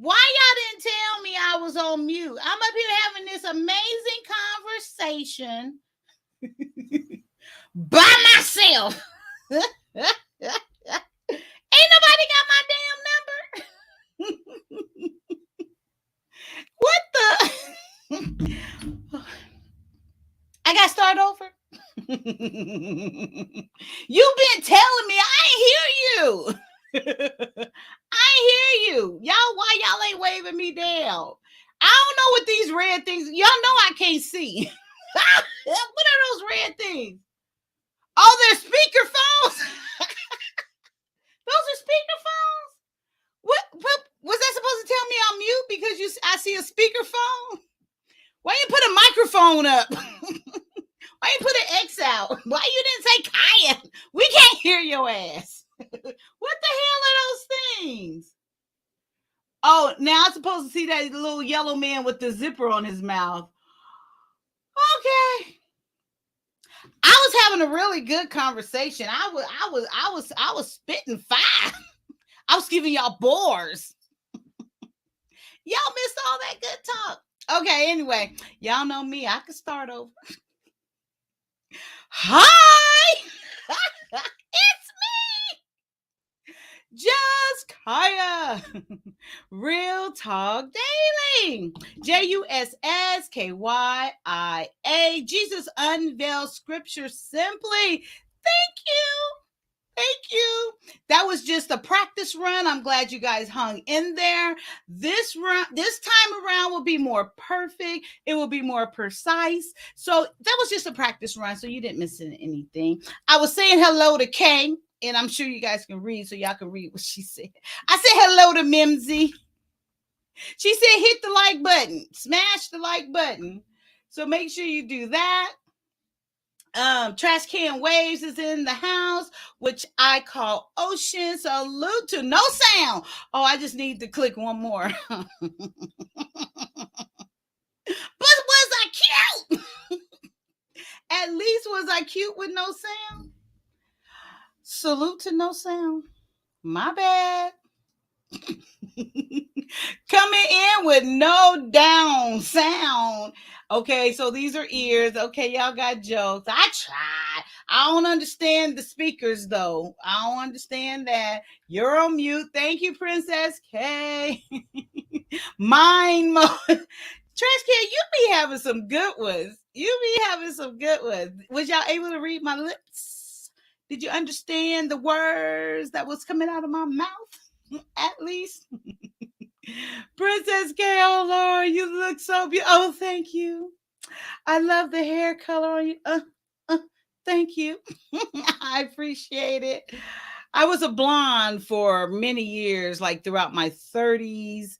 Why y'all didn't tell me I was on mute? I'm up here having this amazing conversation by myself. Ain't nobody got my damn number. What the? I got to start over. You've been telling me. I ain't hear you. I ain't hear you. Y'all, why y'all ain't waving me down? I don't know what these red things. Y'all know I can't see. What are those red things? Oh, they're speaker phones. Those are speaker phones. What was that supposed to tell me I'm mute because I see a speaker phone? Why you put a microphone up? Why you put an X out? Why you didn't say Kaya? We can't hear your ass. What the hell are those things? Oh, now I'm supposed to see that little yellow man with the zipper on his mouth. Okay. I was having a really good conversation. I was spitting fire. I was giving y'all bores. Y'all missed all that good talk. Okay, anyway, y'all know me. I can start over. Hi! It's me! Just Kaya. Real Talk Daily. JUSSKYIA. Jesus unveiled scripture simply. Thank you. Thank you. That was just a practice run. I'm glad you guys hung in there. This time around will be more perfect. It will be more precise. So that was just a practice run. So you didn't miss anything. I was saying hello to Kay, and I'm sure you guys can read, so y'all can read what she said. I said hello to Mimsy. She said hit the like button. Smash the like button. So make sure you do that. Trash Can Waves is in the house, which I call Ocean. Salute to no sound. Oh, I just need to click one more. But was I cute? At least was I cute with no sound? Salute to no sound. My bad. Coming in with no down sound. Okay, so these are ears. Okay, y'all got jokes. I tried. I don't understand the speakers though. I don't understand that. You're on mute. Thank you, Princess K. Mind mode. Trash Can, you be having some good ones. You be having some good ones. Was y'all able to read my lips? Did you understand the words that was coming out of my mouth? At least. Princess K, oh Lord, you look so beautiful. Oh, thank you. I love the hair color on you. Thank you. I appreciate it. I was a blonde for many years, like throughout my 30s.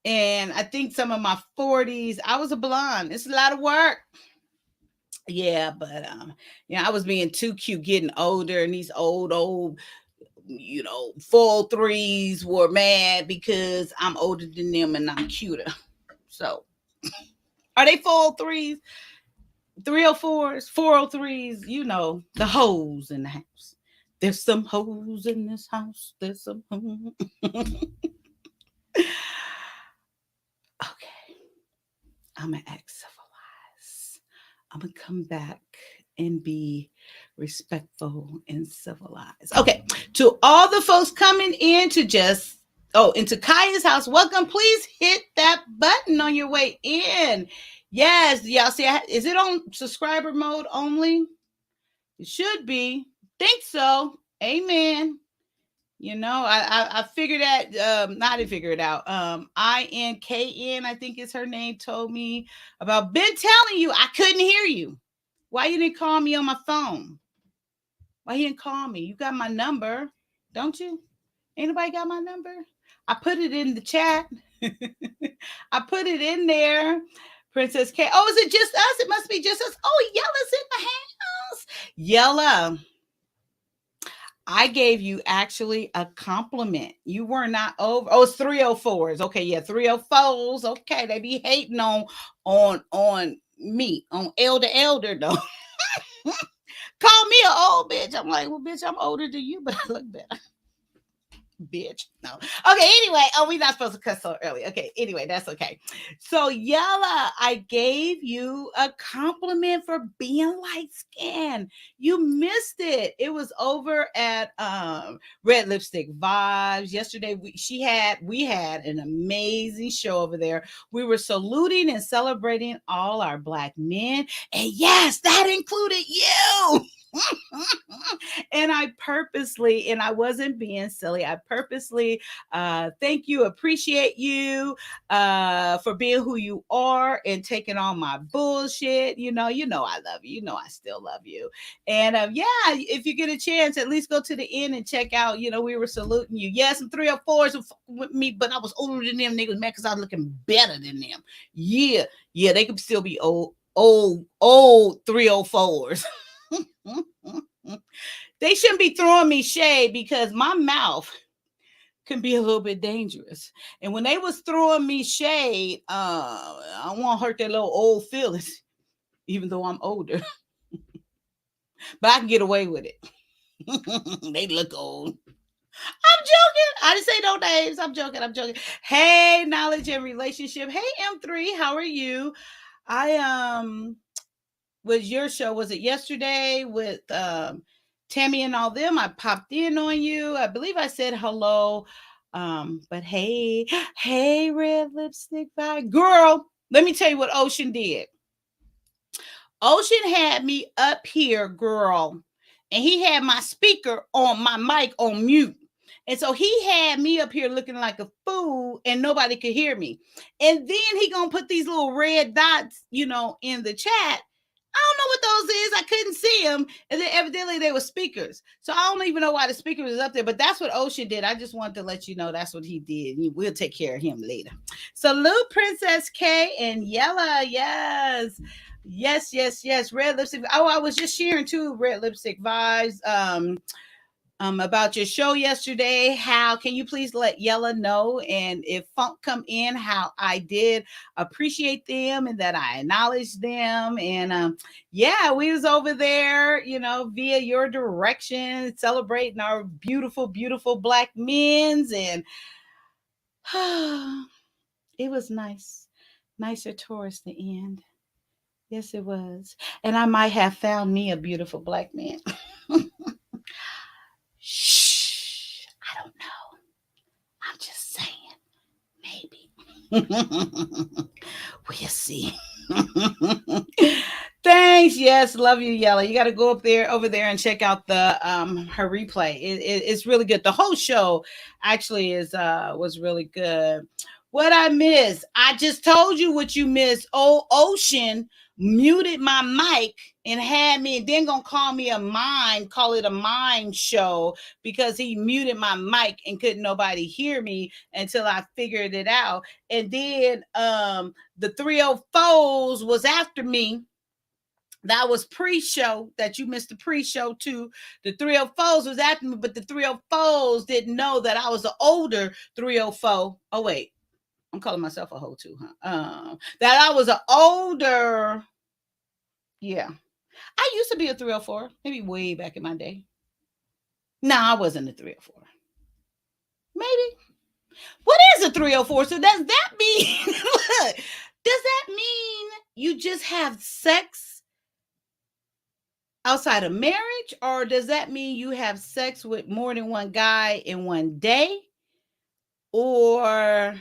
And I think some of my 40s, I was a blonde. It's a lot of work. Yeah, but I was being too cute, getting older, and these old 403s were mad because I'm older than them and I'm cuter. So, are they 403s, 304s, 403s? You know, the hoes in the house. There's some hoes in this house. There's some hoes. Okay. I'm going to act civilized. I'm going to come back and be respectful and civilized. Okay. To all the folks coming in to into Kaya's house, welcome. Please hit that button on your way in. Yes, y'all see, is it on subscriber mode only? It should be. Think so. Amen. I figured that. Not to figure it out. INKN, I think is her name, told me about. Been telling you I couldn't hear you. Why you didn't call me on my phone? Why you didn't call me? You got my number, don't you? Anybody got my number? I put it in the chat. I put it in there. Princess K. Oh, is it just us? It must be just us. Oh, Yella's in the house. Yella, I gave you actually a compliment. You were not over. Oh, it's 304s. Okay, yeah, 304s. Okay, they be hating on me, on elder though. Call me an old bitch. I'm like, well, bitch, I'm older than you, but I look better. Bitch. No. Okay, anyway. Oh, we're not supposed to cuss so early. Okay, anyway, that's okay. So, Yella, I gave you a compliment for being light skinned. You missed it. It was over at Red Lipstick Vibes. Yesterday, we had an amazing show over there. We were saluting and celebrating all our black men. And yes, that included you. And I wasn't being silly. I purposely thank you, appreciate you for being who you are and taking on my bullshit. I love you. I still love you. And yeah, if you get a chance, at least go to the end and check out. We were saluting you. Yes, some 304s with me, but I was older than them niggas, man, because I was looking better than them. Yeah, they could still be old 304s. They shouldn't be throwing me shade because my mouth can be a little bit dangerous. And when they was throwing me shade, I don't want to hurt their little old feelings, even though I'm older. But I can get away with it. They look old. I'm joking. I didn't say no names. I'm joking. Hey, knowledge and relationship. Hey, M3, how are you? I was your show. Was it yesterday with Tammy and all them? I popped in on you. I believe I said hello. But hey, Red Lipstick Vibe. Girl, let me tell you what Ocean did. Ocean had me up here, girl, and he had my speaker on my mic on mute. And so he had me up here looking like a fool and nobody could hear me. And then he gonna put these little red dots, in the chat. I don't know what those is. I couldn't see them. And then evidently they were speakers. So I don't even know why the speaker was up there, but that's what Ocean did. I just wanted to let you know that's what he did. We'll take care of him later. Salute Princess K and Yella. Yes. Red Lipstick. Oh, I was just sharing too, Red Lipstick Vibes. About your show yesterday. How can you please let Yella know? And if Funk come in, how I did appreciate them and that I acknowledged them. And yeah, we was over there, via your direction, celebrating our beautiful, beautiful black men's, and it was nice, nicer towards the end. Yes, it was. And I might have found me a beautiful black man. Shh, I don't know. I'm just saying, maybe. We'll see. Thanks. Yes, love you, Yella. You got to go over there and check out the her replay. It's really good. The whole show actually was really good. What I missed, I just told you what you missed. Oh, Ocean muted my mic and had me, and then gonna call it a mind show because he muted my mic and couldn't nobody hear me until I figured it out. And then the 304s was after me. That was pre-show that you missed the pre-show too. The 304s was after me, but the 304s didn't know that I was the older 304. Oh wait, I'm calling myself a hoe too, huh? That I was an older. Yeah, I used to be a 304, maybe way back in my day. No, I wasn't a 304. Maybe. What is a 304? So does that mean? Look, does that mean you just have sex outside of marriage, or does that mean you have sex with more than one guy in one day, or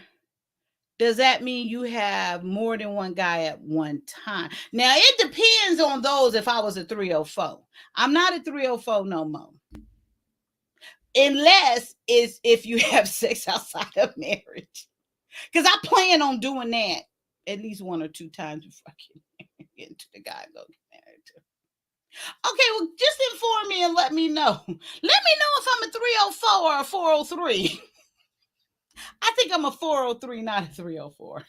does that mean you have more than one guy at one time? Now, it depends on those if I was a 304. I'm not a 304 no more. Unless it's if you have sex outside of marriage. Because I plan on doing that at least one or two times before I get into the guy I'm going to get married to. Okay, well, just inform me and let me know. Let me know if I'm a 304 or a 403. I think I'm a 403, not a 304.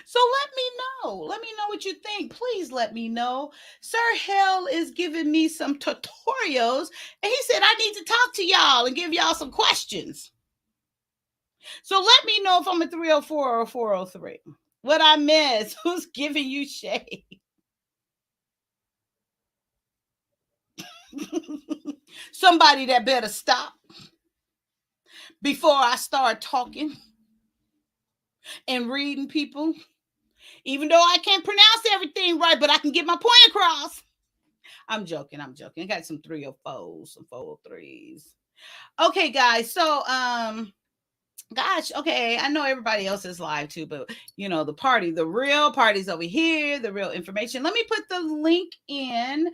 So let me know. Let me know what you think. Please let me know. Sir Hell is giving me some tutorials, and he said I need to talk to y'all and give y'all some questions. So let me know if I'm a 304 or a 403. What I missed? Who's giving you shade? Somebody that better stop before I start talking and reading people. Even though I can't pronounce everything right, but I can get my point across. I'm joking. I'm joking. I got some 304s, some 403s. Okay, guys. So, gosh, okay. I know everybody else is live too, but the real party's over here, the real information. Let me put the link in.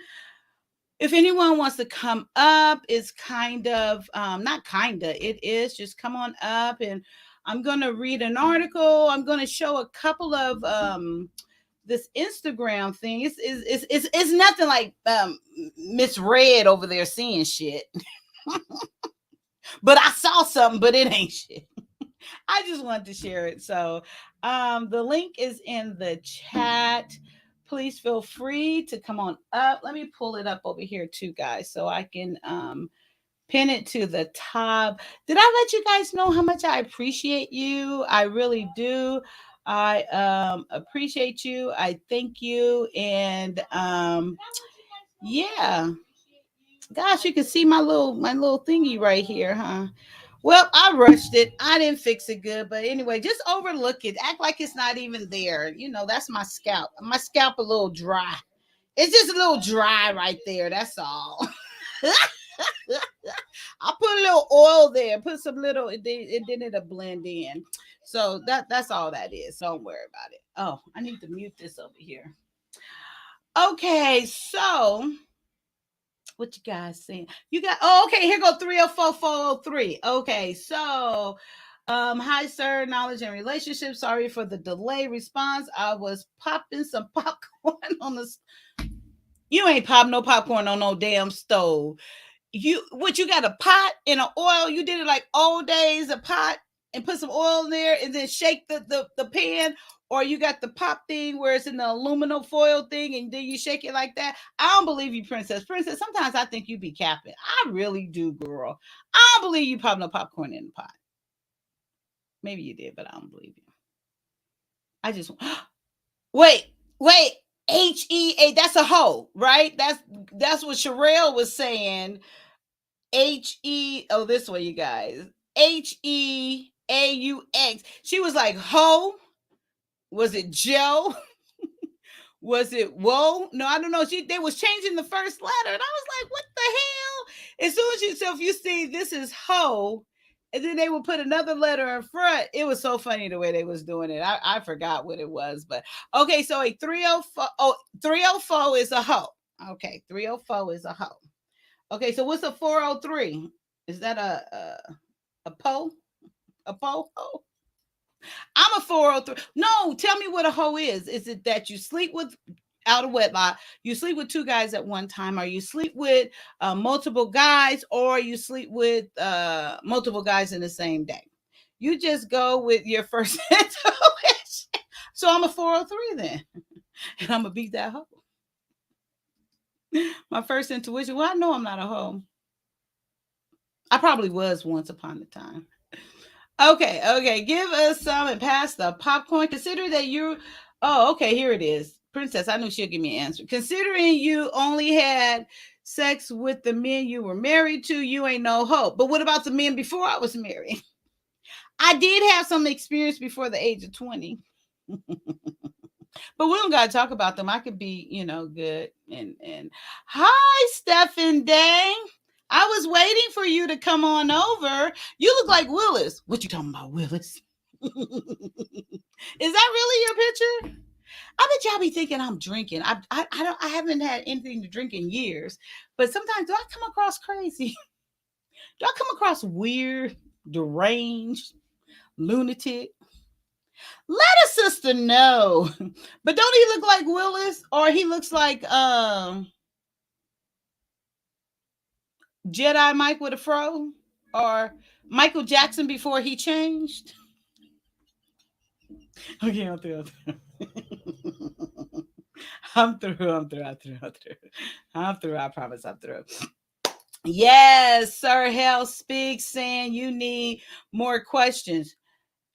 If anyone wants to come up, it's kind of not kinda, it is just come on up, and I'm gonna read an article. I'm gonna show a couple of this Instagram thing. It's nothing like Miss Red over there seeing shit. But I saw something, but it ain't shit. I just wanted to share it. So the link is in the chat. Please feel free to come on up. Let me pull it up over here too, guys, so I can pin it to the top. Did I let you guys know how much I appreciate you? I really do. I appreciate you. I thank you. And yeah. Gosh, you can see my little thingy right here, huh? Well, I rushed it. I didn't fix it good, but anyway, just overlook it. Act like it's not even there. That's my scalp. My scalp a little dry. It's just a little dry right there. That's all. I'll put a little oil there. Put some little. Then it'll blend in. So that's all that is. So don't worry about it. Oh, I need to mute this over here. Okay, so what you guys saying? You got okay, here go 304-403. Okay, so hi sir, knowledge and relationships. Sorry for the delay response. I was popping some popcorn on the you ain't pop no popcorn on no damn stove. You got a pot and an oil? You did it like old days, a pot and put some oil in there and then shake the pan, or you got the pop thing where it's in the aluminum foil thing and then you shake it like that. I don't believe you, Princess. Sometimes I think you be capping. I really do, girl. I don't believe you pop no popcorn in the pot. Maybe you did, but I don't believe you. I just wait. HEA, that's a hoe, right? That's what Sherelle was saying. HE, oh, this way, you guys. HEAUX. She was like, ho. Was it Joe? Was it whoa? No, I don't know. They was changing the first letter, and I was like, what the hell? As soon as so if you see this is ho, and then they would put another letter in front. It was so funny the way they was doing it. I forgot what it was, but okay. So a 304, 304 is a hoe. Okay, 304 is a hoe. Okay, so what's a 403? Is that a po? A po ho? I'm a 403. No, tell me what a hoe is. Is it that you sleep with out of wedlock? You sleep with two guys at one time, or you sleep with multiple guys, or you sleep with multiple guys in the same day? You just go with your first intuition. So I'm a 403 then, and I'm gonna beat that hoe. My first intuition. Well, I know I'm not a hoe. I probably was once upon a time. Okay. Give us some and pass the popcorn. Consider that you. Oh, okay. Here it is, Princess. I knew she'll give me an answer. Considering you only had sex with the men you were married to, you ain't no hope. But what about the men before I was married? I did have some experience before the age of 20. But we don't gotta talk about them. I could be, good. And hi, Stephen Dang. I was waiting for you to come on over. You look like Willis. What you talking about, Willis? Is that really your picture? I bet y'all be thinking I'm drinking. I haven't had anything to drink in years. But sometimes do I come across crazy? Do I come across weird, deranged, lunatic? Let a sister know. But don't he look like Willis? Or he looks like Jedi Mike with a fro? Or Michael Jackson before he changed? Okay, I'm through. I'm through. I promise I'm through. Yes, Sir Hell speaks, saying you need more questions.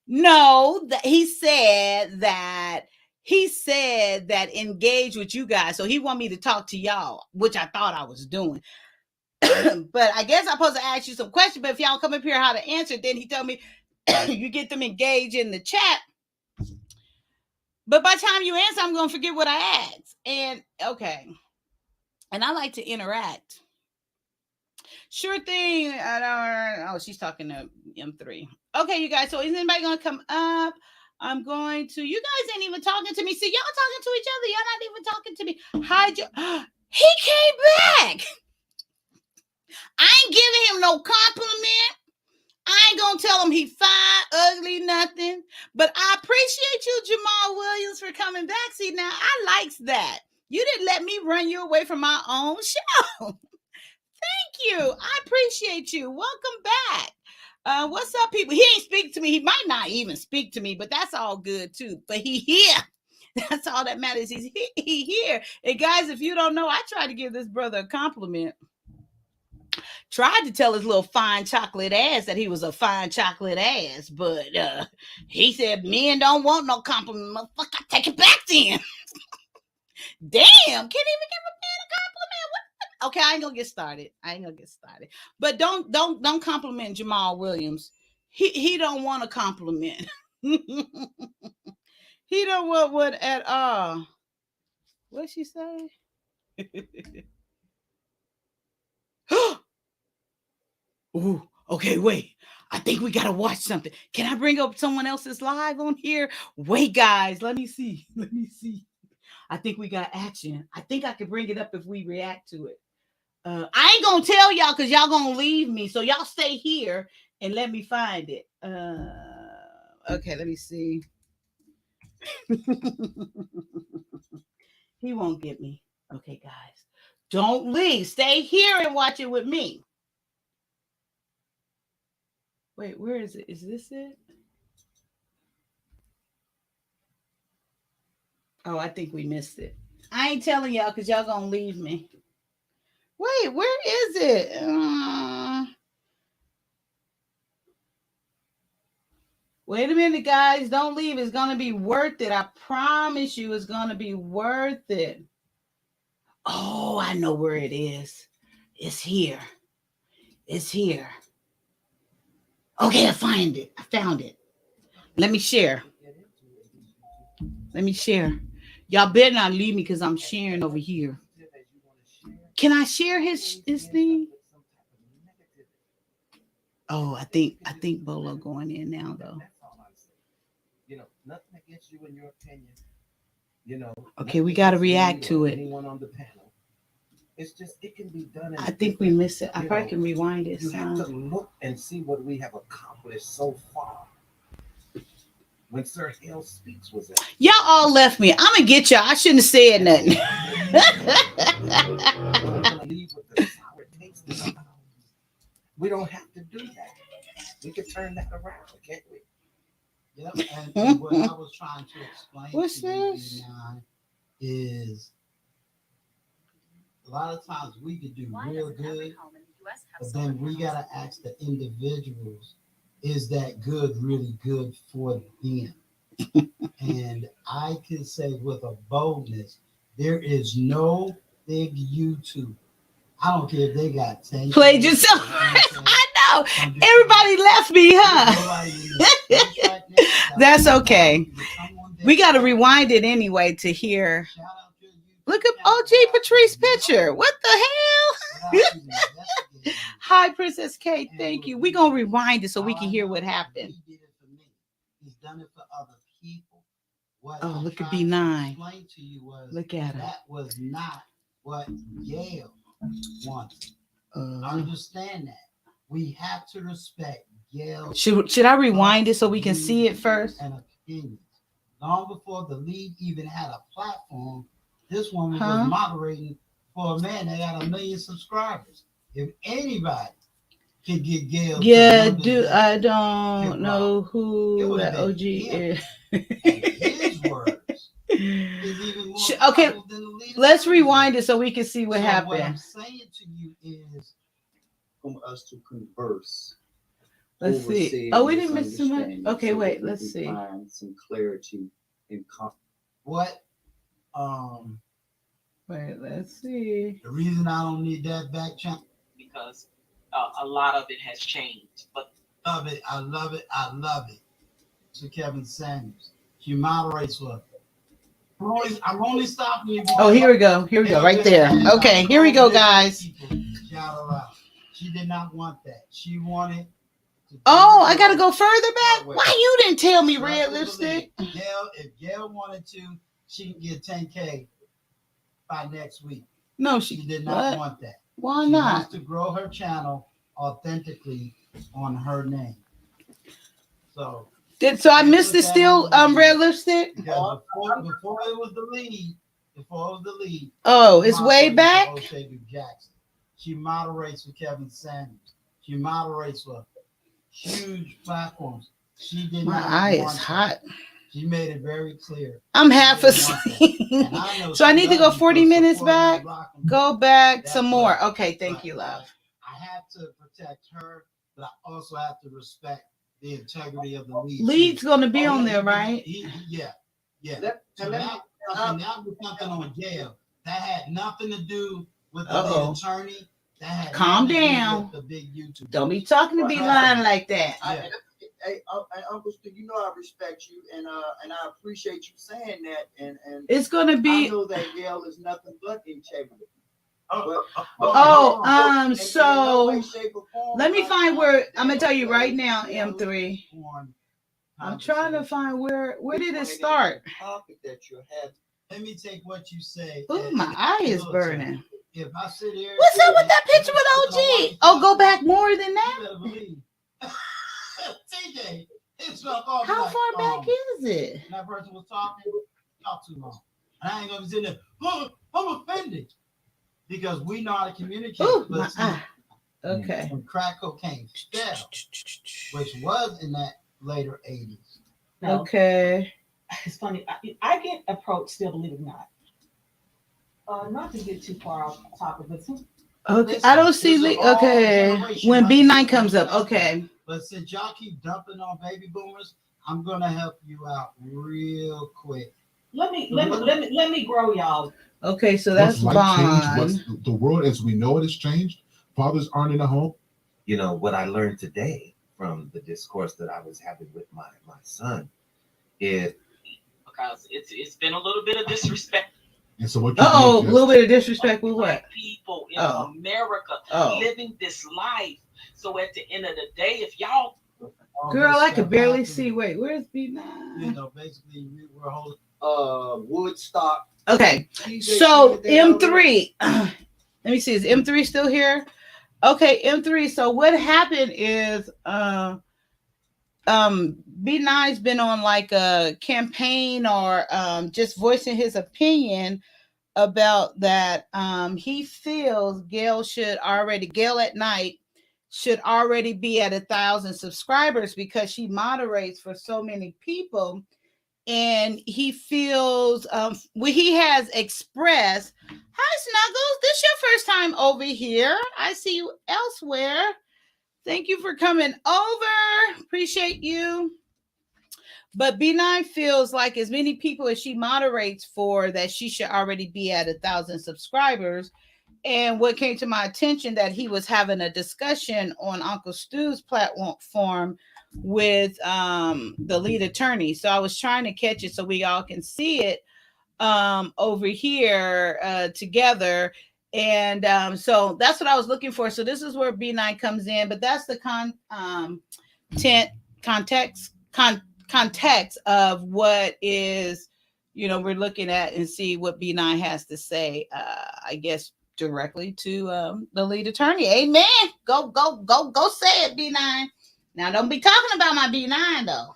No, he said that engage with you guys. So he want me to talk to y'all, which I thought I was doing. But I guess I'm supposed to ask you some questions. But if y'all come up here how to answer, then he told me you get them engaged in the chat. But by the time you answer, I'm going to forget what I asked. And okay. And I like to interact. Sure thing. Oh, she's talking to M3. Okay, you guys. So is anybody going to come up? I'm going to. You guys ain't even talking to me. See, y'all talking to each other. Y'all not even talking to me. Hi, he came back. I ain't giving him no compliment. I ain't gonna tell him he fine, ugly, nothing. But I appreciate you, Jamal Williams, for coming back. See, now I likes that. You didn't let me run you away from my own show. Thank you. I appreciate you. Welcome back. What's up, people? He ain't speak to me. He might not even speak to me, but that's all good too. But he here. That's all that matters. He here. And guys, if you don't know, I tried to give this brother a compliment. Tried to tell his little fine chocolate ass that he was a fine chocolate ass, but he said men don't want no compliment. Motherfucker, I take it back then. Damn, can't even give a man a compliment. What? Okay, I ain't gonna get started. But don't compliment Jamal Williams. He don't want a compliment. He don't want one at all. What'd she say? Ooh, okay, wait. I think we gotta watch something. Can I bring up someone else's live on here? Wait, guys, let me see. I think we got action. I think I can bring it up if we react to it. I ain't gonna tell y'all because y'all gonna leave me. So y'all stay here and let me find it. Okay, let me see. He won't get me. Okay, guys. Don't leave. Stay here and watch it with me. Wait, where is it? Is this it? Oh, I think we missed it. I ain't telling y'all because y'all gonna leave me. Wait, where is it? Wait a minute, guys. Don't leave. It's gonna be worth it. I promise you, it's gonna be worth it. Oh, I know where it is. It's here. It's here. Okay, I found it. Let me share. Y'all better not leave me because I'm sharing over here. Can I share his thing? Oh, I think Bolo going in now though. Nothing against you in your opinion. Okay, we got to react to it. Anyone on the panel. It's just it can be done. I think we missed it. I probably can rewind it. You have to look and see what we have accomplished so far. When Sir Hale speaks was it? Y'all all left me. I'm gonna get y'all. I shouldn't have said nothing. We don't have to do that. We can turn that around, can't we? Yep. And what I was trying to explain to you is a lot of times we could do real good, but then we gotta ask the individuals, is that good really good for them? And I can say with a boldness, there is no big YouTube. I don't care if they got 10. Played yourself. I know. Everybody left me, huh? That's okay. We got to rewind it anyway to hear. Look at OG Patrice picture. What the hell? Hi, Princess Kate. Thank you. We're going to rewind it so we can hear what happened. He's done it for other people. Oh, look at B9. Look at her. That was not what Yale wanted. Understand that. We have to respect Yale. Should I rewind it so we can see it first? And opinions. Long before the league even had a platform, this woman was moderating for a man that got 1 million subscribers. If anybody can get Gail, I don't know who that OG is. His words is even more okay, let's rewind it so we can see what happened. What I'm saying to you is, from us to converse. Let's see. Oh, we didn't miss too much. Okay, so wait. Let's see. Find some clarity in what? Wait. Let's see. The reason I don't need that back channel. because a lot of it has changed. But love it. I love it. I love it. To Kevin Samuels, she moderates for. I'm only stopping you. Oh, here we go. Here we go. Right there. Okay, here we go, guys. Shout her out. She did not want that. She wanted. Oh, I gotta go further back. Why you didn't tell me, Red Lipstick? Gail, if Gail wanted to, she can get 10K by next week. No, she did not want that. Why she not? Wants to grow her channel authentically on her name. So I missed it still, Red Lipstick? Because before it was the lead, oh, it's way back? Jackson. She moderates for Kevin Samuels. She moderates for huge platforms. She did My not eye want is hot. She made it very clear. I'm half asleep. So I need to go 40 minutes back. Go back some more. Okay, thank you, love. I have to protect her, but I also have to respect the integrity of the lead. Lead's going to be on there, right? Yeah. So now we're something on Gail. That had nothing to do with the lead attorney. That had calm down. The big YouTube. Don't be talking to be lying like that. Hey, Uncle Stu, you know I respect you and I appreciate you saying that. And it's gonna be. I know that Gail is nothing but integrity. So let me find where I'm gonna tell you right now, M3. I'm trying to find where did it start? Topic that you have. Let me take what you say. Oh, my eye is burning. If I sit here, what's up with that picture with OG? Oh, go back more than that. TJ, how far back is it? That person was talk too long. And I ain't gonna be sitting there. Oh, I'm offended because we know how to communicate. Ooh, my eye. Okay. When crack cocaine fell, which was in that later 80s. No. Okay. It's funny. I get approached, still believe it or not. Not to get too far off topic, but okay, I don't see. Okay, when B9 comes up. Okay. But since y'all keep dumping on baby boomers, I'm gonna help you out real quick. Let me grow y'all. Okay, so that's Vaughn. The world as we know it has changed. Fathers aren't in the home. You know what I learned today from the discourse that I was having with my son is because it's been a little bit of disrespect. And so what? A little bit of disrespect with what? People in America living this life. So at the end of the day, if y'all, girl, I could barely see. Wait, where's B9? You know, basically we're holding Woodstock. Okay, so M3. Let me see. Is M3 still here? Okay, M3. So what happened is, B9's been on like a campaign or just voicing his opinion about that. He feels Gail at Night should already be at 1,000 subscribers because she moderates for so many people. And he feels he has expressed, hi Snuggles, this is your first time over here. I see you elsewhere. Thank you for coming over. Appreciate you. But B9 feels like as many people as she moderates for, that she should already be at 1,000 subscribers. And what came to my attention that he was having a discussion on Uncle Stu's platform with the lead attorney. So I was trying to catch it so we all can see it over here together. And so that's what I was looking for. So this is where B9 comes in, but that's the context of what is, we're looking at and see what B9 has to say, I guess directly to the lead attorney. Amen. Go say it, B9. Now don't be talking about my B9 though.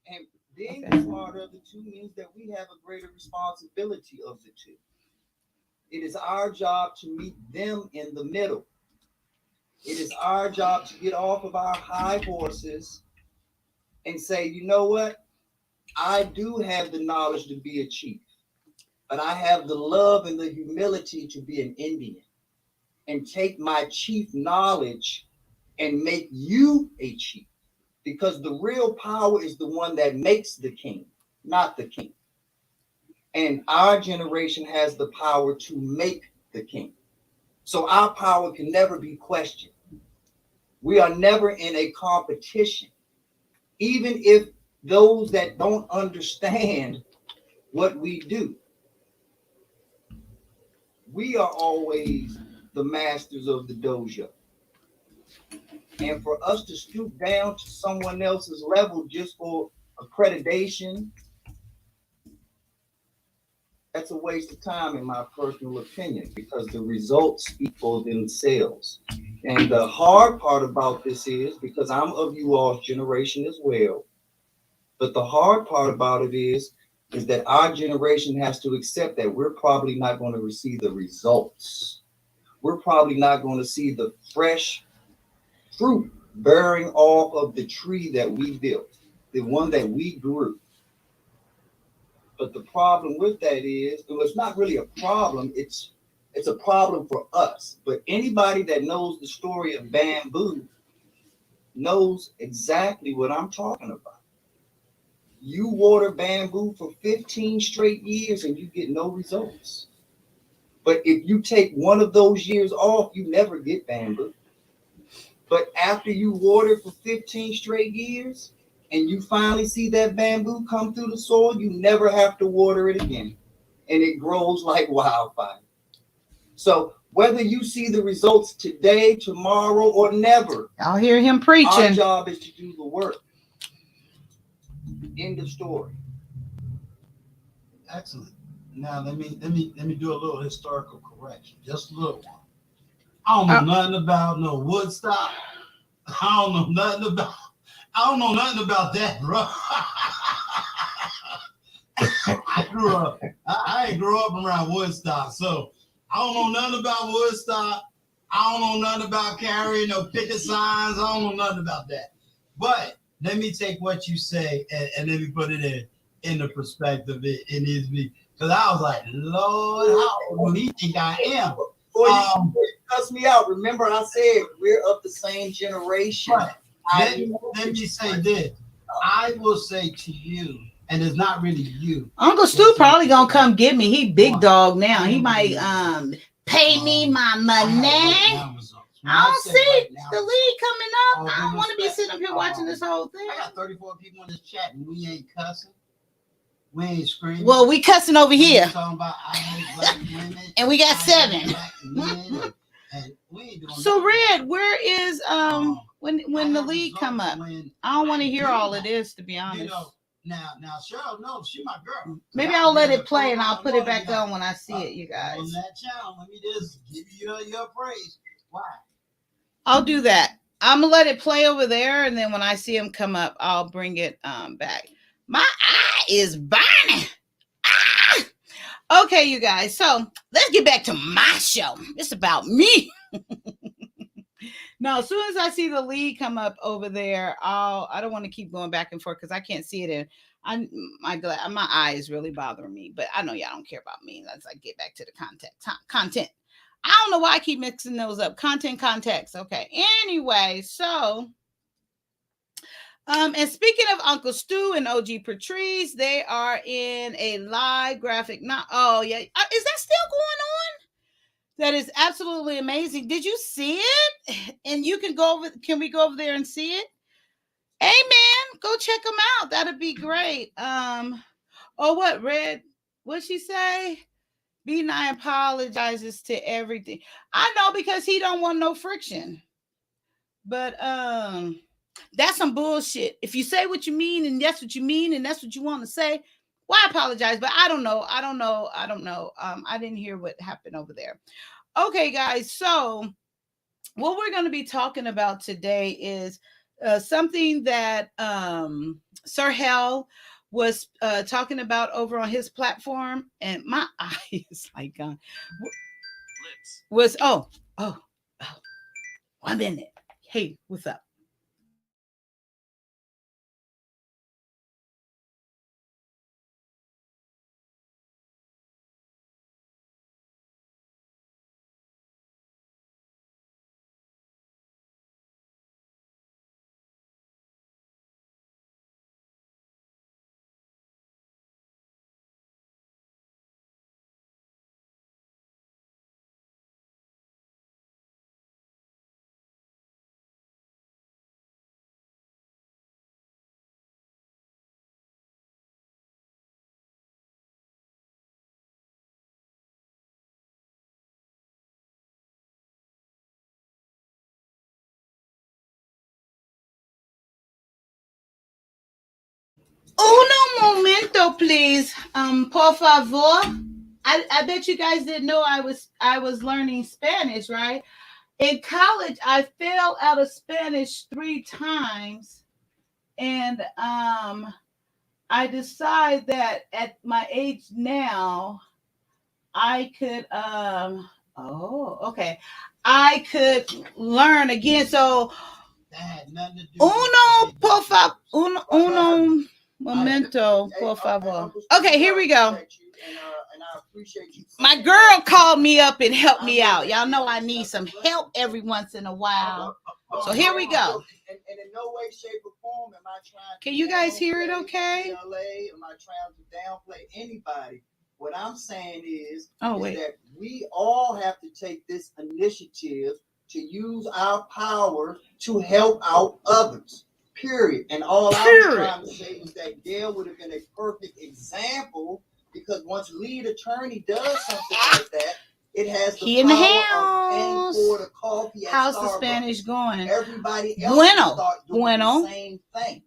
And being part of the two means that we have a greater responsibility of the two. It is our job to meet them in the middle. It is our job to get off of our high horses and say, you know what? I do have the knowledge to be a chief, but I have the love and the humility to be an Indian and take my chief knowledge and make you a chief, because the real power is the one that makes the king, not the king. And our generation has the power to make the king. So our power can never be questioned. We are never in a competition. Even if those that don't understand what we do, we are always the masters of the dojo. And for us to stoop down to someone else's level just for accreditation, that's a waste of time, in my personal opinion, because the results speak for themselves. And the hard part about this is, because I'm of you all's generation as well, but the hard part about it is that our generation has to accept that we're probably not going to receive the results. We're probably not going to see the fresh fruit bearing off of the tree that we built, the one that we grew. But the problem with that is, well, it's not really a problem. It's a problem for us. But anybody that knows the story of bamboo knows exactly what I'm talking about. You water bamboo for 15 straight years and you get no results. But if you take one of those years off, you never get bamboo. But after you water for 15 straight years, and you finally see that bamboo come through the soil, you never have to water it again. And it grows like wildfire. So whether you see the results today, tomorrow, or never, I'll hear him our preaching. job is to do the work. End of story. Excellent. Now let me do a little historical correction, just a little one. I don't know nothing about no Woodstock. I don't know nothing about that, bro. I ain't grew up around Woodstock, so I don't know nothing about Woodstock. I don't know nothing about carrying no picket signs. I don't know nothing about that. But let me take what you say and let me put it in the perspective it needs to be. Because I was like, Lord, how old do you think I am? Boy, you cuss me out. Remember, I said we're of the same generation. Right. Let me say this. I will say to you, and it's not really you. Uncle Stu probably gonna come get me. He big dog now. He might pay me my money. I don't see the lead coming up. I don't want to be sitting up here watching this whole thing. I got 34 people in this chat and we ain't cussing. We ain't screaming. Well, we cussing over here. Talking about I hate black women. And we got 7. And we ain't doing So nothing. Red, where is when the lead come up? I don't want to hear all of this, to be honest. You know, now Cheryl knows she my girl. Maybe I'll let it play and I'll put it back on when I see it, you guys. On that channel, let me just give you your praise. Why? I'll do that. I'm gonna let it play over there, and then when I see him come up, I'll bring it back. My eye is burning. Ah! Okay, you guys. So let's get back to my show. It's about me. No, as soon as I see the lead come up over there, I don't want to keep going back and forth because I can't see it. And my eye is really bothering me. But I know y'all don't care about me. Let's get back to the content. I don't know why I keep mixing those up. Context. Okay. Anyway, so and speaking of Uncle Stu and OG Patrice, they are in a live graphic. Oh yeah. Is that still going on? That is absolutely amazing. Did you see it? And you can go over. Can we go over there and see it? Amen. Go check them out. That'd be great. Oh, what Red? What'd she say? B9 apologizes to everything. I know, because he don't want no friction. But that's some bullshit. If you say what you mean and that's what you mean and that's what you want to say, why apologize? But I don't know. I didn't hear what happened over there. Okay, guys. So what we're going to be talking about today is something that Sir Hell was talking about over on his platform, and my eye is like gone. Was 1 minute. Hey, what's up? Uno momento, please. Por favor. I bet you guys didn't know I was learning Spanish, right? In college, I failed out of Spanish 3 times, and I decided that at my age now, I could I could learn again. So That had nothing to do uno with por favor, uno momento por favor. Okay, here we go. And I appreciate you. My girl called me up and helped me out. Y'all know I need some help every once in a while. So here we go. And in no way, shape, or form am I trying to. Can you guys hear it okay? Am I trying to downplay anybody? What I'm saying is wait. that we all have to take this initiative to use our power to help out others. Period. And all I'm trying to say is that Gail would have been a perfect example, because once lead attorney does something like that, it has the He in the power house. of paying for the coffee at How's Starbucks. the Spanish going? Everybody else Bueno. will start doing Bueno. the same thing.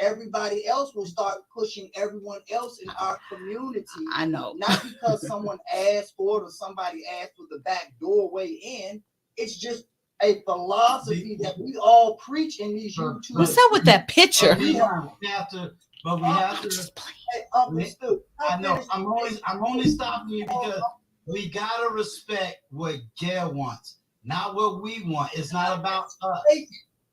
Everybody else will start pushing everyone else in our community. I know. Not because someone asked for it or somebody asked for the back doorway in. It's just a philosophy that we all preach in these YouTube. What's up with that picture? We have to. Hey, Uncle Stu, I know. I'm only stopping you because we gotta respect what Gail wants, not what we want. It's not about us. Hey,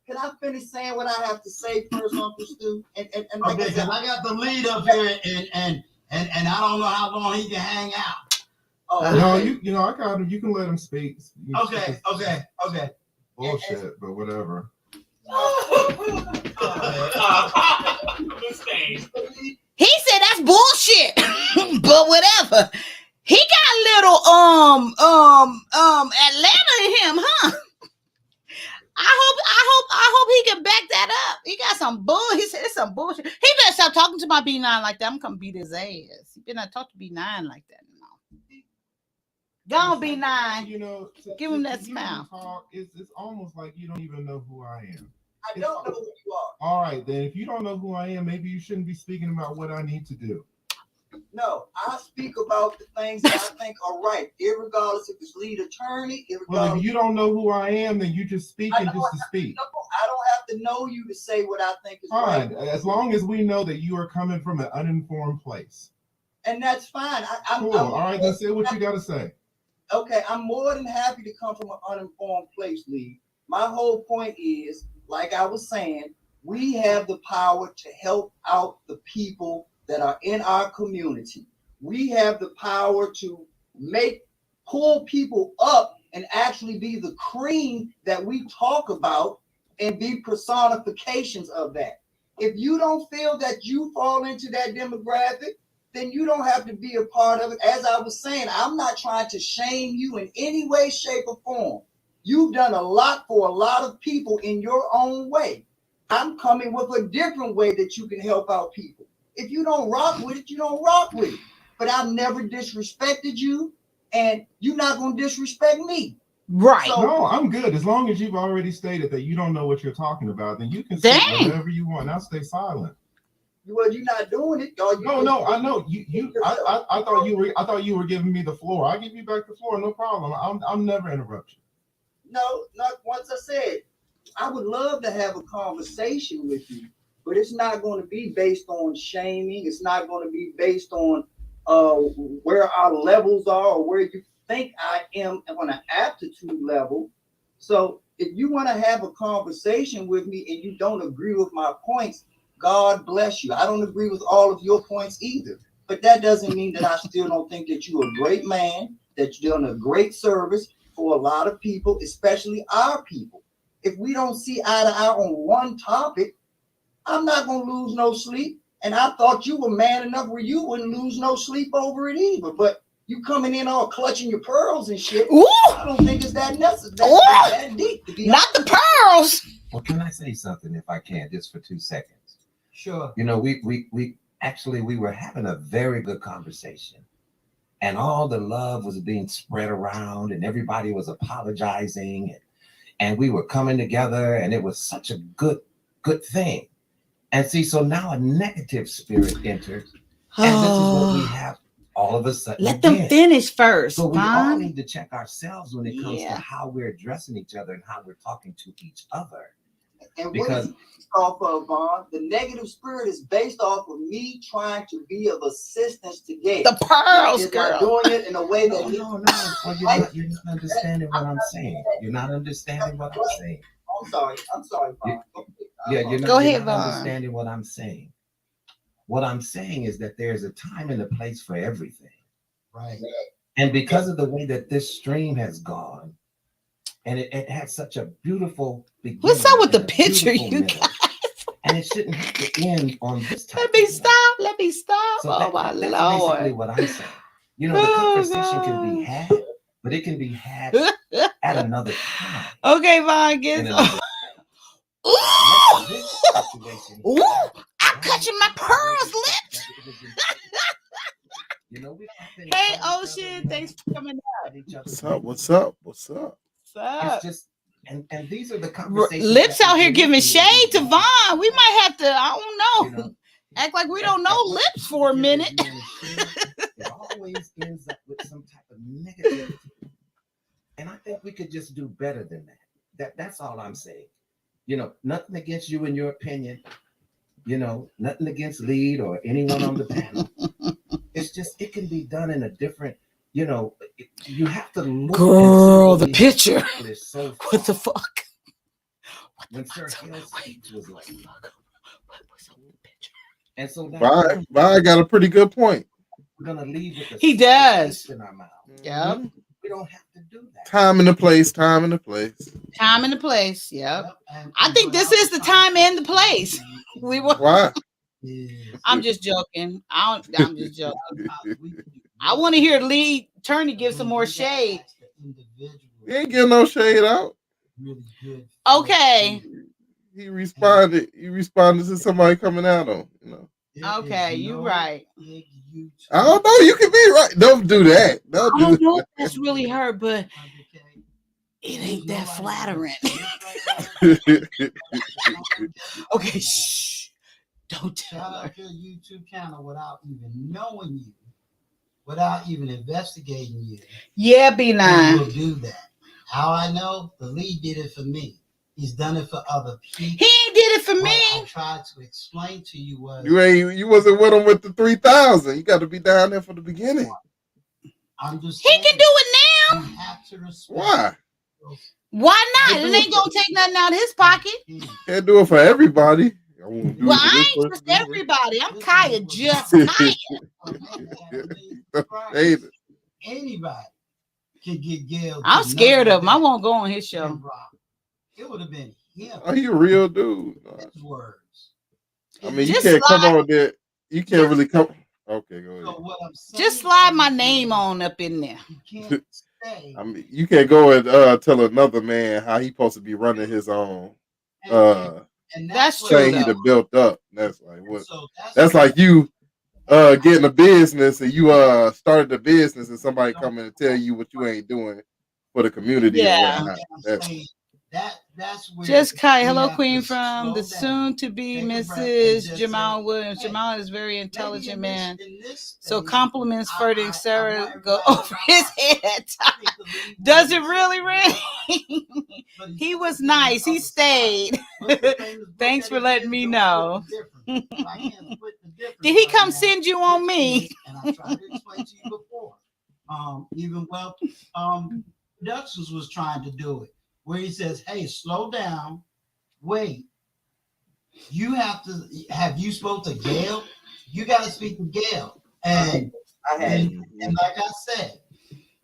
can I finish saying what I have to say first, Uncle Stu? And like Okay, because I got the lead up here, and I don't know how long he can hang out. Oh, No, you know, I got him. You can let him speak. Okay. Bullshit, but whatever. He said that's bullshit, but whatever. He got little Atlanta in him, huh? I hope he can back that up. He got some bull. He said it's some bullshit. He better stop talking to my B9 like that. I'm gonna beat his ass. He better not talk to B9 like that. No. Go on, B9. You know, Give him that smile. It's almost like you don't even know who I am. I don't know who you are. All right, then if you don't know who I am, maybe you shouldn't be speaking about what I need to do. No, I speak about the things that I think are right, irregardless if it's lead attorney, Well, irregardless. if you don't know who I am, then you just speaking just to speak. No, I don't have to know you to say what I think is Fine, right. as long as we know that you are coming from an uninformed place. And that's fine. Cool. All right, then say what you got to say. Okay, I'm more than happy to come from an uninformed place, Lee. My whole point is, like I was saying, we have the power to help out the people that are in our community. We have the power to pull people up and actually be the cream that we talk about and be personifications of that. If you don't feel that you fall into that demographic, then you don't have to be a part of it. As I was saying, I'm not trying to shame you in any way, shape, or form. You've done a lot for a lot of people in your own way. I'm coming with a different way that you can help out people. If you don't rock with it, you don't rock with it. But I've never disrespected you, and you're not going to disrespect me. Right. So, No, I'm good. As long as you've already stated that you don't know what you're talking about, then you can say whatever you want. I'll stay silent. well, you're not doing it. No, I know you. I thought you were giving me the floor. I'll give you back the floor, no problem. I'm never interrupt you. No, not once. I said I would love to have a conversation with you, but it's not going to be based on shaming. It's not going to be based on where our levels are or where you think I am on an aptitude level. So if you want to have a conversation with me and you don't agree with my points, God bless you. I don't agree with all of your points either. But that doesn't mean that I still don't think that you're a great man, that you're doing a great service for a lot of people, especially our people. If we don't see eye to eye on one topic, I'm not going to lose no sleep. And I thought you were man enough where you wouldn't lose no sleep over it either. But you coming in all clutching your pearls and shit. Ooh, I don't think it's that necessary. That deep to be not the pearls. Well, can I say something if I can, just for 2 seconds? Sure. You know, we were having a very good conversation, and all the love was being spread around, and everybody was apologizing, and we were coming together, and it was such a good thing. And see, so now a negative spirit enters, and this is what we have all of a sudden. Let them again. finish first. So we all Vaughn. need to check ourselves when it comes Yeah. to how we're addressing each other and how we're talking to each other. And Because- what is it based off of, Vaughn? The negative spirit is based off of me trying to be of assistance to Gabe. The pearls, Is not girl. doing it in a way that he. No. Well, you're not understanding what I'm saying. You're not understanding what I'm saying. I'm sorry, Vaughn. Yeah, you're not, Go you're ahead, not Vaughn. understanding what I'm saying. What I'm saying is that there's a time and a place for everything. Right. And because of the way that this stream has gone, and it had such a beautiful beginning. What's up with the and a picture, beautiful you middle, guys? and it shouldn't have to end on this type Let me of way. stop. Let me stop. So Oh, my that's basically Lord. what I'm saying. You know, the Oh, conversation can be God. had, but it can be had at another time. Okay, Vaughn, in get another- Ooh! This situation- Ooh! I'm catching my pearls, lips. You know, we Hey, Ocean, thanks for coming up. What's up? What's up? What's up? What's up? It's just, and these are the conversations. Lips that out we here get giving into shade to when we- Vaughn. We might have to, I don't you know, know, act like we don't know Lips for a minute. It always ends up with some type of negative. And I think we could just do better than that. That's all I'm saying. You know, nothing against you and your opinion. You know, nothing against Lead or anyone on the panel. It's just, it can be done in a different, you know, you have to look. Girl, and see the what we have picture. accomplished so What the far. fuck? When Sir Hill Wait, speaks was what like, the fuck? What's up with the picture? and so now Vi got a pretty good point. we're gonna leave with the He does. taste in our mouth. Yep. Mhm. We don't have to do that. Time and the place. Time and the place. Time and the place. Yep. And I think what this was is the trying time to and the say place. to you We were- Why? is I'm just joking. I'm just joking. we- I want to hear Lee Turney give some more shade. He ain't getting no shade out. Really good. Okay. He responded. He responded to somebody coming out on. You know. Okay, you right. I don't know. You can be right. Don't do that. I Don't don't do know if that's really her, but it ain't that flattering. that. Okay, shh. Don't tell Shout her. out your YouTube channel without even knowing you, without even investigating you. Yeah, He B9. will do that. How I know? The Lead did it for me. He's done it for other people. He ain't did it for What I me. tried to explain to you was You wasn't with him with the 3,000. You got to be down there for the beginning. I'm just He can do it now. You have to respect Why? Why not? It ain't gonna take nothing out of his pocket. Can't do it for everybody. I won't do Well, it for I this ain't just person. everybody. I'm Kaya, just Kaya. Hey, Anybody can get Gail. I'm to scared know of him. I that won't go on his and show. rock. It would have been him. oh, he a real dude. His words. I mean, you Just can't come slide- on there. You can't really come. Okay, go So ahead. what I'm saying Just slide to my you name is on up in there. You can't stay. I mean, you can't go and tell another man how he supposed to be running his own and That's what- true, thing he though. done built up. That's like what. So That's like you getting a business and you started a business and somebody coming and tell you what you ain't doing for the community Yeah. and whatnot. I'm That's saying that's where Just Kai. we Hello, have Queen to from the slow down. soon to be Take a breath and Mrs. just Jamal say, Williams. hey, Jamal is very maybe intelligent in man. this So space, compliments I- furthering I Sarah want go everybody over to his know. head. I think the lead Does it was- really, really? but He was getting nice. He other stayed. spots. What's the famous book Thanks that for he letting did? me Don't know. split the difference. I can't split the difference Did he right come now, send you on which me? is, and I tried to explain to you before. Even Productions was trying to do it, where he says, "Hey, slow down, wait. You have you spoke to Gail? You got to speak to Gail, and I had and like I said,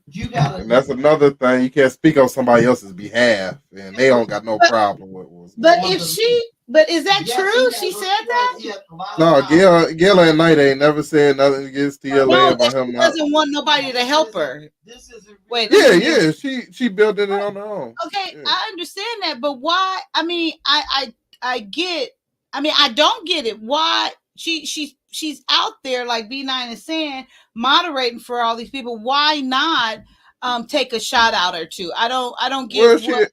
you got to." And that's another thing. You can't speak on somebody else's behalf, and they don't got no problem with what's But going if on. but is that Yes, true? he She has- said that? he has a lot of No, power. Gail at night ain't never said nothing against TLA No, about that him she not. doesn't want nobody to help her. This isn't Wait, Yeah, yeah, she built it on her own. Okay, Yeah. I understand that, but why? I mean, I get. I mean, I don't get it. Why she's out there like B9 is saying, moderating for all these people. Why not take a shot out or two? I don't get Well, what.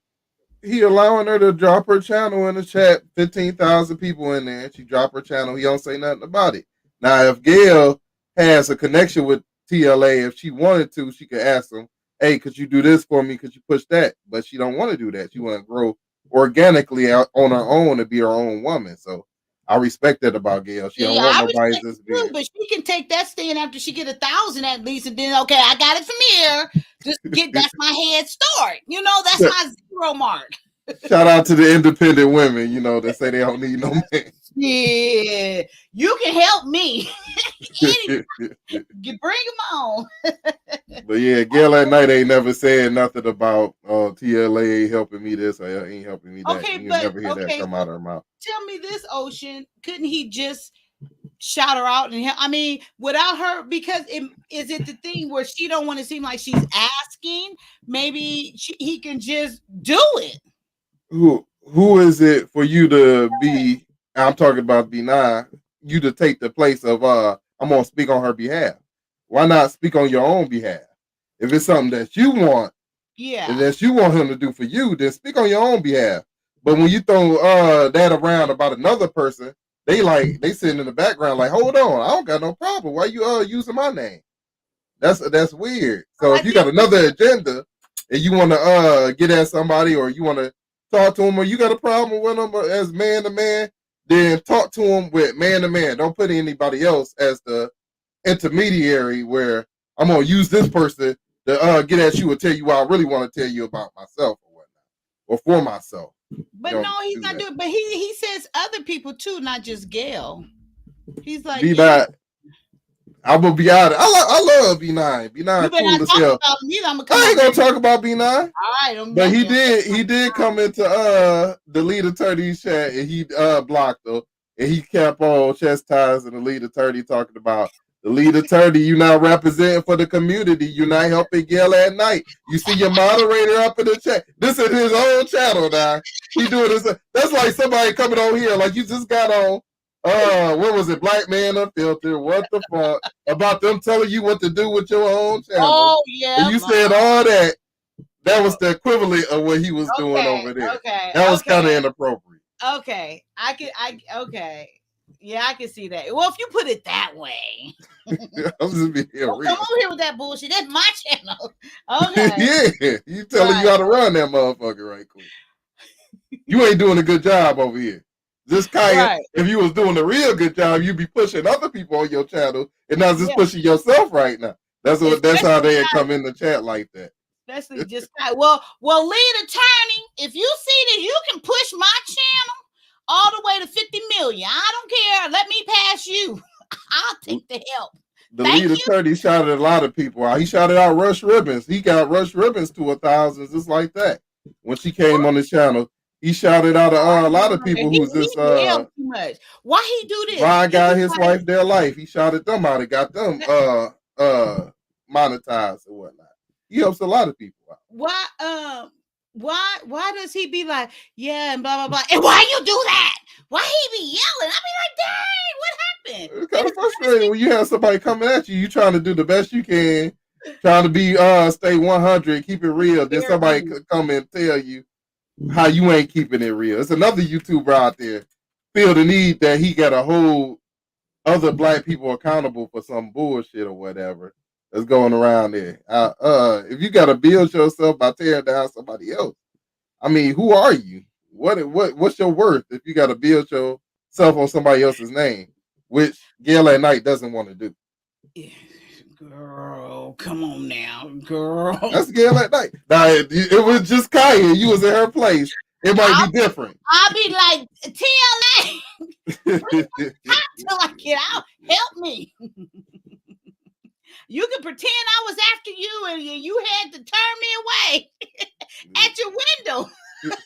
he allowing her to drop her channel in the chat. 15,000 people in there. She drop her channel. He don't say nothing about it. Now, if Gail has a connection with TLA, if she wanted to, she could ask him, "Hey, could you do this for me? Could you push that?" But she don't want to do that. She want to grow organically out on her own and be her own woman. So I respect that about Gail. She don't want I nobody's respect this it too, big. but she can take that stand after she get 1,000 at least, and then okay, I got it from here. Just get that's my head start. You know, that's my 0 mark. Shout out to the independent women, you know, that say they don't need no man. Yeah, you can help me. Bring them on. But yeah, Gail at night ain't never said nothing about TLA ain't helping me this or ain't helping me that. Okay, You but never hear that okay, come out of her mouth. tell me this, Ocean. Couldn't he just shout her out and help? I mean, without her, because is it the thing where she don't want to seem like she's asking? Maybe he can just do it. Who is it for you to be? I'm talking about B9. You to take the place of I'm gonna speak on her behalf. Why not speak on your own behalf? If it's something that you want, Yeah, and that you want him to do for you, then speak on your own behalf. But when you throw that around about another person, they sitting in the background like, hold on, I don't got no problem. Why you using my name? That's weird. So if you got another agenda and you want to get at somebody or you want to talk to them or you got a problem with them as man to man, then talk to them with man to man. Don't put anybody else as the intermediary where I'm gonna use this person to get at you and tell you what I really want to tell you about myself or whatnot, or for myself. but no, he's not doing. But he says other people too, not just Gail. He's like, B9. I'm gonna be honest. I love B9. B9 cool as hell. I ain't gonna talk about B9. All right, but he did come into the lead attorney's chat and he blocked her and he kept on chastising the lead attorney, talking about the lead attorney, you're not representing for the community, you're not helping Gail at night. You see your moderator up in the chat. This is his own channel now. He doing this. That's like somebody coming on here, like you just got on what was it, Black Man Unfiltered, what the fuck, about them telling you what to do with your own channel. Oh yeah. And you said all that. That was the equivalent of what he was doing over there. Okay. That was kind of inappropriate. Okay. Okay. Yeah, I can see that. Well, if you put it that way. I'm just being real. Come over here with that bullshit. That's my channel. Okay. Yeah, you telling you how to run that motherfucker right quick. You ain't doing a good job over here. Just Kaya, if you was doing a real good job, you'd be pushing other people on your channel and not just pushing yourself right now. That's how they come in the chat like that. Especially just well, lead attorney, if you see that you can push my channel all the way to 50 million, I don't care. Let me pass you. I'll take the help. The lead attorney shouted a lot of people out. He shouted out Rush Ribbons. He got Rush Ribbons to 1,000 just like that. When she came on the channel, he shouted out a lot of people who's just too much. Why he do this? Ryan got his wife their life. He shouted them out and got them monetized or whatnot. He helps a lot of people out. Why does he be like, yeah, and blah blah blah? And why you do that? Why he be yelling? I be like, dang, what happened? It's kind of frustrating when you have somebody coming at you. You trying to do the best you can, trying to be stay 100, keep it real. Then somebody could come and tell you how you ain't keeping it real. It's another YouTuber out there feel the need that he got to hold other black people accountable for some bullshit or whatever that's going around there. If you got to build yourself by tearing down somebody else, I mean, who are you? What's your worth if you got to build yourself on somebody else's name, which Gail at Night doesn't want to do? Girl, come on now, girl. That's Gail at Night. Now, it was just Kaya. You was in her place. It might be different. I'll be like, TLA, till I get out. Help me. You can pretend I was after you and you had to turn me away at your window.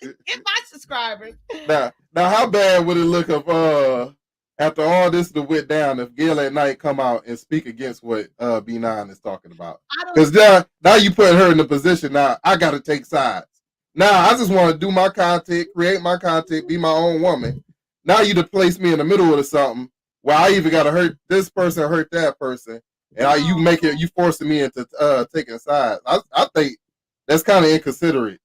Get my subscribers. Now, how bad would it look if after all this to went down, if Gail at Night come out and speak against what B9 is talking about? Because now you put her in the position. Now I got to take sides. Now I just want to do my content, create my content, be my own woman. Now you to place me in the middle of something where I either got to hurt this person, hurt that person, and you forcing me into taking sides. I think that's kind of inconsiderate.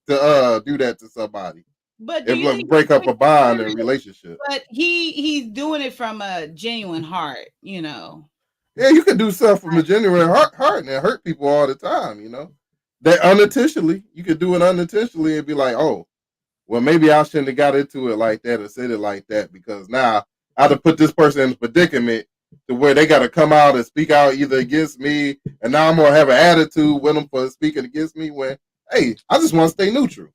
to do that to somebody. But do It you would think break up a bond in a relationship. but do It you would think break up a bond in a relationship. but he's doing it from a genuine heart, you know. Yeah, you can do stuff from a genuine heart and hurt people all the time, you know. That unintentionally, you could do it unintentionally and be like, oh, well, maybe I shouldn't have got into it like that or said it like that because now I have to put this person in a predicament to where they got to come out and speak out either against me, and now I'm gonna have an attitude with them for speaking against me. When, hey, I just want to stay neutral,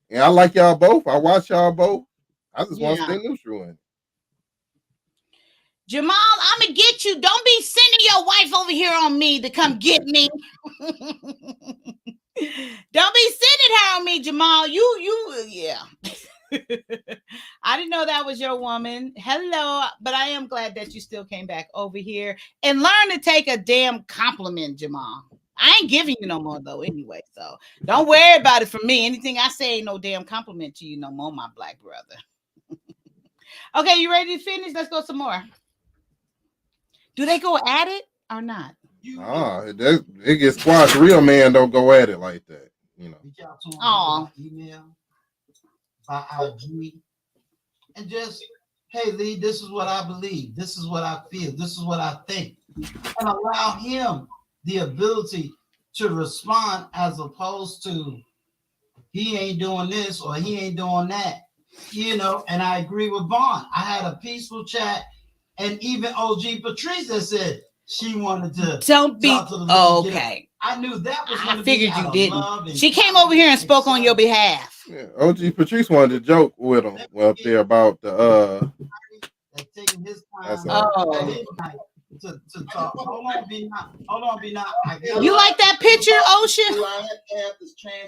and I like y'all both. I watch y'all both. I just want to stay neutral in it. Jamal, I'm gonna get you. Don't be sending your wife over here on me to come get me. Don't be sending her on me, Jamal. Yeah. I didn't know that was your woman. Hello, but I am glad that you still came back over here and learn to take a damn compliment, Jamal. I ain't giving you no more though, anyway. So don't worry about it from me. Anything I say ain't no damn compliment to you no more, my black brother. Okay, you ready to finish? Let's go some more. Do they go at it or not? It gets squashed. Real man don't go at it like that, you know. Email by IG and just, hey Lee, this is what I believe, this is what I feel, this is what I think, and allow him the ability to respond as opposed to he ain't doing this or he ain't doing that, you know. And I agree with Vaughn. I had a peaceful chat, and even OG Patrice that said she wanted to don't be okay. I knew that was. I figured you didn't. She came over here and spoke on your behalf. Yeah, OG Patrice wanted to joke with him up there about the taking his time to talk. Hold on, be not. You like that picture, Ocean?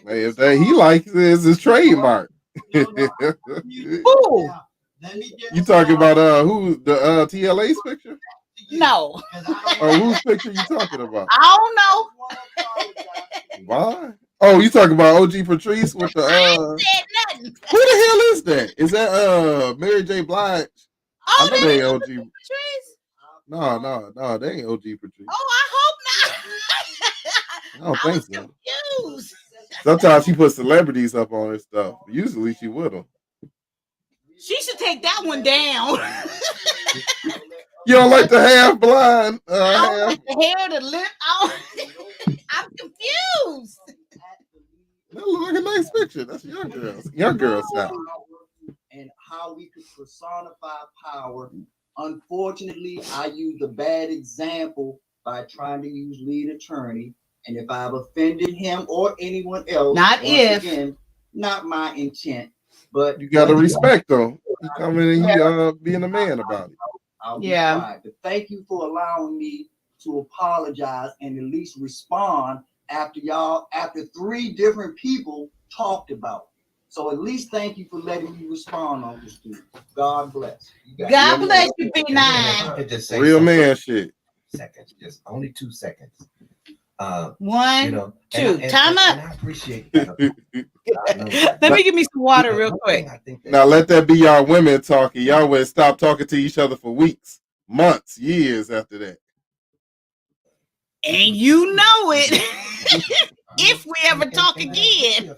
Hey, if he likes it, it's his trademark. Ooh. You talking about who the TLA's picture? No. Or whose picture you talking about? I don't know. Why? Oh, you talking about OG Patrice with the I ain't said nothing. Who the hell is that? Is that Mary J. Blige? Oh, I know they ain't OG Patrice? No, they ain't OG Patrice. Oh, I hope not. I don't think so. Confused. Sometimes she puts celebrities up on her stuff. Usually she would them. She should take that one down. You don't like the half blind? I don't like the hair, the lip. I'm confused. That looks like a nice picture. That's young girls style. And how we could personify power. Unfortunately, I used a bad example by trying to use lead attorney. And if I've offended him or anyone else, again, not my intent. But you gotta respect him. He coming and being a man about it. I'll be quiet. But thank you for allowing me to apologize and at least respond after 3 different people talked about it. So at least thank you for letting me respond on this, dude. God bless. God bless you, B9. Real man shit. Seconds, just only 2 seconds. 1, 2. Time up. I appreciate that. Let me give me some water real quick. Now let that be y'all women talking. Y'all would stop talking to each other for weeks, months, years after that. And you know it. If we ever talk again.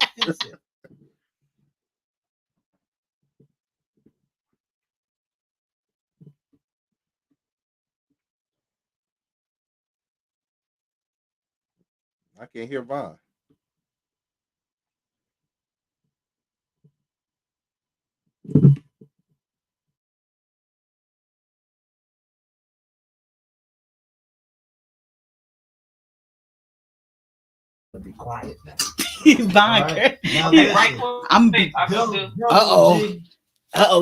I can't hear Vaughn. Be quiet now. Right.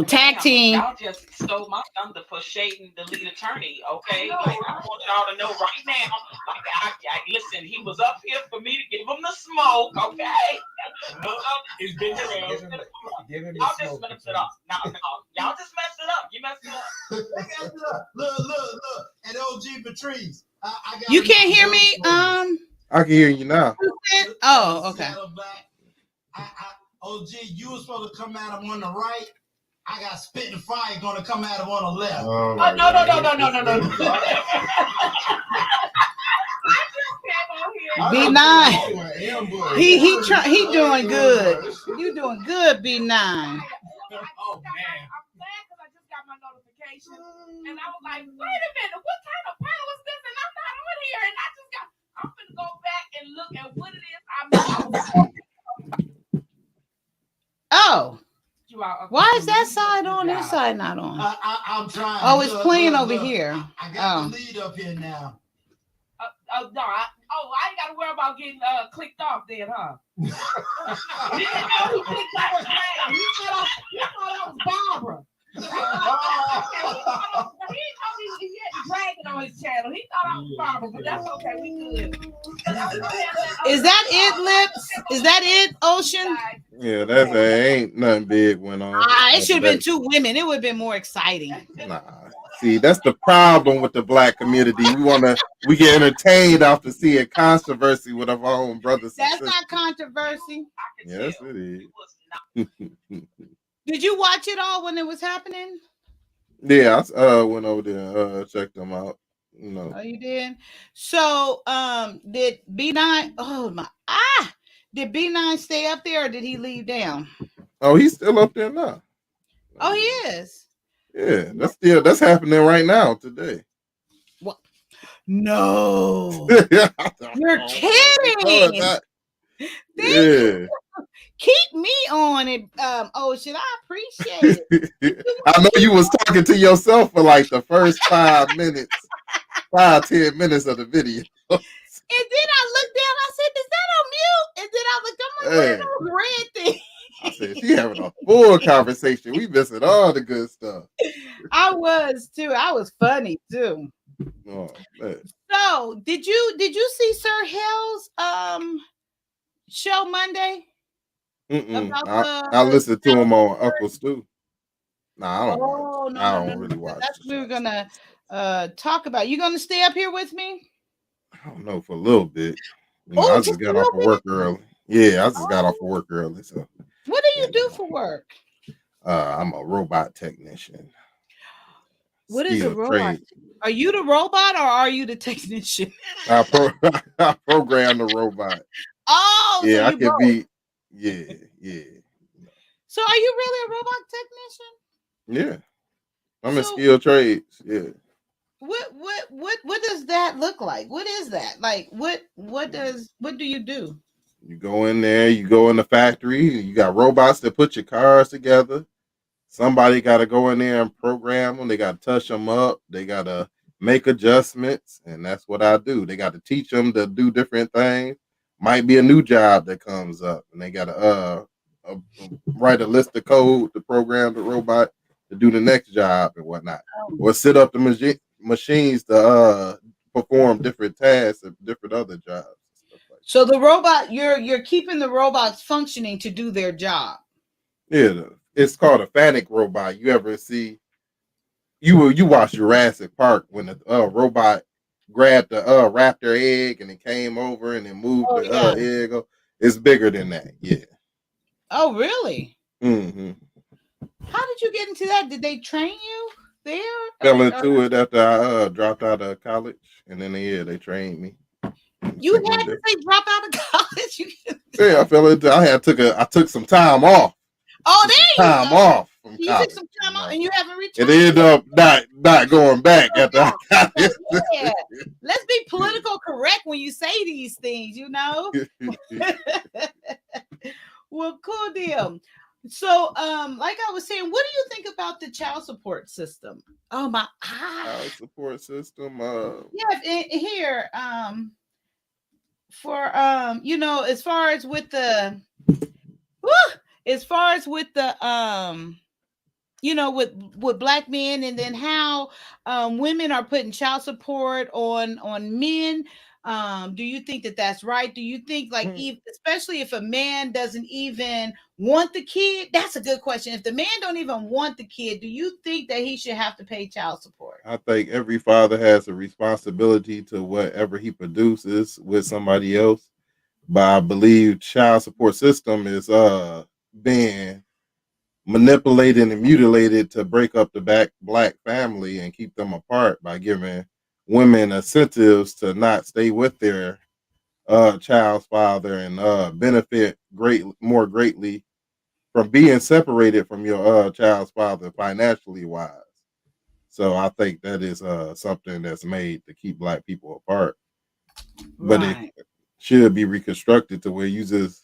Tag team. Y'all just stole my thunder for shading the lead attorney, okay? Like, I want y'all to know right now. Like, listen, he was up here for me to give him the smoke, okay? It's been y'all just messed it up. No, y'all just messed it up. You messed it up. Look. And OG Patrice. I got you can't hear me? I can hear you now. Oh, okay. OG, you were supposed to come at him on the right. I got spit and fire going to come at him on the left. No. I just came on here B9. He doing good. You doing good, B9. I'm glad because I just got my notification, and I was like, wait a minute, what kind of panel is this? And I'm not on here, and I'm gonna go back and look at what it is Oh, I'm. why is that side on? This side not on? I'm trying. Oh, it's playing Look, over look. here. I got Oh. the lead up here now. I ain't got to worry about getting clicked off then, huh? He didn't know he clicked off his name. He thought I was Barbara. He didn't know he had Dragon on his channel. He thought I was Barbara, but that's okay. We good. Is that it, Lips? Is that it, Ocean? Yeah, that's ain't nothing big went on. It should have been 2 women. It would have been more exciting. Nah. See, that's the problem with the black community. We get entertained after seeing controversy with our own brothers and That's sisters. not controversy. Yes, it is. Did you watch it all when it was happening? Yeah, I went over there and checked them out. You know. Oh, you did? So, did B9, did B9 stay up there or did he leave down? Oh, he's still up there now. Oh, he is. Yeah, that's happening right now today. What? No. You're kidding. Yeah. Keep me on it, Ocean. I appreciate it. I know you was talking to yourself for like the first 5 minutes, 10 minutes of the video. And then I looked down. I said, "Is that on mute?" And then I looked. I'm like, "What are those red things?" I said, she having a full conversation. We missing all the good stuff. I was too. I was funny too. Oh, man. So, did you see Sir Hell's show Monday? I listened to him on Uncle Stu. Nah, I don't. No, I don't really watch. That's what we were gonna talk about. You gonna stay up here with me? I don't know, for a little bit. I just got off of work early. Yeah, I just got off of work early. So what do you do for work? I'm a robot technician. What is a robot? Are you the robot or are you the technician? I program the robot. Oh, yeah, so I can be. Yeah. So are you really a robot technician? Yeah, I'm in skilled trades. Yeah. What does that look like? What is that? Like what do you do? You go in there, you go in the factory, you got robots that put your cars together. Somebody got to go in there and program them. They got to touch them up. They got to make adjustments. And that's what I do. They got to teach them to do different things. Might be a new job that comes up and they got to write a list of code to program the robot to do the next job and whatnot. Or set up the machines to perform different tasks and different other jobs. So the robot, you're keeping the robots functioning to do their job. Yeah, it's called a FANUC robot. You ever see? You watch Jurassic Park when the robot grabbed the raptor egg and it came over and it moved egg. It's bigger than that. Yeah. Oh, really? Mm-hmm. How did you get into that? Did they train you there? Fell into it after I dropped out of college, and then they trained me. You had to say drop out of college. Yeah, I fell into. I took some time off. Oh, there you time go. off. From you college, took some time off, and you haven't returned. It ended up not going back after I got it. Yeah. Let's be political correct when you say these things. You know. Well, cool deal. So, like I was saying, what do you think about the child support system? Oh my, child support system. Yeah, here, for as far as with the, with black men, and then how women are putting child support on men. Do you think that that's right? Do you think especially if a man doesn't even want the kid? That's a good question. If the man don't even want the kid, do you think that he should have to pay child support? I think every father has a responsibility to whatever he produces with somebody else. But I believe child support system is being manipulated and mutilated to break up the black family and keep them apart by giving women incentives to not stay with their child's father and benefit more greatly from being separated from your child's father financially wise. So I think that is something that's made to keep black people apart. But it Right. should be reconstructed to where you just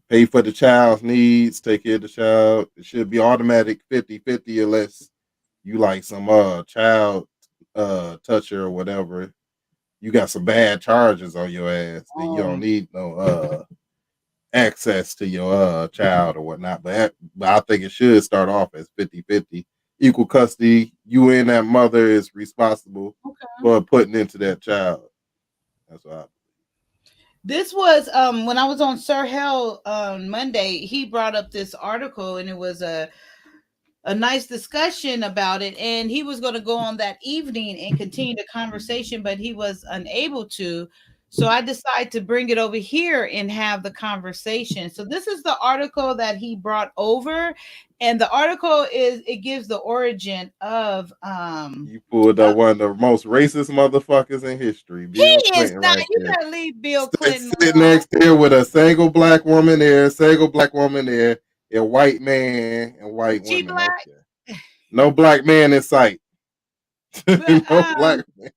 pay for the child's needs, take care of the child. It should be automatic 50-50 unless you like some child toucher or whatever. You got some bad charges on your ass, then you don't need no access to your child or whatnot. But I think it should start off as 50-50. Equal custody. You and that mother is responsible for putting into that child. That's what I This was when I was on Sir Hell on Monday, he brought up this article and it was a nice discussion about it, and he was going to go on that evening and continue the conversation, but he was unable to. So I decided to bring it over here and have the conversation. So this is the article that he brought over, and the article it gives the origin of You pulled up one of the most racist motherfuckers in history, Bill he is Clinton, not. right You there. gotta leave Bill Clinton Sitting alone. next there with a single black woman there, a white man and white She women. black. Okay. No black man in sight. But, No black man.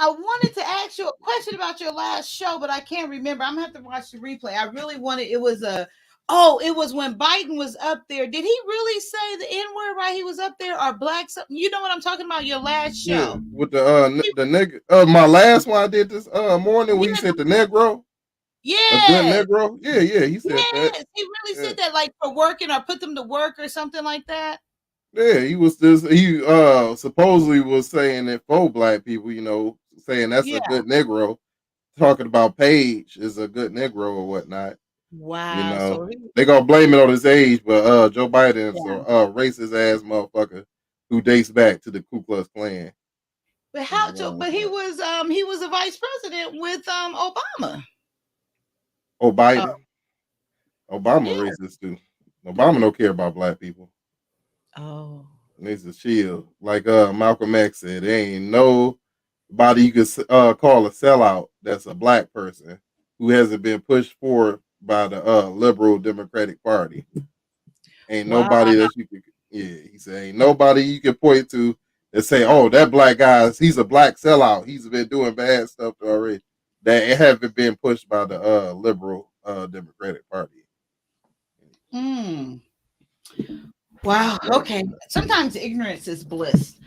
I wanted to ask you a question about your last show, but I can't remember. I'm gonna have to watch the replay. I really wanted. It was when Biden was up there. Did he really say the N word while he was up there, or black something? You know what I'm talking about? Your last show. Yeah, with the nigga. My last one I did this morning when he said the Negro. A good Yes. Negro. Yeah, he said that. Yes. He really said that, like for working or put them to work or something like that. Yeah, he supposedly was saying it for black people, saying that's Yeah. a good Negro. Talking about Page is a good Negro or whatnot. Wow. So They gonna blame it on his age, but Joe Biden is a racist ass motherfucker who dates back to the Ku Klux Klan. But but he was a vice president with Obama. Oh, Biden. Obama Yeah. racist too. Obama don't care about black people. Oh. Needs to chill. Like Malcolm X said, there ain't nobody you could call a sellout that's a black person who hasn't been pushed forward by the liberal Democratic Party. Ain't nobody that you could. Yeah, he said ain't nobody you can point to and say, oh, that black guy, he's a black sellout. He's been doing bad stuff already. That it haven't been pushed by the liberal Democratic Party. Wow. Okay. Sometimes ignorance is bliss.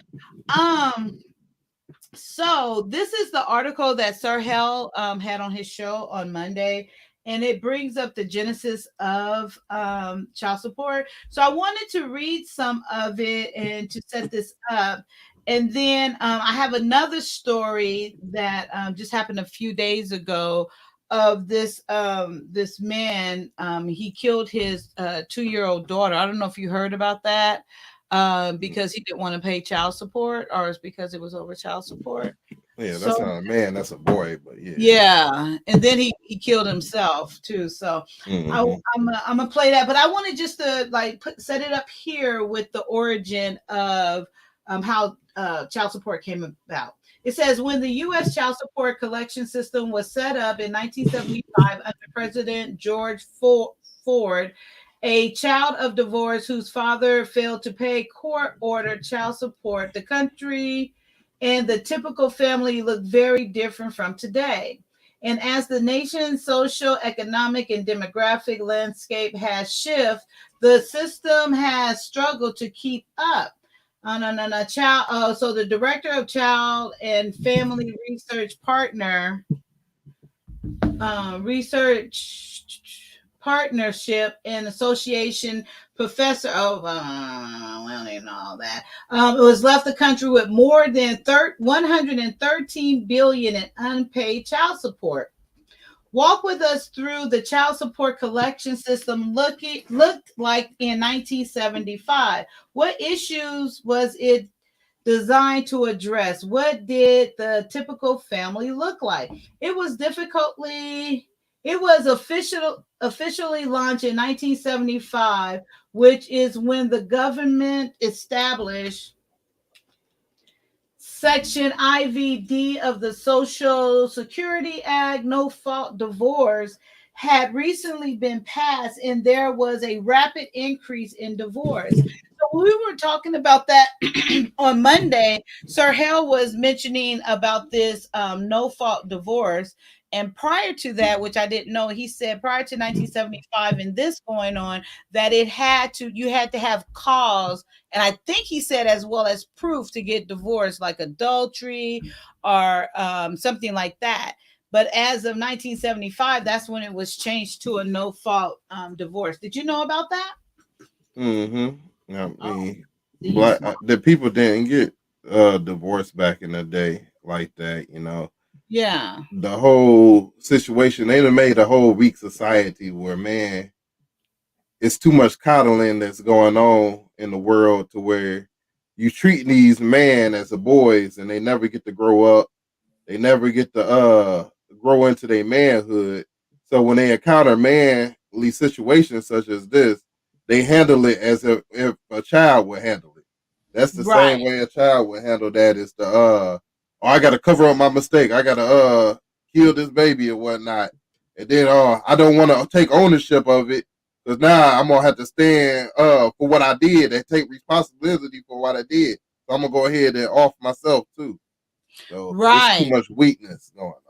So this is the article that Sir Hell had on his show on Monday, and it brings up the genesis of child support. So I wanted to read some of it and to set this up. And then I have another story that just happened a few days ago of this man. He killed his 2-year-old daughter. I don't know if you heard about that. Because he didn't want to pay child support, or it's because it was over child support. Yeah, that's not a man, that's a boy, but yeah. Yeah, and then he killed himself too. So I'm gonna play that, but I wanted just to set it up here with the origin of how child support came about. It says when the U.S. child support collection system was set up in 1975 under President George Ford. A child of divorce whose father failed to pay court-ordered child support, the country and the typical family looked very different from today. And as the nation's social, economic, and demographic landscape has shifted, the system has struggled to keep up. So the director of Child and Family Research Partnership and Association professor of we don't even know all that. It was left the country with more than 113 billion in unpaid child support. Walk with us through the child support collection system looked like in 1975. What issues was it designed to address? What did the typical family look like? It was officially launched in 1975, which is when the government established Section IVD of the Social Security Act, no fault divorce, had recently been passed, and there was a rapid increase in divorce. So we were talking about that on Monday. Sir Hale was mentioning about this no fault divorce. And prior to that, which I didn't know, he said prior to 1975 and this going on, that you had to have cause, and I think he said as well as proof to get divorced, like adultery or something like that. But as of 1975, that's when it was changed to a no fault divorce. Did you know about that? Mm-hmm. I mean, the people didn't get divorced back in the day like that, you know. Yeah. The whole situation, they done made a whole weak society where, man, it's too much coddling that's going on in the world to where you treat these men as a boys and they never get to grow up. They never get to grow into their manhood. So when they encounter manly situations such as this, they handle it as if a child would handle it. That's the Right. same way a child would handle that. Is the oh, I gotta cover up my mistake. I gotta kill this baby or whatnot. And then I don't want to take ownership of it, because now I'm gonna have to stand for what I did and take responsibility for what I did. So I'm gonna go ahead and off myself too. So Right. there's too much weakness going on.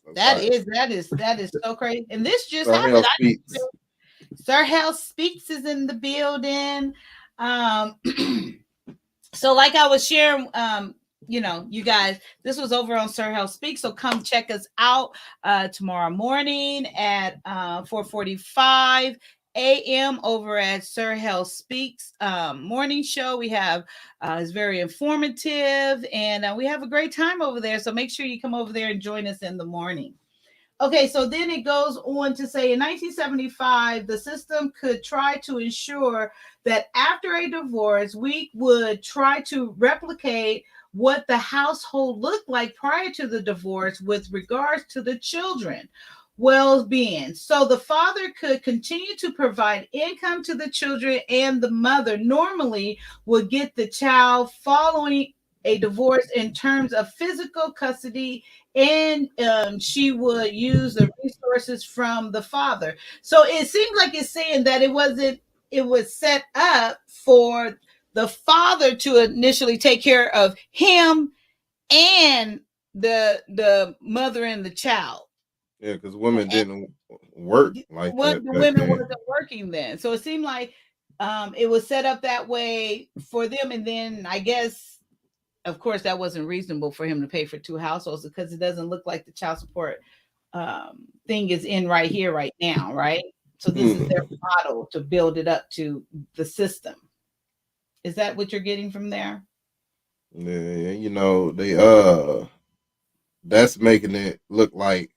So That is so crazy. And this just Sir happened. Hale Speaks. Sir Hale Speaks is in the building. So like I was sharing, you know, you guys, this was over on Sir Hale Speaks. So come check us out tomorrow morning at 4:45 a.m. over at Sir Hale Speaks morning show. We have it's very informative, and we have a great time over there. So make sure you come over there and join us in the morning. Okay, so then it goes on to say in 1975, the system could try to ensure that after a divorce, we would try to replicate what the household looked like prior to the divorce with regards to the children well-being. So the father could continue to provide income to the children, and the mother normally would get the child following a divorce in terms of physical custody, and she would use the resources from the father. So it seems like it's saying that it was set up for the father to initially take care of him and the mother and the child. Yeah, because women didn't work like that. The women wasn't working then. So it seemed like it was set up that way for them. And then I guess, of course, that wasn't reasonable for him to pay for two households, because it doesn't look like the child support thing is in right here, right now, right? So this is their model to build it up to the system. Is that what you're getting from there? Yeah, you know, they that's making it look like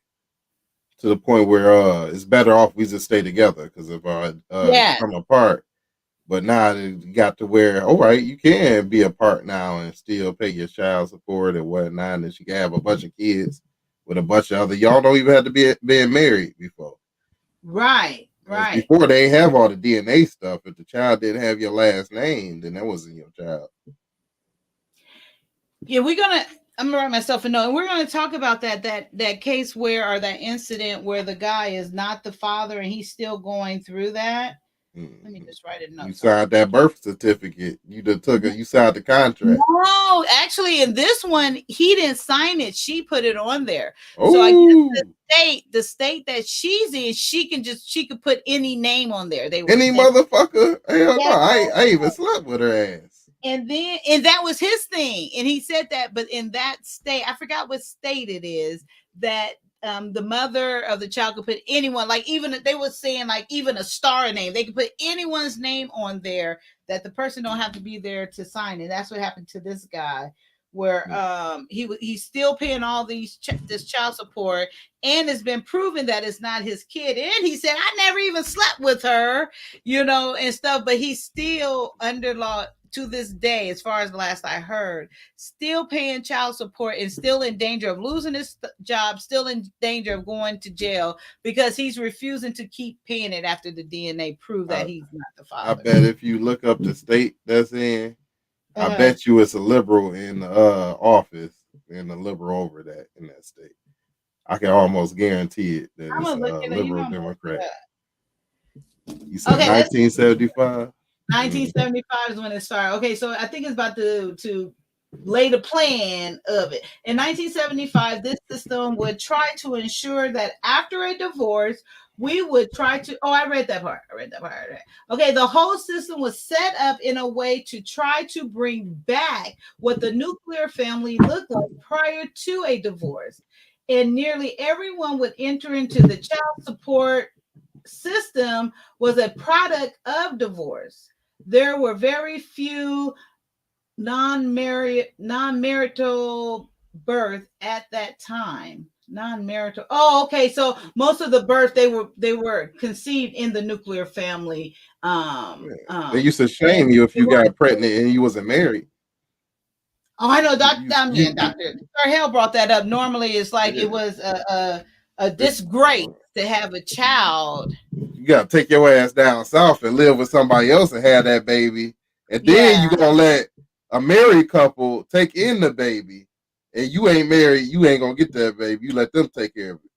to the point where it's better off we just stay together, because if come apart. But now it got to where, all right, you can be apart now and still pay your child support and whatnot, and she can have a bunch of kids with a bunch of other. Y'all don't even have to be being married before. Right. Before they have all the DNA stuff. If the child didn't have your last name, then that wasn't your child. Yeah, I'm gonna write myself a note, and we're gonna talk about that case where, or that incident where the guy is not the father and he's still going through that. Let me just write it down. You signed that birth certificate. You signed the contract. No, actually, in this one, he didn't sign it. She put it on there. Ooh. So I guess the state that she's in, she could put any name on there. Any motherfucker. Hell no, I even slept with her ass. And that was his thing. And he said that, but in that state, I forgot what state it is, that the mother of the child could put anyone, like even they were saying like even a star name, they could put anyone's name on there, that the person don't have to be there to sign it. That's what happened to this guy, where he's still paying all this child support, and it's been proven that it's not his kid. And he said, I never even slept with her, and stuff, but he's still under law to this day, as far as the last I heard, still paying child support and still in danger of losing his job, still in danger of going to jail, because he's refusing to keep paying it after the DNA proved that he's not the father. I bet if you look up the state that's in, I bet you it's a liberal in the office and a liberal over that in that state. I can almost guarantee it that I'm it's gonna look a it up. You liberal know I'm gonna look it Democrat. up. You said Okay, let's 1975. 1975 is when it started. Okay, so I think it's about to lay the plan of it. In 1975, this system would try to ensure that after a divorce, we would try to. Oh, I read that part. Okay, the whole system was set up in a way to try to bring back what the nuclear family looked like prior to a divorce. And nearly everyone would enter into the child support system was a product of divorce. There were very few non-marital birth at that time. Non-marital. Oh, okay. So most of the birth they were conceived in the nuclear family. They used to shame you if you got pregnant and you wasn't married. Oh, I know. Dr. Hell brought that up. Normally, it's like it was a disgrace to have a child. You gotta take your ass down south and live with somebody else and have that baby, and then you gonna let a married couple take in the baby, and you ain't married, you ain't gonna get that baby. You let them take care of it.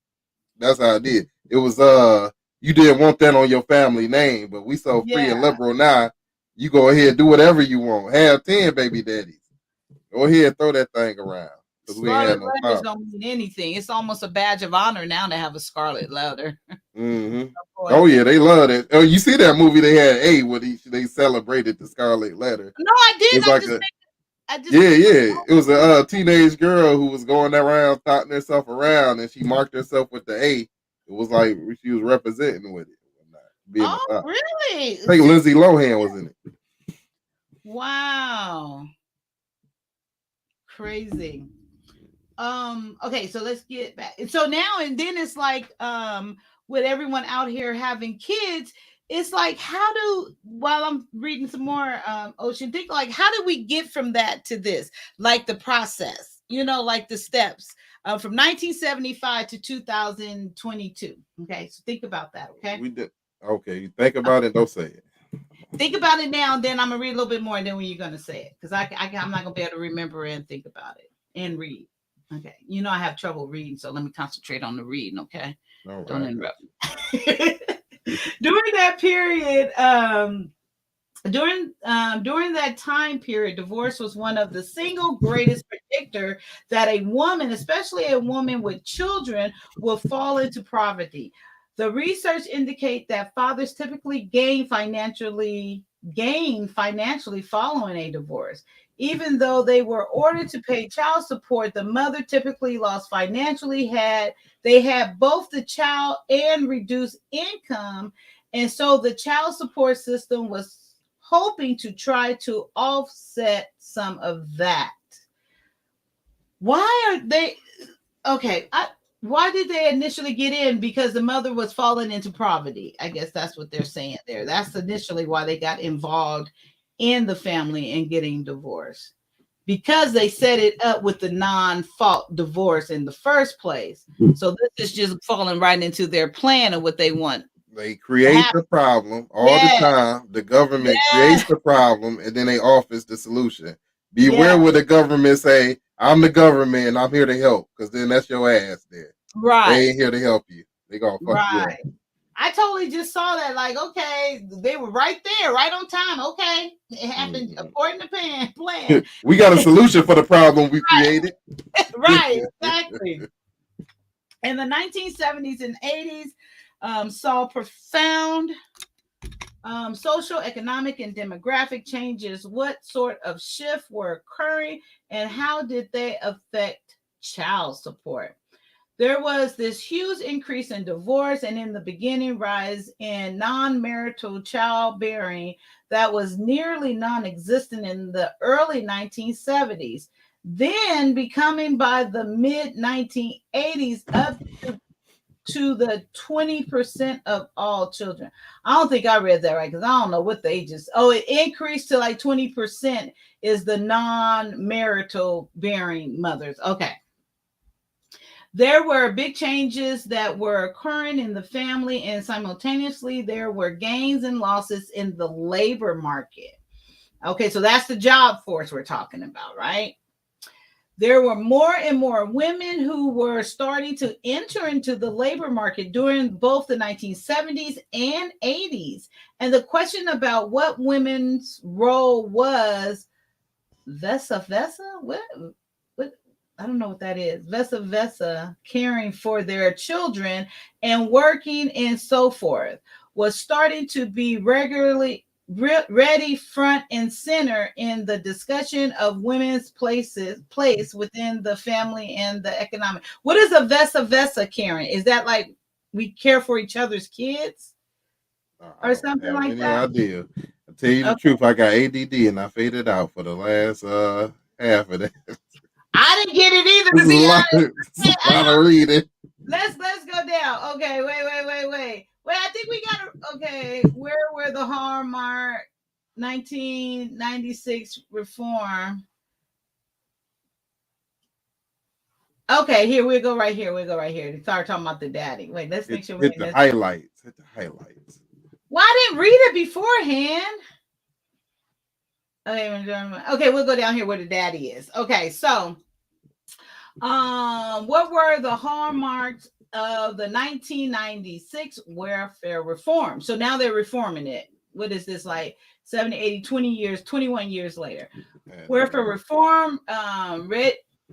That's how I did. It was you didn't want that on your family name, but we so free and liberal now. You go ahead and do whatever you want. Have 10 baby daddies. Go ahead and throw that thing around. Scarlet letters don't mean anything. It's almost a badge of honor now to have a scarlet letter. Mm-hmm. Oh yeah, they love it. Oh, you see that movie they had where they celebrated the Scarlet Letter. No, I did. It was a teenage girl who was going around touting herself around, and she marked herself with the A. It was like she was representing with it. Oh, really? I think Lindsay Lohan was in it. Wow, crazy. Okay, so let's get back. So now and then it's like with everyone out here having kids, it's like while I'm reading some more Ocean, think like how did we get from that to this? Like the process, like the steps from 1975 to 2022. Okay, so think about that. Okay, we did. Okay, think about it. Don't say it. Think about it now, and then I'm gonna read a little bit more, and then when you're gonna say it, because I'm not gonna be able to remember and think about it and read. Okay, I have trouble reading, so let me concentrate on the reading. Okay, right. Don't interrupt. During that period, during that time period, divorce was one of the single greatest predictor that a woman, especially a woman with children, will fall into poverty. The research indicate that fathers typically gain financially following a divorce. Even though they were ordered to pay child support, the mother typically lost financially. They had both the child and reduced income, and so the child support system was hoping to try to offset some of that. Why are they okay? Why did they initially get in? Because the mother was falling into poverty. I guess that's what they're saying there. That's initially why they got involved in the family and getting divorced, because they set it up with the non-fault divorce in the first place. So this is just falling right into their plan of what they want. They create the problem all the time. The government creates the problem, and then they offer the solution. Beware when the government say, I'm the government and I'm here to help, because then that's your ass there. Right. They ain't here to help you. They gonna fuck you up. I totally just saw that, like, okay, they were right there, right on time. Okay, it happened according to plan. We got a solution for the problem we created. Right, exactly. In the 1970s and 80s, saw profound social, economic, and demographic changes. What sort of shift were occurring, and how did they affect child support? There was this huge increase in divorce, and in the beginning, rise in non-marital childbearing that was nearly non-existent in the early 1970s. Then becoming by the mid-1980s up to the 20% of all children. I don't think I read that right, because I don't know what the ages. Oh, it increased to like 20% is the non-marital bearing mothers. Okay. There were big changes that were occurring in the family, and simultaneously there were gains and losses in the labor market. Okay, so that's the job force we're talking about, right? There were more and more women who were starting to enter into the labor market during both the 1970s and 80s. And the question about what women's role was, Vesa, what? I don't know what that is. Vesa, caring for their children and working and so forth, was starting to be regularly ready front and center in the discussion of women's place within the family and the economic. What is a Vesa, Karen? Is that like we care for each other's kids or something like any that? idea. I tell you the truth, I got ADD and I faded out for the last half of that. I didn't get it either, to be honest. A lot of reading. Let's go down. Okay, wait. I think we got okay. Where were the Hallmark 1996 reform? Okay, here we go. Right here. Start talking about the daddy. Wait, let's make sure we hit the highlights. Well, I didn't read it beforehand. Okay, we'll go down here where the daddy is. Okay, so what were the hallmarks of the 1996 welfare reform? So now they're reforming it. What is this, like 70, 80, 20 years, 21 years later? Welfare reform,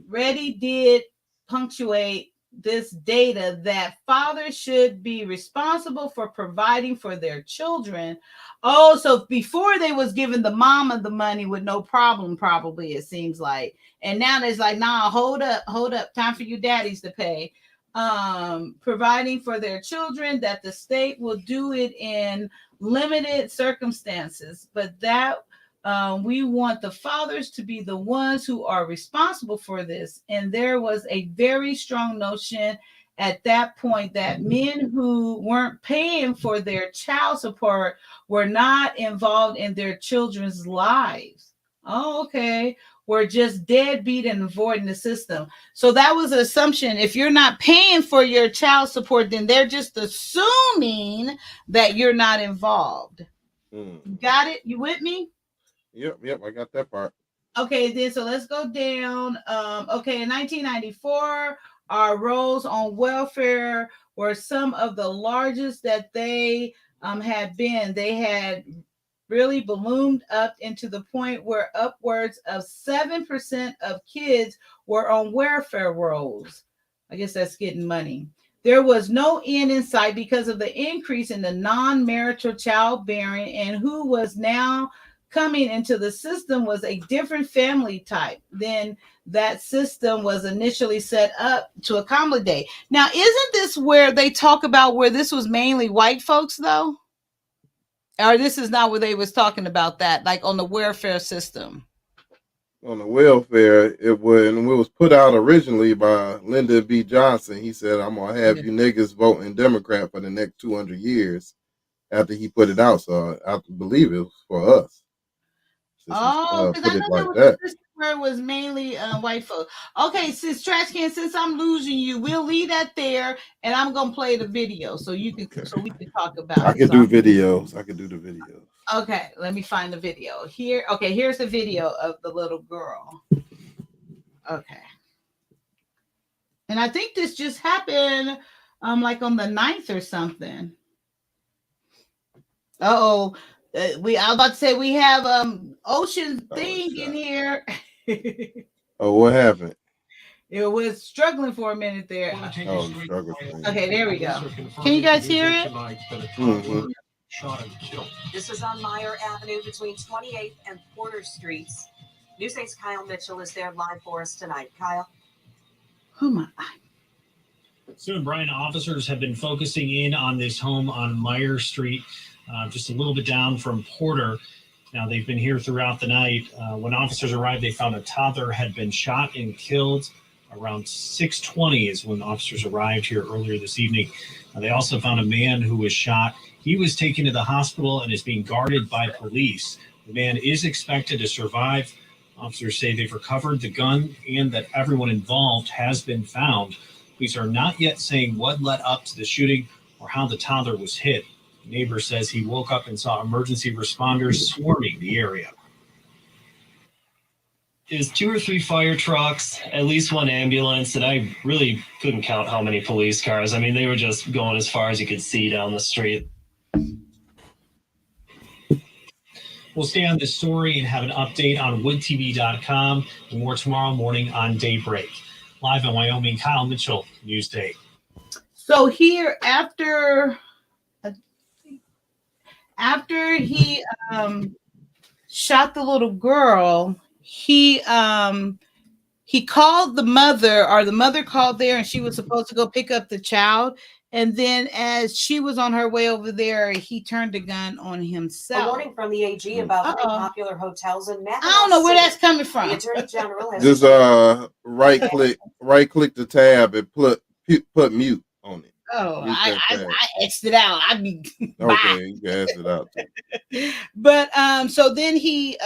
Reddy did punctuate this data that fathers should be responsible for providing for their children. Oh, so before they was giving the mama the money with no problem, probably, it seems like. And now there's like, nah, hold up, time for you daddies to pay. Providing for their children, that the state will do it in limited circumstances, but that we want the fathers to be the ones who are responsible for this. And there was a very strong notion at that point that men who weren't paying for their child support were not involved in their children's lives. Oh, okay. We're just deadbeat and avoiding the system. So that was an assumption. If you're not paying for your child support, then they're just assuming that you're not involved. Got it? You with me? Yep, I got that part. Okay, then so let's go down. Okay, in 1994, our rolls on welfare were some of the largest that they had been. They had really ballooned up into the point where upwards of 7% of kids were on welfare rolls. I guess that's getting money. There was no end in sight because of the increase in the non-marital childbearing, and who was now coming into the system was a different family type than that system was initially set up to accommodate. Now, isn't this where they talk about where this was mainly white folks, though? Or this is not where they was talking about that, like on the welfare system? On the welfare, it was put out originally by Lyndon B. Johnson. He said, I'm going to have you niggas voting Democrat for the next 200 years after he put it out. So I believe it was for us. Oh, because I know like that. Where it was mainly white folks. Okay, since Trash Can, since I'm losing you, we'll leave that there, and I'm gonna play the video so you can so we can talk about it. I can do videos. I can do the videos. Okay, let me find the video here. Okay, here's the video of the little girl. Okay, and I think this just happened, like on the 9th or something. I was about to say we have Ocean thing in here. Oh, what happened? It was struggling for a minute there. Oh, struggling. Okay, there we go. Can you guys hear it? Mm-hmm. This is on Meyer Avenue between 28th and Porter Streets. News 8's Kyle Mitchell is there live for us tonight. Kyle? Oh my. Sue and Brian, officers have been focusing in on this home on Meyer Street, just a little bit down from Porter. Now, they've been here throughout the night. When officers arrived, they found a toddler had been shot and killed. Around 6:20 is when officers arrived here earlier this evening. They also found a man who was shot. He was taken to the hospital and is being guarded by police. The man is expected to survive. Officers say they've recovered the gun and that everyone involved has been found. Police are not yet saying what led up to the shooting or how the toddler was hit. The neighbor says he woke up and saw emergency responders swarming the area. is 2 or 3 fire trucks, at least 1 ambulance, and I really couldn't count how many police cars. I mean, they were just going as far as you could see down the street. We'll stay on this story and have an update on woodtv.com and more tomorrow morning on Daybreak. Live in Wyoming, Kyle Mitchell, Newsday. So here, after he shot the little girl, he called the mother, or the mother called there, and she was supposed to go pick up the child. And then as she was on her way over there, he turned a gun on A himself. warning from the AG about 3 Uh-oh. popular hotels in Mackinac I don't know where City. that's coming from. The Attorney General has Just right click the tab and put mute on it. Oh, Mute that tab. I X'd it out. I be bye. Okay, you can ask it out too. But so then he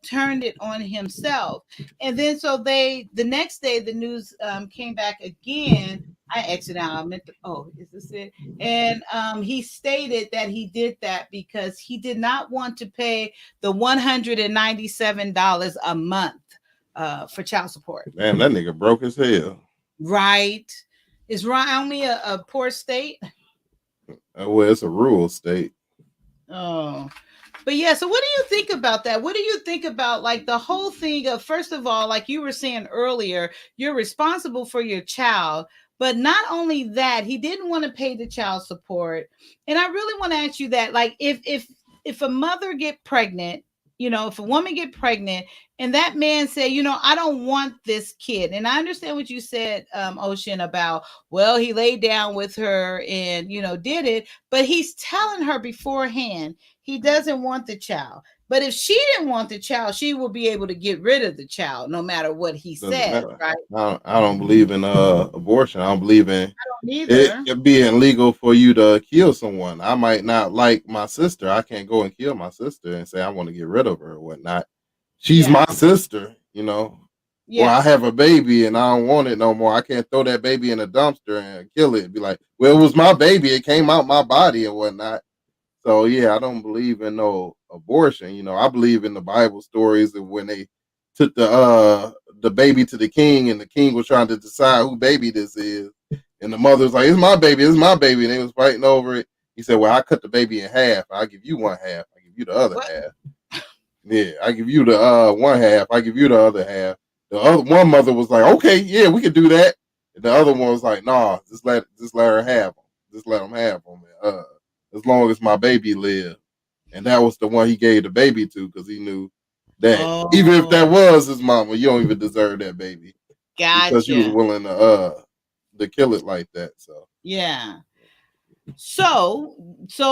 turned it on himself, and then so the next day the news came back again. I exited out. I meant to, is this it? And he stated that he did that because he did not want to pay the $197 a month for child support. Man, that nigga broke as hell. Right? Is Wyoming a poor state? Well, it's a rural state. Oh, but yeah. So what do you think about that? What do you think about like the whole thing of, first of all, like you were saying earlier, you're responsible for your child, but not only that, he didn't want to pay the child support. And I really want to ask you that, like, if a mother get pregnant, if a woman get pregnant and that man say, I don't want this kid. And I understand what you said, Ocean, about, well, he laid down with her and, did it, but he's telling her beforehand, he doesn't want the child. But if she didn't want the child, she will be able to get rid of the child no matter what he said, right? I don't believe in abortion. I don't believe in Neither. it being legal for you to kill someone. I might not like my sister. I can't go and kill my sister and say I want to get rid of her or whatnot. She's my sister, Well, I have a baby and I don't want it no more. I can't throw that baby in a dumpster and kill it and be like, well, it was my baby. It came out my body and whatnot. So yeah, I don't believe in no abortion. I believe in the Bible stories of when they took the baby to the king and the king was trying to decide who baby this is. And the mother was like, it's my baby. And they was fighting over it. He said, well, I cut the baby in half. I'll give you one half. I give you the other half. Yeah, I give you the one half. I give you the other half. The other one mother was like, okay, yeah, we could do that. And the other one was like, nah, just let her have them. Just let them have them. As long as my baby lived. And that was the one he gave the baby to because he knew that even if that was his mama, you don't even deserve that baby. Gotcha. Because she was willing to kill it like that. So yeah. So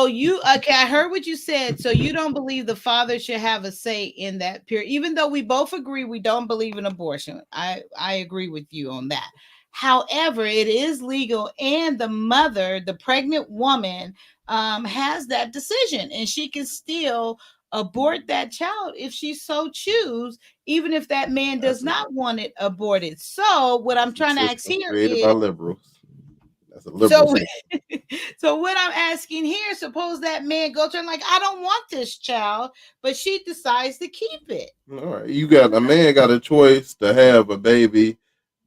you I heard what you said. So you don't believe the father should have a say in that period, even though we both agree we don't believe in abortion. I agree with you on that. However, it is legal, and the mother, the pregnant woman, has that decision, and she can still abort that child if she so choose, even if that man does not want it aborted. So what I'm trying to ask here created is by liberals. That's a liberal. So what I'm asking here, suppose that man goes to her like, I don't want this child, but she decides to keep it. All right, a man got a choice to have a baby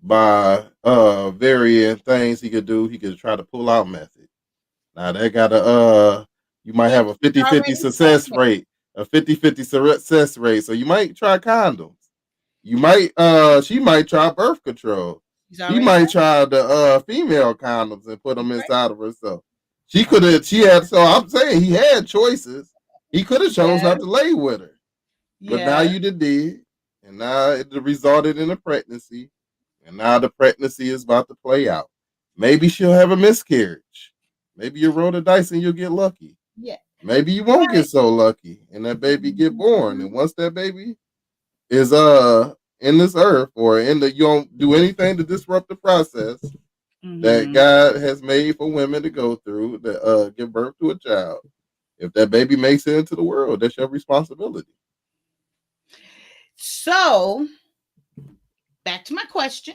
by varying things he could do. He could try to pull out method. Now they got you might have a 50-50 success rate, a 50-50 success rate. So you might try condoms. You might she might try birth control. She might try the female condoms and put them inside of herself. So I'm saying he had choices. He could have chose not to lay with her. But now you did. And now it resulted in a pregnancy. And now the pregnancy is about to play out. Maybe she'll have a miscarriage. Maybe you roll the dice and you'll get lucky. Yeah. Maybe you won't get so lucky and that baby get born. And once that baby is in this earth or you don't do anything to disrupt the process that God has made for women to go through to give birth to a child. If that baby makes it into the world, that's your responsibility. So back to my question.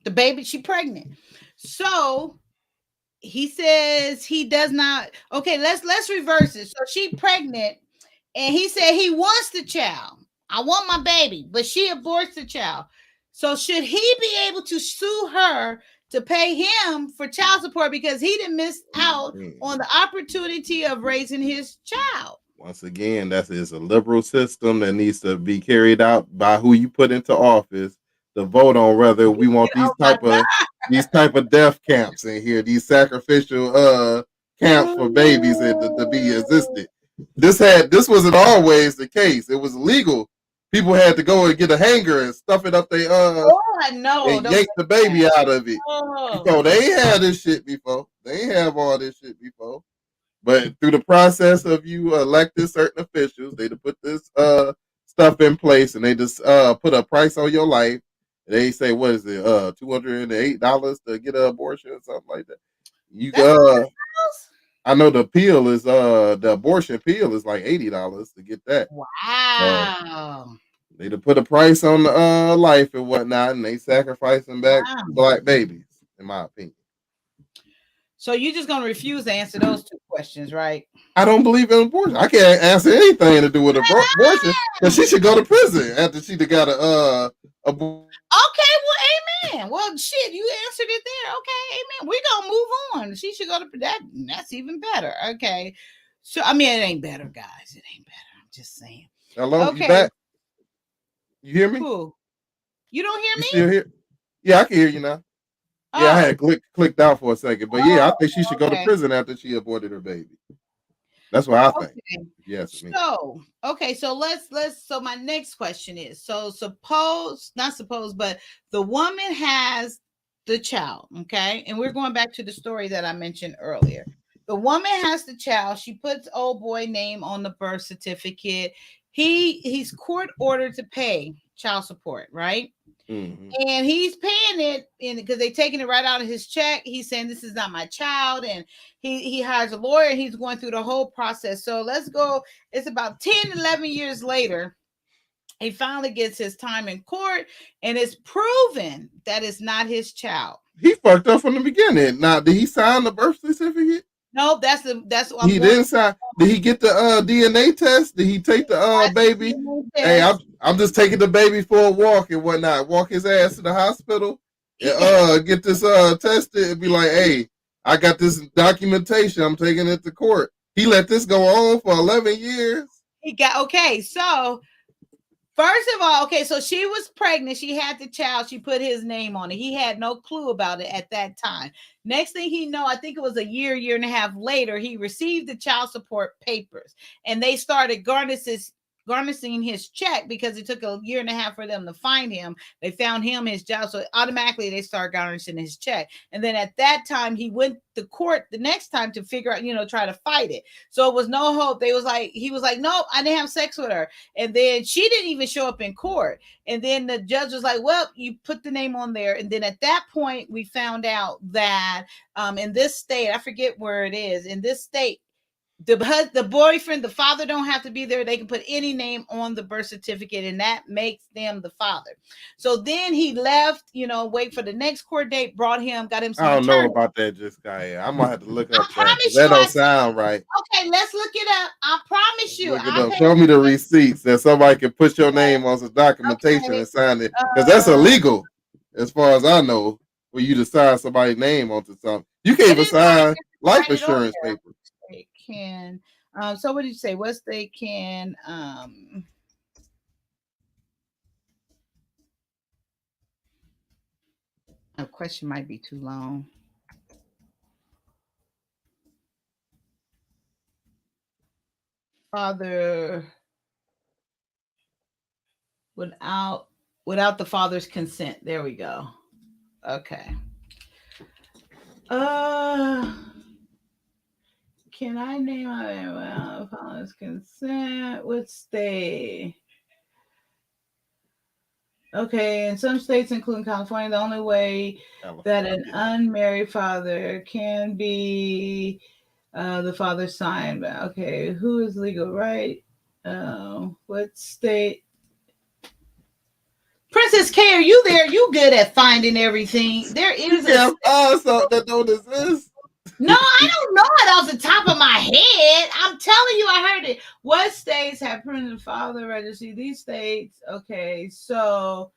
The baby, she pregnant. So he says he does not. Okay, let's reverse it. So she pregnant, and he said he wants the child. I want my baby, but she aborts the child. So should he be able to sue her to pay him for child support because he didn't miss out on the opportunity of raising his child? Once again, it's a liberal system that needs to be carried out by who you put into office to vote on whether we want these type of death camps in here, these sacrificial camps for babies to be existed. This wasn't always the case. It was illegal. People had to go and get a hanger and stuff it up they I know. and yank the baby out of it. So they ain't had this shit before. They ain't have all this shit before. But through the process of you elected certain officials, they to put this stuff in place, and they just put a price on your life. They say, what is it, $208 to get an abortion or something like that. You I know the appeal is the abortion appeal is like $80 to get that. Wow. They to put a price on the life and whatnot, and they sacrificing back black babies, in my opinion. So you're just gonna refuse to answer those two questions, right? I don't believe in abortion. I can't answer anything to do with abortion because she should go to prison after she got a abortion. Okay, well, amen. Well, shit, you answered it there. Okay, amen. We're gonna move on. She should go to that. That's even better. Okay. So I mean, it ain't better, guys. It ain't better. I'm just saying. Hello, you back? You hear me? Who? You don't hear me? Still here? Yeah, I can hear you now. Yeah, I had clicked out for a second, but yeah, I think she should go to prison after she aborted her baby. That's what I think. Yes. So, okay, so let's so my next question is, so but the woman has the child, okay? And we're going back to the story that I mentioned earlier. The woman has the child, she puts old boy name on the birth certificate. He's court ordered to pay child support, right? Mm-hmm. And he's paying it because they're taking it right out of his check. He's saying this is not my child, and he hires a lawyer. He's going through the whole process. So let's go. It's about 10, 11 years later. He finally gets his time in court, and it's proven that it's not his child. He fucked up from the beginning. Now, did he sign the birth certificate? No, that's what he didn't sign. Did he get the DNA test? Did he take the baby? Hey, I'm just taking the baby for a walk and whatnot. Walk his ass to the hospital and get this tested and be like, hey, I got this documentation. I'm taking it to court. He let this go on for 11 years. So first of all, so she was pregnant. She had the child. She put his name on it. He had no clue about it at that time. Next thing he know, I think it was a year and a half later, he received the child support papers, and they started garnishing his check because it took a year and a half for them to find him. They found him his job, so automatically they start garnishing his check. And then at that time, he went to court the next time to figure out, try to fight it. So it was no hope. He was like, nope, I didn't have sex with her. And then she didn't even show up in court. And then the judge was like, well, you put the name on there. And then at that point, we found out that in this state, I forget where it is, in this state, the boyfriend, the father don't have to be there. They can put any name on the birth certificate, and that makes them the father. So then he left, wait for the next court date, got him some I don't attorney. know about that just guy. I'm gonna have to look up that don't sound right. Okay, let's look it up. I promise you. Show me the receipts that somebody can put your name on some documentation and sign it, because that's illegal as far as I know, for you to sign somebody's name onto something. You can't even sign life insurance papers. Can so what did you say? What's they can a question might be too long. Father without the father's consent. There we go. Okay. Can I name my father's consent? What state? Okay, in some states, including California, the only way that an unmarried father can be the father signed. Okay, who is legal, right? What state? Princess K, are you there? You good at finding everything. There is so that don't exist. No, I don't know it off the top of my head. I'm telling you, I heard it. What states have printed father registry? These states, okay, so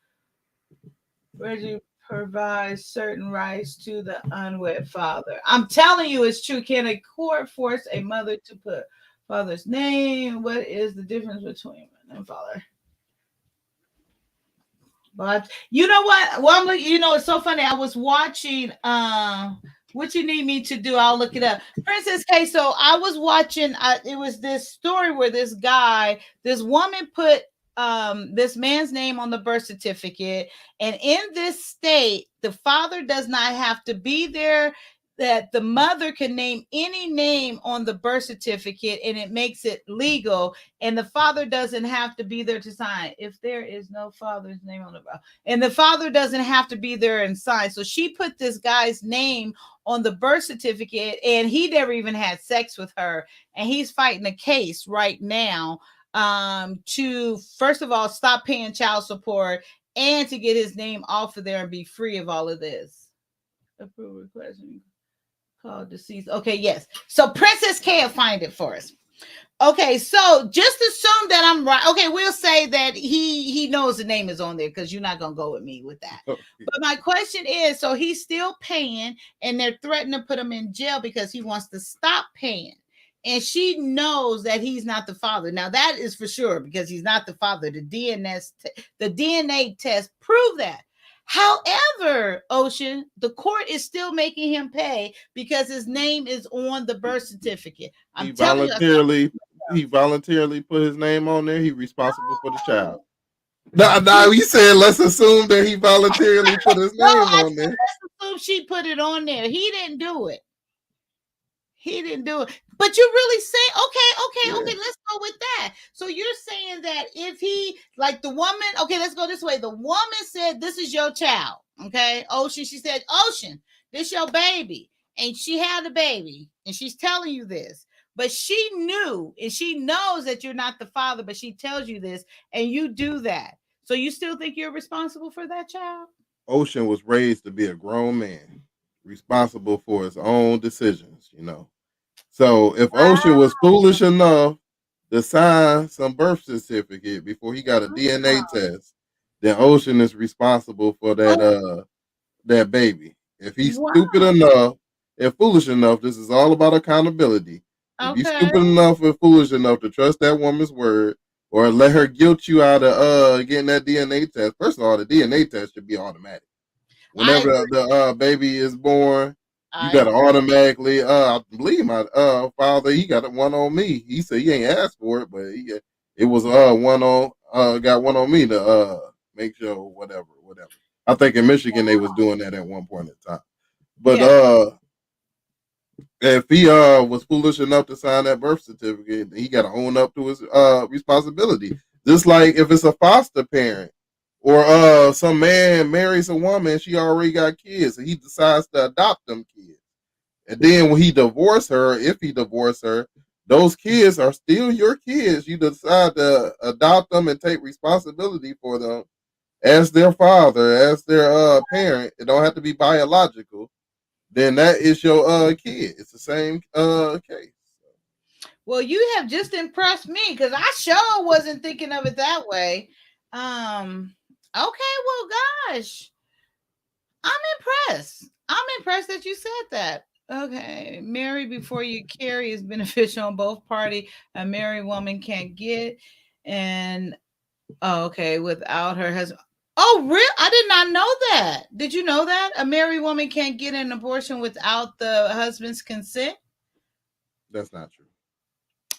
registry provides certain rights to the unwed father. I'm telling you, it's true. Can a court force a mother to put father's name? What is the difference between mother and father? But you know what? Well, it's so funny. I was watching what you need me to do, I'll look it up. Princess K, so I was watching it was this story where this woman put this man's name on the birth certificate, and in this state the father does not have to be there, that the mother can name any name on the birth certificate and it makes it legal, and the father doesn't have to be there to sign if there is no father's name on the birth, and the father doesn't have to be there and sign. So she put this guy's name on the birth certificate, and he never even had sex with her, and he's fighting a case right now to first of all stop paying child support and to get his name off of there and be free of all of this. Approval request called deceased. Okay, yes. So Princess K will find it for us. Okay, so just assume that I'm right. Okay, we'll say that he knows the name is on there because you're not gonna go with me with that. Okay. But my question is, so he's still paying, and they're threatening to put him in jail because he wants to stop paying. And she knows that he's not the father. Now that is for sure because he's not the father. The DNA test proved that. However, Ocean, the court is still making him pay because his name is on the birth certificate. He voluntarily put his name on there. He's responsible for the child. No, you said let's assume that he voluntarily put his name on there. Let's assume she put it on there. He didn't do it. But you're really saying, okay, let's go with that. So you're saying that if he, like the woman, okay, let's go this way. The woman said, this is your child. Okay, Ocean, she said, Ocean, this your baby. And she had a baby. And she's telling you this. But she knew, and she knows that you're not the father, but she tells you this, and you do that. So you still think you're responsible for that child? Ocean was raised to be a grown man, responsible for his own decisions, So if Ocean was foolish enough to sign some birth certificate before he got a DNA test, then Ocean is responsible for that baby. If he's stupid enough and foolish enough, this is all about accountability. If you're stupid enough and foolish enough to trust that woman's word or let her guilt you out of getting that DNA test, first of all, the DNA test should be automatic. Whenever the baby is born, you got to automatically, I believe my father, he got one on me. He said he ain't asked for it, but it was got one on me to make sure whatever. I think in Michigan they was doing that at one point in time. But if he was foolish enough to sign that birth certificate, he got to own up to his responsibility. Just like if it's a foster parent or some man marries a woman, she already got kids, and he decides to adopt them kids. And then when he divorced her, if he divorced her, those kids are still your kids. You decide to adopt them and take responsibility for them as their father, as their parent. It don't have to be biological. Then that is your kid. It's the same case. Well, you have just impressed me because I sure wasn't thinking of it that way. Okay, well, gosh, I'm impressed. I'm impressed that you said that. Okay, marry before you carry is beneficial on both parties. A married woman can't get, and without her husband. Oh, really? I did not know that. Did you know that a married woman can't get an abortion without the husband's consent? That's not true.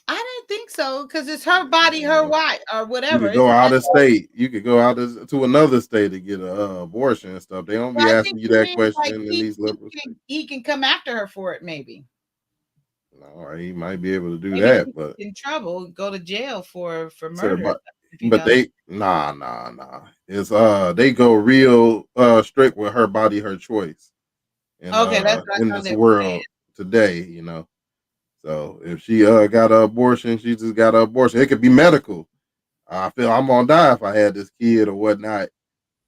I didn't think so because it's her body, her wife, or whatever. You could go out of state. You could go out to another state to get an abortion and stuff. They don't be asking you that question in these liberal states. He can come after her for it, maybe. No, he might be able to do that, but in trouble, go to jail for murder. But they nah. It's they go real strict with her body, her choice. And, that's in this world today, So if she got an abortion, she just got an abortion. It could be medical. I feel I'm gonna die if I had this kid or whatnot,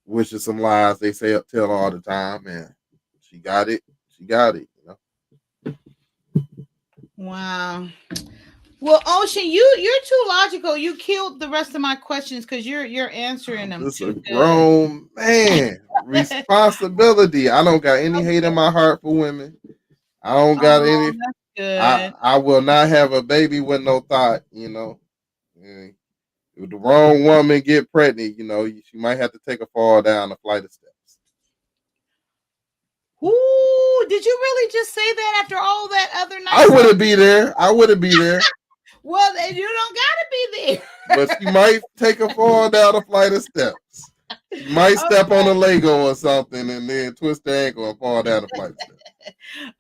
which is some lies they tell all the time. And she got it. Wow. Well, Ocean, you're too logical. You killed the rest of my questions because you're answering them. This a too good. grown man. Responsibility. I don't got any hate in my heart for women. I don't got any. That's good. I will not have a baby with no thought, you know. And if the wrong woman get pregnant, you know, she might have to take a fall down a flight of steps. Ooh, did you really just say that after all that other night? I wouldn't be there. I wouldn't be there. Well, then you don't gotta be there. But she might take a fall down a flight of steps. She might step on a Lego or something and then twist her ankle and fall down a flight of steps.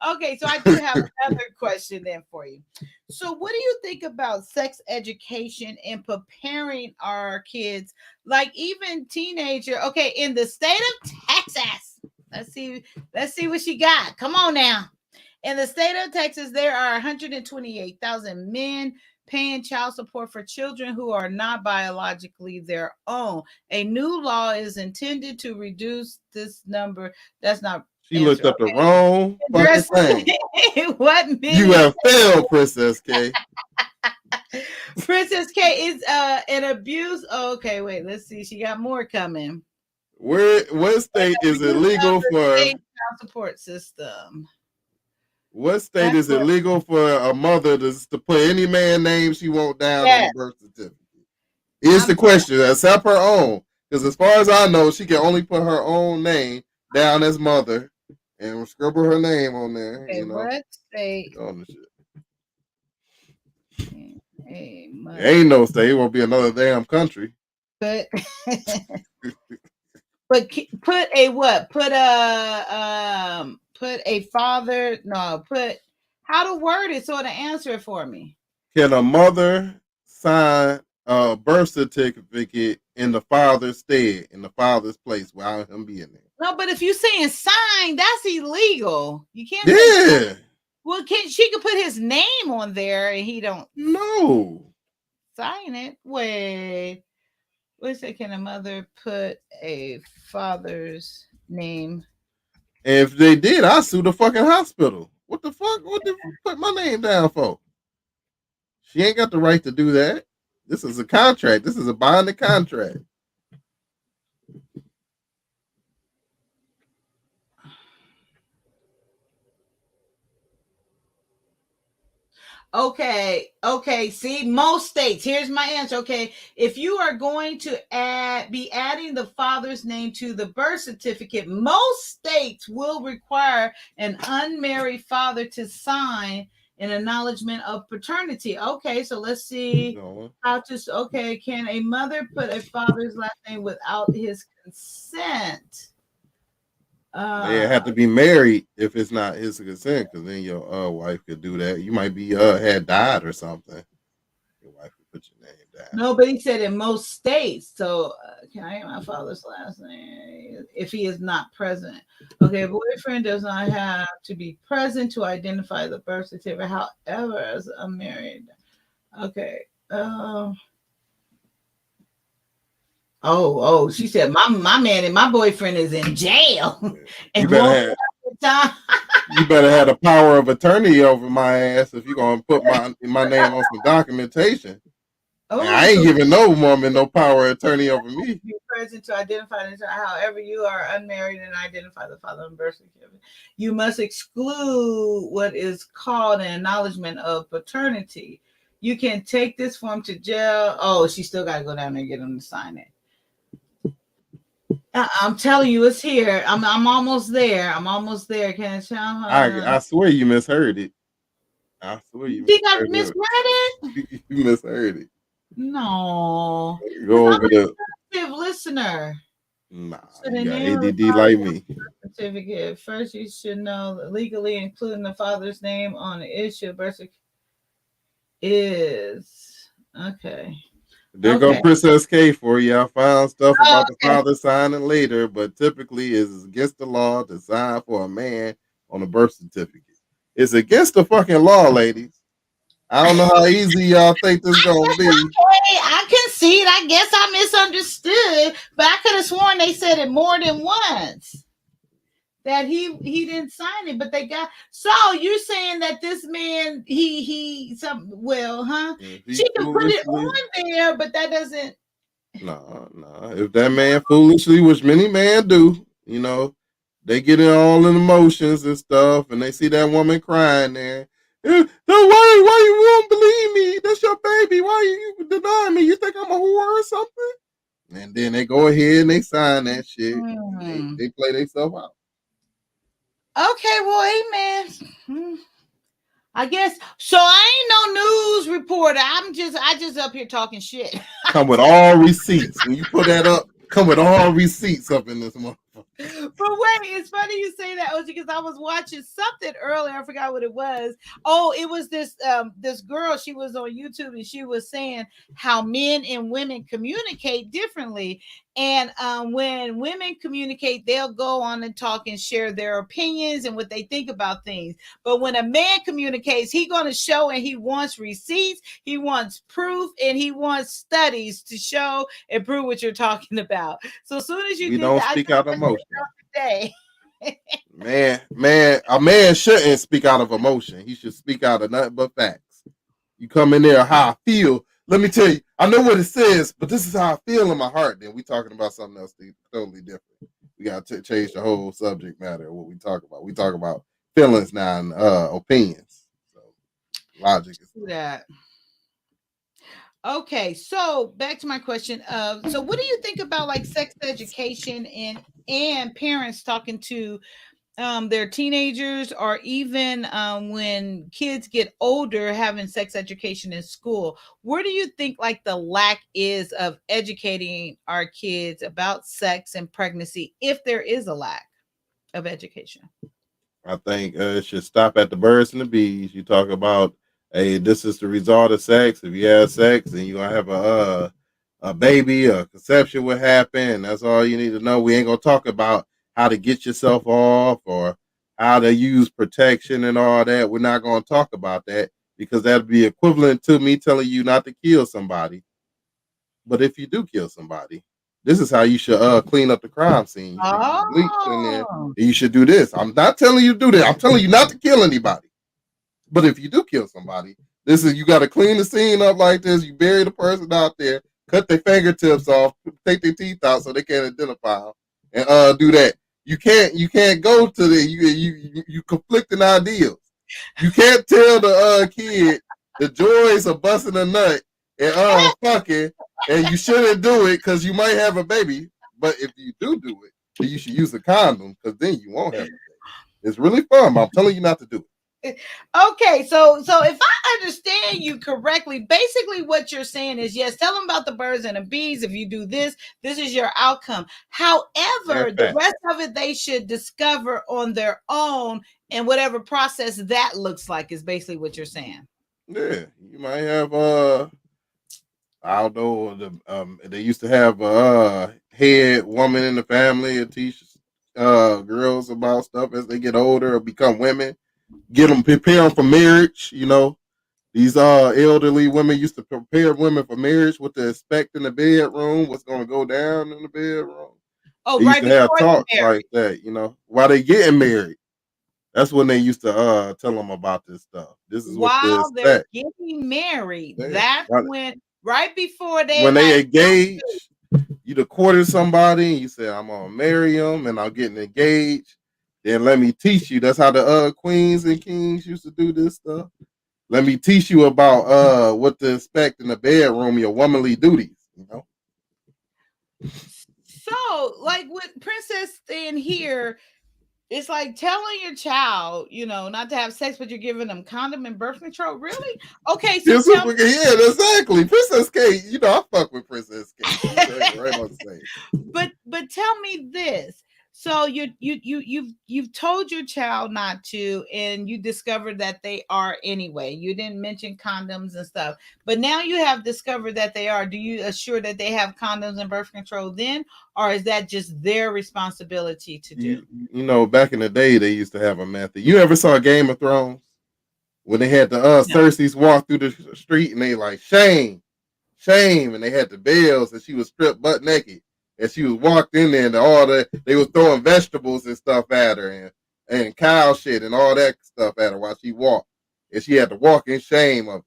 Okay, so I do have another question then for you. So, what do you think about sex education and preparing our kids, like even teenager? Okay, in the state of Texas, let's see what she got. Come on now. In the state of Texas, there are 128,000 men paying child support for children who are not biologically their own. A new law is intended to reduce this number. That's not. She looked up the wrong fucking thing. What You have failed, Princess K. Princess K is an abuse. Oh, okay, wait, let's see. She got more coming. What state is it legal for child support system? What state is it legal for a mother to put any man name she want down on the birth certificate? Is the question, except her own. Because as far as I know, she can only put her own name down as mother and scribble her name on there. Okay, you know, what state? on the shit. Hey, Ain't no state. It won't be another damn country. But put a what? Put a father. No, put how to word it so to answer it for me. Can a mother sign a birth certificate in the father's stead, in the father's place, without him being there? No, but if you saying sign, that's illegal. You can't. Yeah. Well, she could put his name on there, and he don't. No. Sign it. Wait. What's that? Can a mother put a father's name? If they did, I'd sue the fucking hospital. What the fuck? What did you put my name down for? She ain't got the right to do that. This is a contract. This is a binding contract. Okay. See, most states. Here's my answer. Okay, if you are going to be adding the father's name to the birth certificate, most states will require an unmarried father to sign an acknowledgement of paternity. Okay, so let's see how to. Okay, can a mother put a father's last name without his consent? They have to be married if it's not his consent, because then your wife could do that. You might be had died or something. Your wife could put your name down. No, but he said in most states. So can I get my father's last name if he is not present? Okay, boyfriend does not have to be present to identify the birth certificate. However, as a married, okay. Oh, she said my man and my boyfriend is in jail. And you better have the power of attorney over my ass if you're gonna put my name on some documentation. I ain't giving no woman no power of attorney over me. Be present to identify the child. However, you are unmarried and identify the father on birth certificate. You must exclude what is called an acknowledgement of paternity. You can take this form to jail. Oh, she still got to go down there and get him to sign it. I'm telling you, it's here. I'm almost there. Can I tell her? I swear you misheard it. I swear you. Think I misread it? You misheard it. No. Go over there. Listener. Nah, So you got ADD like me. Certificate. First, you should know that legally including the father's name on the issue of birth certificate is okay. There go Princess K for you. I found stuff about the father signing later, but typically it's against the law to sign for a man on a birth certificate. It's against the fucking law, ladies. I don't know how easy y'all think this is gonna be. Okay, I concede. I guess I misunderstood, but I could have sworn they said it more than once. that he didn't sign it, but they got. So you're saying that this man he some well, huh? If he She can put it foolishly, on there, but that doesn't. nah. If that man foolishly, which many men do, you know, they get it all in emotions and stuff, and they see that woman crying there. Why you won't believe me? That's your baby. Why you denying me? You think I'm a whore or something? And then they go ahead and they sign that shit. They play themselves out. Okay, well, amen. I guess so. I ain't no news reporter. I just up here talking shit. Come with all receipts. When you put that up, come with all receipts up in this motherfucker. But wait, it's funny you say that, OG, because I was watching something earlier. I forgot what it was. Oh, it was this girl. She was on YouTube and she was saying how men and women communicate differently. And when women communicate, they'll go on and talk and share their opinions and what they think about things. But when a man communicates, he's going to show, and he wants receipts, he wants proof, and he wants studies to show and prove what you're talking about. So as soon as you We don't speak out of emotion. Today. Man, a man shouldn't speak out of emotion. He should speak out of nothing but facts. You come in there, how I feel. Let me tell you, I know what it says, but this is how I feel in my heart. Then we talking about something else totally different. We got to change the whole subject matter of what we talk about. We talk about feelings now and opinions. So logic is that. Okay, so back to my question. So what do you think about like sex education and parents talking to their teenagers, or even when kids get older, having sex education in school? Where do you think like the lack is of educating our kids about sex and pregnancy, if there is a lack of education? I think it should stop at the birds and the bees. You talk about, hey, this is the result of sex. If you have sex and you're gonna have a baby, a conception will happen. That's all you need to know. We ain't gonna talk about how to get yourself off or how to use protection and all that. We're not gonna talk about that, because that'd be equivalent to me telling you not to kill somebody. But if you do kill somebody, this is how you should clean up the crime scene. You should use bleach in there, and you should do this. I'm not telling you to do that. I'm telling you not to kill anybody. But if you do kill somebody, this is, you got to clean the scene up like this. You bury the person out there, cut their fingertips off, take their teeth out so they can't identify them, and do that. You can't go to the you conflicting ideals. You can't tell the kid the joys of busting a nut and fucking, and you shouldn't do it because you might have a baby. But if you do it, then you should use a condom, because then you won't have a baby. It's really fun, but I'm telling you not to do it. Okay, so if I understand you correctly, basically what you're saying is, yes, tell them about the birds and the bees. If you do this, this is your outcome. However, the rest of it they should discover on their own, and whatever process that looks like is basically what you're saying. Yeah, you might have I don't know, they used to have a head woman in the family and teach girls about stuff as they get older or become women. Get them, prepare them for marriage. You know, these elderly women used to prepare women for marriage, what to expect in the bedroom, what's going to go down in the bedroom. Oh, they right, used to have talks like that, you know, while they getting married. That's when they used to tell them about this stuff. This is while what they're getting married. That's when, right before they engage, you to courted somebody and you say, I'm gonna marry him and I'm getting engaged. Then let me teach you. That's how the queens and kings used to do this stuff. Let me teach you about what to expect in the bedroom, your womanly duties, you know. So, like with Princess in here, it's like telling your child, you know, not to have sex, but you're giving them condom and birth control. Really? Okay, so yeah, exactly. Princess Kate, you know, I fuck with Princess Kate. Right on stage. But tell me this. So you've told your child not to, and you discovered that they are anyway. You didn't mention condoms and stuff, but now you have discovered that they are. Do you assure that they have condoms and birth control then, or is that just their responsibility to do? You know, back in the day, they used to have a method. You ever saw Game of Thrones when they had the Cersei's walk through the street and they like shame, and they had the bells and she was stripped butt naked. and she was walked in there, and they was throwing vegetables and stuff at her, and cow shit and all that stuff at her while she walked, and she had to walk in shame of it.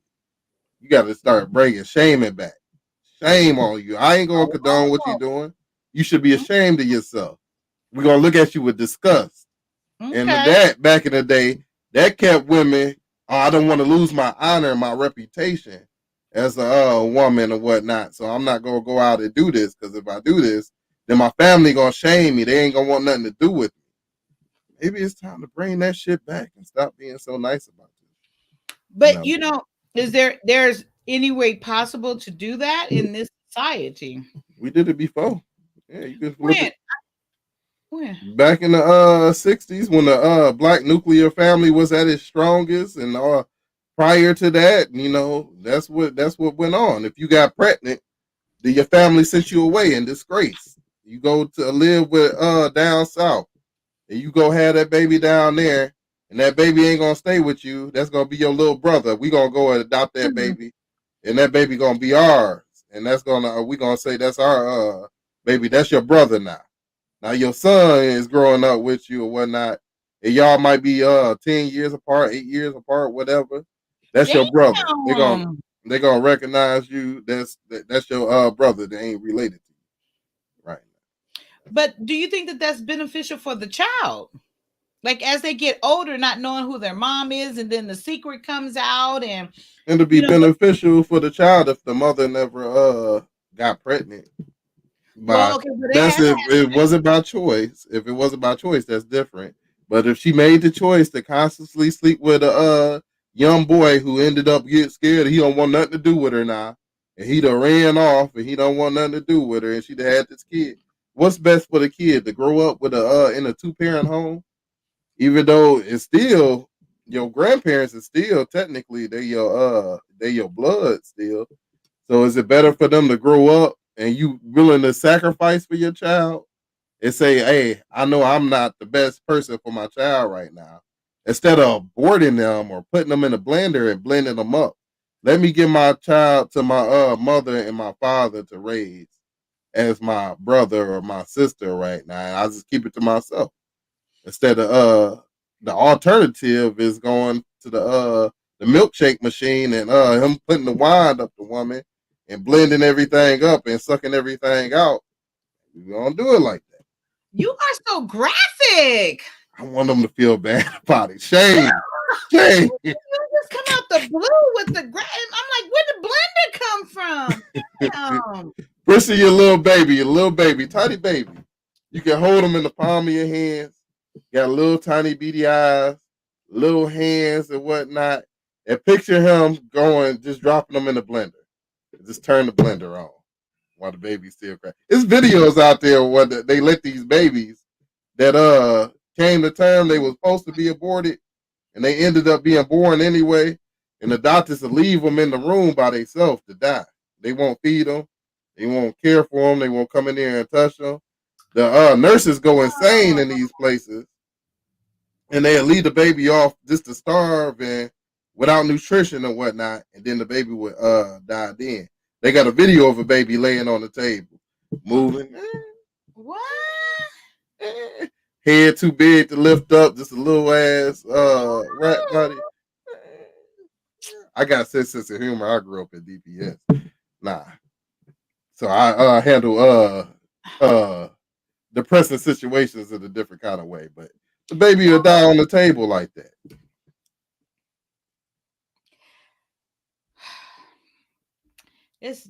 You got to start bringing shaming back. Shame on you. I ain't gonna condone what you're doing. You should be ashamed of yourself. We're gonna look at you with disgust. Okay. And that back in the day, that kept women. Oh, I don't want to lose my honor and my reputation as a woman or whatnot. So I'm not gonna go out and do this, because if I do this, then my family gonna shame me. They ain't gonna want nothing to do with me. Maybe it's time to bring that shit back and stop being so nice about it. But there's any way possible to do that in this society? We did it before. Yeah, you could look When? back in the 60s when the black nuclear family was at its strongest, and prior to that, that's what went on. If you got pregnant, then your family sent you away in disgrace. You go to live with down south, and you go have that baby down there, and that baby ain't gonna stay with you. That's gonna be your little brother. We gonna go and adopt that baby, and that baby gonna be ours. And we gonna say that's our baby. That's your brother now. Now your son is growing up with you or whatnot, and y'all might be 10 years apart, 8 years apart, whatever. That's your brother. They're gonna recognize you. That's your brother. They ain't related to you, right? But do you think that that's beneficial for the child? Like as they get older, not knowing who their mom is, and then the secret comes out, and to be beneficial for the child if the mother never got pregnant. But that's if it wasn't by choice. If it wasn't by choice, that's different. But if she made the choice to constantly sleep with a young boy who ended up getting scared, he don't want nothing to do with her now, and he done ran off, and he don't want nothing to do with her, and she done had this kid. What's best for the kid? To grow up with in a 2-parent home, even though it's still your grandparents is still technically they your blood still. So is it better for them to grow up and you willing to sacrifice for your child and say, hey, I know I'm not the best person for my child right now, instead of aborting them or putting them in a blender and blending them up? Let me give my child to my mother and my father to raise as my brother or my sister right now, and I'll just keep it to myself. Instead of the alternative is going to the milkshake machine and him putting the wine up the woman and blending everything up and sucking everything out. We don't do it like that. You are so graphic. I want them to feel bad about it. Shame. Shame. You just come out the blue with the I'm like, where did blender come from? Prissy, your little baby, tiny baby. You can hold them in the palm of your hands. Got little tiny beady eyes, little hands and whatnot. And picture him just dropping them in the blender. Just turn the blender on while the baby's still crying. There's videos out there where they let these babies that came to term they were supposed to be aborted, and they ended up being born anyway. And the doctors will leave them in the room by themselves to die. They won't feed them. They won't care for them. They won't come in there and touch them. The nurses go insane in these places, and they'll leave the baby off just to starve and without nutrition and whatnot, and then the baby would die then. They got a video of a baby laying on the table, moving. What? Head too big to lift up, just a little ass rat body. I got sense of humor. I grew up at DPS. Nah. So I handle depressing situations in a different kind of way, but the baby will die on the table like that.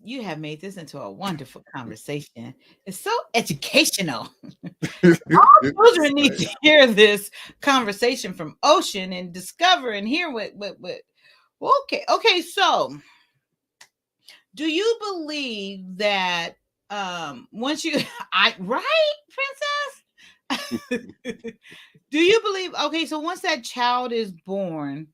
You have made this into a wonderful conversation. It's so educational. All children need to hear this conversation from Ocean and discover and hear what. Okay. So, do you believe that once you, Princess? Do you believe? Okay, so once that child is born,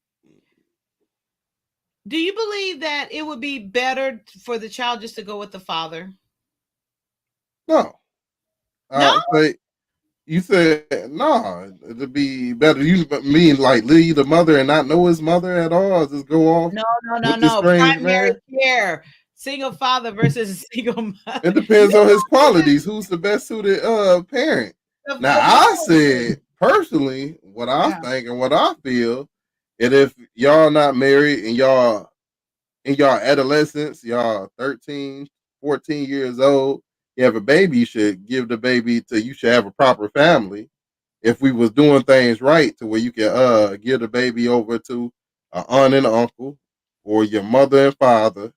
do you believe that it would be better for the child just to go with the father? No. You said no. It'd be better. You mean like leave the mother and not know his mother at all? Just go off? No. Primary care. single father versus single mother. It depends on his qualities. Who's the best suited parent? Now, I said personally what I think and what I feel, and if y'all not married and y'all in y'all adolescence, y'all 13, 14 years old, you have a baby, you should give the baby to, you should have a proper family. If we was doing things right to where you can give the baby over to an aunt and uncle or your mother and father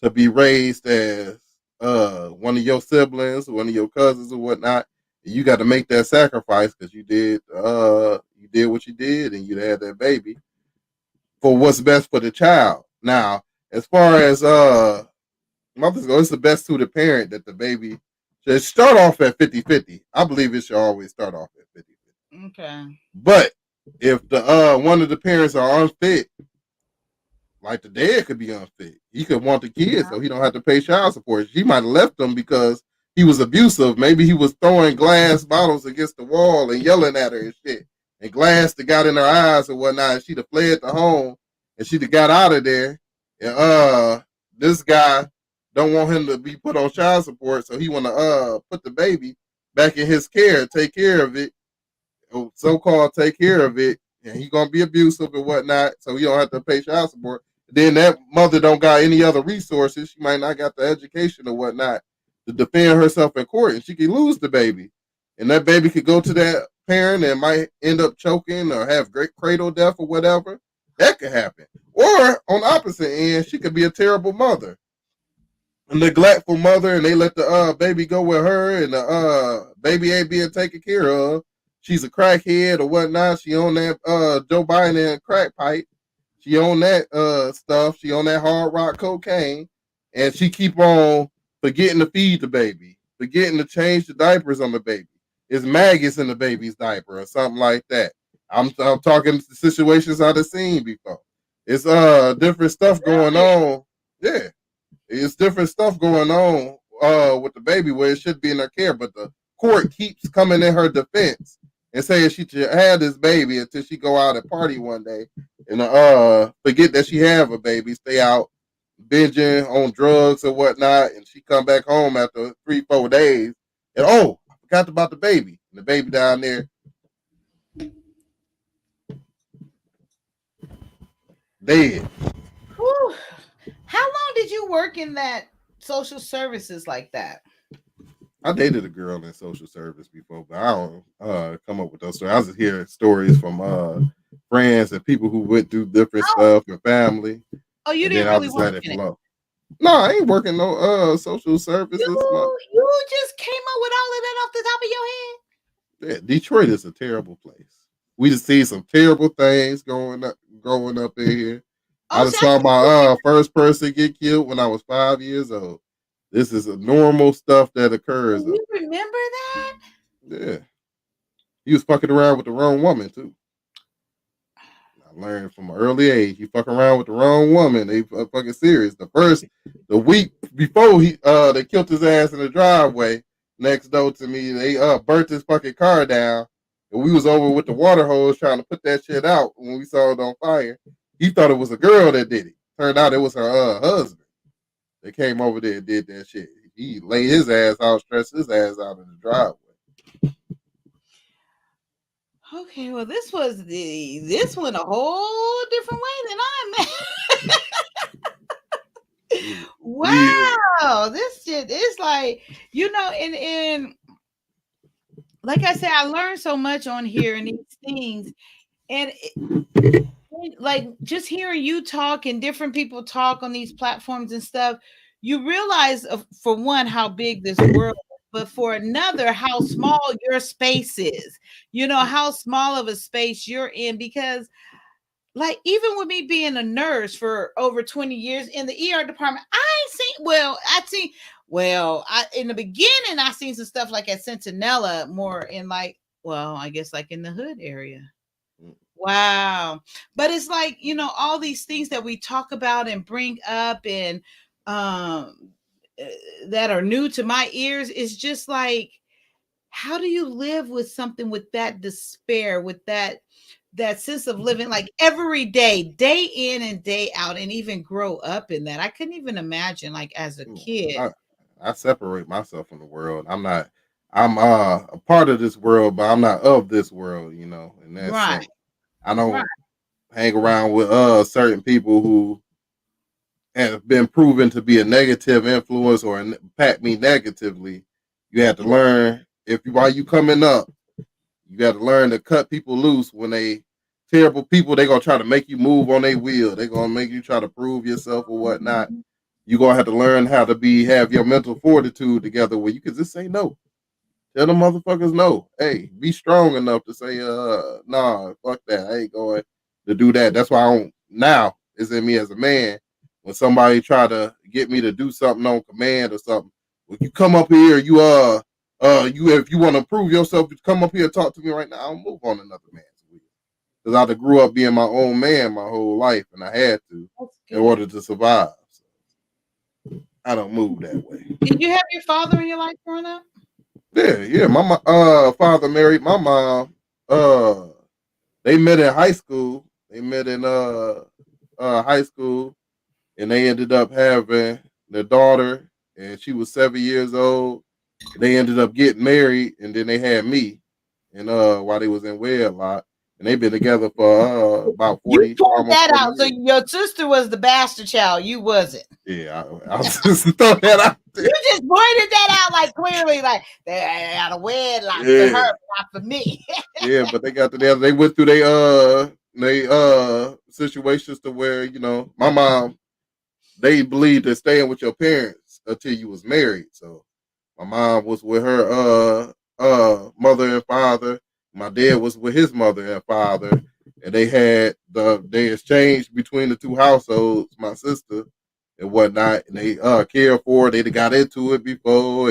to be raised as one of your siblings, one of your cousins or whatnot, you got to make that sacrifice because you did what you did and you had that baby for what's best for the child. Now, as far as mothers go, it's the best suited parent that the baby should start off at 50-50. I believe it should always start off at 50-50. Okay. But if the one of the parents are unfit, like the dad could be unfit. He could want the kids so he don't have to pay child support. She might have left him because he was abusive. Maybe he was throwing glass bottles against the wall and yelling at her and shit. And glass that got in her eyes or whatnot. And she'd have fled the home and she'd have got out of there. And this guy don't want him to be put on child support, so he want to put the baby back in his care, take care of it, so-called take care of it, and he gonna be abusive and whatnot, so he don't have to pay child support. Then that mother don't got any other resources. She might not got the education or whatnot to defend herself in court, and she could lose the baby. And that baby could go to that parent and might end up choking or have great cradle death or whatever. That could happen. Or on the opposite end, she could be a terrible mother, a neglectful mother, and they let the baby go with her, and the baby ain't being taken care of. She's a crackhead or whatnot. She on that Joe Biden and crack pipe. She on that stuff. She on that hard rock cocaine, and she keep on forgetting to feed the baby, forgetting to change the diapers on the baby. It's maggots in the baby's diaper or something like that. I'm talking situations I've seen before. It's different stuff going on. Yeah, it's different stuff going on with the baby where it should be in her care, but the court keeps coming in her defense and saying she should have this baby until she go out and party one day and forget that she have a baby, stay out binging on drugs or whatnot, and she come back home after 3-4 days and I forgot about the baby. And the baby down there dead. Whew. How long did you work in that social services like that? I dated a girl in social service before, but I don't come up with those stories. I just hear stories from friends and people who went through different stuff and family. Oh, you didn't really work in it? No, I ain't working no social services. You just came up with all of that off the top of your head? Yeah, Detroit is a terrible place. We just see some terrible things growing up in here. I just saw my first person get killed when I was 5 years old. This is a normal stuff that occurs. You remember that? Yeah. He was fucking around with the wrong woman, too. I learned from an early age, you fuck around with the wrong woman, they fucking serious. The week before they killed his ass in the driveway next door to me, they burnt his fucking car down, and we was over with the water hose trying to put that shit out when we saw it on fire. He thought it was a girl that did it. Turned out it was her husband. They came over there and did that shit. He laid his ass out, stretched his ass out in the driveway. Okay, well, this went a whole different way than I'm. Wow, this shit is like, and like I said, I learned so much on here and these things, and like just hearing you talk and different people talk on these platforms and stuff, you realize, for one, how big this world is, but for another, how small your space is. How small of a space you're in, because like even with me being a nurse for over 20 years in the ER department, in the beginning I seen some stuff like at Centinela, more in like, I guess like in the hood area. Wow. But it's like, all these things that we talk about and bring up and that are new to my ears is just like, how do you live with something with that despair, with that that sense of living like every day in and day out, and even grow up in that. I couldn't even imagine like as a kid. I separate myself from the world. I'm a part of this world, but I'm not of this world, you know, in that Right. sense. I don't Right. hang around with certain people who have been proven to be a negative influence or impact me negatively. You have to learn while you coming up, you got to learn to cut people loose when they terrible people. They're gonna try to make you move on their wheel. They're gonna make you try to prove yourself or whatnot. You're gonna have to learn how to have your mental fortitude together where you can just say no. Tell them motherfuckers no. Hey, be strong enough to say, nah, fuck that. I ain't going to do that. That's why I don't now is in me as a man. When somebody try to get me to do something on command or something, when you come up here, you if you want to prove yourself, you come up here and talk to me right now. I'll move on another man's wheel. Because I grew up being my own man my whole life, and I had to in order to survive. So I don't move that way. Did you have your father in your life growing up? Yeah. My father married my mom. They met in high school. They met in high school, and they ended up having their daughter, and she was 7 years old. They ended up getting married, and then they had me, and while they was in wedlock, and they've been together for about 40. You pulled almost that 40 out. So years. your sister was the bastard child. You wasn't. Yeah, I was just throw that out there. You just pointed that out like clearly, like they out of wedlock for Yeah. her, not for me. Yeah, but they got together. They went through they situations to where, you know, my mom, they believed in staying with your parents until you was married. So my mom was with her mother and father. My dad was with his mother and father, and they exchanged between the two households, my sister and whatnot, and they cared for her. They got into it before,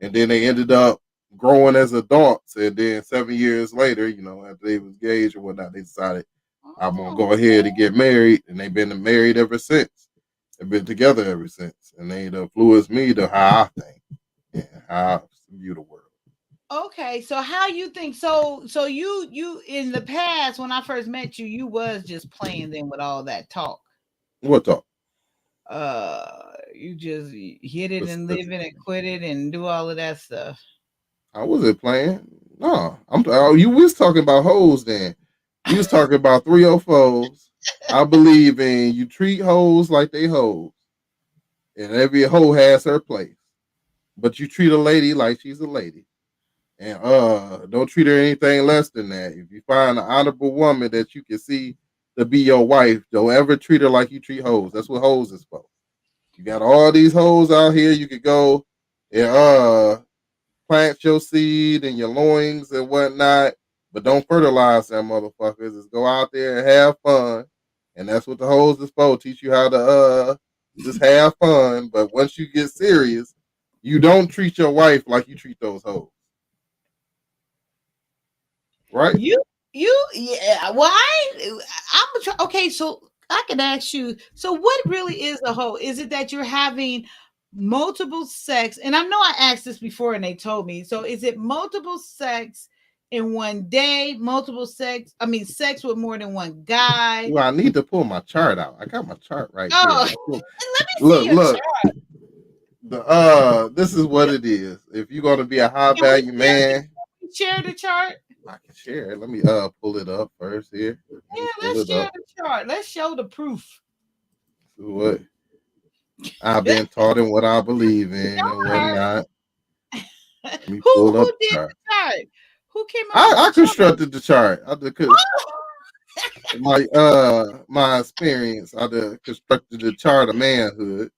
and then they ended up growing as adults, and then 7 years later, you know, after they was engaged or whatnot, they decided I'm gonna go ahead and get married, and they've been married ever since. They've been together ever since, and they influenced me to how I think and how I view the world. Okay, so how you think? So you in the past when I first met you, you was just playing then with all that talk. What talk? You just hit it and live it and quit it and do all of that stuff. I wasn't playing. No, you was talking about hoes then. You was talking about 304s. I believe in you treat hoes like they hoes. And every hoe has her place. But you treat a lady like she's a lady. And don't treat her anything less than that. If you find an honorable woman that you can see to be your wife, don't ever treat her like you treat hoes. That's what hoes is for. You got all these hoes out here. You could go and plant your seed and your loins and whatnot, but don't fertilize them motherfuckers. Just go out there and have fun. And that's what the hoes is for. Teach you how to just have fun. But once you get serious, you don't treat your wife like you treat those hoes. Right? Yeah. Well, okay. So I can ask you. So what really is a hoe? Is it that you're having multiple sex? And I know I asked this before, and they told me. So is it multiple sex in one day? Multiple sex? I mean, sex with more than one guy. Well, I need to pull my chart out. I got my chart right Oh, here. let me see your chart. This is what it is. If you're gonna be a high value man, share the chart. I can share it. Let me pull it up first here. Yeah, let's share the chart. Let's show the proof. What I've been taught and what I believe in and whatnot. Let me pull up the chart. Who came up? I constructed the chart. My experience. I constructed the chart of manhood.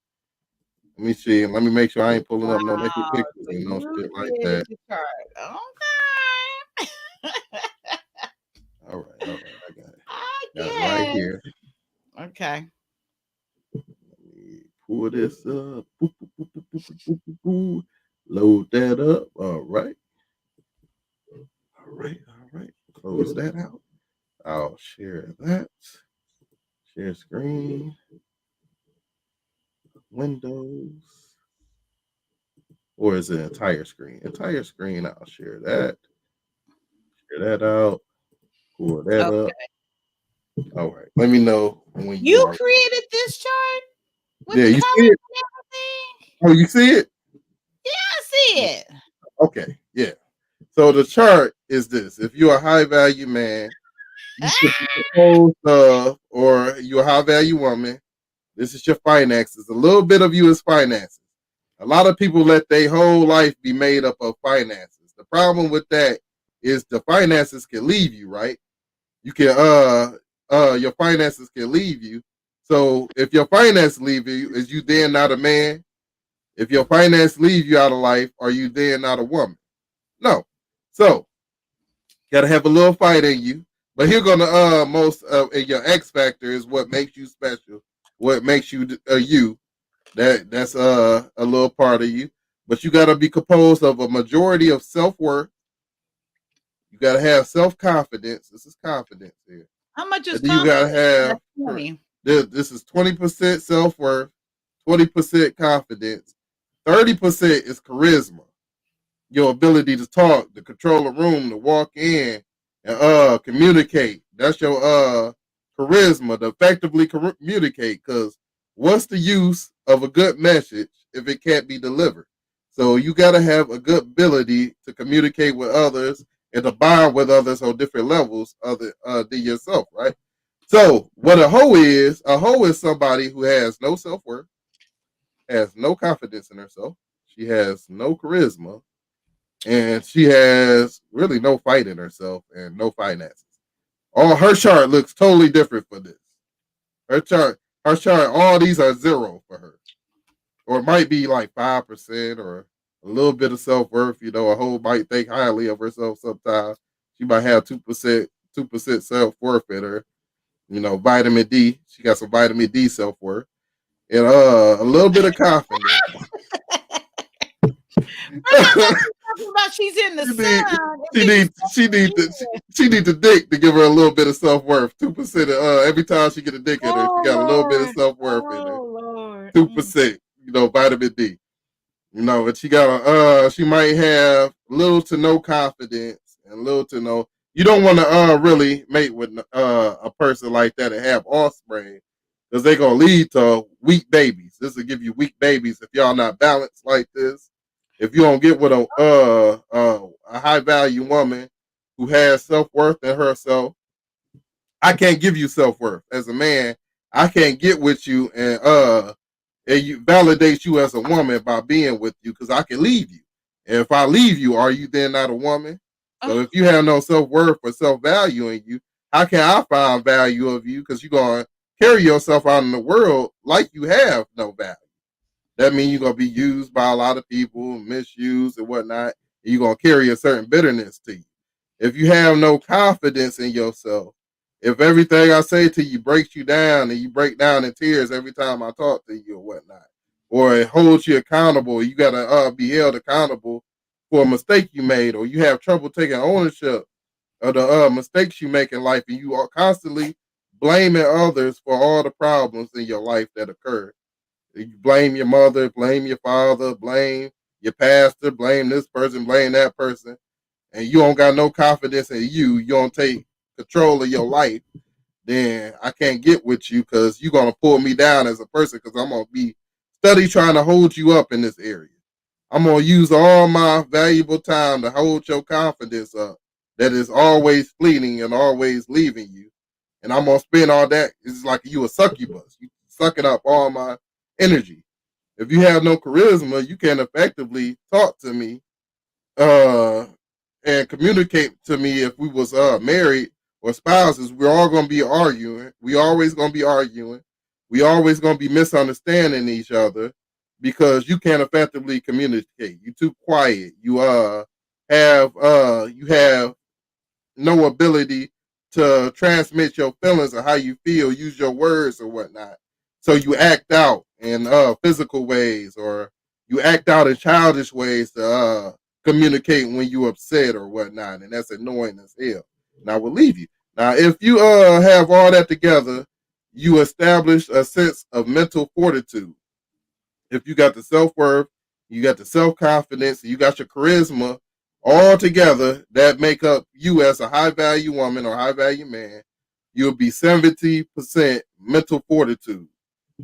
Let me see. Let me make sure I ain't pulling up no naked pictures and no shit like that. Okay. All right. I got it. Got it right here. Okay. Let me pull this up. Load that up. All right. Close that out. I'll share that. Share screen. Windows. Or is it entire screen? Entire screen. I'll share that. Share that out. pull that Okay. up. All right. Let me know when You are. created this chart with Yeah, the you colors see it? and everything? Oh, you see it? Yeah, I see it. Okay. Yeah. So the chart is this. If you're a high value man, you should be composed of, or you're a high value woman, this is your finances. A little bit of you is finances. A lot of people let their whole life be made up of finances. The problem with that is the finances can leave you, right? You can your finances can leave you. So if your finance leave you, is you then not a man? If your finance leave you out of life, are you then not a woman? No. So gotta have a little fight in you. But here gonna most your X factor is what makes you special, what makes you you. That's a little part of you. But you gotta be composed of a majority of self-worth. You gotta have self-confidence. This is confidence here. How much is And then you gotta confidence? have That's 20. this is 20% self-worth, 20% confidence, 30% is charisma. Your ability to talk, to control a room, to walk in and communicate. That's your charisma, to effectively communicate. Because what's the use of a good message if it can't be delivered? So you got to have a good ability to communicate with others and to bond with others on different levels other than yourself, right? So what a hoe is somebody who has no self-worth, has no confidence in herself, she has no charisma, and she has really no fight in herself and no finances. All her chart looks totally different for this. Her chart, all these are zero for her, or it might be like 5% or a little bit of self worth. You know, a hoe might think highly of herself sometimes. She might have 2% self worth in her. You know, vitamin D. She got some vitamin D self worth and a little bit of confidence. Talking about she's in the sun. She need the dick to give her a little bit of self worth. 2%. Every time she get a dick in her, she got a little bit of self worth in her. Lord. 2%. You know, vitamin D. You know, but she got she might have little to no confidence and little to no. You don't want to really mate with a person like that and have offspring because they're gonna lead to weak babies. This will give you weak babies if y'all not balanced like this. If you don't get with a high value woman who has self worth in herself, I can't give you self worth as a man. I can't get with you and you validate you as a woman by being with you because I can leave you. And if I leave you, are you then not a woman? So if you have no self worth or self value in you, how can I find value of you? Because you're gonna carry yourself out in the world like you have no value. That means you're gonna be used by a lot of people, misused and whatnot. And you're gonna carry a certain bitterness to you. If you have no confidence in yourself, if everything I say to you breaks you down and you break down in tears every time I talk to you or whatnot, or it holds you accountable, you gotta be held accountable for a mistake you made, or you have trouble taking ownership of the mistakes you make in life, and you are constantly blaming others for all the problems in your life that occur. You blame your mother, blame your father, blame your pastor, blame this person, blame that person, and you don't got no confidence in you don't take control of your life, then I can't get with you because you're gonna pull me down as a person because I'm gonna be study trying to hold you up in this area. I'm gonna use all my valuable time to hold your confidence up that is always fleeting and always leaving you. And I'm gonna spend all that. It's like you a succubus. You sucking up all my energy. If you have no charisma, you can't effectively talk to me and communicate to me if we was married or spouses. We're all gonna be arguing. We always gonna be arguing. We always gonna be misunderstanding each other because you can't effectively communicate. You too quiet. You have no ability to transmit your feelings or how you feel, use your words or whatnot. So you act out in physical ways, or you act out in childish ways to communicate when you upset or whatnot, and that's annoying as hell. And I will leave you. Now, if you have all that together, you establish a sense of mental fortitude. If you got the self-worth, you got the self-confidence, you got your charisma, all together that make up you as a high value woman or high value man, you'll be 70% mental fortitude.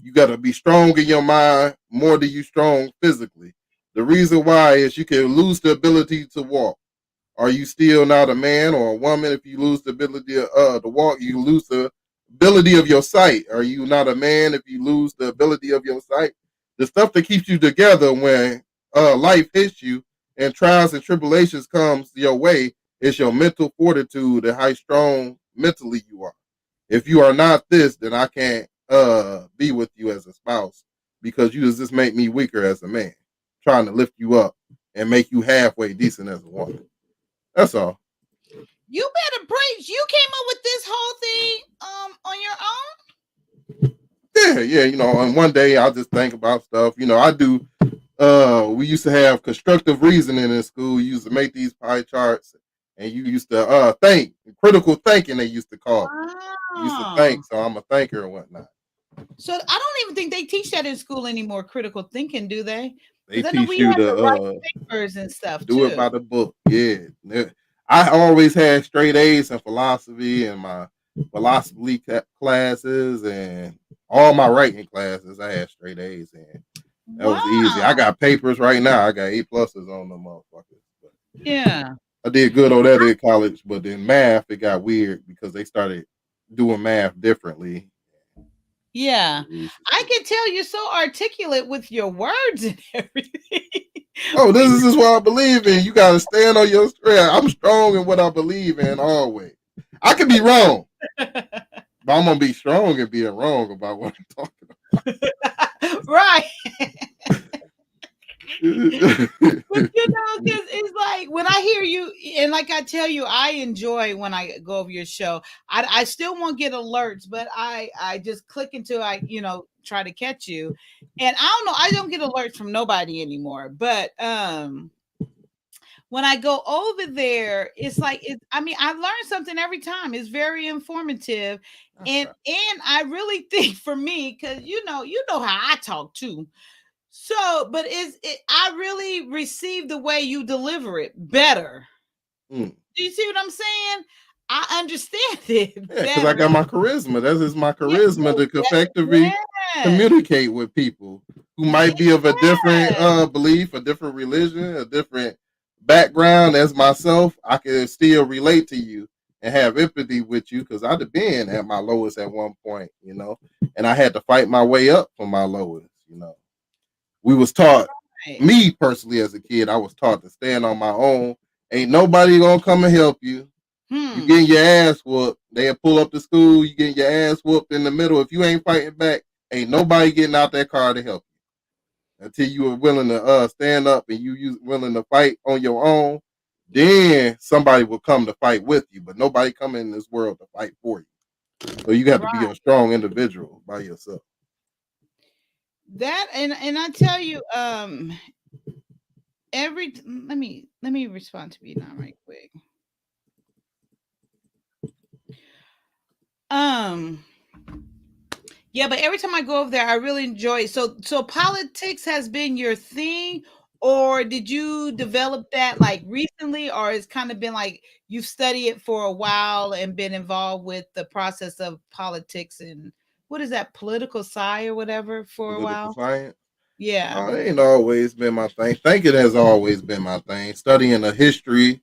You got to be strong in your mind more than you strong physically. The reason why is you can lose the ability to walk. Are you still not a man or a woman? If you lose the ability to walk, you lose the ability of your sight. Are you not a man if you lose the ability of your sight? The stuff that keeps you together when life hits you and trials and tribulations comes your way is your mental fortitude and how strong mentally you are. If you are not this, then I can't be with you as a spouse because you just make me weaker as a man, trying to lift you up and make you halfway decent as a woman. That's all. You better preach. You came up with this whole thing on your own? Yeah, you know, and one day I'll just think about stuff. You know, I do we used to have constructive reasoning in school. We used to make these pie charts and you used to think, critical thinking they used to call it. You used to think, so I'm a thinker and whatnot. So I don't even think they teach that in school anymore, critical thinking, do they? They 'Cause I know teach we you had to write to papers and stuff do too. it by the book. Yeah. I always had straight A's in philosophy and my philosophy classes and all my writing classes. I had straight A's in. That was easy. I got papers right now. I got A+ on them motherfuckers. But Yeah. I did good on that in college, but in math it got weird because they started doing math differently. Yeah. I can tell you're so articulate with your words and everything. Oh, this is what I believe in. You gotta stand on your strength. I'm strong in what I believe in always. I can be wrong, but I'm gonna be strong in being wrong about what I'm talking about. Right. But you know, because it's like when I hear you, and like I tell you, I enjoy when I go over your show. I still won't get alerts, but I just click until I, you know, try to catch you. And I don't know, I don't get alerts from nobody anymore. But when I go over there, it's like I mean, I learn something every time. It's very informative. And I really think for me, because you know how I talk too. So, but I really receive the way you deliver it better. Do you see what I'm saying? I understand it. Yeah, because I got my charisma. That is my charisma to effectively communicate with people who might be of a different belief, a different religion, a different background as myself. I can still relate to you and have empathy with you because I'd have been at my lowest at one point, you know, and I had to fight my way up from my lowest, you know. We was taught, me personally as a kid, I was taught to stand on my own. Ain't nobody gonna come and help you. You getting your ass whooped. They'll pull up to school, you getting your ass whooped in the middle. If you ain't fighting back, ain't nobody getting out that car to help you. Until you were willing to stand up and you willing to fight on your own, then somebody will come to fight with you. But nobody come in this world to fight for you. So you got to be a strong individual by yourself. That and I tell you, let me respond to you now right quick. Yeah, but every time I go over there, I really enjoy it. So politics has been your thing, or did you develop that like recently, or it's kind of been like you've studied it for a while and been involved with the process of politics and what is that, political science or whatever for a while? Science? Yeah. It ain't always been my thing. Thinking has always been my thing. Studying the history,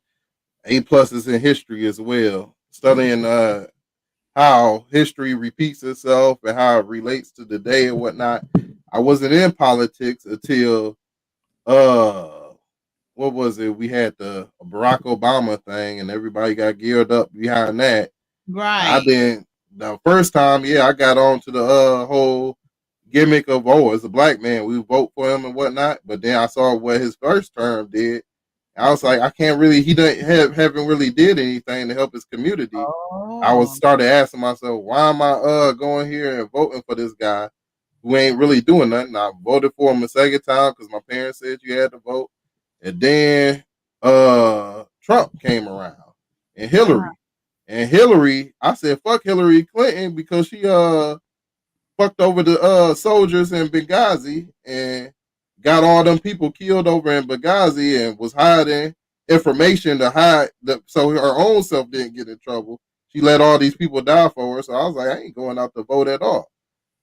A+ in history as well. Studying how history repeats itself and how it relates to the day and whatnot. I wasn't in politics until what was it? We had the Barack Obama thing and everybody got geared up behind that. Right. The first time, I got on to the whole gimmick of as a black man, we vote for him and whatnot. But then I saw what his first term did. I was like, I can't really. He haven't really did anything to help his community. I started asking myself, why am I going here and voting for this guy who ain't really doing nothing? I voted for him a second time because my parents said you had to vote, and then Trump came around and Hillary. And Hillary, I said, fuck Hillary Clinton because she fucked over the soldiers in Benghazi and got all them people killed over in Benghazi and was hiding information to hide, so her own self didn't get in trouble. She let all these people die for her. So I was like, I ain't going out to vote at all.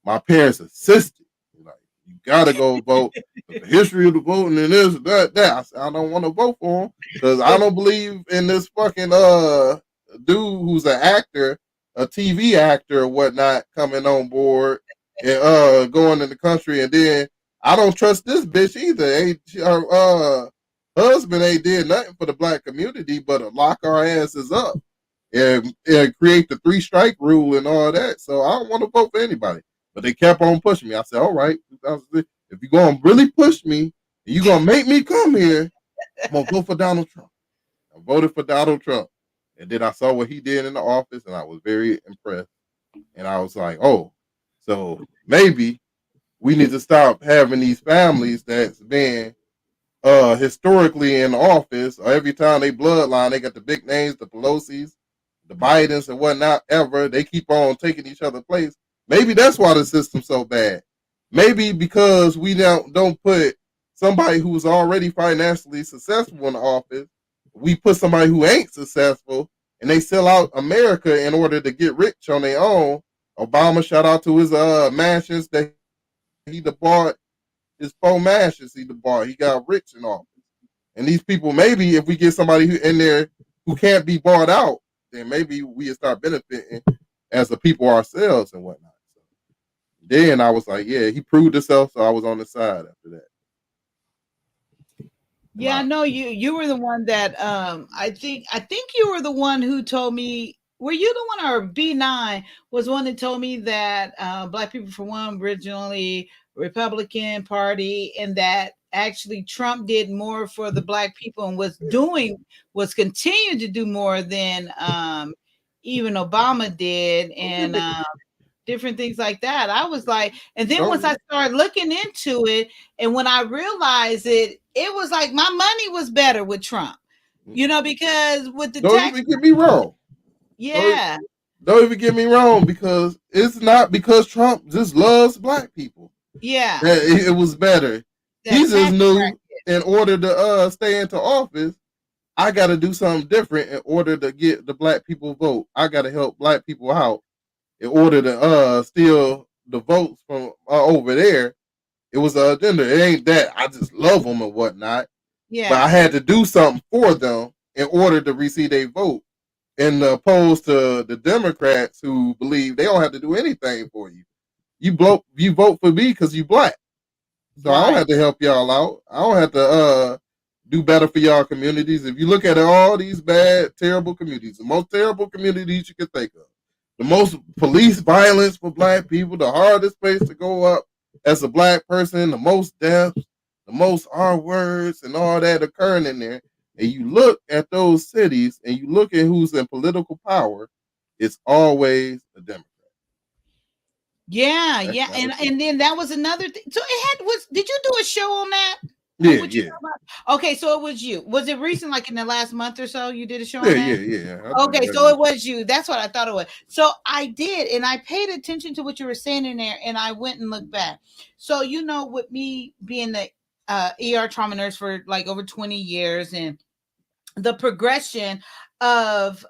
My parents insisted, like, you gotta go vote. The history of the voting and this, that. I said, I don't want to vote for him because I don't believe in this fucking dude who's an actor, a TV actor or whatnot, coming on board and going in the country. And then I don't trust this bitch either. Her husband ain't did nothing for the black community but lock our asses up and create the 3-strike rule and all that. So I don't want to vote for anybody. But they kept on pushing me. I said, all right, if you're going to really push me and you're going to make me come here, I'm going to vote for Donald Trump. I voted for Donald Trump. And then I saw what he did in the office, and I was very impressed. And I was like, oh, so maybe we need to stop having these families that's been historically in office, or every time they bloodline, they got the big names, the Pelosi's, the Bidens, and whatnot ever. They keep on taking each other's place. Maybe that's why the system's so bad. Maybe because we don't put somebody who's already financially successful in the office. We put somebody who ain't successful, and they sell out America in order to get rich on their own. Obama, shout out to his mansions that he bought, his 4 mansions he bought. He got rich in office. And these people, maybe if we get somebody who in there who can't be bought out, then maybe we start benefiting as the people ourselves and whatnot. So then I was like, yeah, he proved himself, so I was on the side after that. Yeah, I know you were the one that I think you were the one who told me, were you the one, or B9 was the one that told me that Black People for One originally Republican Party, and that actually Trump did more for the Black people and was continuing to do more than even Obama did, and different things like that. I was like, and then once I started looking into it, and when I realized it was like my money was better with Trump, because with the don't even get me wrong. Yeah. Don't even get me wrong, because it's not because Trump just loves Black people. Yeah. It was better. He just knew in order to stay into office, I got to do something different in order to get the Black people vote. I got to help Black people out in order to steal the votes from over there. It was an agenda. It ain't that I just love them and whatnot. Yeah. But I had to do something for them in order to receive their vote. And opposed to the Democrats who believe they don't have to do anything for you. You vote for me because you Black. So I don't have to help y'all out. I don't have to do better for y'all communities. If you look at all these bad, terrible communities, the most terrible communities you can think of, the most police violence for Black people, the hardest place to go up as a Black person, the most deaths, the most R words and all that occurring in there. And you look at those cities and you look at who's in political power, it's always a Democrat. Yeah, yeah. And then that was another thing. So did you do a show on that? Yeah. Okay, so it was you. Was it recent, like in the last month or so you did a show on that? Yeah. Okay, so it was you. That's what I thought it was. So I did, and I paid attention to what you were saying in there, and I went and looked back. So, with me being the ER trauma nurse for like over 20 years, and the progression of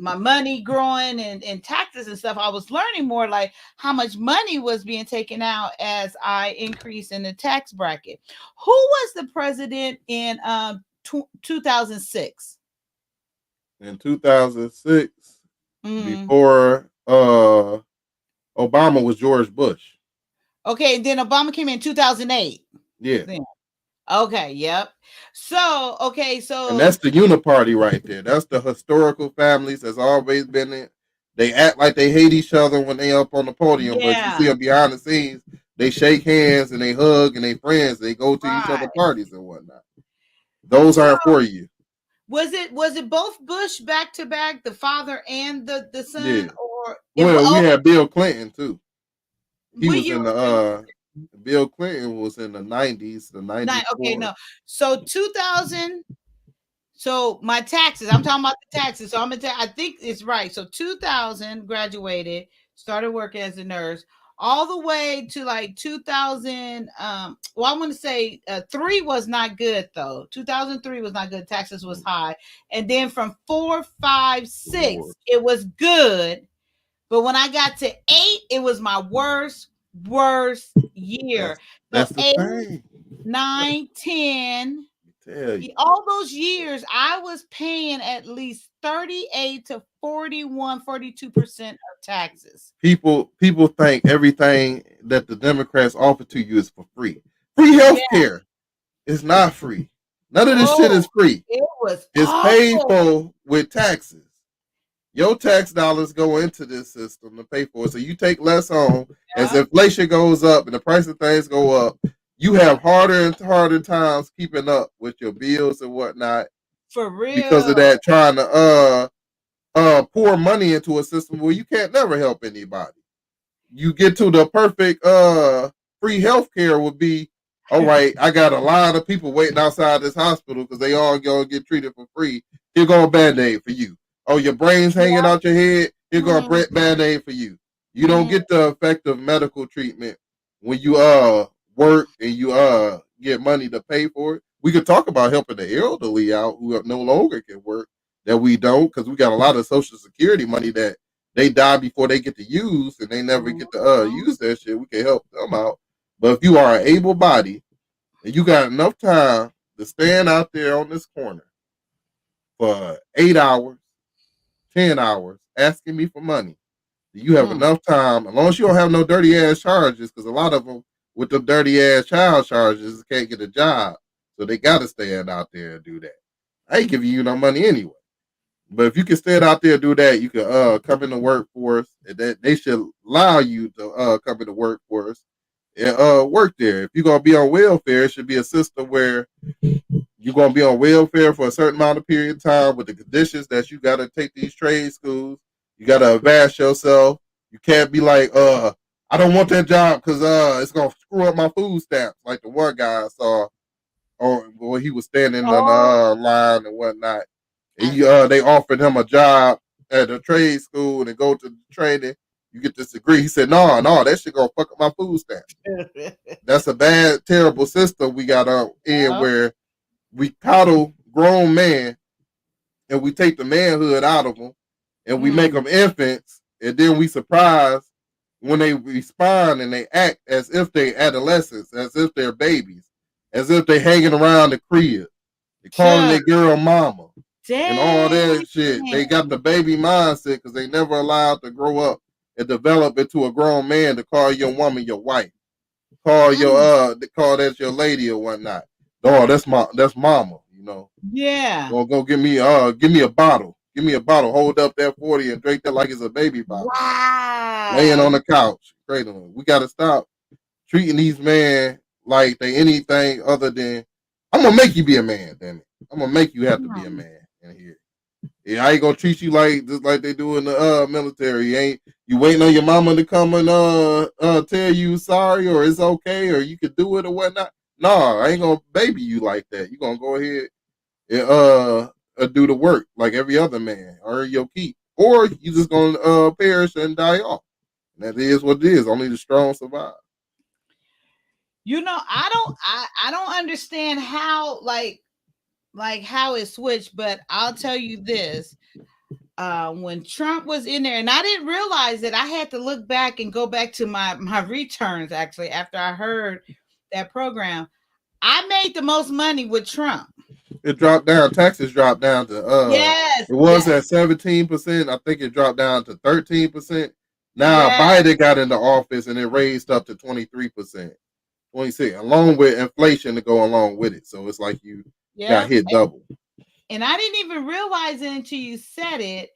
my money growing and taxes and stuff, I was learning more like how much money was being taken out as I increased in the tax bracket. Who was the president in 2006? In 2006, before Obama was George Bush. Okay, and then Obama came in 2008. Yeah. Then. Okay, yep. So, and that's the uniparty right there. That's the historical families that's always been in. They act like they hate each other when they up on the podium, but you see them behind the scenes, they shake hands and they hug and they friends. They go to each other parties and whatnot. Those aren't for you. Was it both Bush back to back, the father and the son? Yeah. Or we had Bill Clinton too. He was in the Bill Clinton was in the 90s, the 90s. Okay, no. So 2000. So my taxes, I'm talking about the taxes. So I think it's right. So 2000 graduated, started working as a nurse. all the way to like 2000. Well, I want to say 3 was not good though. 2003 was not good. Taxes was high, and then from 4, 5, 6, Lord. it was good. But when I got to 8, it was my worst year. That's So the 8, thing. 9, 10. Tell you. All those years, I was paying at least 38 to 41, 42% of taxes. People think everything that the Democrats offer to you is for free. Free health care is not free. None of this shit is free. It was It's paid for with taxes. Your tax dollars go into this system to pay for it. So you take less home. As inflation goes up and the price of things go up, you have harder and harder times keeping up with your bills and whatnot. For real. Because of that, trying to pour money into a system where you can't never help anybody. You get to the perfect free health care would be, all right, I got a lot of people waiting outside this hospital because they all gonna get treated for free. Here go a Band-Aid for you. Oh, your brain's hanging out your head. Here go a Band-Aid for you. You don't get the effective medical treatment when you work and you get money to pay for it. We could talk about helping the elderly out who no longer can work, that we don't, because we got a lot of Social Security money that they die before they get to use and they never get to use that shit. We can help them out. But if you are an able body and you got enough time to stand out there on this corner for 8 hours, 10 hours, asking me for money, you have enough time, as long as you don't have no dirty ass charges, because a lot of them with the dirty ass child charges can't get a job. So they got to stand out there and do that. I ain't giving you no money anyway. But if you can stand out there and do that, you can come in the workforce. And that they should allow you to come in the workforce and work there. If you're gonna be on welfare, it should be a system where you're gonna be on welfare for a certain amount of period of time with the conditions that you gotta take these trade schools. You gotta advance yourself. You can't be like, I don't want that job because it's gonna screw up my food stamps, like the one guy I saw, or where he was standing on the line and whatnot. And they offered him a job at a trade school and go to the training. You get this degree. He said, no, that shit gonna fuck up my food stamps. That's a bad, terrible system we got in where we coddle grown men and we take the manhood out of them and we make them infants, and then we surprise when they respond and they act as if they adolescents, as if they're babies, as if they hanging around the crib. They calling their girl mama. And all that shit. They got the baby mindset because they never allowed to grow up and develop into a grown man to call your woman your wife. Call call that your lady or whatnot. Oh, that's mama, you know. Yeah. Go give me a bottle. Give me a bottle. Hold up that 40 and drink that like it's a baby bottle. Wow. Laying on the couch. Cradling. We gotta stop treating these men like they anything other than, I'm gonna make you be a man, damn it. I'm gonna make you have to be a man. In here. Yeah, I ain't gonna treat you like just like they do in the military. You waiting on your mama to come and tell you sorry or it's okay or you could do it or whatnot? No, I ain't gonna baby you like that. You gonna go ahead and do the work like every other man, earn your keep, or you just gonna perish and die off. And that is what it is. Only the strong survive. You know, I don't understand how like how it switched, but I'll tell you this. When Trump was in there, and I didn't realize that, I had to look back and go back to my returns actually after I heard that program. I made the most money with Trump. It dropped down. Taxes dropped down to yes. It was at 17%. I think it dropped down to 13%. Now Biden got into office and it raised up to 23%. 26, along with inflation to go along with it. So it's like you got hit double. And I didn't even realize it until you said it.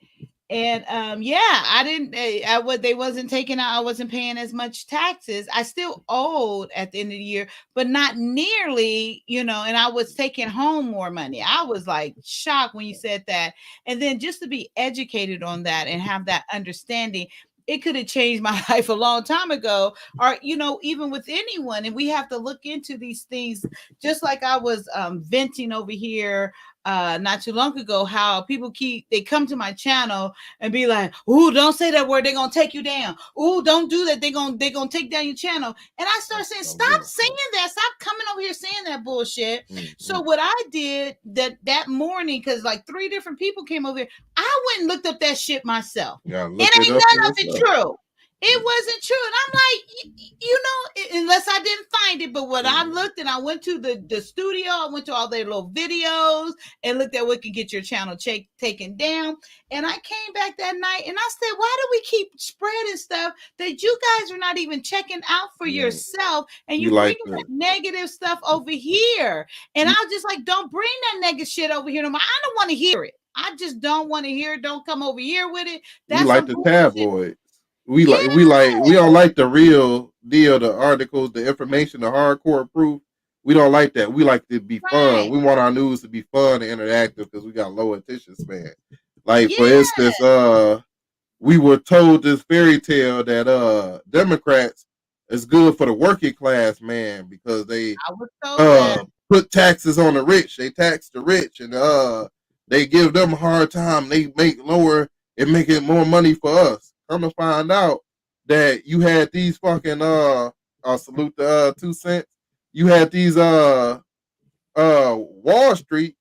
And I didn't. They wasn't taking out. I wasn't paying as much taxes. I still owed at the end of the year, but not nearly. And I was taking home more money. I was like shocked when you said that. And then just to be educated on that and have that understanding, it could have changed my life a long time ago, or, even with anyone. And we have to look into these things, just like I was venting over here not too long ago, how people they come to my channel and be like, "Ooh, don't say that word, they're gonna take you down. Ooh, don't do that, they're gonna take down your channel." And I started saying, stop saying that, stop coming over here saying that bullshit. So what I did that morning, because like 3 different people came over here, I went and looked up that shit myself. It ain't none of it true. It wasn't true. And I'm like, you know, unless I didn't find it. But when I looked and I went to the studio, I went to all their little videos and looked at what could get your channel taken down. And I came back that night and I said, why do we keep spreading stuff that you guys are not even checking out for yourself? And you bring that negative stuff over here. And I was just like, don't bring that negative shit over here no more. I don't want to hear it. I just don't want to hear it. Don't come over here with it. That's we like the tabloid. We don't like the real deal, the articles, the information, the hardcore proof. We don't like that. We like to be fun. We want our news to be fun and interactive because we got low attention span. Like for instance, we were told this fairy tale that Democrats is good for the working class man because they put taxes on the rich. They tax the rich and they give them a hard time. They make lower and make it more money for us. I'm gonna find out that you had these fucking I'll salute the 2 cents. You had these Wall Street,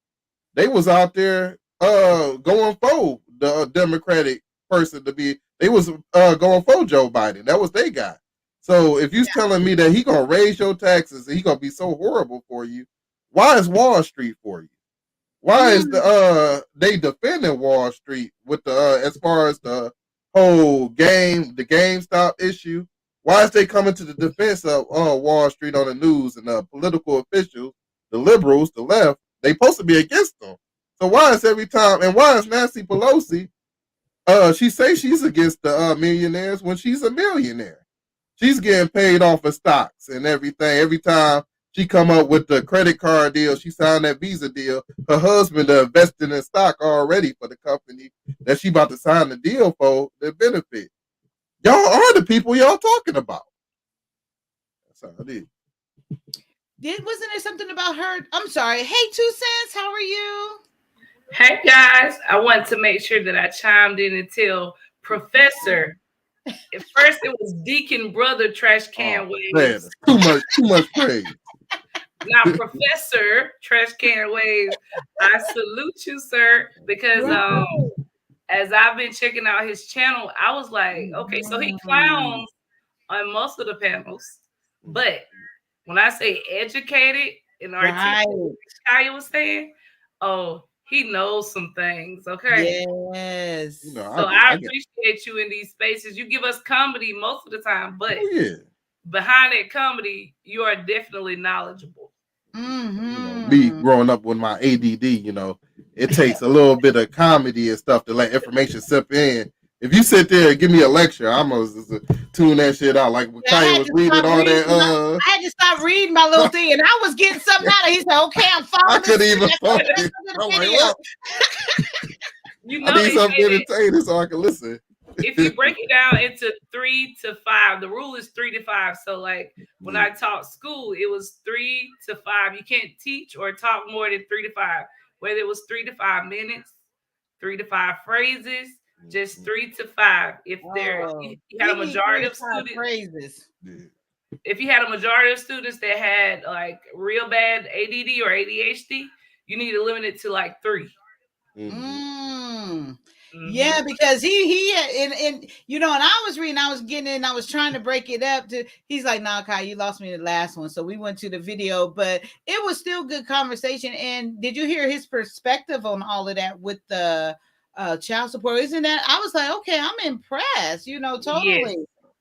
they was out there going for the Democratic person to be, they was going for Joe Biden. That was they guy. So if you're telling me that he gonna raise your taxes and he gonna be so horrible for you, why is Wall Street for you? Why is the they defending Wall Street with the as far as the whole the GameStop issue? Why is they coming to the defense of Wall Street on the news and the political officials, the liberals, the left, they supposed to be against them? So why is every time, and why is Nancy Pelosi, she say she's against the millionaires when she's a millionaire? She's getting paid off of stocks and everything. Every time she come up with the credit card deal, she signed that Visa deal. Her husband invested in stock already for the company that she about to sign the deal for the benefit. Y'all are the people y'all talking about. That's how it is. Wasn't there something about her? I'm sorry. Hey, 2 cents, how are you? Hey guys, I want to make sure that I chimed in and tell Professor. At first, it was Deacon Brother Trash Can Waves. Man, too much praise. Now, Professor Trash Can Waves, I salute you, sir, because as I've been checking out his channel, I was like, okay, so he clowns on most of the panels, but when I say educated and articulate, like Kaya was saying, oh, he knows some things, okay? Yes. So I appreciate you in these spaces. You give us comedy most of the time, but behind that comedy, you are definitely knowledgeable. Me growing up with my ADD, it takes a little bit of comedy and stuff to let information sip in. If you sit there and give me a lecture, I'm gonna tune that shit out. Like when Kaya was reading all that. I had to stop reading my little thing, and I was getting something out of it. He said, "Okay, I'm following." I couldn't even focus. I'm like, well, I need something entertaining so I can listen. If you break it down into 3 to 5, the rule is 3 to 5. So like when I taught school, it was 3 to 5. You can't teach or talk more than 3 to 5. Whether it was 3 to 5 minutes, 3 to 5 phrases, just 3 to 5. If you had a majority of students, if you had a majority of students that had like real bad ADD or ADHD, you need to limit it to like 3. Yeah, because he and I was reading, I was getting in, I was trying to break it up to, he's like, nah, Kai, you lost me the last one. So we went to the video, but it was still good conversation. And did you hear his perspective on all of that with the child support? Isn't that, I was like, okay, I'm impressed, totally. Yes.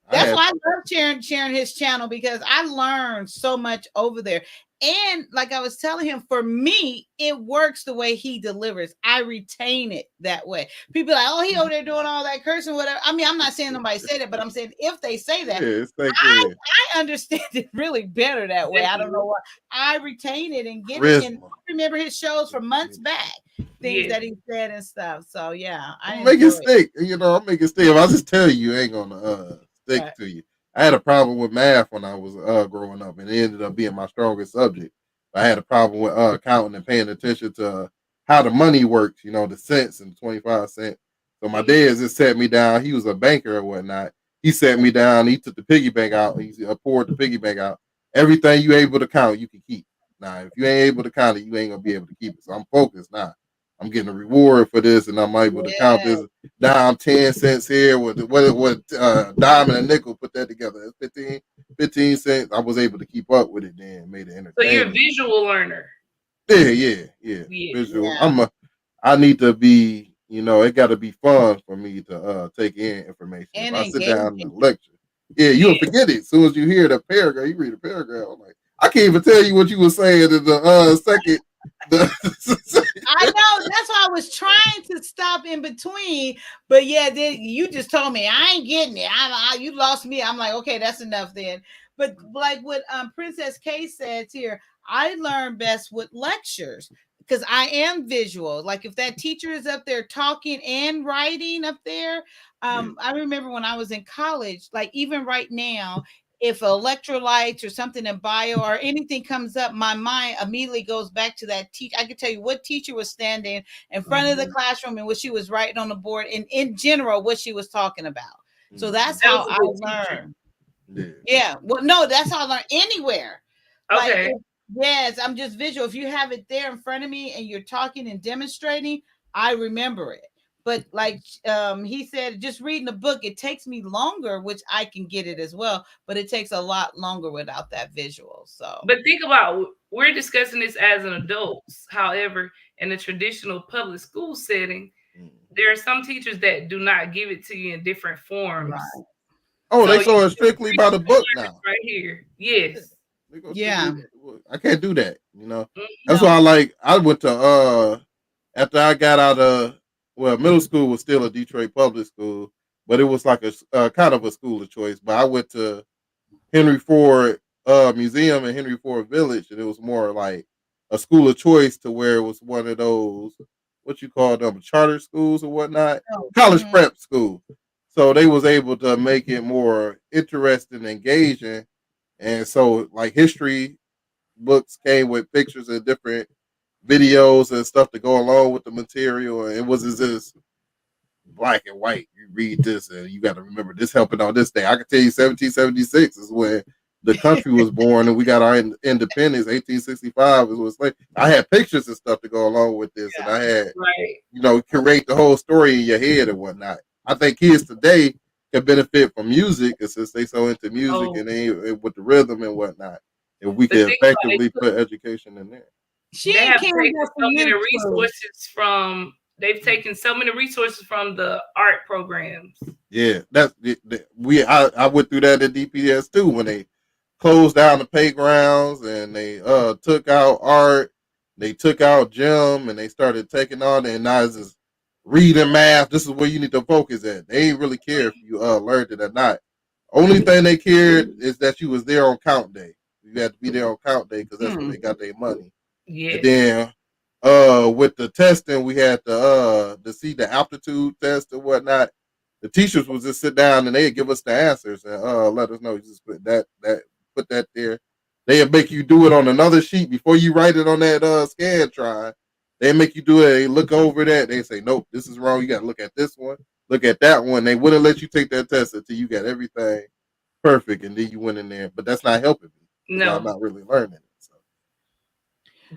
That's why I love sharing his channel, because I learned so much over there. And like I was telling him, for me, it works the way he delivers. I retain it that way. People are like, oh, he over there doing all that cursing, whatever. I mean, I'm not saying nobody said it, but I'm saying if they say that, I understand it really better that way. I don't know why. I retain it and get it. And I remember his shows from months back, things that he said and stuff. So yeah, I make it stick. I'll make it stick. If I just tell you, ain't gonna stick to you. I had a problem with math when I was growing up, and it ended up being my strongest subject. I had a problem with counting and paying attention to how the money works, you know, the cents and 25 cents. So my dad just sat me down. He was a banker or whatnot. He sat me down. He took the piggy bank out. He poured the piggy bank out. Everything you able to count, you can keep. Now, if you ain't able to count it, you ain't gonna be able to keep it. So I'm focused now. I'm getting a reward for this, and I'm able to count this down 10 cents here with dime and a nickel. Put that together. That's 15 cents. I was able to keep up with it. Then made it entertaining. So you're a visual learner. Yeah. Visual. I need to be. You know, it got to be fun for me to take in information. And if I sit down in the lecture, you'll forget it as soon as you hear the paragraph. You read a paragraph. I'm like, I can't even tell you what you were saying in the second. I know, that's why I was trying to stop in between, but you just told me I ain't getting it. You lost me. I'm like, okay, that's enough then. But like what Princess K said here, I learn best with lectures because I am visual. Like if that teacher is up there talking and writing up there, I remember when I was in college, like even right now, if electrolytes or something in bio or anything comes up, my mind immediately goes back to that teacher. I can tell you what teacher was standing in front of the classroom and what she was writing on the board, and in general, what she was talking about. So that's how I learn. Yeah. Well, no, that's how I learn anywhere. Okay. Yes, I'm just visual. If you have it there in front of me and you're talking and demonstrating, I remember it. But like he said, just reading the book, it takes me longer, which I can get it as well, but it takes a lot longer without that visual. So, but think about, we're discussing this as an adult. However, in a traditional public school setting, there are some teachers that do not give it to you in different forms. Right. Oh, so they saw it strictly by the book now. Right here. Yes. Yeah. I can't do that, you know. That's why I went to after I got out of middle school was still a Detroit public school, but it was like a kind of a school of choice. But I went to Henry Ford Museum and Henry Ford Village, and it was more like a school of choice to where it was one of those, what you call them, charter schools or whatnot, college prep school. So they was able to make it more interesting, engaging. And so like history books came with pictures and different videos and stuff to go along with the material. And it wasn't just black and white. You read this and you got to remember this happened on this day. I can tell you 1776 is when the country was born and we got our independence. 1865 is when slavery. I had pictures and stuff to go along with this. And I had, create the whole story in your head and whatnot. I think kids today can benefit from music, and since they so into music and they with the rhythm and whatnot, if we can effectively put education in there. They have taken so many resources from. They've taken so many resources from the art programs. Yeah, that's I went through that at DPS too when they closed down the playgrounds and they took out art, they took out gym, and they started taking on and now it's just reading, math. This is where you need to focus at. They ain't really care if you learned it or not. Only thing they cared is that you was there on count day. You had to be there on count day because that's when they got their money. Yeah. And then with the testing, we had to see the aptitude test and whatnot. The teachers would just sit down and they'd give us the answers and let us know. You just put that there. They'd make you do it on another sheet before you write it on that Scantron. They make you do it. They look over that. They say, nope, this is wrong. You got to look at this one. Look at that one. They wouldn't let you take that test until you got everything perfect, and then you went in there. But that's not helping me. No, I'm not really learning it. So.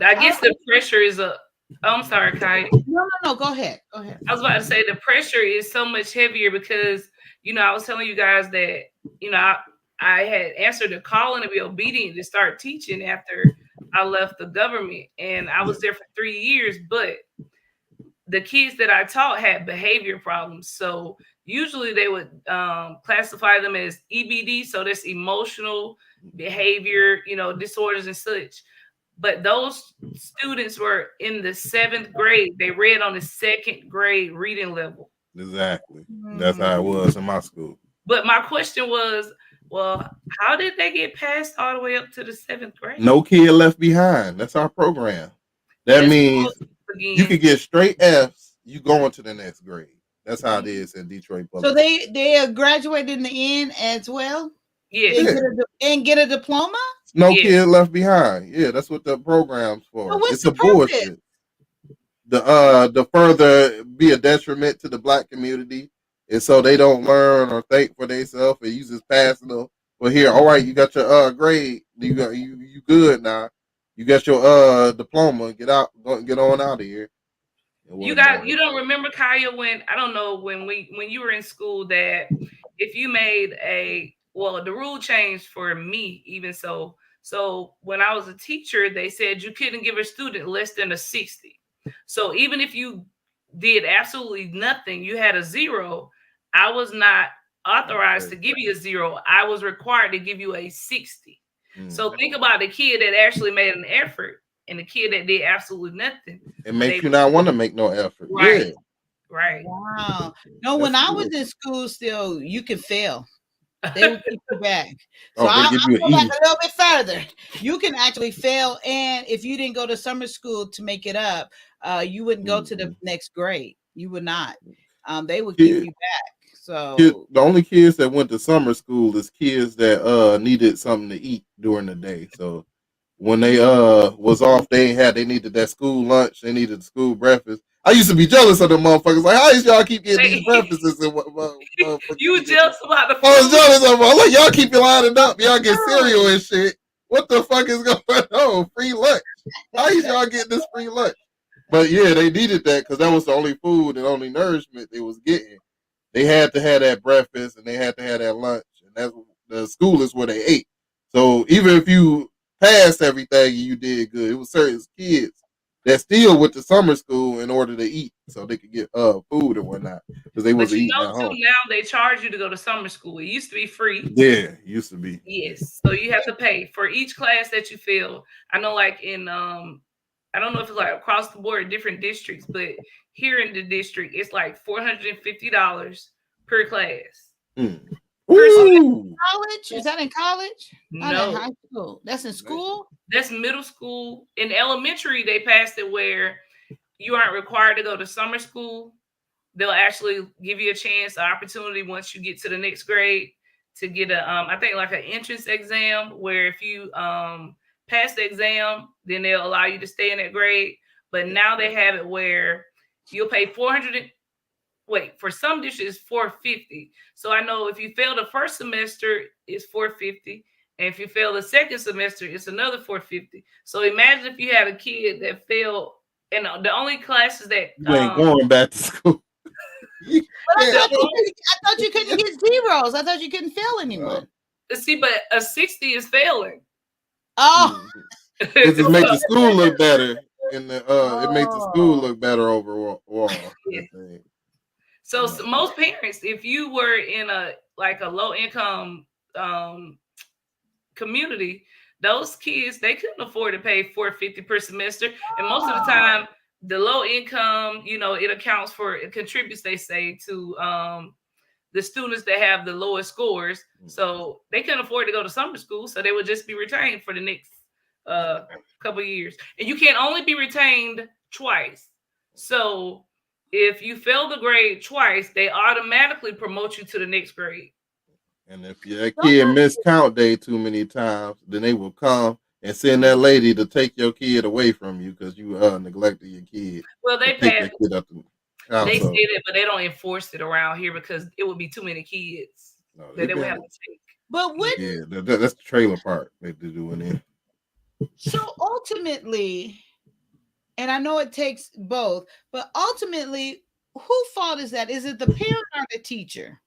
I guess the pressure is I'm sorry, Kai. No. Go ahead. I was about to say the pressure is so much heavier because I was telling you guys that I had answered the call and to be obedient to start teaching after I left the government, and I was there for 3 years, but the kids that I taught had behavior problems. So usually they would classify them as EBD. So that's emotional behavior, disorders and such. But those students were in the 7th grade. They read on the 2nd grade reading level. Exactly. That's how it was in my school. But my question was, well, how did they get passed all the way up to the 7th grade? No kid left behind. That's our program. That means you could get straight Fs. You go into the next grade. That's how it is in Detroit. So they graduated in the end as well. Yeah. And get a diploma. No kid left behind. Yeah, that's what the program's for. So what's it's the a bullshit. the further be a detriment to the black community, and so they don't learn or think for themselves, and you just passing them. Well, here, all right, you got your grade, you good now. You got your diploma. Get out, get on out of here. You don't remember, Kaya, when I don't know when you were in school that if you made the rule changed for me even so when I was a teacher, they said you couldn't give a student less than a 60. So even if you did absolutely nothing, you had a 0, I was not authorized to give you a 0. I was required to give you a 60. So think about the kid that actually made an effort and the kid that did absolutely nothing. It makes you not want to make no effort. Right. Yeah. Right. Wow. No, when I was in school, still you can fail. They will keep you back. So I'll go back a little bit further. You can actually fail, and if you didn't go to summer school to make it up, you wouldn't go to the next grade. You would not. They would keep you back. So the only kids that went to summer school is kids that needed something to eat during the day. So when they was off, they needed that school lunch, they needed the school breakfast. I used to be jealous of the motherfuckers. Like, how is y'all keep getting these breakfasts? And you jealous about the food? I was jealous of them. Like, y'all keep lining up. Y'all get cereal and shit. What the fuck is going on? Free lunch. How is y'all getting this free lunch? But yeah, they needed that because that was the only food and only nourishment they was getting. They had to have that breakfast and they had to have that lunch. And that's the school is where they ate. So even if you passed everything, you did good. It was certain kids that still went to summer school in order to eat, so they could get food and whatnot because they wasn't eating at home. Now they charge you to go to summer school. It used to be free. Yeah, it used to be. Yes, so you have to pay for each class that you fill. I know, like in I don't know if it's like across the board in different districts, but here in the district, it's like $450 per class. College? Is that in college? No. Not in high school. That's in school? That's middle school. In elementary, they passed it where you aren't required to go to summer school. They'll actually give you a chance, an opportunity once you get to the next grade to get I think like an entrance exam where if you pass the exam, then they'll allow you to stay in that grade. But now they have it where you'll pay for some districts it's $450. So I know if you fail the first semester, it's $450. And if you fail the second semester, it's another $450. So imagine if you had a kid that failed, and the only classes that you ain't going back to school. I thought you couldn't get zeros. I thought you couldn't fail anyone. See, but a 60 is failing. Oh, it just makes the school look better, and it makes the school look better overall. Yeah. So most parents, if you were in a low income community, those kids they couldn't afford to pay $450 per semester, and most of the time, the low income, it contributes, they say, to the students that have the lowest scores. So they couldn't afford to go to summer school, so they would just be retained for the next couple of years. And you can only be retained twice. So if you fail the grade twice, they automatically promote you to the next grade. And if your kid missed count day too many times, then they will come and send that lady to take your kid away from you because you neglected your kid. Well, they pass. They say that, but they don't enforce it around here because it would be too many kids that they would have to take. But what? Yeah, that's the trailer part they do in there. So ultimately, and I know it takes both, but ultimately, whose fault is that? Is it the parent or the teacher?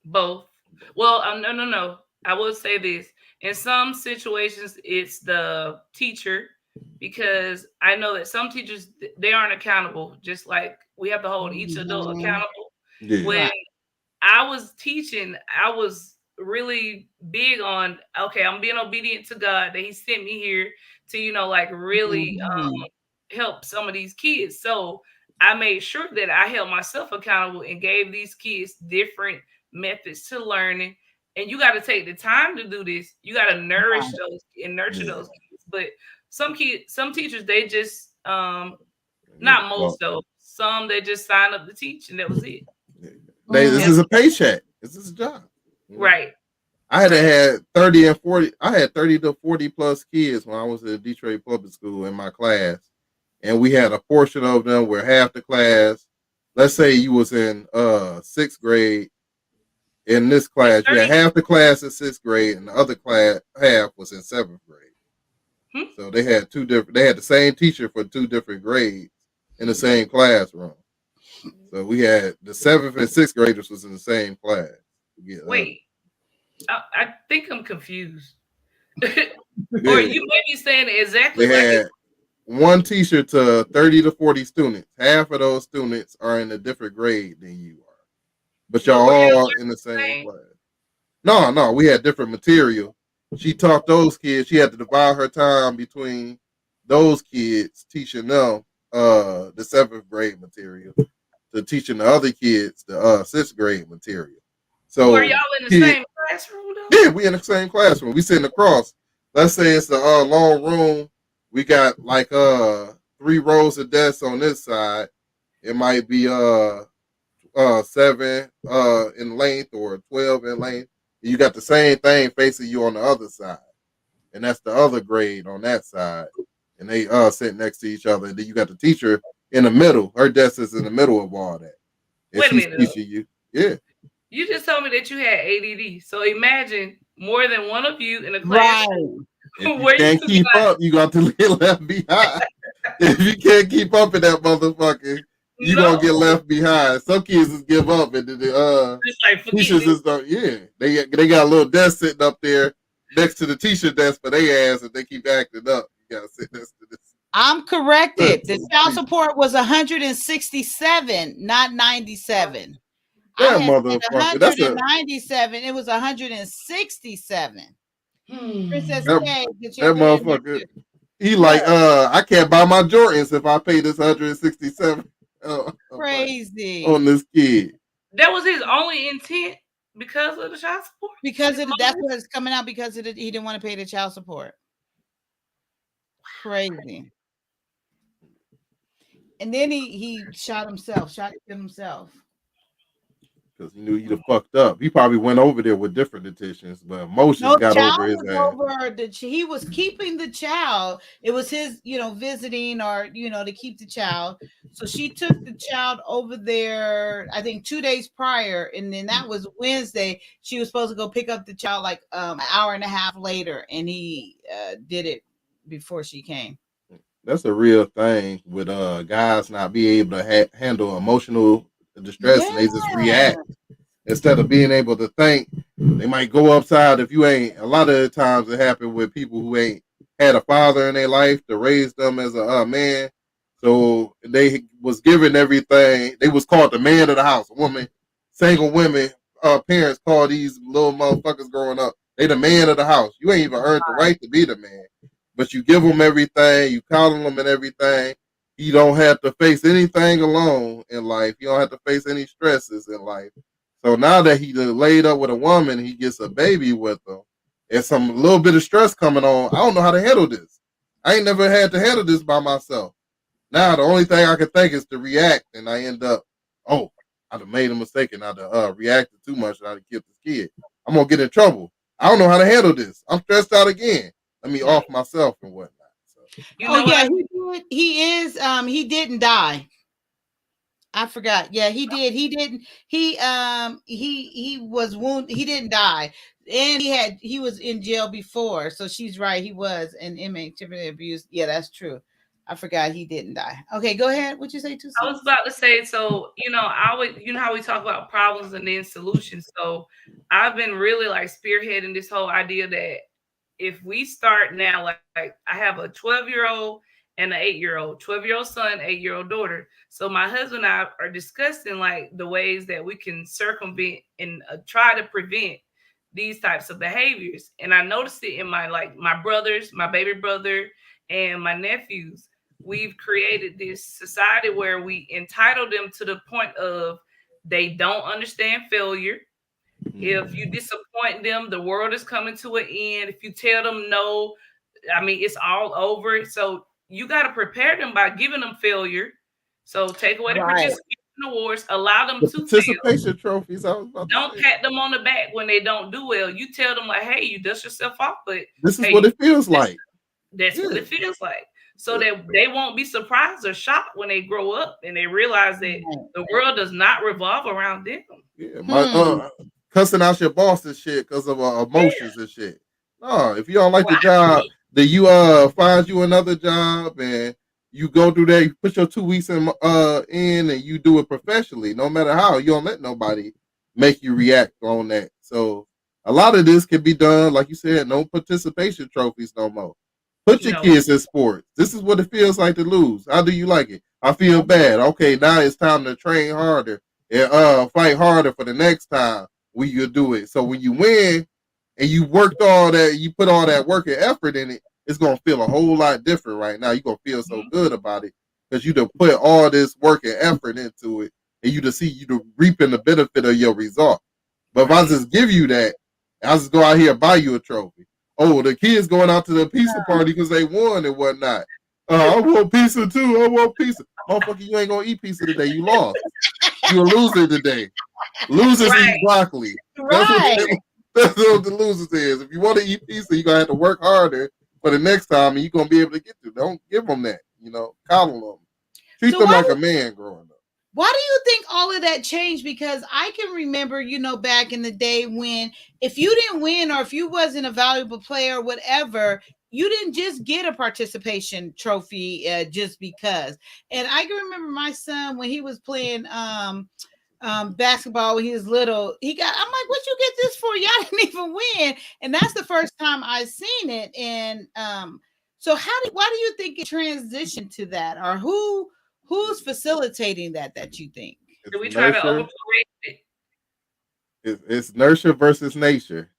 Both. Well, no. I will say this. In some situations, it's the teacher because I know that some teachers, they aren't accountable, just like we have to hold each adult accountable. Yeah. When I was teaching, I was really big on, okay, I'm being obedient to God that he sent me here to, really help some of these kids. So I made sure that I held myself accountable and gave these kids different methods to learning. And you got to take the time to do this. You got to nourish those and nurture those kids. But some teachers, they just, not most though, some they just sign up to teach and that was it. This is a paycheck. This is a job. Right. I had 30 and 40. I had 30 to 40 plus kids when I was at Detroit Public School in my class. and we had a portion of them where half the class, let's say you was in 6th grade. In this class, you had half the class in 6th grade, and the other class half was in 7th grade. So they had they had the same teacher for 2 different grades in the same classroom. So we had the 7th and 6th graders was in the same class. Wait, I think I'm confused. Or you may be saying exactly they like had one teacher to 30 to 40 students. Half of those students are in a different grade than you are, but y'all all in the same class. No, we had different material. She taught those kids. She had to divide her time between those kids, teaching them the 7th grade material, to teaching the other kids the 6th grade material. So were y'all in the same classroom though? Yeah, we in the same classroom. We sitting across. Let's say it's a long room. We got like 3 rows of desks on this side. It might be 7 in length or 12 in length. You got the same thing facing you on the other side, and that's the other grade on that side. And they sit next to each other. And then you got the teacher in the middle. Her desk is in the middle of all that. And Wait a she's minute. teaching you. Yeah. You just told me that you had ADD. So imagine more than one of you in a class. If you can't keep up, you got to get left behind. If you can't keep up in that motherfucker, you gonna get left behind. Some kids just give up, and then the teachers just don't. Yeah, they got a little desk sitting up there next to the teacher desk for their ass, and they keep acting up. You gotta sit next to this. I'm corrected. The child support was 167, not 97. That motherfucker. That's 197. It was 167. Princess that, K, that motherfucker. He like, I can't buy my Jordans if I pay this 167. Crazy on this kid. That was his only intent because of the child support. That's what is coming out because he didn't want to pay the child support. Crazy. And then he shot himself. Because he knew he'd have fucked up. He probably went over there with different intentions, but emotions got over his ass. He was keeping the child. It was his, visiting or, to keep the child. So she took the child over there, I think 2 days prior. And then that was Wednesday. She was supposed to go pick up the child like an hour and a half later. And he did it before she came. That's a real thing with guys not being able to handle emotional distress, and they just react instead of being able to think. They might go upside if you ain't. A lot of the times it happened with people who ain't had a father in their life to raise them as a man, so they was given everything. They was called the man of the house. A woman, single women, parents call these little motherfuckers growing up, they the man of the house. You ain't even earned the right to be the man, but you give them everything, you coddle them and everything. You don't have to face anything alone in life. You don't have to face any stresses in life. So now that he laid up with a woman, he gets a baby with her, and some little bit of stress coming on. I don't know how to handle this. I ain't never had to handle this by myself. Now the only thing I can think is to react, and I end up, I'd have made a mistake and I'd have reacted too much and I'd have killed this kid. I'm gonna get in trouble. I don't know how to handle this. I'm stressed out again. Let me off myself and whatnot. He didn't die. I forgot. Yeah, he did. He didn't. He was wounded. He didn't die, and he was in jail before. So she's right. He was an inmate typically abused. Yeah, that's true. I forgot he didn't die. Okay, go ahead. What'd you say, Tusi? I was about to say, so how we talk about problems and then solutions. So I've been really like spearheading this whole idea that if we start now, like I have a 12-year-old and an 8-year-old, 12-year-old son, 8-year-old daughter. So my husband and I are discussing like the ways that we can circumvent and try to prevent these types of behaviors. And I noticed it in my brothers, my baby brother, and my nephews. We've created this society where we entitle them to the point of they don't understand failure. If you disappoint them, the world is coming to an end. If you tell them no, it's all over. So you got to prepare them by giving them failure. So take away the participation awards, allow them to participation trophies. Don't pat them on the back when they don't do well. You tell them like, hey, you dust yourself off, but this is what it feels like. That's what it feels like. so that they won't be surprised or shocked when they grow up and they realize that the world does not revolve around them. Yeah, my cussing out your boss and shit because of emotions and shit. No, if you don't like the job, then you find you another job and you go through there. You put your 2 weeks in and you do it professionally. No matter how, you don't let nobody make you react on that. So a lot of this can be done, like you said, no participation trophies no more. Put your kids in sports. This is what it feels like to lose. How do you like it? I feel bad. Okay, now it's time to train harder and fight harder for the next time when you do it. So when you win and you worked all that, you put all that work and effort in it, it's gonna feel a whole lot different right now. You're gonna feel so good about it because you done put all this work and effort into it, and you reaping the benefit of your result. But if I just give you that, I'll just go out here and buy you a trophy. Oh, the kids going out to the pizza party because they won and whatnot. I want pizza too. I want pizza. Motherfucker, you ain't gonna eat pizza today. You lost. You're a loser today. Losers eat broccoli. That's what the losers is. If you want to eat pizza, you're gonna have to work harder for the next time, and you're gonna be able to get to. Don't give them that. Coddle them. Treat them like a man growing up. Why do you think all of that changed? Because I can remember, back in the day when if you didn't win or if you wasn't a valuable player or whatever, you didn't just get a participation trophy just because. And I can remember my son when he was playing basketball when he was little. I'm like, what you get this for? Y'all didn't even win. And that's the first time I seen it. And so why do you think it transitioned to that? Or who's facilitating that you think? Do we try to overcorrect it? It's nurture versus nature.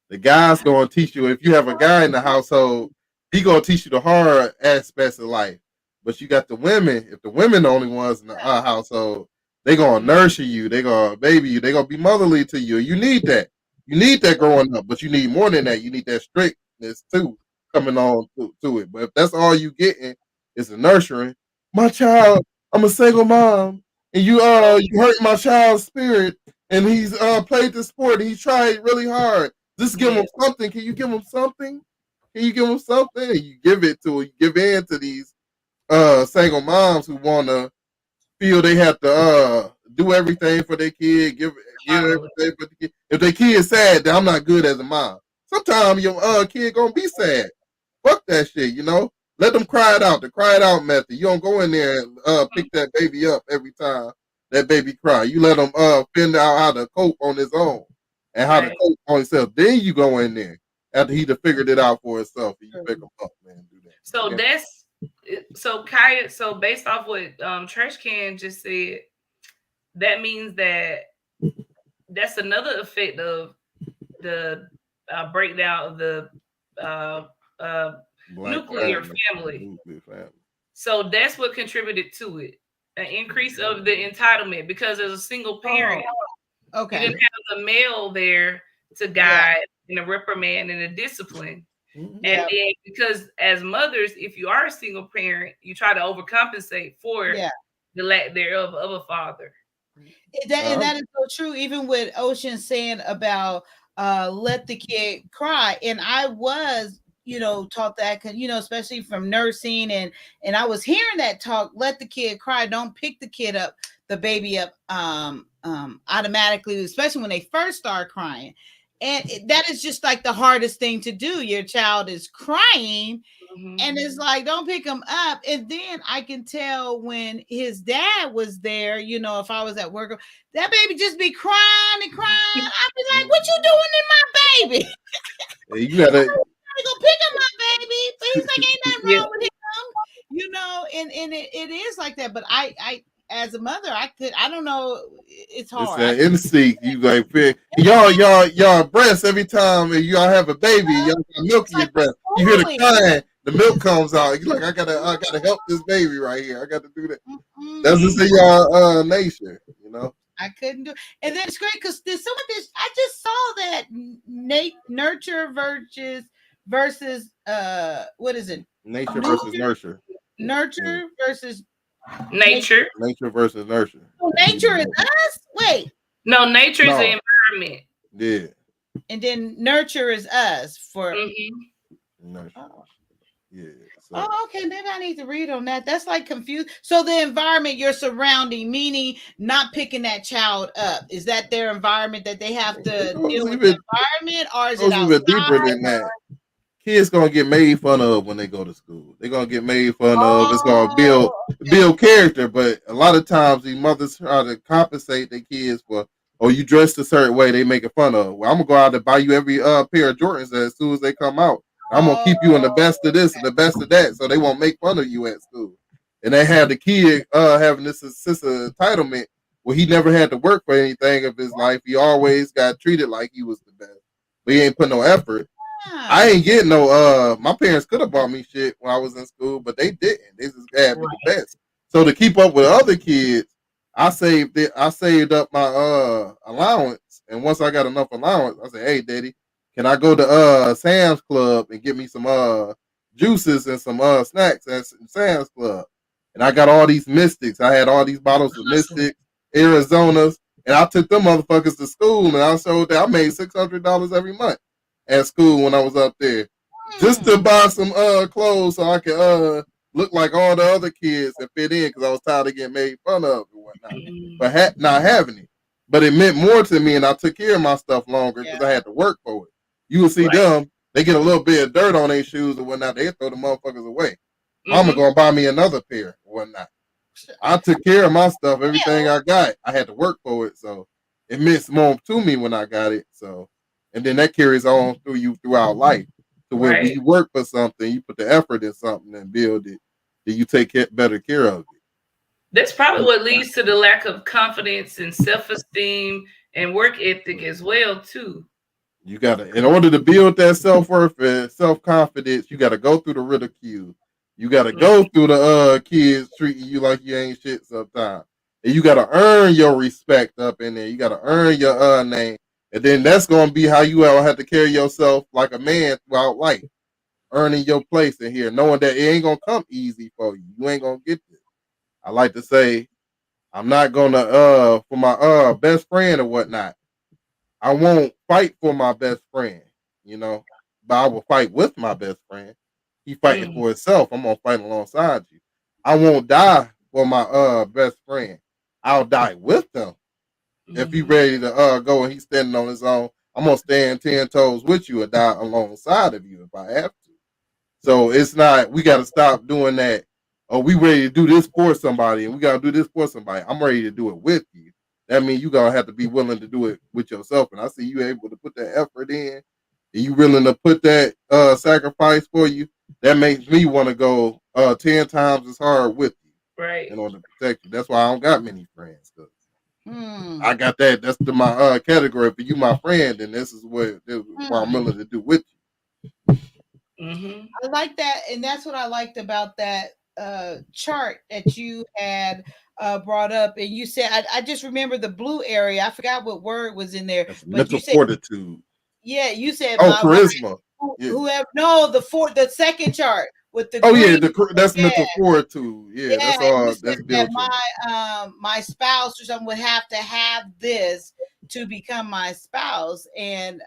The guy's going to teach you. If you have a guy in the household, he going to teach you the hard aspects of life. But you got the women. If the women the only ones in the household, they going to nurture you. They going to baby you. They going to be motherly to you. You need that. You need that growing up. But you need more than that. You need that strictness too coming on to it. But if that's all you getting is the nurturing, my child, I'm a single mom, and you hurt my child's spirit, and he's played the sport, and he tried really hard. Just give him something. Can you give him something? Can you give him something? And you give it to you give in to these single moms who want to feel they have to do everything for their kid, give everything for the kid. If their kid is sad, then I'm not good as a mom. Sometimes your kid gonna be sad. Fuck that shit, Let them cry it out. The cry it out method. You don't go in there and pick that baby up every time that baby cry. You let them figure out how to cope on his own and how to cope on himself. Then you go in there after he figured it out for himself. And you pick him up, man. Do that. So Kaya. So based off what Trash Can just said, that means that's another effect of the breakdown of the nuclear family. So that's what contributed to it. An increase of the entitlement because as a single parent, you didn't have the male there to guide and a reprimand and a discipline. And then because as mothers, if you are a single parent, you try to overcompensate for the lack thereof of a father. And that is so true. Even with Ocean saying about let the kid cry, and I was taught that, especially from nursing, and I was hearing that talk. Let the kid cry. Don't pick the baby up automatically, especially when they first start crying. And that is just like the hardest thing to do. Your child is crying, and it's like, don't pick him up. And then I can tell when his dad was there, if I was at work, that baby just be crying and crying. I'd be like, what you doing in my baby? You gotta go pick up my baby, but he's like, ain't nothing wrong with him, and it is like that. But I as a mother, I don't know, it's hard. It's an instinct. You like y'all breast every time y'all have a baby, y'all got milk in your breast. You hear the crying, the milk comes out. You're like, I gotta help this baby right here. I got to do that. That's just in y'all nature, I couldn't do it. And then it's great because there's some of this. I just saw that nurture versus what is it? Nature versus nurture. Nurture versus nature. Nature versus nurture. So nature is us? Wait. No, nature is the environment. Yeah. And then nurture is us for nurture. Yeah. So, Oh, okay. Maybe I need to read on that. That's like confused. So the environment you're surrounding, meaning not picking that child up, is that their environment that they have to it goes deal with even, the environment, or is it goes even outside? deeper than that. Kids gonna get made fun of when they go to school. They're gonna get made fun of. It's gonna build character. But a lot of times these mothers try to compensate their kids for, oh, you dressed a certain way, they making fun of. Well, I'm gonna go out and buy you every pair of Jordans as soon as they come out. I'm gonna keep you in the best of this and the best of that, so they won't make fun of you at school. And they have the kid having this sense of entitlement where he never had to work for anything of his life. He always got treated like he was the best, but he ain't put no effort. I ain't getting no my parents could have bought me shit when I was in school, but they didn't. They just had me the best. So to keep up with other kids, I saved up my allowance, and once I got enough allowance, I said, "Hey daddy, can I go to Sam's Club and get me some juices and some snacks at Sam's Club?" And I got all these Mystics. I had all these bottles of Mystics, Arizonas, and I took them motherfuckers to school, and I showed that I made $600 every month at school when I was up there, just to buy some clothes so I could look like all the other kids and fit in, because I was tired of getting made fun of and whatnot, but not having it. But it meant more to me, and I took care of my stuff longer because I had to work for it. You will see them, they get a little bit of dirt on their shoes or whatnot, they throw the motherfuckers away. Mama gonna buy me another pair or whatnot. I took care of my stuff, everything I got. I had to work for it, so it meant more to me when I got it. So, and then that carries on through you throughout life. So when you work for something, you put the effort in something and build it, then you take better care of it. That's probably what leads to the lack of confidence and self-esteem and work ethic as well, too. You gotta, in order to build that self-worth and self-confidence, you gotta go through the ridicule. You gotta go through the kids treating you like you ain't shit sometimes. And you gotta earn your respect up in there. You gotta earn your name. And then that's gonna be how you have to carry yourself like a man throughout life. Earning your place in here, knowing that it ain't gonna come easy for you. You ain't gonna get this. I like to say, I'm not gonna for my best friend or whatnot, I won't fight for my best friend, you know, but I will fight with my best friend. He fighting for himself. I'm gonna fight alongside you. I won't die for my best friend. I'll die with him. If he ready to go and he's standing on his own, I'm gonna stand 10 toes with you and die alongside of you if I have to. So it's not, we gotta stop doing that. Oh, we ready to do this for somebody and we gotta do this for somebody. I'm ready to do it with you. That means you gonna have to be willing to do it with yourself. And I see you able to put that effort in, and you willing to put that sacrifice for you. That makes me want to go 10 times as hard with you, in order to protect you. That's why I don't got many friends. I got that. That's my category. For you, my friend, and this is what I'm willing to do with you. I like that, and that's what I liked about that chart that you had brought up. And you said, I just remember the blue area. I forgot what word was in there. That's but mental you said, fortitude. Yeah, you said charisma. Whoever, no, the second chart with the that's mental fortitude. That's all. That's built. My spouse or someone would have to have this to become my spouse, and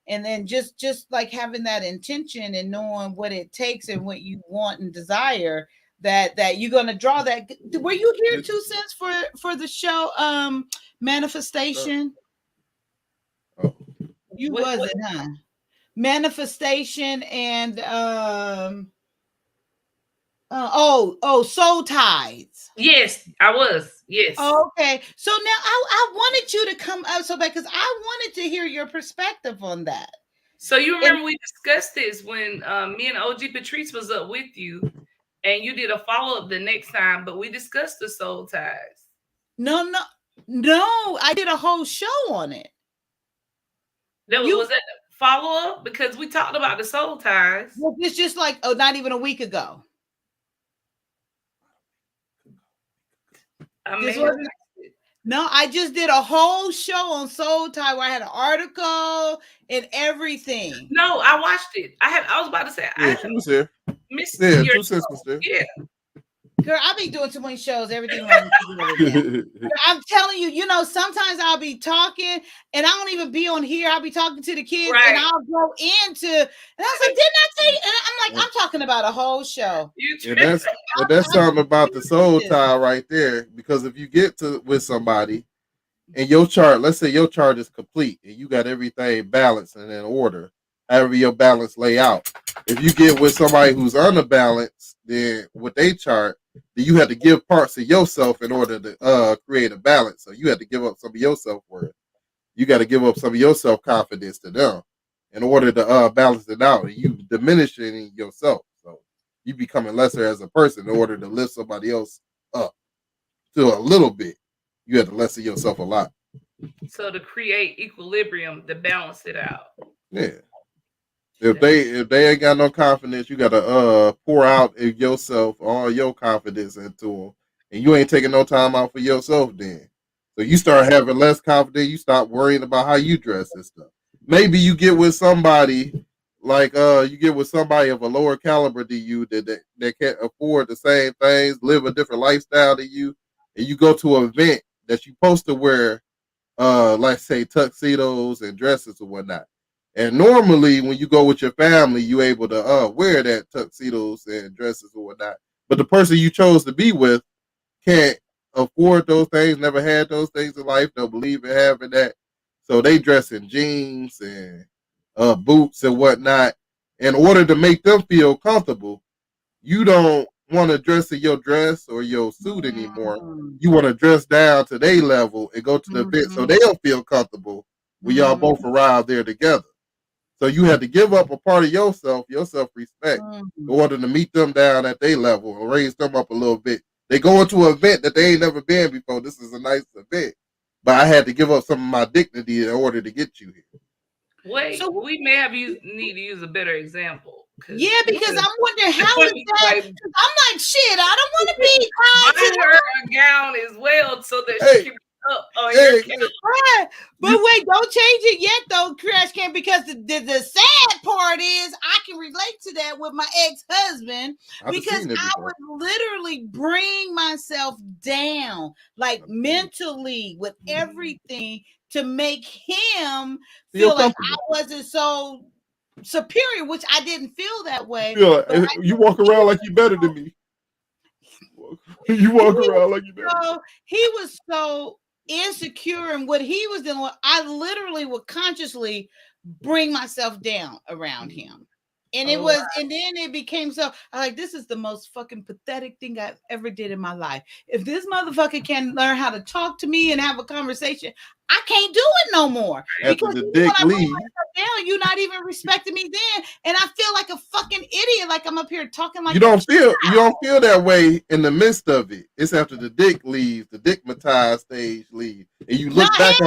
then just like having that intention and knowing what it takes and what you want and desire, that you're gonna draw that. Were you here 2 cents for the show Manifestation? You wasn't, huh? Manifestation and Soul Tides. Yes, I was. Yes. Okay. So now I wanted you to come up so bad because I wanted to hear your perspective on that. So you remember we discussed this when me and OG Patrice was up with you, and you did a follow-up the next time, but we discussed the soul ties. No, I did a whole show on it. Was that follow-up? Because we talked about the soul ties. Well, it's just like not even a week ago. No, I just did a whole show on Soul Tie where I had an article and everything. No, I watched it. I was about to say, she was here. Missed 2 cents was there. Yeah. Girl, I'll be doing too many shows, everything running together. I'm telling you, you know, sometimes I'll be talking and I don't even be on here. I'll be talking to the kids and Right. I'll go into, and I was like, didn't I say? And I'm like, I'm talking about a whole show. You And that's something about the soul tie right there. Because if you get to with somebody and your chart, let's say your chart is complete and you got everything balanced and in order, however your balance lay out. If you get with somebody who's unbalanced, then with their chart, then you have to give parts of yourself in order to create a balance. So you have to give up some of your self-worth. You got to give up some of your self-confidence to them in order to balance it out. And you diminishing yourself. So you becoming lesser as a person in order to lift somebody else up to a little bit. You have to lessen yourself a lot. So to create equilibrium, to balance it out. Yeah. If they ain't got no confidence, you gotta pour out of yourself all your confidence into them, and you ain't taking no time out for yourself. Then, so you start having less confidence. You stop worrying about how you dress and stuff. Maybe you get with somebody like you get with somebody of a lower caliber than you that can't afford the same things, live a different lifestyle than you, and you go to an event that you're supposed to wear, like say tuxedos and dresses or whatnot. And normally, when you go with your family, you able to wear that tuxedos and dresses or whatnot. But the person you chose to be with can't afford those things, never had those things in life, don't believe in having that. So they dress in jeans and boots and whatnot in order to make them feel comfortable. You don't want to dress in your dress or your suit anymore. You want to dress down to their level and go to the event so they'll feel comfortable when y'all both arrive there together. So you have to give up a part of yourself, your self-respect, in order to meet them down at their level and raise them up a little bit. They go into an event that they ain't never been before. This is a nice event, but I had to give up some of my dignity in order to get you here. Wait, so we may have need to use a better example. Yeah, because I'm wondering how is that? I'm like, shit, I don't want to be buying her a gown as well so that she can be up on your camera. But wait, don't change it yet though, Crash Can, because the sad part is I can relate to that with my ex-husband because I would literally bring myself down, like mentally with everything to make him feel like I wasn't so superior, which I didn't feel that way. Yeah, you walk around like you're better than me. You walk around like you're better. So he was so insecure in what he was doing. I literally would consciously bring myself down around him. And it was, and then it became so like, this is the most fucking pathetic thing I've ever did in my life. If this motherfucker can learn how to talk to me and have a conversation, I can't do it no more. After the dick leave, down, you're not even respecting me then, and I feel like a fucking idiot. Like I'm up here talking like you don't feel that way in the midst of it. It's after the dick leaves, the dickmatized stage leaves, and you look back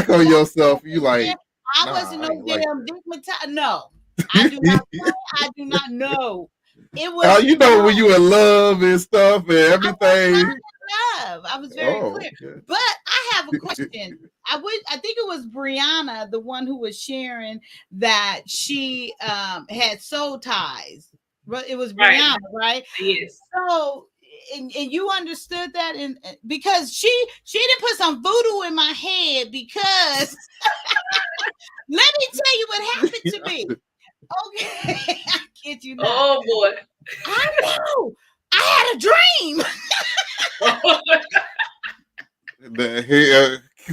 on yourself. You like, I wasn't no damn dickmatized. No. I do not know. I do not know. It was you know when you in love and stuff and everything. I was very clear. Okay. But I have a question. I think it was Brianna, the one who was sharing that she had soul ties. It was Brianna, right? Yes. So and you understood that because she didn't put some voodoo in my head because let me tell you what happened to me. Okay, I kid you not. Oh boy, I know. I had a dream.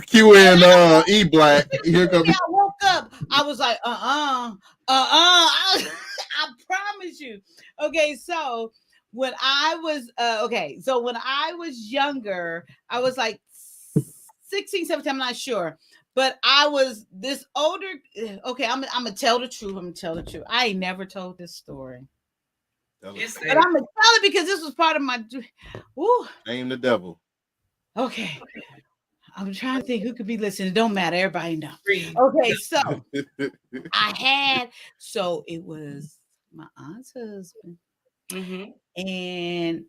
Q and E Black. Here comes. I woke up. I was like, I promise you. Okay, so when I was younger, I was like 16, 17. I'm not sure. But I was this older. Okay, I'm gonna tell the truth. I ain't never told this story, but I'm gonna tell it because this was part of my. Name the devil. Okay, I'm trying to think who could be listening. It don't matter. Everybody know. Okay, so it was my aunt's husband, and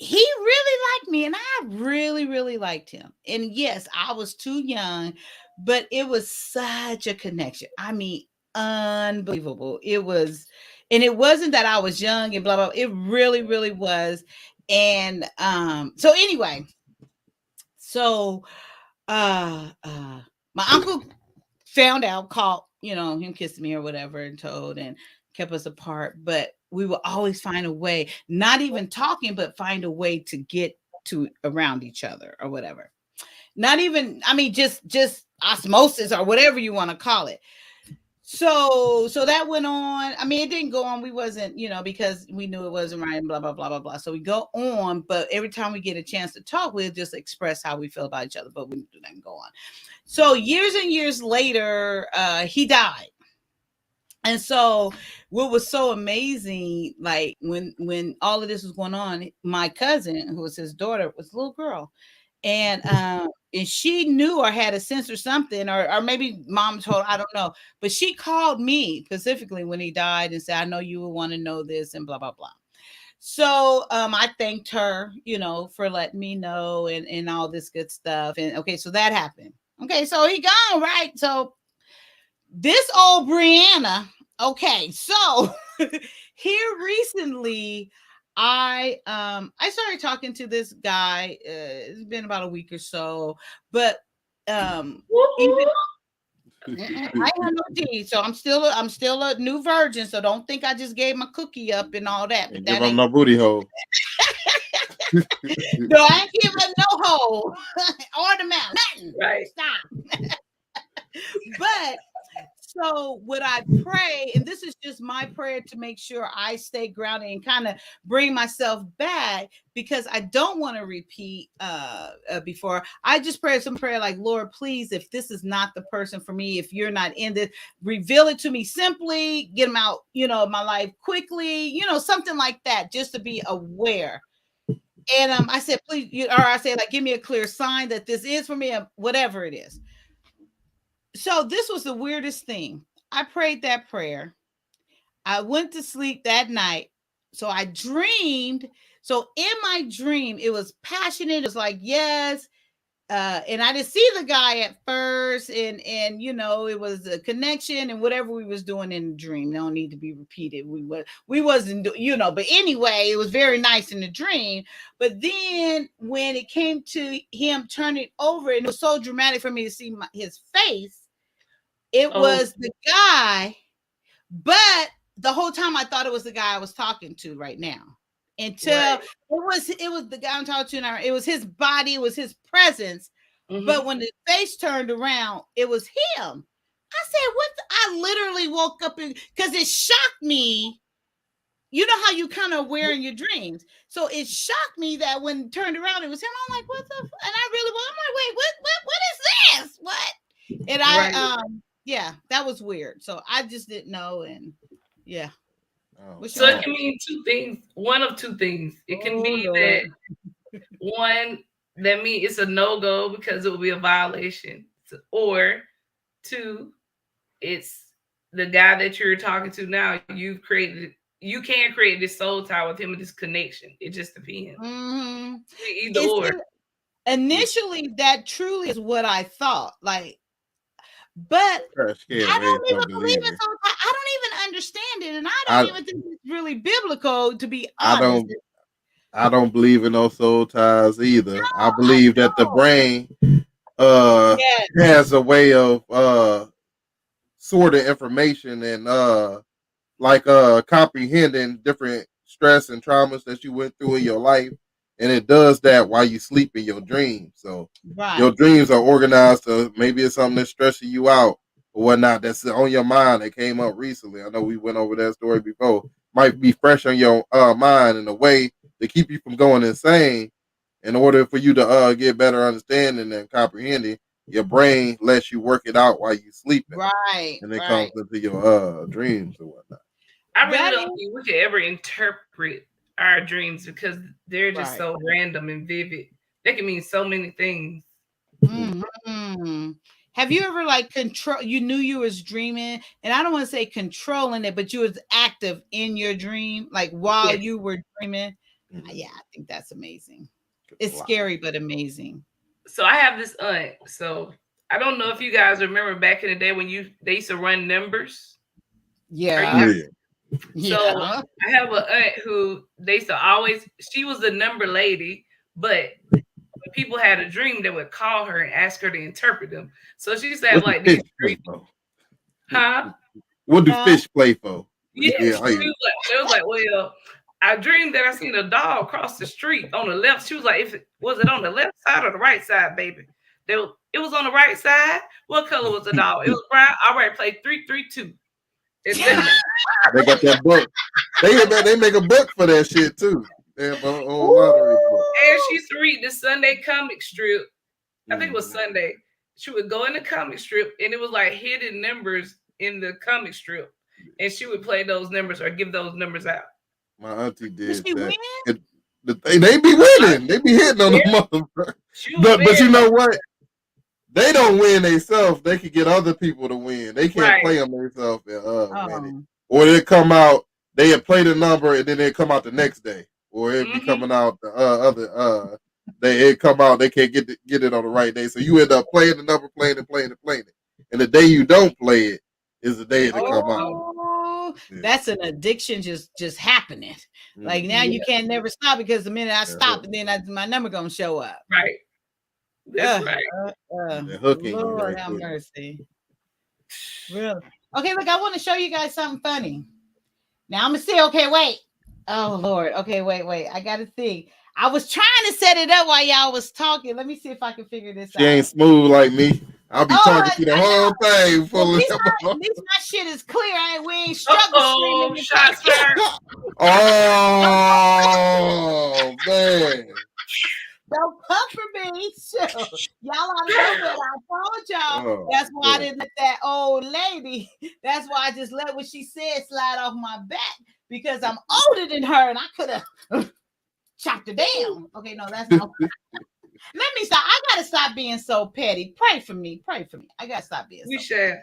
he really liked me and I really, really liked him. And yes, I was too young, but it was such a connection. I mean, unbelievable. It was And it wasn't that I was young and blah blah. It really, really was. And so anyway, so my uncle found out, caught, you know, him kissing me or whatever, and told, and kept us apart. But we would always find a way, not even talking, but find a way to get to around each other or whatever. Not even, I mean, just osmosis or whatever you want to call it. So that went on. I mean, it didn't go on. We wasn't, you know, because we knew it wasn't right and blah, blah, blah, blah, blah. So we go on, but every time we get a chance to talk, we'll just express how we feel about each other, but we do not go on. So years and years later, he died. And so what was so amazing, like when all of this was going on, my cousin, who was his daughter, was a little girl. And she knew or had a sense or something, or maybe mom told, I don't know, but she called me specifically when he died and said, I know you would want to know this and blah, blah, blah. So I thanked her, you know, for letting me know and all this good stuff. And okay, so that happened. Okay, so he gone, right? So this old Brianna, okay, so here recently, I started talking to this guy. It's been about a week or so, but I have no D, so I'm still a new virgin. So don't think I just gave my cookie up and all that. But Give him no booty hole. No, I ain't giving up no hole or the mouth. Nothing. Right. Stop. But so what I pray, and this is just my prayer to make sure I stay grounded and kind of bring myself back, because I don't want to repeat before. I just pray some prayer like, Lord, please, if this is not the person for me, if you're not in this, reveal it to me simply, get them out, you know, my life quickly, you know, something like that, just to be aware. And I said, please, or I said, like, give me a clear sign that this is for me, whatever it is. So this was the weirdest thing. I prayed that prayer. I went to sleep that night. So I dreamed. So in my dream, it was passionate. It was like, yes. And I didn't see the guy at first. And you know, it was a connection and whatever we was doing in the dream. Don't need to be repeated. We wasn't, you know, but anyway, it was very nice in the dream. But then when it came to him turning over, and it was so dramatic for me to see his face, it was the guy, but the whole time I thought it was the guy I was talking to right now. Until it was the guy I'm talking to now. It was his body, it was his presence. Mm-hmm. But when the face turned around, it was him. I said, what? I literally woke up because it shocked me. You know how you kind of aware in your dreams. So it shocked me that when it turned around, it was him. I'm like, what the? And I really was. I'm like, wait, what is this? What? And I, yeah, that was weird. So I just didn't know. And yeah. Oh. So it can mean two things. One of two things. It can be that one, that means it's a no-go because it will be a violation. Or two, it's the guy that you're talking to now. You can create this soul tie with him and this connection. It just depends. Mm-hmm. Either or. Initially, that truly is what I thought. Like, but I don't even believe it. So I don't even understand it, and I don't even think it's really biblical, to be honest. I don't believe in no soul ties either. No, I believe that the brain has a way of sorting information and comprehending different stress and traumas that you went through in your life. And it does that while you sleep in your dreams. So your dreams are organized to, maybe it's something that's stressing you out or whatnot that's on your mind that came up recently. I know we went over that story before. Might be fresh on your mind in a way to keep you from going insane. In order for you to get better understanding and comprehending, your brain lets you work it out while you're sleeping. Right. And it comes into your dreams or whatnot. I really don't think we could ever interpret our dreams because they're just so random and vivid. They can mean so many things. Mm-hmm. Have you ever you knew you was dreaming, and I don't want to say controlling it, but you was active in your dream, like while you were dreaming? Mm-hmm. Yeah, I think that's amazing. It's scary, but amazing. So I have this aunt. So I don't know if you guys remember back in the day when they used to run numbers. Yeah. Yeah. I have an aunt who they used to always, she was the number lady, but when people had a dream, they would call her and ask her to interpret them. So she used to have What do like these fish play dreams. for? Huh? What do Huh? fish play for? Yeah, Yeah, she was like, well, I dreamed that I seen a dog cross the street on the left. She was like, was it on the left side or the right side, baby? It was on the right side. What color was the dog? It was brown. All right, play 3-3-2. It's in there. They got that book. They make a book for that shit too. They have a whole lottery book. And she used to read the Sunday comic strip. I think it was Mhm. Sunday. She would go in the comic strip and it was like hidden numbers in the comic strip. And she would play those numbers or give those numbers out. My auntie Did did she that. win? They be winning. They be hitting on the motherfucker. She was But you very- know what? They don't win themselves. They can get other people to win. They can't Right. play them themselves and win it. Oh. Or they come out, they had played a number and then they come out the next day. Or it be Mhm. coming out the other they come out, they can't get it on the right day. So you end up playing the number, playing it. And the day you don't play it is the day to come out. Oh, Yeah. that's an addiction just happening. Like now you can't never stop because the minute I stop, and then my number gonna show up. Right. That's right. They're hooking you Lord right have quick. mercy. Really? Okay, look, I want to show you guys something funny. Now I'm gonna see. Okay, wait. Oh Lord. Okay, wait. I gotta see. I was trying to set it up while y'all was talking. Let me see if I can figure this She out. ain't smooth like me. I'll be talking to the whole thing Well, full at of least my shit is clear. We ain't struggling. Uh-oh, shots fired. Oh man. Don't come for me. So, y'all already know that. I told y'all. Oh, That's why I yeah. didn't let that old lady. That's why I just let what she said slide off my back because I'm older than her and I could have chopped her down. Okay, no, that's not. Let me stop. I gotta stop being so petty. Pray for me. I gotta stop being. We so shall.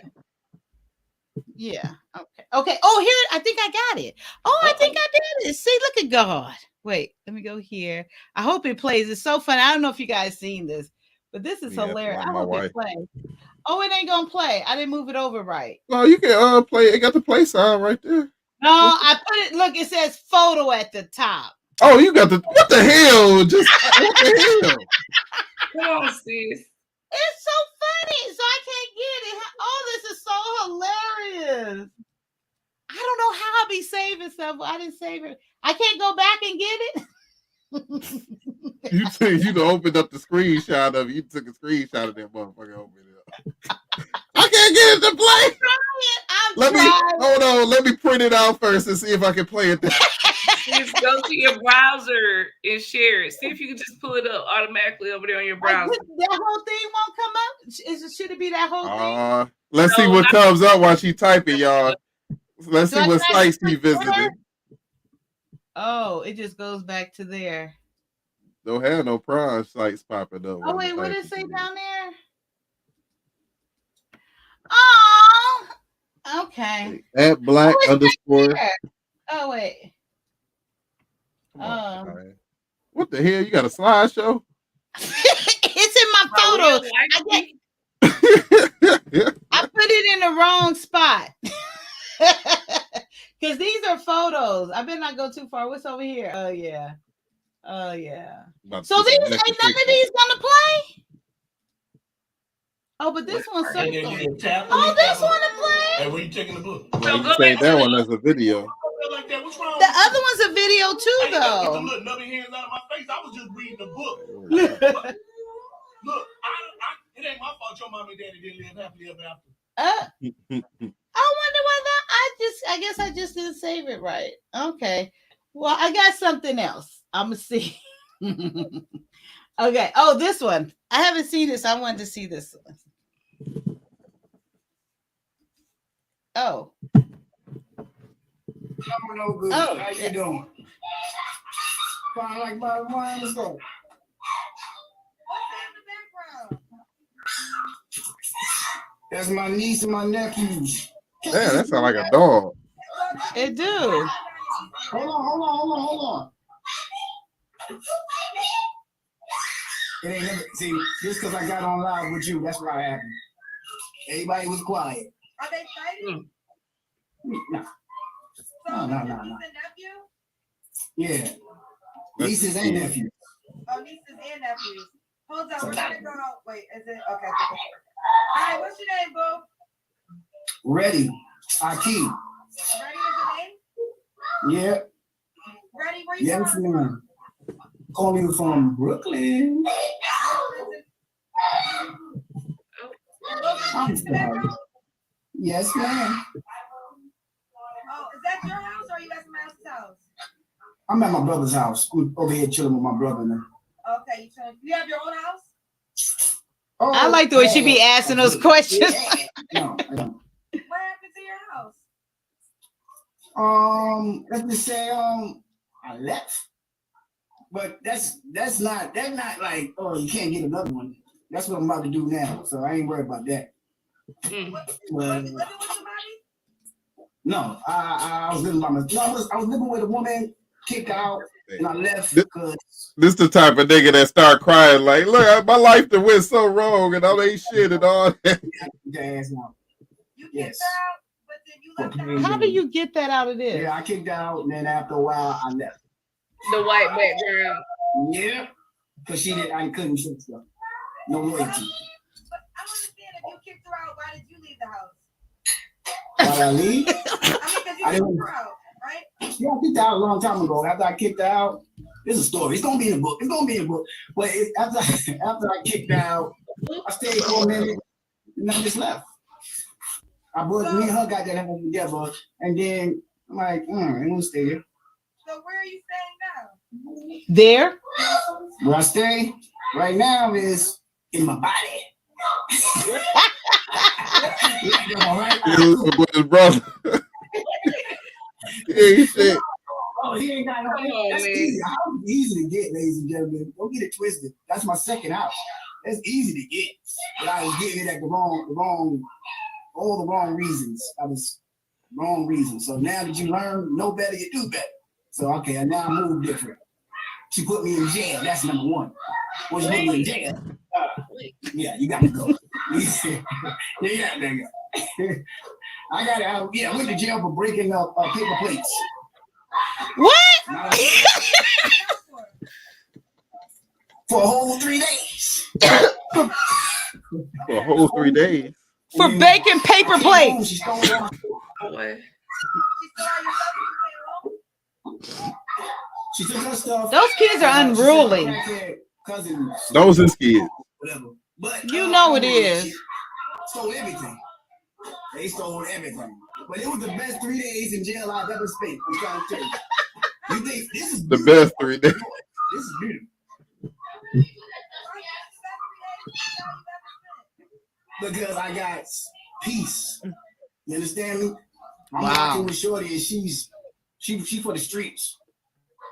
Yeah. Okay. Oh, here. I think I got it. Oh, I think I did it. See, look at God. Wait, let me go here. I hope it plays. It's so fun. I don't know if you guys seen this, but this is Yeah, hilarious. like I my hope wife. it plays. Oh, it ain't gonna play. I didn't move it over right. Oh, you can play. It got the play sign right there. No, I put it. Look, it says photo at the top. Oh, you got the what the hell? Just what the hell? Come on, sis. It's so funny. So I can't get it. Oh, this is so hilarious. I don't know how I be saving stuff. I didn't save it. I can't go back and get it. You opened up the screenshot of it. You took a screenshot of that motherfucker. Open it up. I can't get it to play. I'm trying. Hold on. Let me print it out first and see if I can play it. Just go to your browser and share it. See if you can just pull it up automatically over there on your browser. That whole thing won't come up. Should it be that whole thing? Let's see what comes up while she typing, y'all. Let's Do see I what try to sites she click visited. there? Oh, it just goes back to there. Don't have no prawn sites popping up. Oh wait, what did it say down there? Oh, okay. At black Oh, it's underscore. right there. Oh wait. Come on, man. What the hell? You got a slideshow? It's in my Oh, photos. I put it in the wrong spot. Because these are photos. I better not go too far. What's over here? Oh yeah. Oh yeah. So these ain't none of these gonna play? Oh, but this one's circle. Oh, this one to play. Hey, where you taking the book? Well, you say that one as a video. Like that. What's wrong? The other one's a video too, Hey, don't get though. them little nubby hands out of my face. I was just reading the book. Look, it ain't my fault your mom and daddy didn't live happily ever after. I wonder whether I guess I just didn't save it right. Okay. Well, I got something else. I'm gonna see. Okay. Oh, this one. I haven't seen this. I wanted to see this one. Oh. No good. Oh, How you doing? Fine like my wine. Let's go. That's my niece and my nephews. Yeah, that sounds like a dog. It do. Hold on. It ain't never, see, just because I got on live with you, that's why it happened. Everybody was quiet. Are they fighting? No. No. Niece and nephew? Yeah. Nieces and nephews. Oh, nieces and nephews. Hold on, we're gonna go. Wait, is it okay? All right, what's your name, boo? Ready. Aki. Ready is your name? Yeah. Ready, where you Yes, from? ma'am. Calling you from Brooklyn. I'm sorry. Yes, ma'am. Oh, is that your house or are you at somebody else's house? I'm at my brother's house. I'm over here chilling with my brother now. Okay, you chilling. You have your own house? Oh, I like the way she be asking those questions. No, I don't. What happened to your house? Let's just say I left. But that's not like, oh, you can't get another one. That's what I'm about to do now. So I ain't worried about that. But, no, I was living by myself. No, I was living with a woman, kicked out, and I left because This the type of nigga that start crying like, look, my life that went so wrong and all that shit and all that. You kicked out, but then you left the house. How do you get that out of this? Yeah, I kicked out, and then after a while, I left. The white background. Yeah, because I couldn't shit stuff. No loyalty. But I understand if you kicked her out, why did you leave the house? Why did I leave? I mean, because you kicked her out, right? Yeah, I kicked her out a long time ago. After I kicked her out, there's a story. It's gonna be in the book. But after I kicked her out, I stayed for a minute, and I just left. Me and her got that home together, and then I'm like, I ain't gonna stay here. So where are you staying now? There? Where I stay right now is in my body. With his brother. Yeah, shit. Oh, he ain't got no. That's easy. How easy to get, ladies and gentlemen. Don't get it twisted. That's my second house. That's easy to get. But I was getting it at all the wrong reasons. Wrong reasons. So now that you learn, know better, you do better. So okay, and now I move different. She put me in jail. That's number one. When she put me in jail, yeah, you got to go. Yeah, there you go. I went to jail for breaking up paper plates. What? For a whole 3 days. For a whole 3 days. For baking paper plates. She stole my She took her stuff. Those kids are unruly. Cousin. Those his kids. Whatever. But You know it is. Stole everything. They stole everything. But it was the best 3 days in jail I've ever spent. I'm trying to tell you. You think this is The best 3 days. This is beautiful. Because I got peace. You understand me? I'm Wow. with Shorty, and she for the streets.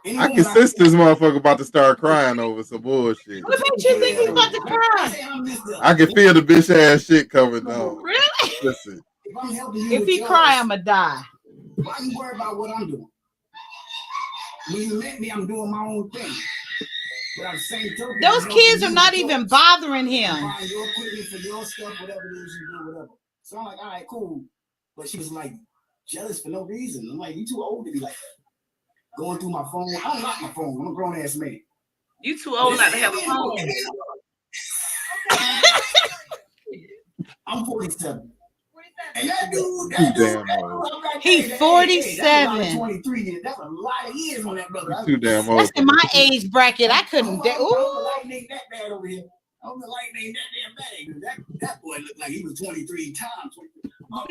I can sense this motherfucker about to start crying over some bullshit. What makes you think he's about to cry? I can feel the bitch ass shit coming down. Really? Listen. If I'm helping you If with he yours, cry, I'ma die. why you worry about what I'm doing? When you met me, I'm doing my own thing. But at the same token, Those I'm kids helping are you not with even yours. bothering him. Buying your equipment for your stuff, whatever it is you do, whatever. So I'm like, all right, cool. But she was like jealous for no reason. I'm like, you too old to be like that. Going through my phone. I don't like my phone. I'm a grown ass man. You too old not to have a phone. I'm 47. And that dude, Too damn old. He's 47. 23 years. That's a lot of years on that brother. Too damn old. That's in my age bracket. I couldn't. Ooh. Ooh. The light ain't that bad over here. I hope the light ain't that damn bad. That boy looked like he was 23 times. All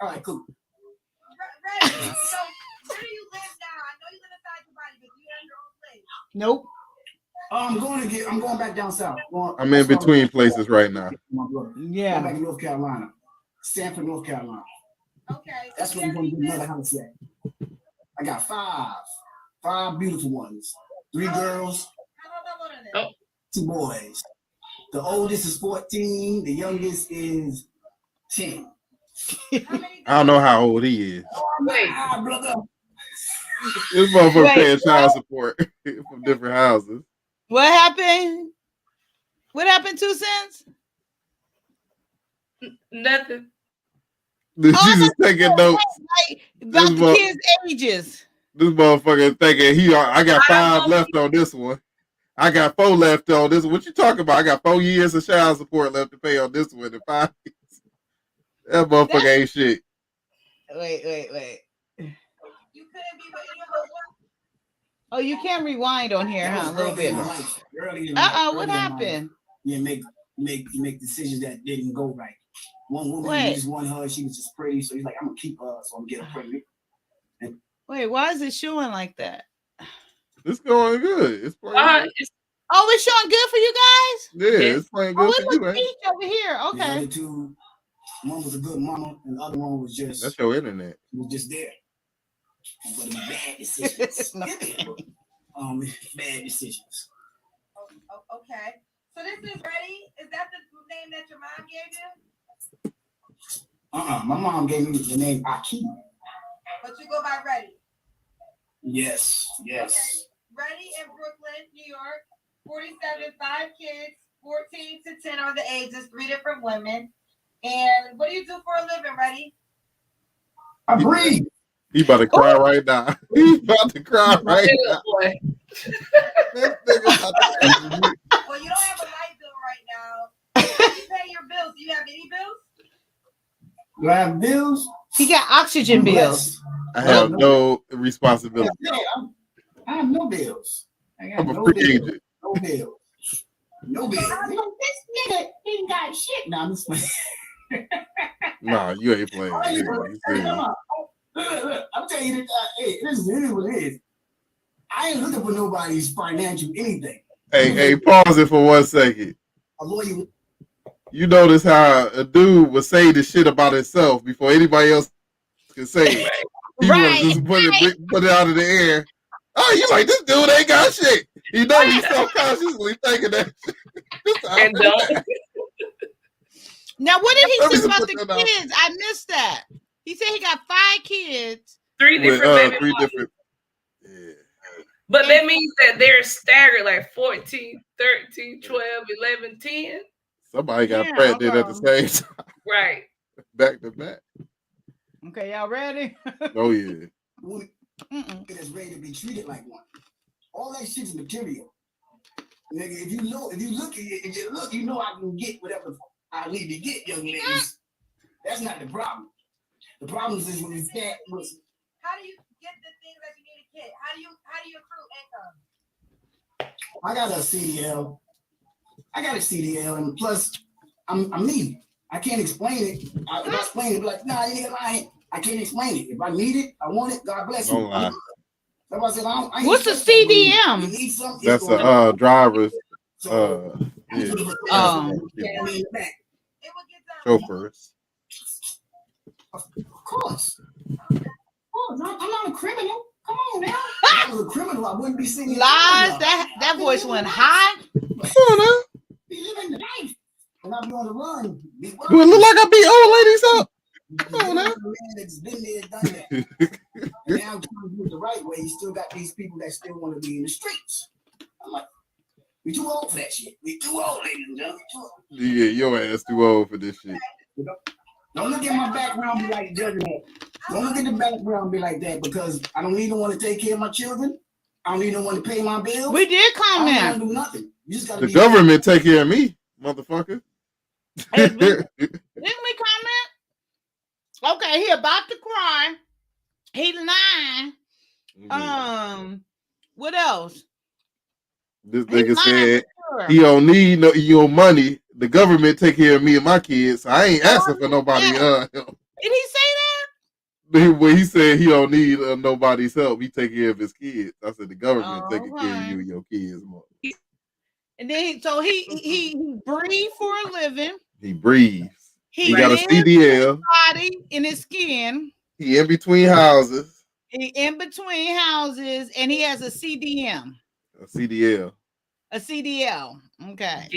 right, cool. Right. So where do you live now? I know you live inside your body, but you have your own place. Nope. I'm going back down south. I'm in between places right now. My brother. Yeah. Going back to North Carolina. Sanford, North Carolina. Okay. That's where I'm going to get another house at. I got five beautiful ones. 3 girls, How old are they? 2 boys. The oldest is 14. The youngest is 10. I don't know how old he is. Wait. Brother. This motherfucker Wait, paying child what? support from different houses. What happened? What happened, 2 cents? Nothing. She's just taking notes. Like, about This the mo- kids' ages. This motherfucker thinking I got 5 left on this one. I got 4 left on this one. What you talking about? I got 4 years of child support left to pay on this one in 5 years. That motherfucker ain't shit. Wait. You couldn't be with any of those ones? Oh, you can rewind on here, huh? A little bit. Early in What life, happened? You make decisions that didn't go right. One woman Wait. he just wanted her, she was just pretty, so he's like, I'm gonna keep her, so I'm gonna get her pregnant. Wait, why is it showing like that? It's going good. It's playing good. Oh, it's showing good for you guys? Yeah, it's playing Oh, good it for you, looks man. peach over here. The Okay. other two, one was a good mama, and the other one was just That's your internet. was just there. But it was bad decisions. Bad decisions. Okay. So this is Ready? Is that the name that your mom gave you? My mom gave me the name Aki. But you go by Ready. Yes. Ready in Brooklyn, New York. 47, 5 kids, 14 to 10 are the ages, 3 different women. And what do you do for a living, Ready? I breathe. He about to cry right now. He about to cry right now. This nigga about to cry. Well, you don't have a light bill right now. How do you pay your bills? Do you have any bills? Do I have bills? He got oxygen bills. I have no responsibility. I have no bills. I got I'm a no free bills. agent. No bills. No bills. You know, this nigga ain't got shit. Nah, I'm just playing. Nah, you ain't playing. Hey, You look, ain't hey, serious. come on. Look, I'm telling you, hey, this is what it is. I ain't looking for nobody's financial anything. Hey, pause it for 1 second. A lawyer. You notice how a dude would say the shit about himself before anybody else can say it. He Right, was just put it out of the air. Oh, you like, this dude ain't got shit. You know he's subconsciously thinking that shit. And Now, what did Let he me say about put the that out. kids? I missed that. He said he got 5 kids. 3 With, different baby 3 mamas. different. Yeah. But that means that they're staggered like 14, 13, 12, 11, 10. Somebody got Yeah, pregnant at the same time. Right. Back to back. Okay, y'all ready? Oh, yeah. Woman that's ready to be treated like one. All that shit's material. Nigga, if you look, you know I can get whatever I need to get, young ladies. That's not the problem. The problem is when you can't listen. How do you get the things that you need to get? How do you accrue income? I got a CDL, and plus, I'm needy. I can't explain it. If I explain it, be like, nah, you ain't lying. I can't explain it. If I need it, I want it. God bless you. Don't lie. That's why I said, I ain't What's a stressed out. When you CDM? need something, That's it's gonna- a driver's So, yeah. It would get done. Chauffeurs. Of course. I'm not a criminal. Come on now. If I was a criminal, I wouldn't be singing. Lies. That voice went high. Come on now. Be living the life. And I'll be on the run. Be Do it look like I beat old ladies up? Come on now. man that's been there, done that. And now trying to do it the right way, you still got these people that still want to be in the streets. I'm like, we too old for that shit. We too old, ladies and gentlemen. Too old. Yeah, your ass too old for this shit. Don't look at my background and be like judging that. Don't look at the background and be like that because I don't need no one to take care of my children. I don't need no one to pay my bills. We did I comment. don't wanna do nothing. You just gotta The be government take care of me, motherfucker. Hey, didn't we comment? Okay, he about to cry. He lying. What else? This He nigga lying said for sure. he don't need your money. The government take care of me and my kids. So I ain't asking for nobody. Did he say When he said he don't need nobody's help, he take care of his kids. I said the government taking care of you and your kids more. that? And then he breathes for a living. He breathes. He got a lives CDL. his body in his skin. He in between houses. He in between houses, and he has a CDM. A CDL. A CDL. Okay.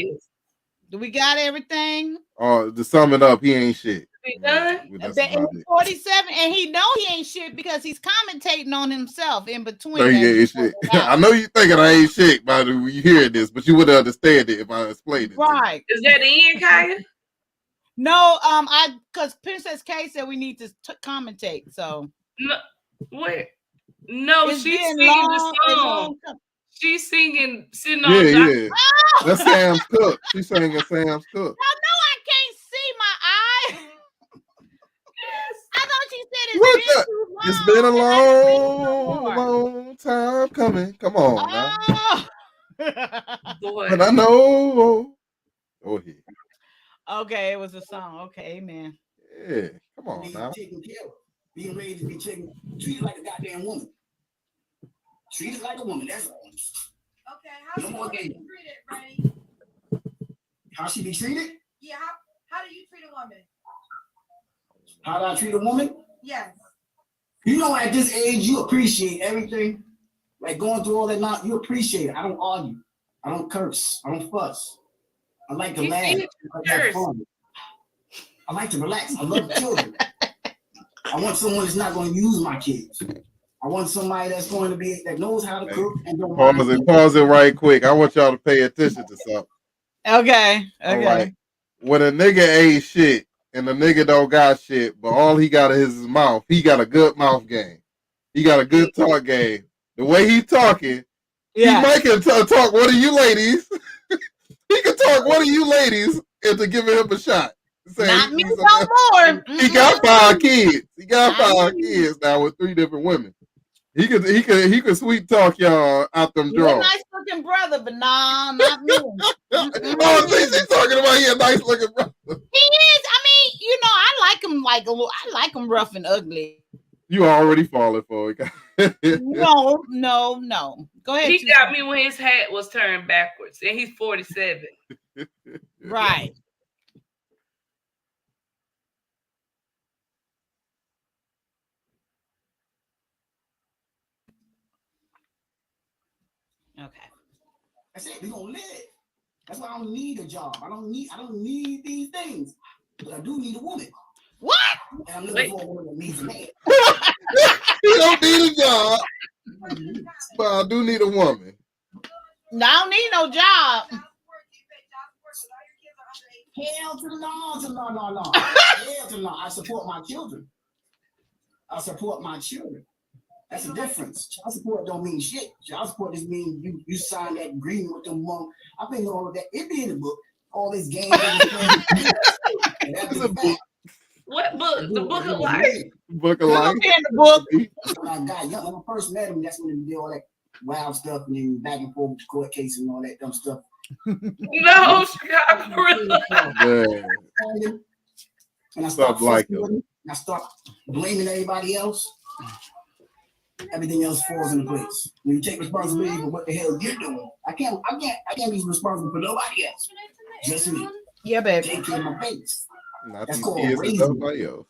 Do we got everything? To sum it up, he ain't shit. Done? That's And about he's it. 47, and he know he ain't shit because he's commentating on himself in between. So he ain't shit. I know you thinking I ain't shit by you hearing this, but you would understand it if I explained it. Right. Is that the end, Kaya? No, because Princess K said we need to commentate. So No, wait. No, it's she's been singing long, the a song. long time. She's singing, sitting Yeah, on Dr. yeah. That's Sam's Cook. She's singing Sam's Cook. I know I can't see my eye. I thought she said What it's been the- too long. It's been a and I didn't see no more. long time coming. Come on now. Oh. Boy. But I know. Go ahead. Okay, it was a song. Okay, amen. Yeah, come on Being now. taken care of. Being raised to be treated like a goddamn woman. Treated like a woman. That's all. Okay, how No she more be game. treated, Ray? How she be treated? Yeah, how do you treat a woman? How do I treat a woman? Yes. You know, at this age, you appreciate everything. Like going through all that now, you appreciate it. I don't argue. I don't curse. I don't fuss. I like to He laugh. did I like to have curse. fun. I like to relax. I love children. I want someone that's not going to use my kids. I want somebody that's going to be that knows how to cook and don't mind Pause it right quick. I want y'all to pay attention to something. Okay. All Okay. right. When a nigga ain't shit and the nigga don't got shit, but all he got is his mouth, he got a good mouth game. He got a good talk game. The way he talking, Yeah. he might can talk one of you ladies. He can talk one of you ladies into giving him a shot. Say, Not me he's no more. He got 5 kids. He got Not 5 me. kids now with 3 different women. He could sweet talk y'all out them You're a drawers. nice looking brother, but nah, not me. Oh, see, she's talking about he a nice looking brother. He is. I mean, you know, I like him I like him rough and ugly. You already falling for it. No. Go ahead. He Tisa. got me when his hat was turned backwards, and he's 47. Right. Okay. That's it. We gonna live. That's why I don't need a job. I don't need these things. But I do need a woman. What? And I'm looking for a woman that needs a man. He don't need a job, but I do need a woman. No, I don't need no job. Hell to the no. Hell to the no. I support my children. That's the difference. Child support don't mean shit. Child support just means you sign that agreement with them mom. I think all of that. It be in the book. All these games. That's a book. What book? The Book of Life? Book of Life. In the book. When I got young, when I first met him, that's when they did all that wild stuff and then back and forth with the court case and all that dumb stuff. No, Chicago. Yeah. And I Stuff stopped like fussing with him. And I stopped blaming everybody else. Everything else falls into place. When you take responsibility for what the hell you're doing, I can't be responsible for nobody else. Just me. Yeah, baby. Take care of my babies. Not That's these called kids and raising. nobody else.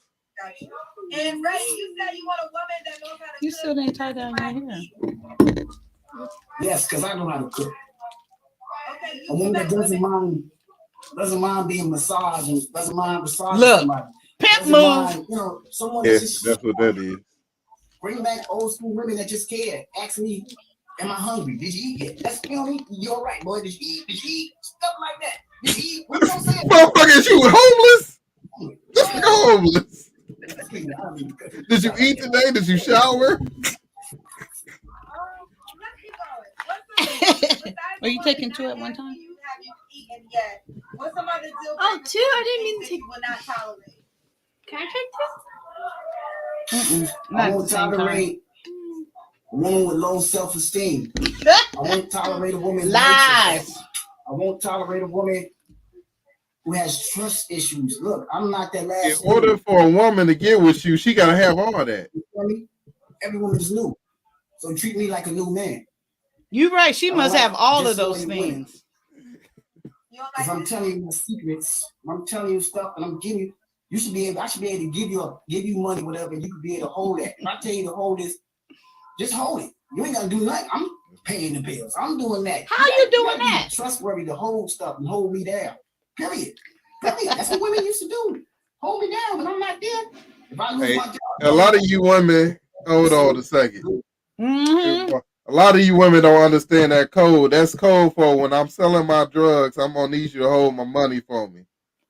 And Ray, you said you want a woman that knows how to You cook. still ain't tied down your hair. Yes, because I know how to cook. Okay, A woman that doesn't mind being massaged and doesn't mind massaging Look, somebody. Pimp Doesn't move. mind, you know, someone Yeah, that just that's what that is. bring back old school women that just care. Ask me, am I hungry? Did you eat yet? That's, you know what I mean? You're right, boy. Did you eat? Did you eat? Stuff like that. Did you eat? What you gonna say? Motherfucker, is you homeless? This nigga homeless. Did you eat today? Did you shower? Are you taking 2 at one time? Have you eaten yet? What's some other deal? Oh, 2? I didn't mean to take. Will not tolerate. Can I take Mm-mm. I Not at won't the same time. tolerate a woman with low self-esteem. I won't tolerate a woman. Lies. I won't tolerate a woman who has trust issues. Look, I'm not that In last. order for a woman to get with you, she gotta have all that. You feel me? Every woman is new, so treat me like a new man. You're right. She must like have all of just those so you win. things. If I'm telling you my secrets, I'm telling you stuff, and I'm giving you, you should be able. I should be able to give you money, whatever, and you could be able to hold that. If I tell you to hold this, just hold it. You ain't gotta do nothing. I'm paying the bills. I'm doing that. How you doing gotta be that? Trustworthy to hold stuff and hold me down. Period. That's what women used to do. Hold me down when I'm not there. If I lose Hey, my job, a lot of you women, hold on a second. Mm-hmm. A lot of you women don't understand that code. That's code for when I'm selling my drugs, I'm gonna need you to hold my money for me.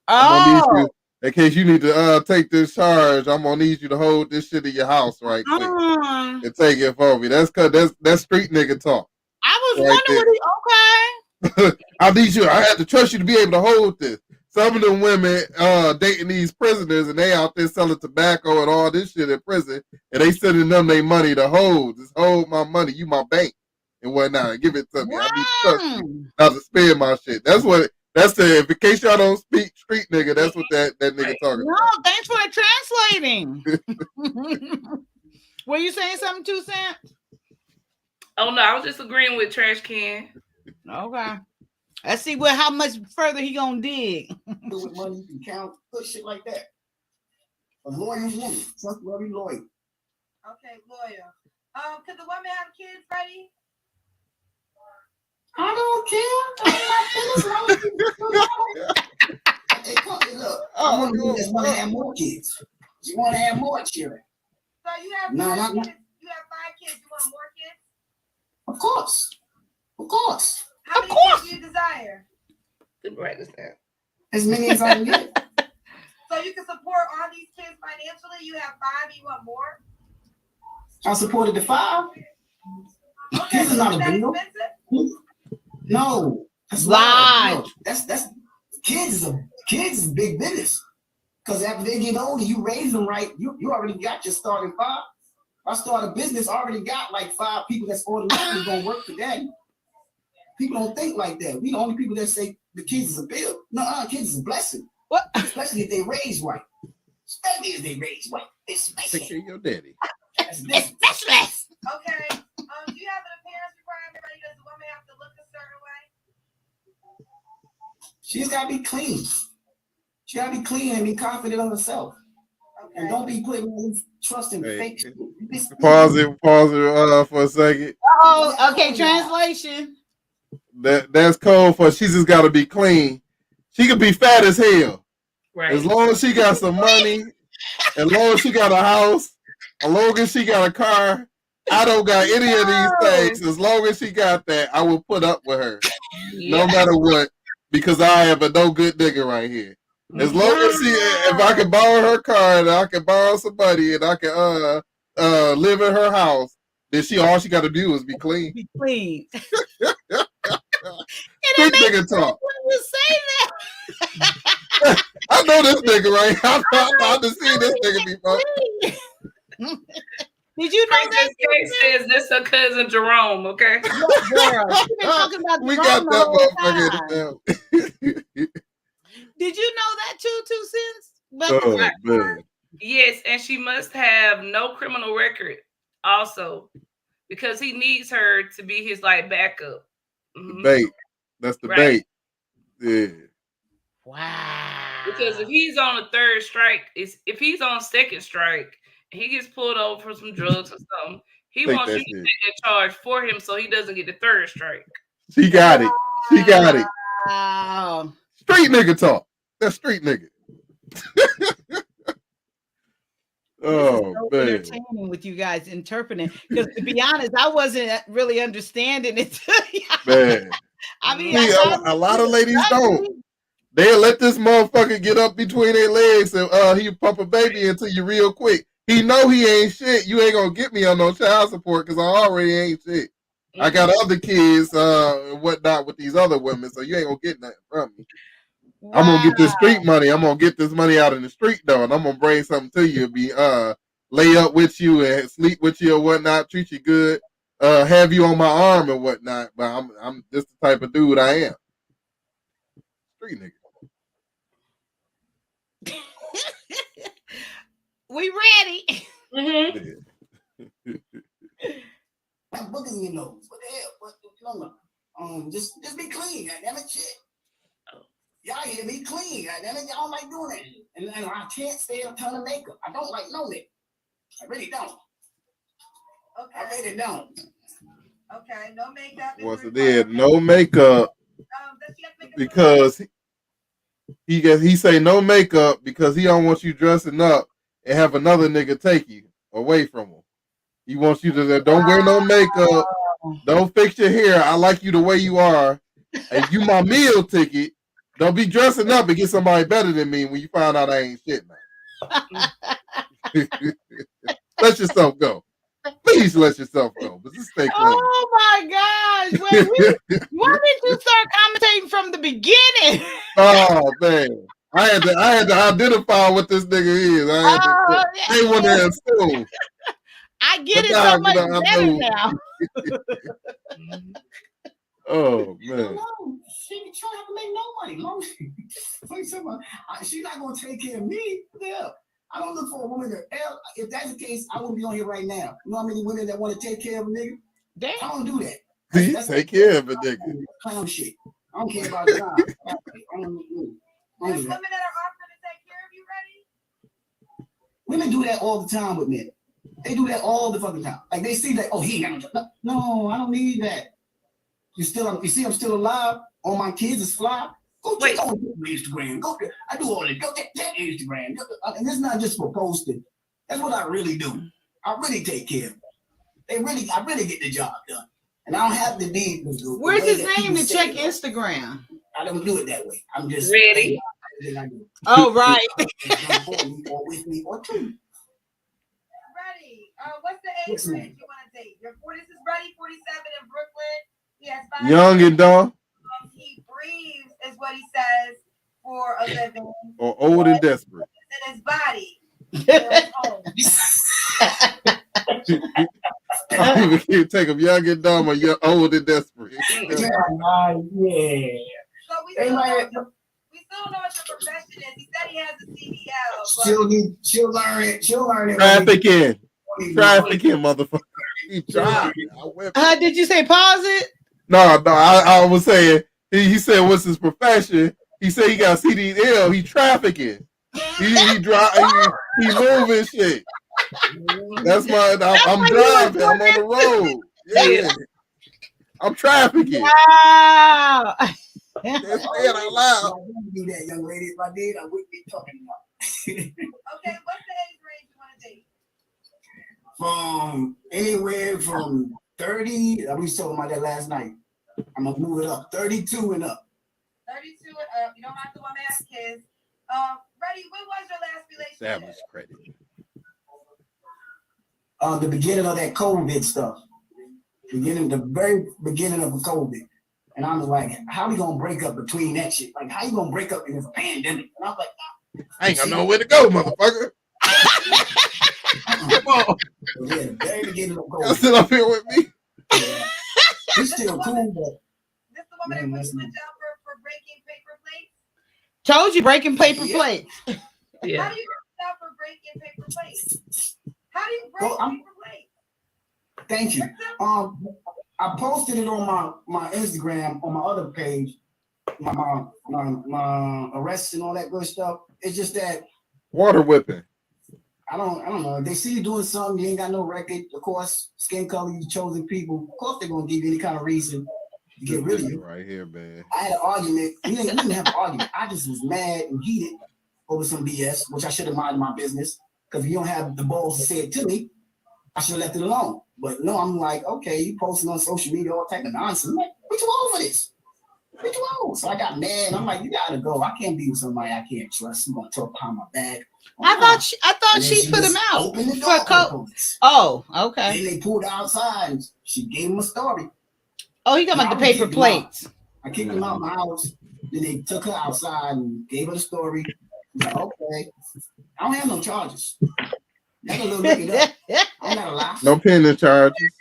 I'm gonna need Oh, you. in case you need to take this charge, I'm gonna need you to hold this shit in your house right quick and take it for me. That's street nigga talk. I was right wondering what he, okay. I need you. I had to trust you to be able to hold this. Some of them women dating these prisoners and they out there selling tobacco and all this shit in prison, and they sending them their money to hold. Just hold my money, you my bank and whatnot, and give it to me. I need to trust you not to spend my shit. That's the in case y'all don't speak street nigga, that's what that nigga talking about. No, thanks for translating. Were you saying something, 2 Cent? Oh no, I was just agreeing with Trash Can. Okay. Let's see how much further he gonna dig. With money, you can count, put shit like that. A loyal woman, trustworthy lawyer. Okay, lawyer. Could the woman have kids ready? I don't care. Hey, look, I want to just want to have more kids. She want to have more children. So you have No, five not- kids. You have 5 kids. You want more kids? Of course. Of course. How many kids do you desire? Write this down. As many as I can get. So you can support all these kids financially. You have 5. You want more? I supported the 5. Kids is not a Is that bingo. expensive? No. That's Lie. no, that's kids is big business. Because after they get older, you raise them right. You already got your starting 5. If I start a business, I already got like 5 people that's automatically gonna work for daddy. People don't think like that. We the only people that say the kids is a bill. No, kids is a blessing. What? Especially if they raise right. Especially if they raise right. Take care of your daddy. That's less. Okay. Do you have an appearance requirement? Ready? Does the woman have to look a certain way? She's gotta be clean. She gotta be clean and be confident of herself. And don't be putting all this trust in Hey, fake shit. Pause it for a second. Oh, okay, translation. That's code for she just gotta be clean. She could be fat as hell. Right. As long as she got some money, as long as she got a house, as long as she got a car. I don't got any of these things. As long as she got that, I will put up with her. No matter what. Because I have a no good nigga right here. As long as if I can borrow her car and I can borrow somebody and I can live in her house, then all she gotta do is be clean. Be clean. Big nigga talk. When you say that. I know this nigga, right? I've been seeing this nigga before. Did you know that? Princess K says this her cousin Jerome, okay? Girl, she been talking about We Jerome got the that whole motherfucker time. in the family. Did you know that too, 2 Cents? But Oh, man. Yes, and she must have no criminal record also because he needs her to be his like backup. Mhm. Bait. That's the Right. bait. Yeah. Wow. Because if he's on the 3rd strike, if he's on 2nd strike, and he gets pulled over for some drugs or something, he Take wants that you to shit. take that charge for him so he doesn't get the 3rd strike. She got it. She got it. Wow. Street nigga talk. That's street nigga. Oh, So man. entertaining with you guys interpreting. Because to be honest, I wasn't really understanding it. Man. I mean, See, a lot of ladies don't. They'll let this motherfucker get up between their legs and he pump a baby into you real quick. He know he ain't shit. You ain't gonna get me on no child support because I already ain't shit. I got other kids and whatnot with these other women, so you ain't gonna get nothing from me. I'm gonna get this street money. I'm gonna get this money out in the street though, and I'm gonna bring something to you. Be lay up with you and sleep with you or whatnot, treat you good, have you on my arm and whatnot. But I'm just the type of dude I am. Street nigga. We ready. Mm-hmm. Like boogers in your nose. What the hell? No. Just be clean. Damn it, shit. Y'all hear me clean. Damn it, y'all like doing it. And I can't stay a ton of makeup. I don't like no makeup. I really don't. Okay. I really don't. Okay. No makeup. Once again, no makeup Does she have to make a because he say no makeup because he don't want you dressing up and have another nigga take you away from him. He wants you to don't wear no makeup, don't fix your hair. I like you the way you are, and you my meal ticket. Don't be dressing up and get somebody better than me when you find out I ain't shit now. Let yourself go. Please let yourself go. But just stay clean. Oh my gosh. Wait, why did you start commentating from the beginning? Oh man. I had to identify what this nigga is. I ain't want to assume. I get it But so much now I better know. now. Oh man. No, she trying to make no money. Long she's not gonna take care of me. Yeah. I don't look for a woman to if that's the case, I wouldn't be on here right now. You know how many women that want to take care of a nigga? Damn. I don't do that. Please take care of a nigga. Clown shit. I don't care about job. There's women that are offering to take care of you, Ready? Women do that all the time with men. They do that all the fucking time. Like they see that, oh, he ain't got no job. No, I don't need that. You see I'm still alive. All my kids is fly. Go check on Instagram. Go there. I do all that. Go check Instagram. And it's not just for posting. That's what I really do. I really take care of them. I really get the job done. And I don't have to be. Where's his name to check Instagram? I don't do it that way. I'm just Ready. Oh, right. Or with me or two. Ready. What's the age range you want to date? This is Ready, 47 in Brooklyn. He has 5 Young and dumb. He breathes, is what he says, for a living. Or old and desperate. In his body. I don't even can't take them young and dumb or old and desperate. So we still know what your profession is. He said he has a CDL. She'll learn it. Trafficking, motherfucker. He tried. Did you say pause it? No, I was saying he said what's his profession. He said he got CDL. He trafficking. He moving shit. That's my. I'm driving. I'm on the road. Yeah. I'm trafficking. Wow. That's it out loud. I wouldn't do that, young lady. If I did, I wouldn't be talking about. Okay, what's the age range you want to date? From anywhere from 30. We was talking about that last night. I'm gonna move it up. 32 and up. 32 and up. You don't have to want to ask kids. Ready? When was your last relationship? Established credit. The beginning of that COVID stuff. The very beginning of COVID. And I was like, how we gonna break up between that shit? Like, how you gonna break up in this pandemic? And I was like, nah. I ain't got nowhere to go, motherfucker. Come on. Yeah, the very beginning of COVID. Y'all still up here with me? Yeah. It's still cool, but this the woman that put you in jail for breaking paper plates? Told you breaking paper plates. Yeah. How do you get jail for breaking paper plates? How do you break paper plates? Thank you. I posted it on my Instagram on my other page, my arrests and all that good stuff. It's just that Water whipping. I don't know. If they see you doing something, you ain't got no record. Of course, skin color, you chosen people. Of course, they're gonna give you any kind of reason to get rid of you. Right here, man. I had an argument. We didn't have an argument. I just was mad and heated over some BS, which I should have minded my business. Because if you don't have the balls to say it to me, I should have left it alone. But no, I'm like, okay, you posting on social media all type of nonsense. I'm like, what you want for this? What you want? So I got mad. I'm like, you gotta go. I can't be with somebody I can't trust. I'm gonna talk behind my back. I thought she put him out. Opened the door for police. Oh, okay. Then they pulled her outside and she gave him a story. Oh, he talking about the paper plates. I kicked him out of my house. Then they took her outside and gave her the story. I'm like, okay. I don't have no charges. Y'all can look it up. I'm not a lie. No pending charges.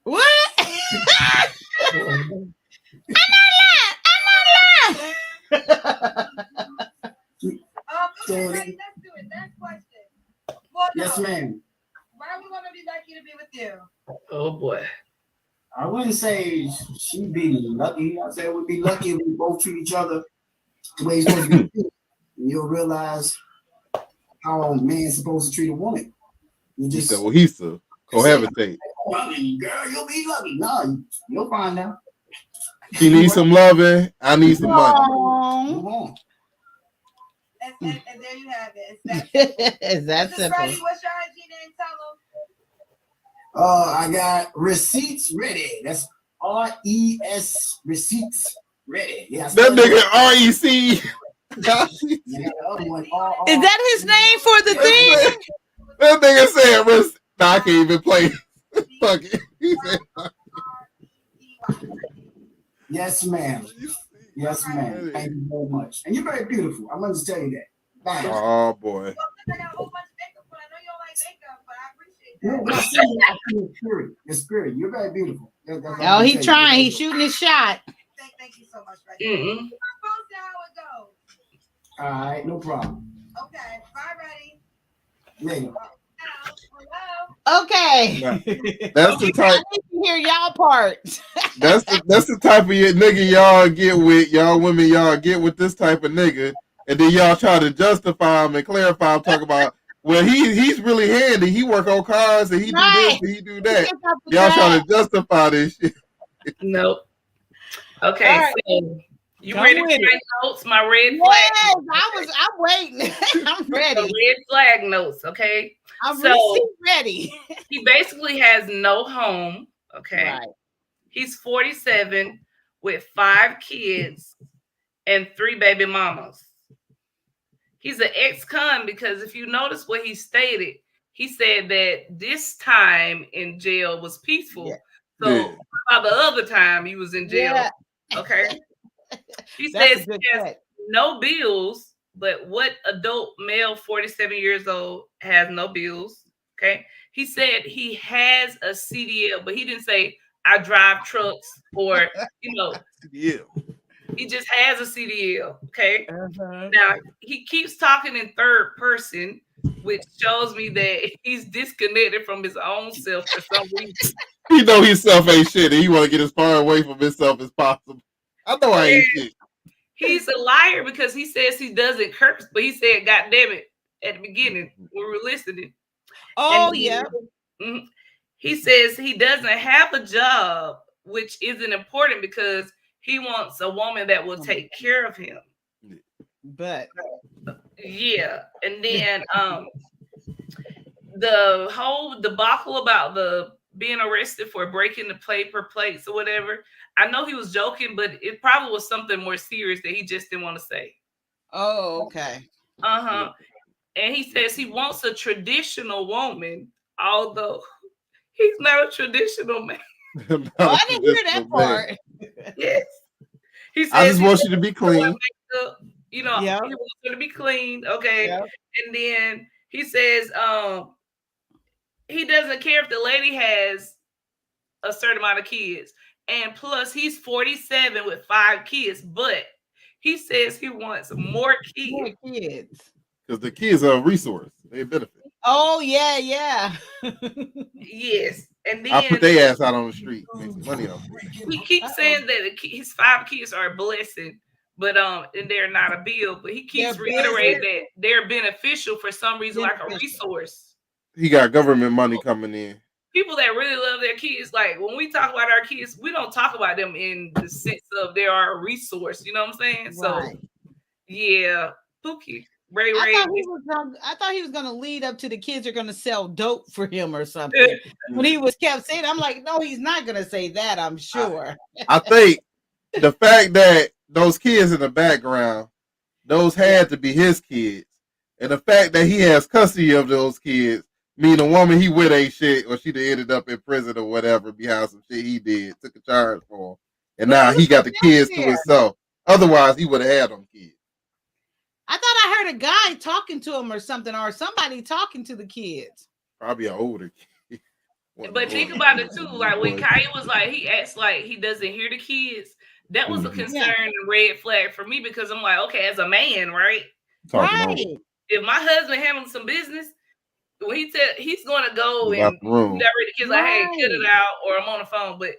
What? I'm not lying. Okay, let's do it. Next question. Well, Yes, ma'am. Why are we gonna be lucky to be with you? Oh boy. I wouldn't say she'd be lucky. I say we'd be lucky if we both treat each other the way it's supposed to be. And you'll realize how a man's supposed to treat a woman. You just cohesive, cohabitate. I mean, girl, you'll be lucky. No, you'll find out. She needs some loving. I need some money. Move on. And there you have it. Is that Mrs. simple? Ready, what's your IG name? Tell them. I got receipts ready. That's RES receipts Ready. Yeah. That nigga REC. Yeah, the other one. Is that his name for the thing? That nigga said, nah, I can't even play. Fuck it. He said, Yes, ma'am. Yes, ma'am. Thank you very much. And you're very beautiful. I'm going to tell you that. Bye. oh boy. No, but I see you. I see your spirit. Your spirit. You're very beautiful. That's all Oh, I'm he saying. trying. He's shooting his shot. Thank you so much, Mm-mm. Reggie. How it goes? All right, no problem. Okay, bye, Reggie. Later. Hello. Okay. That's the type. I need to hear y'all part. That's the type of nigga y'all get with. Y'all women, y'all get with this type of nigga, and then y'all try to justify him and clarify him. Talk about, well, he's really handy. He work on cars and he do this and he do that. Y'all trying to justify this shit. Nope. Okay, All right. so you Come ready for with my it. notes? My red Yes, flag. I'm waiting. I'm The ready. red flag notes. Okay. I'm So ready. he basically has no home. Okay. Right. He's 47 with 5 kids and 3 baby mamas. He's an ex-con because if you notice what he stated, he said that this time in jail was peaceful. Yeah. So Yeah. about the other time he was in jail. Yeah. Okay. He That's says a good he has cut. no bills, but what adult male 47 years old has no bills? Okay. He said he has a CDL, but he didn't say I drive trucks or Yeah. he just has a CDL. Okay. Uh-huh. Now he keeps talking in third person, which shows me that he's disconnected from his own self for some reason. He know himself ain't shit, and he want to get as far away from himself as possible. I know I ain't shit. He's a liar because he says he doesn't curse, but he said, God damn it, at the beginning when we were listening. Oh, And yeah. He says he doesn't have a job, which isn't important because he wants a woman that will take care of him. But Yeah. And then the whole debacle about the being arrested for breaking the paper plates or whatever. I know he was joking, but it probably was something more serious that he just didn't want to say. oh, okay. Uh-huh. And he says he wants a traditional woman, although he's not a traditional man. Oh, I didn't hear that part. Yes. He says I just he want doesn't you to be wear clean. makeup, you know, Yep. he wants her to be clean. Okay. Yep. And then he says he doesn't care if the lady has a certain amount of kids. And plus he's 47 with 5 kids, but he says he wants more kids. More kids. Because the kids are a resource. They benefit. Oh, yeah, yeah. Yes. And then I put their ass out on the street. Make some money off it. he keeps saying that his 5 kids are a blessing, but and they're not a bill. But he keeps They're reiterating that they're beneficial for some reason, like a Beneficial. resource. He got government money coming in. People that really love their kids, like when we talk about our kids, we don't talk about them in the sense of they are a resource. You know what I'm saying? So Right. yeah, Pookie, Ray I Ray. thought he was gonna lead up to the kids are gonna sell dope for him or something. When he was kept saying, I'm like, no, he's not gonna say that. I'm sure. I think the fact that those kids in the background, those had to be his kids. And the fact that he has custody of those kids mean the woman he with ain't shit, or she'd have ended up in prison or whatever behind some shit he did, took a charge for him. And now he got the kids to himself. Otherwise, he would have had them kids. I thought I heard a guy talking to him or something, or somebody talking to the kids. Probably an older kid. But think about it too. Like when Kanye was like, he acts like he doesn't hear the kids. That was a concern and red flag for me because I'm like, okay, as a man, right? Right. If my husband handling some business, when he said he's gonna go Out and the room. direct the kids like, hey, cut it out, or I'm on the phone. But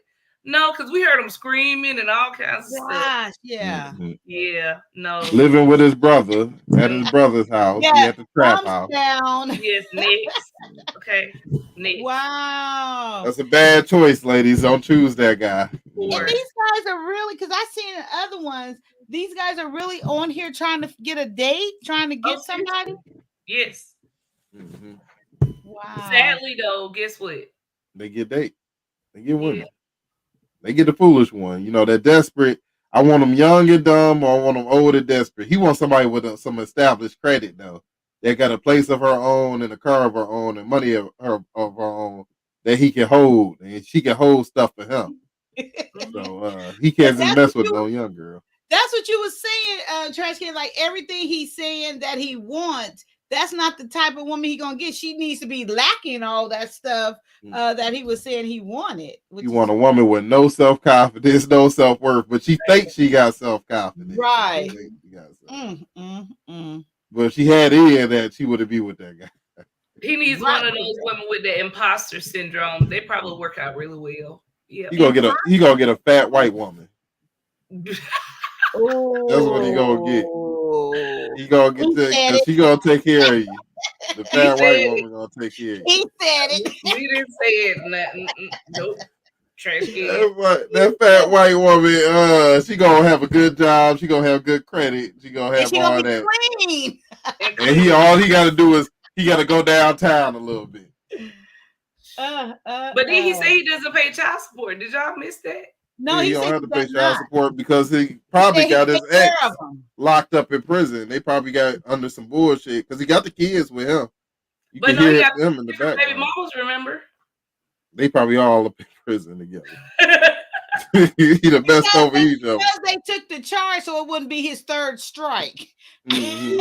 no, because we heard him screaming and all kinds of Gosh, stuff. yeah. Yeah, no. Living with his brother at his brother's house. He at the trap thumbs house. down. Yes, next. Okay, next. Wow. That's a bad choice, ladies. Don't choose that guy. And these guys are really, because I've seen other ones, these guys are really on here trying to get a date, trying to get somebody. Yes. Mm-hmm. Wow. Sadly, though, guess what? They get date. They get women. They get the foolish one. You know, they're desperate. I want them young and dumb, or I want them old and desperate. He wants somebody with some established credit though. They got a place of her own and a car of her own and money of her own that he can hold, and she can hold stuff for him. So he can't just mess with no young girl. That's what you was saying, Trash Can. Like everything he's saying that he wants, that's not the type of woman he gonna get. She needs to be lacking all that stuff that he was saying he wanted. You want a woman with no self-confidence, no self-worth, but she thinks she got self-confidence. Right. But if she had any of that, she wouldn't be with that guy. He needs one of those women with the imposter syndrome. They probably work out really well. Yeah. He gonna get a fat white woman. That's what he gonna get. He gonna get because she gonna take care of you. The fat white woman gonna take care of you. He said it. We didn't say it. Nothing. Nope. Trash can. That fat white woman, she gonna have a good job. She gonna have good credit. She gonna have all that. Clean. And all he gotta do is he gotta go downtown a little bit. But then he said he doesn't pay child support. Did y'all miss that? No, he don't have to pay child support because he probably got his ex locked up in prison. They probably got under some bullshit because he got the kids with him. You But can no, he hear got them in the baby background. mamas, remember? They probably all up in prison together. He the best over each other. Because they took the charge, so it wouldn't be his third strike. Mm-hmm.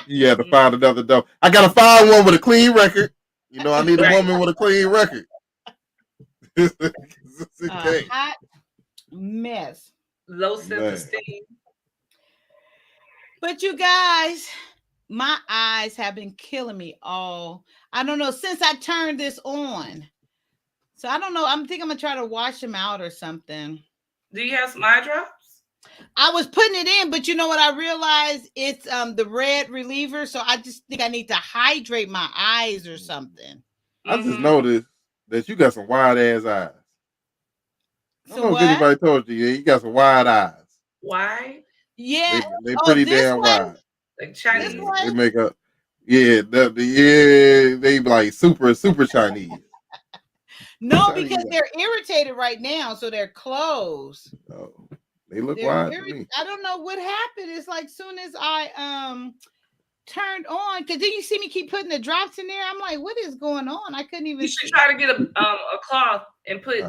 You had to find another dope. I gotta find one with a clean record. You know, I need a woman with a clean record. Hot mess. Low self-esteem. But you guys, my eyes have been killing me all. I don't know, since I turned this on. So I don't know. I'm thinking I'm gonna try to wash them out or something. Do you have some eye drops? I was putting it in, but you know what? I realized it's the red reliever. So I just think I need to hydrate my eyes or something. I just noticed that you got some wide ass eyes. I don't know if what? anybody told you. You got some wide eyes. Why? Yeah. They pretty damn wide. Like Chinese. They make up. Yeah, they like super Chinese. No, because they're irritated right now, so they're closed. Oh, they look They're wide to me. I don't know what happened. It's like soon as I turned on, because then you see me keep putting the drops in there. I'm like, what is going on? I couldn't even. You should try to get a cloth and put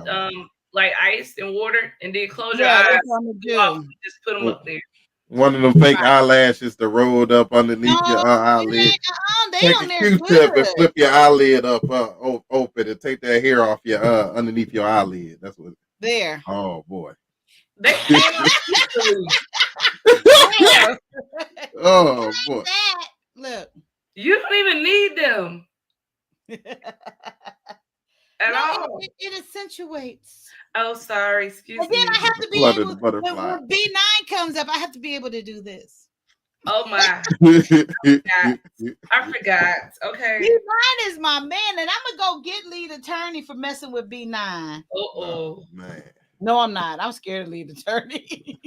like ice and water, and then close your eyes. That's what I'm gonna do. Just put them up there. One of them fake eyelashes that rolled up underneath your eyelid. Take a Q-tip and flip your eyelid up open and take that hair off your underneath your eyelid. That's what. There. Oh boy. Oh boy. Look. You don't even need them. At all. It accentuates. Oh, sorry. Excuse me. And then I have to be able, when B9 comes up, I have to be able to do this. Oh my. I forgot. Okay. B9 is my man, and I'm gonna go get lead attorney for messing with B9. Oh man. No, I'm not. I'm scared of lead attorney.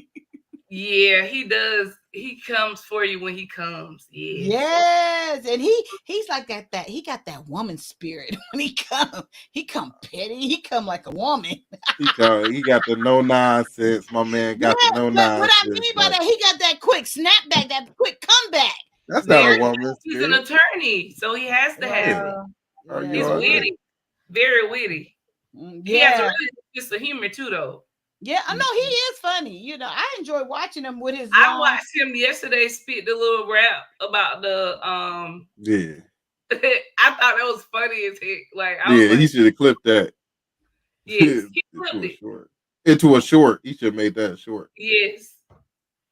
Yeah, he does. He comes for you when he comes. Yeah. Yes, and he's like that. He got that woman spirit when he come. He come petty. He come like a woman. He got the no nonsense. My man got the no nonsense. What I mean by that, he got that quick snapback, that quick comeback. That's not a woman. He's an attorney, so he has to have it. He's witty, very witty. He has a really good sense of humor too, though. Yeah, I know he is funny. You know, I enjoy watching him with his. I watched him yesterday spit the little rap about the Yeah. I thought that was funny as heck. Like, He should have clipped that. Yes, he clipped it. Into a short. He should have made that short. Yes,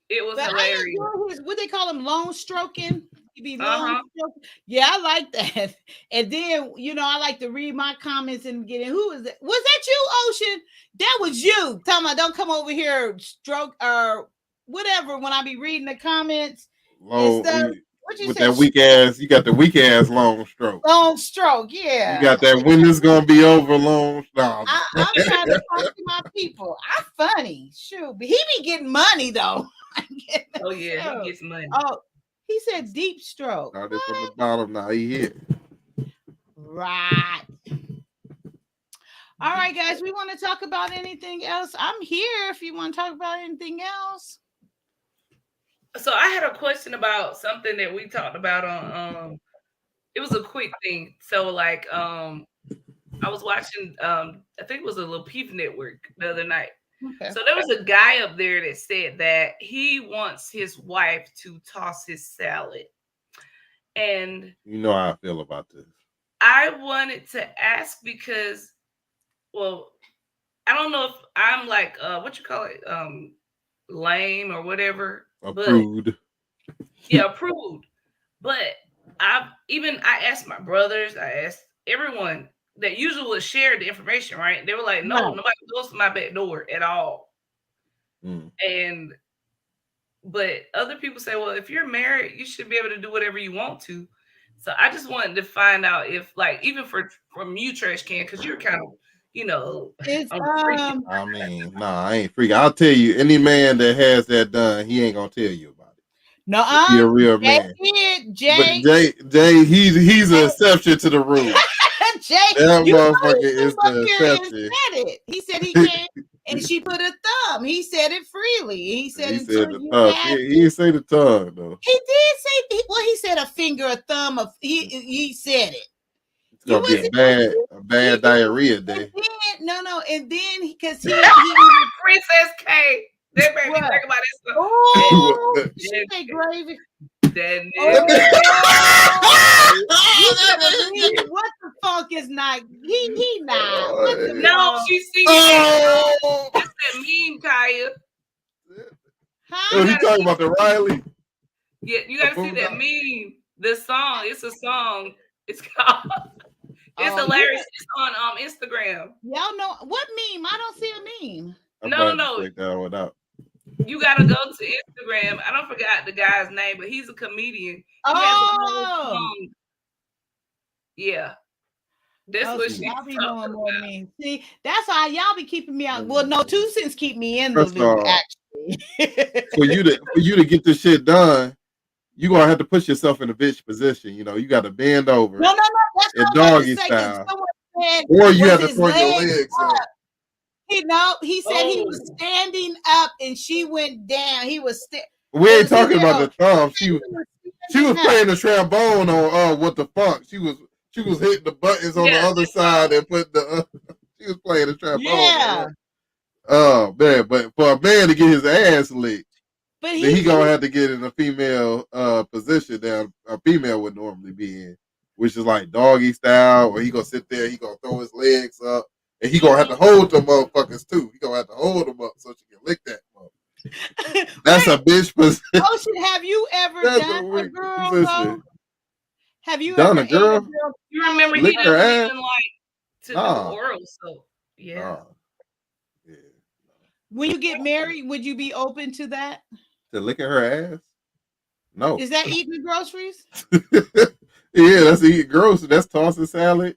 it was hilarious. I enjoy what they call him, long stroking. He be long stroking. Yeah, I like that. And then I like to read my comments and get in. Who is that? Was that you, Ocean? That was you. Tell me, don't come over here, stroke or whatever. When I be reading the comments, Long, what you with say? that weak ass, you got the weak ass long stroke. Long stroke, yeah. You got that when it's gonna be over long stroke. I'm trying to talk to my people. I'm funny. Shoot, but he be getting money though. Oh yeah, he gets money. Oh, he said deep stroke. Started from the bottom, now he hit. Right. All right, guys, we want to talk about anything else? I'm here if you want to talk about anything else. So I had a question about something that we talked about on it was a quick thing. So like I was watching I think it was a Lil Peep Network the other night. Okay. So there was a guy up there that said that he wants his wife to toss his salad. And You know how I feel about this. I wanted to ask because, well, I don't know if I'm like what you call it, lame or whatever. Approved. Yeah, approved. But I asked my brothers, I asked everyone that usually would share the information, right? They were like, no, Right. nobody goes to my back door at all. Mm. But other people say, well, if you're married, you should be able to do whatever you want to. So I just wanted to find out if, like, even from you, Trash Can, because you're kind of, It's I mean, nah, I ain't freaking. I'll tell you, any man that has that done, he ain't gonna tell you about it. No, He a real man. Jay, But Jay, he's an exception to the rule. Jay, That you know motherfucker he is came up the here and exception. said it. He said he can't, and she put a thumb. He said it freely. He said, He until said the you tongue. have He didn't say the tongue though. He did say, well, he said a finger, a thumb, he said it. It's gonna be a bad diarrhea day. No, and then because he Princess K. That made me think about this. Oh, she said gravy. What the fuck is not? He not. What the No, fuck? she see that's that meme, Kaya. Oh, he talking about the Riley. Yeah, you gotta see that meme. The song, it's a song. It's called. It's hilarious. It's on Instagram. Y'all know what meme? I don't see a meme. No. Check that one out. You gotta go to Instagram. I don't forget the guy's name, but he's a comedian. He has a whole song. Yeah. That's what she y'all be knowing more than me. See, that's why y'all be keeping me out. Well, no, 2 cents keep me in the First of loop, all, actually. for you to get this shit done, you gonna have to put yourself in a bitch position. You know, you got to bend over. No. That's in what I'm about to doggy say, 'cause style, someone said, or you was have to his throw your legs legs up? up. He said he was standing up and she went down. He was We ain't talking about the thumb. She was playing the trombone on What the Funk. She was hitting the buttons on the other side and put the she was playing the trombone. Yeah. Oh man, but for a man to get his ass licked, but then he gonna have to get in a female position that a female would normally be in, which is like doggy style, where he gonna sit there, he gonna throw his legs up, and he gonna have to hold them motherfuckers too. He gonna have to hold them up so she can lick that motherfucker. That's a bitch position. Ocean, have you ever done a girl though? Have you done ever a girl? ate a girl? You remember Lick he her doesn't ass? even like to Nah. do oral, so yeah. When you get married, would you be open to that? To lick at her ass? No. Is that eating groceries? Yeah, that's eating groceries. That's tossing salad.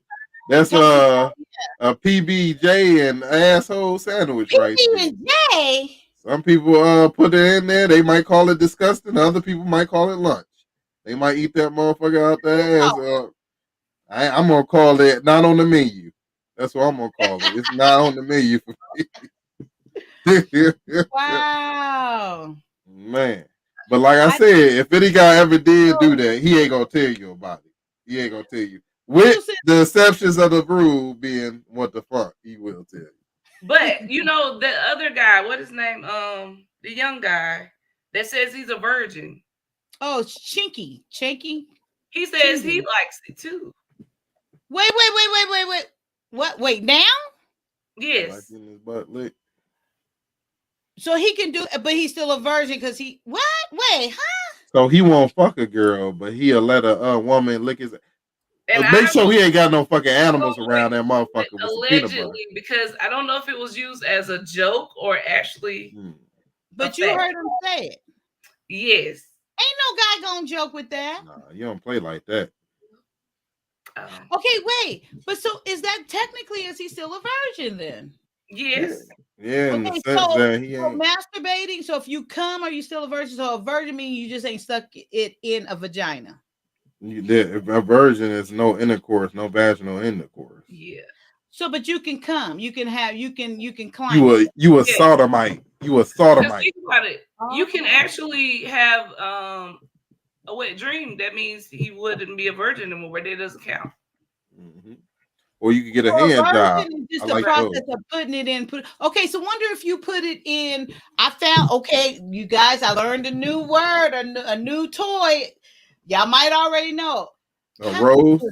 That's a PB&J and asshole sandwich right there. PB&J? Some people put it in there. They might call it disgusting. Other people might call it lunch. They might eat that motherfucker out their ass. I'm gonna call it not on the menu. That's what I'm gonna call it. It's not on the menu for me. Wow. Man. But like I said, if any guy ever did do that, he ain't gonna tell you about it. He ain't gonna tell you. With the exceptions of the rule being what the fuck, he will tell you. But you know the other guy, what his name? The young guy that says he's a virgin. Oh, Chinky. He says he likes it too. Wait. What? Wait, now? Yes. Like in his butt lick. So he can do it, but he's still a virgin because he what? Wait, huh? So he won't fuck a girl, but he'll let a woman lick his. And Make sure he ain't got no fucking animals around that motherfucker with some peanut butter. Allegedly, because I don't know if it was used as a joke or actually. But you heard him say it. Yes. Ain't no guy gonna joke with that. Nah, you don't play like that. Okay, wait. But so is that technically is he still a virgin then? Yes. Yeah, in the Okay, sense so, that he so ain't. masturbating. So if you come, are you still a virgin? So a virgin means you just ain't stuck it in a vagina. A virgin is no intercourse, no vaginal intercourse. Yeah. So, but you can come. You can climb. You a sodomite. You a Just sodomite. think about it. You can actually have a wet dream. That means he wouldn't be a virgin anymore. That doesn't count. Or you can get a Well, hand job. virgin is I just the like process those. of putting it in. Okay, so wonder if you put it in. I found, okay, you guys, I learned a new word, a new toy. Y'all might already know. A rose.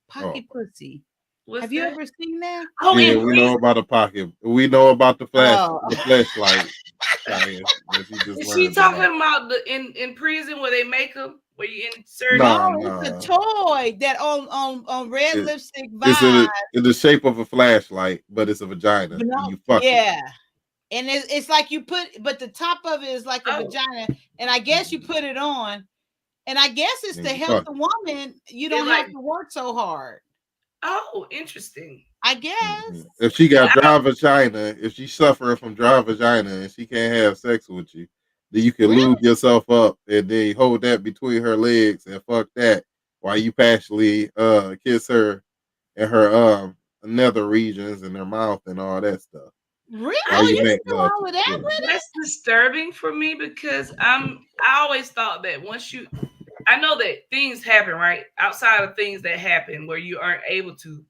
Pocket pussy. What's Have you that? ever seen that? Oh, Yeah, in we know prison. about the pocket. We know about the Oh. flashlight. That you just Is she learned talking about. about the in prison where they make them, where you insert? Nah, No, it's a toy that on red It- lipstick It's vibe. in the shape of a flashlight, but it's a vagina. No, And you fuck it. yeah. And it's like you put, but the top of it is like a Oh. vagina, and I guess you put it on, and I guess it's And to you help fuck the woman. You don't It's have like- to work so hard. Oh, interesting. I guess. If she got dry vagina, if she's suffering from dry vagina and she can't have sex with you, then you can lube yourself up and then you hold that between her legs and fuck that while you passionately kiss her in her nether regions and her mouth and all that stuff. Really? While Oh, you you make can do love all to of that her. with it? That's disturbing for me because I always thought that once you, I know that things happen, right? Outside of things that happen where you aren't able to,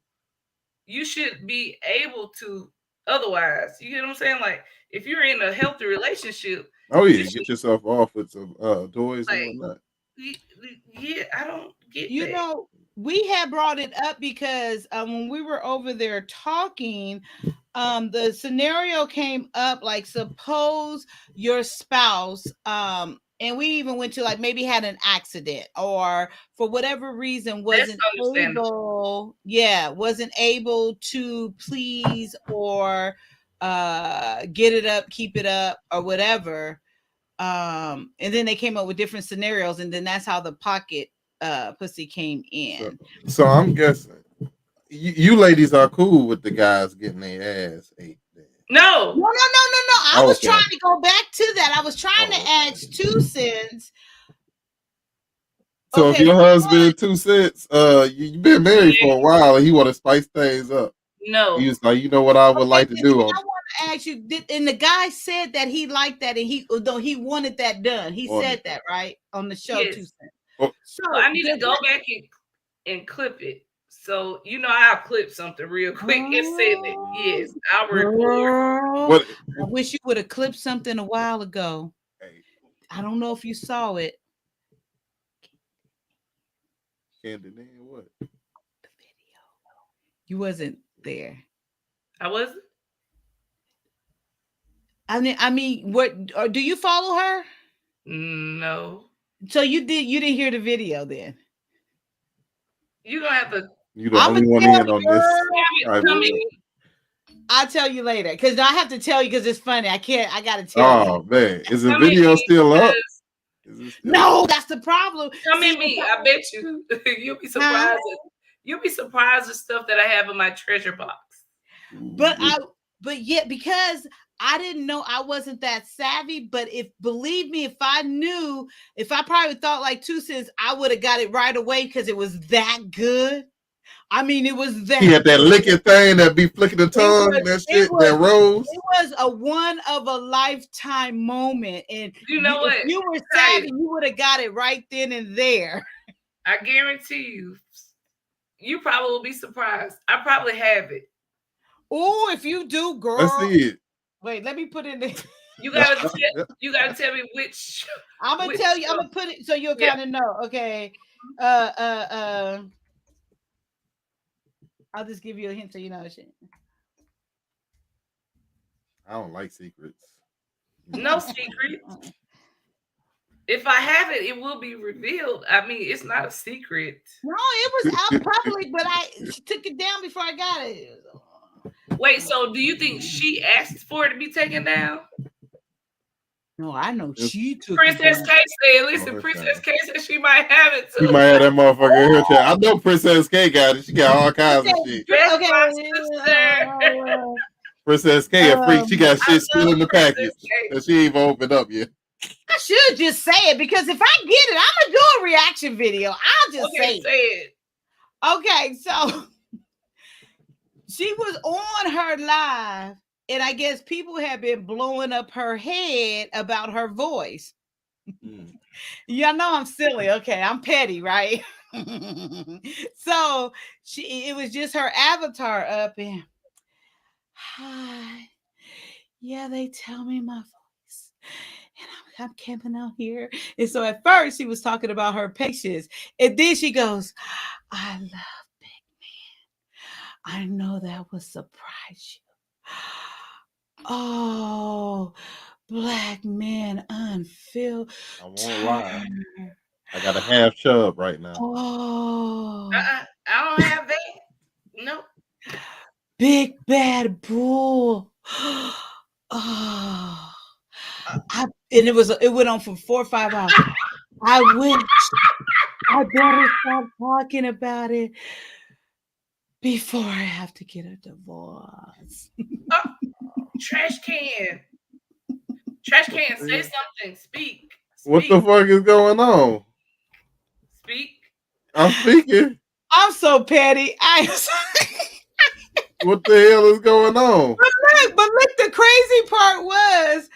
you should be able to otherwise. You get what I'm saying? Like if you're in a healthy relationship, Oh yeah, you get yourself off with some toys like, and whatnot. yeah, I don't get You that. know, we had brought it up because when we were over there talking, the scenario came up like suppose your spouse and we even went to like maybe had an accident or for whatever reason wasn't able to please or get it up, keep it up or whatever. And then they came up with different scenarios, and then that's how the pocket pussy came in. So I'm guessing you ladies are cool with the guys getting their ass ate. No. I was Okay. trying to go back to that. I was trying to ask 2 cents. So Okay, if your husband 2 cents, you've been married for a while and he want to spice things up. No. He was like, you know what I would like to do. I want to ask you, and the guy said that he liked that, and he wanted that done. He On said it. that right on the show. Yes. 2 cents. Oh. So I need to go back and clip it. So you know I'll clip something real quick and send it. Yes, I'll record. Girl, What? I wish you would have clipped something a while ago. I don't know if you saw it. Candy, what? You wasn't there. I wasn't. I mean, what? Or do you follow her? No. So you didn't hear the video then? You're gonna have to. You the only one in on this. Tell me. I'll tell you later because I have to tell you because it's funny. I gotta tell you. Oh man, is the video still up? No, that's the problem. Come at me. I bet you. You'll be surprised. You'll be surprised at stuff that I have in my treasure box. But yet because I didn't know, I wasn't that savvy. But believe me, if I knew, if I probably thought like 2 cents, I would have got it right away because it was that good. I mean, it was that. He had that licking thing that be flicking the tongue, that shit, that rose. It was a one of a lifetime moment, and you know what? If you were savvy, you would have got it right then and there. I guarantee you, you probably will be surprised. I probably have it. Oh, if you do, girl. Let's see it. Wait, let me put it in. You gotta tell me which. I'm gonna tell you. I'm gonna put it so you'll kind of know. Okay. I'll just give you a hint so you know shit. I don't like secrets. No secret. If I have it, it will be revealed. I mean, it's not a secret. No, it was out public, but I took it down before I got it. Wait, so do you think she asked for it to be taken down? No, I know she took Princess it K said, listen, Princess K said she might have it too. She might have that motherfucker in her chat. I know Princess K got it. She got all kinds of shit. Princess K a freak. She got shit still in the package that she ain't even opened up yet. I should just say it because if I get it, I'm gonna do a reaction video. I'll just say it. Okay, she was on her live, and I guess people have been blowing up her head about her voice. Y'all know I'm silly. Okay, I'm petty, right? So it was just her avatar up, and hi, yeah, they tell me my voice, and I'm camping out here. And so at first she was talking about her patients, and then she goes, I love big man. I know that will surprise you. Oh, black men unfiltered. I won't lie. I got a half chub right now. Oh, I don't have that. No. big bad bull. Oh, and it went on for 4 or 5 hours. I wish I better stop talking about it before I have to get a divorce. Trash can. Trash can, say something. Speak. What the fuck is going on? Speak. I'm speaking. I'm so petty. What the hell is going on? But look, the crazy part was,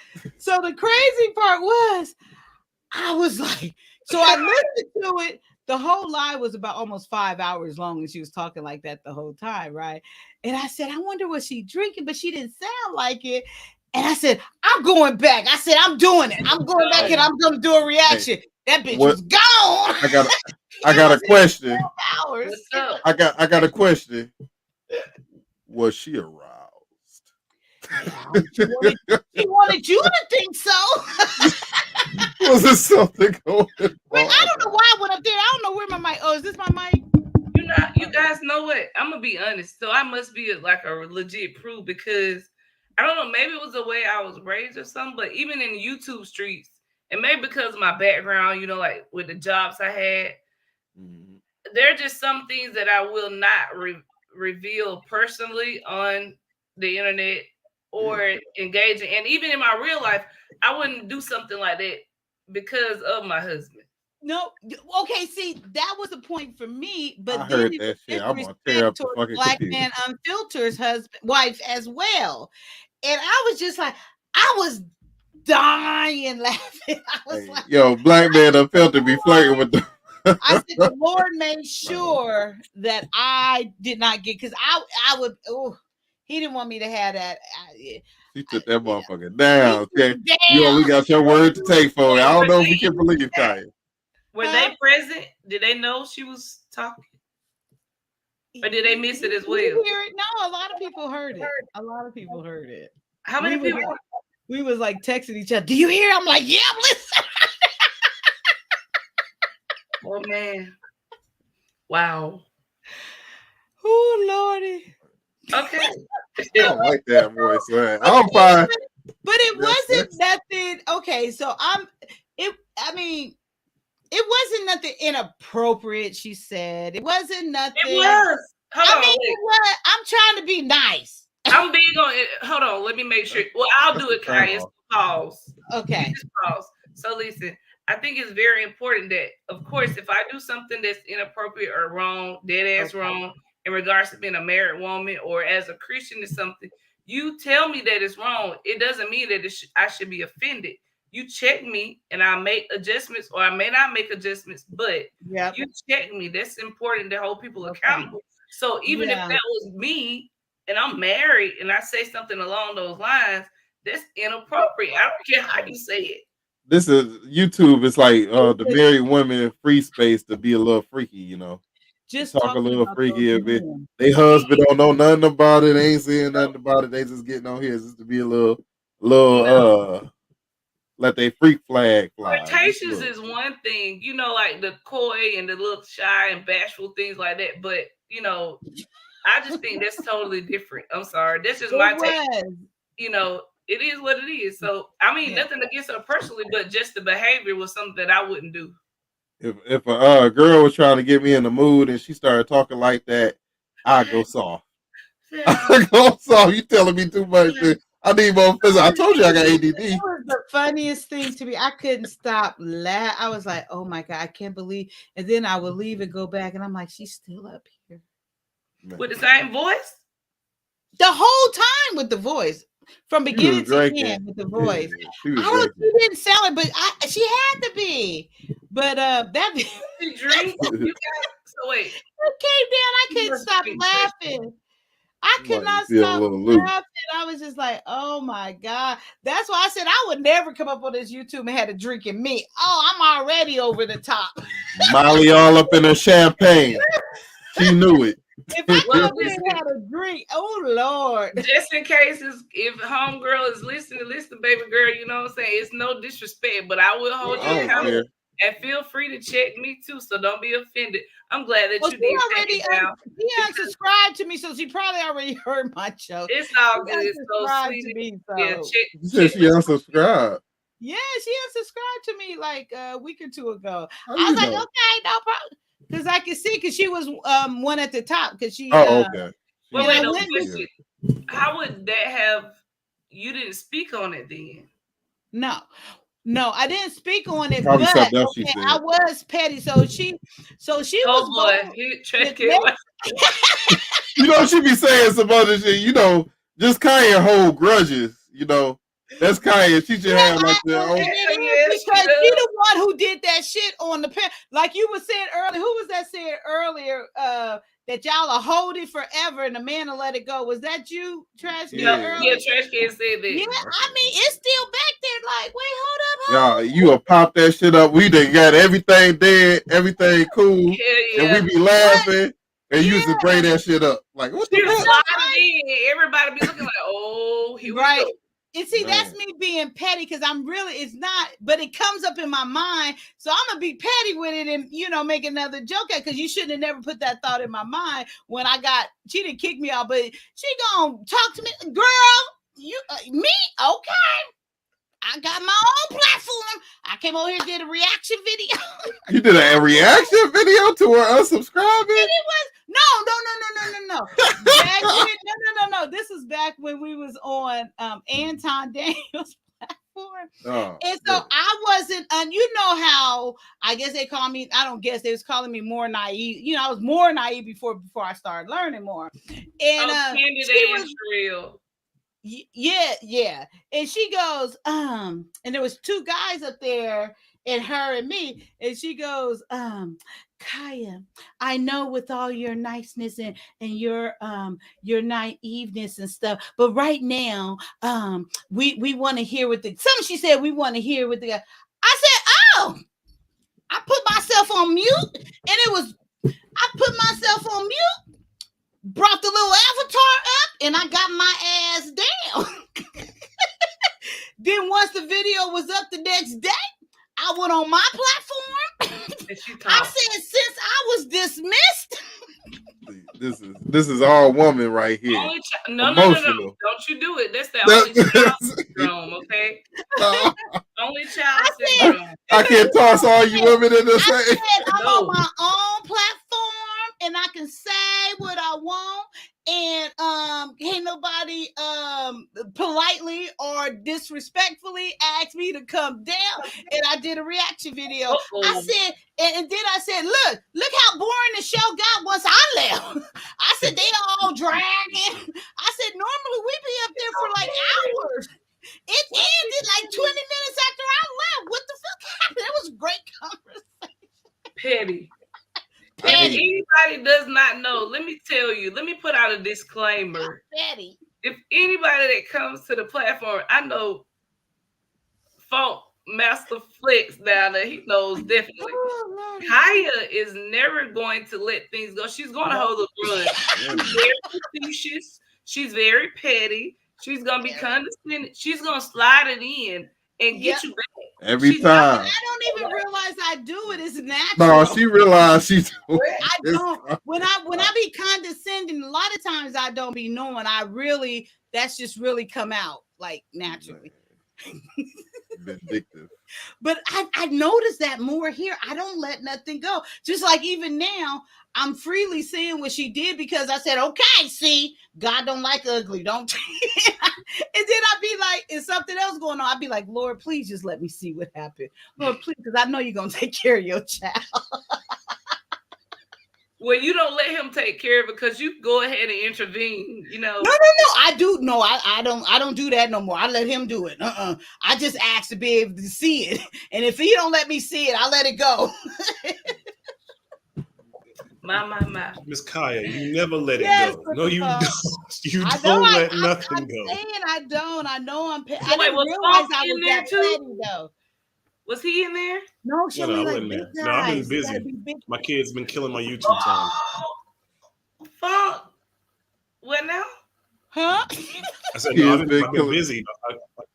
I was like, so I listened to it. The whole live was about almost 5 hours long, and she was talking like that the whole time, right? And I said, I wonder what she drinking, but she didn't sound like it. And I said, I'm going back. I said, I'm doing it. I'm going back and I'm going to do a reaction. That bitch was gone. I got a question. Hours. I got a question. Was she aroused? She wanted you to think so. Was there something going on? Wait, I don't know why I went up there. I don't know where my mic. Oh, is this my mic? You guys know what? I'm gonna be honest. So I must be like a legit proof, because I don't know. Maybe it was the way I was raised or something. But even in the YouTube streets, and maybe because of my background, like with the jobs I had, there are just some things that I will not reveal personally on the internet or engage in. And even in my real life, I wouldn't do something like that because of my husband. No, okay. See, that was a point for me, but I then heard it that was shit. I'm gonna tear up the towards fucking Black computer. Man Unfiltered's wife as well, and I was just like, I was dying laughing. I was like, Yo, Black Man Unfiltered be flirting with the. I said the Lord made sure that I did not get, because I would. Oh, he didn't want me to have that. She took that motherfucker down. Okay, you only got your word to take for it. I don't know if we can believe Kaya. Were they present? Did they know she was talking? Or did they miss it as well? Did you hear it? No, a lot of people heard it. A lot of people heard it. How many people? We was like texting each other. Do you hear? I'm like, yeah, I'm listening. Oh man. Wow. Oh Lordy. Okay. I don't like that voice, man. I'm fine. But it wasn't nothing. Okay, so it wasn't nothing inappropriate, she said. It wasn't nothing. It was. Hold on. I'm trying to be nice. I'm big on it. Hold on. Let me make sure. Well, I'll do it, Kaya. Pause. Okay. Just pause. So listen, I think it's very important that, of course, if I do something that's inappropriate or wrong, dead ass wrong, in regards to being a married woman or as a Christian or something, you tell me that it's wrong. It doesn't mean that I should be offended. You check me and I make adjustments, or I may not make adjustments, but you check me. That's important to hold people accountable. So even if that was me and I'm married and I say something along those lines, that's inappropriate. I don't care how you say it. This is YouTube. It's like the married women free space to be a little freaky, Just talk a little freaky a bit. They husband don't know nothing about it. They ain't saying nothing about it. They just getting on here just to be a little let they freak flag fly. Flirtatious is one thing, like the coy and the little shy and bashful things like that. But I just think that's totally different. I'm sorry, that's just my take. It is what it is. So I mean, nothing against her personally, but just the behavior was something that I wouldn't do. If a girl was trying to get me in the mood and she started talking like that, I go soft. I go soft. You telling me too much. I need more physical. I told you I got ADD. It was the funniest thing to me. I couldn't stop laughing. I was like, oh my God, I can't believe. And then I would leave and go back, and I'm like, she's still up here. With the same voice? the whole time with the voice, from She was beginning to drinking. end with the voice. She was I don't. drinking. She didn't sound it, but she had to be. But that She drinks. You got so wait. it came down. I couldn't must stop be laughing. I could Like, not feel a stop little loose. laughing. I was just like, oh my God. That's why I said I would never come up on this YouTube and had a drink in me. Oh, I'm already over the top. Molly all up in her champagne. She knew it. If I Well, come in and had a drink, oh Lord. Just in case if homegirl is listening, baby girl, you know what I'm saying? It's no disrespect, but I will hold you I don't accountable. care. And feel free to check me too, so don't be offended. I'm glad that Well, you she did take already it down. she unsubscribed to me, so she probably already heard my joke. It's all She good. So unsubscribed to sweet. me, so. Yeah, She said she unsubscribed. Yeah, she unsubscribed to me like a week or two ago. How I was you like, know? okay, no problem. Because I could see, because she was one at the top. Because she Oh, okay. Well, and wait, I no, went question. How would that have you didn't speak on it then? No, I didn't speak on it, Probably but something else she okay, said. I was petty. So she Oh was boy, bold. he trash The can. next- You know, she be saying some other shit. You know, just Kanye hold grudges. You know, that's Kanye. She should have like their And own. it Yes, is she because does. she the one who did that shit on the pen. Like you were saying earlier, who was that saying earlier? That y'all will hold it forever and the man will let it go. Was that you, Trash Can? Yeah. Earlier? Yeah, trash can said that. Yeah, I mean, it's still back there. Like, wait, hold up, Y'all, you will pop that shit up. We done got everything dead, everything cool, Hell yeah. and we be laughing, and you used to bring that shit up. Like, what the She fuck? slided in. Everybody be looking like, oh, here we Right. go. And see, that's Man. me being petty because I'm really, it's not, but it comes up in my mind. So I'm gonna be petty with it and make another joke at because you shouldn't have never put that thought in my mind when she didn't kick me out, but she gonna talk to me, girl. You me? Okay. I got my own platform. I came over here and did a reaction video. You did a reaction video to her unsubscribing? And it was no. Back when, no. This is back when we was on Anton Daniels' platform. Oh, And so I wasn't, you know how I guess they call me, I don't guess they was calling me more naive. I was more naive before I started learning more. And Candy she and was, Shrill. yeah. And she goes, and there was two guys up there and her and me, and she goes, Kaya, I know with all your niceness and your naiveness and stuff, but right now, we want to hear what she said we want to hear what the guy. I said, oh, I put myself on mute, and I put myself on mute, brought the little avatar up, and I got my ass down. Then once the video was up the next day, I went on my platform. I said, since I was dismissed. This is all woman right here. No. Emotional. Don't you do it. That's the only child syndrome, okay? Only child syndrome. I can't toss all you women in the I same. said, I'm on my own platform and I can say what I want. And can't nobody politely or disrespectfully ask me to come down. And I did a reaction video. I said, and then I said, look how boring the show got once I left. I said, they all dragging. I said, normally we be up there for like hours. It ended like 20 minutes after I left. What the fuck happened? That was a great conversation. Petty. And anybody does not know, let me tell you, let me put out a disclaimer. Petty. If anybody that comes to the platform, I know Funk Master Flex down there, he knows definitely. Kaya is never going to let things go. She's going to hold a grudge. She's very facetious. She's very petty. She's going to be condescending. She's going to slide it in and get you back. Every time. I don't even realize I do it. It's natural. No, she realized she's. I don't. When I be condescending, a lot of times I don't be knowing. That's just really come out like naturally. Vindictive. But I noticed that more here. I don't let nothing go. Just like even now, I'm freely saying what she did because I said, okay, see, God don't like ugly. Don't. And then I'd be like, is something else going on? I'd be like, Lord, please just let me see what happened. Lord, please, because I know you're going to take care of your child. Well, you don't let him take care of it because you go ahead and intervene. You know. No. I do. No, I don't do that no more. I let him do it. I just ask to be able to see it, and if he don't let me see it, I let it go. My. Miss Kaya, you never let Yes, it go. No, you don't. You I don't know let I'm nothing go. saying I don't. I know I'm. I So wait, didn't was realize Funk I in was there that too? petty though. Was he in there? No, she No, I only like wasn't big there. No, I've been guys. You gotta busy. be big. My kids been killing my YouTube time. Funk. What now? Huh? I said, no, I've been killing- busy.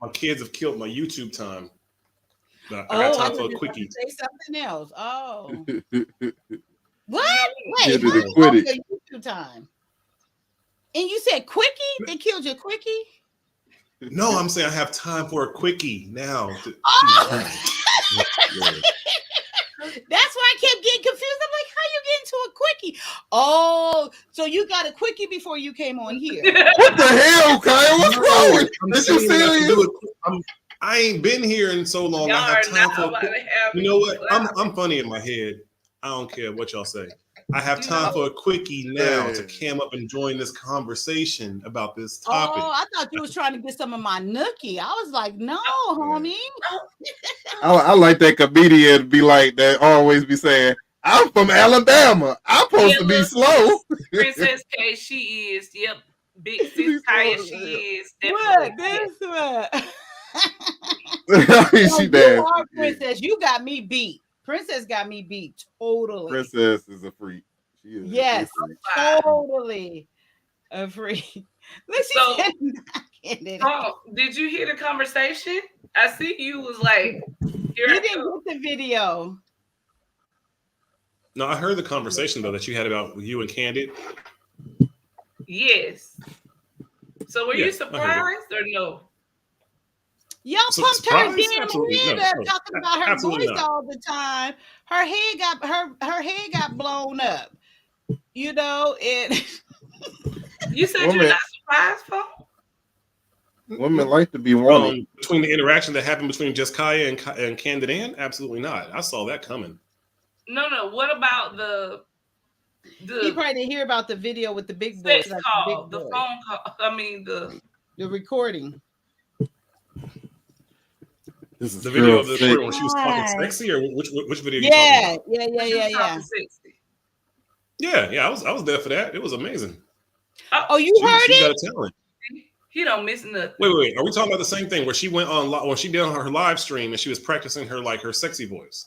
My kids have killed my YouTube time. I got I time thought for a you were quickie. gonna say something else. Oh, Kid what? Yeah, Wait, did how it you quit on it. your YouTube time? And you said quickie? They killed your quickie? No, I'm saying I have time for a quickie now. Oh! That's why I kept getting confused. I'm like, how you get into a quickie? Oh, so you got a quickie before you came on here. What the hell, Kyle? What's wrong with I'm you? Is saying you I can serious? do it. I ain't been here in so long. Y'all I have are time not for a about quick. to have You me know what? clapping. I'm funny in my head. I don't care what y'all say. I have You time know- for a quickie now to Man. cam up and join this conversation about this topic. Oh, I thought you was trying to get some of my nookie. I was like, no, homie. I like that comedian be like that, always be saying, I'm from Alabama. I'm supposed to be look, slow. Princess K, she is. Yep. Big sis Kaya, she is. What? Definitely. This what? She Oh, you nasty. are Princess. You got me beat. Princess got me beat totally. Princess is a freak. She is Yes, a freak. totally a freak. Look, she So- said, "Not getting it." Oh, did you hear the conversation? I see you was like, here You I didn't go. get the video. No, I heard the conversation though that you had about you and Candid. Yes. So were Yeah, I you heard surprised or no? Y'all So pumped her surprised? damn Absolutely head no, up, no, talking about her absolutely voice not. all the time. Her head got blown up. You know, it. You said Woman. you're not surprised, Fo? Women like to be wanted. Between the interaction that happened between just Kaya and Candid Ann, absolutely not. I saw that coming. No. What about the He probably didn't hear about the video with the big sex boys, like call, the the big boys. phone call? I mean the recording. This is The video girl of the sick. recording when she was talking Right. sexy, or which video you talking Yeah, about? yeah. Yeah, I was there for that. It was amazing. Oh, you heard She got it? a talent. He don't miss nothing. Wait. Are we talking about the same thing where she went on when she did on her live stream and she was practicing her sexy voice?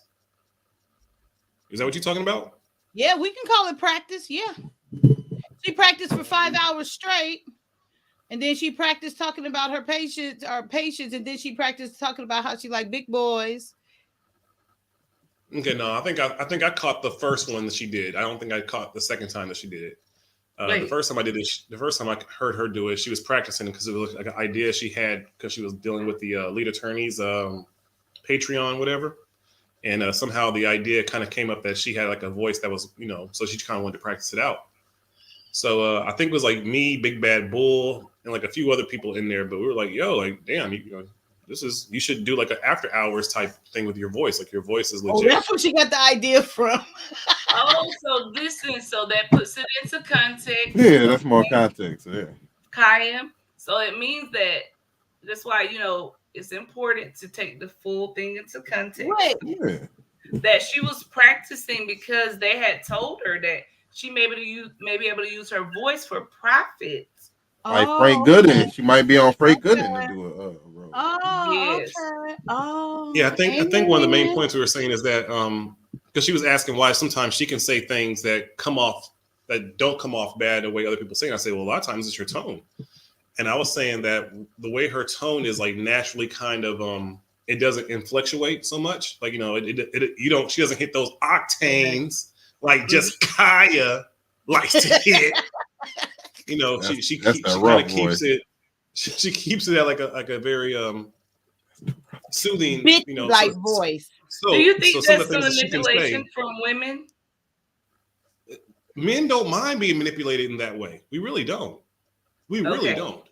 Is that what you're talking about? Yeah, we can call it practice. Yeah. She practiced for 5 hours straight. And then she practiced talking about her patients, and then she practiced talking about how she like big boys. Okay, no, I think I caught the first one that she did. I don't think I caught the second time that she did it. The first time I did it, the first time I heard her do it, she was practicing because it was like an idea she had because she was dealing with the lead attorney's Patreon, whatever. And somehow the idea kind of came up that she had like a voice that was, so she kind of wanted to practice it out. So I think it was like me, Big Bad Bull, and like a few other people in there. But we were like, yo, like, damn, you should do like an after hours type thing with your voice. Like your voice is legit. Oh, that's where she got the idea from. Oh, so that puts it into context. Yeah, that's more context. Yeah. Kaya. So it means that's why, it's important to take the full thing into context. Wait. Yeah. That she was practicing because they had told her that she may be able to use her voice for profit. Like Frank Gooden. She might be on Frank Gooden to do a role. Oh, Yes. okay. Oh, Yeah, I think one of the main points we were saying is that because she was asking why sometimes she can say things that don't come off bad the way other people say. And I say, well, a lot of times it's your tone. And I was saying that the way her tone is like naturally kind of it doesn't influctuate so much. Like, she doesn't hit those octanes like just Kaya likes to hit. She kind of keeps it. She keeps it at like a very soothing, like voice. Do you think some that's of the things that she can manipulation say, from women? men don't mind being manipulated in that way. We really don't. We really don't.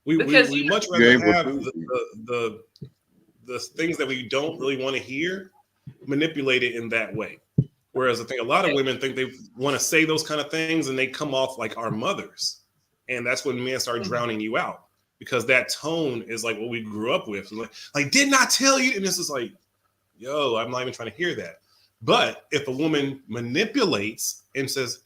We much rather have the things that we don't really want to hear manipulated in that way. Whereas I think a lot of women think they want to say those kind of things and they come off like our mothers. And that's when men start drowning you out, because that tone is like what we grew up with. Like didn't I tell you? And this is like, yo, I'm not even trying to hear that. But if a woman manipulates and says,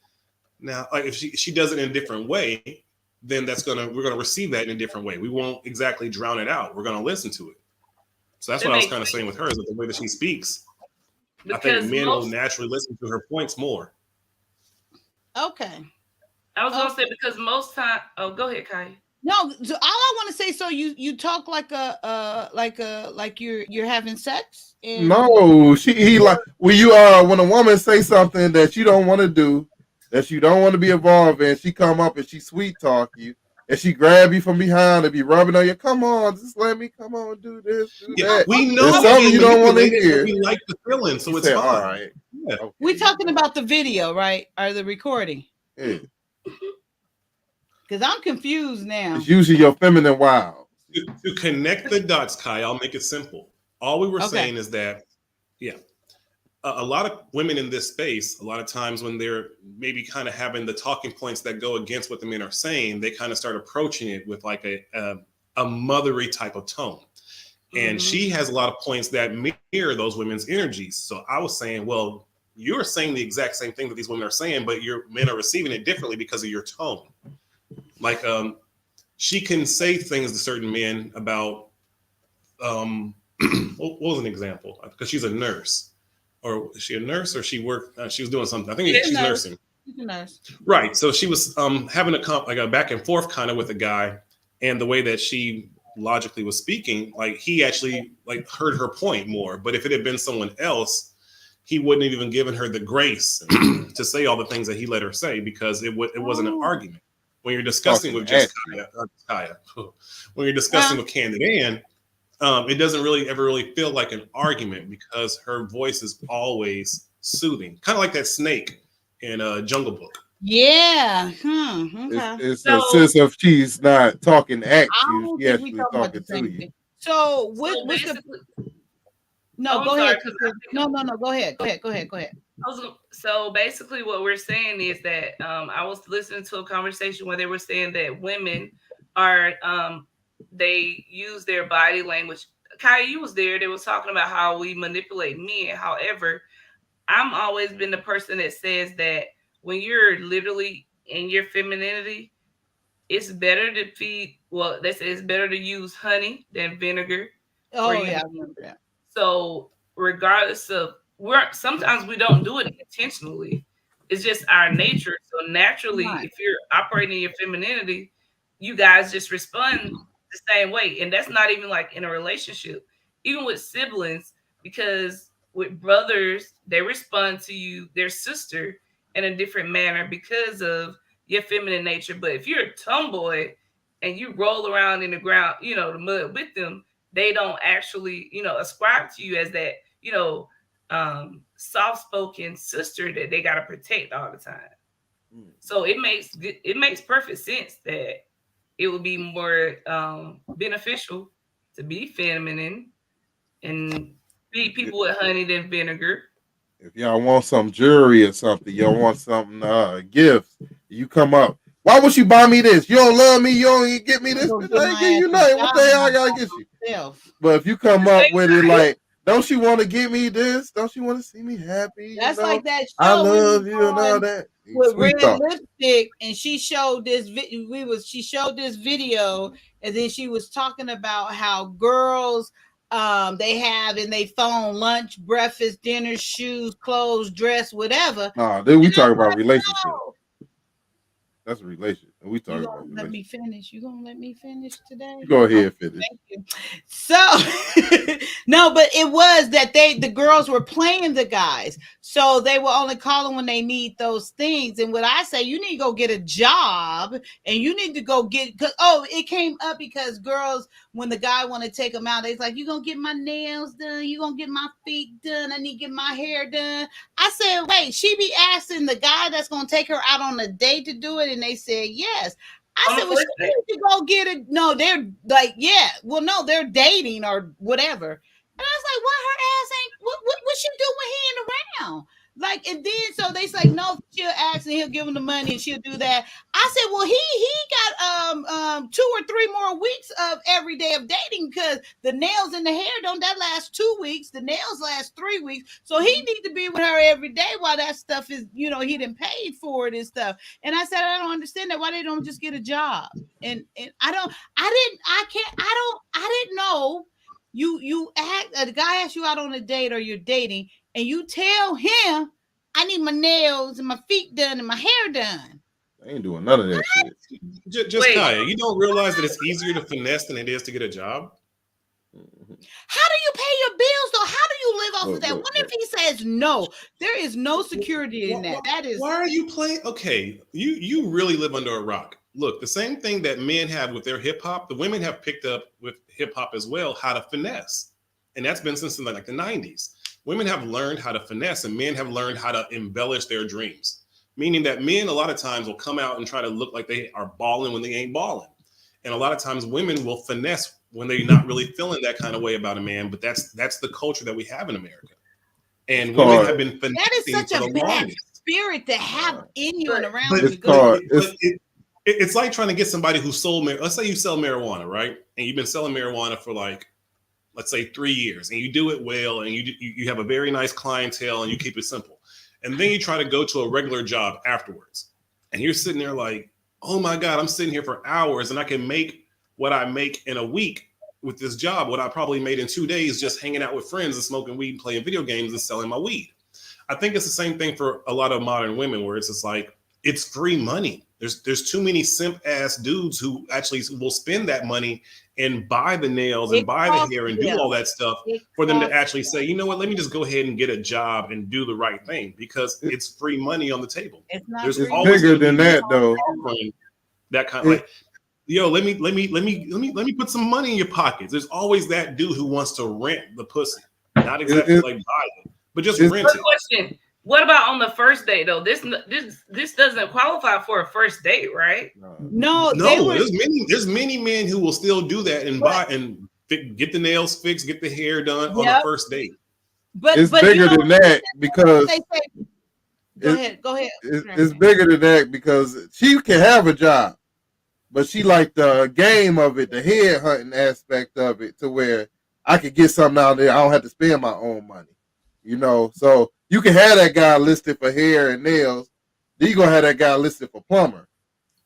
now, like if she does it in a different way, then we're gonna receive that in a different way. We won't exactly drown it out. We're gonna listen to it. So that's what I was kind of saying with her, is that the way that she speaks, I think men will naturally listen to her points more. Okay. I was gonna say, because most time. Oh, go ahead, Kai. No, so all I want to say, so you talk like you're having sex. No, he like when a woman say something that you don't want to do, that you don't want to be involved in, she come up and she sweet talk you, and she grab you from behind and be rubbing on you. Come on, just let me come on, do this, do that. We know there's something you don't want to hear. We like the feeling, so it's fine. All right. Yeah. Okay. We're talking about the video, right? Or the recording? Yeah. Because I'm confused now. It's usually your feminine wild. To connect the dots, Kai, I'll make it simple. All we were saying is that, a lot of women in this space, a lot of times when they're maybe kind of having the talking points that go against what the men are saying, they kind of start approaching it with like a mothery type of tone. And she has a lot of points that mirror those women's energies. So I was saying, well, you're saying the exact same thing that these women are saying, but your men are receiving it differently because of your tone. Like she can say things to certain men about what was an example? Because she's a nurse. Or is she a nurse, or she worked? She was doing something. I think she's nursing. She's a nurse. Right. So she was having a back and forth kind of with a guy, and the way that she logically was speaking, like he actually like heard her point more. But if it had been someone else, he wouldn't have even given her the grace to say all the things that he let her say, because it wasn't an argument. When you're discussing with just Kaya, when you're discussing with Candid Ann, it doesn't really ever feel like an argument, because her voice is always soothing, kind of like that snake in Jungle Book. Yeah. Okay. It's a sense of she's not talking at you, she's actually talking to you. So what's the? No, go ahead. No, go ahead. Go ahead. So basically, what we're saying is that I was listening to a conversation where they were saying that women are they use their body language. Kai, you was there. They was talking about how we manipulate men. However, I'm always been the person that says that when you're literally in your femininity, it's better to feed. Well, they say it's better to use honey than vinegar. Oh yeah, I remember that. So regardless of sometimes we don't do it intentionally. It's just our nature. So naturally, if you're operating your femininity, you guys just respond the same way. And that's not even like in a relationship, even with siblings, because with brothers, they respond to you, their sister, in a different manner because of your feminine nature. But if you're a tomboy and you roll around in the ground, the mud with them, they don't actually, ascribe to you as that, soft-spoken sister that they got to protect all the time. So it makes perfect sense that it would be more beneficial to be feminine and feed people with honey than vinegar. If y'all want some jewelry or something, y'all want something gifts, you come up. Why would you buy me this? You don't love me. You don't get me this. I ain't give you nothing. What the hell I gotta get you? But if you come up with it like, don't you want to get me this? Don't you want to see me happy? That's like that show. I love you and all that. With red lipstick, and she showed this. She showed this video, and then she was talking about how girls, they have in their phone lunch, breakfast, dinner, shoes, clothes, dress, whatever. Then we talk about relationships. That's a relationship. We talk about let me finish. You gonna let me finish today? Go ahead, finish. Thank you. So no, but it was that the girls were playing the guys, so they were only calling when they need those things. And what I say, you need to go get a job, and you need to go get. It came up because girls, when the guy want to take them out, they's like, "You gonna get my nails done? You gonna get my feet done? I need to get my hair done." I said, "Wait, she be asking the guy that's gonna take her out on a date to do it," and they said yes. I said, well, she needs to go get it. No, they're like, yeah. Well, no, they're dating or whatever. And I was like, why her ass ain't? What she doing? He ain't around? Like, and then so they say no, she'll ask and he'll give him the money and she'll do that. I said, well, he got 2 or 3 more weeks of every day of dating because the nails and the hair don't that last 2 weeks. The nails last 3 weeks. So he needs to be with her every day while that stuff is, he done paid for it and stuff. And I said, I don't understand that. Why they don't just get a job? And I didn't know. You act, a guy asks you out on a date or you're dating, and you tell him, I need my nails and my feet done and my hair done. I ain't doing none of that shit. Just Kaya, you don't realize that it's easier to finesse than it is to get a job? How do you pay your bills though? How do you live off of that? What if he says no? There is no security in that. That is. Why are you playing? Okay, you really live under a rock. Look, the same thing that men have with their hip hop, the women have picked up with hip hop as well, how to finesse. And that's been since like the 90s. Women have learned how to finesse and men have learned how to embellish their dreams. Meaning that men a lot of times will come out and try to look like they are balling when they ain't balling. And a lot of times women will finesse when they're not really feeling that kind of way about a man. But that's the culture that we have in America. And women have been finessing. That is such for a the bad longest. spirit to have in you and around But you. it's like trying to get somebody who sold let's say you sell marijuana, right? And you've been selling marijuana for like, let's say 3 years, and you do it well, and you have a very nice clientele, and you keep it simple. And then you try to go to a regular job afterwards, and you're sitting there like, oh my God, I'm sitting here for hours, and I can make what I make in a week with this job, what I probably made in 2 days just hanging out with friends and smoking weed and playing video games and selling my weed. I think it's the same thing for a lot of modern women, where it's just like, it's free money. There's too many simp ass dudes who actually will spend that money and buy the nails and buy the hair and do all that stuff for them to actually say, you know what, let me just go ahead and get a job and do the right thing because it's free money on the table. It's bigger than that though. That kind of like, yo, let me put some money in your pockets. There's always that dude who wants to rent the pussy, not exactly like buy it, but just rent it. Question. What about on the first date though? This doesn't qualify for a first date, right? No, there's many men who will still do that and buy and get the nails fixed, get the hair done on the first date. But it's bigger than that because go ahead. It's bigger than that because she can have a job, but she like the game of it, the head hunting aspect of it, to where I could get something out there. I don't have to spend my own money, So you can have that guy listed for hair and nails. Then you gonna have that guy listed for plumber.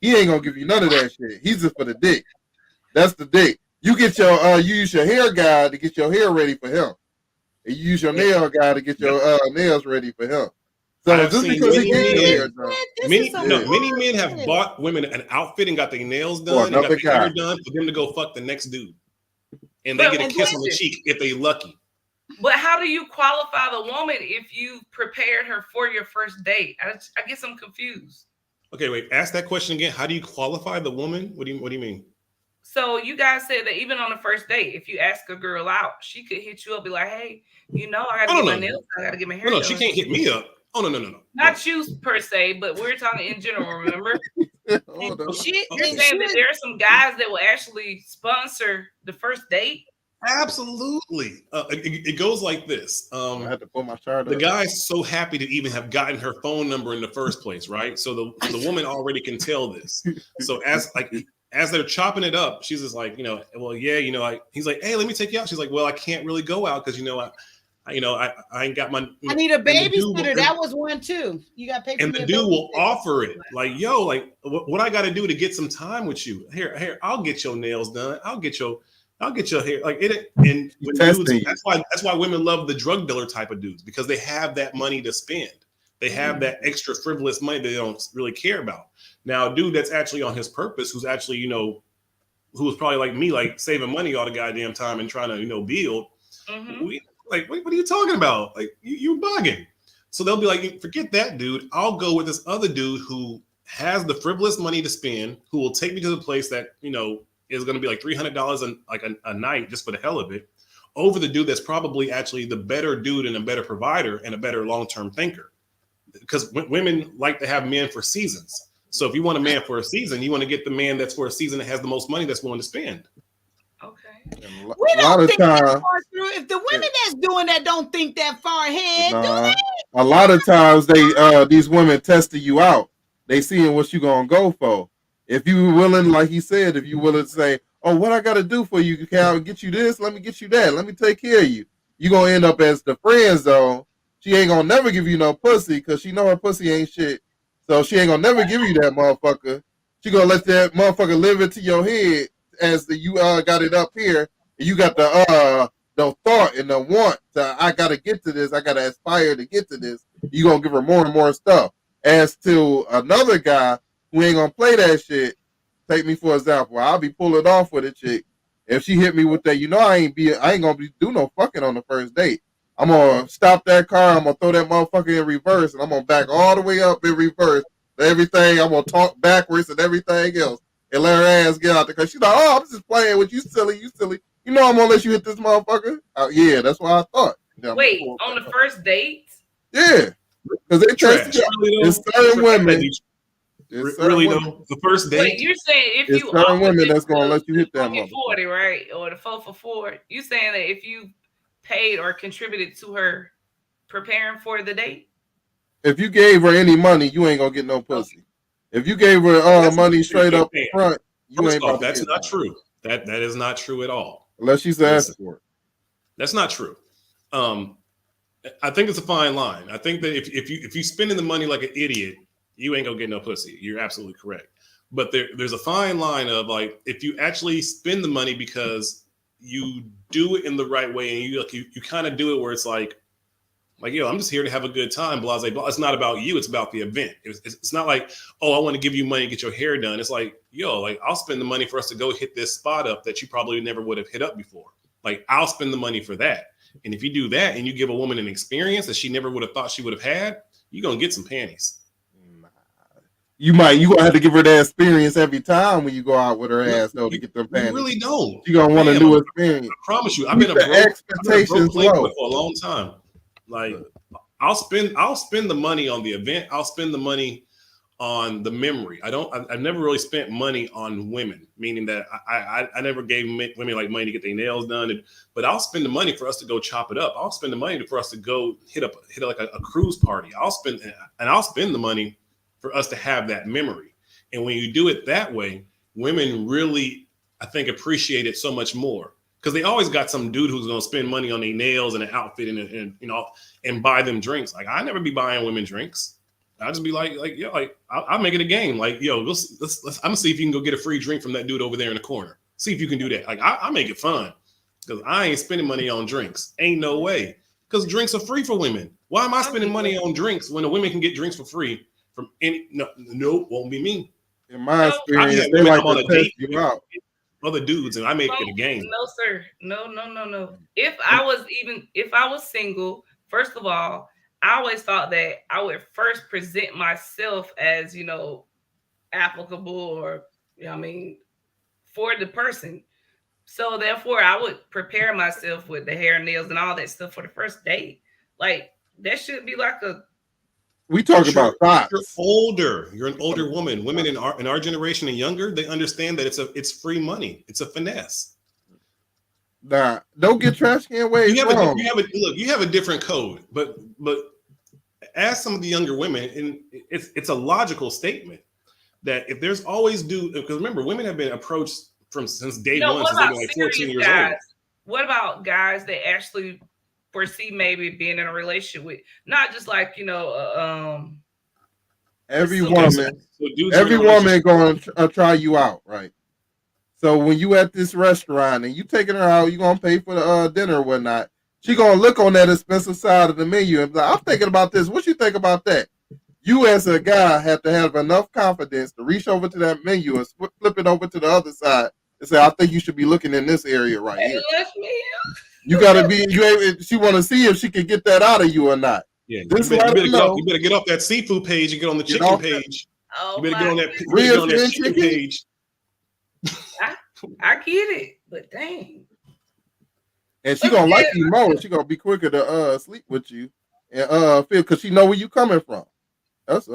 He ain't gonna give you none of that shit. He's just for the dick. That's the dick. You get your you use your hair guy to get your hair ready for him. And you use your nail guy to get your nails ready for him. So I've just seen because he gets your hair done. many men have bought women an outfit and got their nails done and got their hair done for them to go fuck the next dude. And they get a kiss on the cheek if they lucky. But how do you qualify the woman if you prepared her for your first date? I guess I'm confused. Okay, wait. Ask that question again. How do you qualify the woman? What do you mean? So you guys said that even on the first date, if you ask a girl out, she could hit you up, be like, "Hey, I got to get my nails. I got to get my hair." No, she can't hit me up. Oh no. Not you per se, but we're talking in general. Remember? You're saying that there are some guys that will actually sponsor the first date. Absolutely. It goes like this. I had to pull my shirt the up. guy's so happy to even have gotten her phone number in the first place, right? So the woman already can tell this. So as they're chopping it up, she's just like, well, yeah, he's like, hey, let me take you out. She's like, well, I can't really go out because I ain't got my. I need a babysitter. That was one too. You got to pay. And the dude will offer it, like, yo, like, what I got to do to get some time with you? Here, I'll get your nails done. I'll get your hair. Like it. And dudes, that's why women love the drug dealer type of dudes, because they have that money to spend. They have that extra frivolous money they don't really care about. Now, a dude that's actually on his purpose, who's actually, who's probably like me, like saving money all the goddamn time and trying to, build. Like, what are you talking about? Like, you bugging. So they'll be like, forget that dude. I'll go with this other dude who has the frivolous money to spend, who will take me to the place that, is going to be like $300 a night just for the hell of it, over the dude that's probably actually the better dude and a better provider and a better long-term thinker. Because women like to have men for seasons. So if you want a man for a season, you want to get the man that's for a season that has the most money that's willing to spend. Okay. And We a lot don't of think that times, far through. If the women that's doing that don't think that far ahead, do nah, they? a lot of times these women testing you out. They seeing what you gonna go for. If you willing, like he said, if you willing to say, "Oh, what I gotta do for you? Can I get you this? Let me get you that. Let me take care of you." You gonna end up as the friend zone. She ain't gonna never give you no pussy because she know her pussy ain't shit. So she ain't gonna never give you that motherfucker. She gonna let that motherfucker live into your head as the you got it up here. And you got the thought and the want to, I gotta get to this. I gotta aspire to get to this. You gonna give her more and more stuff. As to another guy who ain't gonna play that shit, take me for example. I'll be pulling off with a chick. If she hit me with that, I ain't gonna be do no fucking on the first date. I'm gonna stop that car. I'm gonna throw that motherfucker in reverse, and I'm gonna back all the way up in reverse. Everything. I'm gonna talk backwards and everything else, and let her ass get out there. Cause she's like, "Oh, I'm just playing with you, silly. You silly. You know I'm gonna let you hit this motherfucker." Yeah, that's what I thought. Yeah, Wait, on the first date? yeah, because they Trash. test Really, it's certain women. Really though, the first date. Wait, you're saying if It's you certain women offered that's gonna let you hit that fucking motherfucker. 40, right? Or the 4 for 4, you saying that if you paid or contributed to her preparing for the date? If you gave her any money, you ain't gonna get no pussy. If you gave her money straight up front, you First ain't off, about to that's get not none. true. That is not true at all. Unless she's asking for it. That's not true. I think it's a fine line. I think that if you spending the money like an idiot, you ain't gonna get no pussy. You're absolutely correct. But there's a fine line of like if you actually spend the money because you do it in the right way and you kind of do it where it's like yo, I'm just here to have a good time. Blah blah blah. It's not about you. It's about the event. It's not like I want to give you money to get your hair done. It's like I'll spend the money for us to go hit this spot up that you probably never would have hit up before. Like I'll spend the money for that. And if you do that and you give a woman an experience that she never would have thought she would have had, you're gonna get some panties. You gonna have to give her that experience every time when you go out with her ass though to get them panties. You really don't. You gonna want a new experience. I promise you, I've been a broke playboy for a long time. Like I'll spend the money on the event. I'll spend the money on the memory. I've never really spent money on women, meaning that I never gave women like money to get their nails done. But I'll spend the money for us to go chop it up. I'll spend the money for us to go hit like a cruise party. I'll spend the money for us to have that memory. And when you do it that way, women really, I think, appreciate it so much more. Because they always got some dude who's gonna spend money on their nails and an outfit and buy them drinks. Like I never be buying women drinks. I'll just be I'll make it a game. Like, yo, let's I'm gonna see if you can go get a free drink from that dude over there in the corner. See if you can do that. Like I make it fun. Because I ain't spending money on drinks. Ain't no way. Because drinks are free for women. Why am I spending money on drinks when the women can get drinks for free from any no, won't be me. In my experience, they like to test you out. Other dudes, and I make it a game. No, sir. No. If I was single, first of all, I always thought that I would first present myself as, applicable or, for the person. So therefore, I would prepare myself with the hair, nails, and all that stuff for the first date. Like that should be like a. We talk about thoughts. You're older. You're an older woman. Women in our generation and younger, they understand that it's free money. It's a finesse. Nah, don't get trash can ways wrong. You have a different code, but ask some of the younger women, and it's a logical statement that if there's always because remember, women have been approached since day one, since they've been like 14 years old. What about guys that actually foresee maybe being in a relationship with, not just like every woman going to try you out, right? So when you at this restaurant and you taking her out, you gonna pay for the dinner or whatnot. She gonna look on that expensive side of the menu and be like, I'm thinking about this. What you think about that? You as a guy have to have enough confidence to reach over to that menu and flip it over to the other side and say, I think you should be looking in this area right here. You gotta be. She want to see if she can get that out of you or not. Yeah, you better get off that seafood page and get on the chicken page. You better get on that chicken page. I get it, but dang. And she gonna like you more. She gonna be quicker to sleep with you and feel because she know where you coming from. That's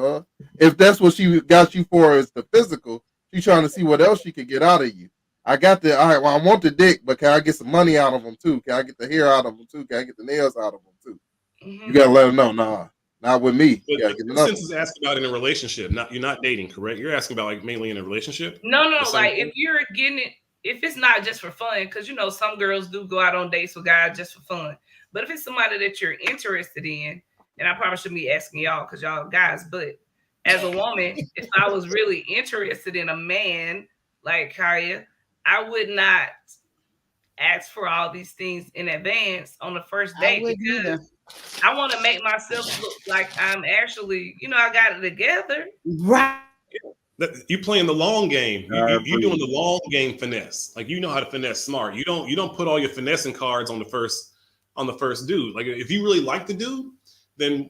If that's what she got you for is the physical, she's trying to see what else she could get out of you. I got the all right. Well, I want the dick, but can I get some money out of them too? Can I get the hair out of them too? Can I get the nails out of them too? Mm-hmm. You gotta let them know. Nah, not with me. You gotta But get since is asking about in a relationship, you're not dating, correct? You're asking about like mainly in a relationship. No, The same like thing? if you're getting it, if it's not just for fun, because you know some girls do go out on dates with guys just for fun. But if it's somebody that you're interested in, and I probably shouldn't be asking y'all because y'all guys, but as a woman, if I was really interested in a man like Kaya, I would not ask for all these things in advance on the first I date wouldn't either. because I want to make myself look like I'm actually, I got it together. Right. You playing the long game. I You doing agree. the long game finesse. Like you know how to finesse smart. You don't put all your finessing cards on the first dude. Like if you really like the dude, then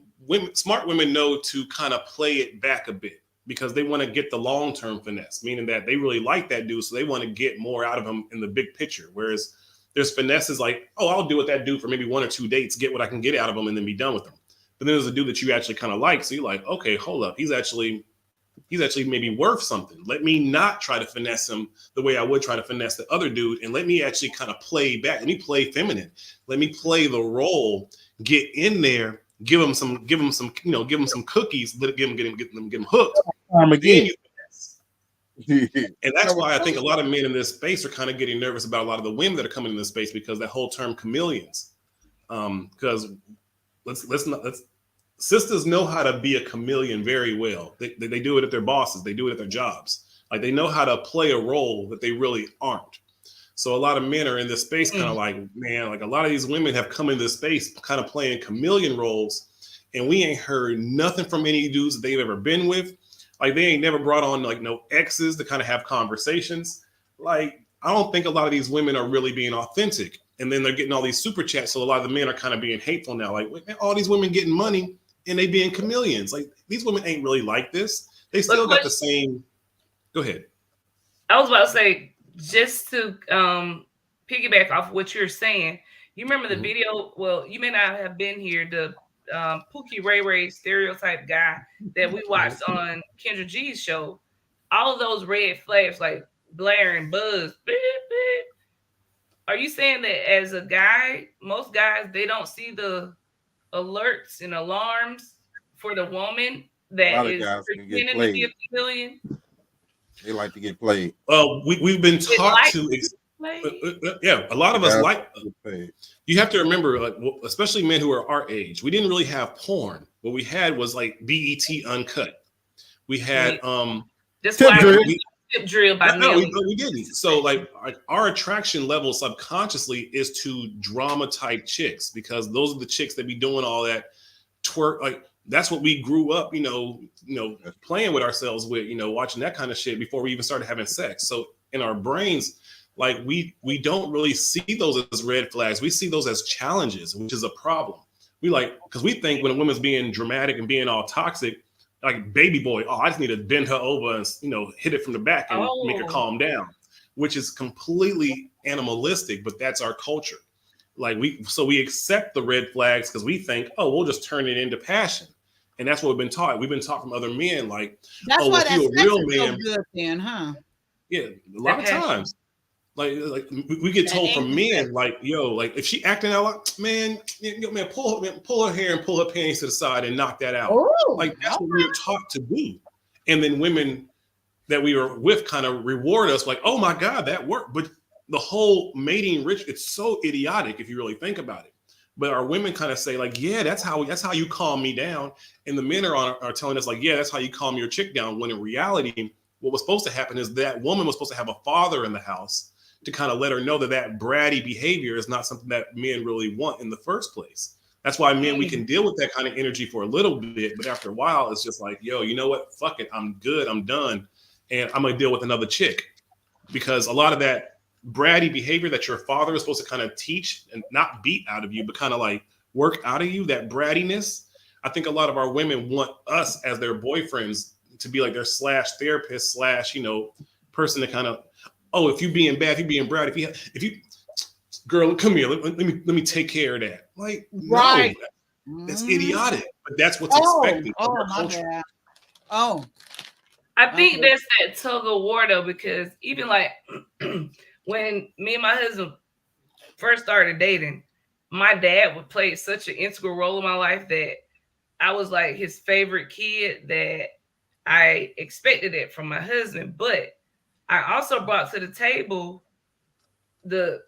smart women know to kind of play it back a bit because they want to get the long-term finesse, meaning that they really like that dude, so they want to get more out of him in the big picture. Whereas there's finesses like, oh, I'll deal with that dude for maybe 1 or 2 dates, get what I can get out of him, and then be done with him. But then there's a dude that you actually kind of like, so you're like, okay, hold up, he's actually maybe worth something. Let me not try to finesse him the way I would try to finesse the other dude, and let me actually kind of play back. Let me play feminine. Let me play the role. Get in there. Give him some cookies. Let get him hooked. Again. And that's why I think a lot of men in this space are kind of getting nervous about a lot of the women that are coming in this space because that whole term chameleons. Because sisters know how to be a chameleon very well. They do it at their bosses. They do it at their jobs. Like they know how to play a role that they really aren't. So a lot of men are in this space kind of like, man, like a lot of these women have come in this space kind of playing chameleon roles. And we ain't heard nothing from any dudes that they've ever been with. Like they ain't never brought on like no exes to kind of have conversations. Like I don't think a lot of these women are really being authentic. And then they're getting all these super chats. So a lot of the men are kind of being hateful now. Like man, all these women getting money and they being chameleons. Like these women ain't really like this. They still got the same. Go ahead. I was about to say, just to piggyback off what you're saying, you remember the video? Well, you may not have been here. The Pookie Ray Ray stereotype guy that we watched on Kendra G's show. All of those red flags like blaring, buzz, beep, beep. Are you saying that as a guy, most guys, they don't see the alerts and alarms for the woman that is pretending to be a chameleon? They like to get played. We've been taught to. Yeah, a lot of us like. You have to remember, like, especially men who are our age, we didn't really have porn. What we had was like BET Uncut. We had That's why tip drill by Nelly. We didn't. So like our attraction level subconsciously is to drama type chicks because those are the chicks that be doing all that twerk. Like that's what we grew up, playing with ourselves with, watching that kind of shit before we even started having sex. So in our brains, like we don't really see those as red flags. We see those as challenges, which is a problem. Because we think when a woman's being dramatic and being all toxic, like baby boy, I just need to bend her over and hit it from the back and make her calm down, which is completely animalistic, but that's our culture. Like we accept the red flags because we think, we'll just turn it into passion. And that's what we've been taught. We've been taught from other men, like, that's why if you're a real man, so good then, huh? Yeah, a lot of times. Like we get told from men, like, like if she acting out like, man, pull her hair and pull her panties to the side and knock that out. Ooh, like that's what we were taught to do. And then women that we were with kind of reward us like, oh my God, that worked. But the whole mating ritual, it's so idiotic if you really think about it. But our women kind of say like, yeah, that's how you calm me down. And the men are telling us like, yeah, that's how you calm your chick down. When in reality, what was supposed to happen is that woman was supposed to have a father in the house to kind of let her know that bratty behavior is not something that men really want in the first place. That's why men, we can deal with that kind of energy for a little bit, but after a while, it's just like, yo, you know what? Fuck it. I'm good. I'm done. And I'm going to deal with another chick. Because a lot of that bratty behavior that your father is supposed to kind of teach and not beat out of you, but kind of like work out of you, that brattiness. I think a lot of our women want us as their boyfriends to be like their /therapist / person to kind of, if you being bad, if you being brat, if you, girl, come here, let me take care of that. Like, right. No, that's idiotic, but that's what's expected. My bad. I think that's that tug of war though, because even like when me and my husband first started dating, my dad would play such an integral role in my life that I was like his favorite kid, that I expected it from my husband. But I also brought to the table the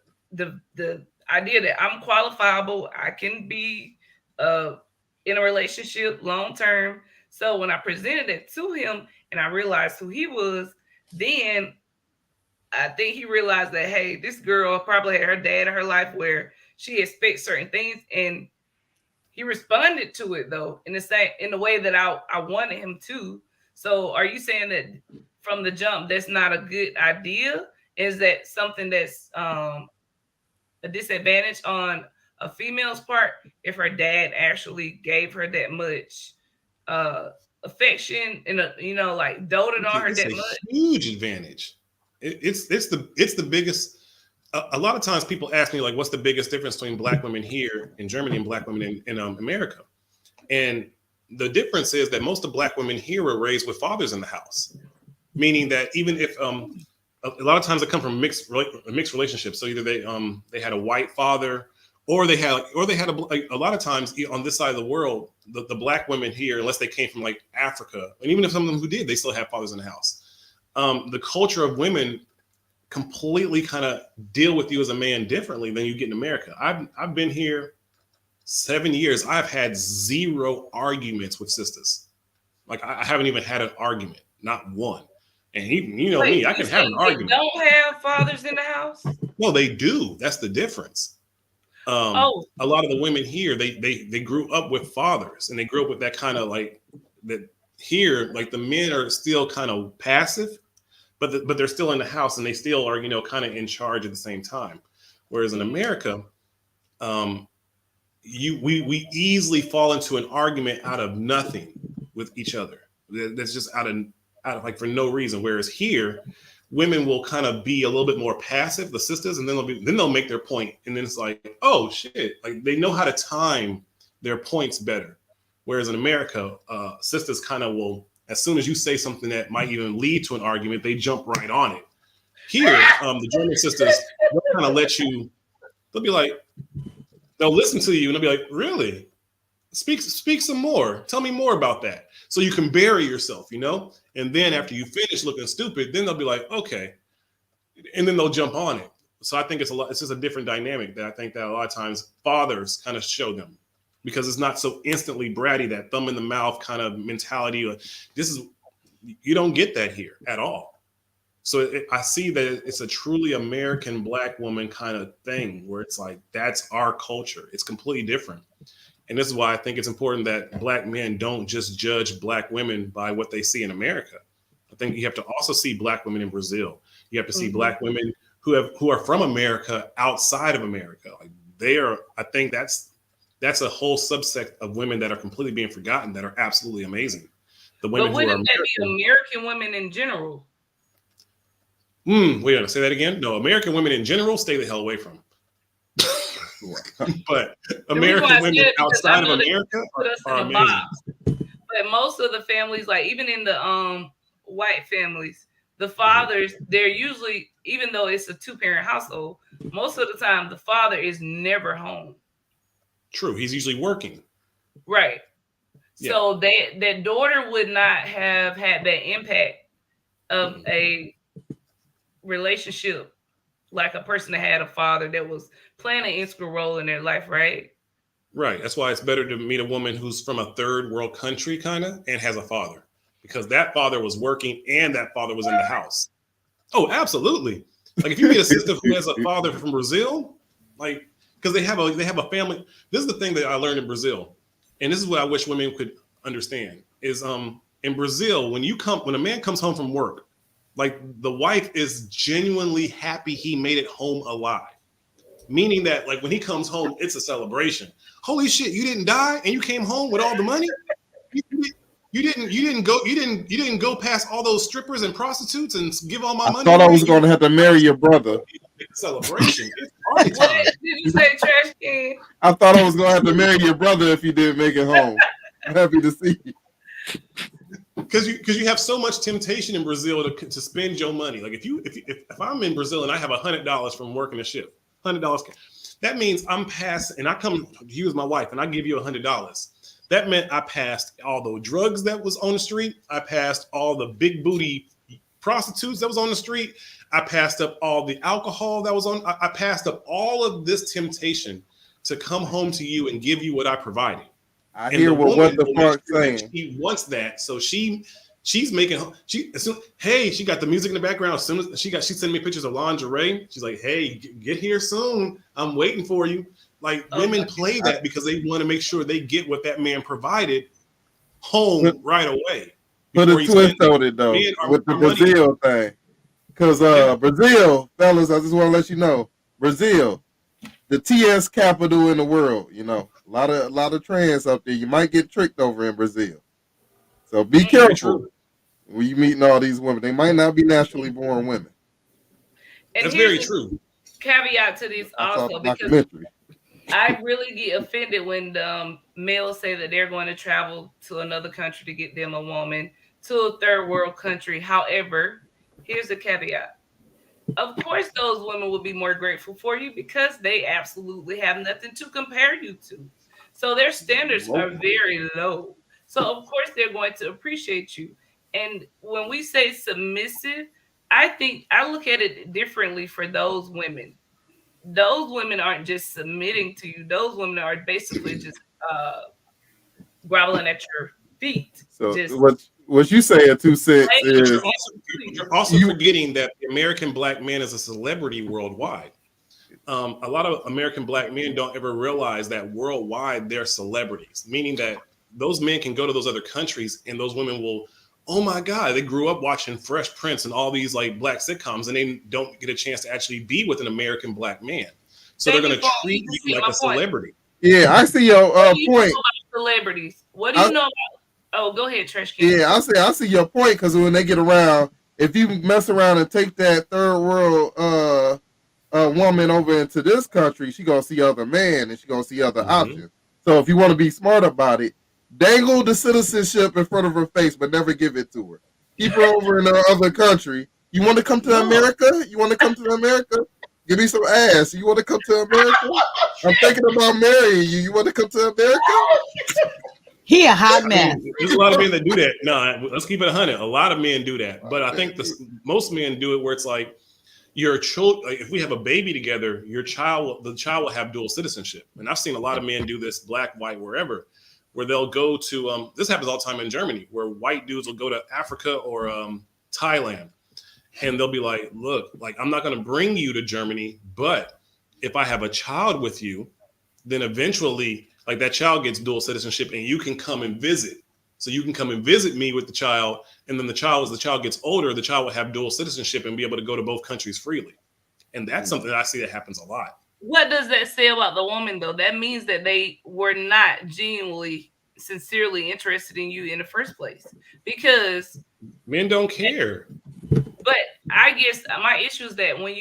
idea that I'm qualifiable. I can be in a relationship long term. So when I presented it to him and I realized who he was, then I think he realized that, hey, this girl probably had her dad in her life where she expects certain things, and he responded to it though in the way that I wanted him to. So are you saying that from the jump that's not a good idea? Is that something that's a disadvantage on a female's part if her dad actually gave her that much affection and like doted on her that much? Huge advantage. It's the biggest. A lot of times people ask me, like, what's the biggest difference between black women here in Germany and black women in America? And the difference is that most of black women here were raised with fathers in the house, meaning that even if a lot of times they come from mixed relationships. So either they had a white father, or they had a lot of times on this side of the world, the black women here, unless they came from like Africa, and even if some of them who did, they still have fathers in the house. The culture of women completely kind of deal with you as a man differently than you get in America. I've been here 7 years. I've had 0 arguments with sisters. Like I haven't even had an argument, not one. And even, me, I can have an argument. They don't have fathers in the house? No, they do. That's the difference. A lot of the women here, they grew up with fathers, and they grew up with that kind of like that. Here, like the men are still kind of passive, but they're still in the house, and they still are kind of in charge at the same time. Whereas in America, we easily fall into an argument out of nothing with each other. That's just out of like for no reason. Whereas here, women will kind of be a little bit more passive, the sisters, and then they'll make their point, and then it's like, oh shit, like they know how to time their points better. Whereas in America, sisters kind of will, as soon as you say something that might even lead to an argument, they jump right on it. Here, the German sisters, they'll kind of let you. They'll be like, they'll listen to you, and they'll be like, really? Speak some more. Tell me more about that. So you can bury yourself, And then after you finish looking stupid, then they'll be like, okay. And then they'll jump on it. So I think it's just a different dynamic that I think that a lot of times fathers kind of show them, because it's not so instantly bratty, that thumb in the mouth kind of mentality. You don't get that here at all. So I see that it's a truly American black woman kind of thing, where it's like, that's our culture. It's completely different. And this is why I think it's important that black men don't just judge black women by what they see in America. I think you have to also see black women in Brazil. You have to see black women who are from America outside of America. Like I think that's a whole subset of women that are completely being forgotten, that are absolutely amazing. The women but wouldn't that be American women in general? Wait, say that again? No, American women in general, stay the hell away from. But American women outside of America are amazing. But most of the families, like even in the white families, the fathers, they're usually, even though it's a 2-parent household, most of the time the father is never home. True, he's usually working. Right. Yeah. So that daughter would not have had that impact of a relationship like a person that had a father that was playing an integral role in their life, right? Right. That's why it's better to meet a woman who's from a third world country kind of and has a father, because that father was working and that father was in the house. Oh, absolutely. Like if you meet a sister who has a father from Brazil, like, because they have a family. This is the thing that I learned in Brazil, and this is what I wish women could understand is in Brazil, when a man comes home from work, like the wife is genuinely happy he made it home alive. Meaning that like when he comes home, it's a celebration. Holy shit, you didn't die and you came home with all the money? You didn't go past all those strippers and prostitutes and give all my money? I thought I was going to have to marry your brother. Celebration. It's party time. Did you say trash can? I thought I was going to have to marry your brother if you didn't make it home. I'm happy to see you. because you have so much temptation in Brazil to spend your money. Like if I'm in Brazil and I have $100 from working a shift, $100, that means I'm passing, and I come to you as my wife and I give you $100. That meant I passed all the drugs that was on the street. I passed all the big booty prostitutes that was on the street. I passed up all the alcohol that was on. I passed up all of this temptation to come home to you and give you what I provided. I hear what the fuck saying. She wants that, so she's making. Hey, she got the music in the background. As soon as she sent me pictures of lingerie. She's like, hey, get here soon. I'm waiting for you. Like women play that because they want to make sure they get what that man provided home right away. Put a twist on it though with the Brazil thing. Because Brazil, fellas, I just want to let you know, Brazil, the TS capital in the world. You know, a lot of trans up there. You might get tricked over in Brazil, so be careful when you meeting all these women. They might not be naturally born women. And that's very true. Caveat to this also, because I really get offended when the males say that they're going to travel to another country to get them a woman, to a third world country. However, here's the caveat. Of course, those women will be more grateful for you because they absolutely have nothing to compare you to. So their standards are very low. So of course, they're going to appreciate you. And when we say submissive, I think I look at it differently for those women. Those women aren't just submitting to you. Those women are basically just groveling at your feet. So what you saying, 2 Six, is you're also forgetting that the American black man is a celebrity worldwide. A lot of American black men don't ever realize that worldwide they're celebrities, meaning that those men can go to those other countries and those women will, oh my God, they grew up watching Fresh Prince and all these like black sitcoms and they don't get a chance to actually be with an American black man. So they're going to treat you like a celebrity. Yeah, I see your point. Celebrities. What do you know about? Oh, go ahead, Trash Can. Yeah, I see your point because when they get around, if you mess around and take that third world woman over into this country, she gonna see other men and she gonna see other options. So if you want to be smart about it, dangle the citizenship in front of her face, but never give it to her. Keep her over in the other country. You want to come to America? You want to come to America? Give me some ass. You want to come to America? I'm thinking about marrying you. You want to come to America? He a hot man. There's a lot of men that do that. No, let's keep it 100. A lot of men do that, but I think most men do it where it's like your child. Like if we have a baby together, the child will have dual citizenship. And I've seen a lot of men do this, black, white, wherever, where they'll go to. This happens all the time in Germany, where white dudes will go to Africa or Thailand, and they'll be like, "Look, like I'm not going to bring you to Germany, but if I have a child with you, then eventually." Like that child gets dual citizenship and you can come and visit. So you can come and visit me with the child. And then as the child gets older, the child will have dual citizenship and be able to go to both countries freely. And that's something that I see that happens a lot. What does that say about the woman though? That means that they were not genuinely, sincerely interested in you in the first place because men don't care. But I guess my issue is that when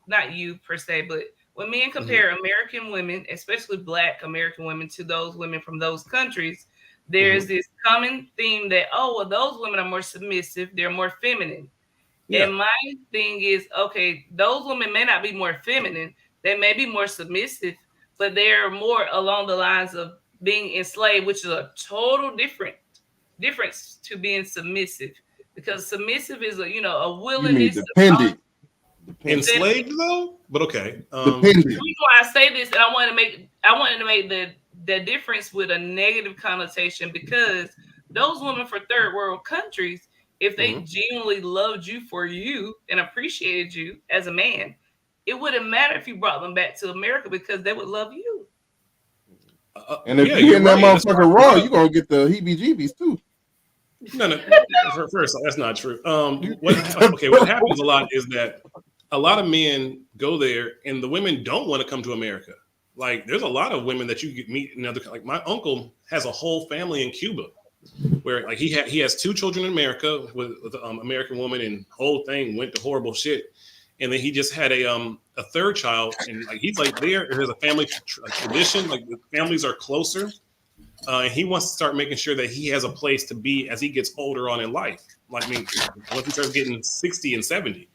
not you per se, but when men compare American women, especially Black American women, to those women from those countries, there's this common theme that, oh, well, those women are more submissive. They're more feminine. Yeah. And my thing is, okay, those women may not be more feminine. They may be more submissive, but they're more along the lines of being enslaved, which is a total difference to being submissive. Because submissive is a willingness. Dependent. Enslaved though, but okay. The reason why I say this, and I wanted to make the difference with a negative connotation, because those women for third world countries, if they genuinely loved you for you and appreciated you as a man, it wouldn't matter if you brought them back to America because they would love you. And if you're in that motherfucker raw, you're gonna get the heebie-jeebies too. No. First, that's not true. What happens a lot is that a lot of men go there and the women don't want to come to America. Like there's a lot of women that you get meet in other, like my uncle has a whole family in Cuba where like he has 2 children in America with American woman, and whole thing went to horrible shit. And then he just had a third child, and like he's like there's a family tradition, like the families are closer. And he wants to start making sure that he has a place to be as he gets older on in life. Like, I mean, once he starts getting 60 and 70.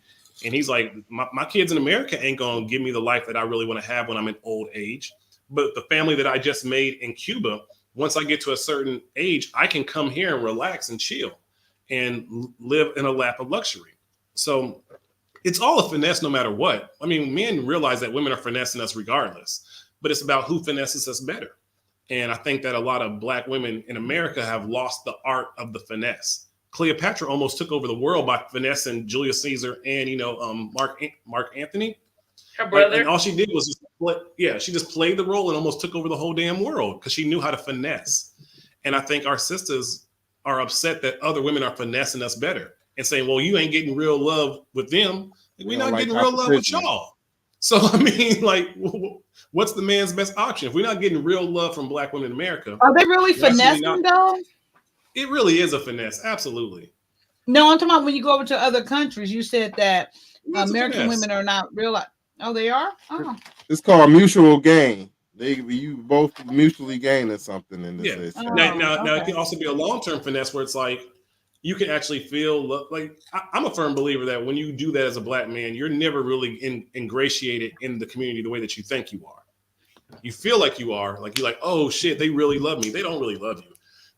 And he's like, my kids in America ain't going to give me the life that I really want to have when I'm in old age. But the family that I just made in Cuba, once I get to a certain age, I can come here and relax and chill and live in a lap of luxury. So it's all a finesse no matter what. I mean, men realize that women are finessing us regardless, but it's about who finesses us better. And I think that a lot of Black women in America have lost the art of the finesse. Cleopatra almost took over the world by finessing Julius Caesar and, Mark Antony. Her brother. And all she did was she just played the role and almost took over the whole damn world because she knew how to finesse. And I think our sisters are upset that other women are finessing us better and saying, well, you ain't getting real love with them. We're not getting real love with y'all. So, I mean, like, what's the man's best option? If we're not getting real love from Black women in America. Are they really finessing though? It really is a finesse. Absolutely. No, I'm talking about when you go over to other countries, you said that American women are not real. Oh, they are? Oh. It's called mutual gain. You both mutually gaining something in this. Yeah. Now it can also be a long-term finesse where it's like you can actually feel like I'm a firm believer that when you do that as a Black man, you're never really ingratiated in the community the way that you think you are. You feel like you are, like you're like, oh shit, they really love me. They don't really love you.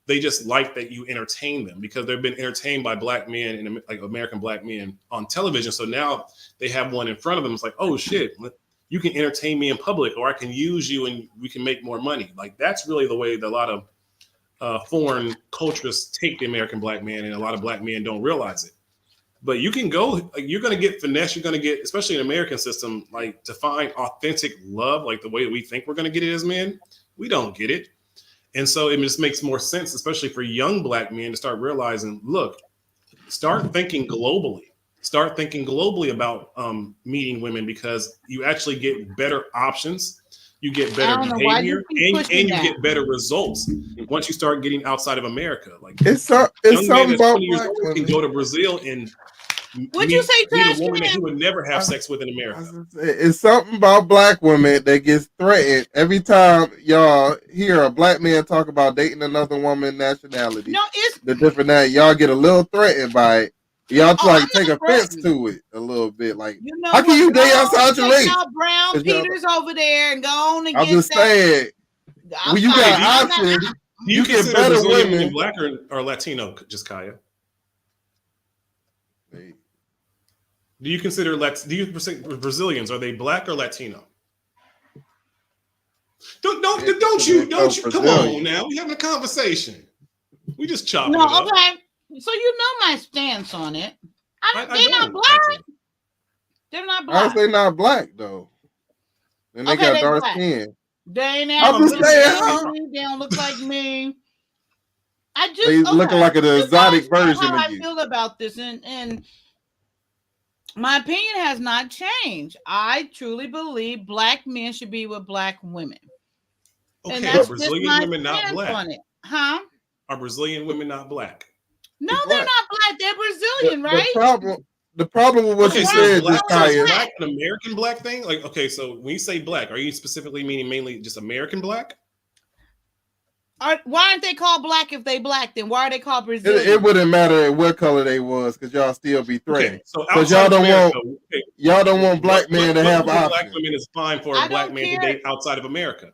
They just like that you entertain them because they've been entertained by Black men and like American Black men on television. So now they have one in front of them. It's like, oh shit, you can entertain me in public, or I can use you and we can make more money. Like that's really the way that a lot of foreign cultures take the American Black man, and a lot of Black men don't realize it. But you can go, you're going to get finesse. You're going to get, especially in the American system, like to find authentic love, like the way we think we're going to get it as men. We don't get it. And so it just makes more sense, especially for young Black men, to start realizing, look, start thinking globally. Start thinking globally about meeting women because you actually get better options. You get better behavior and you get better results once you start getting outside of America. Like it's something about 20 years old can go to Brazil and would you say meet a woman that he would never have sex with in America. It's something about Black women that gets threatened every time y'all hear a Black man talk about dating another woman nationality. No, it's the different that y'all get a little threatened by it. Y'all try to take offense to it a little bit. Like, how can you date outside your race? Brown Peters over there and go on and I'm get just saying, when you got options, you get better Brazilian women. Black or Latino, just Kaya. Do you consider Brazilians, are they Black or Latino? Don't you come on now. We're having a conversation. We just chopping it up. Okay. So you know my stance on it. They're not Black. They're not Black. How's they not Black though? And they got dark skin. They ain't I'm just saying. They don't look like me. They looking like an exotic version how of I you. feel about this, and my opinion has not changed. I truly believe Black men should be with Black women. Okay, and that's are Brazilian women not Black? On it. Huh? Are Brazilian women not Black? No, they're not Black. They're Brazilian, right? The problem with what you said, Black, Kaya, is Black an American Black thing? Like, okay, so when you say Black, are you specifically meaning mainly just American Black? Why aren't they called Black if they Black? Then why are they called Brazilian? it wouldn't matter what color they was, because y'all still be threatened. Okay, because so y'all don't want Black men to have options. Black women is fine for a Black man to date outside of America.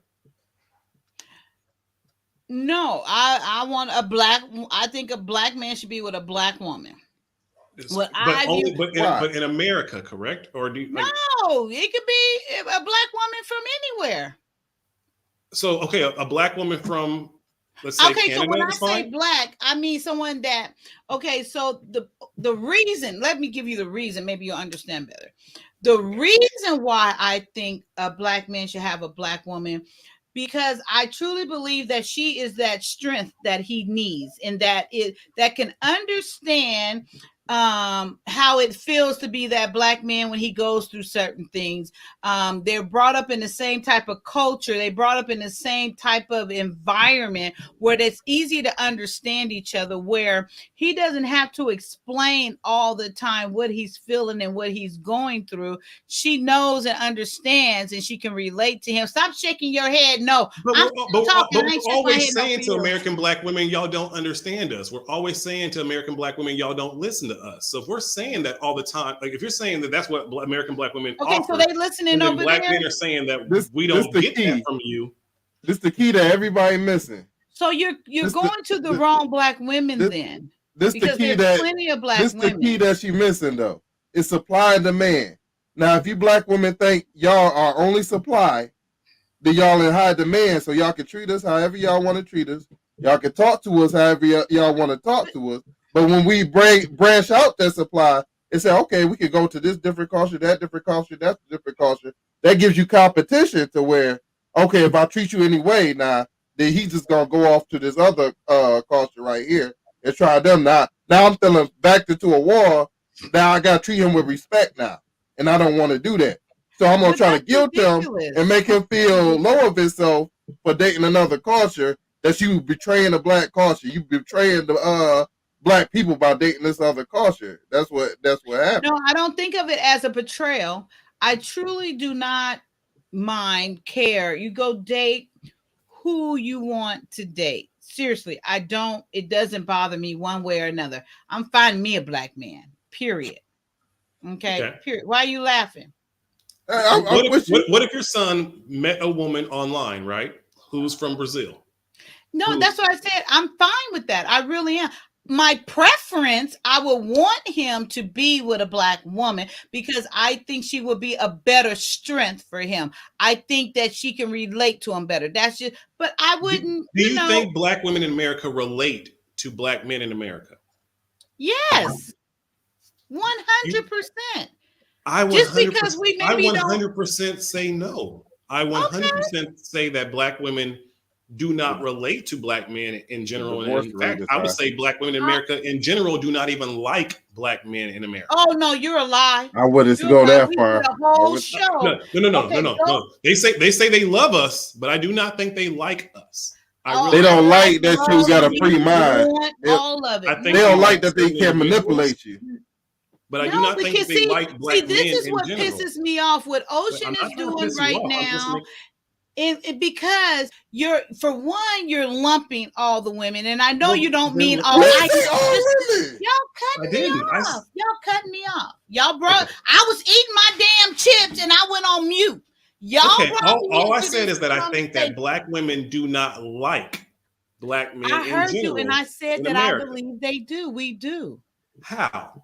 No, I want a Black. I think a Black man should be with a Black woman. But in America, correct? Or do you, no? It could be a Black woman from anywhere. So okay, a Black woman from, let's say, Canada. So when I say fine? Black, I mean someone that. Okay, so the reason. Let me give you the reason. Maybe you'll understand better. The reason why I think a Black man should have a Black woman, because I truly believe that she is that strength that he needs, and that can understand how it feels to be that black man when he goes through certain things. They're brought up in the same type of culture. They brought up in the same type of environment where it's easy to understand each other, where he doesn't have to explain all the time what he's feeling and what he's going through. She knows and understands, and she can relate to him. Stop shaking your head. No, But I'm we're talking. I ain't shaking my always head no saying for to you. American black women, y'all don't understand us. We're always saying to American black women, y'all don't listen to us. So if we're saying that all the time, like if you're saying that that's what American black women Okay, offer, so they listening and then over black there. men are saying that This- we this don't the get key. that from you. This the key that everybody missing. So you're This going to the wrong black women this- then. This the Because key there's that plenty of black this the women. key that she missing though. It's supply and demand. Now, if you black women think y'all are only supply, then y'all in high demand, so y'all can treat us however y'all want to treat us. Y'all can talk to us however y'all want to talk to us. But when we branch out that supply and say, okay, we can go to this different culture, that different culture, that's a different culture, that gives you competition to where, okay, if I treat you anyway, now then he's just gonna go off to this other culture right here and try them. Now I'm feeling backed into a wall. Now I gotta treat him with respect now, and I don't want to do that. So I'm gonna But try to that's guilt him ridiculous. and make him feel low of himself for dating another culture. That you betraying the black culture. You betraying the black people by dating this other culture. That's what happened. No, I don't think of it as a betrayal. I truly do not care. You go date who you want to date. Seriously, I don't. It doesn't bother me one way or another. I'm finding me a black man. Period. Okay. Period. Why are you laughing? What if your son met a woman online, right, who's from Brazil? No, that's what I said. I'm fine with that. I really am. My preference, I would want him to be with a black woman because I think she would be a better strength for him. I think that she can relate to him better. That's just, but I wouldn't. Do you think black women in America relate to black men in America? Yes, 100%. I Just 100%, because we I maybe 100% say no. I 100% say that black women do not relate to black men in general. And divorce in rate fact, is I would high. say black women in America in general do not even like black men in America. Oh no, you're a lie. I wouldn't You're go a lie. that We far. did a whole show. No. They say they love us, but I do not think they like us. They don't like that you got a free mind. All of it. I think They don't we like that they certain can individuals, manipulate you. But I do not think because they like black men this is in what general. pisses me off. What Ocean I'm not is trying to doing piss you right off. I'm just now. making- Because you're, for one, you're lumping all the women, and I know Well, you don't then mean let- all. Let's I say all just- y'all I cutting me didn't. off. Y'all cutting me off. Y'all brought. I was eating my damn chips, and I went on mute. Y'all Okay, brought me all I into said this is that I think that conversation. black women do not like black men I in heard general. you, and I said in that America. I believe they do. We do. How?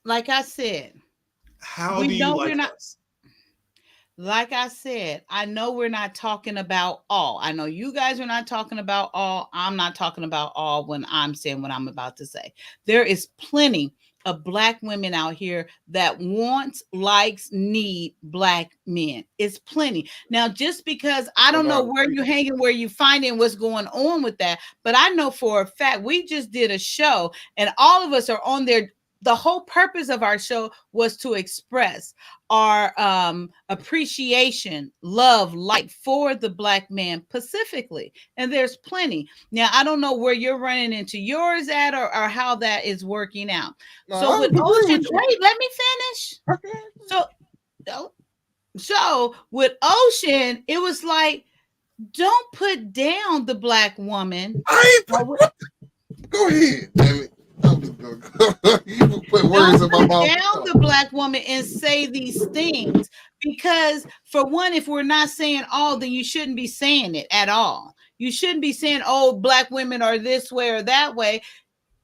Like I said, How we do you know like we're not. us? Like I said, I know we're not talking about all. I know you guys are not talking about all. I'm not talking about all when I'm saying what I'm about to say. There is plenty of black women out here that wants, likes, need black men. It's plenty. Now, just because I don't know where you're hanging, where you finding what's going on with that, but I know for a fact we just did a show and all of us are on there. The whole purpose of our show was to express our appreciation, love, like for the black man specifically. And there's plenty. Now, I don't know where you're running into yours at or how that is working out. No, So I with agree Ocean, with you. wait, let me finish. So with Ocean, it was like, don't put down the black woman. Go ahead, damn it. You put words in my Don't put mouth. down the black woman and say these things because, for one, if we're not saying all, then you shouldn't be saying it at all. You shouldn't be saying, "Oh, black women are this way or that way."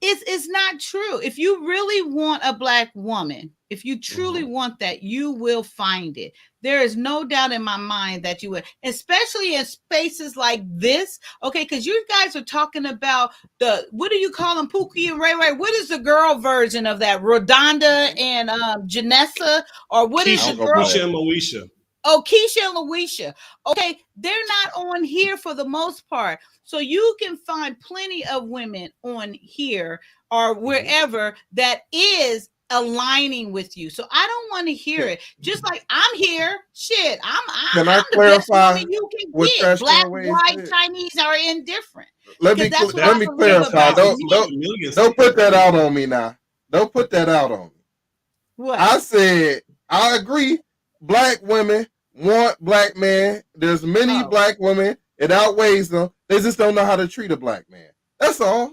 It's not true. If you really want a black woman, if you truly want that, you will find it. There is no doubt in my mind that you would, especially in spaces like this. Okay, because you guys are talking about the, what do you call them, Pookie and Ray Ray? What is the girl version of that? Rodonda and Janessa, or what is the girl? Keisha and Moesha. Oh, Keisha and Louisa. Okay, they're not on here for the most part. So you can find plenty of women on here or wherever that is aligning with you. So I don't want to hear it. Just like I'm here, shit. Can I I'm the best clarify woman you can what get. Trash Black, Can Ways white, did? Chinese are indifferent. Let Because me that's what let I me believe clarify. about Don't put that out on me now. Don't put that out on me. What? I said I agree. Black women want black men. There's many black women. It outweighs them. They just don't know how to treat a black man. That's all.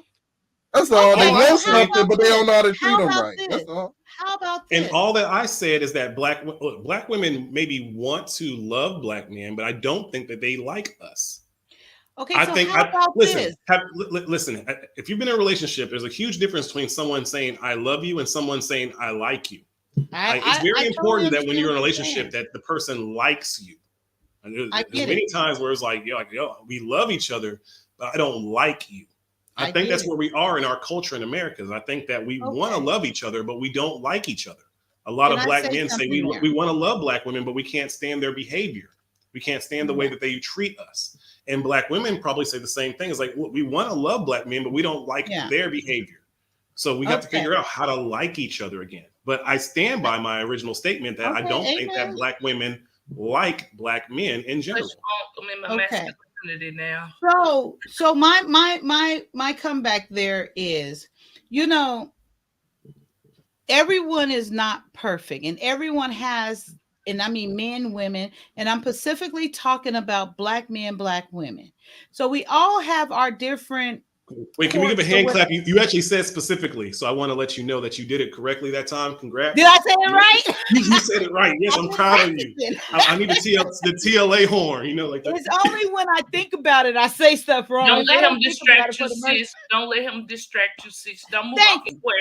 That's all. Okay, They know so how something, but they don't know how to treat them about right. this? That's all. How about this? And all that I said is that black women maybe want to love black men, but I don't think that they like us. Okay, I so think how about listen, this? listen. If you've been in a relationship, there's a huge difference between someone saying "I love you" and someone saying "I like you." It's very important that when you're in a relationship, that the person likes you. And there's many times where it's like, we love each other, but I don't like you. I think that's where we are in our culture in America. I think that we want to love each other, but we don't like each other. A lot of black men say we want to love black women, but we can't stand their behavior. We can't stand the way that they treat us. And black women probably say the same thing. It's like, we want to love black men, but we don't like their behavior. So we have to figure out how to like each other again. But I stand by my original statement that I don't think that black women like black men in general. Okay. Now. So my comeback there is, everyone is not perfect, and everyone has, and I mean men, women, and I'm specifically talking about black men, black women. So we all have our different. Wait, can we give a hand clap? You actually said specifically, so I want to let you know that you did it correctly that time. Congrats. Did I say it right? You said it right. Yes, I'm proud of you. I need the TLA horn. It's only when I think about it I say stuff wrong. Don't let him distract you, sis. Don't let him distract you, sis. Don't move off square.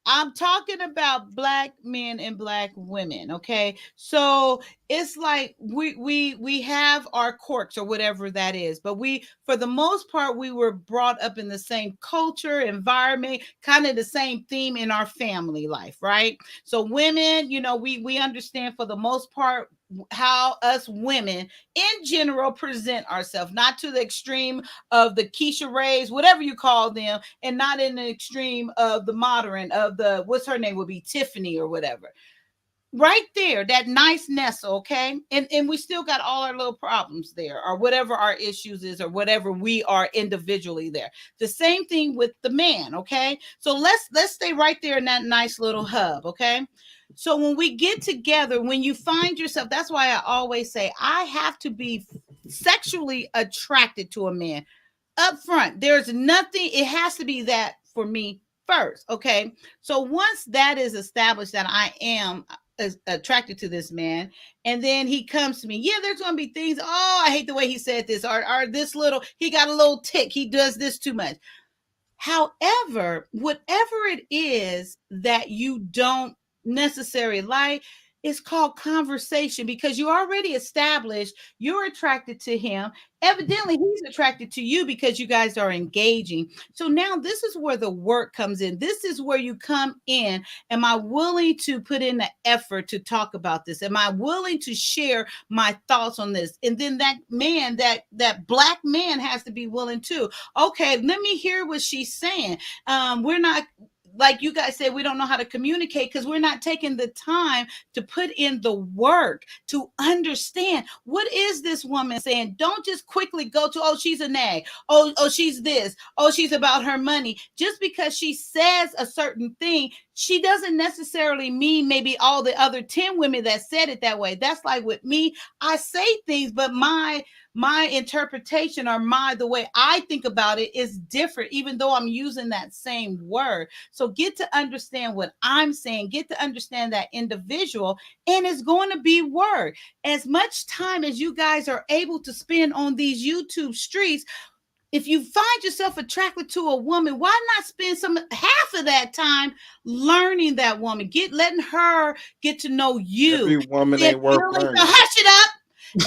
I'm talking about black men and black women. Okay, so it's like we have our quirks or whatever that is, but for the most part, we were brought up in the same culture, environment, kind of the same theme in our family life, right? So women, we understand for the most part how us women in general present ourselves, not to the extreme of the Keisha Rays, whatever you call them, and not in the extreme of the modern of the, what's her name would be Tiffany or whatever. Right there, that nice nestle, okay? And we still got all our little problems there, or whatever our issues is, or whatever we are individually there. The same thing with the man, okay? So let's stay right there in that nice little hub, okay? So when we get together, when you find yourself, that's why I always say I have to be sexually attracted to a man up front. There's nothing, it has to be that for me first, okay? So once that is established that I am attracted to this man, and then he comes to me, there's going to be things, I hate the way he said this, or this little, he got a little tick, he does this too much. However, whatever it is that you don't necessarily like, it's called conversation, because you already established you're attracted to him. Evidently, he's attracted to you because you guys are engaging. So now this is where the work comes in. This is where you come in. Am I willing to put in the effort to talk about this? Am I willing to share my thoughts on this? And then that man, that black man has to be willing to, okay, let me hear what she's saying. We're not, like you guys said, we don't know how to communicate because we're not taking the time to put in the work to understand what is this woman saying. Don't just quickly go to, she's a nag. Oh, she's this. Oh, she's about her money. Just because she says a certain thing, she doesn't necessarily mean maybe all the other 10 women that said it that way. That's like with me, I say things, but my interpretation or the way I think about it is different, even though I'm using that same word. So get to understand what I'm saying, get to understand that individual, and it's going to be work. As much time as you guys are able to spend on these YouTube streets, if you find yourself attracted to a woman, why not spend half of that time learning that woman, letting her get to know you. Every woman ain't worth learning. Hush it up.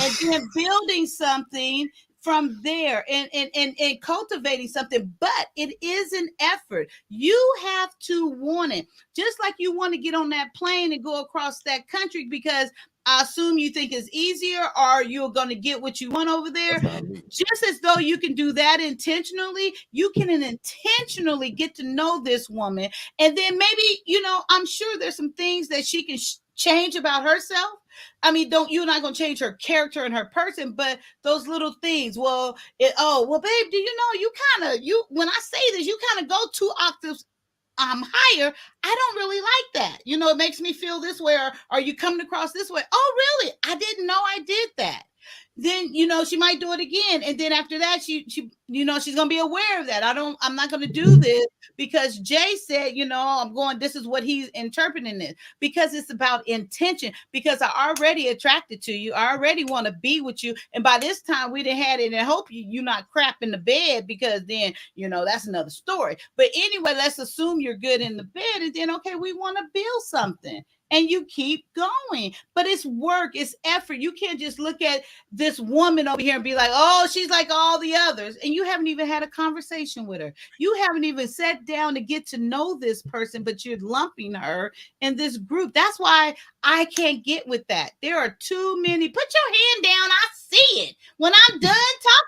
And then building something from there and cultivating something. But it is an effort. You have to want it. Just like you want to get on that plane and go across that country, because I assume you think it's easier, or you're going to get what you want over there. Just as though you can do that intentionally, you can intentionally get to know this woman. And then maybe, I'm sure there's some things that she can change about herself. I mean, you're not going to change her character and her person, but those little things. Well, babe, do you know when I say this, you kind of go 2 octaves higher. I don't really like that. It makes me feel this way, or are you coming across this way? Oh, really? I didn't know I did that. Then, she might do it again. And then after that, she's going to be aware of that. I'm not going to do this because Jay said, this is what he's interpreting this, because it's about intention, because I already attracted to you. I already want to be with you. And by this time we didn't had it, and I hope you're not crap in the bed, because then, that's another story. But anyway, let's assume you're good in the bed, and then, okay, we want to build something. And you keep going. But it's work, it's effort. You can't just look at this woman over here and be like, oh, she's like all the others. And you haven't even had a conversation with her. You haven't even sat down to get to know this person, but you're lumping her in this group. That's why I can't get with that. There are too many. Put your hand down. I see it. When I'm done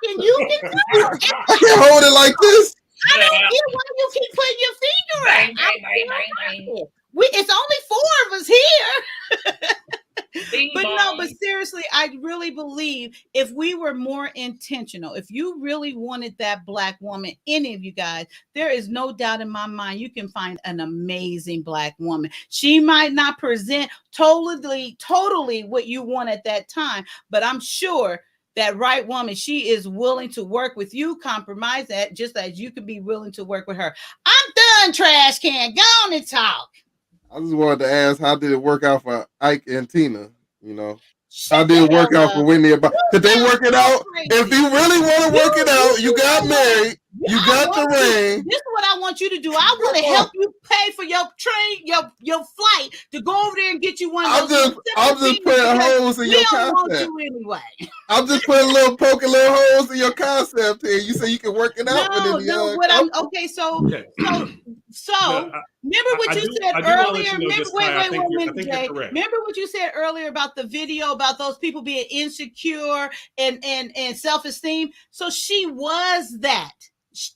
talking, you can talk. I can't hold it like this. I don't get why you keep putting your finger out. It's only 4 of us here. But seriously, I really believe if we were more intentional, if you really wanted that Black woman, any of you guys, there is no doubt in my mind you can find an amazing Black woman. She might not present totally what you want at that time, but I'm sure that right woman, she is willing to work with you, compromise that, just as you could be willing to work with her. I'm done, trash can. Go on and talk. I just wanted to ask, how did it work out for Ike and Tina? How did it work out for Whitney? Did they work it out? If you really want to work it out, you got married. You got the ring. This is what I want you to do. I want to help you pay for your train, your flight to go over there and get you one of those. I'm just putting holes in your concept. Want you anyway. I'm just putting poking little holes in your concept here. You say you can work it out. So remember what you said earlier. Remember what you said earlier about the video about those people being insecure and self-esteem. So she was that.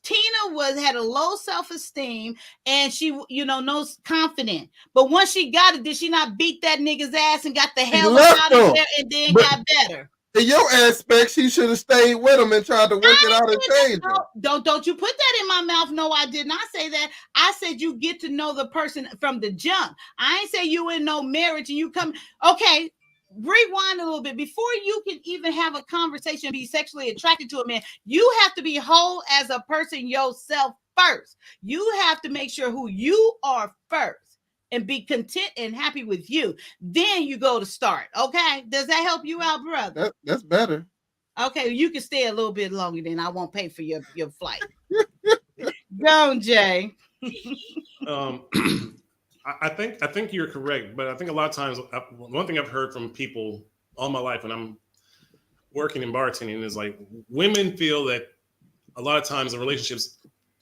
Tina had a low self-esteem, and she, no confident. But once she got it, did she not beat that nigga's ass and got the hell out of there and then got better? In your aspect, she should have stayed with him and tried to work it out and change it. Don't you put that in my mouth. No, I did not say that. I said you get to know the person from the jump. I ain't say you in no marriage and you come. Okay, rewind a little bit. Before you can even have a conversation, be sexually attracted to a man, you have to be whole as a person yourself first. You have to make sure who you are first and be content and happy with you. Then you go to start. Okay, does that help you out, brother? That's better. Okay, you can stay a little bit longer, then I won't pay for your flight. Go on, Jay. I think you're correct, but I think a lot of times, one thing I've heard from people all my life when I'm working in bartending is like women feel that a lot of times the relationships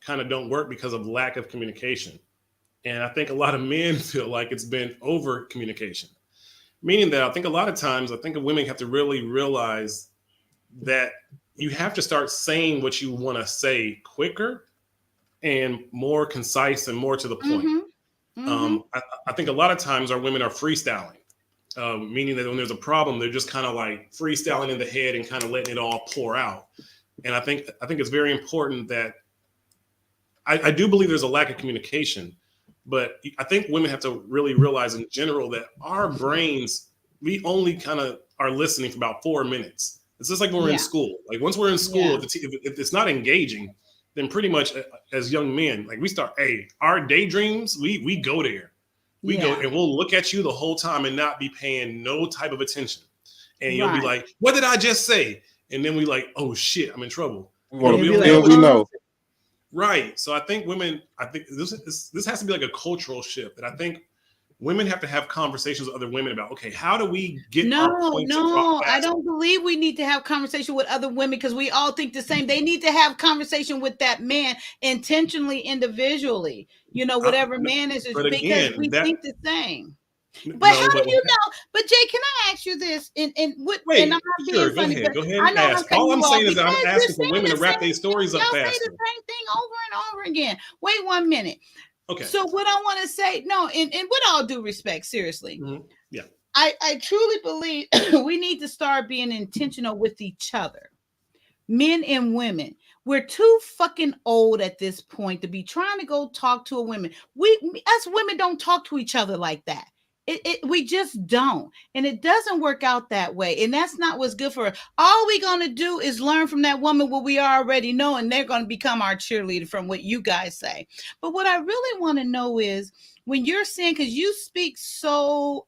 kind of don't work because of lack of communication. And I think a lot of men feel like it's been over communication, meaning that I think a lot of times, women have to really realize that you have to start saying what you want to say quicker and more concise and more to the point. I think a lot of times our women are freestyling, meaning that when there's a problem, they're just kind of like freestyling in the head and kind of letting it all pour out. And I think it's very important that I do believe there's a lack of communication, but I think women have to really realize in general that our brains, we only kind of are listening for about 4 minutes. It's just like when we're in school. Like once we're in school, if it's not engaging, then pretty much as young men, like we start, our daydreams, we go there. We go and we'll look at you the whole time and not be paying no type of attention. And you'll be like, what did I just say? And then we like, oh shit, I'm in trouble. We know. Right. So I think this has to be like a cultural shift that I think women have to have conversations with other women about, okay, how do we get our points across faster? I don't believe we need to have conversation with other women because we all think the same. They need to have conversation with that man intentionally, individually, whatever man is, because we think the same. But how but do you know? But Jay, can I ask you this? And what? wait, and I'm not sure, being funny, but go ahead I and know ask. cutting All I'm you off saying is that I'm because you're asking for saying women to the wrap same their thing. stories up Y'all say the faster. same thing over and over again. Wait 1 minute. Okay. So what I want to say, no, and with all due respect, seriously, Yeah. I truly believe we need to start being intentional with each other, men and women. We're too fucking old at this point to be trying to go talk to a woman. Us women don't talk to each other like that. We just don't, and it doesn't work out that way, and that's not what's good for us. All we're gonna do is learn from that woman what we already know, and they're gonna become our cheerleader from what you guys say. But what I really want to know is when you're saying, because you speak so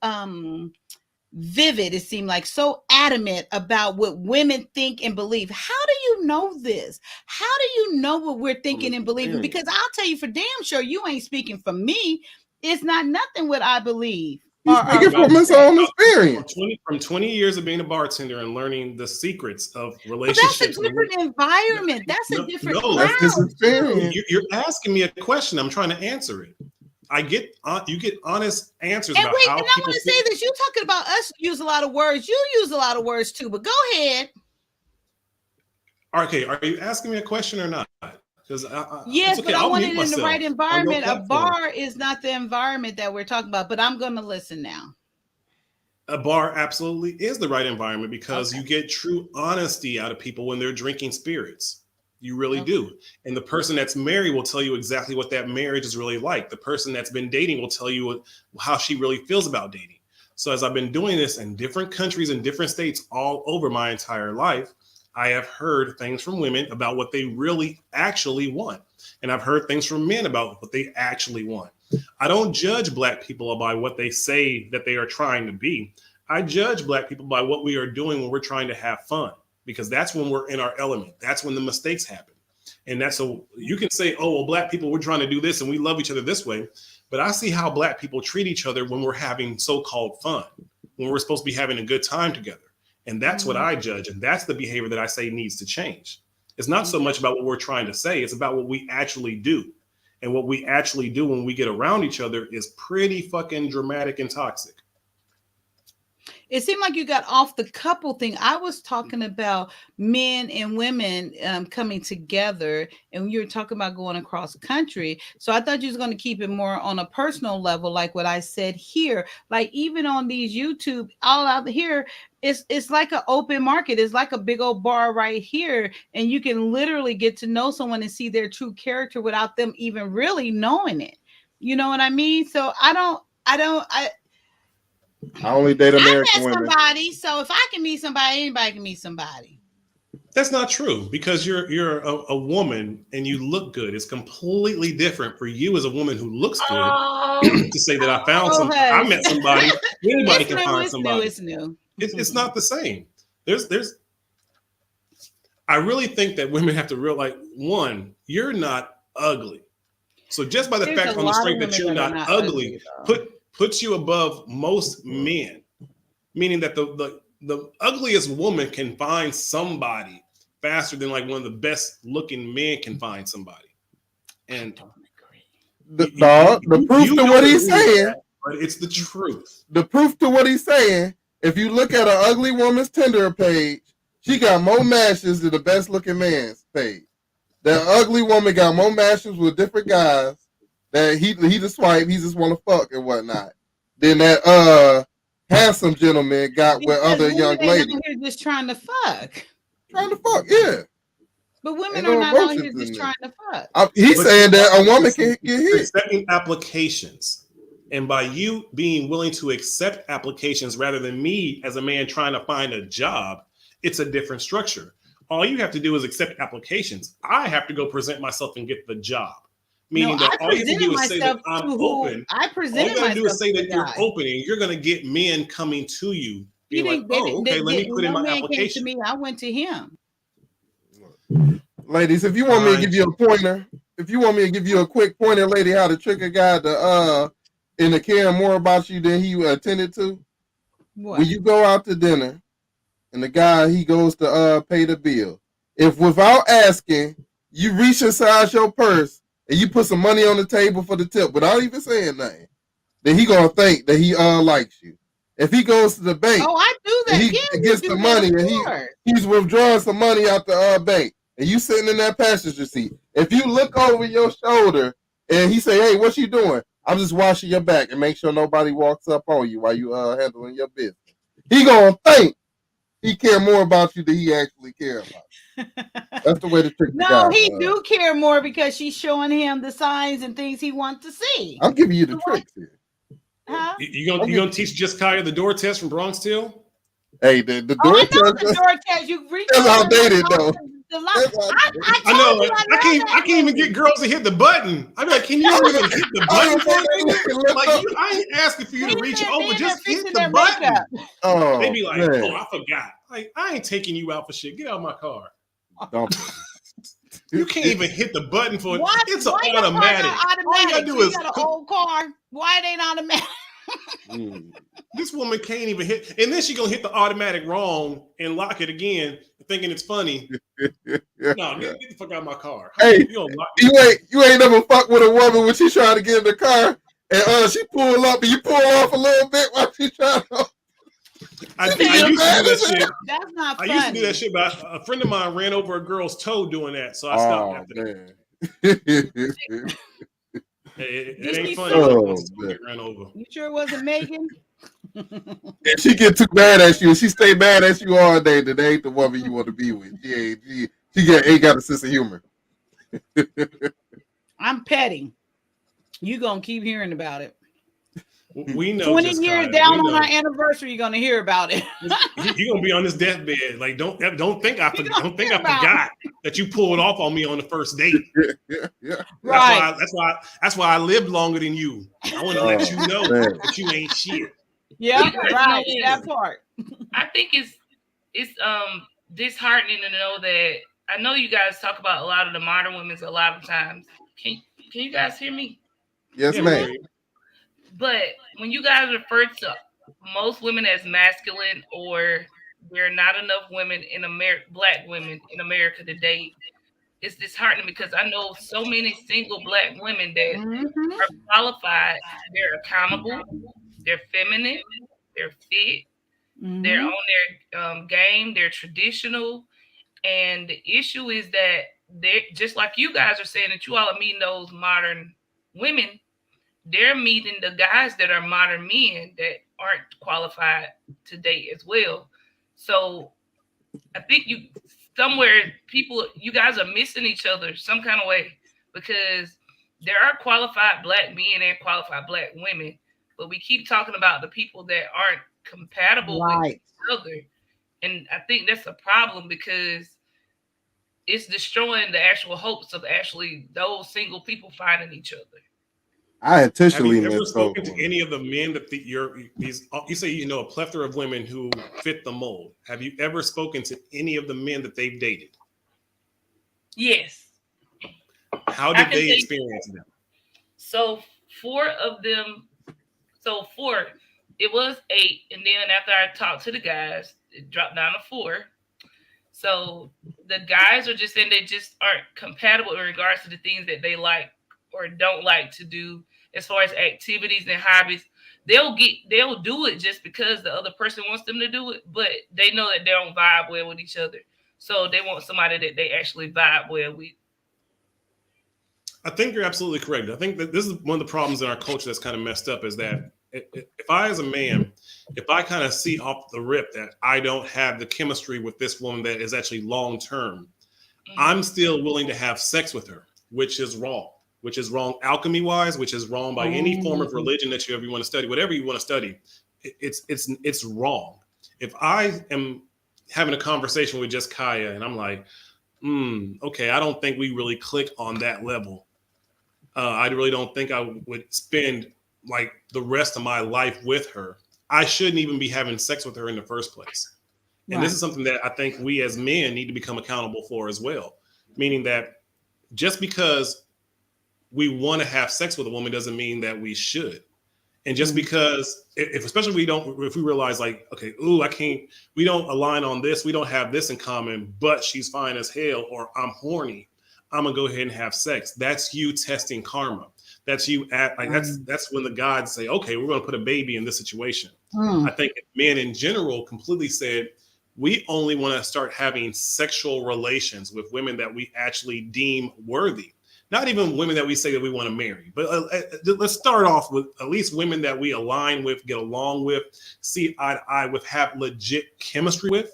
vivid, it seemed like, so adamant about what women think and believe. How do you know this? How do you know what we're thinking and believing? Because I'll tell you for damn sure, you ain't speaking for me. It's not nothing what I believe. He's speaking from his own experience. From 20 years of being a bartender and learning the secrets of But relationships. that's a different environment. That's a different No, crowd. that's his experience. You're asking me a question. I'm trying to answer it. You get honest answers And about wait, how and I people want to say this. You talking about us use a lot of words. You use a lot of words too, but go ahead. Okay, are you asking me a question or not? Because yes, okay, but I I'll want mute it in the myself right on your environment. A platform. bar is not the environment that we're talking about, but I'm going to listen now. A bar absolutely is the right environment because you get true honesty out of people when they're drinking spirits. You really do. And the person that's married will tell you exactly what that marriage is really like. The person that's been dating will tell you how she really feels about dating. So as I've been doing this in different countries and different states all over my entire life, I have heard things from women about what they really actually want. And I've heard things from men about what they actually want. I don't judge Black people by what they say that they are trying to be. I judge Black people by what we are doing when we're trying to have fun, because that's when we're in our element. That's when the mistakes happen. And that's so you can say, oh, well, Black people, we're trying to do this and we love each other this way. But I see how Black people treat each other when we're having so-called fun, when we're supposed to be having a good time together. And that's what I judge. And that's the behavior that I say needs to change. It's not so much about what we're trying to say. It's about what we actually do. And what we actually do when we get around each other is pretty fucking dramatic and toxic. It seemed like you got off the couple thing. I was talking about men and women coming together, and you were talking about going across country. So I thought you was going to keep it more on a personal level, like what I said here. Like even on these YouTube, all out here, it's like an open market. It's like a big old bar right here, and you can literally get to know someone and see their true character without them even really knowing it. You know what I mean? So I only date American met women. somebody, so if I can meet somebody, anybody can meet somebody. That's not true, because you're a woman and you look good. It's completely different for you as a woman who looks good to say that I found somebody. I met somebody. Anybody can find somebody. It's new. It's not the same. I really think that women have to realize, one, you're not ugly. So just by the fact on the strength that you're not ugly, puts you above most men, meaning that the ugliest woman can find somebody faster than like one of the best looking men can find somebody. And the proof to what he's saying, but it's the truth. The proof to what he's saying, if you look at an ugly woman's Tinder page, she got more matches than the best looking man's page. That ugly woman got more matches with different guys that he just swipe, he just want to fuck and whatnot. Then that handsome gentleman got with other young ladies. They're just trying to fuck. Trying to fuck, yeah. But women Ain't are no not out emotions here just in trying to fuck. He's saying that a woman can get hit. Accepting applications. And by you being willing to accept applications rather than me as a man trying to find a job, it's a different structure. All you have to do is accept applications. I have to go present myself and get the job. Meaning that all you have to do is say that I'm open. I presented myself. All you got to do is say that you're open, and you're going to get men coming to you. Being like, oh, okay, let me put in my application. Came to me, I went to him. Ladies, if you want me to give you a pointer, if you want me to give you a quick pointer, lady, how to trick a guy to into caring more about you than he attended to. What? When you go out to dinner and the guy, he goes to pay the bill. If without asking, you reach inside your purse and you put some money on the table for the tip without even saying nothing, then he gonna think that he likes you. If he goes to the bank, Oh, I do that. and he Yeah, gets you the do money that, and of course. he's withdrawing some money out the bank, and you sitting in that passenger seat. If you look over your shoulder and he say, "Hey, what you doing?" I'm just watching your back and make sure nobody walks up on you while you handling your business. He gonna think he care more about you than he actually care about. That's the way to trick the No, guy. he do care more because she's showing him the signs and things he wants to see. I'm giving you the tricks here. Huh? You gonna teach just Kaya the door test from Bronx Tale? Hey, the door Oh, I know test. the door test. You reach That's over outdated, and though. I know. I can't even get girls to hit the button. I'm like, can you even hit the button for me? Like, I ain't asking for you to reach over, just hit the button. Oh, They be like, man. oh, I forgot. Like, I ain't taking you out for shit. Get out of my car. Don't. You can't even hit the button for it. Why- It's an why your car not automatic. All you gotta automatic? do You is got an old car. Why it ain't automatic? this woman can't even hit, and then she gonna hit the automatic wrong and lock it again, thinking it's funny. No, get the fuck out of my car. Hey, you gonna lock you ain't never fuck with a woman when she trying to get in the car and she pull up and you pull off a little bit while she trying to. I used to do that shit. That's not I funny. used to do that shit, but a friend of mine ran over a girl's toe doing that, so I stopped after that. It Did ain't she funny. sue? Once you get ran over. You sure it wasn't Megan? If she get too mad at you, she stay mad at you all day, then they ain't the woman you want to be with. She ain't got a sense of humor. I'm petting. You gonna keep hearing about it. We know 20 just years Kaya. down We on know. our anniversary, you're gonna hear about it. You're gonna be on this deathbed. Like, don't think I about forgot that you pulled off on me on the first date. Right. That's why I lived longer than you. I want to let you know man. that you ain't shit. Yeah, You guys right. know That part. I think it's disheartening to know that I know you guys talk about a lot of the modern women a lot of times. Can you guys hear me? Yes, ma'am. But when you guys refer to most women as masculine or there are not enough women in America, black women in America to date, it's disheartening because I know so many single black women that are qualified, they're accountable, they're feminine, they're fit, they're on their game, they're traditional. And the issue is that they're just like you guys are saying that you all are meeting those modern women, they're meeting the guys that are modern men that aren't qualified to date as well. So I think you guys are missing each other some kind of way because there are qualified black men and qualified black women, but we keep talking about the people that aren't compatible with each other. And I think that's a problem because it's destroying the actual hopes of actually those single people finding each other. I Have intentionally you ever missed spoken those. to any of the men that you say you know a plethora of women who fit the mold? Have you ever spoken to any of the men that they've dated? Yes. How I did can they say- experience them? So 4 of them, it was 8. And then after I talked to the guys, it dropped down to 4. So the guys are just saying they just aren't compatible in regards to the things that they like or don't like to do as far as activities and hobbies. They'll do it just because the other person wants them to do it, but they know that they don't vibe well with each other. So they want somebody that they actually vibe well with. I think you're absolutely correct. I think that this is one of the problems in our culture that's kind of messed up is that if I, as a man, if I kind of see off the rip that I don't have the chemistry with this woman that is actually long term, I'm still willing to have sex with her, which is wrong. Which is wrong alchemy wise, which is wrong by any form of religion that you ever want to study, whatever you want to study. It's wrong. If I am having a conversation with just Kaya and I'm like, okay, I don't think we really click on that level. I really don't think I would spend like the rest of my life with her. I shouldn't even be having sex with her in the first place. And this is something that I think we as men need to become accountable for as well. Meaning that just because we want to have sex with a woman doesn't mean that we should. And just because especially if we realize like, okay, we don't align on this, we don't have this in common, but she's fine as hell, or I'm horny, I'm gonna go ahead and have sex. That's you testing karma. That's you at like that's when the gods say, okay, we're going to put a baby in this situation. I think men in general completely said, we only want to start having sexual relations with women that we actually deem worthy. Not even women that we say that we want to marry, but let's start off with at least women that we align with, get along with, see eye to eye with, have legit chemistry with.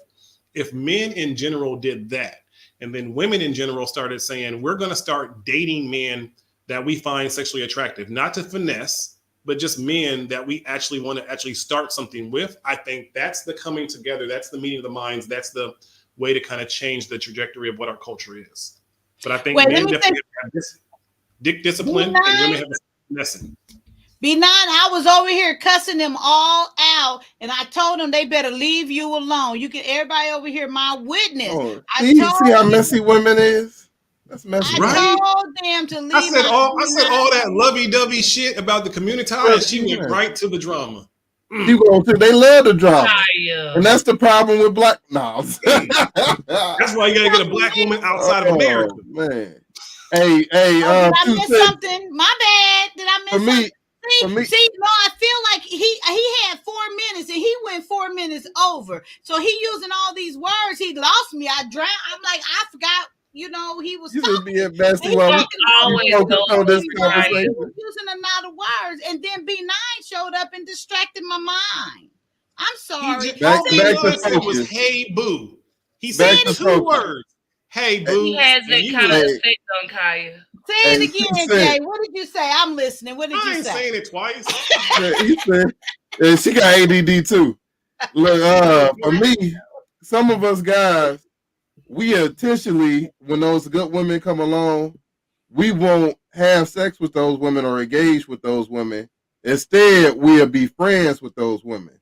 If men in general did that, and then women in general started saying, we're going to start dating men that we find sexually attractive, not to finesse, but just men that we actually want to actually start something with. I think that's the coming together. That's the meeting of the minds. That's the way to kind of change the trajectory of what our culture is. But I think men definitely have this dick discipline and women have finessing. B9, I was over here cussing them all out, and I told them they better leave you alone. You can everybody over here, my witness. Oh, see how messy women is? That's messy. I told them to leave. I said all that lovey-dovey shit about the community, and she went right to the drama. They love the drama, and that's the problem with black. No, that's why you gotta get a black woman outside of America. Man, hey, did I miss something? My bad. Did I miss something? See, no, I feel like he had 4 minutes and he went 4 minutes over. So he using all these words. He lost me. I drowned. I'm like, I forgot. You know, he was just being messy while we focus on this conversation. He was using a lot of words, and then B9 showed up and distracted my mind. I'm sorry. All he said was "Hey boo." He said 2 words. Hey boo. He has that kind of effect on Kaya. Say it again, Jay. What did you say? I'm listening. What did you say? I ain't saying it twice. He said, and she got ADD too. Look, for me, some of us guys, we intentionally, when those good women come along, we won't have sex with those women or engage with those women. Instead, we'll be friends with those women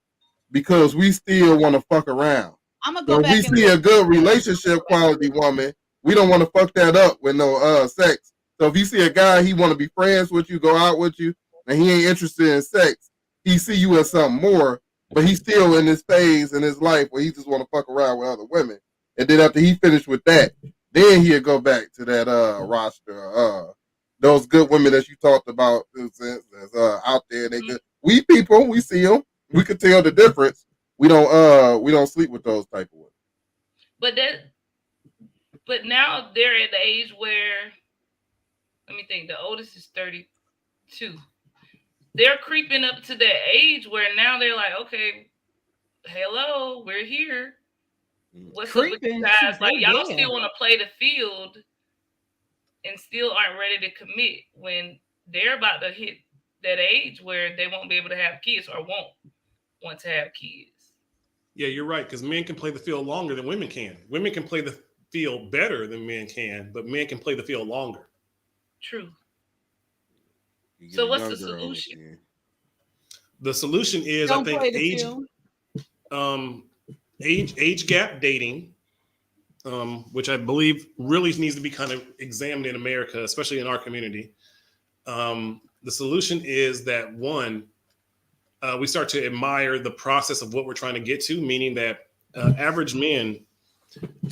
because we still want to fuck around. I'm gonna go back. If we see a good relationship quality woman, we don't want to fuck that up with no sex. So if you see a guy, he want to be friends with you, go out with you, and he ain't interested in sex, he see you as something more, but he's still in this phase in his life where he just want to fuck around with other women. And then after he finished with that, then he'll go back to that roster. Those good women that you talked about that's out there. They good. We people, we see them. We can tell the difference. We don't sleep with those type of women. But now they're at the age where, let me think, the oldest is 32. They're creeping up to that age where now they're like, okay, hello, we're here. What's up with you guys? Like, y'all still want to play the field and still aren't ready to commit when they're about to hit that age where they won't be able to have kids or won't want to have kids. Yeah, you're right, because men can play the field longer than women can. Women can play the field better than men can, but men can play the field longer. True. So what's the solution? The solution is, I think, age gap dating, which I believe really needs to be kind of examined in America, especially in our community. The solution is that one, we start to admire the process of what we're trying to get to, meaning that average men,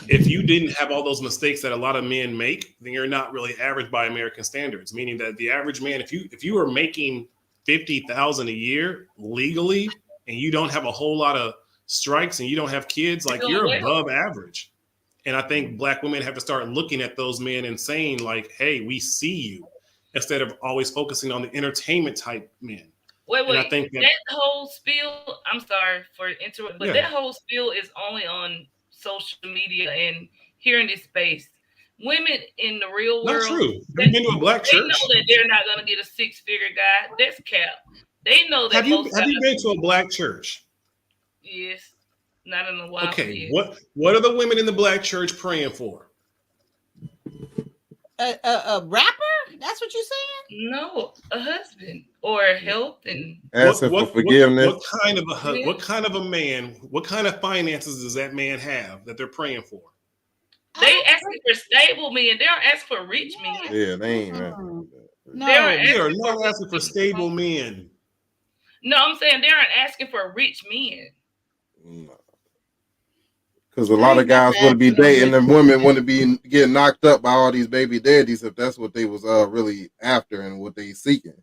if you didn't have all those mistakes that a lot of men make, then you're not really average by American standards, meaning that the average man, if you are making $50,000 a year legally and you don't have a whole lot of strikes and you don't have kids, like you're above average. And I think Black women have to start looking at those men and saying like, hey, we see you, instead of always focusing on the entertainment type men. Wait, I think that whole spiel, I'm sorry for interrupting, but that whole spiel is only on social media and here in this space. Women in the real world, not true. They've been to a black church. They know that they're not going to get a 6-figure guy. That's cap. They know that. Have you been to a black church? Yes, not in a while. Okay, what are the women in the black church praying for? A rapper? That's what you're saying? No, a husband or health and asking for forgiveness. What kind of a man? What kind of finances does that man have that they're praying for? They asking for stable men. They aren't asking for rich men. Yeah, they ain't. They are not asking for stable men. No, I'm saying they aren't asking for rich men. No. Because a lot of guys want to be dating and women want to be getting knocked up by all these baby daddies if that's what they was really after and what they seeking.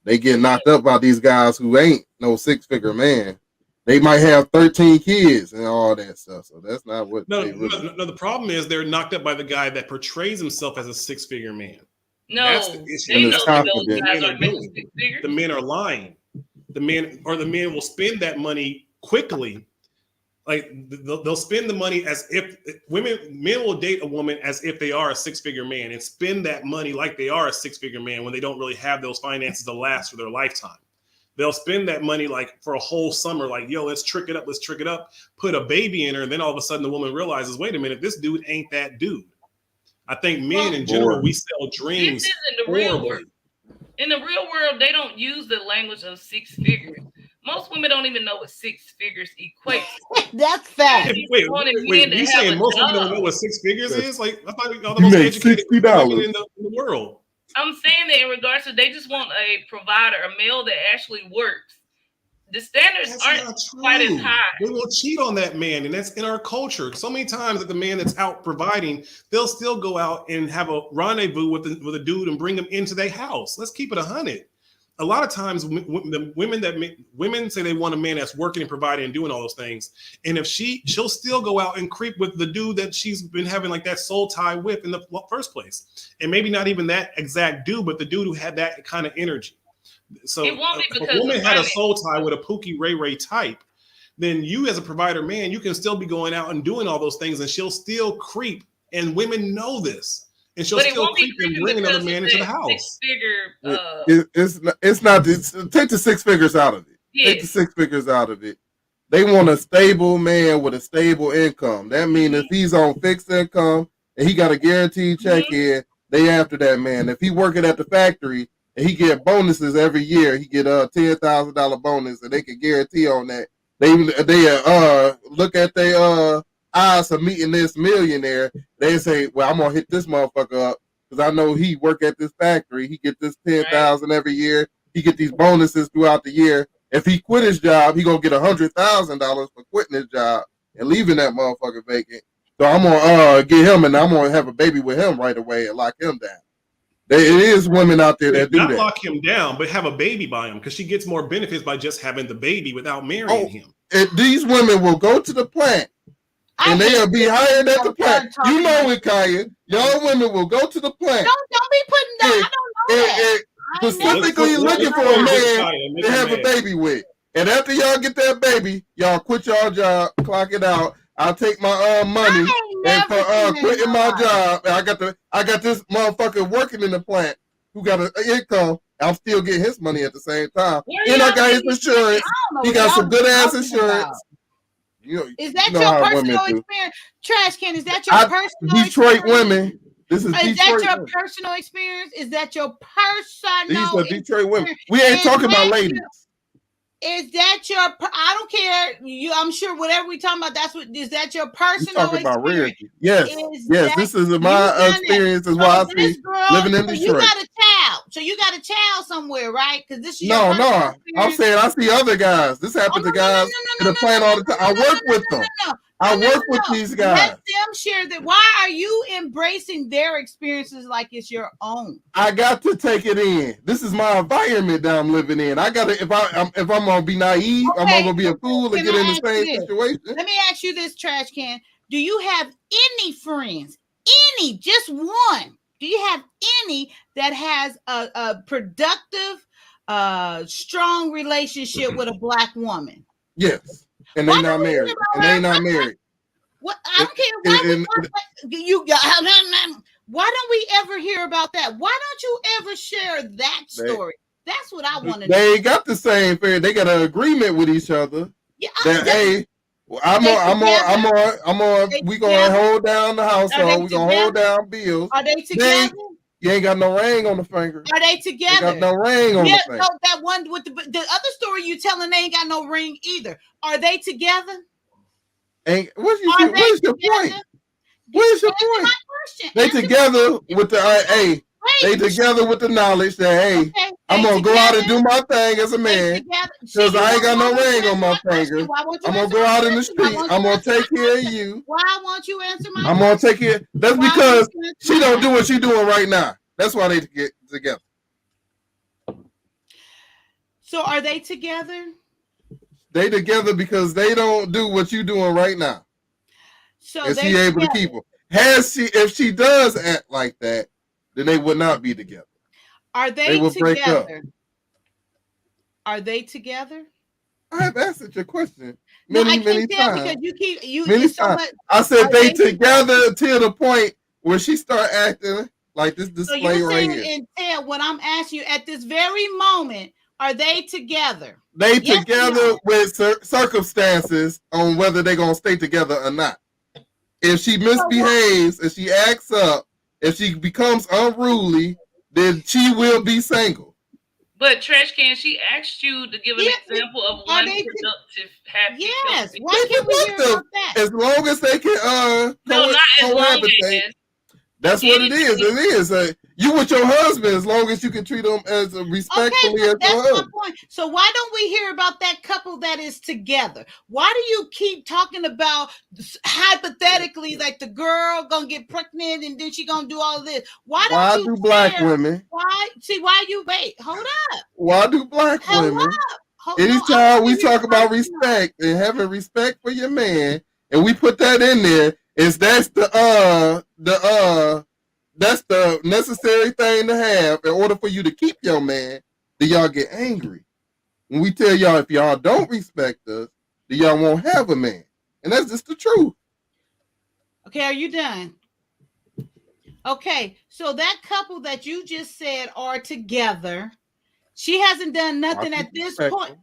They get knocked up by these guys who ain't no 6-figure man. They might have 13 kids and all that stuff. So that's not what No, they really... no, the problem is they're knocked up by the guy that portrays himself as a 6-figure man. No, That's the issue. they know It's those confident. guys are making 6 figures. The men are lying. The men will spend that money quickly. Like they'll spend the money as if men will date a woman as if they are a 6-figure man and spend that money like they are a 6-figure man when they don't really have those finances to last for their lifetime. They'll spend that money like for a whole summer, like, yo, let's trick it up, put a baby in her, and then all of a sudden the woman realizes, wait a minute, this dude ain't that dude. I think men in general, we sell dreams This isn't the real horribly. world. In the real world, they don't use the language of 6 figures. Most women don't even know what 6 figures equates. That's fact. Wait, you saying most people don't know what 6 figures is? Like, I thought all the most educated women in the world. I'm saying that in regards to they just want a provider, a male that actually works. The standards aren't quite as high. They will cheat on that man, and that's in our culture. So many times that the man that's out providing, they'll still go out and have a rendezvous with a dude and bring him into their house. Let's keep it 100. A lot of times, the women say they want a man that's working and providing and doing all those things, and if she'll still go out and creep with the dude that she's been having like that soul tie with in the first place, and maybe not even that exact dude, but the dude who had that kind of energy. So It won't be if because a woman of had a money. soul tie with a Pookie Ray Ray type, then you as a provider man, you can still be going out and doing all those things, and she'll still creep, and women know this. And she'll But it still won't be creep and creeping bring another because man it's into the that house. 6-figure. Take the 6 figures out of it. Take the 6 figures out of it. They want a stable man with a stable income. That means if he's on fixed income and he got a guaranteed check in, they after that man. If he working at the factory and he get bonuses every year, he get a $10,000 bonus, and they can guarantee on that. They look at their odds of meeting this millionaire. They say, well, I'm gonna hit this motherfucker up because I know he work at this factory. He get this 10,000 every year. He get these bonuses throughout the year. If he quit his job, he gonna get $100,000 for quitting his job and leaving that motherfucker vacant. So I'm gonna get him, and I'm gonna have a baby with him right away and lock him down. It is women out there that do Not that. lock him down, but have a baby by him because she gets more benefits by just having the baby without marrying him. And these women will go to the plant and they'll be hired at the plant. You know it, Kaya. Y'all women will go to the plant. Don't be putting that. I don't know that. Specifically looking for a man to have a baby with. And after y'all get that baby, y'all quit y'all job, clock it out. I'll take my money and for quitting my job. I got this motherfucker working in the plant who got an income. I'm still getting his money at the same time. And I got his insurance. He got some good ass insurance. Is that you know your how women personal do. experience? Trash can, is that your personal Detroit experience? women. This is Is Detroit that your women. personal experience? Is that your personal These are Detroit women. We ain't talking about ladies. Is that your? I don't care. I'm sure whatever we talking about. That's what. Is that your We personal talking about experience? rarity. Yes, Is yes. that- This is you my done experience. Is it. what I So this see girl- living in so Detroit. You got a child. So you got a child somewhere, right? Because this is No, your no. personal I'm experience. saying I see other guys. This happens to guys in the plant all the time. I work with them. I work with these guys. Let them share that. Why are you embracing their experiences like it's your own? I got to take it in. This is my environment that I'm living in. I gotta. If I'm gonna be naive, I'm not gonna be a fool and Can get I in the ask same you this? situation. Let me ask you this, Trash Can. Do you have any friends? Any, just one. Do you have any that has a productive, strong relationship with a black woman? Yes, and they not married. And they not married. What I don't care. Why don't we ever hear about that? Why don't you ever share that story? That's what I want to know. They got the same fair. They got an agreement with each other. Yeah, that hey, we gonna hold down the household. We gonna hold down bills. Are they together? You ain't got no ring on the finger. Are they together? They got no ring on the finger. No, that one with the other story you telling, they ain't got no ring either. Are they together? What's your point? Where's your point? They together with the they together with the knowledge that hey, I'm gonna go out and do my thing as a man together. because I ain't got no Why won't you ring on answer my question? finger. Why won't you I'm gonna answer go my out in the question? Why street. won't I'm you gonna answer my take care of question? you. Why won't you answer my I'm gonna question? take care. That's Why because won't you answer she my don't do question? what she doing right now. That's why they get together. So are they together? They together because they don't do what you doing right now. So And they're she able to together. keep them. If she does act like that, then they would not be together. Are They they will break up. together? Are they together? I have answered your question No, I many can't tell times. because you keep you. Many It's so times. much. I said Are they they together till the point where she start acting like this So display you're right saying, here. and Ted, what I'm asking you at this very moment, are they together? They Yes or together no? with circumstances on whether they're gonna stay together or not. If she So what? misbehaves, if she acts up, if she becomes unruly, then she will be single. But Trash Can, she asked you to give an Yeah, example of are one they productive, happy. Yes. healthy- Why can't we hear Productive, about that? as long as they can No, not as long cohabitate. as. That's what it is. Anything. It is. You with your husband as long as you can treat him as respectfully Okay, as but that's your my husband. point. So why don't we hear about that couple that is together? Why do you keep talking about hypothetically like the girl gonna get pregnant and then she gonna do all of this? Why Why don't you do black share? women? Why? See, why you wait? Hold up. Why do black Hold women? up. No, I Anytime want we to hear talk about personal. respect and having respect for your man, and we put that in there, that's the necessary thing to have in order for you to keep your man. Then y'all get angry when we tell y'all if y'all don't respect us, then y'all won't have a man, and that's just the truth. Okay, are you done? Okay, so that couple that you just said are together. She hasn't done nothing at this point.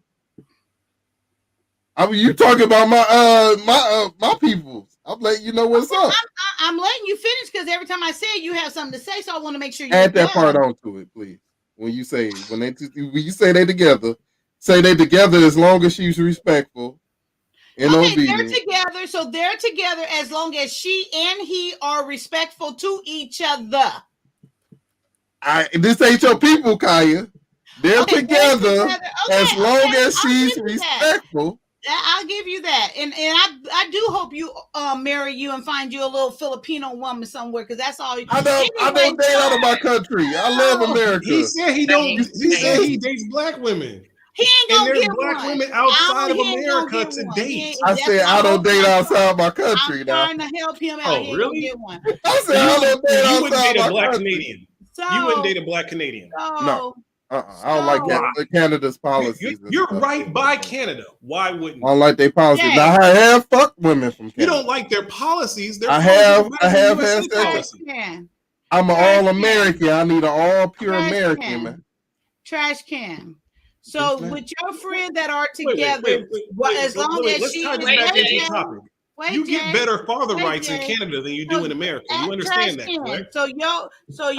I mean, you talking about my people. I'm letting you know what's up. I'm letting you finish because every time I say it, you have something to say. So I want to make sure you Add that part onto it, please. When you say they together, say they together as long as she's respectful and Okay, obedient. they're together. So they're together as long as she and he are respectful to each other. This ain't your people, Kaya. They're together Okay, as long as I'll she's give you that. respectful. I'll give you that, and I do hope you marry you and find you a little Filipino woman somewhere because that's all. I don't date out of my country. I love America. He said he don't. He said he dates black women. He ain't gonna and there's get black one. women outside of He ain't gonna America get to one. date. I said I don't date outside my country I'm now. trying to help him out. Oh, He ain't really? gonna get one. I said I don't date You wouldn't outside date a my black country. Canadian. So, You wouldn't date a black Canadian. No. I don't like Canada's policies. You're right by Canada. Why wouldn't I don't like their policies. Jay. Now, I have fucked women from you? Canada. Don't like their policies. Their I policies have- are I better have than USA had sex. policy. I'm an all American. I need an all pure Trash American, can. man. Trash can. So Yes, ma'am. with your friend that are Wait, together, as long as let's she tie is this back into Jay. the topic. Wait, You get Jay. better father Wait, rights in Jay. Canada than you do in America. You understand that, Trash can. correct? So your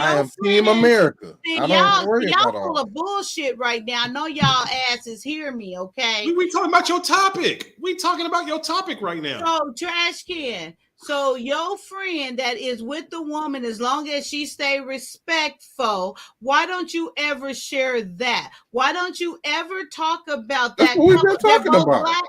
I am Team friend, America. see, I don't worry y'all about all full of bullshit right now. I know y'all asses hear me, okay? We talking about your topic. We talking about your topic right now. So trash can. So your friend that is with the woman, as long as she stay respectful, why don't you ever share that? Why don't you ever talk about That's that? what we've been couple? They're talking both about. black.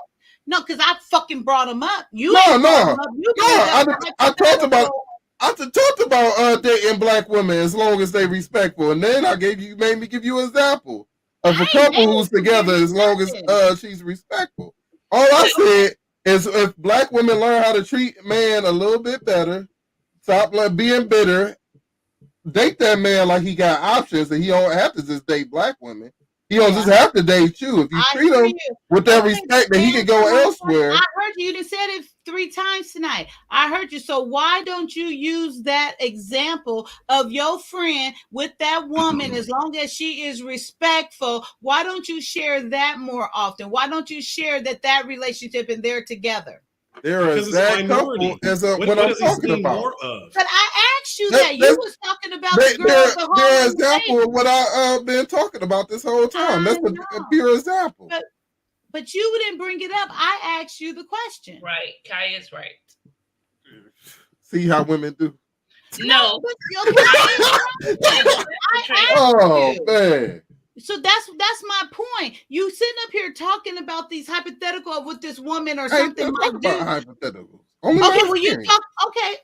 No, because I fucking brought them up. You No, ain't brought no, 'em up. You no. brought up I talked about. hypothetical. I talked about dating black women as long as they respectful, and then made me give you an example of a couple who's together as long as she's respectful. All I said is if black women learn how to treat man a little bit better, stop being bitter, date that man like he got options, and he don't have to just date black women. He don't just have to date you. If you I treat hear him you. with that Okay, respect, then he can go I elsewhere. heard you. You done said it 3 times tonight. I heard you. So why don't you use that example of your friend with that woman as long as she is respectful? Why don't you share that more often? Why don't you share that relationship and they're together? There Because is it's a that minority. couple is What what I'm does he talking see about. more of? But I asked you That- that. You that's- was talking about the girls, the They're whole an example of what I've been talking about this whole time. That's a pure example. But you didn't bring it up. I asked you the question. Right. Kaya's right. See how women do. No. I asked Oh you. man. So that's my point. You sitting up here talking about these hypothetical of what this woman or I ain't something talking might do. about hypotheticals. Only Okay, my well you experience. talk.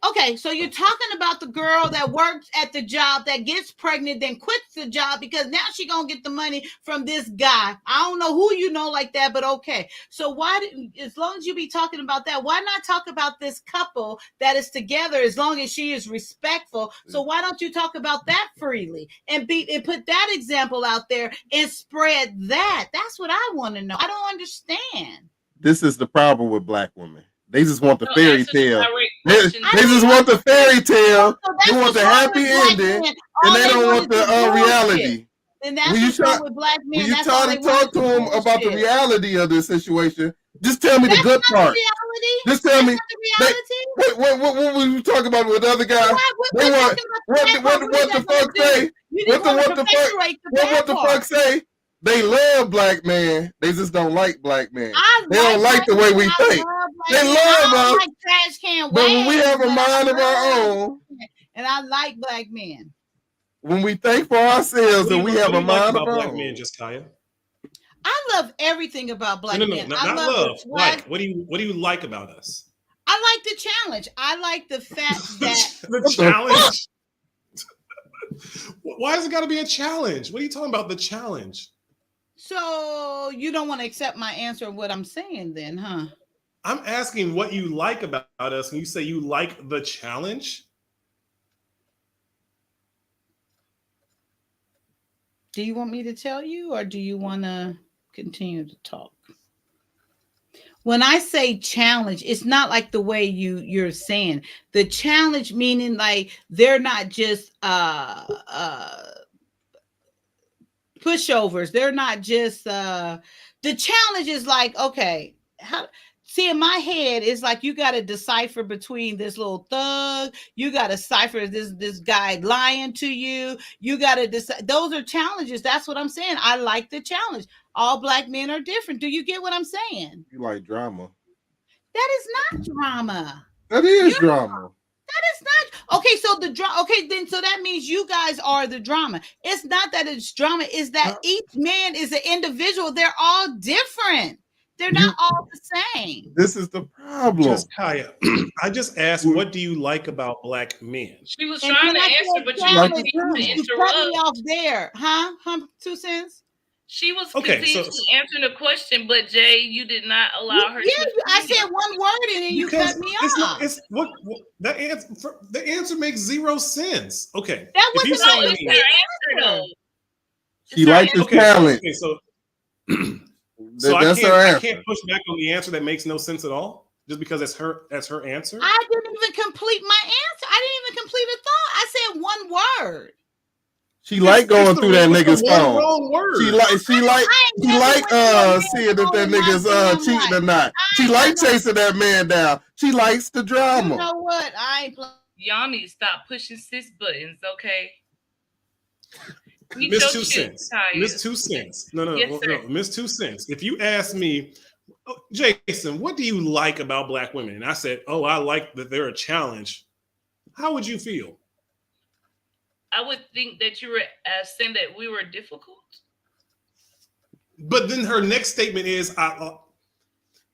Okay. So you're talking about the girl that works at the job that gets pregnant, then quits the job because now she gonna get the money from this guy. I don't know who you know like that, but okay. So as long as you be talking about that, why not talk about this couple that is together as long as she is respectful? So why don't you talk about that freely and put that example out there and spread that? That's what I want to know. I don't understand. This is the problem with black women. They just want the fairy tale. They question. just want the fairy tale. So that's They want what's the wrong happy with black ending, men. and All they don't want is the bullshit. reality. And that's When you what's wrong try, with black men. when you That's try all to they want talk to is them about the bullshit. reality of this situation, just tell me the That's good not part. the reality. Just tell That's me. not the reality. What were you talking about with the other guy? We're They want talking about the what black part. the What fuck does that say? do? You just want to perpetuate the bad What the part. fuck say? They love black men. They just don't like black men. I They don't like the way we think. They love I us. like trash can But when we wags, have a but I mind of our love own, and I like black men. when we think for ourselves What do and you, we have what do a you like mind about of our black own. men, Josiah? I love everything about black No, men. I not love love. the swag. Like, what do you like about us? I like the challenge. I like the fact that The challenge. Why has it got to be a challenge? What are you talking about? The challenge. So you don't want to accept my answer of what I'm saying then, huh? I'm asking what you like about us, and you say you like the challenge. Do you want me to tell you, or do you want to continue to talk? When I say challenge, it's not like the way you're saying. The challenge meaning like they're not just pushovers. They're not just the challenge is like, okay, see, in my head, it's like you got to decipher between this little thug. You got to decipher this guy lying to you. You got to decide. Those are challenges. That's what I'm saying. I like the challenge. All black men are different. Do you get what I'm saying? You like drama. That is not drama. That is drama. That is not okay. So the drama. Okay, then so that means you guys are the drama. It's not that it's drama. It's that each man is an individual. They're all different. They're not all the same. This is the problem. Just Kaya, I just asked, what do you like about black men? She was And trying when to I answer, said but challenge, you continued to you cut me interrupt. off there, huh? 2 cents. She was Okay, continuously answering the question, but Jay, you did not allow her. Yeah, to I said one word and then you Because cut me it's off. not, it's what the answer makes zero sense. Okay, That if you wasn't say no, me, it's her answer. She likes the challenge. Okay, so That's her I answer. can't push back on the answer that makes no sense at all, just because that's her answer. I didn't even complete my answer. I didn't even complete a thought. I said one word. She like going through that nigga's one phone. wrong word. She like seeing if that nigga's cheating or not. She like chasing that man down. She likes the drama. You know what? I ain't Y'all need to stop pushing sis buttons, okay? Eat Miss your 2 chips, cents. Kaya. Miss 2 cents. No, Yes, no, sir. Miss 2 cents. If you ask me, "Oh, Jason, what do you like about black women?" And I said, "Oh, I like that they're a challenge." How would you feel? I would think that you were saying that we were difficult. But then her next statement is,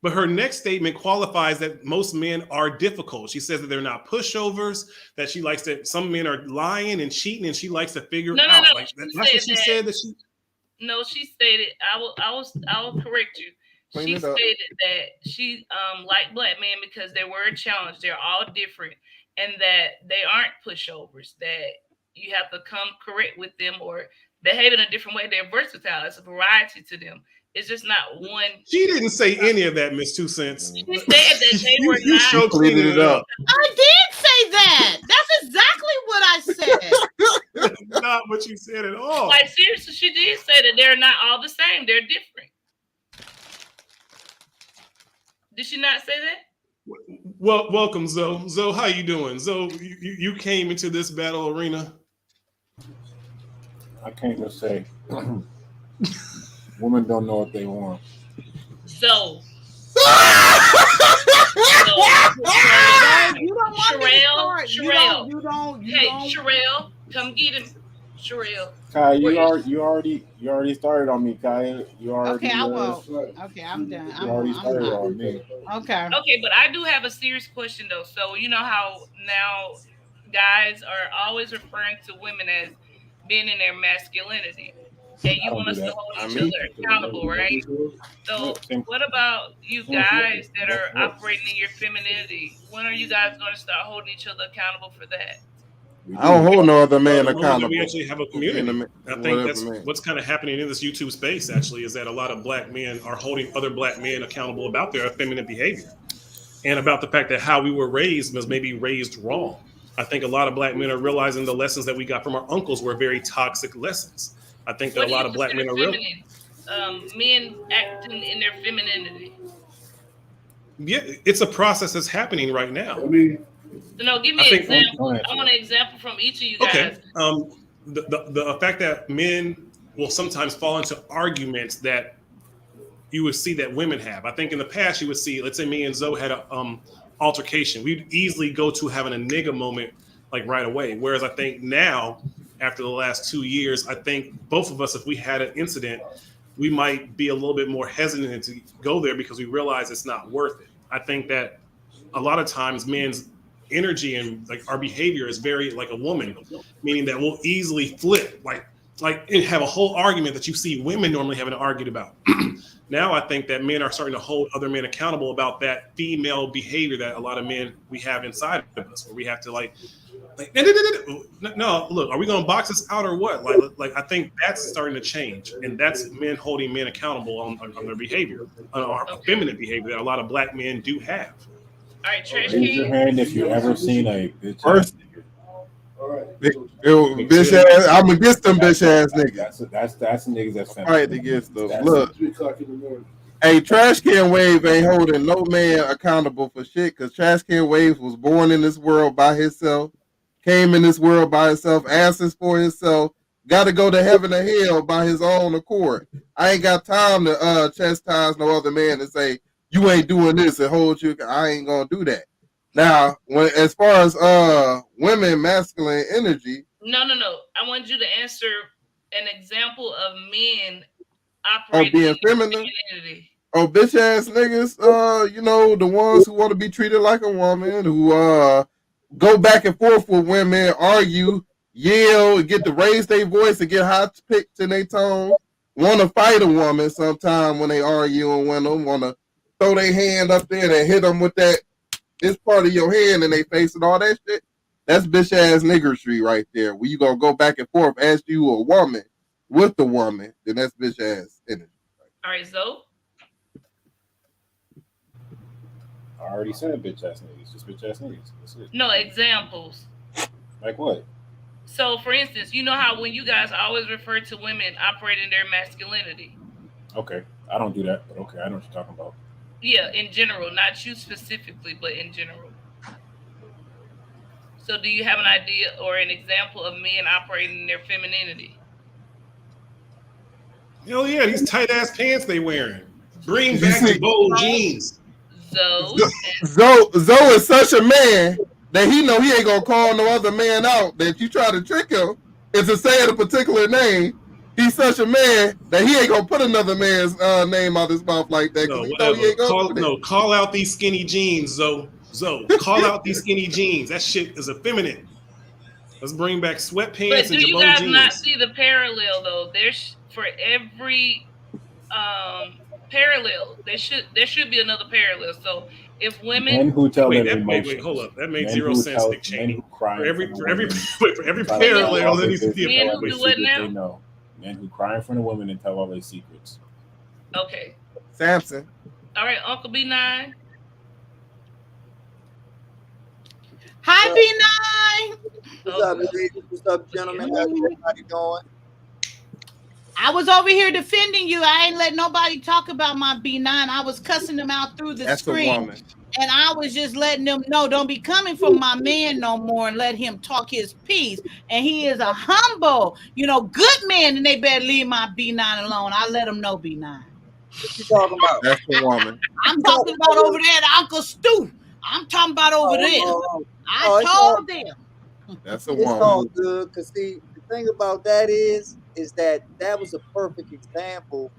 but her next statement qualifies that most men are difficult. She says that they're not pushovers, that she likes that some men are lying and cheating, and she likes to figure it out. Like, that's what she said that she. No, she stated. I will correct you. Clean She it up. stated that she liked black men because they were a challenge. They're all different, and that they aren't pushovers. That you have to come correct with them or behave in a different way. They're versatile. It's a variety to them. It's just not one. She didn't say any of that, Miss 2 cents. She said that they were You not. showed cleaning it up. I did say that. That's exactly what I said. That's not what you said at all. Like seriously, she did say that they're not all the same. They're different. Did she not say that? Well, welcome, Zoe. Zoe, how you doing? Zoe, you came into this battle arena. I came to say, women don't know what they want. So, You don't want me to start. Sherelle, You don't. hey, Sherelle, come get him. Sherelle. Kai, you already started on me, Kai. You already. Okay, I won't. Okay, I'm done. You already started on me. Okay. Okay, but I do have a serious question though. So you know how now guys are always referring to women as being in their masculinity, and you want us to hold each other accountable, right? So what about you guys that are operating in your femininity? When are you guys going to start holding each other accountable for that? I don't hold no other man The moment that accountable. we actually have a community. I think that's what's kind of happening in this YouTube space. Actually, is that a lot of black men are holding other black men accountable about their effeminate behavior, and about the fact that how we were raised was maybe raised wrong. I think a lot of black men are realizing the lessons that we got from our uncles were very toxic lessons. I think that a lot of black men are real. Men acting in their femininity. Yeah, it's a process that's happening right now. No, give me an example. I want an example from each of you guys. Okay. The fact that men will sometimes fall into arguments that you would see that women have. I think in the past you would see, let's say me and Zoe had a altercation. We'd easily go to having a nigga moment like right away. Whereas I think now, after the last 2 years, I think both of us, if we had an incident, we might be a little bit more hesitant to go there because we realize it's not worth it. I think that a lot of times men's energy and like our behavior is very like a woman, meaning that we'll easily flip, like and have a whole argument that you see women normally having to argue about. Now I think that men are starting to hold other men accountable about that female behavior that a lot of men we have inside of us, where we have to no, look, are we going to box this out or what? Like I think that's starting to change, and that's men holding men accountable on their behavior, on our feminine behavior that a lot of black men do have. All right, Trash Raise your King. hand if you ever seen a bitch. Bitch ass, I'm against them bitch ass niggas. That's niggas that's Fight against them. Look, hey, Trash Can Wave ain't holding no man accountable for shit because Trash Can Wave was born in this world by himself, came in this world by himself, answers for himself, got to go to heaven or hell by his own accord. I ain't got time to chastise no other man and say, you ain't doing this and hold you. I ain't gonna do that. Now, as far as women masculine energy. No. I want you to answer an example of men operating being in feminine. femininity. Oh, bitch ass niggas, you know, the ones who want to be treated like a woman, who go back and forth with women, argue, yell, get to raise their voice and get high pitched in their tone, want to fight a woman sometime when they argue and when them want to throw their hand up there and hit them with this part of your hand in their face and all that shit. That's bitch ass niggerstry right there. Where you gonna go back and forth as you a woman with the woman, then that's bitch ass energy. All right, Zoe. I already said bitch ass niggas, just bitch ass niggas. That's it. No, examples. Like what? So, for instance, you know how when you guys always refer to women operating their masculinity. Okay, I don't do that, but okay, I know what you're talking about. Yeah, in general, not you specifically, but in general. So do you have an idea or an example of men operating in their femininity? Hell yeah, these tight ass pants they wearing. Bring back the bold jeans. Zoe is such a man that he know he ain't gonna call no other man out. That you try to trick him into saying a particular name. He's such a man that he ain't gonna put another man's name out his mouth like that. No, he know he ain't gonna do that. Call out these skinny jeans, Zoe. Call out these skinny jeans. That shit is effeminate. Let's bring back sweatpants But and do you Jabot guys jeans. not see the parallel though? There's for every parallel, there should be another parallel. So if women Men who tell their wait, emotions. hold up. That makes Men zero who sense, tell- Dick Cheney. men who cry For every in front of women. parallel, there needs to be a Men who do what now? They know. Men who cry in front of women and tell all their secrets. Okay. Samson. All right, Uncle B9. Hi, B9. What's up, ladies? What's up, gentlemen? How's everybody doing? I was over here defending you. I ain't let nobody talk about my B9. I was cussing them out through the That's a screen. woman. And I was just letting them know, don't be coming from my man no more and let him talk his piece. And he is a humble, good man, and they better leave my B9 alone. I let him know, B9. What you talking about? That's the woman. I'm talking about over there at Uncle Stu. I'm talking about over there. I it's all- told them. That's a It's all woman. good, because see, the thing about that is that was a perfect example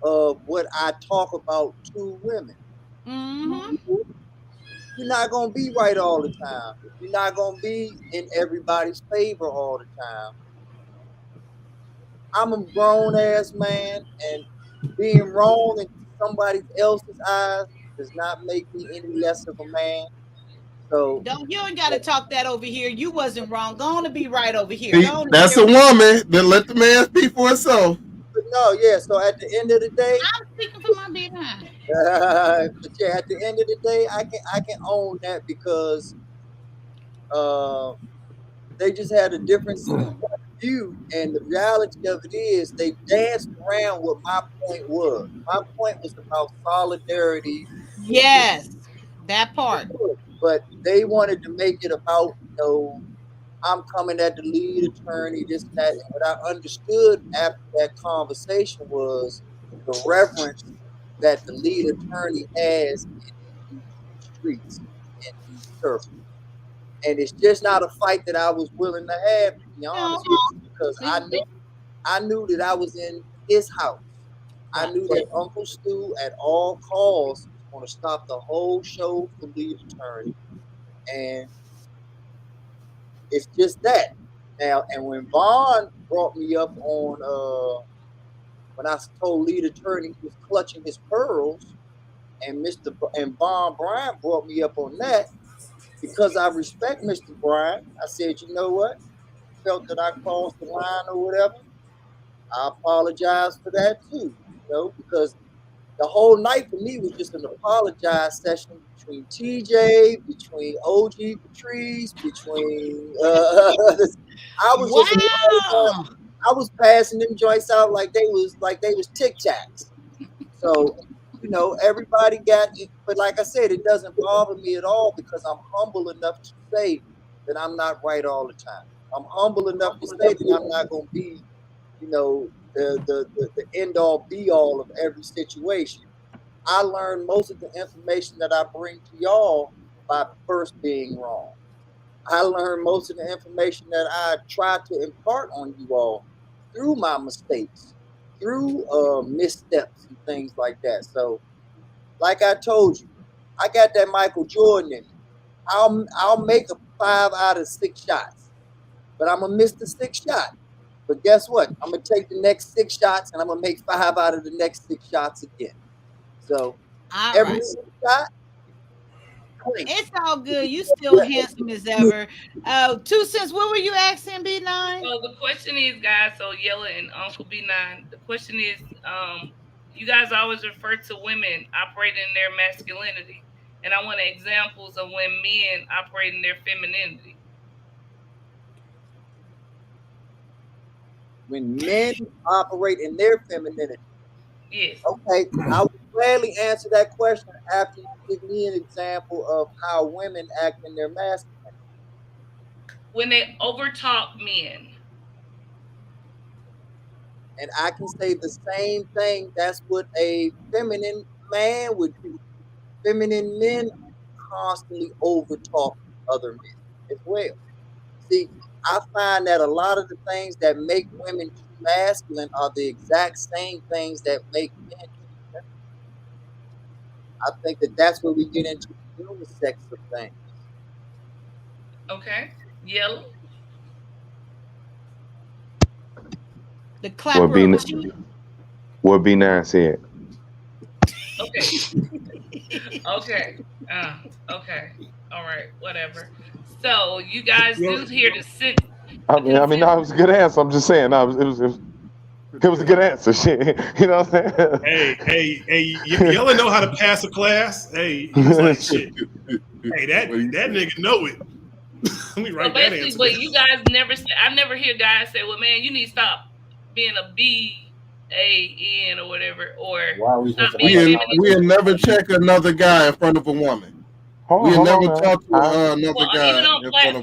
of what I talk about to women. Mm-hmm. You're not gonna be right all the time. You're not gonna be in everybody's favor all the time. I'm a grown ass man, and being wrong in somebody else's eyes does not make me any less of a man. So you ain't gotta talk that over here. You wasn't wrong. Go on to be right over here. See, that's a woman. Then let the man speak for himself. But no, yeah. So at the end of the day, I'm speaking for my behind. But yeah, at the end of the day, I can own that because they just had a different view, and the reality of it is they danced around what my point was. My point was about solidarity. Yes, that part. But they wanted to make it about, I'm coming at the lead attorney, this and that. And what I understood after that conversation was the reverence that the lead attorney has in these streets, in these circles. And it's just not a fight that I was willing to have, to be honest with you, because I knew that I was in his house. I knew that Uncle Stu at all costs was going to stop the whole show for lead attorney. And it's just that. Now, and when Vaughn brought me up on, when I told lead attorney he was clutching his pearls, and Vaughn Bryant brought me up on that, because I respect Mr. Bryant, I said, you know what? Felt that I crossed the line or whatever. I apologize for that too, because the whole night for me was just an apologize session between TJ, between OG Patrice, between I was passing them joints out like they was Tic Tacs. So, everybody got it, but like I said, it doesn't bother me at all because I'm humble enough to say that I'm not right all the time. I'm humble enough to say that I'm not going to be, the end all be all of every situation. I learned most of the information that I bring to y'all by first being wrong. I learned most of the information that I try to impart on you all through my mistakes, through missteps and things like that. So, like I told you, I got that Michael Jordan in me. I'll make a 5 out of 6 shots, but I'm gonna miss the 6th shot. But guess what? I'm gonna take the next 6 shots and I'm gonna make 5 out of the next 6 shots again. So every shot. It's all good. You still handsome as ever. 2 cents. What were you asking, B9? So the question is, guys. So Yella and Uncle B9. The question is, you guys always refer to women operating in their masculinity, and I want examples of when men operate in their femininity. When men operate in their femininity. Yes. Okay, I would gladly answer that question after you give me an example of how women act in their masculinity. When they overtalk men. And I can say the same thing. That's what a feminine man would do. Feminine men constantly overtalk other men as well. See, I find that a lot of the things that make women too masculine are the exact same things that make men too feminine. I think that that's where we get into the unisex of things. Okay. Yellow. The clapper of cheek. What B9 said. Okay. Okay. Okay. All right. Whatever. So you guys do hear the sit. I mean, no, it was a good answer. I'm just saying, no, it was a good answer. Shit, you know what I'm saying? Hey, Yella know how to pass a class. Hey, he was like, shit. Hey, that nigga know it. Let me write that answer. But you guys never say. I never hear guys say, "Well, man, you need to stop being a BAN or whatever." Or we'll never check another guy in front of a woman. We'll never talk to another guy.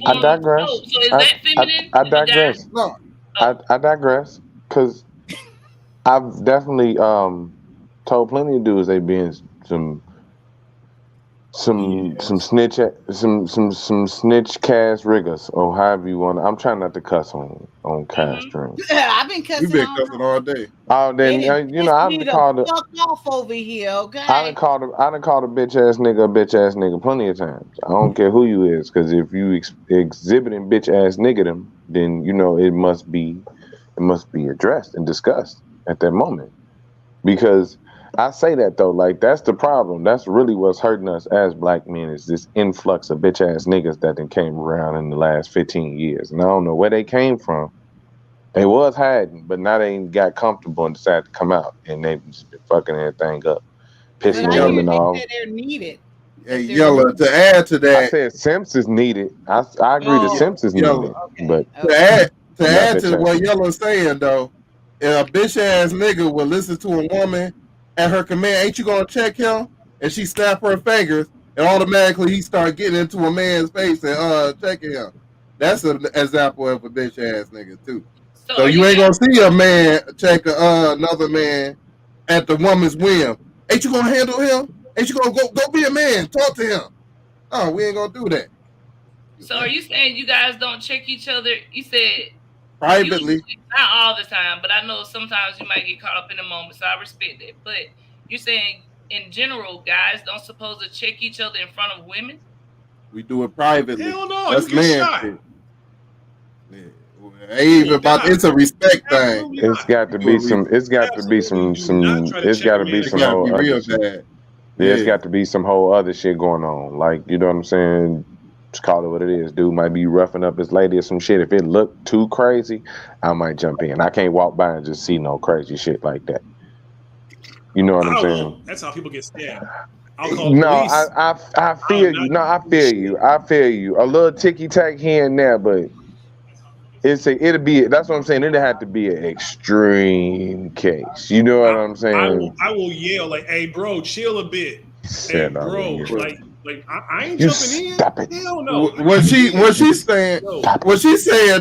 I digress. Oh, so is that feminine? I digress. No. I digress because I've definitely told plenty of dudes they be in some some snitch cast riggers or however you want. I'm trying not to cuss on cast stream. I've been cussing. You've been cussing all day. Oh, then you know I've called it. Fuck off over here, okay? I done called a bitch ass nigga plenty of times. I don't care who you is, because if you exhibiting bitch ass nigga then you know it must be addressed and discussed at that moment. Because I say that though, like that's the problem. That's really what's hurting us as black men is this influx of bitch ass niggas that then came around in the last 15 years. And I don't know where they came from. They was hiding, but now they got comfortable and decided to come out, and they just been fucking everything up, pissing women off. They're needed. Hey, Yella, to add to that, I said Simps is needed. I agree that Simps is needed, but to add to what Yella's saying though, if a bitch ass nigga will listen to a woman at her command, ain't you gonna check him? And she snap her fingers, and automatically he start getting into a man's face and checking him. That's an example of a bitch ass nigga too. So you ain't gonna see a man check another man at the woman's whim. Ain't you gonna handle him? Ain't you gonna go be a man? Talk to him. Oh, we ain't gonna do that. So are you saying you guys don't check each other? You said privately. Not all the time, but I know sometimes you might get caught up in the moment, so I respect it. But you're saying in general, guys don't supposed to check each other in front of women? We do it privately. Hell no, that's you get man shot. Shit. Even about it's a respect thing. It's got to be some. It's got to be some. It's got to be some whole other shit. Yeah, it's got to be some whole other shit going on. Like, you know what I'm saying? Just call it what it is. Dude might be roughing up his lady or some shit. If it looked too crazy, I might jump in. I can't walk by and just see no crazy shit like that. You know what I'm saying? That's how people get stabbed. I'll call No, police. I feel you. No, I feel you. I feel you. A little ticky tack here and there, but it'll be. That's what I'm saying. It'll have to be an extreme case. You know what I'm saying? I will yell like, "Hey, bro, chill a bit." Hey, bro, like I ain't You jumping in. stop it. Hell no. What she's saying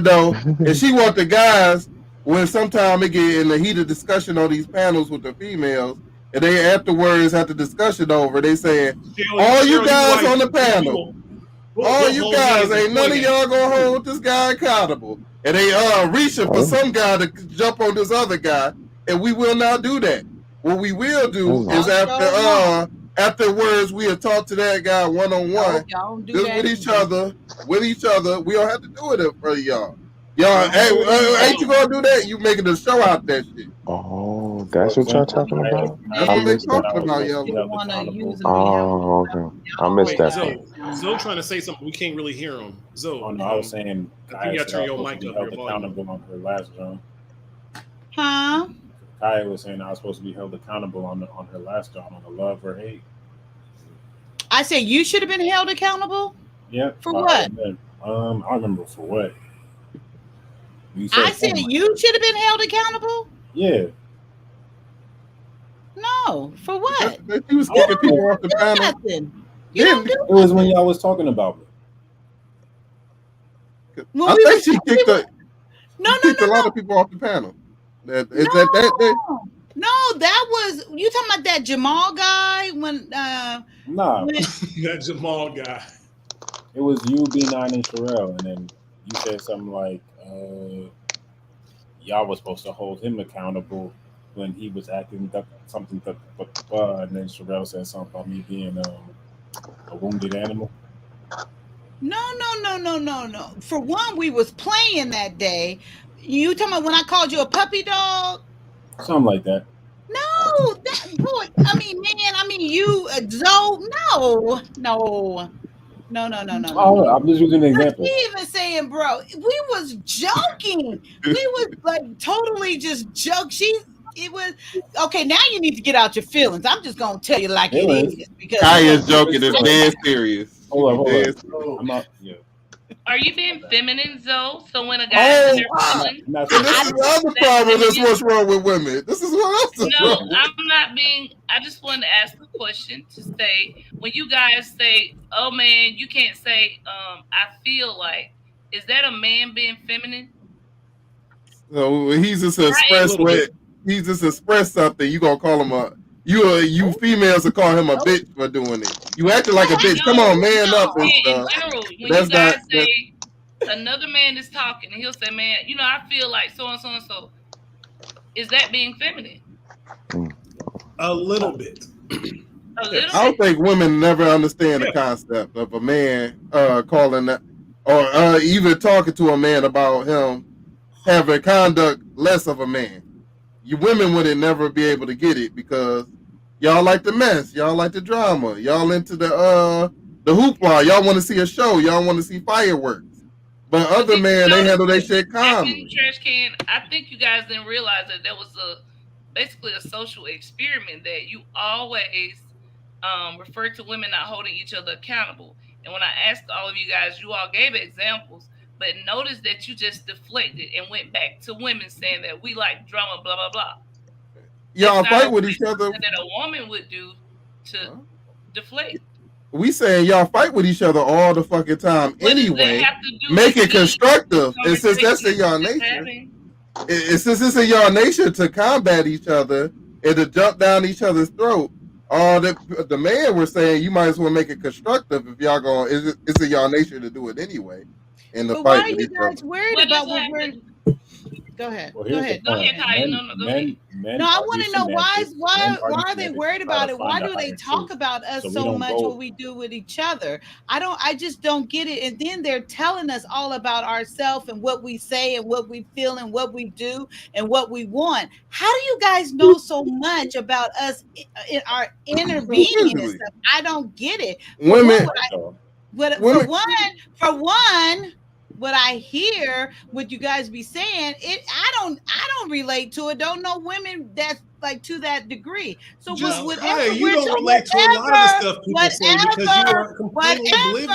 though, and she want the guys when sometimes they get in the heated discussion on these panels with the females, and they afterwards have the discussion over. They saying all you guys on the panel, all you guys ain't none of y'all gonna hold this guy accountable, and they reaching for some guy to jump on this other guy, and we will not do that. What we will do is afterwards we have talked to that guy one-on-one with each other. We don't have to do it in front of y'all. Ain't you gonna do that? You making a show out that shit. Oh, that's what y'all talking about? That's what they talking about, y'all. Oh, okay. I missed that. Zoe trying to say something. We can't really hear him. Zoe. Oh, no, I was saying I think you gotta turn your mic up. Your volume. Accountable on her last job. Huh? Kaya was saying I was supposed to be held accountable on her last job on the love or hate. I said you should have been held accountable? Yeah. For what? I remember for what. I said you should have been held accountable? Yeah. No, for what? You was kicking people off the panel. You don't do It was when y'all was talking about me. I think she kicked a lot of people off the panel. No, that was you talking about that Jamal guy when Nah. That Jamal guy. It was you, B9, and Sherelle, and then you said something like y'all was supposed to hold him accountable when he was acting something, and then Sherelle said something about me being a wounded animal. No. For one, we was playing that day. You talking about when I called you a puppy dog? Something like that. No, that boy. I mean, you, Zoe. No. Oh, I'm just using an example. He even saying, bro, we was joking. We was like totally just joke. It was okay. Now you need to get out your feelings. I'm just gonna tell you like it is because I is joking. It's dead serious. Hold on. I'm not. Yeah. Are you being feminine, Zoe? So when a guy is feeling, this is the other problem. That's what's wrong with women. This is what else is wrong. No, I'm not being. I just wanted to ask a question to say when you guys say, "Oh man, you can't say." I feel like is that a man being feminine? So he's just expressed something. You gonna call him You females will call him a bitch for doing it. You acting like a bitch. Come on, man up and In stuff. general, when That's you guys not. say another man is talking and he'll say, man, you know, I feel like so and so and so. Is that being feminine? A little bit. A little I don't bit. think women never understand the concept of a man calling that, or even talking to a man about him having conduct less of a man. You women wouldn't never be able to get it because y'all like the mess, y'all like the drama, y'all into the hoopla, y'all want to see a show, y'all want to see fireworks. But other men, they handle their shit calmly. Trash can. I think you guys didn't realize that there was basically a social experiment that you always refer to women not holding each other accountable. And when I asked all of you guys, you all gave examples, but notice that you just deflected and went back to women saying that we like drama, blah blah blah. Y'all fight with each other. That a woman would do to deflate. We saying y'all fight with each other all the fucking time anyway. Make it constructive. And since that's in y'all nature, since it's in y'all nature to combat each other and to jump down each other's throat, all the man was saying you might as well make it constructive if y'all going. It's in y'all nature to do it anyway. In the But fight why are with you each guys other. worried about what we're? Go ahead. Well, Go here's ahead. the point. Men I are want to know why are they semantics worried to try about to it? Why find do the they higher talk truth. about us So we so don't much go- what we do with each other? I just don't get it. And then they're telling us all about ourselves and what we say and what we feel and what we do and what we want. How do you guys know so much about us in our inner being and stuff? I don't get it. Women, For one, what I hear, what you guys be saying, I don't relate to it. Don't know women that's like to that degree. So Just whatever hey, you don't relate to a lot of the stuff people say because you are completely oblivious.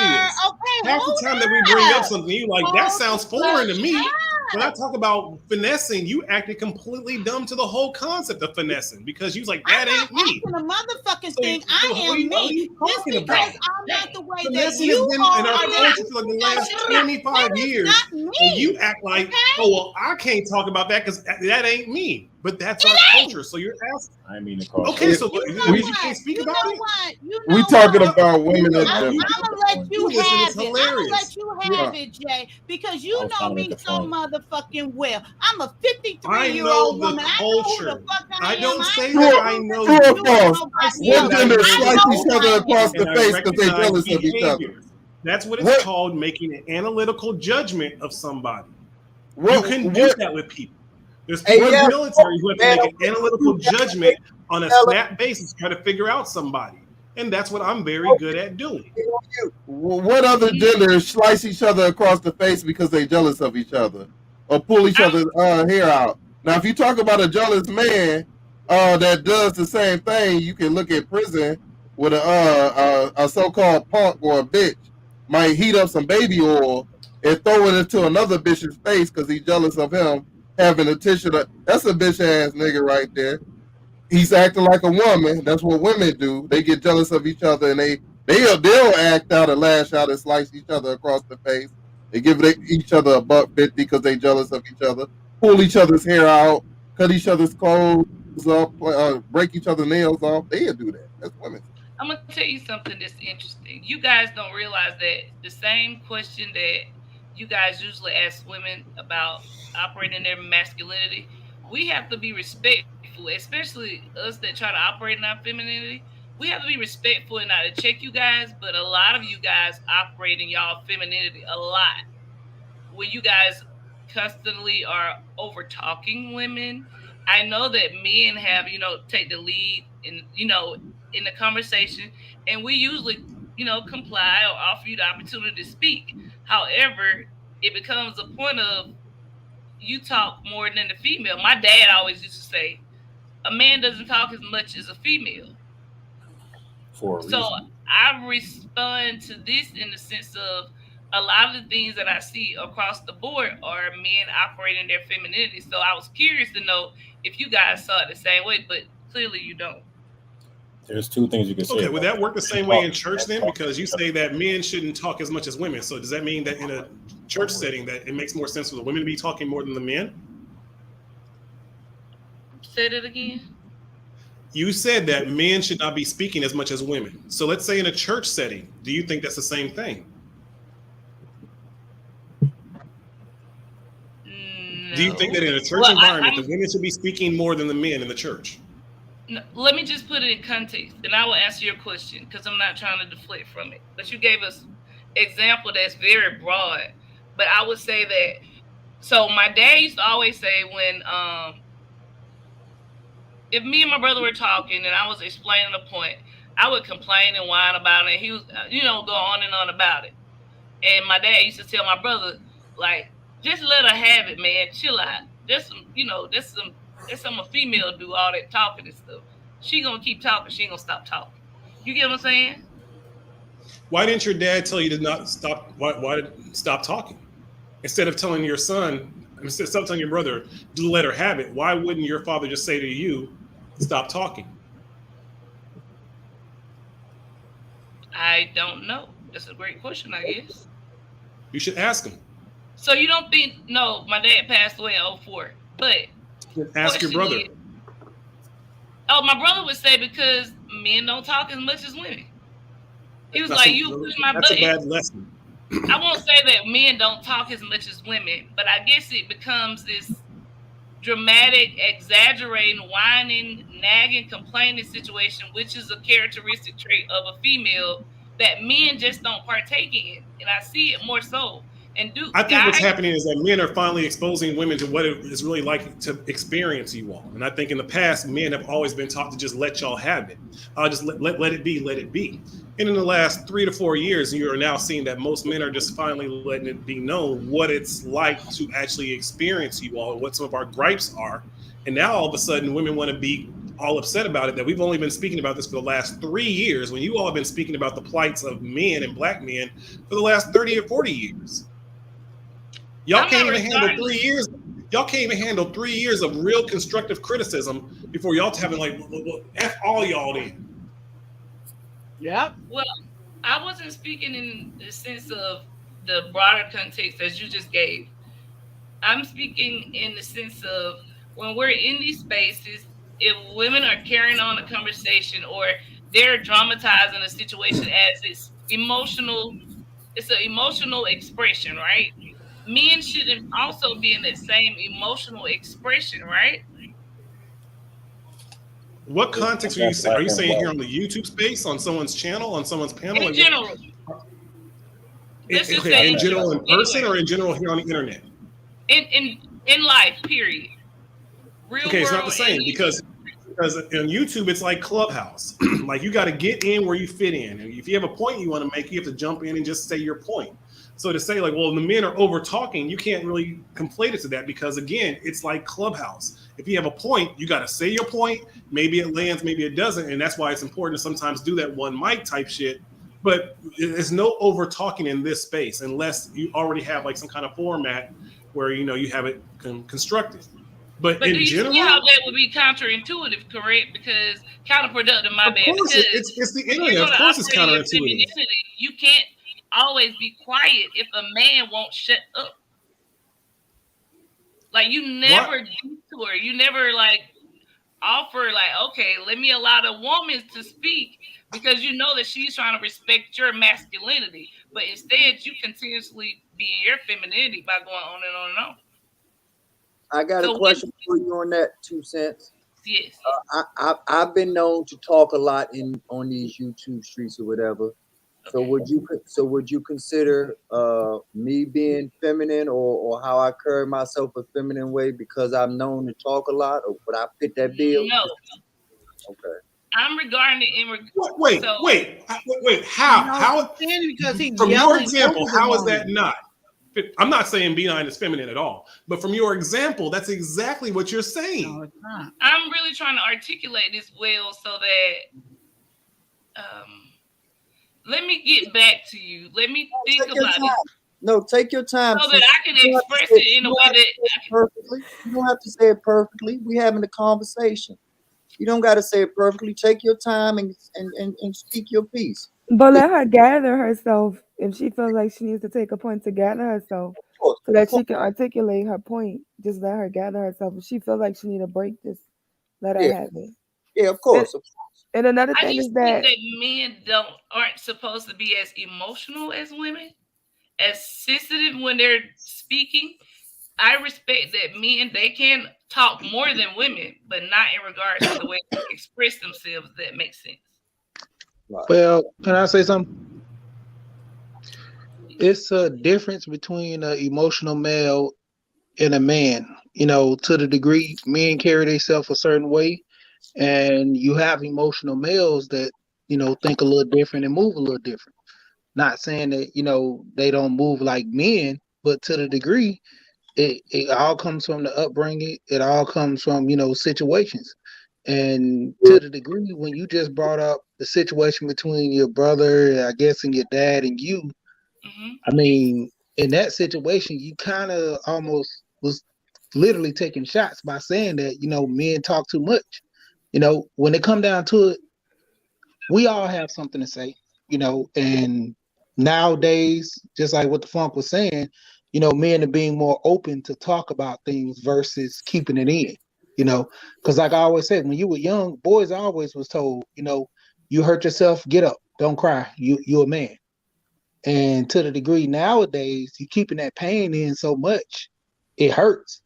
Okay, Half the time that we bring up something, you like that sounds foreign to me. When I talk about finessing, you acted completely dumb to the whole concept of finessing because you was like, that ain't me. The motherfucking thing, so I what am are you me. Just talking because about? I'm not the way that Finessing you has been are. in our culture for like the last 25 years. And you act like, oh, well, I can't talk about that because that ain't me. But that's our culture. So you're asking. I mean, the culture. Okay, so you can't speak about it? We talking about women at I'm the. gonna let you Listen, have it's it. I'm hilarious. gonna let you have it, Jay, because you was know trying to me make a so point. motherfucking well. I'm a I 53-year-old know the woman. I know who the culture. fuck I I am. don't say know that who I the know True fuck or you. you false? know I about me. said What that I gender know slice the each other across the and I face because they recognize jealous of each other? behaviors. That's what it's What- called, making an analytical judgment of somebody. You What? can do What? that with people. There's Hey, people in yeah, the military who have to man, make an analytical judgment on a tell snap basis, try to figure out somebody. And that's what I'm very good at doing. What other genders slice each other across the face because they jealous of each other or pull each other's hair out? Now, if you talk about a jealous man that does the same thing, you can look at prison with a so-called punk or a bitch might heat up some baby oil and throw it into another bitch's face because he's jealous of him having a tissue. That's a bitch ass nigga right there. He's acting like a woman. That's what women do. They get jealous of each other and they'll act out and lash out and slice each other across the face. They give each other a $1.50 because they jealous of each other. Pull each other's hair out, cut each other's clothes up, break each other's nails off. They'll do that. That's women. I'm gonna tell you something that's interesting. You guys don't realize that the same question that you guys usually ask women about operating their masculinity, we have to be respectful, especially us that try to operate in our femininity. We have to be respectful and not to check you guys, but a lot of you guys operate in y'all femininity a lot. When you guys constantly are over talking women. I know that men have, take the lead in the conversation, and we usually, comply or offer you the opportunity to speak. However, it becomes a point of you talk more than the female. My dad always used to say, a man doesn't talk as much as a female. For a So reason. I respond to this in the sense of a lot of the things that I see across the board are men operating their femininity. So I was curious to know if you guys saw it the same way, but clearly you don't. There's two things you can say. Okay, would about that work the same way in church then? Because you say that men shouldn't talk as much as women. So does that mean that in a church setting that it makes more sense for the women to be talking more than the men? Say that again. You said that men should not be speaking as much as women. So let's say in a church setting, do you think that's the same thing? Do you think that in a church environment, the women should be speaking more than the men in the church? No, let me just put it in context, and I will answer your question because I'm not trying to deflect from it. But you gave us example that's very broad. But I would say that. So my dad used to always say when, if me and my brother were talking and I was explaining a point, I would complain and whine about it. And he was, go on and on about it. And my dad used to tell my brother, like, just let her have it, man. Chill out. That's some a female do, all that talking and stuff. She gonna keep talking. She ain't gonna stop talking. You get what I'm saying? Why didn't your dad tell you to not stop? Why did stop talking instead of telling your son? Instead of telling your brother to let her have it, why wouldn't your father just say to you, "Stop talking"? I don't know. That's a great question, I guess. You should ask him. So you don't think? No, my dad passed away in 2004, but ask your brother. My brother would say because men don't talk as much as women. He was like, "You push my That's button." a bad lesson. I won't say that men don't talk as much as women, but I guess it becomes this dramatic, exaggerating, whining, nagging, complaining situation, which is a characteristic trait of a female that men just don't partake in. And I see it more so. I think what's happening is that men are finally exposing women to what it is really like to experience you all. And I think in the past, men have always been taught to just let y'all have it. Just let it be, let it be. And in the last 3 to 4 years, you are now seeing that most men are just finally letting it be known what it's like to actually experience you all, what some of our gripes are. And now all of a sudden, women want to be all upset about it, that we've only been speaking about this for the last 3 years, when you all have been speaking about the plights of men and black men for the last 30 or 40 years. Y'all can't even handle 3 years. Y'all can't even handle 3 years of real constructive criticism before y'all having like, well, F all y'all then. Yep. Well, I wasn't speaking in the sense of the broader context as you just gave. I'm speaking in the sense of when we're in these spaces, if women are carrying on a conversation or they're dramatizing a situation as it's an emotional expression, right? Men shouldn't also be in that same emotional expression, right? What context are you saying here on the YouTube space, on someone's channel, on someone's panel? In general. In general, in person, or in general here on the internet? In life, period. Real okay, it's not world the same because on YouTube it's like Clubhouse. Like you got to get in where you fit in. And if you have a point you want to make, you have to jump in and just say your point. So to say like, well, the men are over talking, you can't really conflate it to that because again, it's like Clubhouse. If you have a point, you got to say your point. Maybe it lands, maybe it doesn't. And that's why it's important to sometimes do that one mic type shit. But there's no over talking in this space unless you already have like some kind of format where, you have it constructed. But in do you general, see how that would be counterintuitive, correct? Because counterproductive, my bad. Of course, because it's the internet. Of course, it's counterintuitive. You can't always be quiet if a man won't shut up. Like you never detour. You never like offer like, okay, let me allow the woman to speak because you know that she's trying to respect your masculinity. But instead, you continuously be in your femininity by going on and on and on. I got a question for you on that, 2 cents. Yes. I've been known to talk a lot on these YouTube streets or whatever. So would you consider me being feminine or how I carry myself a feminine way because I'm known to talk a lot, or would I fit that bill? No. Okay. I'm regarding it in Wait. How? Because he's from your yelling example, over the how is woman. that not? I'm not saying B9 is feminine at all, but from your example, that's exactly what you're saying. No, it's not. I'm really trying to articulate this well so that let me get back to you. Let me think about it. No, take your time. So that I can express it in a way that perfectly. You don't have to say it perfectly. We're having a conversation. You don't got to say it perfectly. Take your time and speak your piece. But let her gather herself if she feels like she needs to take a point to gather herself so that she can articulate her point. Just let her gather herself. If she feels like she need a break, just let her have it. Yeah, of course. And another I thing just is think that that men aren't supposed to be as emotional as women, as sensitive when they're speaking. I respect that men, they can talk more than women, but not in regards to the way they express themselves. That makes sense. Well, can I say something? It's a difference between an emotional male and a man. You know, to the degree men carry themselves a certain way, and you have emotional males that, you know, think a little different and move a little different. Not saying that, you know, they don't move like men, but to the degree, it all comes from the upbringing. It all comes from, you know, situations. And to the degree when you just brought up the situation between your brother, I guess, and your dad and you, I mean, in that situation, you kind of almost was literally taking shots by saying that, you know, men talk too much. You know, when it come down to it, we all have something to say, you know, and nowadays, just like what the Funk was saying, you know, men are being more open to talk about things versus keeping it in, you know, because like I always said, when you were young, boys always was told, you know, you hurt yourself, get up, don't cry, you're a man. And to the degree nowadays, you keeping that pain in so much, it hurts.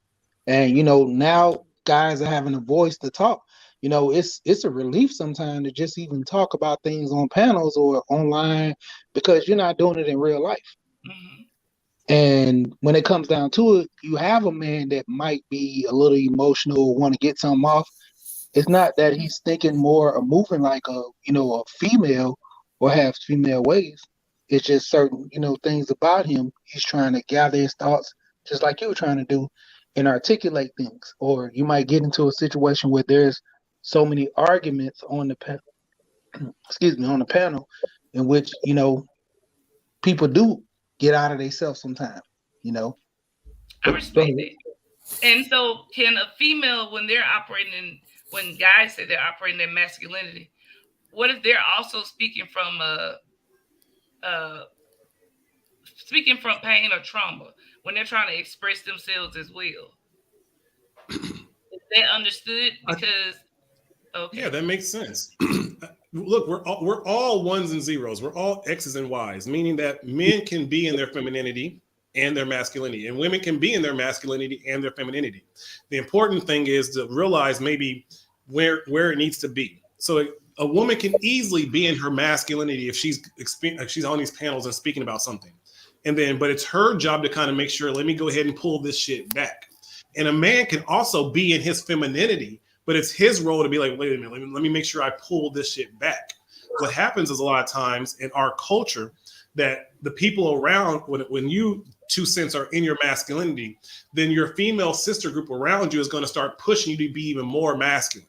And you know, now guys are having a voice to talk. You know, it's a relief sometimes to just even talk about things on panels or online because you're not doing it in real life. And when it comes down to it, you have a man that might be a little emotional, want to get something off. It's not that he's thinking more or moving like a, you know, a female or has female ways. It's just certain, you know, things about him. He's trying to gather his thoughts, just like you were trying to do, and articulate things. Or you might get into a situation where there's so many arguments on the on the panel, in which, you know, people do get out of themselves sometimes. You know. I respect it. And so, can a female, when they're operating, when guys say they're operating their masculinity, what if they're also speaking from pain or trauma when they're trying to express themselves as well? Is that understood? Because yeah, that makes sense. Look, we're all ones and zeros. We're all X's and Y's, meaning that men can be in their femininity and their masculinity, and women can be in their masculinity and their femininity. The important thing is to realize maybe where it needs to be. So a woman can easily be in her masculinity if she's on these panels and speaking about something. But it's her job to kind of make sure, let me go ahead and pull this shit back. And a man can also be in his femininity, but it's his role to be like, wait a minute, let me make sure I pull this shit back. What happens is a lot of times in our culture that the people around, when you 2 cents are in your masculinity, then your female sister group around you is going to start pushing you to be even more masculine.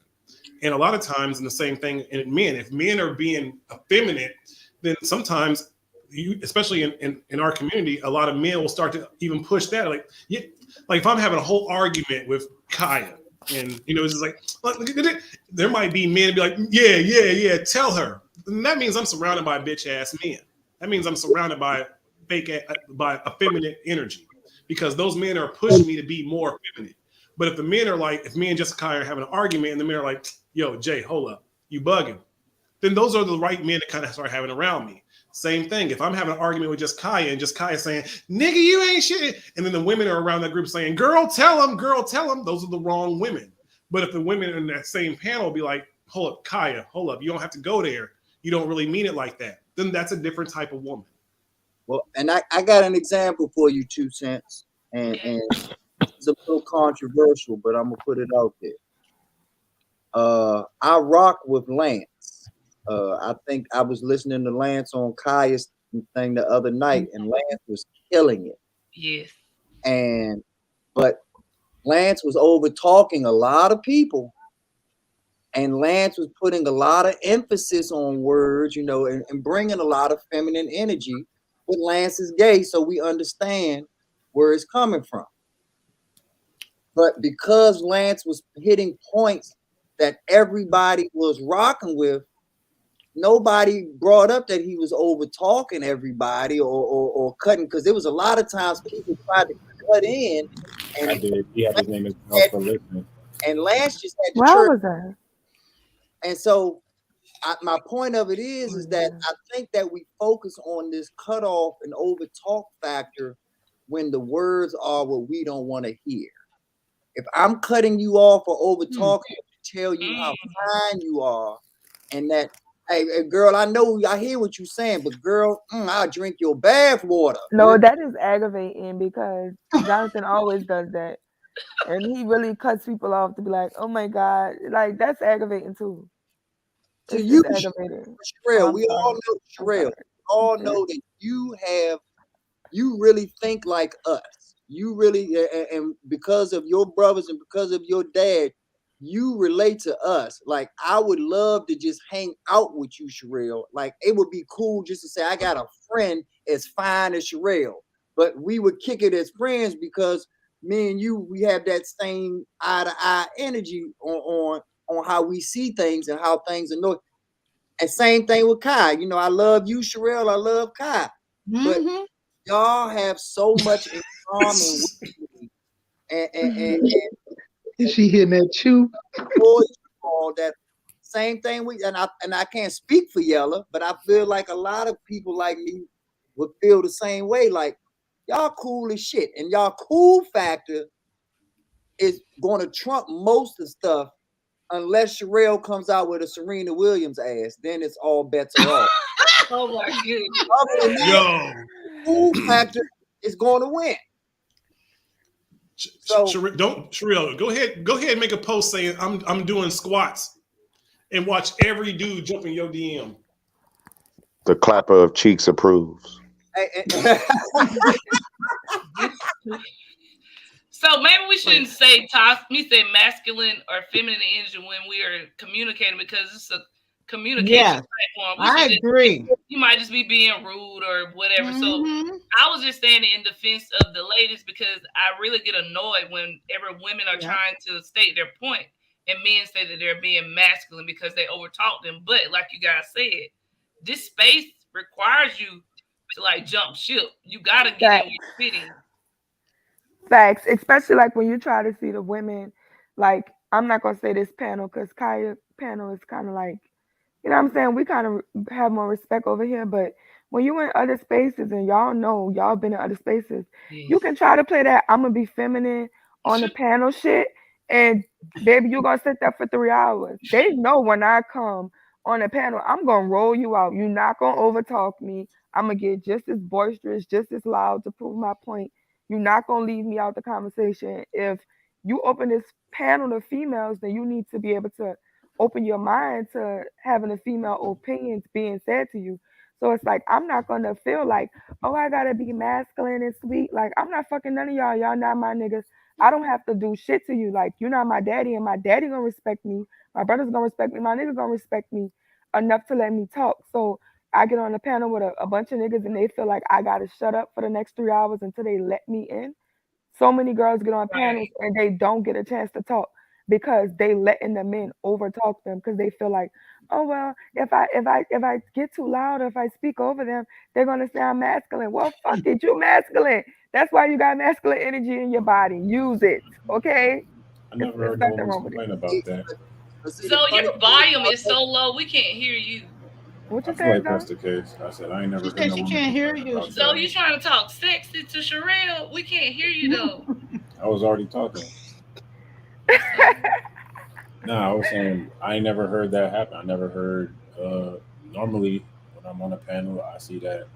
And a lot of times, in the same thing in men, if men are being effeminate, then sometimes especially in our community, a lot of men will start to even push that. Like if I'm having a whole argument with Kaya, and you know, it's just like, there might be men be like, yeah, tell her. And that means I'm surrounded by bitch ass men. That means I'm surrounded by effeminate energy, because those men are pushing me to be more effeminate. But if me and Jessica are having an argument and the men are like, yo, Jay, hold up, you bugging, then those are the right men to kind of start having around me. Same thing. If I'm having an argument with just Kaya and just Kaya saying, nigga, you ain't shit, and then the women are around that group saying, girl, tell him, those are the wrong women. But if the women in that same panel be like, hold up, Kaya, hold up, you don't have to go there, you don't really mean it like that, then that's a different type of woman. Well, and I got an example for you, 2 cents, and it's a little controversial, but I'm gonna put it out there. I rock with Lance. I think I was listening to Lance on Kaya's thing the other night, and Lance was killing it. Yes. But Lance was over talking a lot of people, and Lance was putting a lot of emphasis on words, you know, and bringing a lot of feminine energy. But Lance is gay, so we understand where it's coming from. But because Lance was hitting points that everybody was rocking with, nobody brought up that he was over talking everybody or cutting, because there was a lot of times people tried to cut in. And I did. He had his name as for listening. And Lance just had to Where was I? And so my point of it is that I think that we focus on this cutoff and over talk factor when the words are what we don't want to hear. If I'm cutting you off or over talking to tell you how fine you are, and that, hey, girl, I hear what you're saying, but girl, I'll drink your bath water. No, that is aggravating because Jonathan always does that. And he really cuts people off to be like, oh my God, like that's aggravating too. To you, aggravating. Sherelle, we all know Sherelle. We all know that you really think like us. You really, and because of your brothers and because of your dad, you relate to us. Like, I would love to just hang out with you, Sherelle. Like, it would be cool just to say, I got a friend as fine as Sherelle. But we would kick it as friends because me and you, we have that same eye-to-eye energy on how we see things and how things are. And same thing with Kai. You know, I love you, Sherelle. I love Kai. But y'all have so much in common with me. And is she hitting that chew? All that same thing and I can't speak for Yella, but I feel like a lot of people like me would feel the same way. Like, y'all cool as shit, and y'all cool factor is going to trump most of the stuff unless Sherelle comes out with a Serena Williams ass. Then it's all bets are off. Oh my goodness. Yo, cool factor is going to win. So Sherelle, go ahead and make a post saying I'm doing squats and watch every dude jump in your DM. The clapper of cheeks approves. So maybe we shouldn't say masculine or feminine energy when we are communicating, because it's a communication platform. I agree. You might just be being rude or whatever. So I was just saying in defense of the ladies, because I really get annoyed whenever women are trying to state their point and men say that they're being masculine because they overtalk them. But like you guys said, this space requires you to like jump ship. You gotta get in with fitting. Facts, especially like when you try to see the women, like, I'm not gonna say this panel because Kaya panel is kind of like, you know what I'm saying, we kind of have more respect over here, but when you in other spaces, and y'all know y'all been in other spaces, you can try to play that I'm gonna be feminine on the panel shit, and baby, you're gonna sit there for 3 hours. They know when I come on the panel, I'm gonna roll you out. You're not gonna overtalk me. I'm gonna get just as boisterous, just as loud to prove my point. You're not gonna leave me out the conversation. If you open this panel to females, then you need to be able to open your mind to having a female opinions being said to you. So it's like, I'm not gonna feel like, oh, I gotta be masculine and sweet. Like, I'm not fucking none of y'all. Y'all not my niggas. I don't have to do shit to you. Like, you're not my daddy, and my daddy gonna respect me. My brother's gonna respect me. My niggas gonna respect me enough to let me talk. So I get on the panel with a bunch of niggas, and they feel like I gotta shut up for the next 3 hours until they let me in. So many girls get on panels and they don't get a chance to talk because they letting the men over talk them, because they feel like, oh well, if I get too loud or if I speak over them, they're gonna say I'm masculine. Well, fuck it, you masculine. That's why you got masculine energy in your body. Use it, okay? I never heard no woman complain about that. So your volume is so low, we can't hear you. What you I feel like that's the case. I said I ain't never. She said she can't hear you. So you trying to talk sexy to Sherelle? We can't hear you though. I was already talking. I was saying I ain't never heard that happen. I never heard. Normally, when I'm on a panel, I see that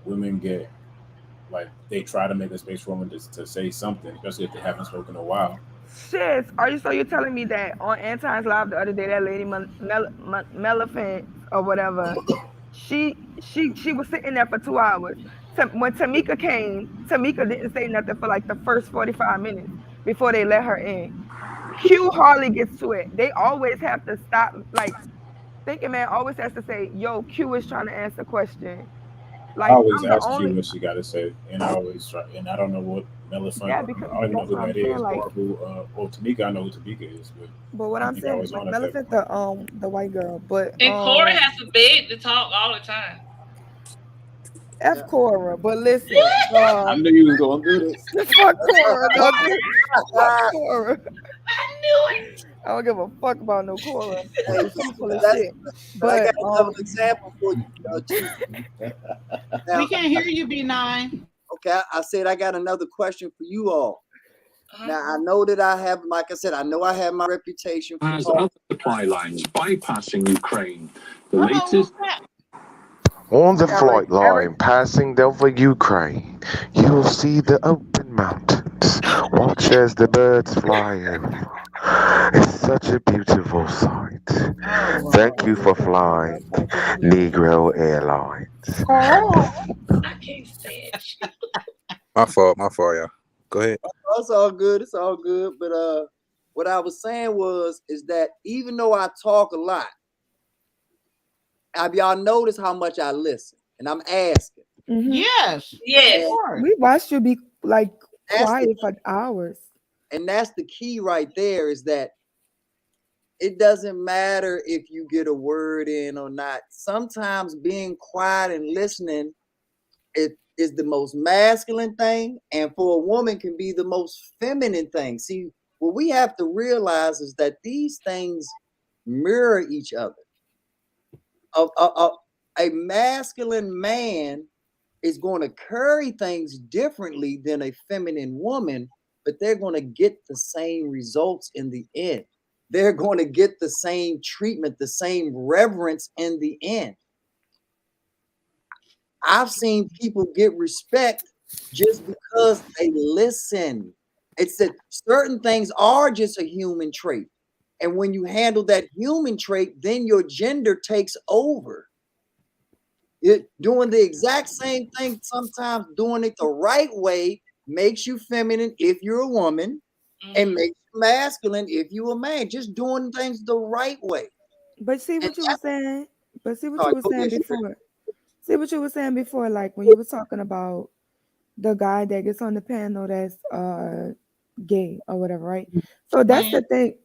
women get like they try to make a space for women to say something, especially if they haven't spoken in a while. Shit, you're telling me that on Anton's Live the other day, that lady Melephant or whatever, she was sitting there for 2 hours. When Tamika came, Tamika didn't say nothing for like the first 45 minutes before they let her in. Q hardly gets to it. They always have to stop, like, Thinking Man always has to say, yo, Q is trying to answer a question. Like, I always ask you what she got to say, and I always try, and I don't know what Melephant. I don't know who that is, or who. Tamika, I know who Tamika is, but what I'm saying is, like, Melephant, the white girl, but and Cora has to beg to talk all the time. F Cora, but listen, I knew you was gonna do this. Fuck Cora, fuck Cora. I knew it. I don't give a fuck about no Cora. Hey, She's full of that's, shit. but I But got another example for you. Chief. Now, We can't hear you, B9. okay, I said I got another question for you all. Now I know that I have, like I said, I know I have my reputation for As talking. other supply lines bypassing Ukraine, the latest. On the Yeah, flight like Eric, line passing over Ukraine, you'll see the open mountains. Watch as the birds fly over. It's such a beautiful sight. Thank you for flying Negro Airlines. I can't stand you. My fault, y'all. Go ahead. it's all good. It's all good. But what I was saying is that even though I talk a lot, have y'all noticed how much I listen? And I'm asking. Yes. Yes. we watched you be like That's quiet the, for hours. and that's the key right there, is that it doesn't matter if you get a word in or not. Sometimes being quiet and listening is the most masculine thing, and for a woman can be the most feminine thing. See, what we have to realize is that these things mirror each other. A masculine man is going to carry things differently than a feminine woman, but they're going to get the same results in the end. They're going to get the same treatment, the same reverence in the end. I've seen people get respect just because they listen. It's that certain things are just a human trait. And when you handle that human trait, then your gender takes over. Doing the exact same thing, sometimes doing it the right way, makes you feminine if you're a woman, and makes you masculine if you're a man. Just doing things the right way. But see what you were saying. But see what Sorry, you were go saying ahead, before. See what you were saying before, like when you were talking about the guy that gets on the panel that's gay or whatever, right? So that's the thing,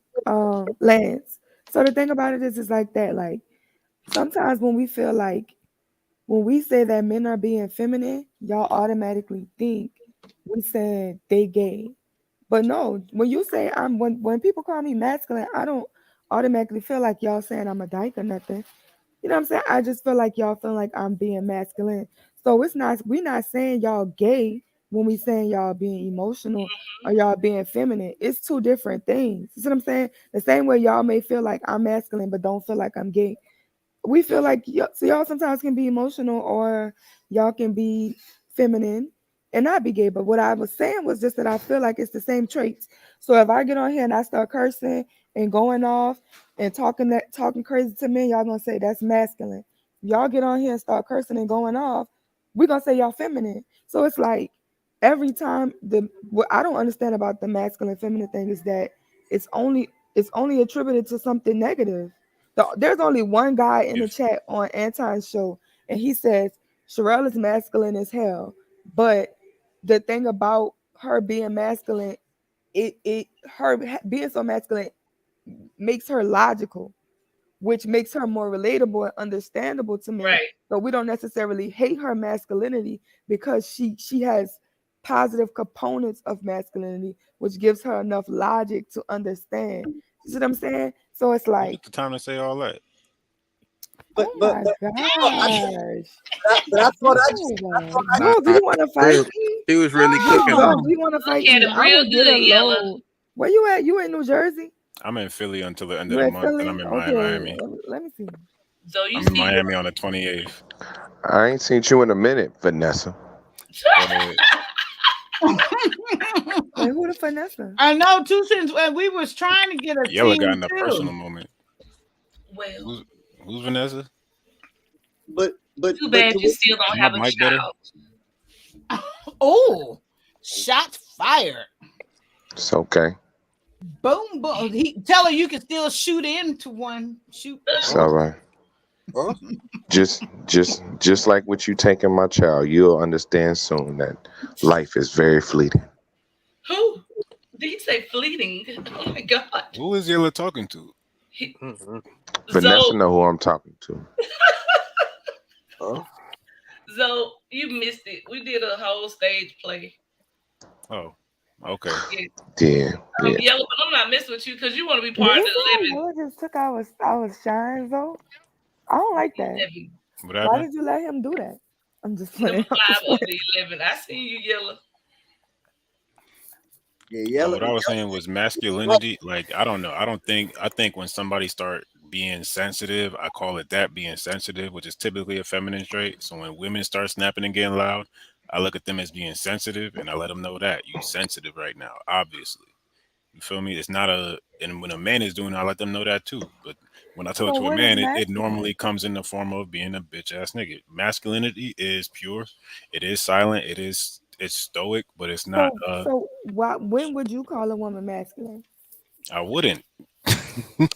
Lance. So the thing about it is like that, like sometimes when we feel like when we say that men are being feminine, y'all automatically think we said they gay. But no, when you say when people call me masculine, I don't automatically feel like y'all saying I'm a dyke or nothing. You know what I'm saying? I just feel like y'all feel like I'm being masculine. So we're not saying y'all gay when we saying y'all being emotional or y'all being feminine. It's two different things. You see what I'm saying? The same way y'all may feel like I'm masculine but don't feel like I'm gay. We feel like y'all sometimes can be emotional or y'all can be feminine and not be gay. But what I was saying was just that I feel like it's the same traits. So if I get on here and I start cursing and going off and talking crazy to men, y'all gonna say that's masculine. Y'all get on here and start cursing and going off, we're gonna say y'all feminine. So it's like every time what I don't understand about the masculine feminine thing is that it's only attributed to something negative. There's only one guy in the chat on Anton's show, and he says Sherelle is masculine as hell. But the thing about her being masculine, her being so masculine makes her logical, which makes her more relatable and understandable to men. Right. So we don't necessarily hate her masculinity because she has positive components of masculinity, which gives her enough logic to understand. You see what I'm saying? So it's like The time to say all that. But I thought Nah, do you want to fight me? He was really cooking. Do you want to fight me? I will get a load. Where you at? You in New Jersey? I'm in Philly until the end You of the in month, Philly? and I'm in Okay. Miami. Let me see. So you I'm see in Miami on the 28th. I ain't seen you in a minute, Vanessa. Wait, who the Vanessa? I know, too, since we was trying to get a Yella team got in a too. personal moment. Well, Who's Vanessa? But too bad you still don't have a Mic better? child. Oh, shots fired. It's okay. Boom, boom. Tell her you can still shoot into one. Shoot. It's all right. Just like what you taking my child, you'll understand soon that life is very fleeting. Who? Did he say fleeting? Oh my God. Who is Yella talking to? Vanessa know who I'm talking to. So you missed it. We did a whole stage play. Oh. Okay. Yeah. I'm yellow, but I'm not messing with you because you want to be part of the 11. Yellow just took our shine, though. I don't like that. 11. What Why happened? did you let him do that? I'm just Number playing. 5 of the 11. I see you, yellow. Yeah, No, yellow. what I was saying was masculinity. Like, I don't know. I think when somebody start being sensitive, I call it that, being sensitive, which is typically a feminine trait. So when women start snapping and getting loud, I look at them as being sensitive, and I let them know that you sensitive right now. Obviously, you feel me? It's not a. And when a man is doing it, I let them know that too. But when I tell it So to a what is man, it masculine? normally comes in the form of being a bitch ass nigga. Masculinity is pure. It is silent. It's stoic, but it's not. So when would you call a woman masculine? I wouldn't. It's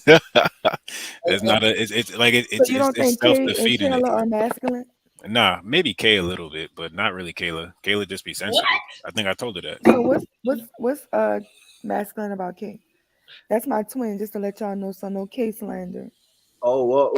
not a. It's like So you don't it's think self Kay and defeating. Kayla are masculine? Nah, maybe Kay a little bit, but not really Kayla. Kayla just be sensitive. I think I told her that. So what's masculine about Kay? That's my twin, just to let y'all know, so no Kay slander. Oh, well,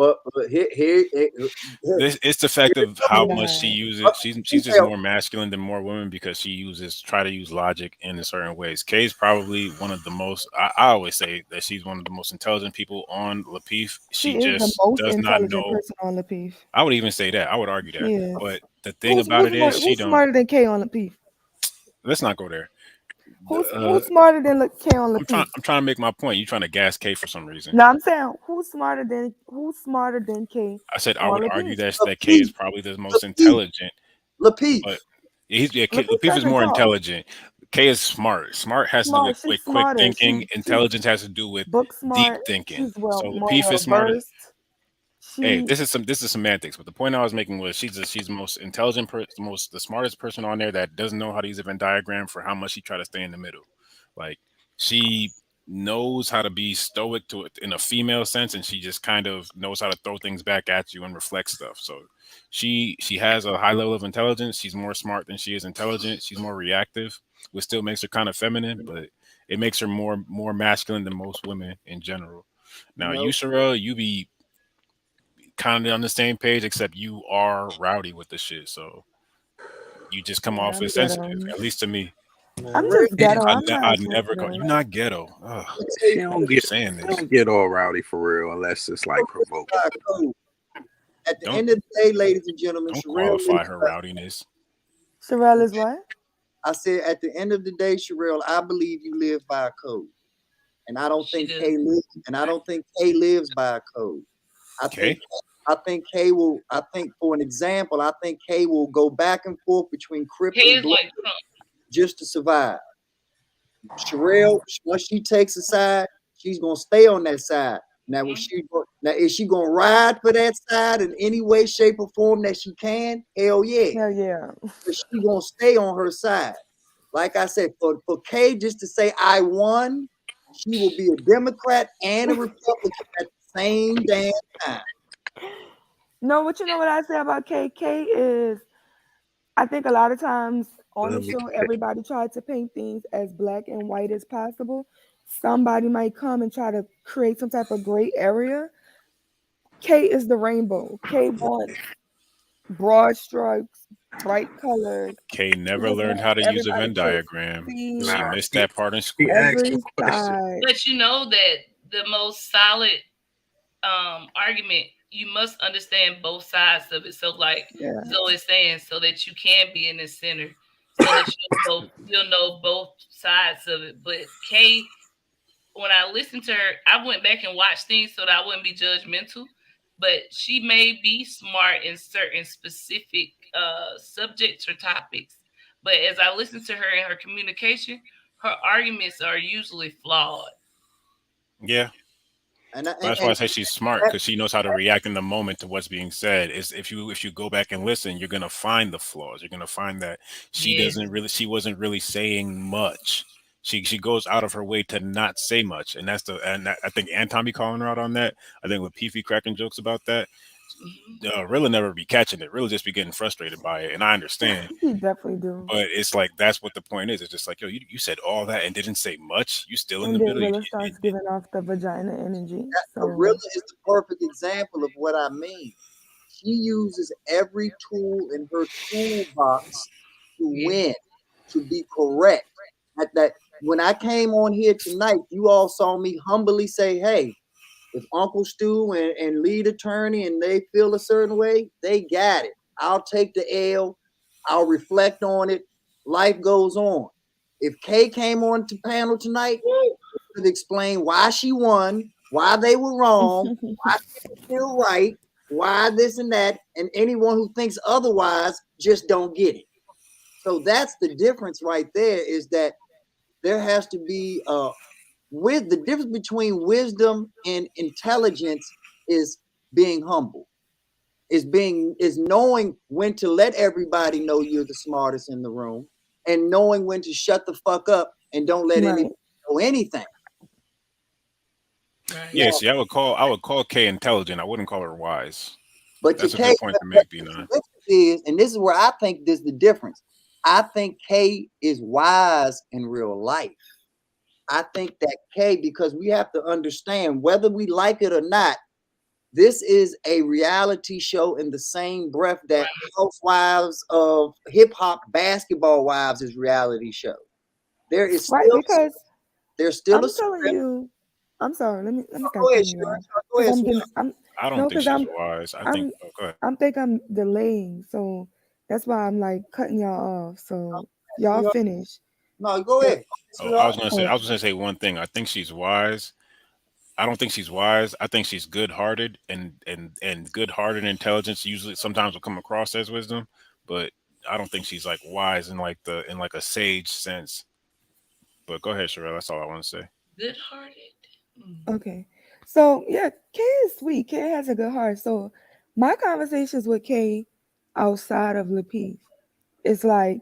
here. It's the fact of how much she uses. She's just more masculine than more women because she try to use logic in certain ways. Kay's probably one of the most. I always say that she's one of the most intelligent people on Lapeef. She She is the just most does not intelligent know. person on Lapeef. I would even say that. I would argue that. She is. But the thing about it is, she who's don't. smarter than Kay on Lapeef? Let's not go there. Who's smarter than Kay on Lapeef? I'm trying to make my point. You're trying to gas Kay for some reason. No, I'm saying who's smarter than Kay? I said I would argue that Lapeef. Kay is probably the most intelligent. Lapeef. But Lapeef is more intelligent. Kay is smart. Smart has to do with quick smarter. thinking. Intelligence has to do with book deep smart. thinking. She's So more Lapeef is smarter. versed. Hey, this is semantics. But the point I was making was she's the most intelligent, the smartest person on there that doesn't know how to use a Venn diagram for how much she try to stay in the middle. Like she knows how to be stoic to it in a female sense, and she just kind of knows how to throw things back at you and reflect stuff. So she has a high level of intelligence. She's more smart than she is intelligent. She's more reactive, which still makes her kind of feminine, but it makes her more masculine than most women in general. Now, you, Sherelle, you be kind of on the same page, except you are rowdy with the shit. So you just come off as sensitive, at least to me. I'm just ghetto. I'd never call you not ghetto. Ugh. She don't get all rowdy for real unless it's like provoked. At the end of the day, ladies and gentlemen, Don't Sherelle qualify her rowdiness. Sherelle is what? I said at the end of the day, Sherelle, I believe you live by a code. And I don't think Kay lives by a code. I think Kay will, for an example, I think Kay will go back and forth between Crip and Blood just to survive. Sherelle, once she takes a side, she's gonna stay on that side. Now, is she gonna ride for that side in any way, shape, or form that she can? Hell yeah. Hell yeah. But she gonna stay on her side. Like I said, for Kay just to say I won, she will be a Democrat and a Republican at the same damn time. No, but you know what I say about Kay? Kay is, I think a lot of times on the show, everybody tried to paint things as black and white as possible. Somebody might come and try to create some type of gray area. Kay is the rainbow. Kay wants broad strokes, bright colors. Kay never learned how to use a Venn diagram. She missed that part in school. But you know that the most solid argument, you must understand both sides of it. So like Zoe is saying, so that you can be in the center, so that you'll know both sides of it. But Kay, when I listened to her, I went back and watched things so that I wouldn't be judgmental. But she may be smart in certain specific subjects or topics. But as I listen to her in her communication, her arguments are usually flawed. Yeah. That's why I say she's smart, because she knows how to react in the moment to what's being said. Is if you go back and listen, you're gonna find the flaws. You're gonna find that she wasn't really saying much. She goes out of her way to not say much, and I think Anton be calling her out on that. I think Lapeef cracking jokes about that. Rilla never be catching it. Rilla just be getting frustrated by it, and I understand. He definitely do. But it's like that's what the point is. It's just like, yo, you said all that and didn't say much. You still in And the then middle. Rilla starts giving off the vagina energy. Rilla is the perfect example of what I mean. She uses every tool in her toolbox to win, to be correct. that when I came on here tonight, you all saw me humbly say, hey, if Uncle Stu and lead attorney and they feel a certain way, they got it. I'll take the L. I'll reflect on it. Life goes on. If Kay came on to panel tonight, to explain why she won, why they were wrong, why they were still right, why this and that, and anyone who thinks otherwise just don't get it. So that's the difference right there, is that there has to be with the difference between wisdom and intelligence is being humble, is knowing when to let everybody know you're the smartest in the room, and knowing when to shut the fuck up and don't let anybody know anything. Yeah, see, I would call Kay intelligent. I wouldn't call her wise. But that's a Kay, good point to make, B9. And this is where I think there's the difference. I think Kay is wise in real life. I think that Kay, because we have to understand, whether we like it or not, this is a reality show in the same breath that Housewives of Hip Hop Basketball Wives is reality show. There is still, because there's still I'm a telling script. you. I'm sorry. Let me Go ahead, Sherelle. Go ahead. I don't think she's wise. I think. Oh, go ahead. I think I'm delaying, so that's why I'm like cutting y'all off. So y'all finish. No, go ahead. Oh, I was gonna say one thing. I think she's wise. I don't think she's wise. I think she's good-hearted, and good-hearted intelligence usually sometimes will come across as wisdom, but I don't think she's like wise in like a sage sense. But go ahead, Sherelle. That's all I want to say. Good-hearted. Okay. So yeah, Kay is sweet. Kay has a good heart. So my conversations with Kay outside of Lapeef, it's like,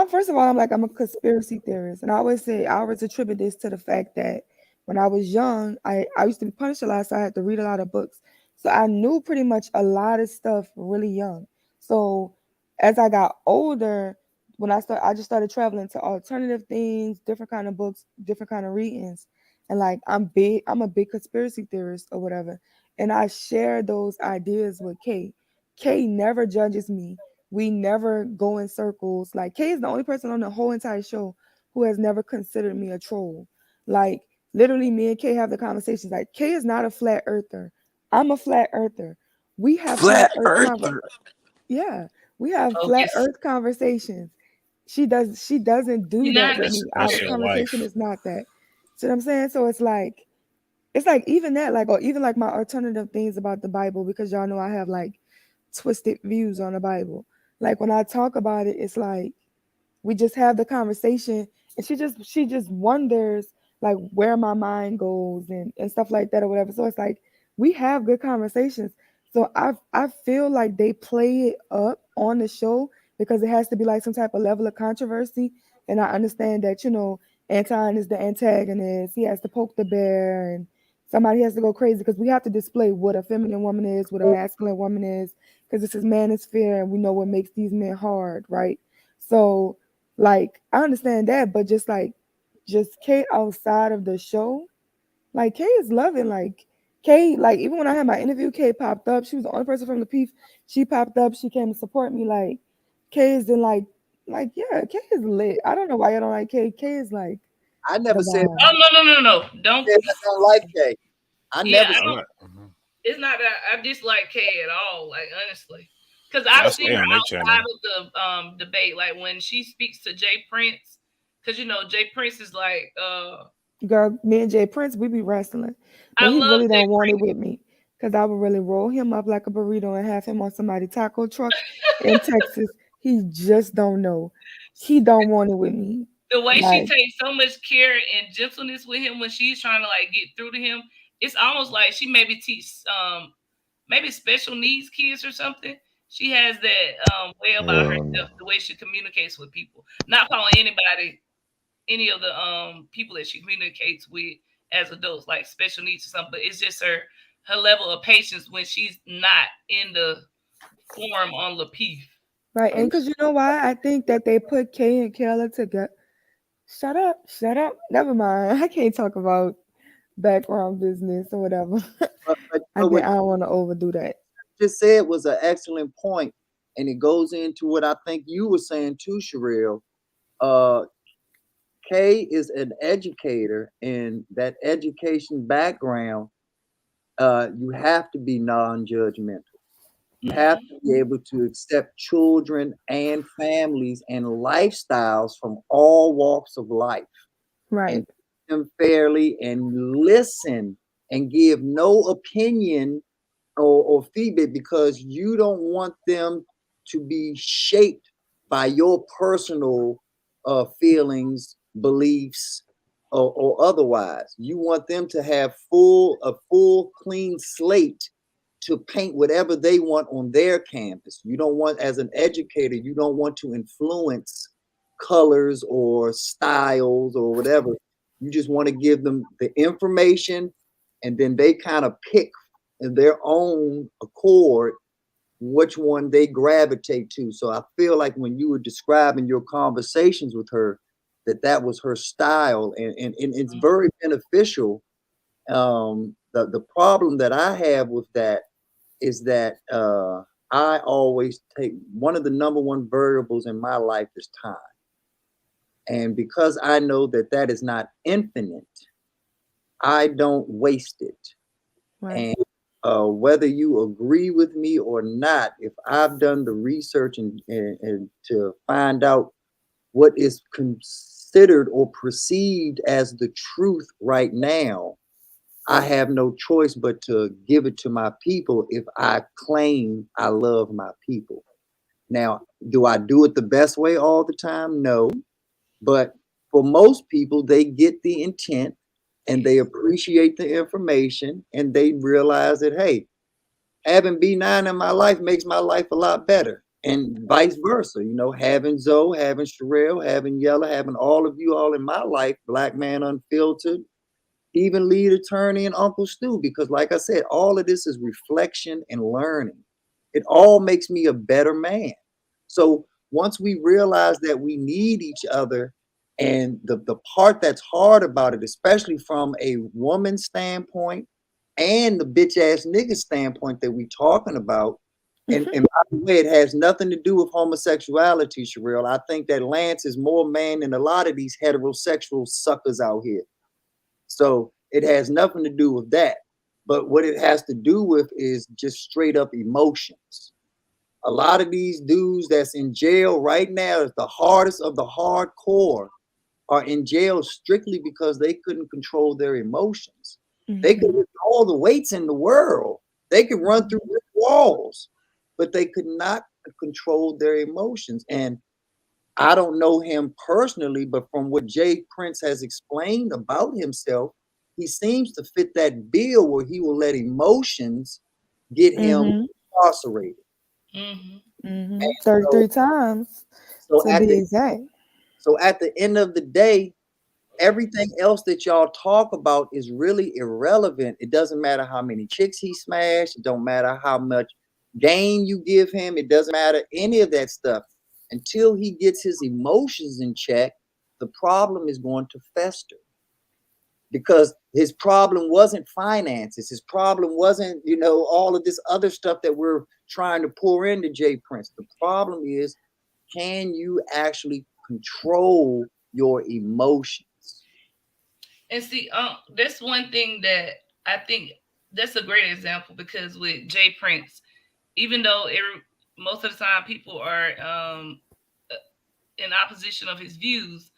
first of all, I'm a conspiracy theorist. And I always attribute this to the fact that when I was young, I used to be punished a lot, so I had to read a lot of books. So I knew pretty much a lot of stuff really young. So as I got older, I just started traveling to alternative things, different kind of books, different kind of readings. And like I'm a big conspiracy theorist or whatever. And I share those ideas with Kay. Kay never judges me. We never go in circles. Like Kay is the only person on the whole entire show who has never considered me a troll. Like literally me and Kay have the conversations. Like Kay is not a flat earther. I'm a flat earther. We have flat earther. Yeah. We have flat earth conversations. She doesn't do that with me. Our conversation is not that. See what I'm saying? So it's like even that, like, or even like my alternative things about the Bible, because y'all know I have like twisted views on the Bible. Like when I talk about it, it's like we just have the conversation, and she just wonders like where my mind goes and stuff like that or whatever. So it's like we have good conversations. So I feel like they play it up on the show because it has to be like some type of level of controversy. And I understand that, Anton is the antagonist. He has to poke the bear, and somebody has to go crazy because we have to display what a feminine woman is, what a masculine woman is, because this is manosphere, and we know what makes these men hard, right? So, like, I understand that, but just Kay outside of the show, like, Kay is loving, like, Kay, like, even when I had my interview, Kay popped up. She was the only person from Lapeef. She popped up. She came to support me. Like, Kay is in, like, yeah, Kay is lit. I don't know why you don't like Kay. Kay is like, I never said. Oh no! Don't. I don't like Kay. I never. It's not that I dislike Kay at all. Like honestly, because I've seen her outside of the debate. Like when she speaks to Jay Prince, because Jay Prince is like, girl, me and Jay Prince, we be wrestling. But he really don't want it with me, because I would really roll him up like a burrito and have him on somebody's taco truck in Texas. He just don't know. He don't want it with me. The way she takes so much care and gentleness with him when she's trying to like get through to him, it's almost like she maybe teach maybe special needs kids or something. She has that way about herself, the way she communicates with people. Not calling any of the people that she communicates with as adults like special needs or something, but it's just her level of patience when she's not in the form on Lapeef. Right, and because you know why? I think that they put Kay and Kayla together. Shut up. Never mind. I can't talk about background business or whatever. I don't want to overdo that. Just said was an excellent point, and it goes into what I think you were saying too, Sherelle. Kay is an educator, and that education background, you have to be non-judgmental. You have to be able to accept children and families and lifestyles from all walks of life. Right. And treat them fairly and listen and give no opinion or feedback, because you don't want them to be shaped by your personal feelings, beliefs, or otherwise. You want them to have a full clean slate to paint whatever they want on their campus. You don't want, as an educator, you don't want to influence colors or styles or whatever. You just want to give them the information, and then they kind of pick in their own accord which one they gravitate to. So I feel like when you were describing your conversations with her, that was her style, and it's very beneficial. The problem that I have with that is that I always take one of the number one variables in my life is time. And because I know that is not infinite, I don't waste it. Right. And whether you agree with me or not, if I've done the research and to find out what is considered or perceived as the truth right now, I have no choice but to give it to my people if I claim I love my people. Now, do I do it the best way all the time? No. But for most people, they get the intent and they appreciate the information, and they realize that, hey, having B9 in my life makes my life a lot better, and vice versa. You know, having Zoe, having Sherelle, having Yella, having all of you all in my life, Black Man Unfiltered, even Lead Attorney and Uncle Stu, because like I said, all of this is reflection and learning. It all makes me a better man. So once we realize that we need each other, and the part that's hard about it, especially from a woman's standpoint and the bitch ass nigga standpoint that we talking about, and by the way, it has nothing to do with homosexuality, Sherelle. I think that Lance is more man than a lot of these heterosexual suckers out here. So it has nothing to do with that. But what it has to do with is just straight up emotions. A lot of these dudes that's in jail right now, is the hardest of the hardcore, are in jail strictly because they couldn't control their emotions. They could lift all the weights in the world. They could run through walls, but they could not control their emotions. And I don't know him personally, but from what Jay Prince has explained about himself, he seems to fit that bill where he will let emotions get him incarcerated. 33 times to be exact. So at the end of the day, everything else that y'all talk about is really irrelevant. It doesn't matter how many chicks he smashed. It don't matter how much game you give him. It doesn't matter any of that stuff. Until he gets his emotions in check, the problem is going to fester. Because his problem wasn't finances. His problem wasn't, you know, all of this other stuff that we're trying to pour into Jay Prince. The problem is, can you actually control your emotions? And see, that's one thing that I think that's a great example, because with Jay Prince, even though most of the time people are in opposition of his views,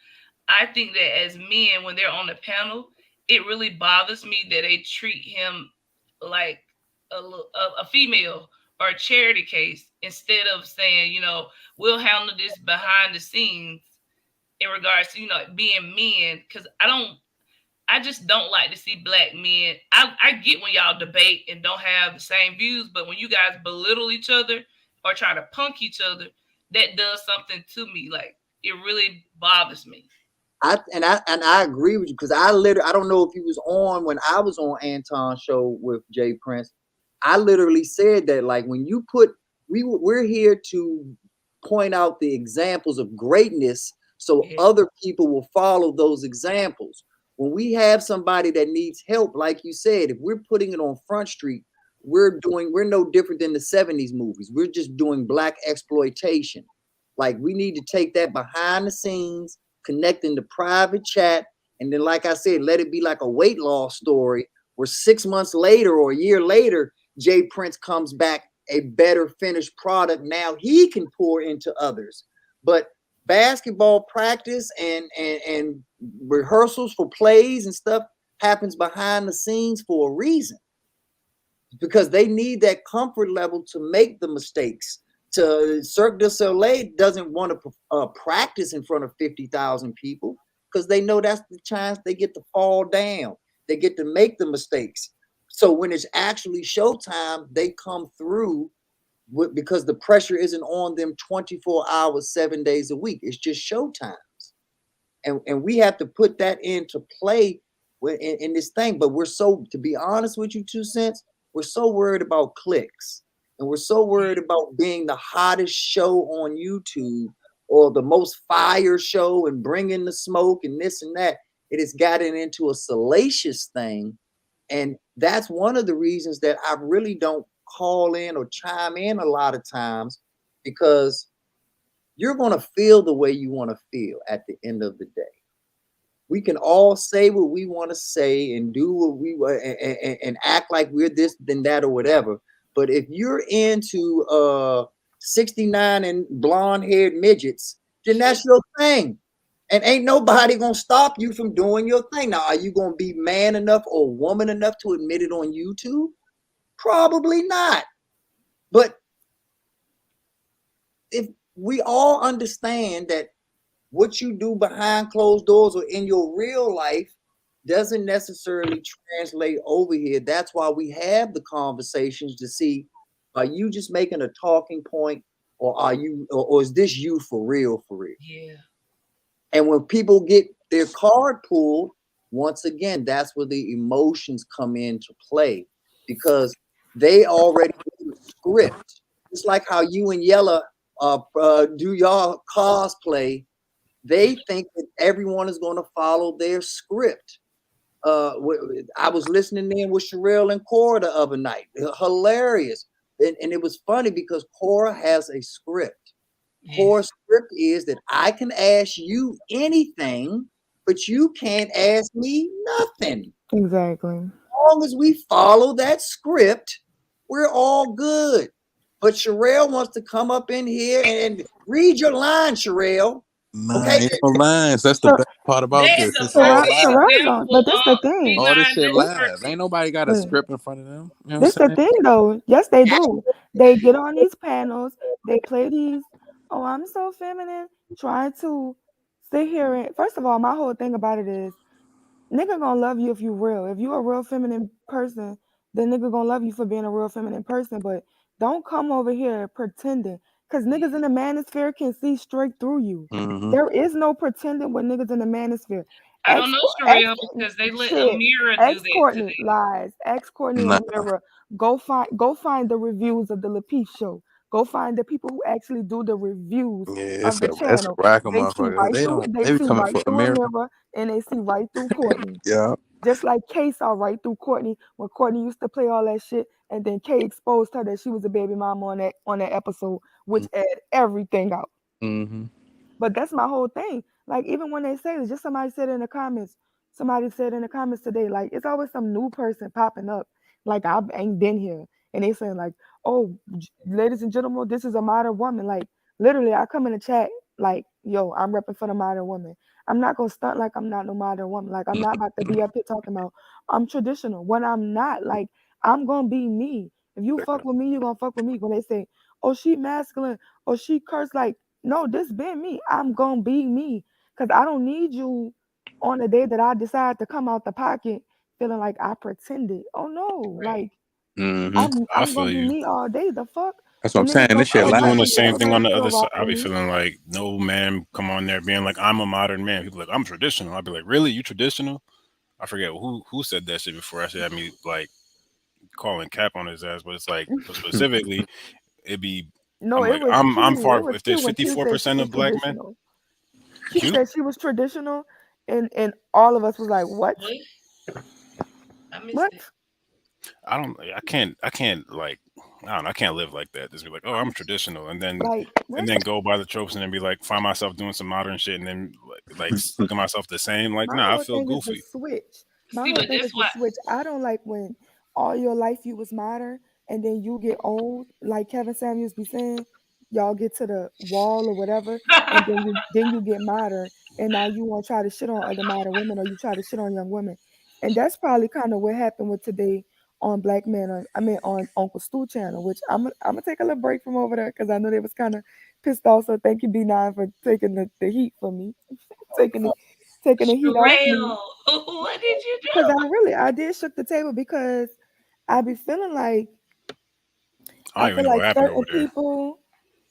I think that as men, when they're on the panel, it really bothers me that they treat him like a female or a charity case, instead of saying, you know, we'll handle this behind the scenes in regards to, you know, being men. Because I just don't like to see Black men. I get when y'all debate and don't have the same views, but when you guys belittle each other or try to punk each other, that does something to me. Like, it really bothers me. I agree with you, because I don't know if he was on when I was on Anton's show with Jay Prince. I literally said that, like, when you we're here to point out the examples of greatness so other people will follow those examples. When we have somebody that needs help, like you said, if we're putting it on Front Street, we're no different than the 70s movies. We're just doing Black exploitation. Like, we need to take that behind the scenes connect in the private chat, and then, like I said, let it be like a weight loss story where 6 months later or a year later, Jay Prince comes back a better finished product. Now he can pour into others. But basketball practice and rehearsals for plays and stuff happens behind the scenes for a reason, because they need that comfort level to make the mistakes. Cirque du Soleil doesn't want to practice in front of 50,000 people because they know that's the chance they get to fall down. They get to make the mistakes. So when it's actually showtime, they come through because the pressure isn't on them 24 hours, 7 days a week. It's just showtimes. And we have to put that into play in this thing. But we're so, to be honest with you, 2 Cents, we're so worried about clicks. And we're so worried about being the hottest show on YouTube or the most fire show and bringing the smoke and this and that. It has gotten into a salacious thing. And that's one of the reasons that I really don't call in or chime in a lot of times, because you're going to feel the way you want to feel at the end of the day. We can all say what we want to say and do what we want and act like we're this, then that, or whatever. But if you're into 69 and blonde-haired midgets, then that's your thing. And ain't nobody gonna stop you from doing your thing. Now, are you gonna be man enough or woman enough to admit it on YouTube? Probably not. But if we all understand that what you do behind closed doors or in your real life doesn't necessarily translate over here. That's why we have the conversations to see, are you just making a talking point, or are you, or is this you for real, for real? Yeah. And when people get their card pulled, once again, that's where the emotions come into play, because they already do the script. It's like how you and Yella do y'all cosplay. They think that everyone is going to follow their script. I was listening in with Sherelle and Cora the other night. Hilarious. And it was funny because Cora has a script. Cora's script is that I can ask you anything, but you can't ask me nothing. Exactly. As long as we follow that script, we're all good. But Sherelle wants to come up in here and read your line, Sherelle. Nah, ain't no lines. That's the best part about this. It's all live. But that's the thing. All this shit live. Ain't nobody got a script in front of them. You know This what I'm the saying? thing though. Yes, they do. They get on these panels. They play these. Oh, I'm so feminine. Trying to sit here and, first of all, my whole thing about it is, nigga gonna love you if you real. If you a real feminine person, then nigga gonna love you for being a real feminine person. But don't come over here pretending, because niggas in the manosphere can see straight through you. Mhm. There is no pretending with niggas in the manosphere. I don't know, Sherelle, because they let Amira do that Courtney today. lies. Ex Courtney Nah. and Amira. Go find the reviews of the Lapeef show. Go find the people who actually do the reviews Yeah, of the it's channel. a rack of They see motherfuckers. right They through. don't. They They be see coming right for through America. Amira, and they see right through Courtney. Yeah. Just like Kay saw right through Courtney when Courtney used to play all that shit, and then Kay exposed her that she was a baby mama on that episode, which aired everything out. Mm-hmm. But that's my whole thing. Like, even when they say this, just somebody said in the comments. Somebody said in the comments today, like, it's always some new person popping up. Like, I ain't been here, and they saying like, "Oh, ladies and gentlemen, this is a modern woman." Like, literally, I come in the chat like, "Yo, I'm repping for the modern woman." I'm not gonna stunt like I'm not no modern woman. Like, I'm not about to be up here talking about I'm traditional when I'm not. Like, I'm gonna be me. If you fuck with me, you gonna fuck with me. When they say, "Oh, she masculine," or "She cursed," like, no, this been me. I'm gonna be me, because I don't need you on the day that I decide to come out the pocket feeling like I pretended. Oh no, like Mm-hmm. I I'm feel gonna be you. me all day. The fuck. That's what I'm The niggas saying. gonna This shit I be live. doing the automatically same thing on the feel other side. right I be with me. feeling like no man come on there being like I'm a modern man. People like I'm traditional. I'd be like, really, you traditional? I forget who said that shit before. Actually, had me like calling cap on his ass, but it's like specifically, it'd be. No, I'm it like was I'm Q. It far. was If Q there's when Q said she 54% was of black men, traditional. Q Q. said she was traditional, and all of us was like, what? I missed What? it. I can't like I don't know. I can't live like that. Just be like, oh, I'm traditional, and then Like, go by the tropes, and then be like, find myself doing some modern shit, and then like sticking myself the same. Like, my nah, I whole feel thing is the goofy. switch. My See, whole but thing that's is the why. switch. I don't like when all your life you was modern and then you get old, like Kevin Samuels be saying, y'all get to the wall or whatever, and then you get modern, and now you want to try to shit on other modern women or you try to shit on young women, and that's probably kind of what happened with today on Black Man. On Uncle Stu channel, which I'm gonna take a little break from over there because I know they was kind of pissed off. So thank you, B9, for taking the heat from me, taking the heat off me. Sherelle, what did you Because do? I did shook the table because I be feeling like I don't even know what happened over there.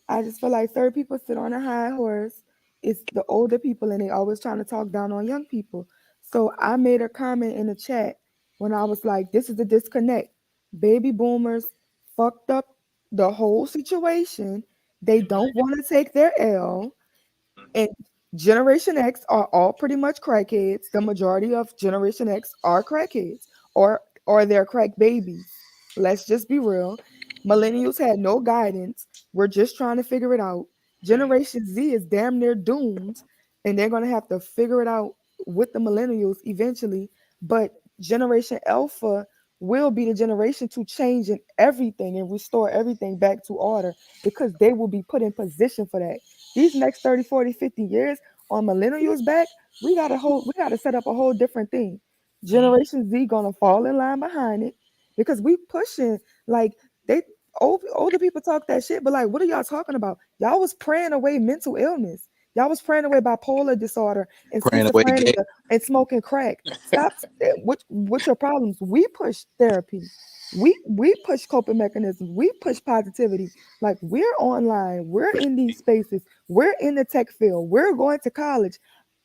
I just feel like certain people sit on a high horse. It's the older people and they always trying to talk down on young people. So I made a comment in the chat when I was like, this is the disconnect. Baby boomers fucked up the whole situation. They don't want to take their L. And Generation X are all pretty much crackheads. The majority of Generation X are crackheads or they're crack babies. Let's just be real. Millennials had no guidance. We're just trying to figure it out. Generation Z is damn near doomed, and they're going to have to figure it out with the millennials eventually. But Generation Alpha will be the generation to change in everything and restore everything back to order because they will be put in position for that. These next 30, 40, 50 years on millennials back, we got to set up a whole different thing. Generation Z gonna fall in line behind it because we pushing like they older people talk that shit, but like, what are y'all talking about? Y'all was praying away mental illness. Y'all was praying away bipolar disorder and Praying away gay. schizophrenia and smoking crack. Stop. What's your problems? We push therapy. We push coping mechanisms. We push positivity. Like we're online. We're in these spaces. We're in the tech field. We're going to college.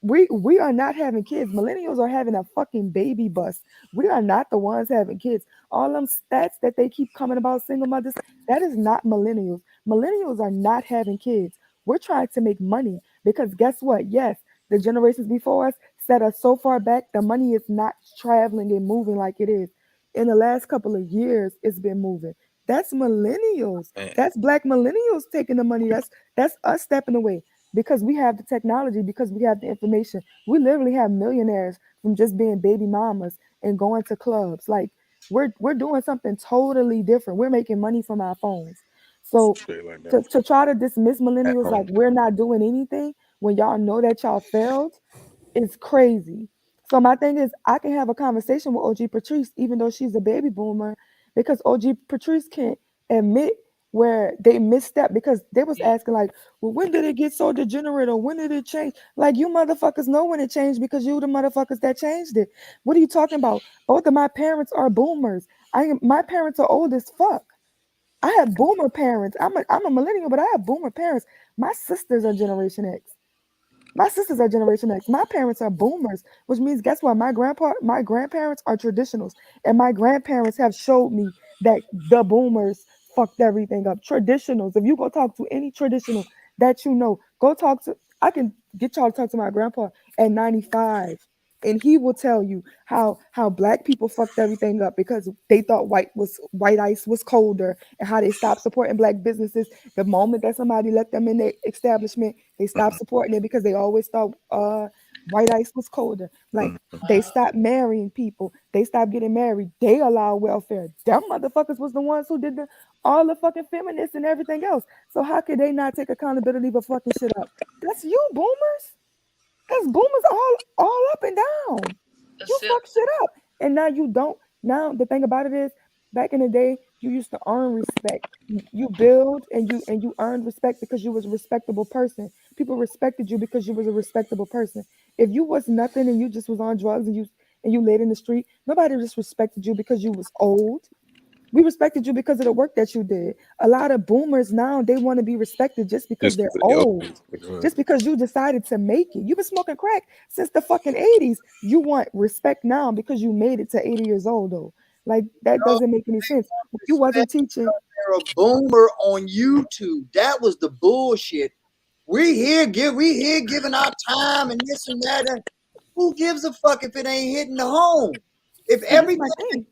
We are not having kids. Millennials are having a fucking baby bust. We are not the ones having kids. All them stats that they keep coming about single mothers, that is not millennials. Millennials are not having kids. We're trying to make money because guess what? Yes, the generations before us set us so far back, the money is not traveling and moving like it is. In the last couple of years, it's been moving. That's millennials. That's Black millennials taking the money. That's us stepping away because we have the technology, because we have the information. We literally have millionaires from just being baby mamas and going to clubs. Like we're doing something totally different. We're making money from our phones. So to try to dismiss millennials like we're not doing anything when y'all know that y'all failed is crazy. So my thing is I can have a conversation with OG Patrice even though she's a baby boomer because OG Patrice can't admit where they misstep because they was asking like, well, when did it get so degenerate or when did it change? Like you motherfuckers know when it changed because you the motherfuckers that changed it. What are you talking about? Both of my parents are boomers. My parents are old as fuck. I have boomer parents. I'm a millennial, but I have boomer parents. My sisters are Generation X. My sisters are Generation X. My parents are boomers, which means guess what? My grandparents are traditionals, and my grandparents have showed me that the boomers fucked everything up. Traditionals. If you go talk to any traditional that you know, go talk to. I can get y'all to talk to my grandpa at 95. And he will tell you how Black people fucked everything up because they thought white ice was colder and how they stopped supporting Black businesses. The moment that somebody let them in their establishment, they stopped supporting it because they always thought white ice was colder. Like they stopped marrying people. They stopped getting married. They allowed welfare. Them motherfuckers was the ones who did all the fucking feminists and everything else. So how could they not take accountability for fucking shit up? That's you, boomers. That's boomers all up and down. You fuck shit up. And now you don't. Now the thing about it is, back in the day, you used to earn respect. You build and you earned respect because you was a respectable person. People respected you because you was a respectable person. If you was nothing and you just was on drugs and you laid in the street, nobody just respected you because you was old. We respected you because of the work that you did. A lot of boomers now, they want to be respected just because they're old. Just because you decided to make it. You've been smoking crack since the fucking 80s. You want respect now because you made it to 80 years old, though. Like, that doesn't make any sense. You wasn't teaching. You're a boomer on YouTube. That was the bullshit. We here giving our time and this and that. And who gives a fuck if it ain't hitting the home? If everything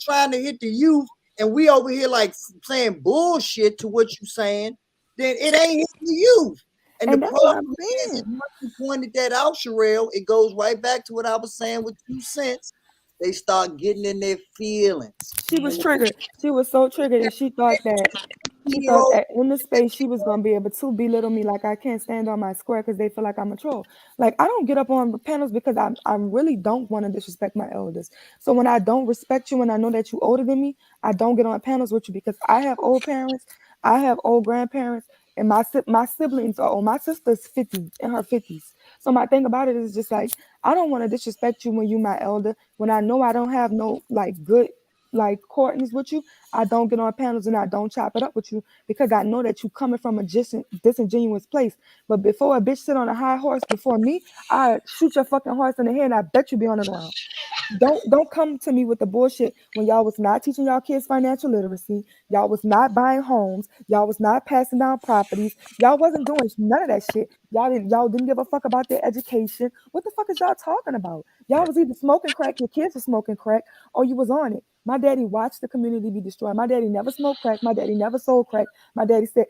trying to hit the youth and we over here like saying bullshit to what you saying, then it ain't hitting the youth. And the that's what I'm problem is, saying. once you pointed that out, Sherelle, it goes right back to what I was saying with 2 cents. They start getting in their feelings. She was triggered. She was so triggered, and she thought that in the space she was gonna be able to belittle me, like I can't stand on my square because they feel like I'm a troll. Like I don't get up on panels because I really don't want to disrespect my elders. So when I don't respect you and I know that you older than me, I don't get on panels with you because I have old parents, I have old grandparents, and my siblings are old. My sister's 50 in her 50s. So my thing about it is just like I don't want to disrespect you when you my elder. When I know I don't have no like good like courtneys with you, I don't get on panels and I don't chop it up with you because I know that you coming from a disingenuous place. But before a bitch sit on a high horse before me, I shoot your fucking horse in the head and I bet you be on the ground. Don't come to me with the bullshit when y'all was not teaching y'all kids financial literacy, y'all was not buying homes, y'all was not passing down properties, y'all wasn't doing none of that shit. Y'all didn't give a fuck about their education. What the fuck is y'all talking about? Y'all was either smoking crack, your kids were smoking crack, or you was on it. My daddy watched the community be destroyed. My daddy never smoked crack. My daddy never sold crack. My daddy said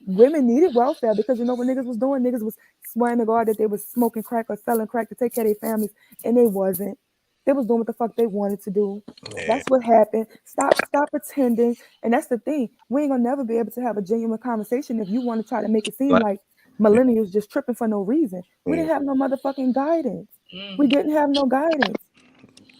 women needed welfare because you know what niggas was doing? Niggas was swearing to God that they was smoking crack or selling crack to take care of their families, and they wasn't. They was doing what the fuck they wanted to do. Yeah. That's what happened. Stop pretending. And that's the thing. We ain't gonna never be able to have a genuine conversation if you want to try to make it seem like millennials just tripping for no reason. We didn't have no motherfucking guidance. We didn't have no guidance.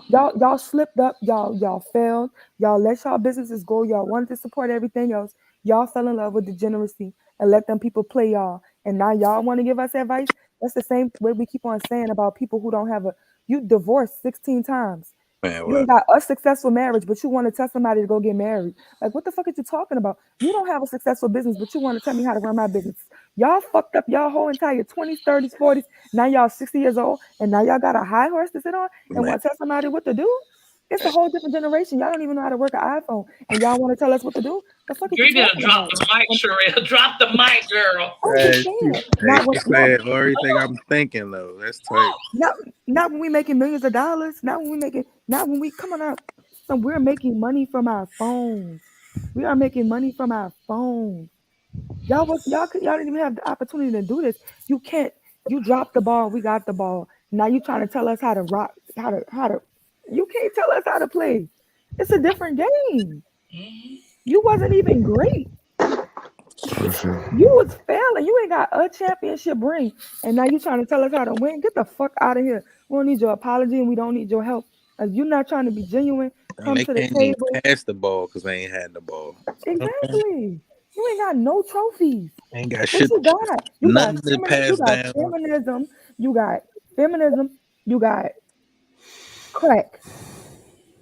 Y'all slipped up, y'all failed, y'all let y'all businesses go, y'all wanted to support everything else, y'all fell in love with degeneracy and let them people play y'all, and now y'all want to give us advice. That's the same way we keep on saying about people who don't have you divorced 16 times. Man, You ain't got a successful marriage, but you want to tell somebody to go get married. Like, what the fuck are you talking about? You don't have a successful business, but you want to tell me how to run my business. Y'all fucked up y'all whole entire 20s, 30s, 40s. Now y'all 60 years old, and now y'all got a high horse to sit on and want to tell somebody what to do? It's a whole different generation. Y'all don't even know how to work an iPhone, and y'all want to tell us what to do? The fuck is You you gotta talking drop about? the mic, Sherelle. Drop the mic, girl. I'm just saying. Not when, said everything I'm thinking though. That's tight. not when we making millions of dollars. Not when we coming out. So we're making money from our phones. We are making money from our phones. Y'all didn't even have the opportunity to do this. You can't. You dropped the ball. We got the ball. Now you trying to tell us how to rock, how to. You can't tell us how to play. It's a different game. You wasn't even great. You was failing. You ain't got a championship ring, and now you trying to tell us how to win. Get the fuck out of here. We don't need your apology, and we don't need your help. If you're not trying to be genuine, come They to the can't table. even pass the ball because they ain't had the ball. Exactly. You ain't got no trophies. Ain't got What shit. you got? You got Nothing to pass down. feminism. You got feminism. You got crack.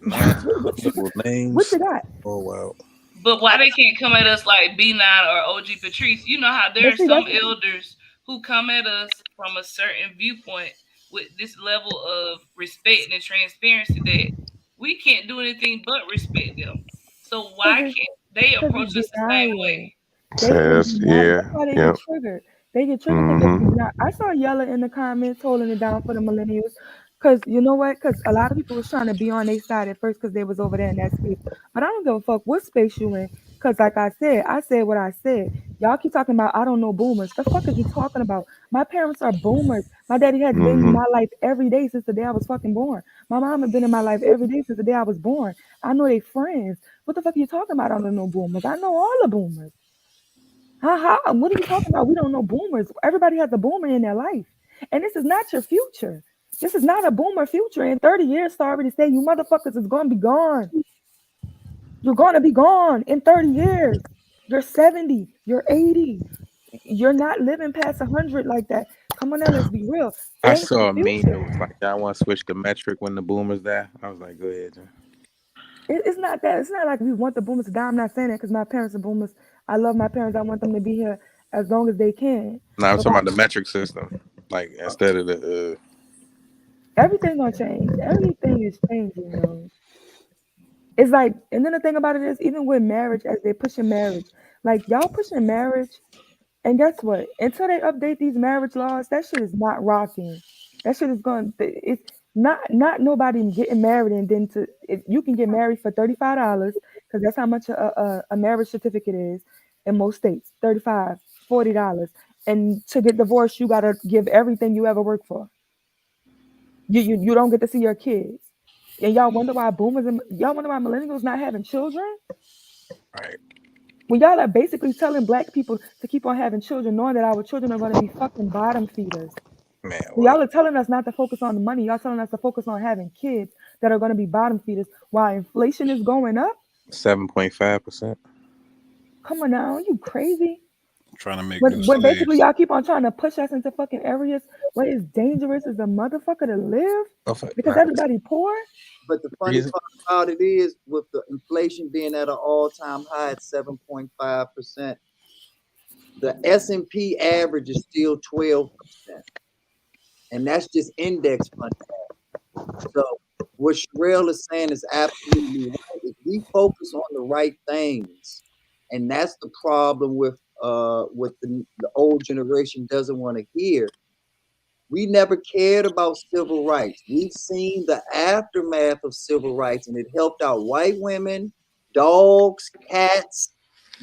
Multiple names. What you got? Oh wow. But why they can't come at us like B9 or OG Patrice? You know how there are some elders who come at us from a certain viewpoint with this level of respect and transparency that we can't do anything but respect them. So why can't they approach us the same way? That's why they get triggered. They get triggered because I saw Yella in the comments holding it down for the millennials. Because you know what? Because a lot of people was trying to be on their side at first because they was over there in that space. But I don't give a fuck what space you in. Because like I said what I said. Y'all keep talking about I don't know boomers. The fuck is you talking about? My parents are boomers. My daddy has been in my life every day since the day I was fucking born. My mom has been in my life every day since the day I was born. I know they friends. What the fuck are you talking about? I don't know boomers. I know all the boomers. What are you talking about? We don't know boomers. Everybody has a boomer in their life. And this is not your future. This is not a boomer future. In 30 years, sorry to say, you motherfuckers is going to be gone. You're going to be gone in 30 years. You're 70. You're 80. You're not living past 100 like that. Come on now, let's be real. I saw a meme that was like, y'all want to switch the metric when the boomers die? I was like, go ahead, John. It's not that. It's not like we want the boomers to die. I'm not saying that because my parents are boomers. I love my parents. I want them to be here as long as they can. No, I'm talking about the metric system. Like, instead of the... Everything gonna change. Everything is changing, yo. It's like, and then the thing about it is, even with marriage, as they're pushing marriage, like y'all pushing marriage, and guess what? Until they update these marriage laws, that shit is not rocking. That shit is going. Not nobody getting married and then you can get married for $35 because that's how much a marriage certificate is in most states. $35, $40. And to get divorced, you gotta give everything you ever worked for. You don't get to see your kids. And y'all wonder why y'all wonder why millennials not having children? Right. When y'all are basically telling black people to keep on having children, knowing that our children are gonna be fucking bottom feeders. Man, So y'all are telling us not to focus on the money. Y'all telling us to focus on having kids that are gonna be bottom feeders while inflation is going up. 7.5%. Come on now, you crazy? Trying to make When new basically slaves. y'all keep on trying to push us into fucking areas where it's dangerous as a motherfucker to live because everybody poor. But the funny part about it is, with the inflation being at an all-time high at 7.5%, the S&P average is still 12%, and that's just index fund. So what Sherelle is saying is absolutely right. If we focus on the right things, and that's the problem with the old generation doesn't want to hear. We never cared about civil rights. We've seen the aftermath of civil rights, and it helped out white women, dogs, cats,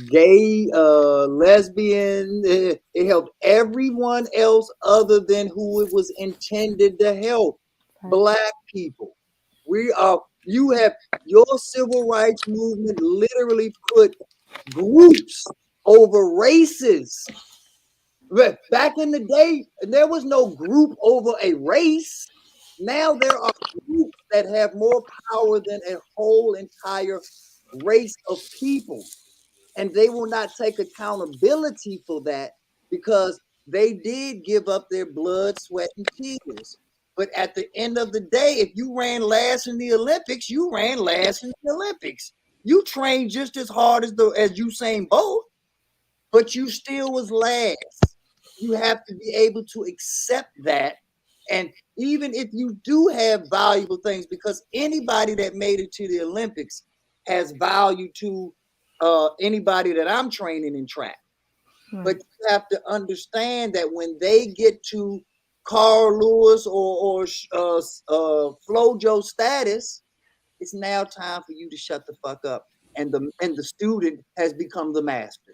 gay, lesbian. It helped everyone else other than who it was intended to help. Black people. You have your civil rights movement literally put groups over races. Back in the day, there was no group over a race. Now there are groups that have more power than a whole entire race of people. And they will not take accountability for that because they did give up their blood, sweat, and tears. But at the end of the day, if you ran last in the Olympics, you ran last in the Olympics. You trained just as hard as Usain Bolt, but you still was last. You have to be able to accept that. And even if you do have valuable things, because anybody that made it to the Olympics has value to anybody that I'm training in track. But you have to understand that when they get to Carl Lewis or FloJo status, it's now time for you to shut the fuck up. And the student has become the master.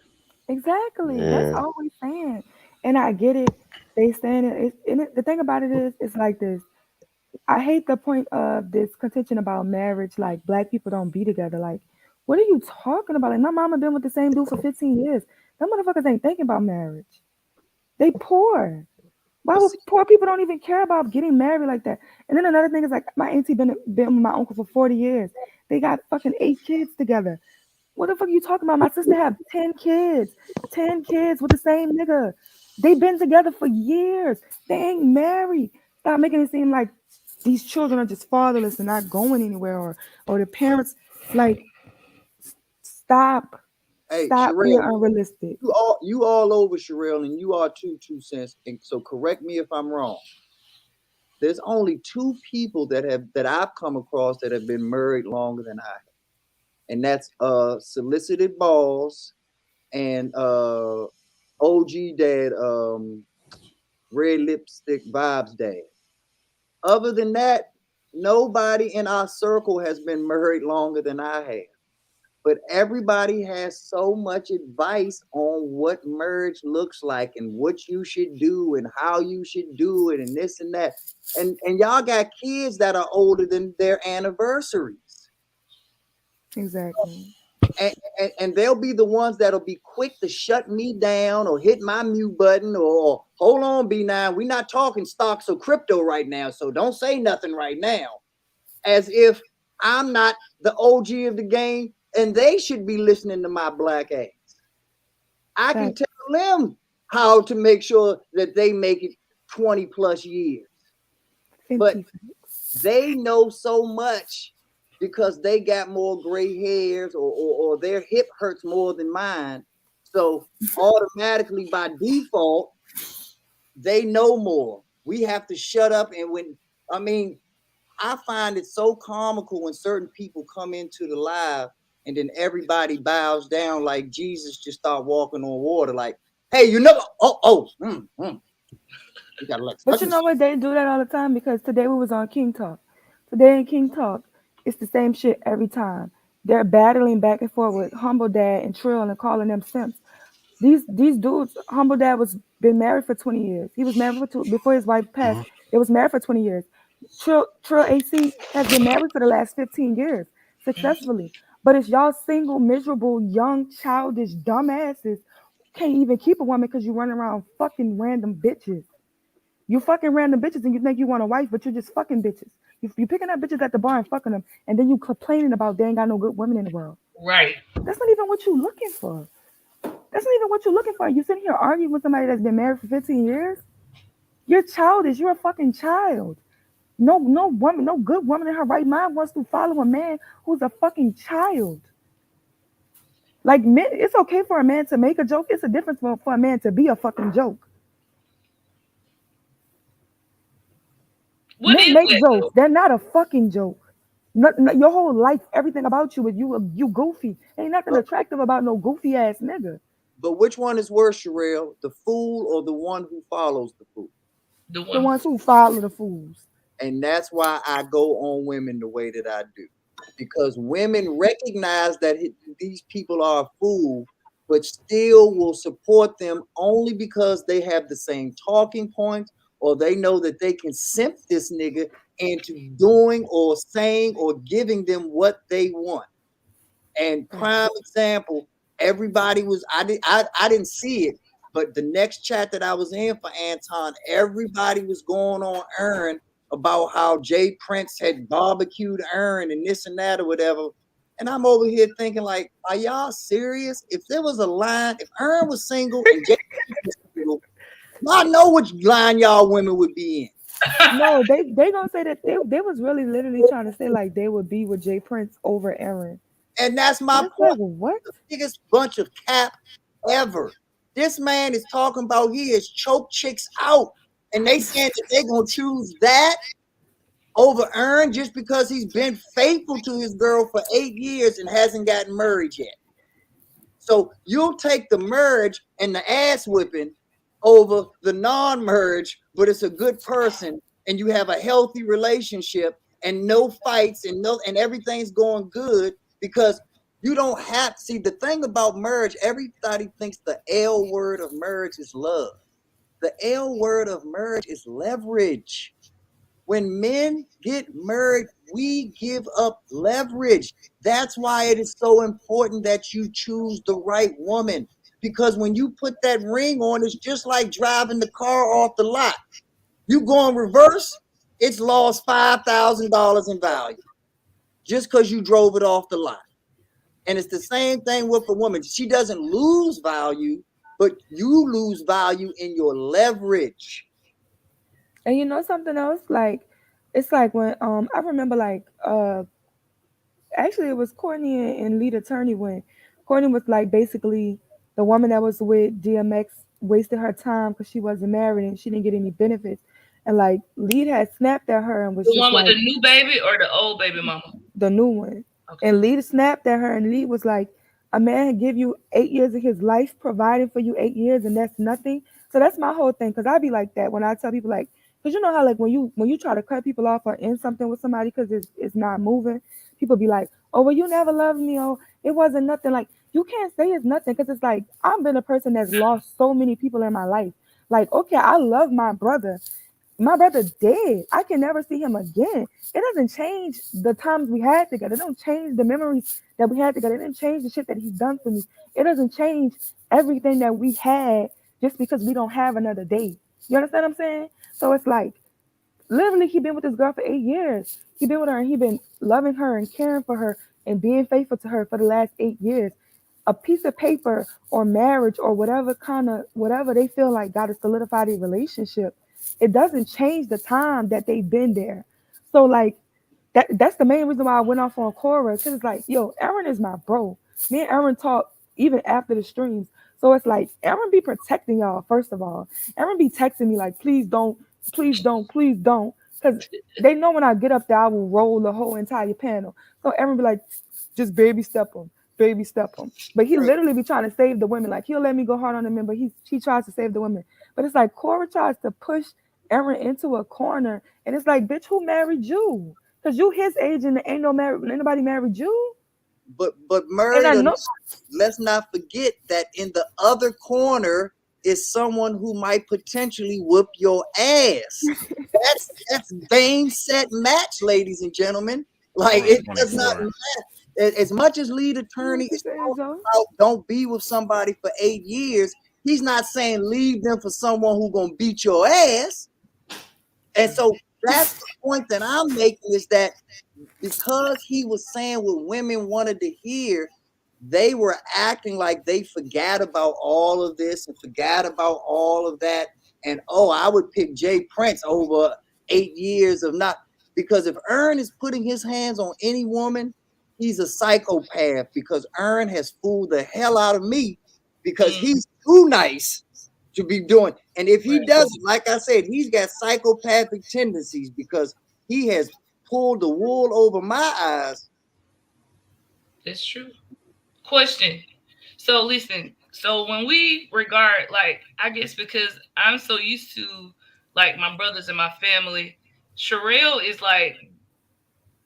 Exactly. That's all we're saying. And I get it. They saying it. The thing about it is, it's like this. I hate the point of this contention about marriage. Like black people don't be together. Like, what are you talking about? Like my mama been with the same dude for 15 years. Them motherfuckers ain't thinking about marriage. They poor. Why would poor people don't even care about getting married like that? And then another thing is like my auntie been with my uncle for 40 years. They got fucking 8 kids together. What the fuck are you talking about? My sister have 10 kids. 10 kids with the same nigga. They been together for years. They ain't married. Stop making it seem like these children are just fatherless and not going anywhere, or the parents like stop. Hey, Stop Sherelle, being unrealistic. You all over Sherelle, and you are too, 2 cents. And so correct me if I'm wrong. There's only 2 people that I've come across that have been married longer than I have. And that's Solicited Balls and OG dad, Red Lipstick Vibes dad. Other than that, nobody in our circle has been married longer than I have. But everybody has so much advice on what marriage looks like and what you should do and how you should do it and this and that. And y'all got kids that are older than their anniversaries. Exactly. And they'll be the ones that'll be quick to shut me down or hit my mute button or hold on, B9. We're not talking stocks or crypto right now, so don't say nothing right now. As if I'm not the OG of the game and they should be listening to my black ass. I can tell them how to make sure that they make it 20 plus years. But they know so much because they got more gray hairs or their hip hurts more than mine. So automatically by default, they know more. We have to shut up. And I find it so comical when certain people come into the live and then everybody bows down like Jesus just start walking on water. Like, hey, you know, We gotta let But such you and know what? They do that all the time because today we was on King Talk. Today in King Talk, it's the same shit every time. They're battling back and forth with Humble Dad and Trill and calling them simps. These dudes, Humble Dad was been married for 20 years. He was married for before his wife passed. They was married for 20 years. Trill AC has been married for the last 15 years successfully. But it's y'all single, miserable, young, childish, dumbasses can't even keep a woman because you run around fucking random bitches. You fucking random bitches and you think you want a wife, but you're just fucking bitches. You picking up bitches at the bar and fucking them, and then you complaining about they ain't got no good women in the world. Right. That's not even what you looking for. That's not even what you're looking for. You sitting here arguing with somebody that's been married for 15 years? You're childish. You're a fucking child. No woman, no good woman in her right mind wants to follow a man who's a fucking child. Like, men, it's okay for a man to make a joke. It's a difference for a man to be a fucking joke. Men make jokes. They're not a fucking joke. Your whole life, everything about you is you goofy. Ain't nothing attractive about no goofy ass nigga. But which one is worse, Sherelle? The fool or the one who follows the fool? The ones who follow the fools. And that's why I go on women the way that I do. Because women recognize that these people are a fool, but still will support them only because they have the same talking points, or they know that they can simp this nigga into doing or saying or giving them what they want. And prime example, everybody was, I didn't see it, but the next chat that I was in for Anton, everybody was going on Aaron about how Jay Prince had barbecued Aaron and this and that or whatever. And I'm over here thinking, like, are y'all serious? If there was a line, if Aaron was single and Jay was single, I know which line y'all women would be in. No, they gonna say that they was really literally trying to say like they would be with Jay Prince over Aaron. And that's my point. Like, what? The biggest bunch of cap ever. This man is talking about he has choked chicks out, and they saying that they're gonna choose that over Aaron just because he's been faithful to his girl for 8 years and hasn't gotten married yet. So you'll take the merge and the ass whipping over the non-merge, but it's a good person and you have a healthy relationship and no fights and everything's going good, because you don't have, see, the thing about merge, everybody thinks the L word of merge is love. The L word of merge is leverage. When men get married, we give up leverage. That's why it is so important that you choose the right woman. Because when you put that ring on, it's just like driving the car off the lot. You go in reverse, it's lost $5,000 in value just because you drove it off the lot. And it's the same thing with a woman. She doesn't lose value, but you lose value in your leverage. And you know something else? Like, it's like when I remember like actually it was Courtney and Lead Attorney, when Courtney was like basically the woman that was with DMX wasted her time because she wasn't married and she didn't get any benefits. And like Lead had snapped at her and was The just one with like, the new baby or the old baby mama? the new one. Okay. And Lead snapped at her and Lead was like, a man give you 8 years of his life, providing for you 8 years, and that's nothing. So that's my whole thing, because I be like that when I tell people, like, because you know how like when you try to cut people off or end something with somebody because it's not moving, people be like, oh, well, you never loved me, oh, it wasn't nothing. Like, you can't say it's nothing, because it's like, I've been a person that's lost so many people in my life. Like, okay, I love my brother. My brother dead. I can never see him again. It doesn't change the times we had together. It don't change the memories that we had together. It didn't change the shit that he's done for me. It doesn't change everything that we had just because we don't have another day. You understand what I'm saying? So it's like, literally, he been with this girl for 8 years. He been with her and he been loving her and caring for her and being faithful to her for the last 8 years. A piece of paper or marriage or whatever they feel like got to solidify their relationship, it doesn't change the time that they've been there. So like that's the main reason why I went off on Cora, because it's like, yo, Aaron is my bro. Me and Aaron talk even after the streams. So it's like, Aaron be protecting y'all, first of all. Aaron be texting me like, please don't. Because they know when I get up there, I will roll the whole entire panel. So Aaron be like, just baby step him. But he literally be trying to save the women. Like, he'll let me go hard on the men, but he tries to save the women. But it's like Cora tries to push Aaron into a corner, and it's like, bitch, who married you? Because you his age and ain't nobody married you. But And I Murray, know let's not forget that in the other corner is someone who might potentially whoop your ass. That's game, set, match, ladies and gentlemen. Like it does not matter. As much as lead attorney is talking about don't be with somebody for 8 years, he's not saying leave them for someone who's gonna beat your ass. And so that's the point that I'm making, is that because he was saying what women wanted to hear, they were acting like they forgot about all of this and forgot about all of that. And I would pick Jay Prince over 8 years of not, because if Ern is putting his hands on any woman, he's a psychopath, because Ern has fooled the hell out of me because he's too nice to be doing. And if he doesn't, like I said, he's got psychopathic tendencies because he has pulled the wool over my eyes. That's true. Question. So listen, so when we regard, like, I guess because I'm so used to like my brothers and my family, Sherelle is like,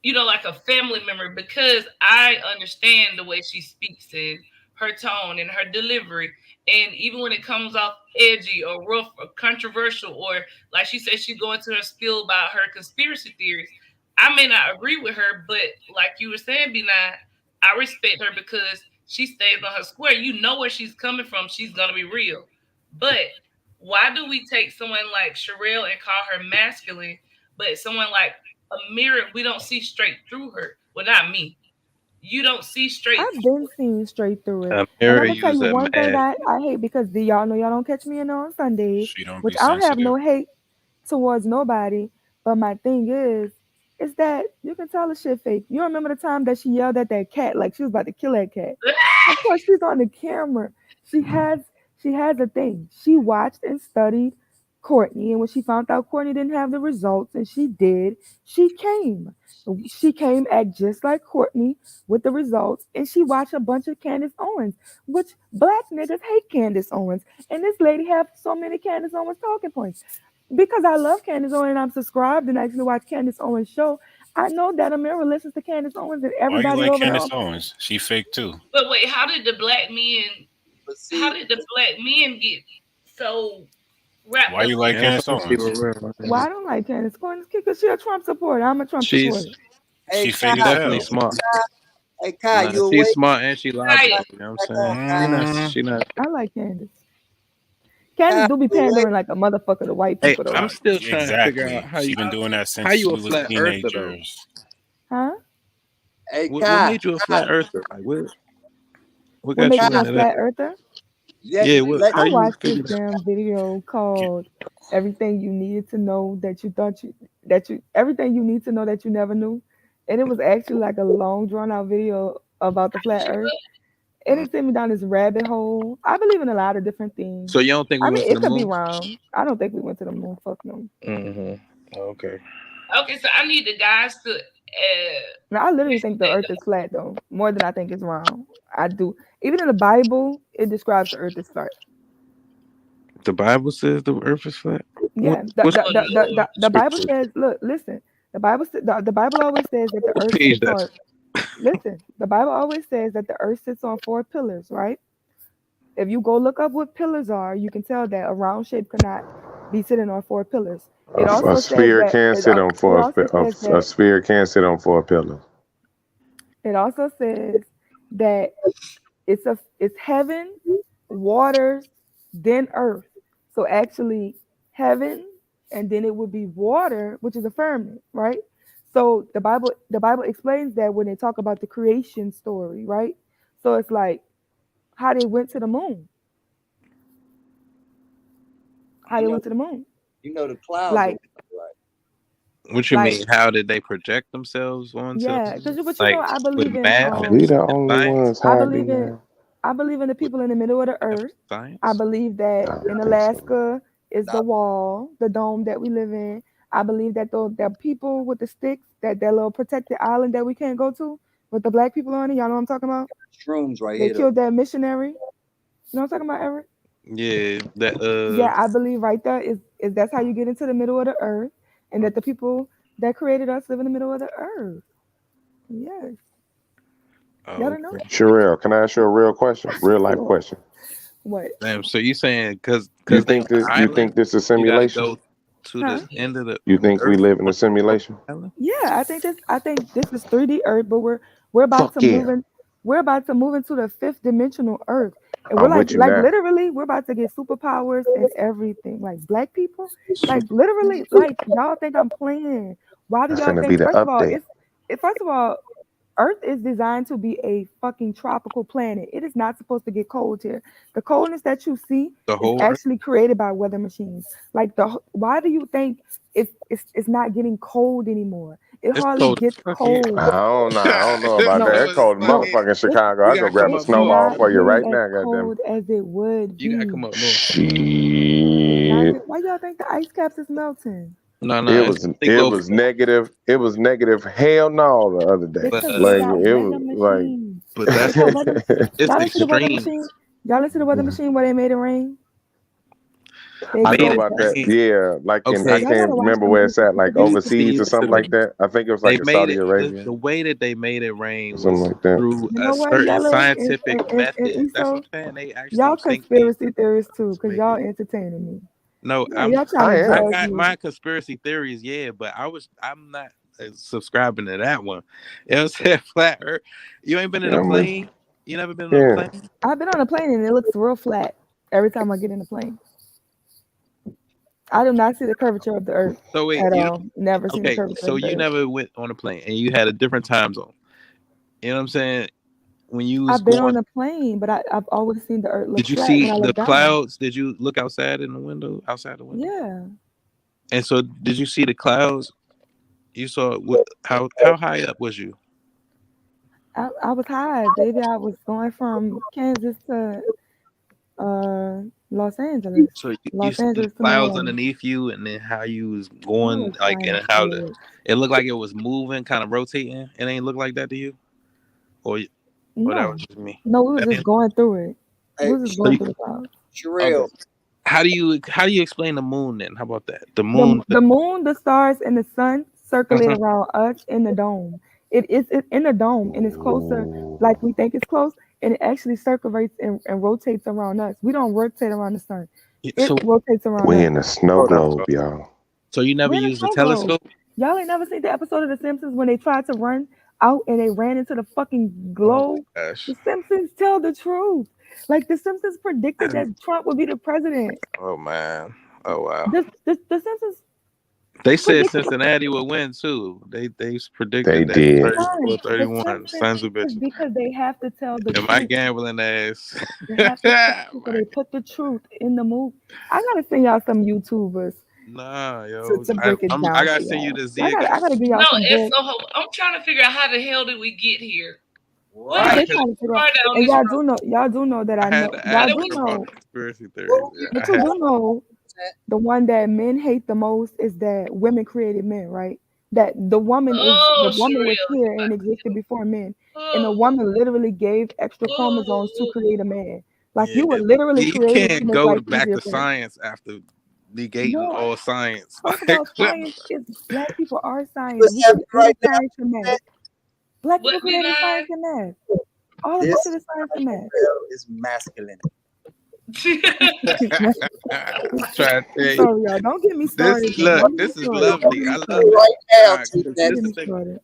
you know, like a family member, because I understand the way she speaks and her tone and her delivery. And even when it comes off edgy or rough or controversial, or like she said, she go into her spiel about her conspiracy theories, I may not agree with her, but like you were saying, B9, I respect her because she stays on her square. You know where she's coming from. She's going to be real. But why do we take someone like Sherelle and call her masculine, but someone like Amira, we don't see straight through her? Well, not me. You don't see straight I've been seeing straight through it. And Amira I'm gonna tell use you a one thing mask. I hate, because y'all know y'all don't catch me in on Sundays, She don't which be I don't have sensitive. no hate towards nobody. But my thing is that you can tell the shit fake. You remember the time that she yelled at that cat like she was about to kill that cat? Of course, she's on the camera. She has a thing. She watched and studied Courtney, and when she found out Courtney didn't have the results, and she did, she came. She came act just like Courtney with the results, and she watched a bunch of Candace Owens, which black niggas hate Candace Owens, and this lady have so many Candace Owens talking points. Because I love Candace Owens and I'm subscribed and actually watch Candace Owens show, I know that Amira listens to Candace Owens and Why you everybody like over there. Candace Owens? She fake too. But wait, how did the black men get so wrapped Why up? you like Candace She Owens? was real. Why I don't like Candace Owens? Because she's a Trump supporter. I'm a Trump She's supporter. She fake as definitely hell. smart. Hey, Kai, Nah, you she's awake? smart and she logical. You know what I'm saying? She not. I like Candace. Candace do be pandering like a motherfucker to white Hey, people though. I'm still trying to figure Exactly. out how She you been doing that since how you we a was flat earther though. teenagers. Huh? Hey, What Kai. made you a flat earther? Like what What got makes you you a into flat that? earther? Yeah, what how I you watched this figure that? damn video called "Everything You Needed to Know That You Thought You Everything You Need to Know That You Never Knew," and it was actually like a long drawn out video about the flat Earth, and it sent me down this rabbit hole. I believe in a lot of different things. So you don't think we I mean, went to it the could be moon? wrong. I don't think we went to the moon. Fuck no. Okay. Okay, so I need the guys to No, I literally think the Earth is flat though, more than I think it's round. I do. Even in the Bible, it describes the Earth as flat. The Bible says the earth is flat. Yeah, the Bible says. Look, listen. The Bible always says that the What Earth page sits on. that's Listen, the Bible always says that the Earth sits on 4 pillars, right? If you go look up what pillars are, you can tell that a round shape cannot be sitting on 4 pillars. It also A says sphere that can't sit on it also says a that sphere can't sit on 4 pillars. it also says that it's heaven, water, then earth. So actually heaven, and then it would be water, which is a firmament, right? So the Bible explains that when they talk about the creation story, right? So it's like how they went to the moon. How they went to the moon. You know the clouds. Like what you like- mean? How did they project themselves onto? Yeah, because what you like know, I believe with in math We the and only science? ones I hiding believe in now. I believe in the people in the middle of the earth. Science? I believe that in Alaska is the wall, the dome that we live in. I believe that the people with the sticks, that little protected island that we can't go to with the black people on it. Y'all know what I'm talking about? Shrooms right They here. killed that missionary. You know what I'm talking about, Eric? Yeah, that Yeah, I believe right there is that's how you get into the middle of the earth, and that the people that created us live in the middle of the earth. Yes. Y'all don't know? Sherelle, can I ask you a real question? Real life question. What? Damn, so you saying because You they think this? on the You island, think this is you gotta simulation? go to Huh? the end of the You think we earth live in a on simulation? the island? Yeah, I think this is 3D Earth, but we're about Fuck to yeah. move in. We're about to move into the fifth dimensional Earth, and we're I'm with you like now. literally, we're about to get superpowers and everything. Like black people, like literally, like y'all think I'm playing? Why do That's y'all gonna be think? the First of all, update. first of all, Earth is designed to be a fucking tropical planet. It is not supposed to get cold here. The coldness that you see The is whole earth? actually created by weather machines. Like why do you think it's not getting cold anymore? It It's hardly cold as gets fuck here. cold. I don't know. I don't know about No, that. It's cold as no, motherfucking it's Chicago. You I go gotta grab come a up it's north. snowball not for you getting right as now, goddamn. cold as it would You gotta be. come up north. It's not Shit. get, why y'all think the ice caps is melting? No, It it's was only go negative. It was negative. Hell no, the other day. but Because we Like got it weather was like. machines. but that's Because weather, it's y'all listen to weather extreme. machine. Y'all listen to weather machine where they made it rain. They I know Made it about that. rain. Yeah, like in I Okay, Y'all can't gotta watch remember the where it's movie. at, like They listen, overseas or listen to something me. like that. I think it was They like in made Saudi it Arabia the way that they made it rain or something was like that. through You a know what, certain Yellow scientific and method. That's what Eso, I'm saying. They actually y'all sink these conspiracy theorists too, to because make y'all it. entertaining me. No, Yeah, y'all trying to I judge got me. my conspiracy theories, yeah, but I'm not subscribing to that one. It was a flat Earth. You ain't been in Yeah, a I'm with plane. You never been in you. a Yeah. plane. I've been on a plane and it looks real flat every time I get in the plane. I do not see the curvature of the earth So wait, at you know, all. Never seen the okay, curvature so of the you earth. never went on a plane and you had a different time zone. You know what I'm saying? When you was I've been going, on a plane, but I've always seen the earth look did you flat when see I the look down. clouds? Did you look outside in the window? Outside the window? Yeah. And so, did you see the clouds? You saw how high up was you? I was high, baby. I was going from Kansas to Los Angeles. So you Los seen the Angeles to clouds Miami. underneath you, and then how you was I going, was like, fine and as how shit. it looked like it was moving, kind of rotating. It ain't look like that to you, or that No. was just me. No, we was That just ain't- going through it. We Hey, was just so going through the clouds. Sherelle, okay. How do you explain the moon then? How about that? The moon. The moon, the stars, and the sun circulate Mhm. around us in the dome. It is in the dome, and it's closer, like we think it's close, and it actually circulates and rotates around us. We don't rotate around the sun. It So rotates around We us. in a snow globe, y'all. So you never We're in a used a snow globe. telescope? Y'all ain't never seen the episode of The Simpsons when they tried to run out and they ran into the fucking Oh globe? my gosh. The Simpsons tell the truth. Like the Simpsons predicted that Trump would be the president. Oh man. Oh wow. The Simpsons They said predicted. Cincinnati would win too. They They predicted that did. 34, The 31. Sons of Simpsons is bitches. because they have to tell the And my truth. gambling ass. They have to tell, so they put the truth in the movie. I gotta send y'all some YouTubers Nah, yo. to break it I down gotta for send you y'all. the I Z account. gotta give No, y'all some it's good. so. I'm trying to figure out how the hell did we get here? What Yeah, is they Because trying to figure out. started on And this y'all do know that I I had know. to Y'all ask do her about know. the conspiracy theories. Yeah, But I you had do know the one that men hate the most is that women created men, right? That the woman Oh, was Sherelle. here and existed before men, and the Oh, woman literally gave extra chromosomes to oh, create a man. Like yeah. you were literally You created to can't make go life back easier to for them. science after negating No, all science. first of Like, all, science is black people are science. what's We happening created right now? science and math. Black what people did created I? science and math. All of us This did science and math. is masculine. I'm trying to tell you. So y'all don't get me started. Though. Don't get me This is started. Don't lovely. get I me love started. it. Right now, Nah, 'cause Don't T-Mac. get this me is the thing. started.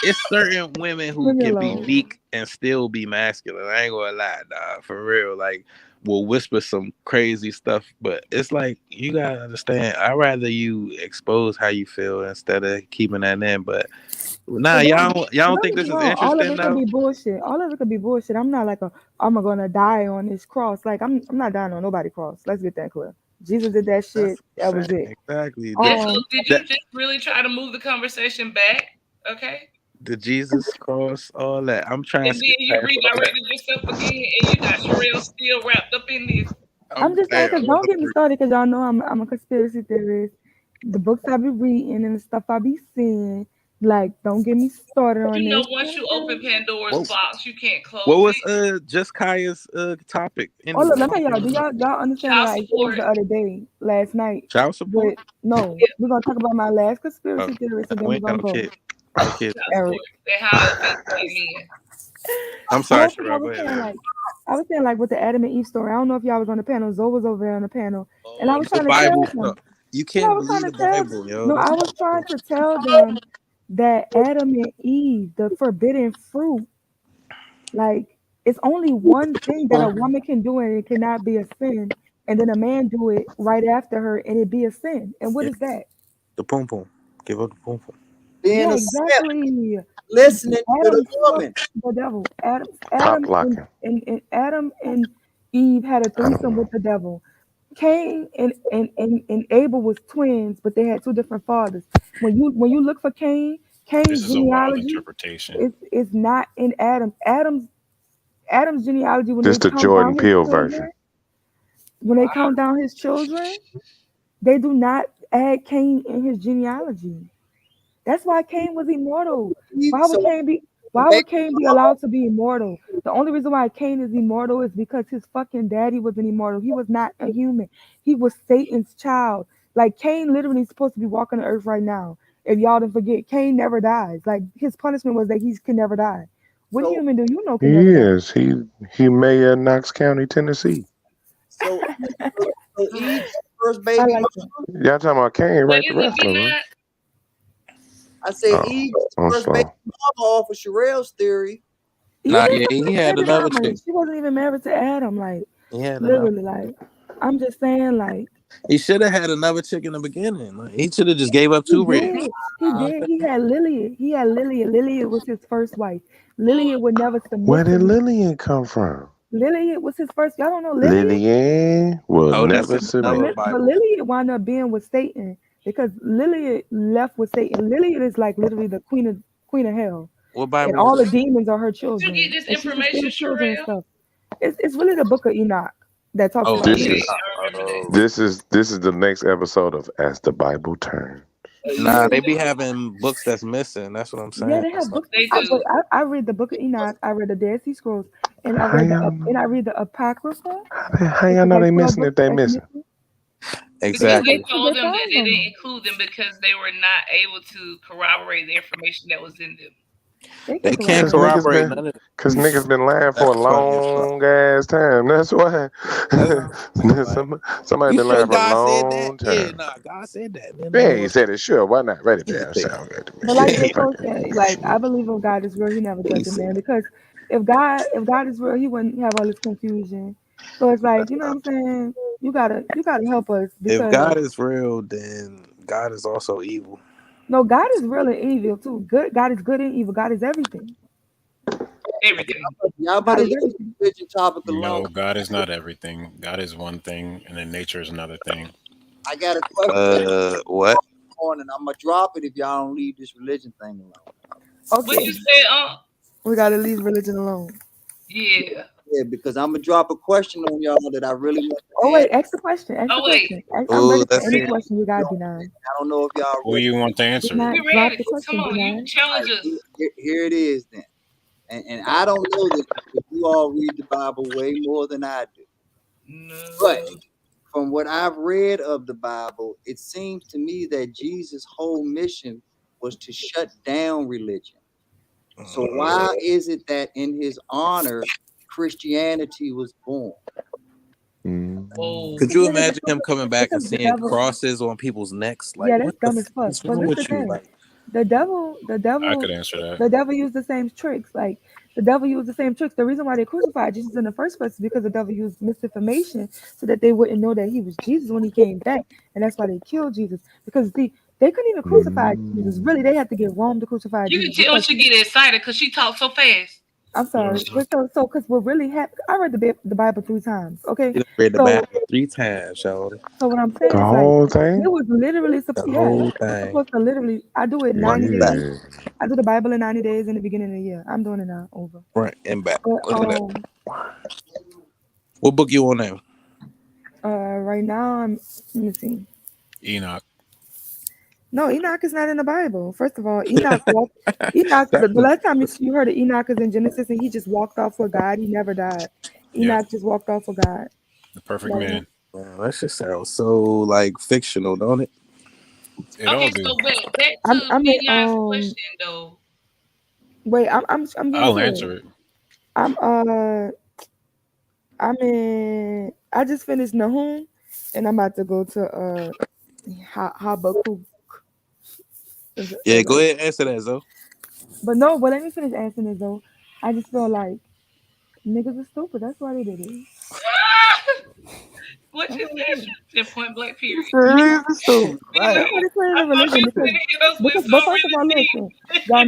It's certain women who Leave me can be alone. meek and still be masculine. I ain't gonna lie, dog. For real. Like, will whisper some crazy stuff, but it's like you gotta understand. I'd rather you expose how you feel instead of keeping that in. But nah, But y'all don't don't think get this me is wrong. All of interesting it could though? be bullshit. All of it could be bullshit. I'm not like I'm gonna die on this cross. Like I'm not dying on nobody's cross. Let's get that clear. Jesus did that shit. That's That what I'm was saying. it. Exactly. Yeah. So did you That just really try to move the conversation back? Okay. the Jesus cross, all that. I'm trying And to then skip you past all that. redirected yourself again, and you got Sherelle still wrapped up in this. I'm just saying, cause Damn. don't get me started, cause y'all know I'm a conspiracy theorist. The books I be reading and the stuff I be seeing, Like, don't get me started on You know, this. once you open Pandora's Whoa. box, you can't close What was it. just Kaya's topic? Oh, look, let Anyway? me tell y'all. Do y'all understand Child what I experienced the support. other day, last night? Child support? But no, we're gonna talk about my last conspiracy theorist, and then We we're ain't got gonna no go. kid. No kid. Child Eric. support. And how it affects gay men. I'm sorry, I Sherelle. Go was ahead. saying like, with the Adam and Eve story. I don't know if y'all was on the panel. Zoe was over there on the panel, and I was No trying to Bible tell them. stuff. You I can't was trying believe to the tell. Bible, yo. No, That's I was trying to tell them that Adam and Eve, the forbidden fruit, like it's only one thing that a woman can do and it cannot be a sin, and then a man do it right after her and it be a sin. And what is that? the pom pom. Give up the pom pom. Being Yeah, a exactly. listening to Adam the woman. the devil. Cock Adam blocking. and Adam and Eve had a threesome with the devil. Cain and Abel was twins, but they had two different fathers. When you look for This Cain's is a wild genealogy interpretation. is not in Adam's genealogy when This they the count Jordan down his Peele children. version. When they count down his children, they do not add Cain in his genealogy. That's why Cain was immortal. Why would Cain be allowed to be immortal? The only reason why Cain is immortal is because his fucking daddy was an immortal. He was not a human. He was Satan's child. Like Cain literally is supposed to be walking the earth right now. If y'all didn't forget, Cain never dies. Like his punishment was that he can never die. What human do you know He can never die? is. He mayor of Knox County, Tennessee. So Eve's first I baby like mama. Y'all talking about Kane, right? The wrestler, right? I said Oh, Eve's I'm first slow. baby mama off of Sherelle's theory. Nah, Eve yeah, was he his had baby another mama. chick. She wasn't even married to Adam. Like He had another. literally, like I'm just saying, like He should have had another chick in the beginning. Like, he should have just gave up he two ribs. did. He did. He had Lillian. Lillian was his first wife. Lillian would never Where submit to did him. Lillian come from? Lillian was his first. Y'all don't know Lillian? Lillian will Oh, that's never in submit. But Lillian wound up being with Satan because Lillian left with Satan. Lillian is like literally the queen of hell. What And Bible all was the that? demons are her Did you children. get this And she can information, steal children and Sherelle? stuff. It's really the book of Enoch that talks Oh, about This Lillian. is I remember that. this is the next episode of As the Bible Turns. Nah, they be having books that's missing. That's what I'm saying. Yeah, they have books. They do. I read the Book of Enoch. I read the Dead Sea Scrolls, and I How read y'all, the Apocrypha. how Which y'all is know like they 12 missing if books they that's missing? missing. Because Exactly. they told them that found they them. didn't include them because they were not able to corroborate the information that was in them. They can't Cause niggas corroborate been, none of it. cause niggas been lying for a That's funny as fuck. long ass time. That's why. Somebody You been sure lying for a God said that? long Yeah, time. nah, God said that. Then Yeah, he said it. Sure, why not? Ready there. But like J. Cole said, like I believe if God is real, He never judges man. Because if God is real, He wouldn't have all this confusion. So it's like, you know what I'm saying? You gotta help us If because God is real, then God is also evil. no, God is real and evil too. Good, God is good and evil. God is everything. Everything. Y'all better leave the religion topic alone. No, God is not everything. God is one thing, and then nature is another thing. I got a question. What? And I'm gonna drop it if y'all don't leave this religion thing alone. Okay. What you say, We gotta leave religion alone. Yeah. Yeah, because I'm gonna drop a question on y'all that I really want to Oh wait, ask the question. Ask the Oh, wait. question. I'm ready for that's any it. question you got, Benign. I don't know if y'all Who you want to answer? Benign, We drop ready. the question, Come on, you Benign. challenge us. Here it is then. And I don't know this because you all read the Bible way more than I do. But from what I've read of the Bible, it seems to me that Jesus' whole mission was to shut down religion. So why is it that in his honor, Christianity was born? Could you imagine him coming back and because the seeing devil- crosses on people's necks? Like, Yeah, that's what the dumb as fuck. what's But wrong this with the you? thing. Like, The devil, I could answer that. the devil used the same tricks. Like the devil used the same tricks. The reason why they crucified Jesus in the first place is because the devil used misinformation so that they wouldn't know that he was Jesus when he came back, and that's why they killed Jesus. Because they couldn't even crucify Jesus. Really, they had to get Rome to crucify You can Jesus. tell when she get excited because she talks so fast. I'm sorry, but so because what really happened? I read the Bible 3 times. Okay, you read the so Bible 3 times, y'all. so what I'm saying The is whole like thing? it was literally The whole thing. supposed to literally. I do it 90 days. I do the Bible in 90 days in the beginning of the year. I'm doing it now. Over. Front and back. But, Look at that. What book you on now? Right now I'm. Let me see. Enoch. No, Enoch is not in the Bible. First of all, Enoch the last time you heard of Enoch is in Genesis, and he just walked off with God. He never died. Enoch just walked off with God. The perfect Like, man. Man, that shit sounds so like fictional, don't it? It all Okay, do. so wait, back I'm to in Beyonce's question though. wait, I'm getting I'll to answer it. it. I just finished Nahum, and I'm about to go to Habakkuk. Yeah, go ahead and answer that, Zoe. But no, but let me finish answering this though. I just feel like niggas are stupid. That's why they did it. What you said? Your point blank period. Niggas are stupid. Right. That's why they claim the I thought religion you because, said hit us with but some first of all, really listen, y'all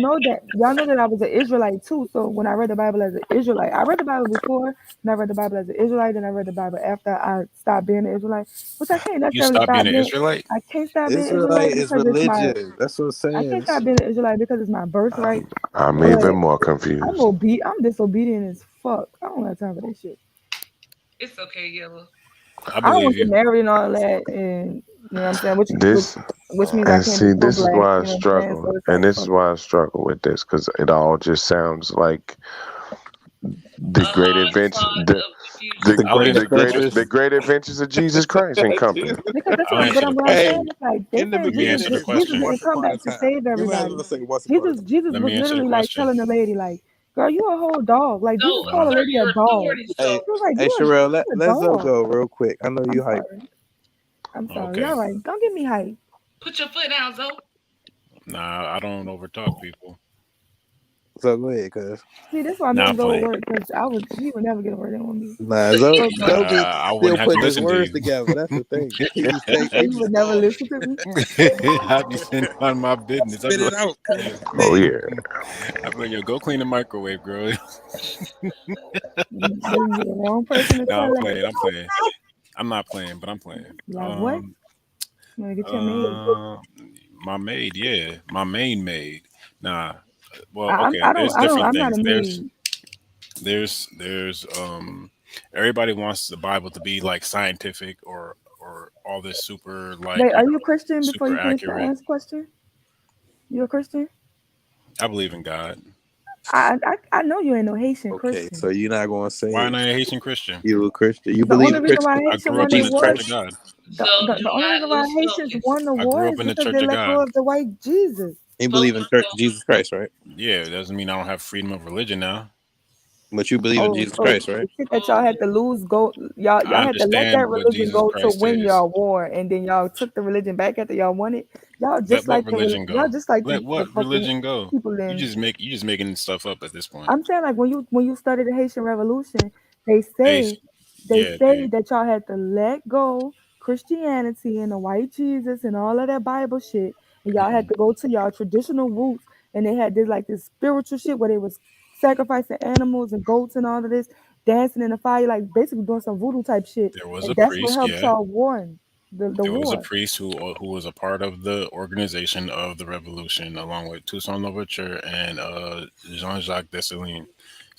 know that I was an Israelite too. So when I read the Bible as an Israelite, I read the Bible before, and I read the Bible as an Israelite, and I read the Bible after I stopped being an Israelite, which I can't You necessarily stop stop being an being. Israelite? I can't stop being Israelite Israelite is because it's my. religion. That's what I'm I saying. can't stop being an Israelite because it's my birthright. I'm But even more I'm confused. I'm disobedient as fuck. I don't have time for that shit. It's okay, Yellow. I I don't believe want to you. get married and all that, and you know what I'm saying, which means I And can't see, be this is pro-black. why I You know what I'm saying? struggle, So it's and like, this is why I struggle with this because it all just sounds like the great adventure, the great adventures of Jesus Christ and company. because that's I'll what. answer But the what I'm question. saying is like they In the say Let me Jesus answer the Jesus question. didn't come back to save You might as everybody. well say once upon a time. Jesus Let was me answer the literally like question. telling the lady like, "Girl, you a whole dog." Like Jesus So called a assert lady a your dog. authority, Hey, He was like, hey, "You Sherelle, a let Zoe dog." go real quick. I know I'm you hype. sorry. I'm sorry. Okay. Y'all right. Don't get me hype. Put your foot down, Zoe. Nah, I don't overtalk people. So go ahead, cuz. See, that's why I Nah, made I'm Zoe playing. work because he would never get a word in on me. Nah, So, Zoe be I still wouldn't have to putting his listen to words you. together. That's the thing. He be he said he would never listen to me. I'd be sitting on my business. I'd spit be it like, out, cuz. Oh yeah. I'd be like, yo, go clean the microwave, girl. You're the wrong person to No, tell I'm that. playing. I'm playing. I'm not playing, but I'm playing. Like what? You wanna get your maid? My maid, yeah, my main maid. Nah, well, okay. There's I don't. different I'm not a things. maid. There's everybody wants the Bible to be like scientific or all this super like Wait, are you a Christian? Before super you finish the accurate. answer question, you a Christian? I believe in God. I know you ain't no Haitian Okay, Christian. so you're not gonna say Why am I a Haitian Christian? you a Christian. You The believe only in reason why Christian. I Haitian grew up won in the the Jesus war, Church Christ. of God. So do the only reason not why lose Haitians focus. won the I war grew is up in the because Church they of let go God. of the white Jesus. You believe in Jesus Christ, right? Yeah, it doesn't mean I don't have freedom of religion now. But you believe in Oh, Jesus so Christ, right? the shit that y'all had to lose, y'all I had to let that understand what religion Jesus go to Christ win is. y'all war, and then y'all took the religion back after y'all won it. Y'all Let just what like religion y'all go? just like Let the what fucking religion go? people You in. just making stuff up at this point. I'm saying like when you studied the Haitian Revolution, they Hey, say yeah, dude. that y'all had to let go Christianity and the white Jesus and all of that Bible shit, and y'all had to go to y'all traditional roots, and they had this spiritual shit where they was sacrificing animals and goats and all of this, dancing in the fire, like basically doing some voodoo type shit, There was and a that's what priest, helped yeah. y'all win the There was a war. priest who was a part of the organization of the revolution, along with Toussaint Louverture and Jean-Jacques Dessalines.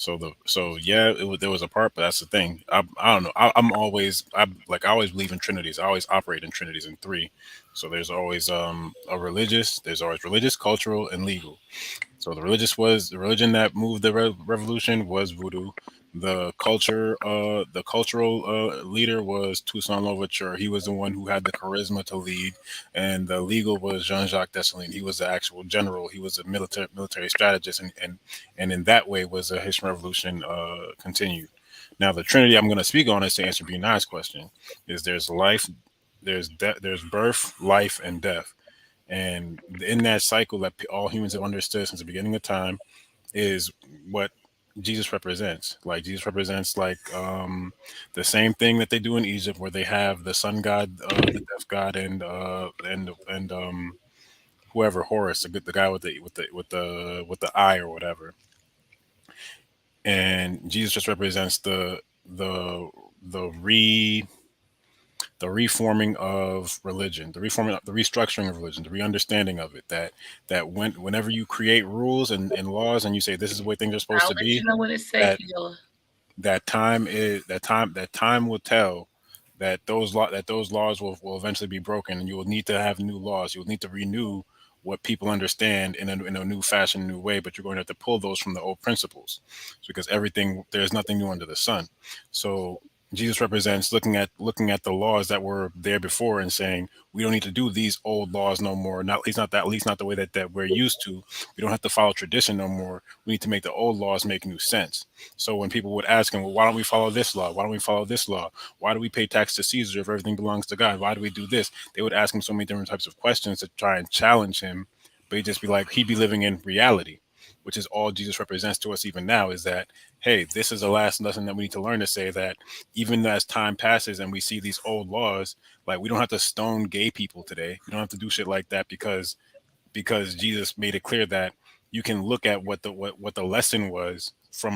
There was a part, but that's the thing. I don't know. I always believe in trinities. I always operate in trinities in three. So there's always there's always religious, cultural, and legal. So the religion that moved the revolution was voodoo. The cultural leader was Toussaint Louverture. He was the one who had the charisma to lead, and the legal was Jean-Jacques Dessalines. He was the actual general. He was a military strategist, and in that way was the Haitian Revolution continued. Now the Trinity I'm going to speak on is to answer B9's question: is there's life, there's there's birth, life, and death. And in that cycle that all humans have understood since the beginning of time is what Jesus represents. Like Jesus represents the same thing that they do in Egypt, where they have the sun god, the death god, and whoever Horus, the guy with the eye or whatever. And Jesus just represents the reforming of religion, the restructuring of religion, the re-understanding of it. Whenever you create rules and laws and you say this is the way things are supposed I'll to let be, you know when it's safe, Yellow. that time will tell that those laws will eventually be broken, and you will need to have new laws. You will need to renew what people understand in a new fashion, new way, but you're going to have to pull those from the old principles, because there's nothing new under the sun. So Jesus represents looking at the laws that were there before and saying, we don't need to do these old laws no more. At least not the way that we're used to. We don't have to follow tradition no more. We need to make the old laws make new sense. So when people would ask him, well, why don't we follow this law? Why don't we follow this law? Why do we pay tax to Caesar if everything belongs to God? Why do we do this? They would ask him so many different types of questions to try and challenge him, but he'd just be like, he'd be living in reality, which is all Jesus represents to us even now, is that, hey, this is the last lesson that we need to learn, to say that even as time passes and we see these old laws, like, we don't have to stone gay people today. We don't have to do shit like that because Jesus made it clear that you can look at what the lesson was from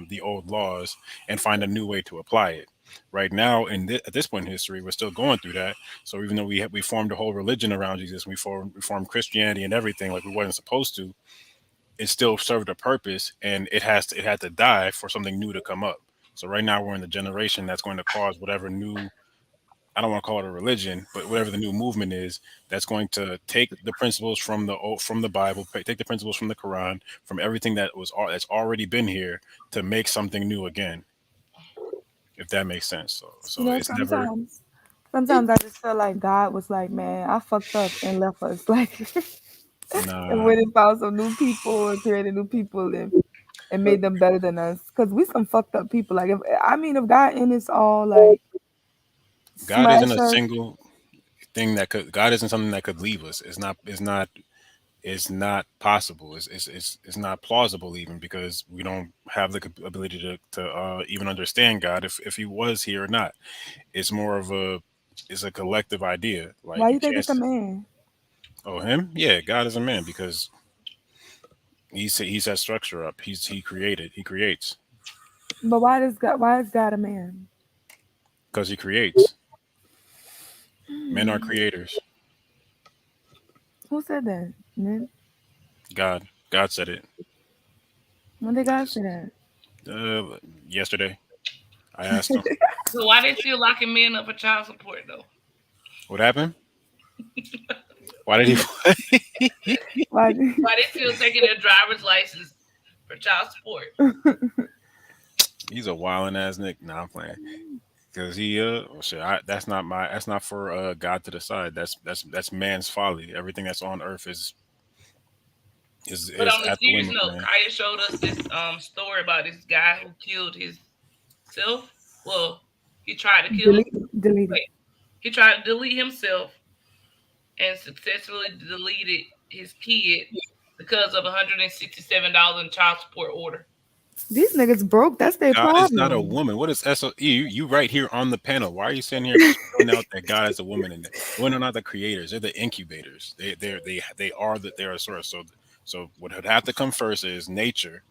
the old laws and find a new way to apply it. Right now, at this point in history, we're still going through that. So even though we formed a whole religion around Jesus, we formed Christianity and everything like we wasn't supposed to, it still served a purpose, and it had to die for something new to come up. So right now we're in the generation that's going to cause whatever new, I don't want to call it a religion, but whatever the new movement is, that's going to take the principles from the Bible, take the principles from the Quran, from everything that's already been here, to make something new again. If that makes sense. So it's never. Sometimes I just feel like God was like, man, I fucked up and left us, like. And went and found some new people and created new people and made them better than us. Because we some fucked up people. Like, if God in us all, like, God isn't a single thing God isn't something that could leave us. It's not possible. It's not plausible even, because we don't have the ability to even understand God if he was here or not. It's more of it's a collective idea. Like, why you think it's a man? Oh, him? Yeah, God is a man because he set structure up. He creates. But why is God a man? Because he creates. Men are creators. Who said that? Men? God said it. When did God say that? Yesterday. I asked him. So why they still locking men up for child support though? What happened? Why did he? Why they still taking their driver's license for child support? He's a wildin' ass Nick. Nah, I'm playing. Because that's not for God to decide. That's man's folly. Everything that's on earth is. But on the serious note, Kaya showed us this story about this guy who killed himself. Well, he tried to kill. He tried to delete himself and successfully deleted his kid because of $167 in child support order. These niggas broke. That's their problem. God is not a woman. What is SOE? You right here on the panel. Why are you sitting here showing out that God is a woman? And women are not the creators. They're the incubators. They are a source. So what would have to come first is nature,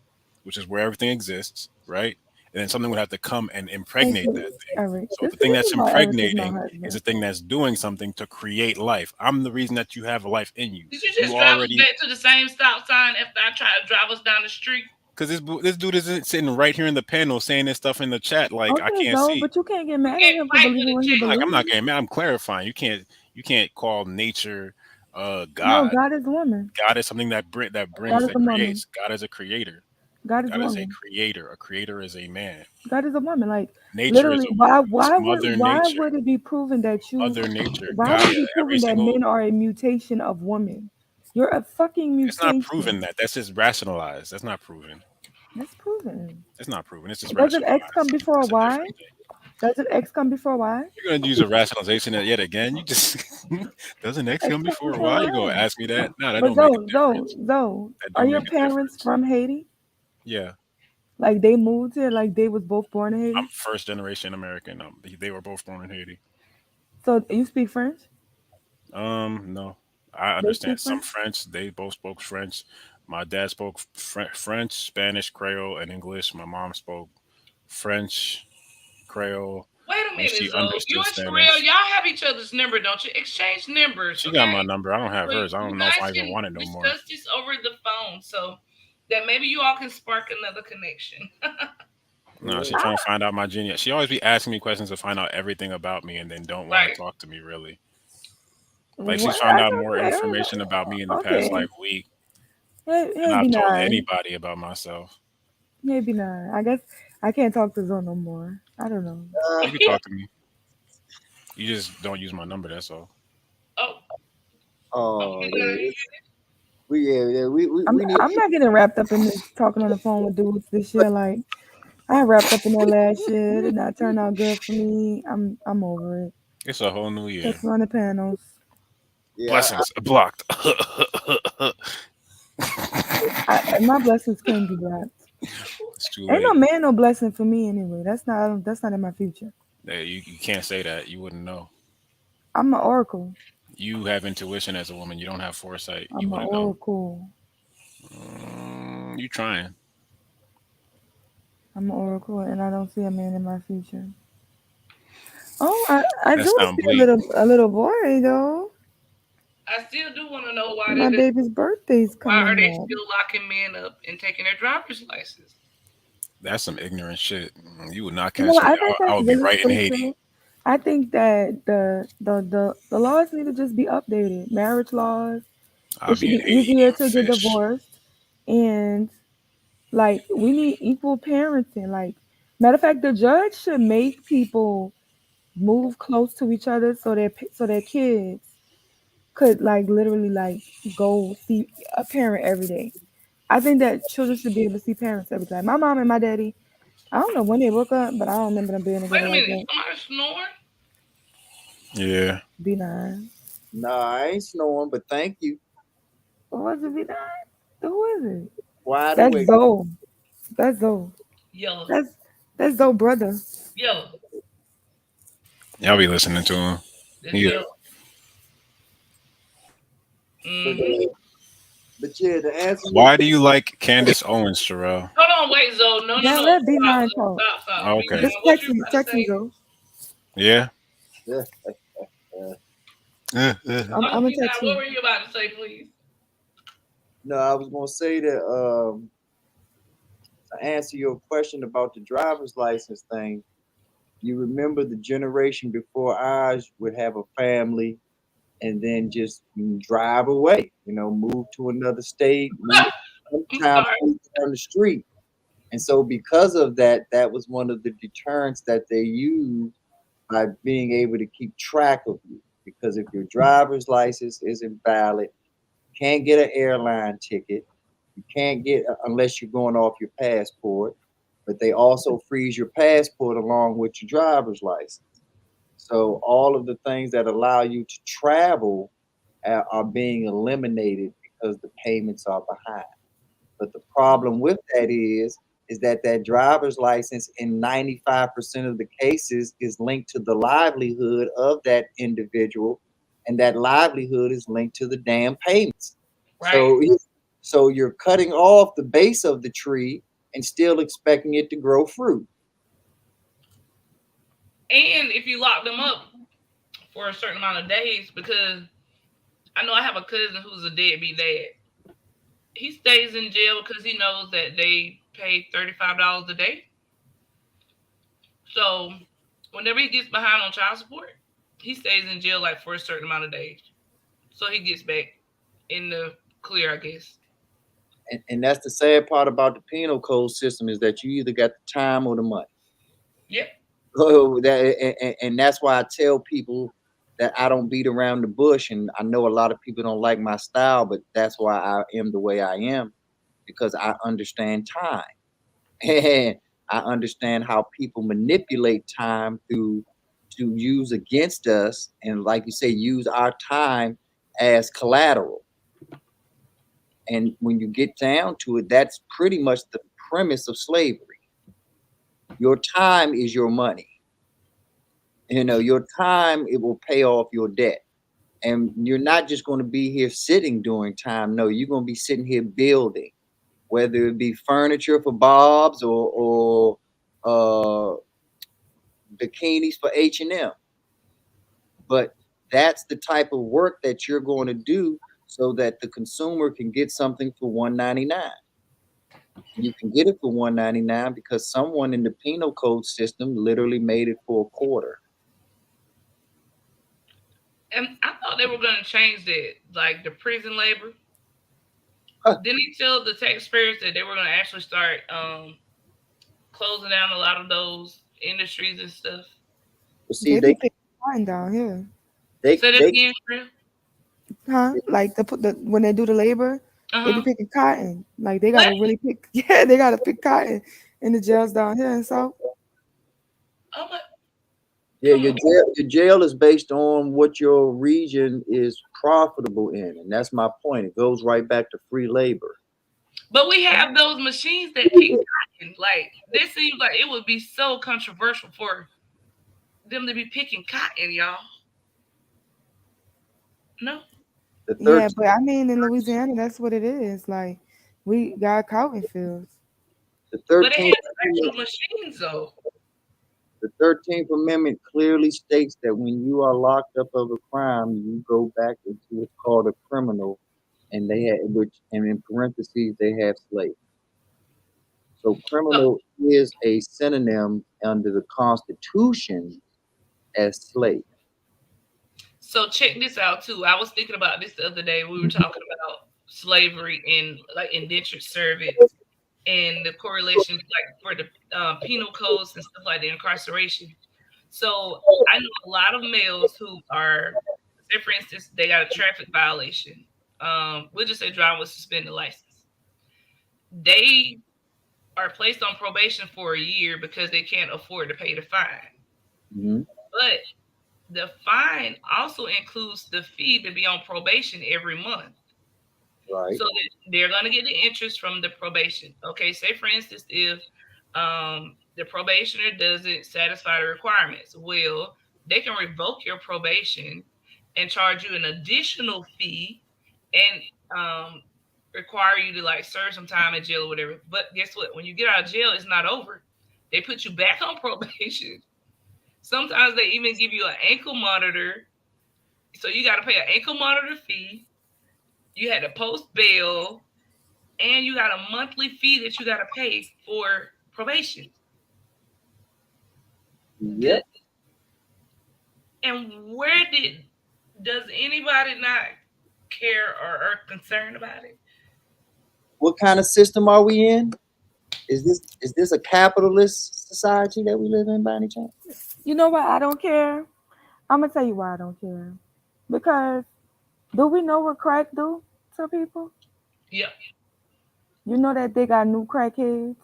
which is where everything exists, right? And then something would have to come and impregnate that thing. Right. So the thing that's impregnating is the thing that's doing something to create life. I'm the reason that you have a life in you. Did you just drive us back to the same stop sign after I tried to drive us down the street? Because this dude isn't sitting right here in the panel saying this stuff in the chat. Like, okay, I can't see. But you can't get mad at him for believing what he believes. Like, I'm not getting mad. I'm clarifying. You can't call nature God. No, God is a woman. God is something that creates. God is a creator. God is a creator. A creator is a man. God is a woman. Like, nature literally, is why would it be proven that you? Mother Nature. Why would it be proven that men are a mutation of women? You're a fucking mutation. It's not proven that. That's just rationalized. That's not proven. That's proven. It's not proven. It's just doesn't X come before Y? Doesn't X come before Y? You're gonna use a rationalization yet again. You just doesn't X come before Y? You're gonna ask me that? No, that don't make a difference. Zoe, are your parents from Haiti? Yeah. Like they moved here, like they was both born in Haiti? I'm first generation American. They were both born in Haiti. So you speak French? No. I understand some French. They both spoke French. My dad spoke French, Spanish, Creole, and English. My mom spoke French, Creole. Wait a minute, so you and Sherelle, y'all have each other's number, don't you? Exchange numbers. She got my number. I don't have hers. I don't know if I even want it no more. Discuss this over the phone so that maybe you all can spark another connection. No, she's trying to find out my genius. She always be asking me questions to find out everything about me, and then don't want to talk to me really. Like she's What? found I out don't more know. information about me in the past Okay. week Maybe than I've told not. anybody about myself. Maybe not. I guess I can't talk to Zoe no more. I don't know. You can talk to me. You just don't use my number. That's all. Oh, I'm we need. not getting wrapped up in this talking on the phone with dudes this year. Like I wrapped up in that last year. It did not turn out good for me. I'm over it. It's a whole new year. Let's run the panels. Blessings blocked. My blessings can't be blocked. It's too Ain't late. no man no blessing for me anyway. That's not in my future. Yeah, you can't say that. You wouldn't know. I'm an oracle. You have intuition as a woman. You don't have foresight. You I'm an wouldn't know. oracle. You trying. I'm an oracle, and I don't see a man in my future. Oh, I That do sound see bleak. a little boy though. I still do want to know why My they baby's birthday's why are they coming up. still locking men up and taking their driver's license? That's some ignorant shit. You would not You catch know, I me. think I that's would be really, right in really Haiti. true. I think that the laws need to just be updated. Marriage laws. I'll It should be in be Haiti easier eating to get fish. divorced, and like we need equal parenting. Like matter of fact, the judge should make people move close to each other so their kids could like literally like go see a parent every day. I think that children should be able to see parents every day. My mom and my daddy, I don't know when they woke up, but I don't remember them being Wait together a like minute, that. somebody snoring? Yeah. B9. Nah, I ain't snoring, but thank you. What was it, B9? Who is it? Wide That's awake. Zoe. That's Zoe. Yellow. That's Zoe brother. Yellow. Y'all be listening to him. That's Yeah. yellow. But yeah, the answer. Why do you like Candace Owens, Terrell? Hold on, wait, Zoe. No. Yeah, let B9 talk. Stop. Okay. Just text me, Zoe. Yeah. Yeah. I'm gonna text What you. were you about to say, please? No, I was gonna say that to answer your question about the driver's license thing. You remember the generation before ours would have a family and then just drive away, move to another state, sometimes move down the street. And so because of that, that was one of the deterrents that they used by being able to keep track of you. Because if your driver's license isn't valid, you can't get an airline ticket. You can't get, unless you're going off your passport, but they also freeze your passport along with your driver's license. So all of the things that allow you to travel are being eliminated because the payments are behind. But the problem with that is that driver's license in 95% of the cases is linked to the livelihood of that individual, and that livelihood is linked to the damn payments. Right. So you're cutting off the base of the tree and still expecting it to grow fruit. And if you lock them up for a certain amount of days, because I know I have a cousin who's a deadbeat dad. He stays in jail because he knows that they pay $35 a day. So whenever he gets behind on child support, he stays in jail like for a certain amount of days. So he gets back in the clear, I guess. And that's the sad part about the penal code system is that you either got the time or the money. Yeah. And that's why I tell people that I don't beat around the bush. And I know a lot of people don't like my style, but that's why I am the way I am, because I understand time. And I understand how people manipulate time to use against us. And like you say, use our time as collateral. And when you get down to it, that's pretty much the premise of slavery. Your time is your money. Your time, it will pay off your debt. And you're not just going to be here sitting during time. No, you're going to be sitting here building, whether it be furniture for Bob's or bikinis for H&M. But that's the type of work that you're going to do so that the consumer can get something for $1.99. You can get it for $1.99 because someone in the penal code system literally made it for a quarter. And I thought they were going to change that, like the prison labor. Didn't he tell the taxpayers that they were going to actually start closing down a lot of those industries and stuff? But see, They be picking cotton down here. they Say that again, Chris? Huh? Like when they do the labor, they Uh-huh. be picking cotton. Like they gotta really pick. Yeah, they gotta pick cotton in the jails down here. And so Yeah, your jail is based on what your region is profitable in, and that's my point. It goes right back to free labor. But we have those machines that pick cotton. Like this seems like it would be so controversial for them to be picking cotton, y'all. No. yeah, but I mean in Louisiana, that's what it is. Like we got cotton fields. The But they 13th have actual machines though. The 13th Amendment clearly states that when you are locked up of a crime, you go back into what's called a criminal, and and in parentheses they have slave. So criminal is a synonym under the Constitution as slave. So check this out too. I was thinking about this the other day. We were talking about slavery and like indentured servants and the correlation like for the penal codes and stuff like the incarceration. So I know a lot of males who are, say for instance, they got a traffic violation. We'll just say driving with suspended license. They are placed on probation for a year because they can't afford to pay the fine. Mm-hmm. But the fine also includes the fee to be on probation every month. Right. So they're going to get the interest from the probation. Okay, say for instance, if the probationer doesn't satisfy the requirements, well, they can revoke your probation and charge you an additional fee and require you to like serve some time in jail or whatever. But guess what? When you get out of jail, it's not over. They put you back on probation. Sometimes they even give you an ankle monitor. So you got to pay an ankle monitor fee. You had to post bail, and you got a monthly fee that you got to pay for probation. Yep. And does anybody not care or are concerned about it? What kind of system are we in? Is this a capitalist society that we live in by any chance? You know why I don't care? I'm gonna tell you why I don't care. Because do we know what crack do to people? Yep. You know that they got new crackheads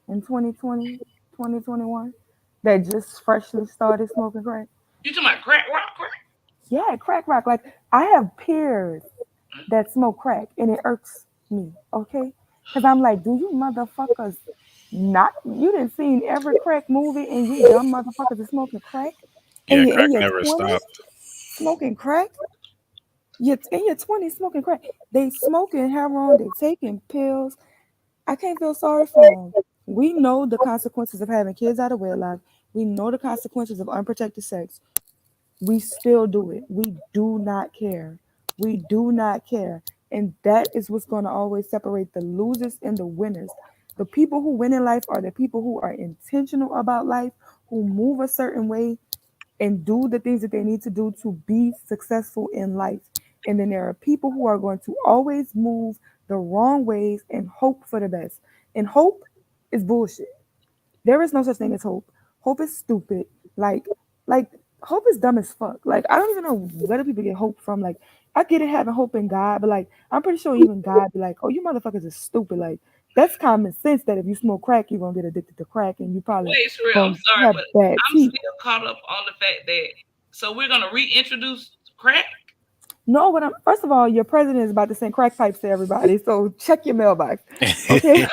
in 2020, 2021 that just freshly started smoking crack. You talking about crack rock? Yeah, crack rock. Like I have peers that smoke crack and it irks me, okay? Because I'm like, do you motherfuckers you didn't seen every crack movie and you dumb motherfuckers are smoking crack? Yeah, in crack your never 20s, stopped. Smoking crack? You're in your 20s smoking crack. They smoking heroin, they taking pills. I can't feel sorry for them. We know the consequences of having kids out of wedlock. We know the consequences of unprotected sex. We still do it. We do not care. We do not care. And that is what's going to always separate the losers and the winners. The people who win in life are the people who are intentional about life, who move a certain way and do the things that they need to do to be successful in life. And then there are people who are going to always move the wrong ways and hope for the best. And hope is bullshit. There is no such thing as hope. Hope is stupid. Like hope is dumb as fuck. Like I don't even know where do people get hope from. Like I get it having hope in God, but like I'm pretty sure even God be like, oh, you motherfuckers are stupid. Like that's common sense that if you smoke crack, you're gonna get addicted to crack and you probably Wait, Sherelle, I'm sorry, have but bad I'm teeth. still caught up on the fact that so we're gonna reintroduce crack. No, but first of all, your president is about to send crack pipes to everybody, so check your mailbox. Okay.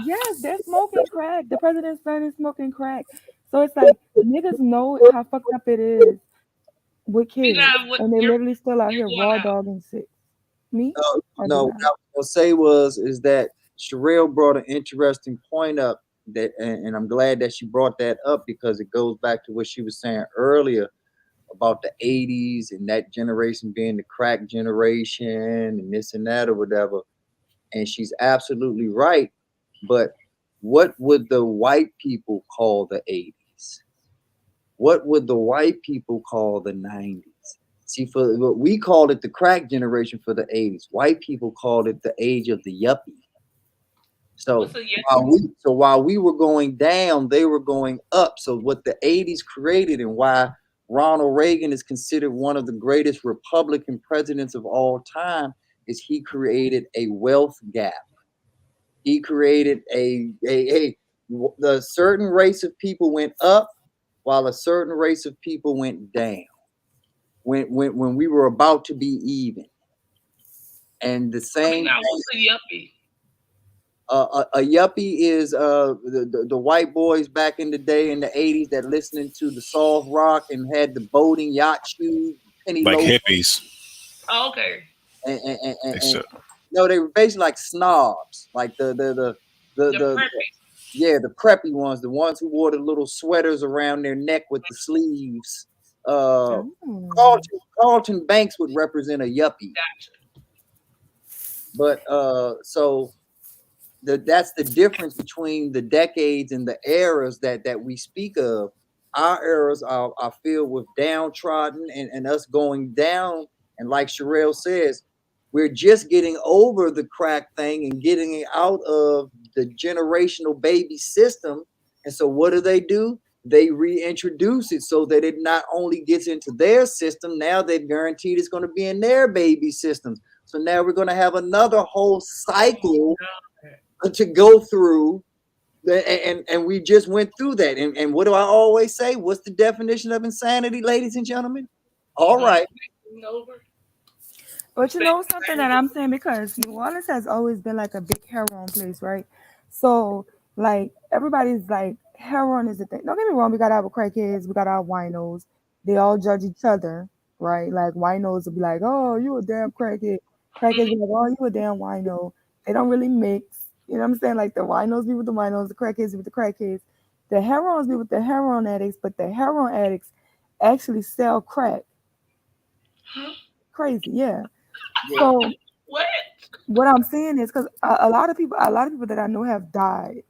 Yes, they're smoking crack. The president's son is smoking crack. So it's like niggas know how fucked up it is with kids, and they literally still out here raw dogging shit. Me? No, what I was gonna say is that Sherelle brought an interesting point up that, and I'm glad that she brought that up because it goes back to what she was saying earlier about the 80s and that generation being the crack generation and this and that or whatever. And she's absolutely right. But what would the white people call the 80s? What would the white people call the 90s? See, for what we called it the crack generation for the 80s. White people called it the age of the yuppie. So while we were going down, they were going up. So what the 80s created and why Ronald Reagan is considered one of the greatest Republican presidents of all time is he created a wealth gap. He created the certain race of people went up while a certain race of people went down when we were about to be even. And the same what's a yuppie? A yuppie is the white boys back in the day in the 80s that listening to the soft rock and had the boating yacht shoes, penny like loafers. hippies. Oh, okay. And no, they were basically like snobs, like the preppy ones, the ones who wore the little sweaters around their neck with the sleeves. Carlton Banks would represent a yuppie. Gotcha. But so that's the difference between the decades and the eras that we speak of. Our eras are filled with downtrodden and us going down. And like Sherelle says, we're just getting over the crack thing and getting it out of the generational baby system. And so what do? They reintroduce it so that it not only gets into their system, now they've guaranteed it's going to be in their baby systems. So now we're going to have another whole cycle to go through. And we just went through that. And what do I always say? What's the definition of insanity, ladies and gentlemen? All right. But you know something that I'm saying, because New Orleans has always been like a big heroin place, right? So like everybody's like heroin is the thing. Don't get me wrong, we got our crackheads, we got our winos. They all judge each other, right? Like winos will be like, "Oh, you a damn crackhead." Crackheads be like, "Oh, you a damn wino." They don't really mix. You know what I'm saying? Like the winos be with the winos, the crackheads be with the crackheads. The heroins be with the heroin addicts, but the heroin addicts actually sell crack. Crazy, yeah. So what I'm saying is because a lot of people that I know have died.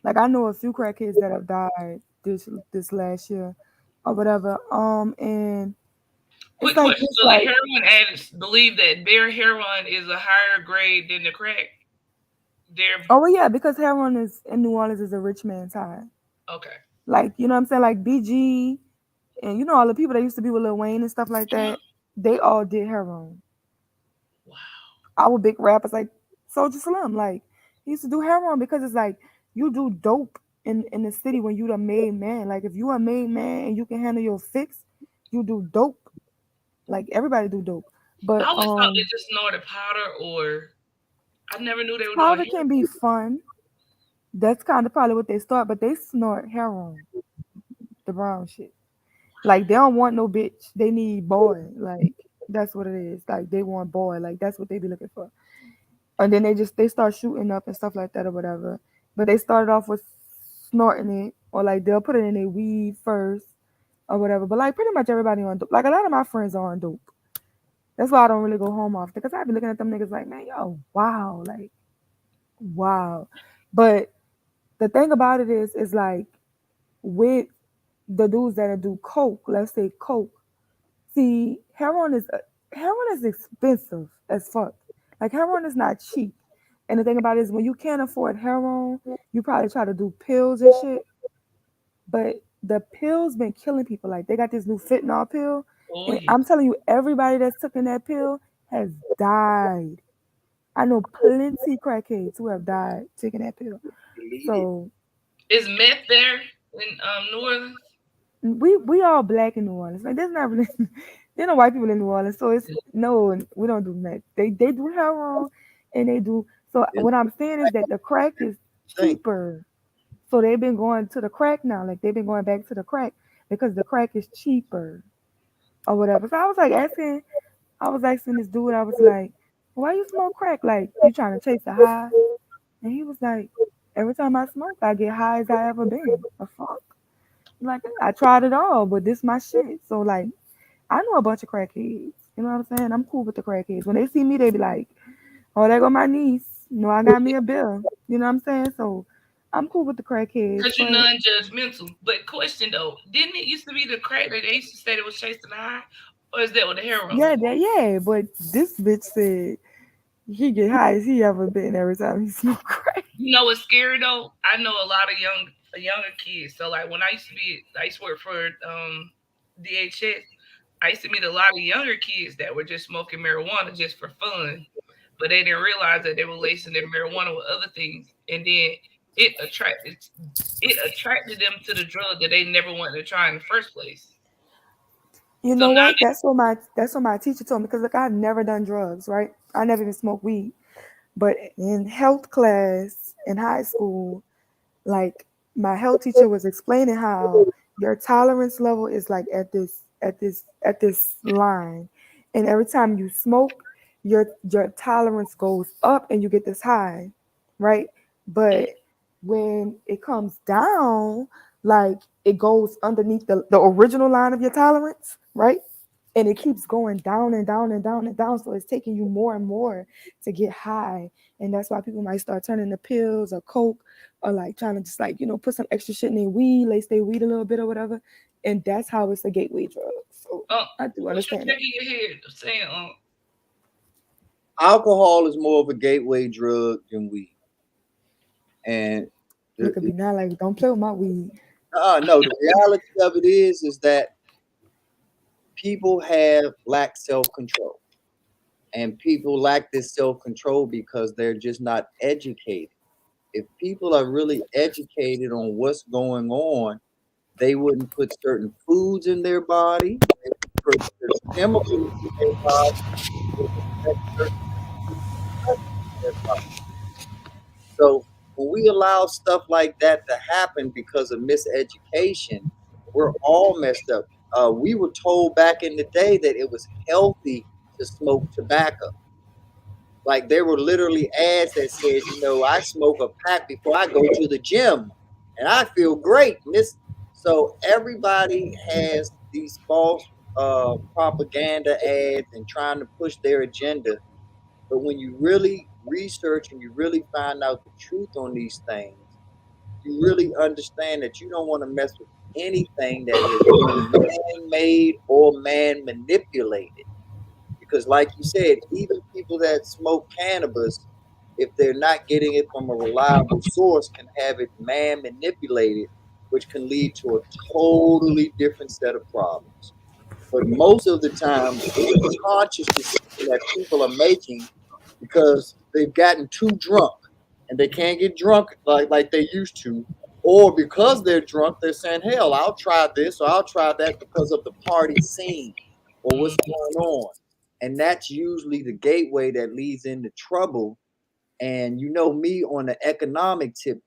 Like I know a few crackheads that have died this last year or whatever. And Quick it's like question. this, So like, the heroin addicts believe that their heroin is a higher grade than the crack. oh well, yeah, because heroin is in New Orleans is a rich man's high. Okay. Like, you know what I'm saying? Like BG and you know all the people that used to be with Lil Wayne and stuff like that, they all did heroin. Wow. Our big rappers like Soulja Slim, like he used to do heroin because it's like you do dope in the city when you the made man. Like if you a made man and you can handle your fix, you do dope. Like everybody do dope. But I always thought they just snorted powder, or I never knew they were powder doing can be fun. That's kind of probably what they start, but they snort heroin, the brown shit. Like they don't want no bitch. They need boy. Like that's what it is. Like they want boy. Like that's what they be looking for. And then they start shooting up and stuff like that or whatever. But they started off with snorting it, or like they'll put it in their weed first or whatever. But like pretty much everybody on dope. Like a lot of my friends are on dope. That's why I don't really go home often, because I be looking at them niggas like, man, yo, wow, like, wow. But the thing about it is like with the dudes that do coke, let's say coke. See, heroin is expensive as fuck. Like heroin is not cheap. And the thing about it is when you can't afford heroin, you probably try to do pills and shit. But the pills been killing people. Like they got this new fentanyl pill. Oh, And I'm telling you, everybody that's taken that pill has died. I know plenty crackheads who have died taking that pill. So Is meth there in New Orleans? we all black in New Orleans. Like there's not really there no white people in New Orleans. So it's no, we don't do meth. They do heroin and they do. So what I'm saying is that the crack is cheaper. So they've been going to the crack now. Like they've been going back to the crack because the crack is cheaper or whatever. So I was asking this dude, I was like, why you smoke crack? Like you trying to chase a high? And he was like, every time I smoke, I get high as I ever been. The fuck? Like I tried it all, but this my shit. So like I know a bunch of crackheads. You know what I'm saying? I'm cool with the crackheads. When they see me, they be like, "Oh, there go my niece. No, I got me a bill." You know what I'm saying? So I'm cool with the crackheads. Because you're But non-judgmental. But question though, didn't it used to be the crack that they used to say that was chasing the high? Or is that what the heroin? yeah. But this bitch said he get high as he ever been every time he smoke crack. You know what's scary though? I know a lot of younger kids. So like when I used to work for DHS. I used to meet a lot of younger kids that were just smoking marijuana just for fun, but they didn't realize that they were lacing their marijuana with other things, and then it attracted them to the drug that they never wanted to try in the first place. You know what? That's what my teacher told me. Because look, I've never done drugs, right? I never even smoked weed. But in health class in high school, like my health teacher was explaining how your tolerance level is like at this line, and every time you smoke, your tolerance goes up and you get this high, right? But when it comes down, like it goes underneath the original line of your tolerance, right? And it keeps going down and down and down and down. So it's taking you more and more to get high. And that's why people might start turning to pills or coke or like trying to just like, put some extra shit in their weed, lace their weed a little bit or whatever. And that's how it's a gateway drug. So I do understand that. Your head saying, alcohol is more of a gateway drug than weed. And it could be not like, don't play with my weed. No, the reality of it is that people lack self-control. And people lack this self-control because they're just not educated. If people are really educated on what's going on, they wouldn't put certain foods in their body, they would put certain chemicals in their body, So when we allow stuff like that to happen because of miseducation, we're all messed up. We were told back in the day that it was healthy to smoke tobacco. Like there were literally ads that said, I smoke a pack before I go to the gym and I feel great. So everybody has these false propaganda ads and trying to push their agenda. But when you really research and you really find out the truth on these things, you really understand that you don't want to mess with anything that is man-made or man-manipulated. Because like you said, even people that smoke cannabis, if they're not getting it from a reliable source, can have it man-manipulated, which can lead to a totally different set of problems. But most of the time, it's a conscious decision that people are making because they've gotten too drunk and they can't get drunk like they used to, or because they're drunk, they're saying, hell, I'll try this or I'll try that because of the party scene or what's going on. And that's usually the gateway that leads into trouble. And me on the economic tip,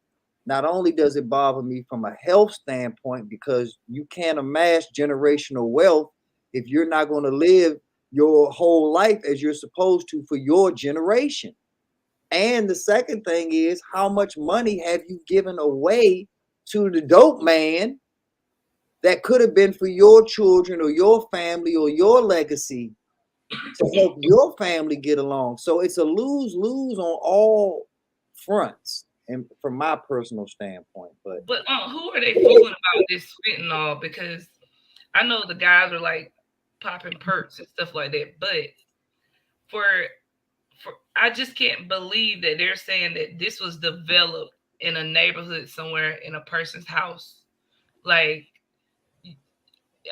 not only does it bother me from a health standpoint, because you can't amass generational wealth if you're not going to live your whole life as you're supposed to for your generation. And the second thing is, how much money have you given away to the dope man that could have been for your children or your family or your legacy to help your family get along? So it's a lose-lose on all fronts, and from my personal standpoint. But who are they fooling about this fentanyl? Because I know the guys are like popping perks and stuff like that, but for I just can't believe that they're saying that this was developed in a neighborhood somewhere in a person's house. Like,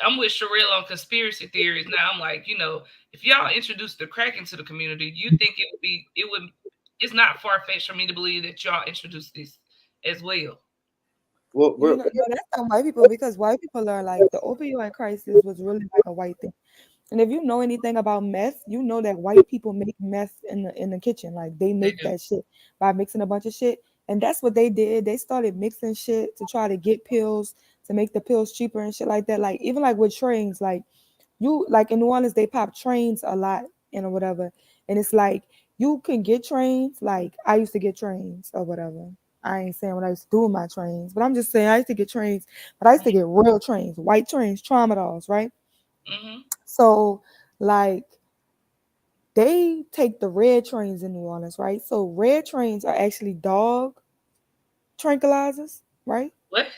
I'm with Sherelle on conspiracy theories now. I'm like, if y'all introduced the crack into the community, you think it's not far-fetched for me to believe that y'all introduced this as well. Well, that's not white people, because white people are like, the opioid crisis was really like a white thing. And if you know anything about meth, you know that white people make meth in the kitchen. Like they make that shit by mixing a bunch of shit. And that's what they did. They started mixing shit to try to get pills, to make the pills cheaper and shit like that. Like even like with trains, like in New Orleans, they pop trains a lot and or whatever. And it's like you can get trains. Like I used to get trains or whatever. I ain't saying what I used to do with my trains, but I'm just saying I used to get trains, but I used to get real trains, white trains, Tramadols, right? Mm-hmm. So like they take the red trains in New Orleans, right? So red trains are actually dog tranquilizers, right? What?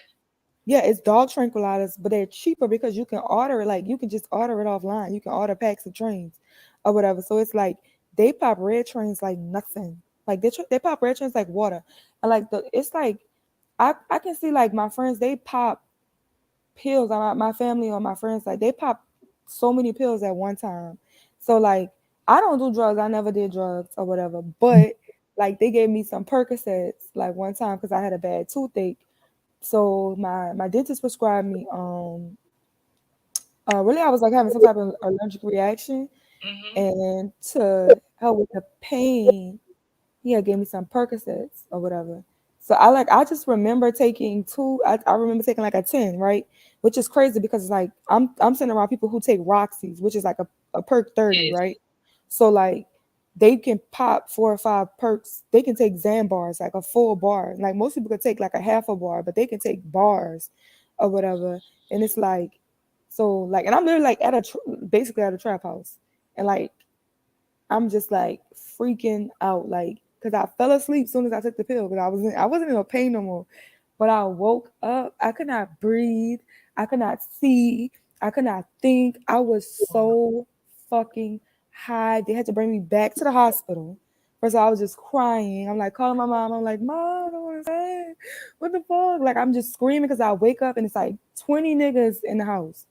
Yeah, it's dog tranquilizers, but they're cheaper because you can order it. Like you can just order it offline. You can order packs of trains or whatever. So it's like they pop red trains like nothing. Like they pop red trains like water. And like it's like I can see like my friends, they pop pills. My family or my friends, like they pop so many pills at one time. So like I don't do drugs. I never did drugs or whatever. But like they gave me some Percocets like one time because I had a bad toothache. So my dentist prescribed me really I was like having some type of allergic reaction, and to help with the pain, he had gave me some Percocets or whatever. So I just remember taking two. I remember taking like a 10, right? Which is crazy because it's like I'm sitting around people who take Roxy's, which is like a perk 30, Yes. right? So like they can pop 4 or 5 perks. They can take Xanbars, like a full bar. Like most people could take like a half a bar, but they can take bars or whatever. And it's like, so like, and I'm literally like basically at a trap house, and like I'm just like freaking out, like, because I fell asleep as soon as I took the pill because I wasn't in no pain no more. But I woke up, I could not breathe, I could not see, I could not think. I was so fucking high. They had to bring me back to the hospital. First, I was just crying. I'm like calling my mom. I'm like, Mom, I don't want to say. What the fuck? Like I'm just screaming because I wake up and it's like 20 niggas in the house.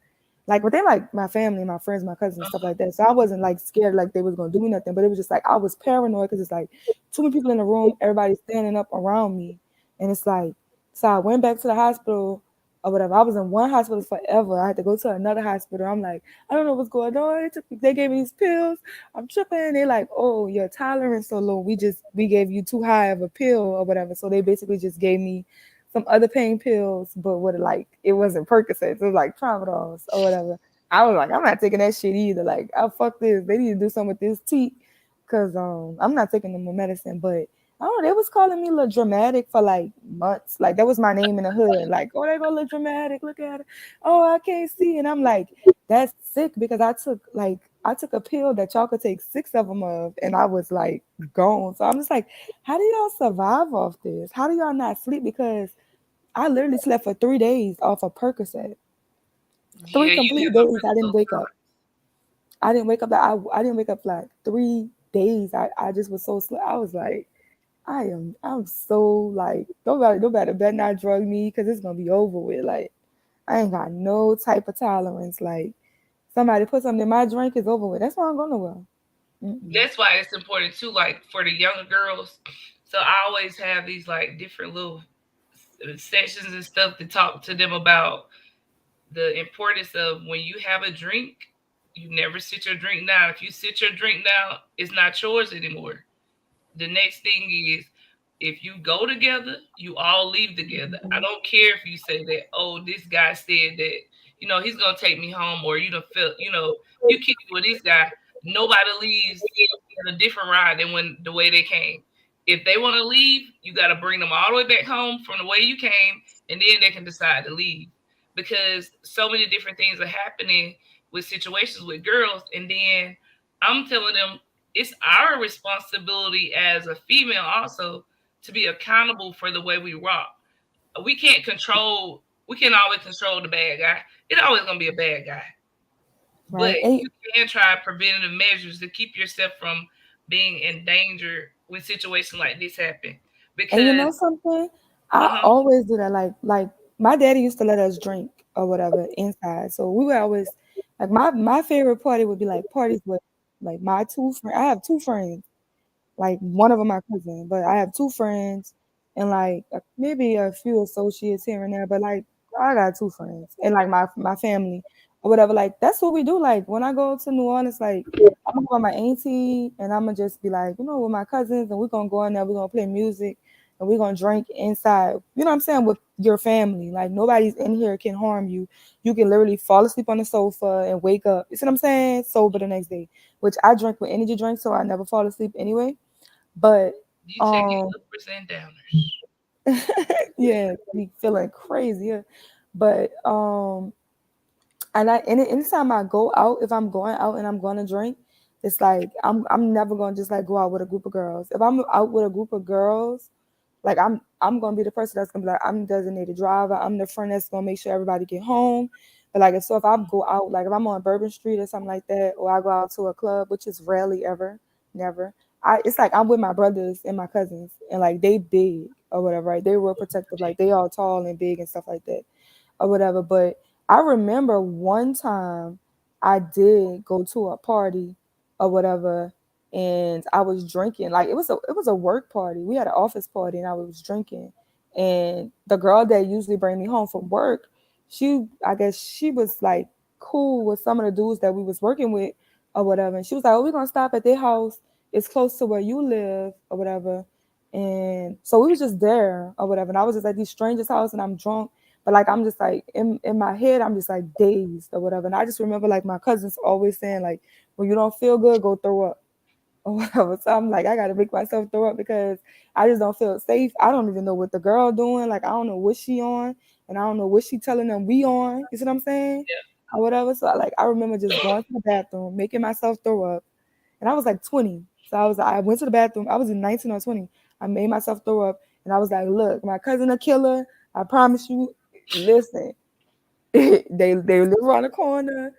Like, but they like my family, my friends, my cousins, stuff like that. So I wasn't like scared like they was gonna do me nothing, but it was just like I was paranoid because it's like too many people in the room, everybody's standing up around me, and it's like, so I went back to the hospital or whatever. I was in one hospital forever. I had to go to another hospital. I'm like, I don't know what's going on. They gave me these pills. I'm tripping. They're like, oh, your tolerance so low. We gave you too high of a pill or whatever. So they basically just gave me some other pain pills, but with like it wasn't Percocets, it was like Tramadols or whatever. I was like, I'm not taking that shit either. Like, oh fuck this. They need to do something with this tea, cause I'm not taking no more medicine. But I don't know, they was calling me Lil Dramatic for like months. Like that was my name in the hood. Like, oh, they go Lil Dramatic. Look at it. Oh, I can't see. And I'm like, that's sick because I took a pill that y'all could take 6 of them of, and I was like gone. So I'm just like, how do y'all survive off this? How do y'all not sleep? Because I literally slept for 3 days off of Percocet. 3 complete days. I didn't wake up. I didn't wake up. I didn't wake up like 3 days. I just was so sleep. I was like, I'm so like nobody better not drug me because it's gonna be over with. Like I ain't got no type of tolerance. Like somebody put something in my drink, is over with. That's why I'm going nowhere. That's why it's important too, like for the younger girls. So I always have these like different little sessions and stuff to talk to them about the importance of when you have a drink, you never sit your drink down. If you sit your drink down, it's not yours anymore. The next thing is if you go together, you all leave together. I don't care if you say that, oh, this guy said that, he's gonna take me home, or you kick it with this guy. Nobody leaves in a different ride than the way they came. If they want to leave, you got to bring them all the way back home from the way you came, and then they can decide to leave. Because so many different things are happening with situations with girls, and then I'm telling them it's our responsibility as a female also to be accountable for the way we rock. We can't always control the bad guy. It's always gonna be a bad guy. Right. But you can try preventative measures to keep yourself from being in danger when situations like this happen. Because And you know something? I always do that. Like my daddy used to let us drink or whatever inside. So we would always like my favorite party would be like parties with like my 2 friends. I have 2 friends. Like one of them my cousin, but I have 2 friends and like maybe a few associates here and there. But like I got 2 friends and like my family or whatever. Like that's what we do. Like when I go to New Orleans, like I'm gonna go with my auntie and I'm gonna just be like, with my cousins, and we're gonna go in there, we're gonna play music and we're gonna drink inside. You know what I'm saying? With your family. Like nobody's in here can harm you. You can literally fall asleep on the sofa and wake up. You see what I'm saying? Sober the next day. Which I drink with energy drinks, so I never fall asleep anyway. But you take your uppers and downers. yeah, be feeling crazy. Yeah. But And anytime I go out, if I'm going out and I'm going to drink, it's like I'm never going to just like go out with a group of girls. If I'm out with a group of girls, like I'm going to be the person that's going to be like, I'm designated driver. I'm the friend that's going to make sure everybody get home. But like, so if I go out, like if I'm on Bourbon Street or something like that, or I go out to a club, which is rarely ever, never. It's like I'm with my brothers and my cousins, and like they big or whatever, right? They real protective, like they all tall and big and stuff like that, or whatever. But I remember one time I did go to a party or whatever, and I was drinking. Like it was a work party. We had an office party, and I was drinking. And the girl that usually bring me home from work, I guess she was like cool with some of the dudes that we was working with or whatever. And she was like, "Oh, we're gonna stop at their house. It's close to where you live or whatever." And so we was just there or whatever. And I was just at these strangers' house, and I'm drunk. But like I'm just like in my head, I'm just like dazed or whatever. And I just remember like my cousins always saying like, when you don't feel good, go throw up or whatever. So I'm like, I gotta make myself throw up because I just don't feel safe. I don't even know what the girl doing. Like I don't know what she on, and I don't know what she telling them we on. You see what I'm saying? Yeah. Or whatever. So like I remember just going to the bathroom, making myself throw up. And I was like 20. So I went to the bathroom. I was in 19 or 20. I made myself throw up, and I was like, look, my cousin a killer. I promise you. Listen, they live around the corner.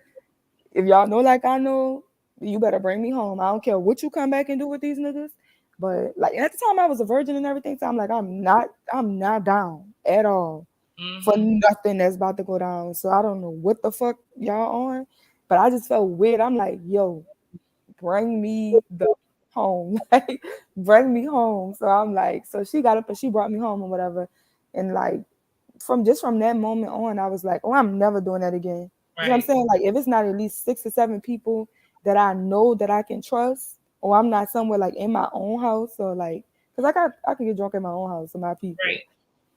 If y'all know like I know, you better bring me home. I don't care what you come back and do with these niggas. But like at the time I was a virgin and everything, so I'm like, I'm not down at all for nothing that's about to go down. So I don't know what the fuck y'all on, but I just felt weird. I'm like, yo, bring me home. Like, bring me home. So I'm like, so she got up and she brought me home or whatever. And like from that moment on, I was like, oh, I'm never doing that again. You know what I'm saying? Like, if it's not at least 6 or 7 people that I know that I can trust, or I'm not somewhere like in my own house, or like, because I can get drunk in my own house with my people. Right.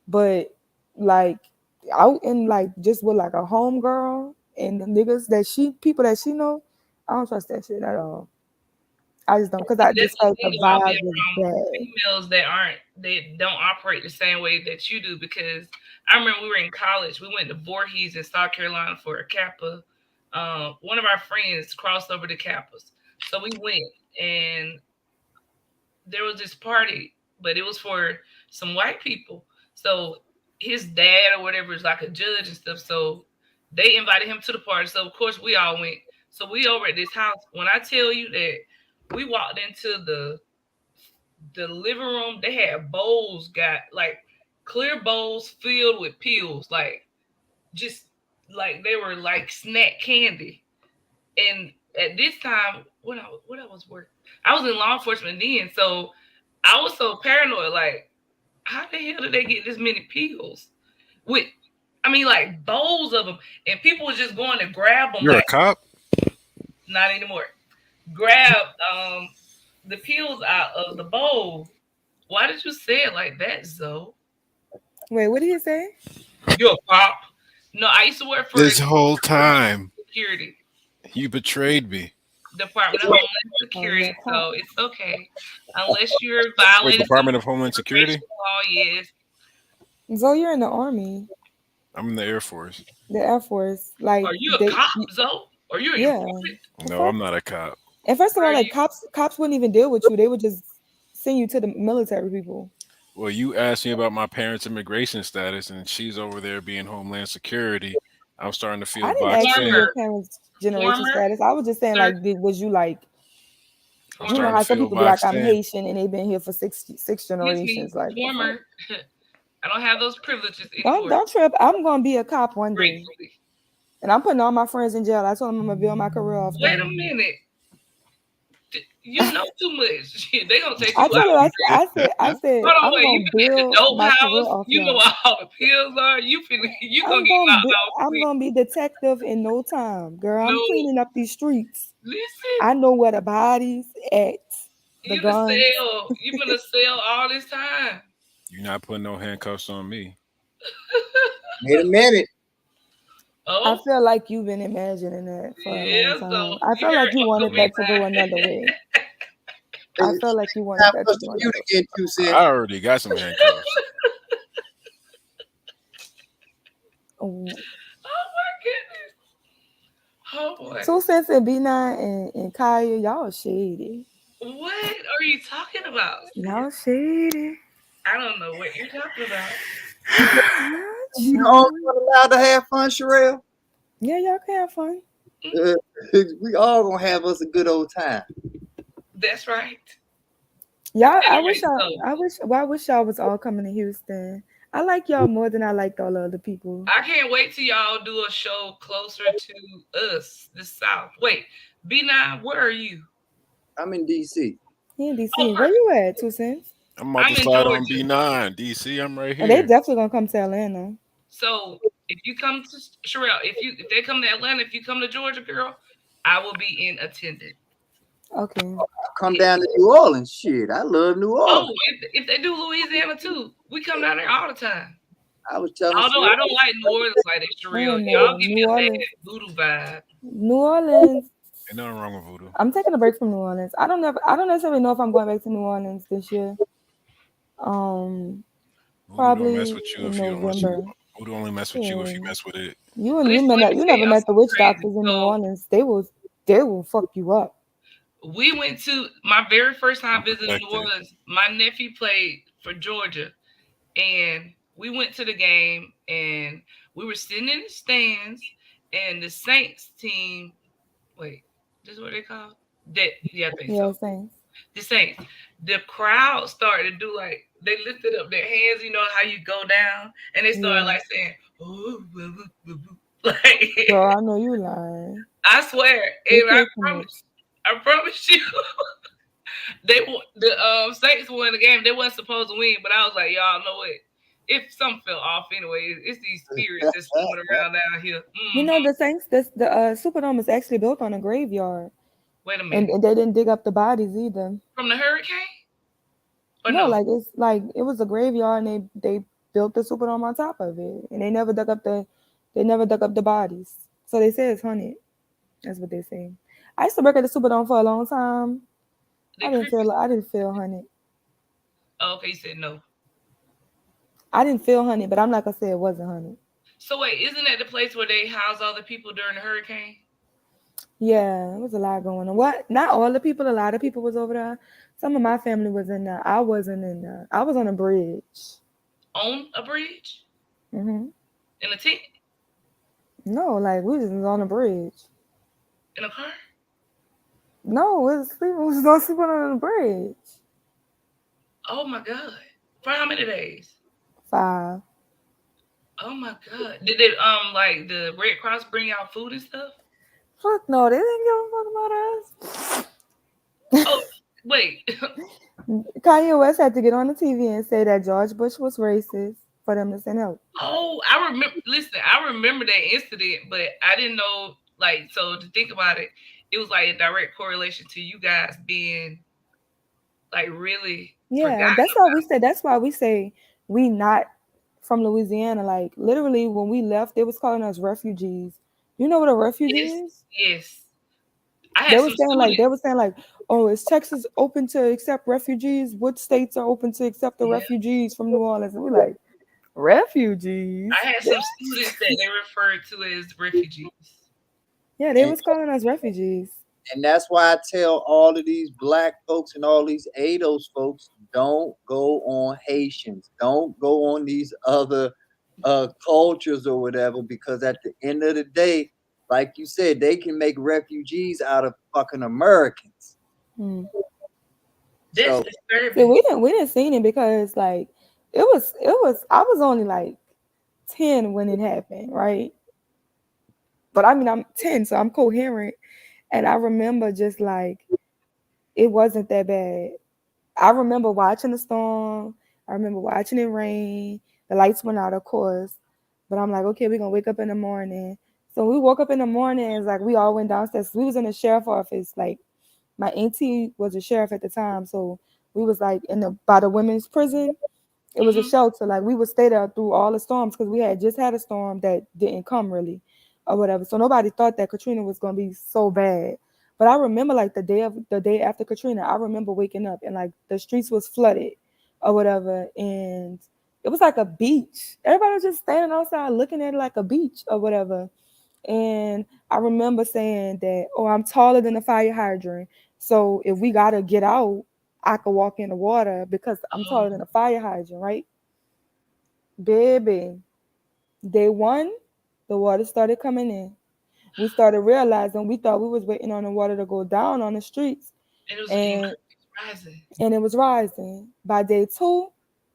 But like out in like just with like a home girl and the niggas people that she know, I don't trust that shit at all. I just don't, because I just felt the vibe was bad. Females they don't operate the same way that you do, because I remember we were in college. We went to Voorhees in South Carolina for a Kappa. One of our friends crossed over to Kappas. So we went, and there was this party, but it was for some white people. So his dad or whatever is like a judge and stuff. So they invited him to the party. So of course we all went. So we over at this house. When I tell you that we walked into the living room, they had bowls, got like clear bowls filled with pills, like just like they were like snack candy. And at this time, when I was working, I was in law enforcement then, so I was so paranoid. Like, how the hell did they get this many pills? Like bowls of them, and people were just going to grab them. You're like, a cop? Not anymore. Grab the pills out of the bowl. Why did you say it like that, Zoe? Wait, what did he say? You're a cop. No, I used to work for This whole time. Security. You betrayed me. Department of Homeland Security, so it's okay. Unless you're violating Department of Homeland Security? law, yes. Zoe, you're in the Army. I'm in the Air Force. The Air Force. Like, are you a cop, Zoe? Are you No, I'm not a cop. And first of all, like cops wouldn't even deal with you. They would just send you to the military people. Well, you asked me about my parents' immigration status, and she's over there being Homeland Security. I'm starting to feel I didn't boxed ask in. you your parents' generation status. I was just saying, like, was you like, you know how some people be like, I'm Haitian and they've been here for six generations. Like, former. I don't have those privileges anymore. Don't trip. I'm gonna be a cop one day, and I'm putting all my friends in jail. I told them I'm gonna build my career off. Wait a minute. You know too much. They gonna take you I told out. you, I said, Hold on, I'm wait. gonna You been at build the dope my career house. off You know y'all. what all the pills are. You gonna get knocked out. I'm gonna be detective in no time, girl. I'm No. cleaning up these streets. Listen. I know where the bodies at. The You guns. you gonna sell all this time. You're not putting no handcuffs on me. Wait a minute. Oh. I feel like you've been imagining that for a long time. so I feel like you wanted that to go another way. I feel like you wanted that to go another way. I already got some handcuffs. Oh. Oh my goodness. boy. 2 Cents and B9 and Kaya, y'all shady. What are you talking about? Y'all shady. I don't know what you're talking about. You the only one allowed to have fun, Sherelle? Yeah, y'all can have fun. We all gonna have us a good old time. That's right. Y'all, I Anyway, wish y'all was all coming to Houston. I like y'all more than I liked all the other people. I can't wait till y'all do a show closer to us, the South. Wait, B9, where are you? I'm in DC. He in DC. Where you at, 2 Cents? I'm about to in slide on Georgia. B9. DC, I'm right Oh, they here. definitely gonna come to Atlanta. So if you come to Sherelle, if they come to Atlanta, if you come to Georgia, girl, I will be in attendance. Okay. Come down to New Orleans. Shit, I love New Orleans. Oh, if they do Louisiana too, we come down there all the time. I was telling Although Sherelle, I don't like New Orleans like that, Sherelle. no, Y'all give me New a Orleans. bad voodoo vibe. New Orleans. Ain't nothing wrong with voodoo. I'm taking a break from New Orleans. I don't necessarily know if I'm going back to New Orleans this year. Voodoo Probably don't mess with you in if you don't mess with November. voodoo only mess with you if you mess with it. You Listen, let me tell never y'all met the witch something doctors in New Orleans. They will fuck you up. We went to my very first time visiting New Protected. Orleans. My nephew played for Georgia, and we went to the game, and we were sitting in the stands, and the Saints team. Wait, this is what they call that? Yeah, I think Yeah, so. Saints. The Saints. The crowd started to do like they lifted up their hands. You know how you go down, and they started Yeah. like saying, "Ooh, boo, boo, boo, boo." Like, Girl, I know you lying. I swear, They and play too much. I promise you, the Saints won the game. They wasn't supposed to win, but I was like, y'all know what? If something fell off anyway, it's these spirits that's swimming around down here. You know the Saints. The Superdome is actually built on a graveyard. Wait a minute. And they didn't dig up the bodies either. From the hurricane? Or No, no? like it's like it was a graveyard and they built the Superdome on top of it, and they never dug up the bodies. So they say it's haunted. That's what they say. I used to work at the Superdome for a long time. I didn't feel haunted. Oh, okay, you said no. I didn't feel haunted, but I'm not gonna say it wasn't haunted. So wait, isn't that the place where they house all the people during the hurricane? Yeah, it was a lot going on. What? Not all the people. A lot of people was over there. Some of my family was in there. I wasn't in there. I was on a bridge. On a bridge? Mhm. In a tent? No, like we was on a bridge. In a car? No, we was sleeping on a bridge. Oh my God! For how many days? 5. Oh my God! Did it like the Red Cross bring out food and stuff? Fuck no, they didn't give a fuck about us. Oh wait. Kanye West had to get on the TV and say that George Bush was racist for them to send help. Oh, I remember. Listen, I remember that incident, but I didn't know. Like, so to think about it, it was like a direct correlation to you guys being like really. Yeah, that's why we said. That's why we say we not from Louisiana. Like literally, when we left, they was calling us refugees. You know what a refugee is? Yes. I They had were saying like, oh, is Texas open to accept refugees? What states are open to accept the refugees from New Orleans? And we're like, refugees. I had some students that they referred to as refugees. Yeah, they was calling us refugees. And that's why I tell all of these black folks and all these ADOS folks, don't go on Haitians. Don't go on these other cultures or whatever, because at the end of the day, like you said, they can make refugees out of fucking Americans. That's See, we didn't see it because like it was I was only like 10 when it happened, right? But I mean I'm 10, so I'm coherent. And I remember just like it wasn't that bad. I remember watching the storm. I remember watching it rain. The lights went out, of course. But I'm like, okay, we're gonna wake up in the morning. So we woke up in the morning, it's like we all went downstairs. We was in the sheriff office. Like my auntie was a sheriff at the time. So we was like by the women's prison. It was a shelter. Like we would stay there through all the storms because we had just had a storm that didn't come really or whatever. So nobody thought that Katrina was gonna be so bad. But I remember like the day after Katrina, I remember waking up and like the streets was flooded or whatever. And it was like a beach. Everybody was just standing outside looking at it like a beach or whatever. And I remember saying that, oh, I'm taller than a fire hydrant. So if we gotta get out, I could walk in the water because I'm taller than a fire hydrant, right? Baby, day one, the water started coming in. We started realizing we thought we was waiting on the water to go down on the streets. And it was And rising. and it was rising. By day two,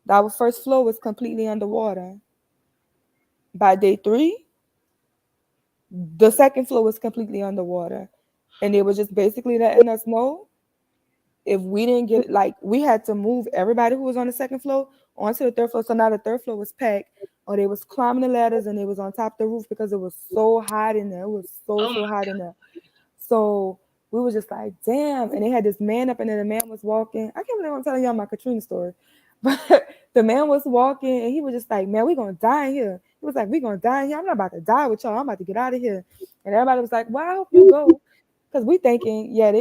our first floor was completely underwater. By day three, the second floor was completely underwater. And they were just basically letting us know if we didn't get, like, we had to move everybody who was on the second floor onto the third floor. So now the third floor was packed, or they was climbing the ladders and they was on top of the roof because it was so hot in there. It was so hot in there. So we were just like, damn. And they had this man up in there. The man was walking. I can't believe I'm telling y'all my Katrina story. But the man was walking and he was just like, man, we're going to die in here. He was like, we're going to die in here. I'm not about to die with y'all. I'm about to get out of here. And everybody was like, well, I hope you go. Because we thinking, yeah,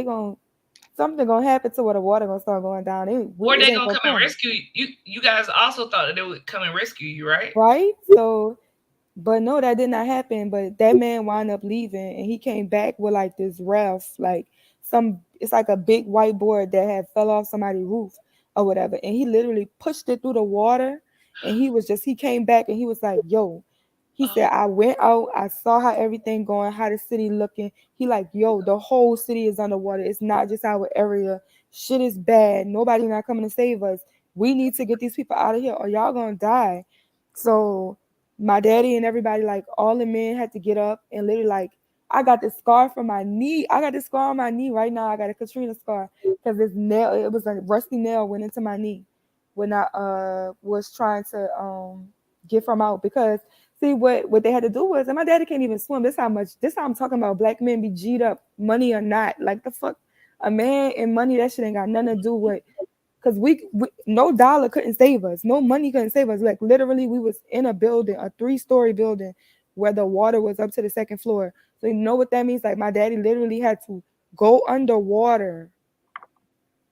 something going to happen to where the water going to start going down. Or they going to come and rescue you. You guys also thought that they would come and rescue you, right? Right? So, but no, that did not happen. But that man wound up leaving and he came back with like this raft, like it's like a big whiteboard that had fell off somebody's roof or whatever. And he literally pushed it through the water and he came back and he was like, yo, he said, I went out, I saw how everything going, how the city looking. He like, yo, the whole city is underwater. It's not just our area. Shit is bad. Nobody not coming to save us. We need to get these people out of here or y'all gonna die. So my daddy and everybody, like all the men had to get up and literally like, I got this scar from my knee. I got this scar on my knee right now. I got a Katrina scar because it was a rusty nail went into my knee when I was trying to get from out. Because see what they had to do was, and my daddy can't even swim. This how I'm talking about black men be G'd up, money or not. Like the fuck, a man and money, that shit ain't got nothing to do with. Because we no dollar couldn't save us. No money couldn't save us. Like literally we was in a building, a 3-story building where the water was up to the second floor. So you know what that means? Like my daddy literally had to go underwater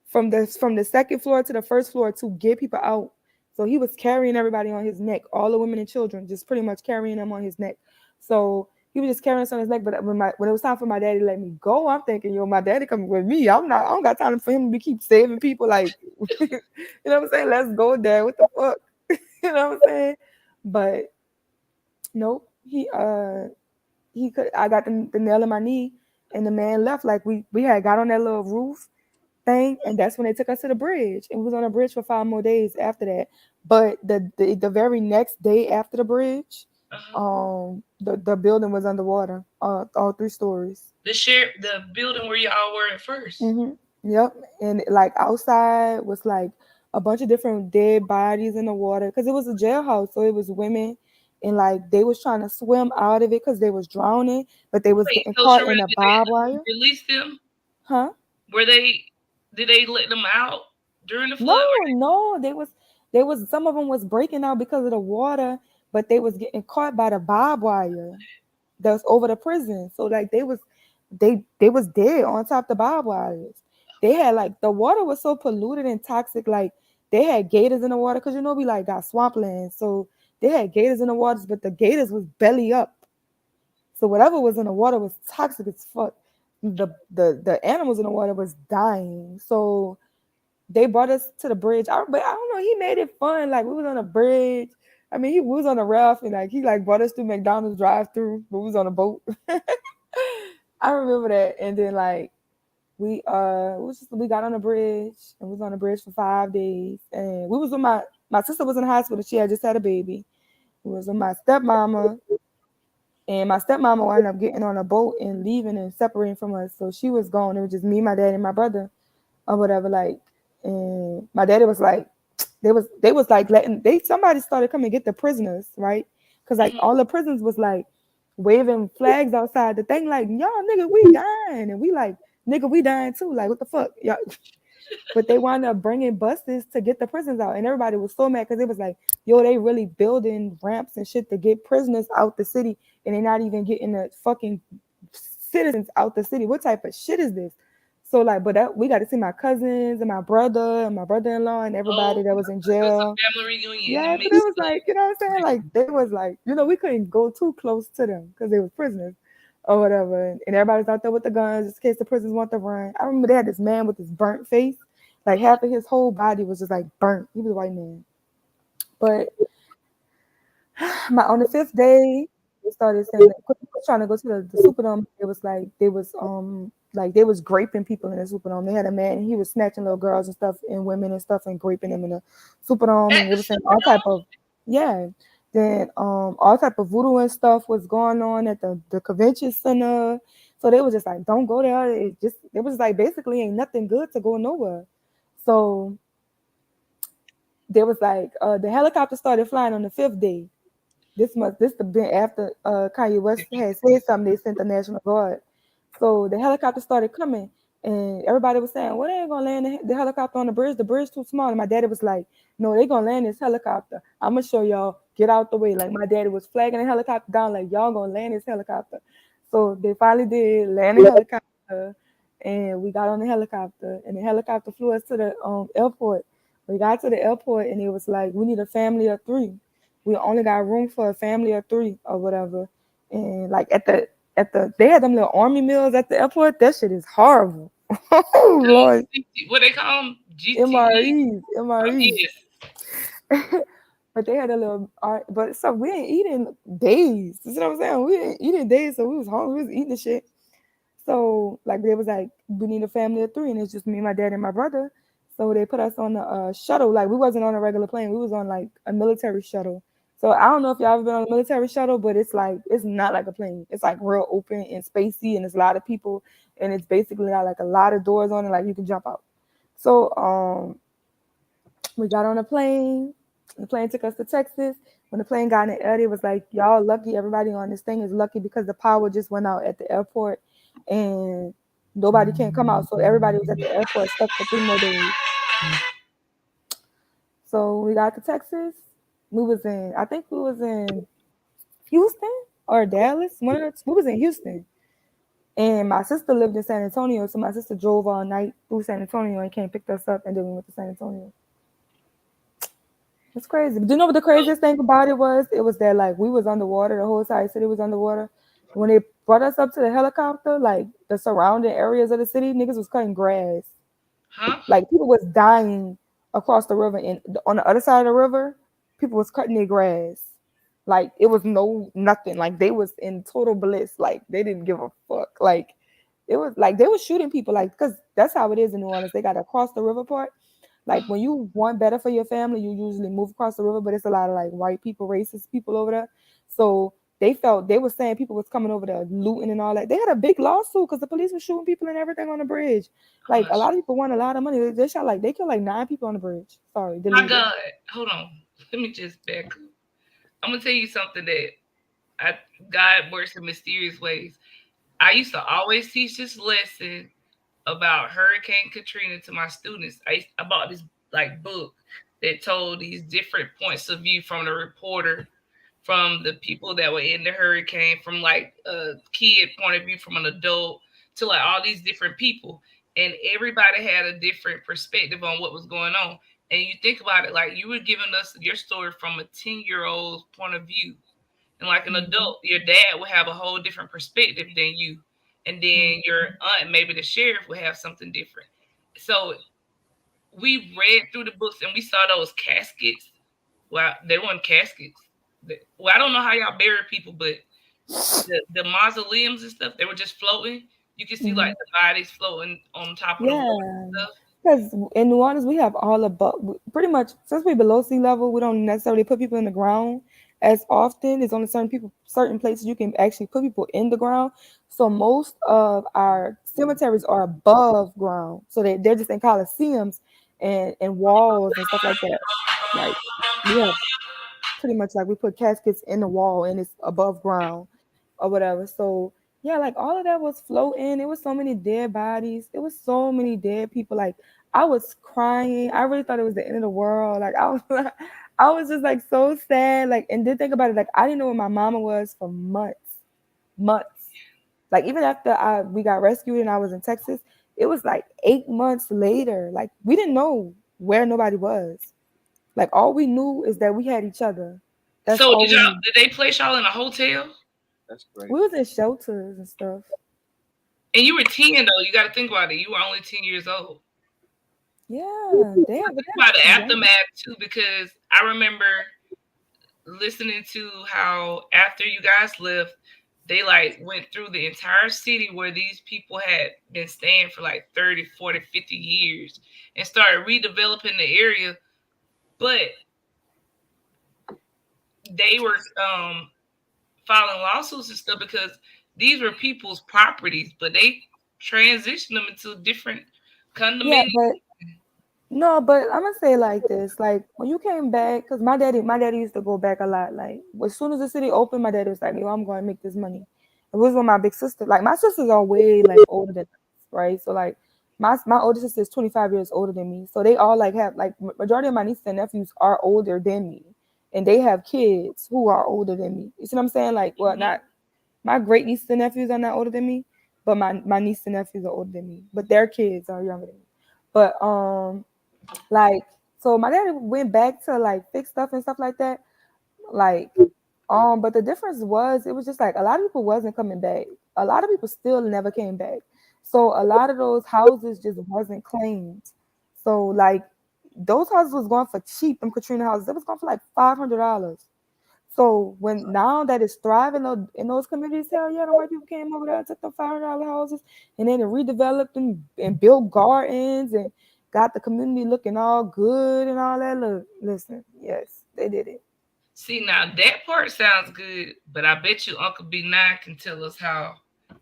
from the second floor to the first floor to get people out. So he was carrying everybody on his neck, all the women and children, just pretty much carrying them on his neck. So he was just carrying us on his neck. But when it was time for my daddy to let me go, I'm thinking, yo, my daddy coming with me. I don't got time for him to keep saving people. Like, you know what I'm saying? Let's go, Dad. What the fuck? You know what I'm saying? But nope. I got the nail in my knee, and the man left. Like we had got on that little roof thing, and that's when they took us to the bridge. And we was on the bridge for 5 more days after that. But the very next day after the bridge, the building was underwater, all 3 stories. The building where y'all were at 1st. Mm-hmm. Yep. And like outside was like a bunch of different dead bodies in the water because it was a jailhouse, so it was women. And like they was trying to swim out of it because they was drowning, but they was getting caught in a barbed wire. Release them? Huh? Did they let them out during the flood? No, they was some of them was breaking out because of the water, but they was getting caught by the barbed wire that was over the prison. So like they was dead on top of the barbed wires. They had like the water was so polluted and toxic, like they had gators in the water because we like got swampland. So they had gators in the waters, but the gators was belly up. So whatever was in the water was toxic as fuck. The animals in the water was dying. So they brought us to the bridge. But I don't know, he made it fun. Like we was on a bridge. I mean, he was on a raft and like he like brought us through McDonald's drive-through, but we was on a boat. I remember that. And then like we got on the bridge and we was on the bridge for 5 days. And we was with my sister was in the hospital. She had just had a baby. It was with my stepmama. And my stepmama wound up getting on a boat and leaving and separating from us. So she was gone. It was just me, my dad, and my brother or whatever. Like, and my daddy was like, they was like somebody started coming to get the prisoners, right? Because like all the prisoners was like waving flags outside the thing, like, y'all nigga, we dying. And we like, nigga, we dying too. Like, what the fuck? Y'all. But they wound up bringing buses to get the prisoners out. And everybody was so mad because it was like, yo, they really building ramps and shit to get prisoners out the city. And they're not even getting the fucking citizens out the city. What type of shit is this? So like, but we got to see my cousins and my brother and my brother-in-law and everybody that was in jail. It was a family reunion. Yeah, but it was like, you know what I'm saying? Like, they was like, we couldn't go too close to them because they was prisoners. or whatever. And everybody's out there with the guns just in case the prisoners want to run. I remember they had this man with this burnt face. Like half of his whole body was just like burnt. He was a white man. But on the 5th day, they started saying that they were trying to go to the Superdome. It was like they was graping people in the Superdome. They had a man, he was snatching little girls and stuff and women and stuff and graping them in the Superdome, and they were saying all type of Then all type of voodoo and stuff was going on at the convention center. So they was just like, don't go there. It was like basically ain't nothing good to go nowhere. So there was like the helicopter started flying on the 5th day. This have been after Kanye West had said something. They sent the National Guard. So the helicopter started coming, and everybody was saying, well, they ain't gonna land the helicopter on the bridge. The bridge too small. And my daddy was like, no, they gonna land this helicopter. I'm gonna show y'all. Get out the way. Like my daddy was flagging the helicopter down, like y'all gonna land this helicopter. So they finally did land the helicopter, and we got on the helicopter, and the helicopter flew us to the airport. We got to the airport, and it was like, we need a family of 3. We only got room for a family of 3 or whatever. And like they had them little army meals at the airport. That shit is horrible. Oh Lord. What they call them? MREs. But they had a little, but so we ain't eating days. You know what I'm saying? We ain't eating days, so we was hungry. We was eating the shit. So like they was like, we need a family of 3, and it's just me, my dad, and my brother. So they put us on the shuttle. Like we wasn't on a regular plane. We was on like a military shuttle. So I don't know if y'all ever been on a military shuttle, but it's not like a plane. It's like real open and spacey, and there's a lot of people, and it's basically got like a lot of doors on it, like you can jump out. So we got on a plane. The plane took us to Texas. When the plane got in the air, it was like, y'all lucky. Everybody on this thing is lucky because the power just went out at the airport, and nobody can come out. So everybody was at the airport stuck for 3 more days. So we got to Texas. I think we was in Houston or Dallas. We was in Houston. And my sister lived in San Antonio. So my sister drove all night through San Antonio and came picked us up, and then we went to San Antonio. It's crazy. But do you know what the craziest thing about it was? It was that like we was underwater. The whole entire city was underwater. When they brought us up to the helicopter, like the surrounding areas of the city, niggas was cutting grass. Like people was dying across the river, and on the other side of the river, people was cutting their grass. Like it was nothing. Like they was in total bliss. Like they didn't give a fuck. Like it was like they was shooting people. Like because that's how it is in New Orleans. They got to cross the river part. Like when you want better for your family, you usually move across the river, but it's a lot of like white people, racist people over there. So they were saying people was coming over there looting and all that. They had a big lawsuit because the police were shooting people and everything on the bridge. Like a lot of people won a lot of money. They killed like 9 people on the bridge. Sorry. My God, hold on. Let me just back up. I'm gonna tell you something that God works in mysterious ways. I used to always teach this lesson about Hurricane Katrina to my students. I bought this like book that told these different points of view from the reporter, from the people that were in the hurricane, from like a kid point of view, from an adult, to like all these different people. And everybody had a different perspective on what was going on. And you think about it, like you were giving us your story from a 10-year-old's point of view. And like an adult, your dad would have a whole different perspective than you. And then your aunt, maybe the sheriff, would have something different. So we read through the books and we saw those caskets. Well, they weren't caskets. Well, I don't know how y'all bury people, but the mausoleums and stuff, they were just floating. You can see like the bodies floating on top of the water and stuff. Because in New Orleans, we have all above, pretty much, since we're below sea level, we don't necessarily put people in the ground as often. There's only certain places you can actually put people in the ground. So most of our cemeteries are above ground. So they're just in coliseums and walls and stuff like that. Like we have pretty much like we put caskets in the wall and it's above ground or whatever. So yeah, like all of that was floating. It was so many dead bodies. It was so many dead people. Like I was crying. I really thought it was the end of the world. Like I was just like so sad. Like, and then think about it. Like I didn't know where my mama was for months. Like even after we got rescued and I was in Texas, it was like 8 months later. Like we didn't know where nobody was. Like all we knew is that we had each other. So did they place y'all in a hotel? That's great. We was in shelters and stuff. And you were 10 though. You got to think about it. You were only 10 years old. Yeah, damn. Think about the aftermath too, because I remember listening to how after you guys left, they like went through the entire city where these people had been staying for like 30, 40, 50 years and started redeveloping the area. But they were filing lawsuits and stuff because these were people's properties, but they transitioned them into different condominiums. Yeah, but I'm gonna say it like this: like when you came back, because my daddy used to go back a lot. Like as soon as the city opened, my daddy was like, "Yo, I'm going to make this money." It was with my big sister. Like my sisters are way like older than us, right? So like my older sister is 25 years older than me. So they all like have like majority of my nieces and nephews are older than me, and they have kids who are older than me. You see what I'm saying? Like, well, not my great nieces and nephews are not older than me, but my nieces and nephews are older than me. But their kids are younger than me. But like, so my dad went back to like fix stuff and stuff like that. Like, but the difference was it was just like a lot of people wasn't coming back. A lot of people still never came back. So a lot of those houses just wasn't claimed. So like those houses was going for cheap. Them Katrina houses, it was going for like $500. So when now that it's thriving in those communities, hell yeah, the white people came over there and took them $500 houses and then redeveloped them and built gardens and got the community looking all good and all that. Look, listen, yes, they did it. See, now that part sounds good, but I bet you Uncle B9 can tell us how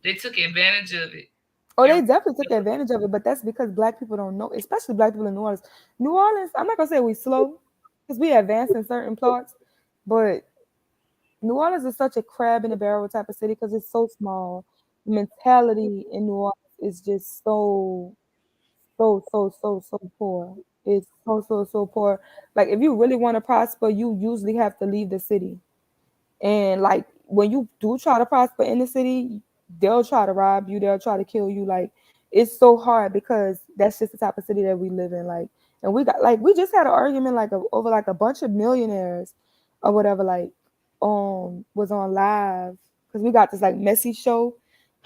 they took advantage of it. Oh, they definitely took advantage of it, but that's because Black people don't know, especially Black people in New Orleans. New Orleans, I'm not gonna say we slow because we advance in certain parts, but New Orleans is such a crab in a barrel type of city because it's so small. The mentality in New Orleans is just so poor. It's so poor. Like if you really want to prosper, you usually have to leave the city. And like when you do try to prosper in the city, they'll try to rob you, they'll try to kill you. Like it's so hard because that's just the type of city that we live in. Like, and we just had an argument like over like a bunch of millionaires or whatever, like was on live because we got this like messy show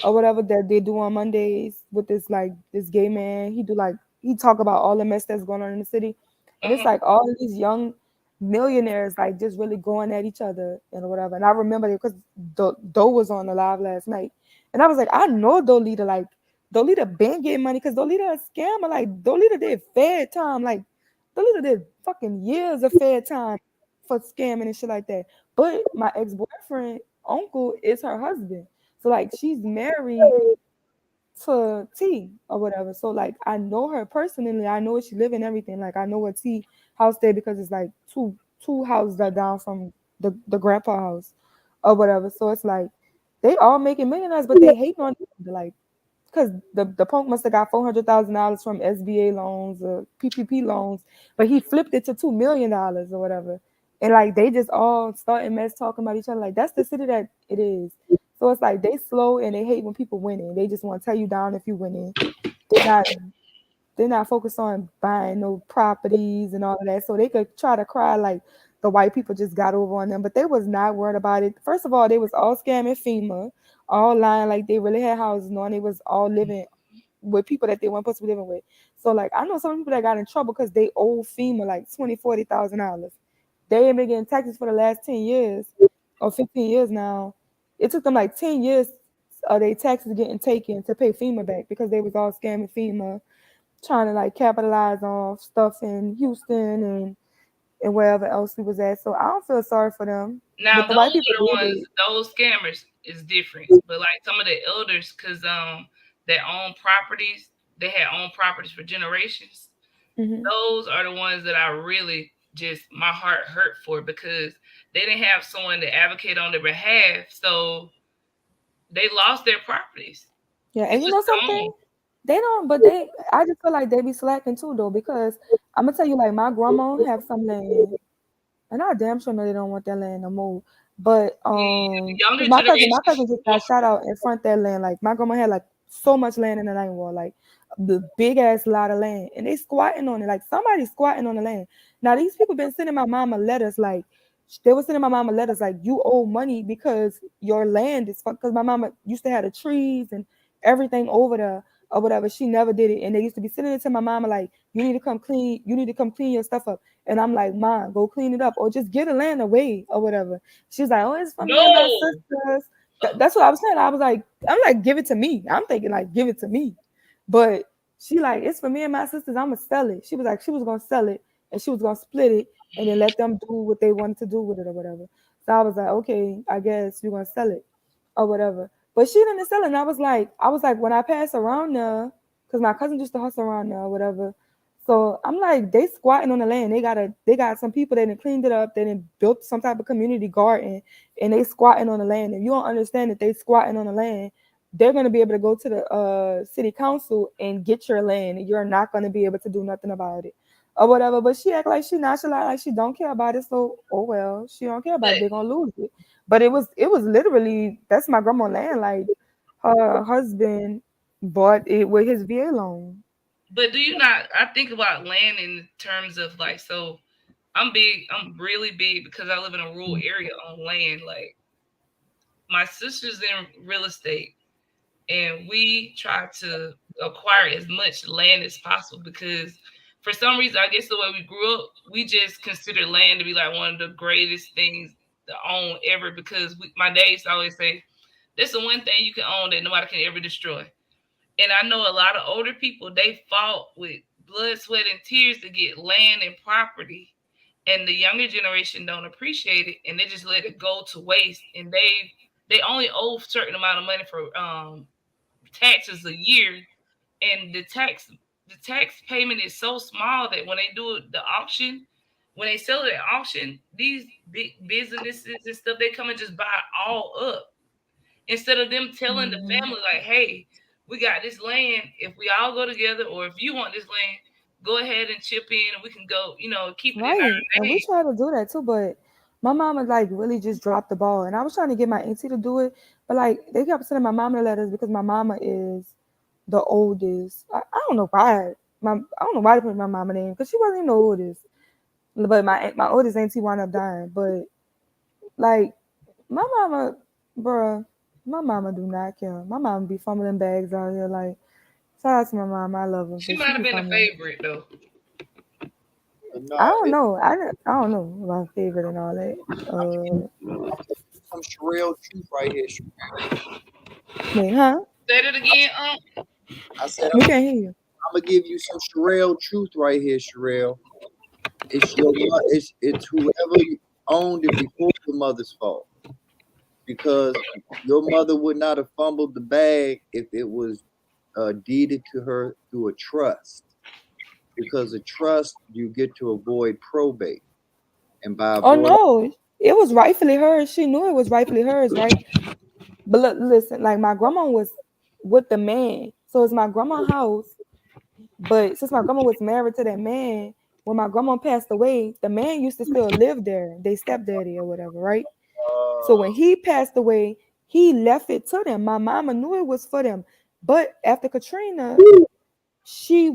or whatever that they do on Mondays with this gay man. He talk about all the mess that's going on in the city. And it's like all of these young millionaires like just really going at each other and whatever. And I remember it because Doe was on the live last night. And I was like, I know Dolita been getting money because Dolita a scammer. Like Dolita did Fed time. Like Dolita did fucking years of Fed time for scamming and shit like that. But my ex-boyfriend, uncle, is her husband. So like she's married to T or whatever. So like I know her personally. I know where she live and everything. Like I know where T house there because it's like two houses are down from the grandpa house or whatever. So it's like they all making millionaires, but they hate on like because the punk must have got $400,000 from SBA loans or PPP loans, but he flipped it to $2 million or whatever. And like they just all starting mess talking about each other. Like that's the city that it is. So it's like they slow and they hate when people winning. They just want to tear you down if you winning. They're not focused on buying no properties and all of that. So they could try to cry like the white people just got over on them, but they was not worried about it. First of all, they was all scamming FEMA, all lying like they really had houses on. They was all living with people that they weren't supposed to be living with. So like I know some people that got in trouble because they owe FEMA like $20,000-$40,000. They ain't been getting taxes for the last 10 years or 15 years now. It took them like 10 years of their taxes getting taken to pay FEMA back because they was all scamming FEMA, trying to like capitalize on stuff in Houston and wherever else we was at. So I don't feel sorry for them. Now But the those white are the people ones, those scammers is different. But like some of the elders, because they own properties, they had owned properties for generations. Those are the ones that I really just my heart hurt for because they didn't have someone to advocate on their behalf. So they lost their properties. Yeah, and you know something? They don't, but I just feel like they be slacking too though, because I'm gonna tell you, like my grandma have some land, and I damn sure know they don't want that land no more. But younger my cousin generation just got shot out in front of that land. Like my grandma had like so much land in the Ninth Ward, like the big ass lot of land, and they squatting on it. Like somebody squatting on the land. Now these people been sending my mama letters like, they were sending my mama letters like, you owe money because your land is fucked. Because my mama used to have the trees and everything over there or whatever. She never did it, and they used to be sending it to my mama like, you need to come clean your stuff up. And I'm like, Mom, go clean it up or just give the land away or whatever. She's like, oh, it's for me and my sisters. That's what I was saying. I'm like, give it to me. I'm thinking like, give it to me. But she like, it's for me and my sisters. I'm gonna sell it. She was like, she was gonna sell it and she was gonna split it and then let them do what they wanted to do with it or whatever. So I was like, okay, I guess you're gonna sell it or whatever. But she didn't sell it. And I was like, when I pass around there, because my cousin used to hustle around there or whatever. So I'm like, they squatting on the land. They got some people that cleaned it up, they built some type of community garden, and they squatting on the land. If you don't understand that they squatting on the land, they're gonna be able to go to the city council and get your land, and you're not gonna be able to do nothing about it or whatever. But she act like she nonchalant, like she don't care about it. So oh well, she don't care about it. They're gonna lose it. But it was literally, that's my grandma's land. Like her husband bought it with his VA loan. But do you not? I think about land in terms of like, so I'm really big because I live in a rural area on land. Like my sister's in real estate, and we try to acquire as much land as possible because for some reason, I guess the way we grew up, we just consider land to be like one of the greatest things to own ever because my dad used to always say, "This is the one thing you can own that nobody can ever destroy." And I know a lot of older people, they fought with blood, sweat, and tears to get land and property. And the younger generation don't appreciate it, and they just let it go to waste. And they only owe a certain amount of money for taxes a year, and the tax payment is so small that when they do the auction, when they sell it at auction, these big businesses and stuff, they come and just buy it all up instead of them telling the family like, hey, we got this land. If we all go together, or if you want this land, go ahead and chip in, and we can go, keep it in our Right. And we name. try to do that too, but my mama like really just dropped the ball. And I was trying to get my auntie to do it, but like they kept sending my mama the letters because my mama is the oldest. I don't know why. I don't know why they put my mama name because she wasn't even the oldest. But my oldest auntie wound up dying. But like my mama, bruh, my mama do not care. My mama be fumbling bags out here. Like, shout out to my mom. I love her. She but might have be been a fumbling. favorite though. I don't know. I don't know my favorite and all that. Some Sherelle truth right here. Wait, huh? Say it again, I said We can't hear you. I'm gonna give you some Sherelle truth right here, Sherelle. It's whoever owned it before your mother's fault, because your mother would not have fumbled the bag if it was deeded to her through a trust. Because a trust, you get to avoid probate, and by Oh avoiding, no, it was rightfully hers. She knew it was rightfully hers, right? But look, listen, like my grandma was with the man, so it's my grandma's house. But since my grandma was married to that man, when my grandma passed away, the man used to still live there, they stepdaddy or whatever, right? So when he passed away, he left it to them. My mama knew it was for them, but after Katrina, she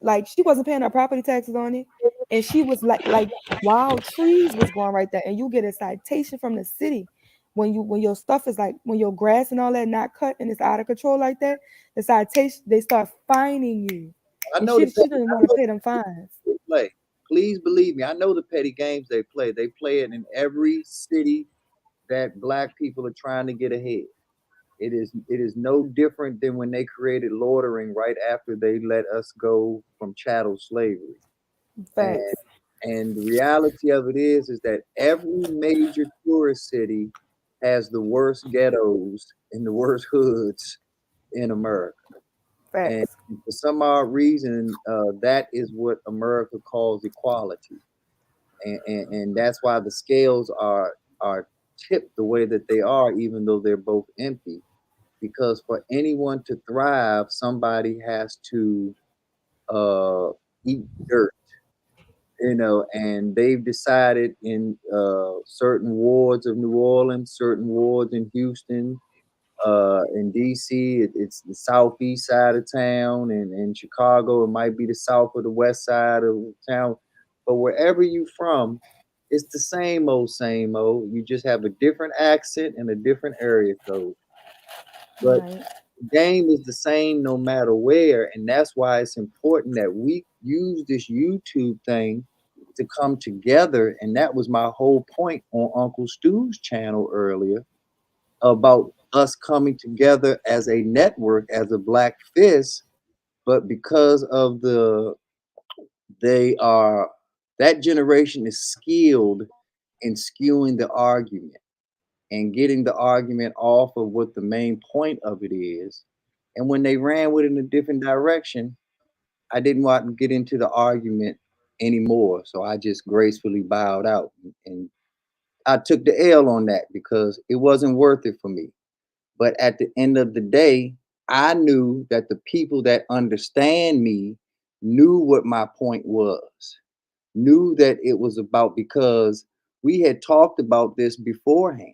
wasn't paying her property taxes on it, and she was like wild trees was growing right there, and you get a citation from the city when your stuff is like, when your grass and all that not cut and it's out of control like that. The citation, they start fining you. I And know she the didn't want to pay them fines. they play. Please believe me, I know the petty games they play. They play it in every city that black people are trying to get ahead. It is no different than when they created loitering right after they let us go from chattel slavery. Facts. And the reality of it is that every major tourist city has the worst ghettos and the worst hoods in America. And Facts. for some odd reason, that is what America calls equality. And that's why the scales are tipped the way that they are, even though they're both empty. Because for anyone to thrive, somebody has to eat dirt, and they've decided in certain wards of New Orleans, certain wards in Houston, in DC, it's the southeast side of town, and in Chicago, it might be the south or the west side of town. But wherever you're from, It's the same old, same old. You just have a different accent and a different area code. But Right. the game is the same no matter where, and that's why it's important that we use this YouTube thing to come together. And that was my whole point on Uncle Stu's channel earlier about us coming together as a network, as a Black Fist. But because of that generation is skilled in skewing the argument and getting the argument off of what the main point of it is. And when they ran with it in a different direction, I didn't want to get into the argument anymore. So I just gracefully bowed out, and I took the L on that because it wasn't worth it for me. But at the end of the day, I knew that the people that understand me knew what my point was, knew that it was about, because we had talked about this beforehand.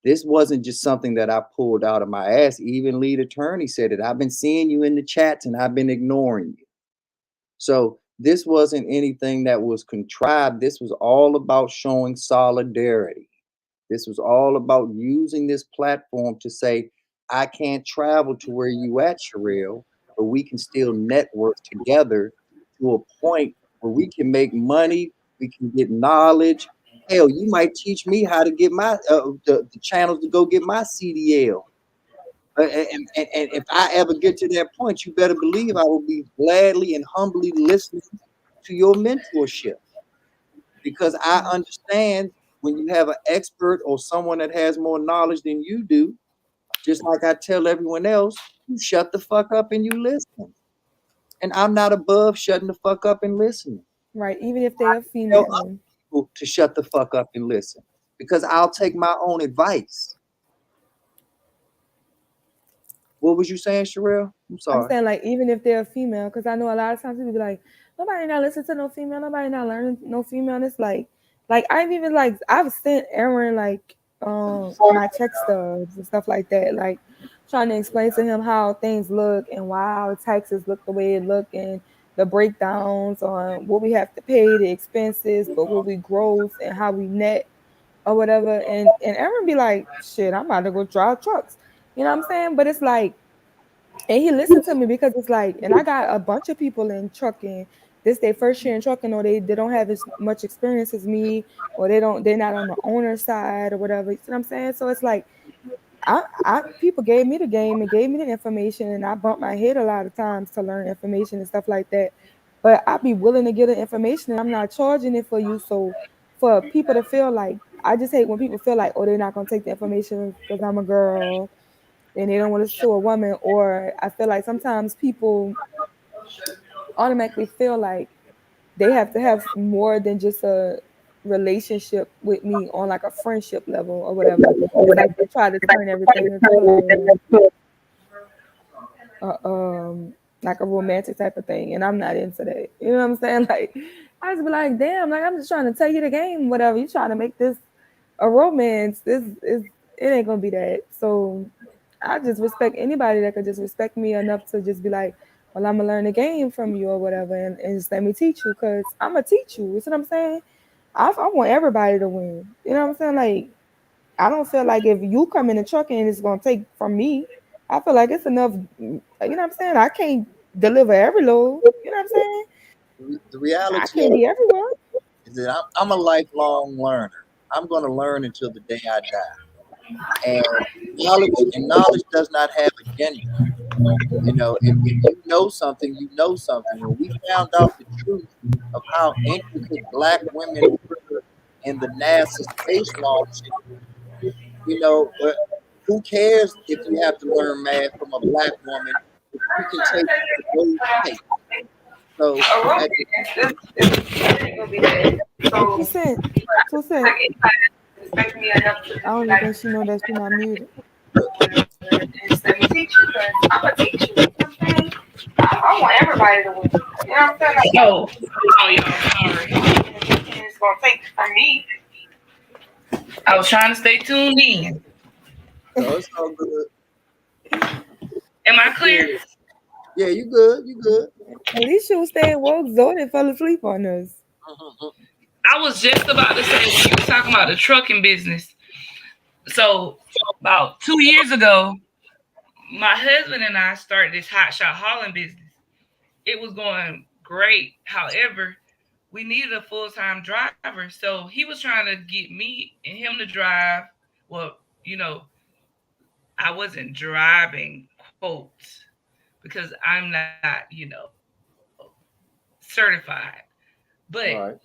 This wasn't just something that I pulled out of my ass. Even lead attorney said it. I've been seeing you in the chats and I've been ignoring you. So this wasn't anything that was contrived. This was all about showing solidarity. This was all about using this platform to say, I can't travel to where you at, Sherelle, but we can still network together to a point where we can make money, we can get knowledge. Hell, you might teach me how to get my the channels to go get my CDL. And if I ever get to that point, you better believe I will be gladly and humbly listening to your mentorship, because I understand when you have an expert or someone that has more knowledge than you do, just like I tell everyone else, you shut the fuck up and you listen. And I'm not above shutting the fuck up and listening. Right, even if they're female. Tell other people to shut the fuck up and listen, because I'll take my own advice. What was you saying, Sherelle? I'm sorry. I'm saying, like, even if they're a female, because I know a lot of times people be like, nobody not listen to no female, nobody not learning no female. And it's like I've even I've sent Aaron my text stubs and stuff like that, like trying to explain to him how things look and why our taxes look the way it look, and the breakdowns on what we have to pay, the expenses, but what we gross and how we net or whatever. And Aaron be like, shit, I'm about to go drive trucks. You know what I'm saying? But it's like, and he listened to me because it's like, and I got a bunch of people in trucking. This their first year in trucking, or they don't have as much experience as me, or they're not on the owner side or whatever. You see what I'm saying? So it's like, people gave me the game and gave me the information, and I bumped my head a lot of times to learn information and stuff like that. But I'd be willing to get the information, and I'm not charging it for you. So for people to feel like, I just hate when people feel like, oh, they're not gonna take the information because I'm a girl, and they don't want to sue a woman. Or I feel like sometimes people automatically feel like they have to have more than just a relationship with me on like a friendship level or whatever. It's like they try to turn everything into like a romantic type of thing, and I'm not into that. You know what I'm saying? Like, I just be like, damn, like, I'm just trying to tell you the game, whatever. You trying to make this a romance. It ain't gonna be that. So I just respect anybody that could just respect me enough to just be like, well, I'm gonna learn the game from you or whatever, and just let me teach you, because I'm gonna teach you. You see what I'm saying? I want everybody to win. You know what I'm saying? Like, I don't feel like if you come in the trucking and it's gonna take from me, I feel like it's enough. You know what I'm saying? I can't deliver every load. You know what I'm saying? The reality I can't be everywhere. is that I'm a lifelong learner. I'm gonna learn until the day I die. And knowledge does not have a gender. You know, if you know something, you know something. When we found out the truth of how intricate Black women were in the NASA space launch, you know, who cares if you have to learn math from a Black woman? If you can take the right. So, I don't even think she know that she's not muted. I want everybody to win. You know what I'm saying? Yo, sorry. It's gonna take from me. I was trying to stay tuned in. No, it's all good. Am I clear? Yeah, you good. You good. At least she was staying woke. Zoe fell asleep on us. I was just about to say when you were talking about the trucking business. So about 2 years ago, my husband and I started this hot shot hauling business. It was going great. However, we needed a full-time driver. So he was trying to get me and him to drive. Well, I wasn't driving, quotes, because I'm not, certified. But Right.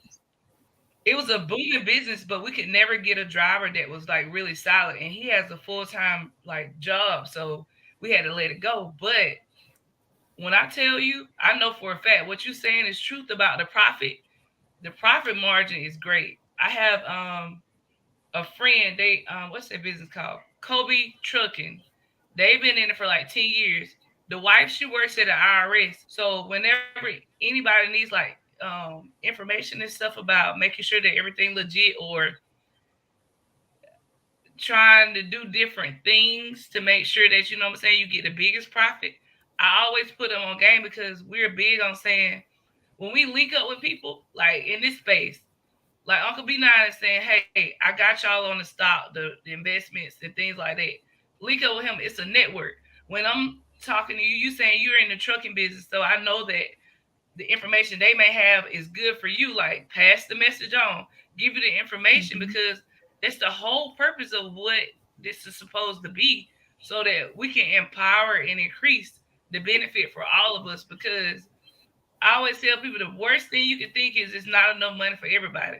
it was a booming business, but we could never get a driver that was like really solid. And he has a full-time like job. So we had to let it go. But when I tell you, I know for a fact what you're saying is truth about the profit. The profit margin is great. I have a friend, they what's their business called? Kobe Trucking. They've been in it for like 10 years. The wife, she works at the IRS. So whenever anybody needs like information and stuff about making sure that everything legit or trying to do different things to make sure that, you know what I'm saying, you get the biggest profit, I always put them on game because we're big on saying when we link up with people, like in this space, like Uncle B9 is saying, hey, I got y'all on the stock, the investments and things like that. Link up with him. It's a network. When I'm talking to you, you saying you're in the trucking business, so I know that the information they may have is good for you. Like, pass the message on. Give you the information because that's the whole purpose of what this is supposed to be, so that we can empower and increase the benefit for all of us. Because I always tell people the worst thing you can think is it's not enough money for everybody.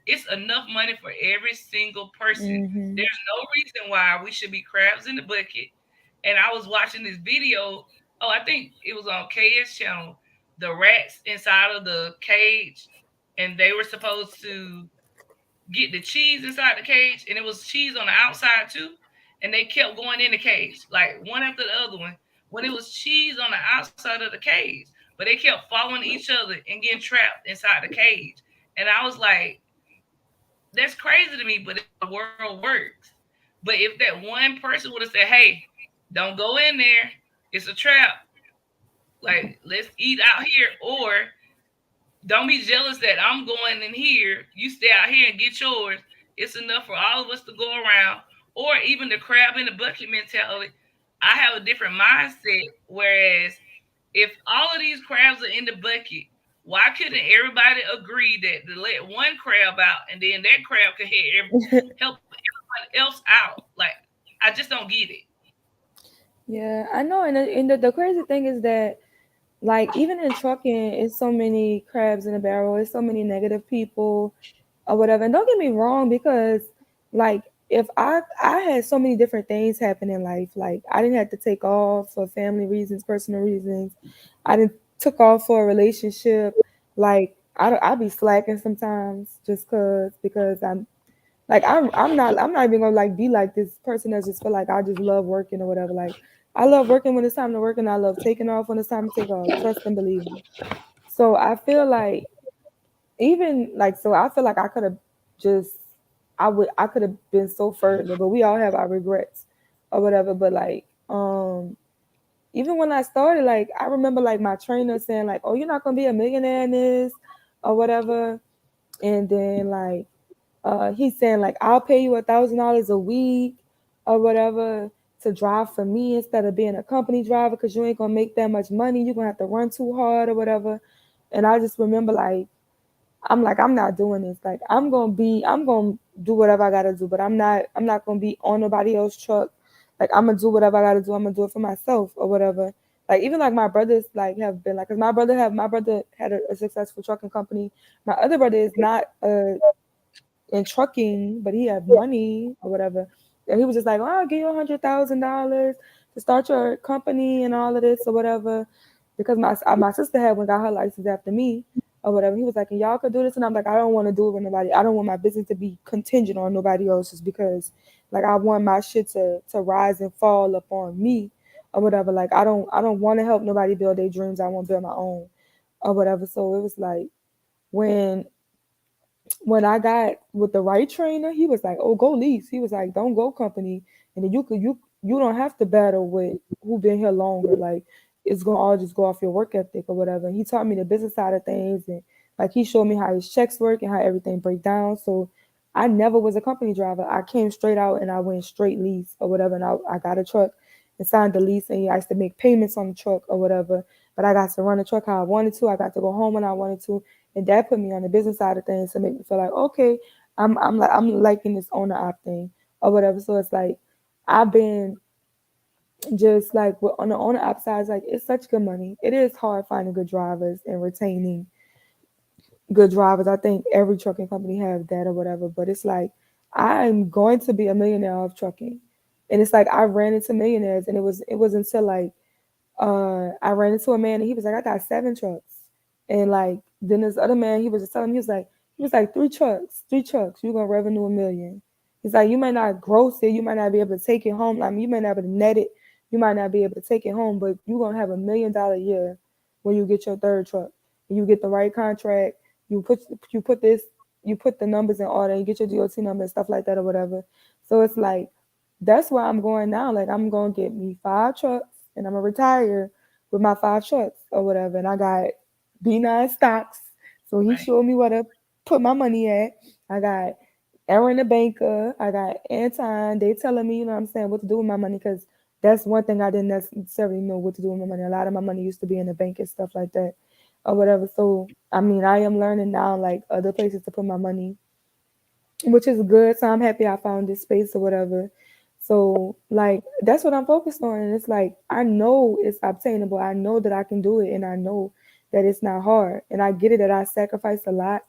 It's enough money for every single person. Mhm. There's no reason why we should be crabs in the bucket. And I was watching this video. Oh, I think it was on KS channel. The rats inside of the cage, and they were supposed to get the cheese inside the cage, and it was cheese on the outside too. And they kept going in the cage, like one after the other one, when it was cheese on the outside of the cage. But they kept following each other and getting trapped inside the cage. And I was like, that's crazy to me, but the world works. But if that one person would have said, hey, don't go in there, it's a trap. Like, let's eat out here, or don't be jealous that I'm going in here. You stay out here and get yours. It's enough for all of us to go around. Or even the crab in the bucket mentality. I have a different mindset. Whereas if all of these crabs are in the bucket, why couldn't everybody agree that to let one crab out and then that crab could help everyone else out? Like, I just don't get it. Yeah, I know. And the crazy thing is that, like, even in trucking, it's so many crabs in a barrel. It's so many negative people or whatever. And don't get me wrong, because, like, if I had so many different things happen in life. Like, I didn't have to take off for family reasons, personal reasons. I didn't took off for a relationship. Like, I'd be slacking sometimes just because I'm like I'm not even gonna like be like this person that just feel like I just love working or whatever. Like, I love working when it's time to work, and I love taking off when it's time to take off. Trust and believe me. So I feel like I feel like I could have just I could have been so further, but we all have our regrets or whatever. But like even when I started, like I remember like my trainer saying like, "Oh, you're not gonna be a millionaire in this or whatever," and then like he's saying like, "I'll pay you $1,000 a week or whatever to drive for me instead of being a company driver because you ain't gonna make that much money. You're gonna have to run too hard or whatever." And I just remember like, I'm not doing this. Like I'm gonna do whatever I gotta do, but I'm not gonna be on nobody else's truck. Like I'm gonna do whatever I gotta do. I'm gonna do it for myself or whatever. Like even like my brothers like have been like, cause my brother had a successful trucking company. My other brother is not in trucking, but he had money or whatever. And he was just like, "Oh, I'll give you $100,000 to start your company and all of this or whatever." Because my sister had one got her license after me or whatever. He was like, "And y'all could do this," and I'm like, "I don't want to do it with nobody. I don't want my business to be contingent on nobody else's because, like, I want my shit to rise and fall upon me or whatever. Like, I don't want to help nobody build their dreams. I want to build my own or whatever." So it was like when I got with the right trainer, he was like, "Oh, go lease." He was like, "Don't go company, and then you don't have to battle with who been here longer. Like, it's gonna all just go off your work ethic or whatever." And he taught me the business side of things, and Like he showed me how his checks work and how everything break down. So I never was a company driver. I came straight out and I went straight lease or whatever. And I got a truck and signed the lease, and I used to make payments on the truck or whatever. But I got to run the truck how I wanted to. I got to go home when I wanted to, and that put me on the business side of things to make me feel like, okay, I'm liking this owner op thing or whatever. So it's like I've been just like on the owner op side, like it's such good money. It is hard finding good drivers and retaining good drivers. I think every trucking company have that or whatever, but it's like I'm going to be a millionaire of trucking. And it's like I ran into millionaires, and it was until like I ran into a man and he was like, I got 7 trucks. And like then this other man, he was just telling me, he was like 3 trucks, you're gonna revenue $1 million. He's like, you might not gross it, you might not be able to take it home. I mean, you might not be able to net it, you might not be able to take it home, but you're gonna have $1 million a year when you get your 3rd truck. And you get the right contract, you put the numbers in order, you get your DOT number and stuff like that or whatever. So it's like that's where I'm going now. Like I'm gonna get me 5 trucks and I'm gonna retire with my 5 trucks or whatever. And I got B9 stocks. So he showed me where to put my money at. I got Aaron the banker. I got Anton. They telling me, you know what I'm saying, what to do with my money, because that's one thing I didn't necessarily know what to do with my money. A lot of my money used to be in the bank and stuff like that or whatever. So I mean, I am learning now like other places to put my money, which is good. So I'm happy I found this space or whatever. So like that's what I'm focused on. And it's like I know it's obtainable. I know that I can do it, and I know that it's not hard. And I get it that I sacrifice a lot,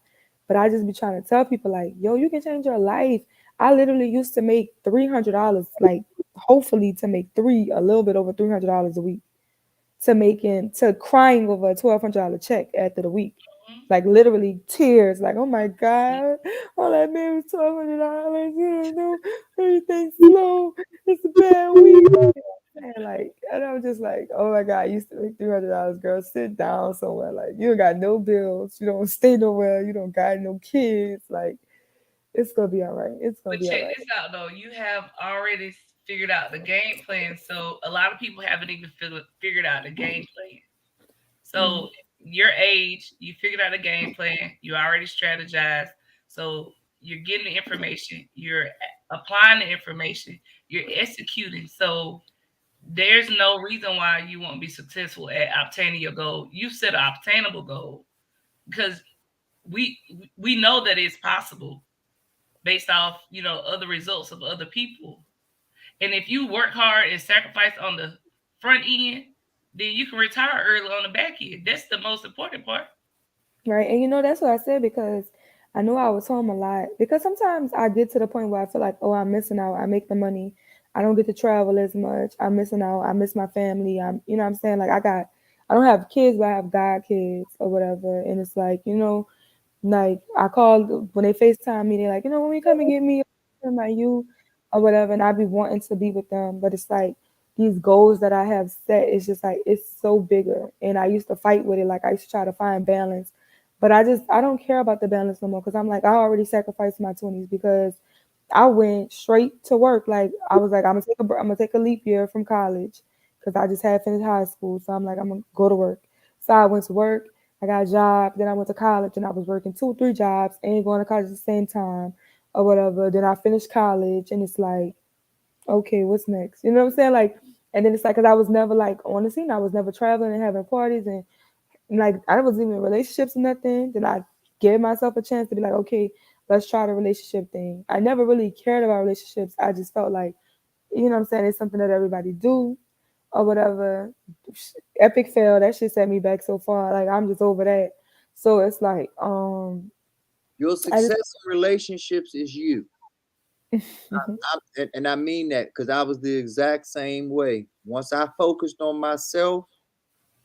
but I just be trying to tell people like, yo, you can change your life. I literally used to make $300, like hopefully to make a little bit over $300 a week, to crying over a $1,200 check after the week. Like literally tears, like, oh my God, all I made was $1,200. You know, everything's slow. It's a bad week. And like, and I'm just like, oh my God, I used to make $300, girl. Sit down somewhere. Like, you don't got no bills. You don't stay nowhere. You don't got no kids. Like, it's gonna be all right. It's gonna But be all check right. this out though. You have already figured out the game plan. So a lot of people haven't even figured out the game plan. So your age, you figured out a game plan, you already strategized. So you're getting the information, you're applying the information, you're executing. So there's no reason why you won't be successful at obtaining your goal. You set an obtainable goal because we know that it's possible based off, you know, other results of other people. And if you work hard and sacrifice on the front end, then you can retire early on the back end. That's the most important part. Right. And you know, that's what I said, because I knew I was home a lot. Because sometimes I get to the point where I feel like, oh, I'm missing out. I make the money. I don't get to travel as much. I'm missing out. I miss my family. You know what I'm saying? Like I don't have kids, but I have god kids or whatever. And it's like, you know, like I called when they FaceTime me, they're like, you know, when we come and get me, like you or whatever, and I be wanting to be with them. But it's like these goals that I have set, it's just like it's so bigger. And I used to fight with it. Like I used to try to find balance. But I don't care about the balance no more, because I'm like, I already sacrificed my 20s because I went straight to work. Like I was like, I'm gonna take a leap year from college because I just had finished high school. So I'm like, I'm gonna go to work. So I went to work. I got a job. Then I went to college, and I was working 2 or 3 jobs and going to college at the same time or whatever. Then I finished college, and it's like, okay, what's next? You know what I'm saying? Like, and then it's like, cause I was never like on the scene. I was never traveling and having parties, and like I wasn't even in relationships or nothing. Then I gave myself a chance to be like, okay, let's try the relationship thing. I never really cared about relationships. I just felt like, you know what I'm saying, it's something that everybody do or whatever. Epic fail, that shit set me back so far. Like I'm just over that. So it's like, your success in relationships is you. And I mean that because I was the exact same way. Once I focused on myself,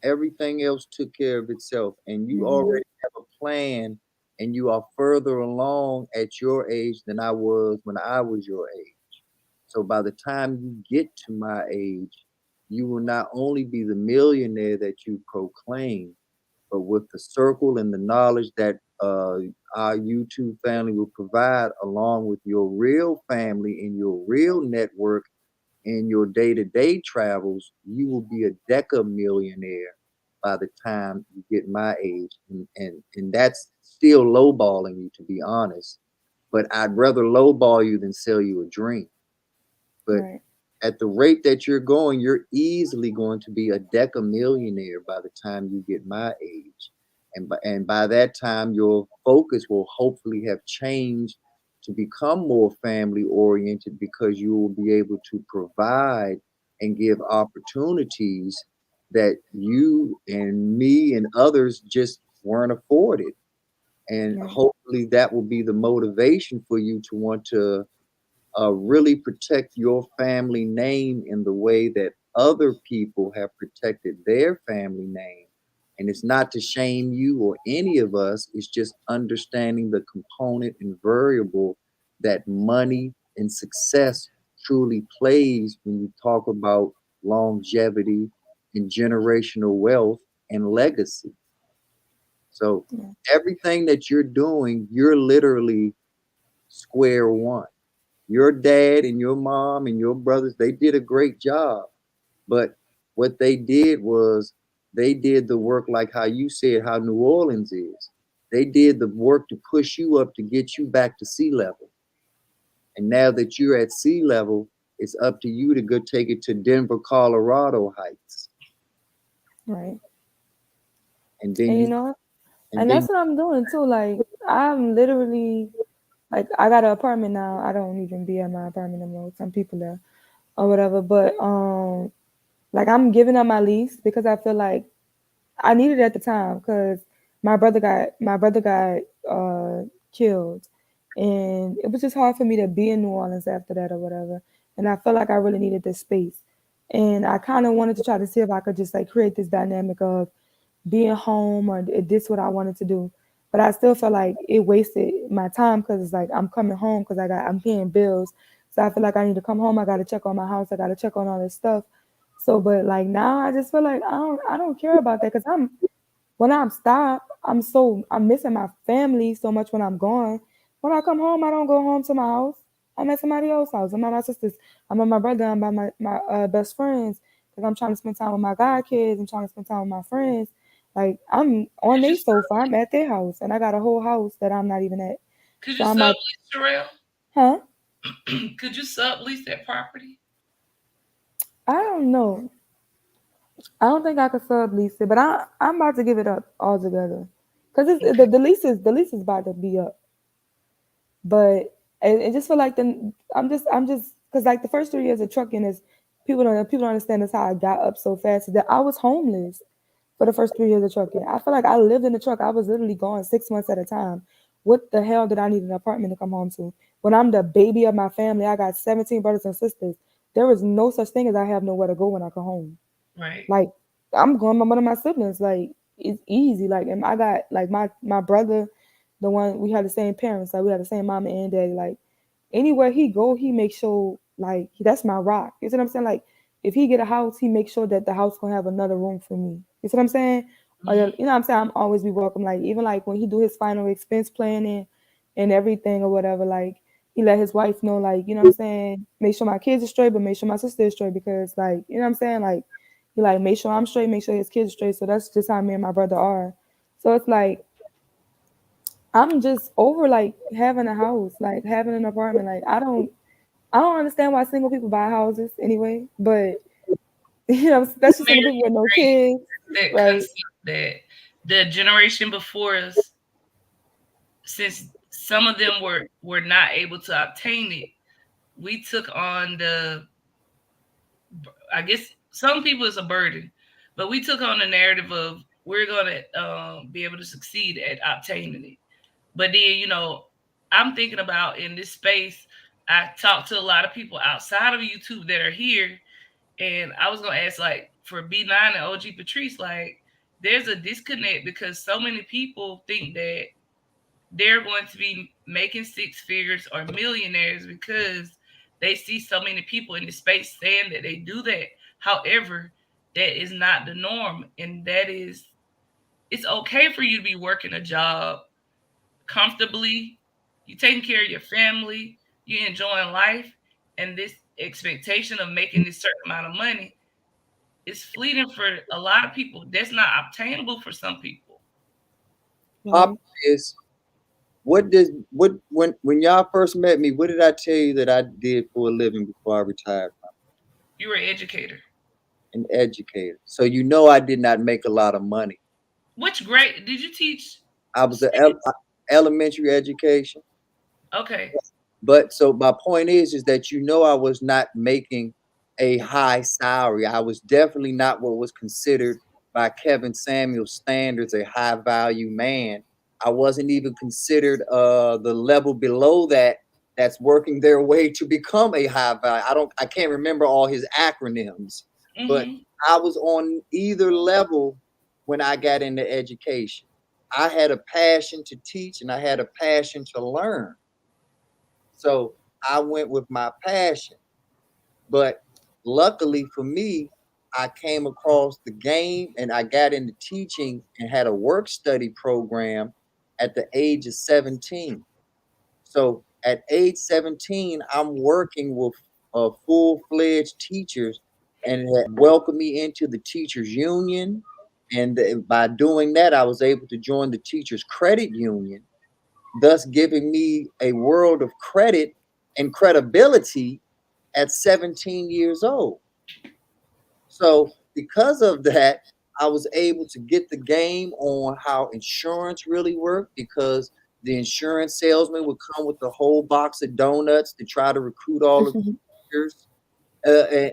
everything else took care of itself. And you already have a plan, and you are further along at your age than I was when I was your age. So by the time you get to my age, you will not only be the millionaire that you proclaim, but with the circle and the knowledge that our YouTube family will provide, along with your real family and your real network and your day-to-day travels, you will be a deca millionaire by the time you get my age. And that's still lowballing you, to be honest. But I'd rather lowball you than sell you a dream. But Right. at the rate that you're going, you're easily going to be a decamillionaire by the time you get my age. And by that time, your focus will hopefully have changed to become more family oriented, because you will be able to provide and give opportunities that you and me and others just weren't afforded. And Right. hopefully that will be the motivation for you to want to really protect your family name in the way that other people have protected their family name. And it's not to shame you or any of us, it's just understanding the component and variable that money and success truly plays when you talk about longevity and generational wealth and legacy. So Yeah. everything that you're doing, you're literally square one. Your dad and your mom and your brothers, they did a great job. But what they did was they did the work, like how you said, how New Orleans is. They did the work to push you up to get you back to sea level. And now that you're at sea level, it's up to you to go take it to Denver, Colorado heights. Right. And then And you you know, and and then that's what I'm doing too. Like I'm literally like I got an apartment now. I don't even be at my apartment anymore. Some people there or whatever. But like I'm giving up my lease because I feel like I needed it at the time because my brother got killed, and it was just hard for me to be in New Orleans after that or whatever. And I felt like I really needed this space, and I kind of wanted to try to see if I could just like create this dynamic of being home or this what I wanted to do. But I still felt like it wasted my time because it's like I'm coming home because I'm paying bills. So I feel like I need to come home. I got to check on my house. I got to check on all this stuff. So, but like now, I just feel like I don't care about that because when I'm stopped, I'm missing my family so much when I'm gone. When I come home, I don't go home to my house. I'm at somebody else's house. I'm at my sister's. I'm at my brother. I'm by my best friends because I'm trying to spend time with my god kids. I'm trying to spend time with my friends. Like I'm on their sofa. I'm at their house, and I got a whole house that I'm not even at. Could So you I'm like, sublease, Terrell? huh? Could you sublease that property? I don't know. I don't think I could sublease it, but I'm about to give it up altogether because the lease is about to be up. But it just feel like I'm just because like the first 3 years of trucking is people don't understand this how I got up so fast is that I was homeless for the first 3 years of trucking. I feel like I lived in the truck. I was literally gone 6 months at a time. What the hell did I need an apartment to come home to? When I'm the baby of my family, I got 17 brothers and sisters. There is no such thing as I have nowhere to go when I come home. Right. Like I'm going with one of my siblings. Like it's easy. Like and I got like my brother, the one we had the same parents. Like we had the same mama and daddy. Like anywhere he go, he makes sure like that's my rock. You see what I'm saying? Like if he get a house, he makes sure that the house gonna have another room for me. You see what I'm saying? Or you know what I'm saying? I'm always be welcome. Like even like when he do his final expense planning and everything or whatever, like he let his wife know, like, you know what I'm saying, make sure my kids are straight, but make sure my sister is straight because like, you know what I'm saying? Like he like make sure I'm straight, make sure his kids are straight. So that's just how me and my brother are. So it's like I'm just over like having a house, like having an apartment. Like I don't understand why single people buy houses anyway, but you know, especially single people with no kids. That Right. concept that the generation before us, since some of them were not able to obtain it, we took on I guess some people it's a burden, but we took on the narrative of we're gonna be able to succeed at obtaining it. But then, you know, I'm thinking about in this space, I talked to a lot of people outside of YouTube that are here, and I was gonna ask, like, for B9 and OG Patrice, like, there's a disconnect because so many people think that they're going to be making six figures or millionaires because they see so many people in the space saying that they do that. However, that is not the norm, and that is, it's okay for you to be working a job comfortably, you taking care of your family, you enjoying life, and this expectation of making this certain amount of money is fleeting for a lot of people. That's not obtainable for some people. Pop is when y'all first met me, what did I tell you that I did for a living before I retired? You were an educator. An educator. So you know I did not make a lot of money. Which grade did you teach? I was an elementary education. Okay. But so my point is that you know I was not making a high salary. I was definitely not what was considered by Kevin Samuel standards a high value man. I wasn't even considered the level below that that's working their way to become a high value. I can't remember all his acronyms, but I was on either level when I got into education. I had a passion to teach and I had a passion to learn. So I went with my passion. But luckily for me, I came across the game and I got into teaching and had a work study program at the age of 17. So at age 17, I'm working with full-fledged teachers and it welcomed me into the teachers union. And by doing that, I was able to join the teachers credit union, thus giving me a world of credit and credibility at 17 years old. So because of that, I was able to get the game on how insurance really worked, because the insurance salesman would come with a whole box of donuts to try to recruit all of the teachers.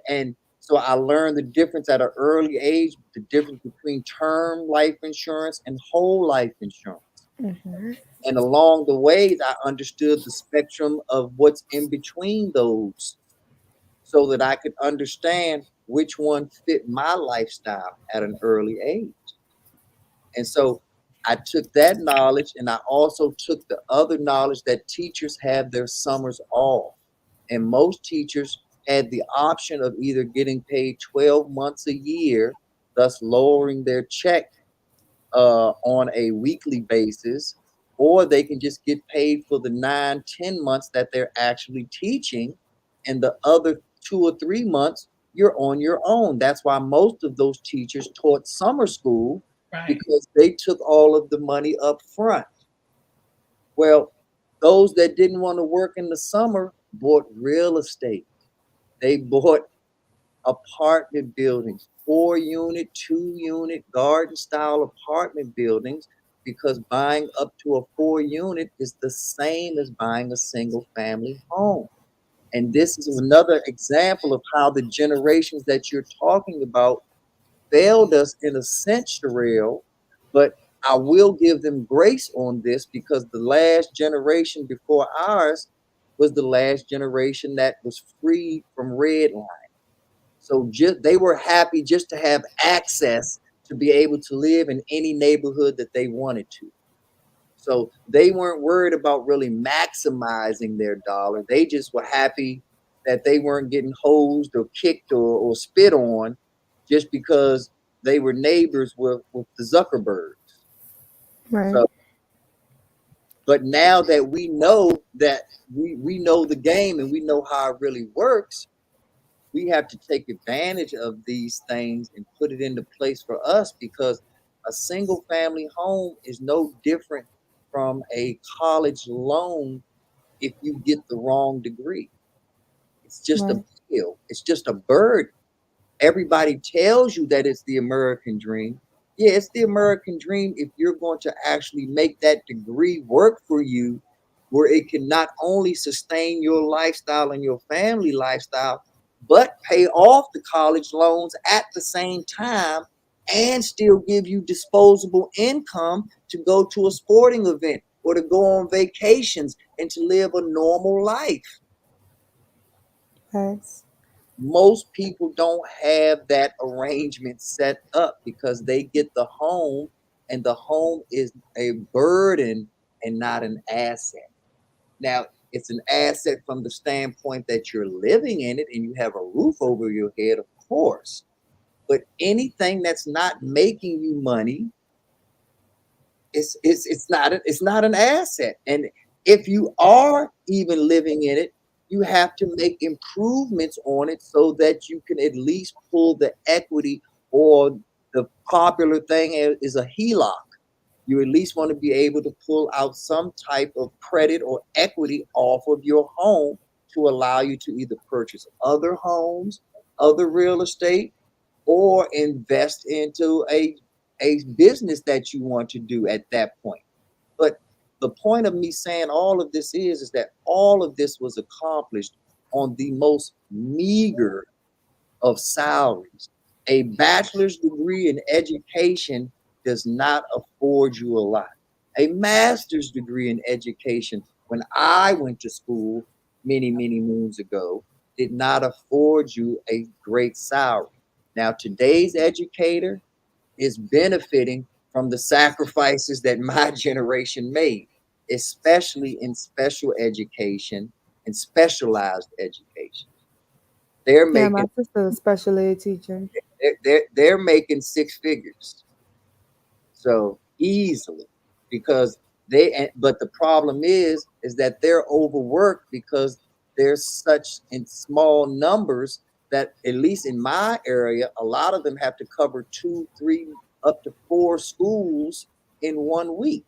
And so I learned the difference at an early age, the difference between term life insurance and whole life insurance. And along the way, I understood the spectrum of what's in between those so that I could understand which one fit my lifestyle at an early age. And so I took that knowledge and I also took the other knowledge that teachers have their summers off. And most teachers had the option of either getting paid 12 months a year, thus lowering their check on a weekly basis, or they can just get paid for the 9-10 months that they're actually teaching, and the other 2 or 3 months you're on your own. That's why most of those teachers taught summer school, because they took all of the money up front. Well, those that didn't want to work in the summer bought real estate. They bought apartment buildings, 4-unit, 2-unit, garden-style apartment buildings, because buying up to a 4-unit is the same as buying a single-family home. And this is another example of how the generations that you're talking about failed us in a sense, Sherelle, but I will give them grace on this, because the last generation before ours was the last generation that was free from redlining. So they were happy just to have access to be able to live in any neighborhood that they wanted to. So they weren't worried about really maximizing their dollar. They just were happy that they weren't getting hosed or kicked or spit on just because they were neighbors with the Zuckerbergs. Right. So, but now that we know we know the game and we know how it really works, we have to take advantage of these things and put it into place for us, because a single family home is no different from a college loan if you get the wrong degree. It's just a bill. It's just a burden. Everybody tells you that it's the American dream. Yeah, it's the American dream if you're going to actually make that degree work for you, where it can not only sustain your lifestyle and your family lifestyle, but pay off the college loans at the same time and still give you disposable income to go to a sporting event or to go on vacations and to live a normal life. Thanks. Most people don't have that arrangement set up because they get the home, and the home is a burden and not an asset. Now, it's an asset from the standpoint that you're living in it and you have a roof over your head, of course. But anything that's not making you money, it's not an asset. And if you are even living in it, you have to make improvements on it so that you can at least pull the equity, or the popular thing is a HELOC. You at least want to be able to pull out some type of credit or equity off of your home to allow you to either purchase other homes, other real estate, or invest into a business that you want to do at that point. But the point of me saying all of this is that all of this was accomplished on the most meager of salaries. A bachelor's degree in education does not afford you a lot. A master's degree in education, when I went to school many, many moons ago, did not afford you a great salary. Now, today's educator is benefiting from the sacrifices that my generation made, especially in special education and specialized education. They're Yeah, my making sister is a special ed teacher. they're making six figures, so easily, because but the problem is that they're overworked because there's such in small numbers that, at least in my area, a lot of them have to cover 2, 3, up to 4 schools in 1 week.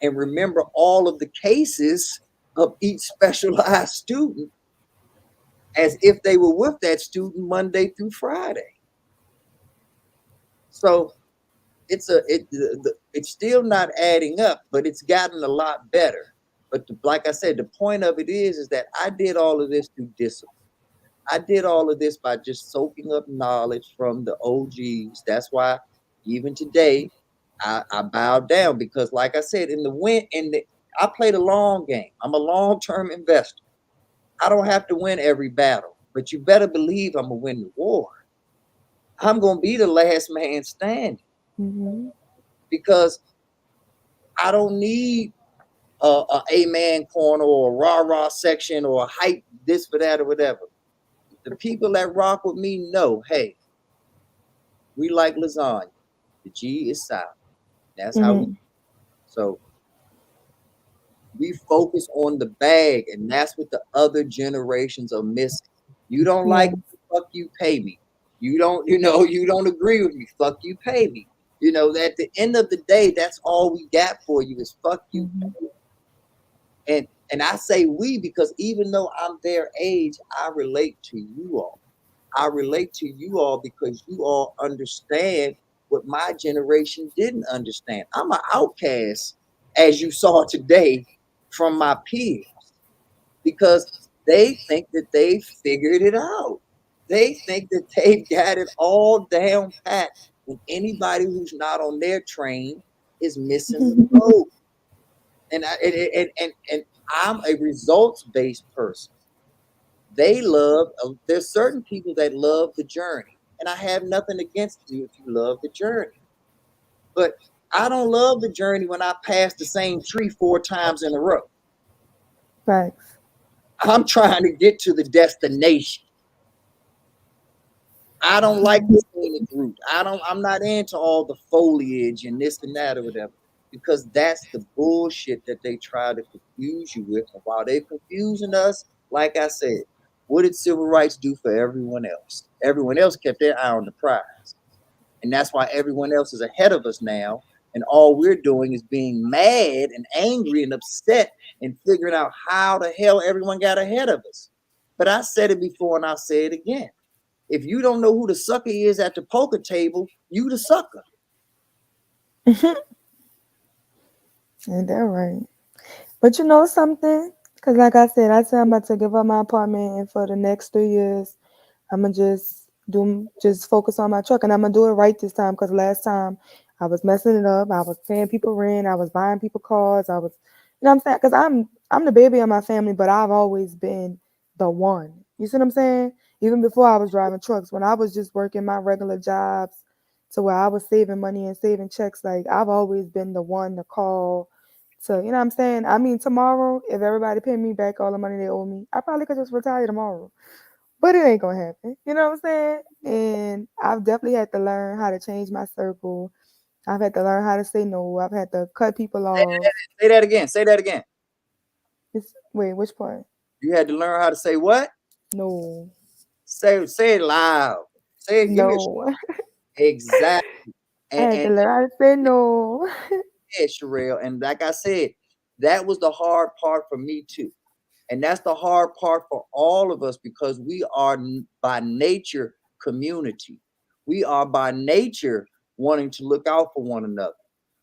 And remember all of the cases of each specialized student as if they were with that student Monday through Friday. So it's still not adding up, but it's gotten a lot better. But like I said, the point of it is that I did all of this through discipline. I did all of this by just soaking up knowledge from the OGs. That's why even today I bowed down, because like I said, I played a long game. I'm a long-term investor. I don't have to win every battle, but you better believe I'm gonna win the war. I'm gonna be the last man standing. Mm-hmm. Because I don't need a amen corner or a rah-rah section or a hype this for that or whatever. The people that rock with me know, hey, we like lasagna. The G is silent. That's how we. So we focus on the bag, and that's what the other generations are missing. You don't like me, fuck you, pay me. You don't agree with me, fuck you, pay me. At the end of the day, that's all we got for you is fuck you. And I say we because even though I'm their age, I relate to you all. I relate to you all because you all understand what my generation didn't understand. I'm an outcast, as you saw today, from my peers, because they think that they figured it out. They think that they've got it all down pat. And anybody who's not on their train is missing the boat. And I'm a results-based person. There's certain people that love the journey, and I have nothing against you if you love the journey. But I don't love the journey when I pass the same tree 4 times in a row. Right. I'm trying to get to the destination. I don't like the scenic route. I'm not into all the foliage and this and that or whatever, because that's the bullshit that they try to confuse you with. And while they're confusing us, like I said, what did civil rights do for everyone else? Everyone else kept their eye on the prize. And that's why everyone else is ahead of us now. And all we're doing is being mad and angry and upset and figuring out how the hell everyone got ahead of us. But I said it before and I'll say it again. If you don't know who the sucker is at the poker table, you the sucker. Ain't that right? But you know something? Because like I said I'm about to give up my apartment, and for the next 3 years, I'm going to just focus on my truck, and I'm going to do it right this time, because last time I was messing it up. I was paying people rent. I was buying people cars. I was, you know what I'm saying? Because I'm the baby of my family, but I've always been the one. You see what I'm saying? Even before I was driving trucks, when I was just working my regular jobs to where I was saving money and saving checks, like I've always been the one to call to, you know what I'm saying? I mean, tomorrow, if everybody pay me back all the money they owe me, I probably could just retire tomorrow. But it ain't going to happen. You know what I'm saying? And I've definitely had to learn how to change my circle. I've had to learn how to say no. I've had to cut people off. Say that again. Say that again. Wait, which part? You had to learn how to say what? No. Say it loud. Say it. No. Exactly. I had to learn how to say no. said, Sherelle, and like I said, that was the hard part for me too. And that's the hard part for all of us because we are by nature community. We are by nature wanting to look out for one another.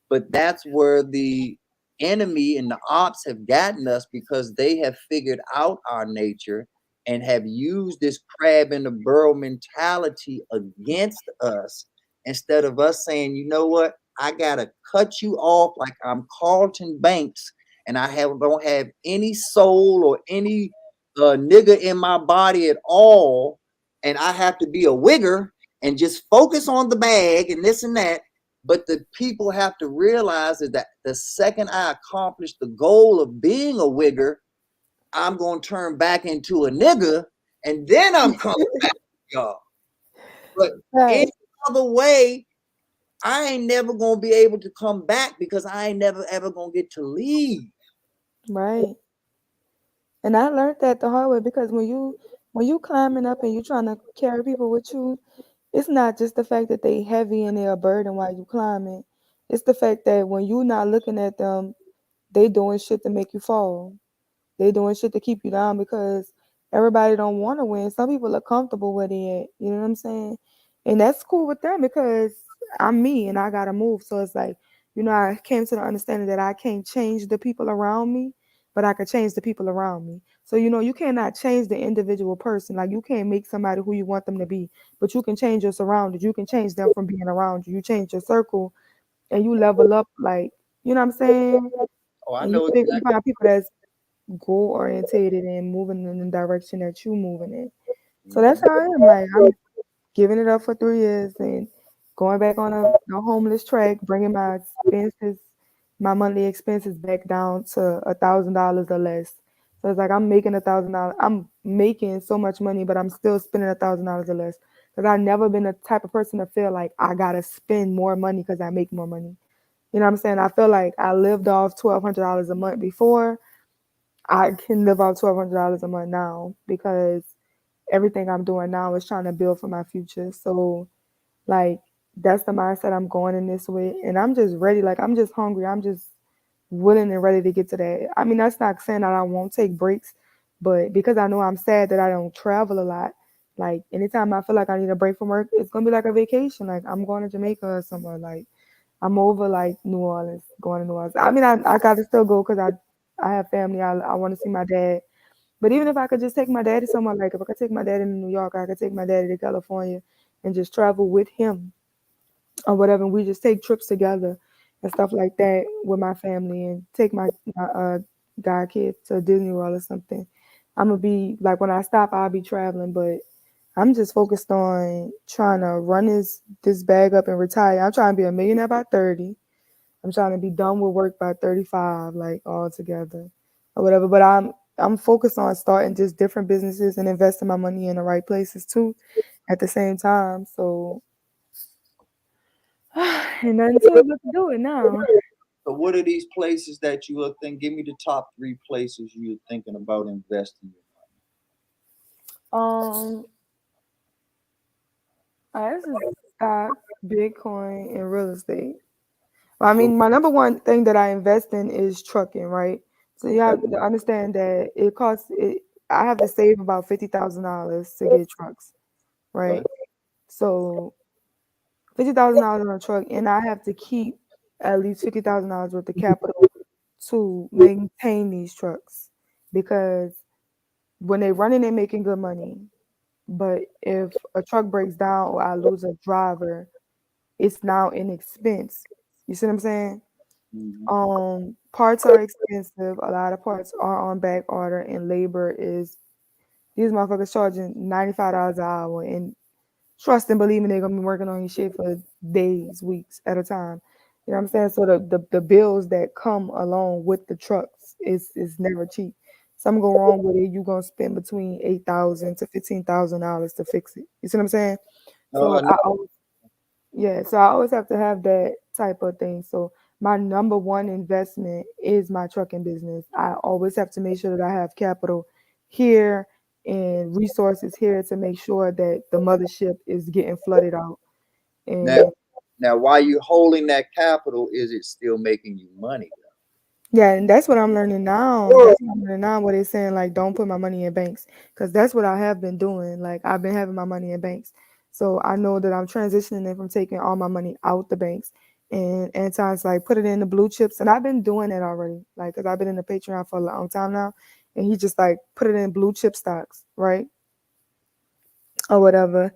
But that's where the enemy and the ops have gotten us because they have figured out our nature and have used this crab in the barrel mentality against us instead of us saying, you know what, I gotta cut you off like I'm Carlton Banks and I don't have any soul or any nigga in my body at all, and I have to be a wigger and just focus on the bag and this and that. But the people have to realize is that the second I accomplish the goal of being a wigger, I'm going to turn back into a nigga, and then I'm coming back to y'all. But any other way, I ain't never going to be able to come back because I ain't never ever going to get to leave. Right. And I learned that the hard way because when you climbing up and you trying to carry people with you, it's not just the fact that they heavy and they're a burden while you climbing. It's the fact that when you not looking at them, they doing shit to make you fall. They doing shit to keep you down because everybody don't want to win. Some people are comfortable where they at. You know what I'm saying? And that's cool with them because I'm me and I gotta move. So it's like, I came to the understanding that I can't change the people around me, but I could change the people around me. So, you cannot change the individual person. Like you can't make somebody who you want them to be, but you can change your surroundings. You can change them from being around you. You change your circle and you level up, like, you know what I'm saying? Oh, I And know you find people that's goal orientated and moving in the direction that you moving in. So that's how I am. Like I'm giving it up for 3 years and going back on a homeless track, bringing my monthly expenses back down to $1,000 or less. So it's like I'm making $1,000. I'm making so much money, but I'm still spending $1,000 or less. Because I've never been the type of person to feel like I gotta spend more money because I make more money. You know what I'm saying? I feel like I lived off $1,200 a month before. I can live off $1,200 a month now because everything I'm doing now is trying to build for my future. So, like, that's the mindset I'm going in this with. And I'm just ready. Like, I'm just hungry. I'm just willing and ready to get to that. I mean, that's not saying that I won't take breaks, but because I know I'm sad that I don't travel a lot, like, anytime I feel like I need a break from work, it's going to be like a vacation. Like, I'm going to Jamaica or somewhere. Like, I'm over, like, New Orleans, going to New Orleans. I mean, I got to still go because I have family. I want to see my dad. But even if I could just take my daddy somewhere, like if I could take my daddy to New York, I could take my daddy to California and just travel with him or whatever. And we just take trips together and stuff like that with my family and take my god kid to Disney World or something. I'm going to be, like when I stop, I'll be traveling. But I'm just focused on trying to run this bag up and retire. I'm trying to be a millionaire by 30. I'm trying to be done with work by 35, like all together or whatever. But I'm focused on starting just different businesses and investing my money in the right places too at the same time. So, and nothing to it but to do it now. So what are these places that you are thinking? Give me the top 3 places you're thinking about investing in. This is stock, Bitcoin, and real estate. I mean, my number one thing that I invest in is trucking, right? So you have to understand that it costs it. I have to save about $50,000 to get trucks, right? So $50,000 on a truck, and I have to keep at least $50,000 worth of capital to maintain these trucks because when they're running, they're making good money. But if a truck breaks down or I lose a driver, it's now an expense. You see what I'm saying? Parts are expensive. A lot of parts are on back order, and labor is these motherfuckers charging $95 an hour. And trust and believing they're gonna be working on your shit for days, weeks at a time. You know what I'm saying? So the bills that come along with the trucks is never cheap. Something go wrong with it, you're gonna spend between $8,000 to $15,000 to fix it. You see what I'm saying? So I always have to have that type of thing. So my number one investment is my trucking business. I always have to make sure that I have capital here and resources here to make sure that the mothership is getting flooded out. And Now, while you're holding that capital, is it still making you money? Yeah, and that's what I'm learning now. That's what I'm learning now. What they're saying, like, don't put my money in banks, because that's what I have been doing. Like, I've been having my money in banks, so I know that I'm transitioning it from taking all my money out the banks and times like put it in the blue chips, and I've been doing it already. Like, cause I've been in the Patreon for a long time now, and he just like put it in blue chip stocks, right, or whatever.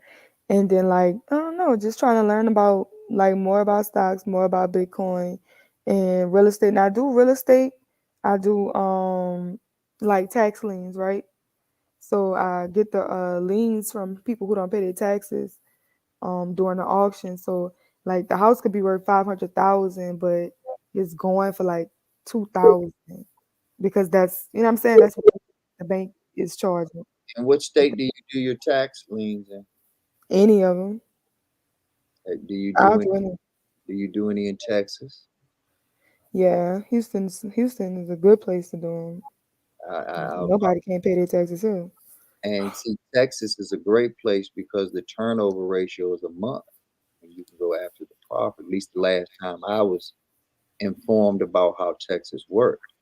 And then like I don't know, just trying to learn about like more about stocks, more about Bitcoin and real estate. And I do real estate. I do like tax liens, right? So I get the liens from people who don't pay their taxes during the auction. So like the house could be worth 500,000, but it's going for like 2,000 because that's, you know what I'm saying? That's what the bank is charging. In what state do you do your tax liens in? Any of them. Do you I'll do do any? any. Do you do any in Texas? Yeah, Houston is a good place to do them. I Nobody can't pay their taxes here. And see, Texas is a great place because the turnover ratio is a month, and you can go after the profit. At least the last time I was informed about how Texas worked.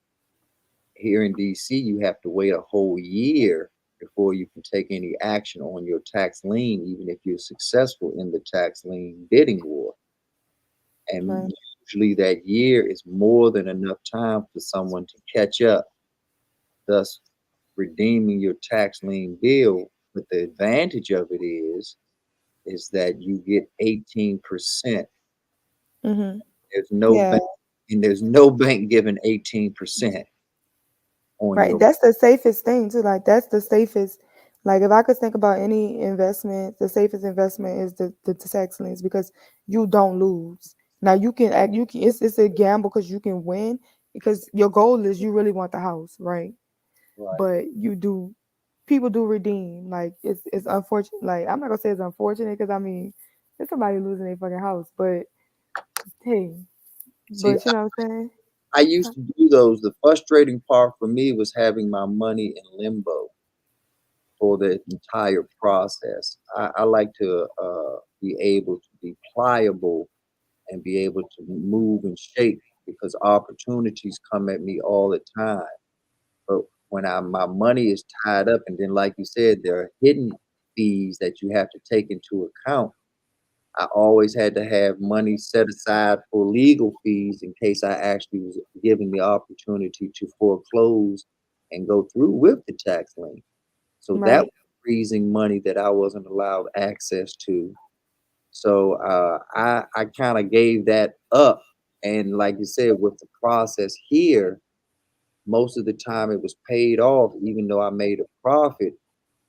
Here in DC, you have to wait a whole year before you can take any action on your tax lien, even if you're successful in the tax lien bidding war. And Right. usually that year is more than enough time for someone to catch up, thus redeeming your tax lien bill. But the advantage of it is that you get 18%. Mm-hmm. There's no Yeah. bank, and there's no bank giving 18% on Right. your. That's the safest thing too. Like that's the safest. Like if I could think about any investment, the safest investment is the tax liens because you don't lose. Now you can act. You can. It's a gamble because you can win because your goal is you really want the house, right? Right. But people do redeem. Like it's unfortunate. Like I'm not gonna say it's unfortunate because I mean, it's somebody losing their fucking house. But hey, See, but you know what I'm saying? I used to do those. The frustrating part for me was having my money in limbo for the entire process. I like to be able to be pliable and be able to move and shake because opportunities come at me all the time. But when my money is tied up, and then like you said, there are hidden fees that you have to take into account. I always had to have money set aside for legal fees in case I actually was given the opportunity to foreclose and go through with the tax lien. So that Right. was freezing money that I wasn't allowed access to. So I kind of gave that up. And like you said, with the process here, most of the time it was paid off, even though I made a profit.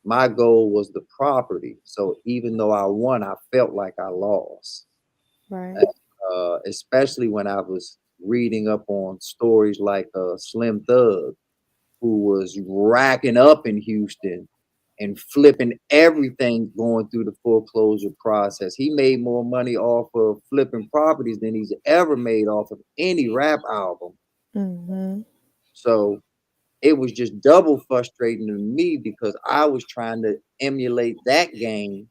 My goal was the property. So even though I won, I felt like I lost. Right. Especially when I was reading up on stories like Slim Thug, who was racking up in Houston and flipping everything going through the foreclosure process. He made more money off of flipping properties than he's ever made off of any rap album. Mm-hmm. So it was just double frustrating to me because I was trying to emulate that game,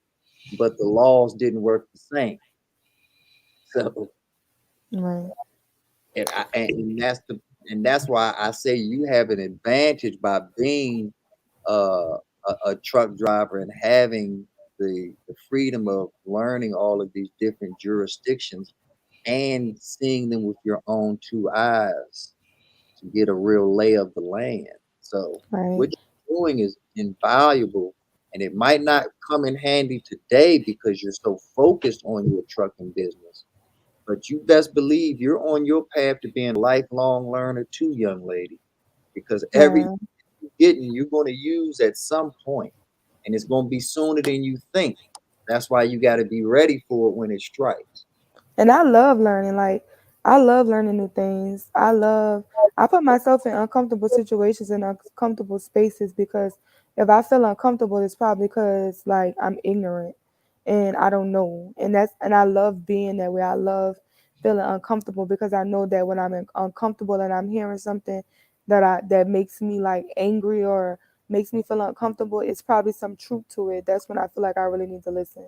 but the laws didn't work the same. So Right. and that's why I say you have an advantage by being a truck driver and having the freedom of learning all of these different jurisdictions and seeing them with your own two eyes to get a real lay of the land. So Right. what you're doing is invaluable, and it might not come in handy today because you're so focused on your trucking business. But you best believe you're on your path to being a lifelong learner too, young lady, because everything Yeah. you're getting, you're going to use at some point, and it's going to be sooner than you think. That's why you got to be ready for it when it strikes. And I love learning. Like I love learning new things. I put myself in uncomfortable situations and uncomfortable spaces because if I feel uncomfortable, it's probably because like I'm ignorant and I don't know. And I love being that way. I love feeling uncomfortable because I know that when uncomfortable and I'm hearing something that makes me like angry or makes me feel uncomfortable, it's probably some truth to it. That's when I feel like I really need to listen.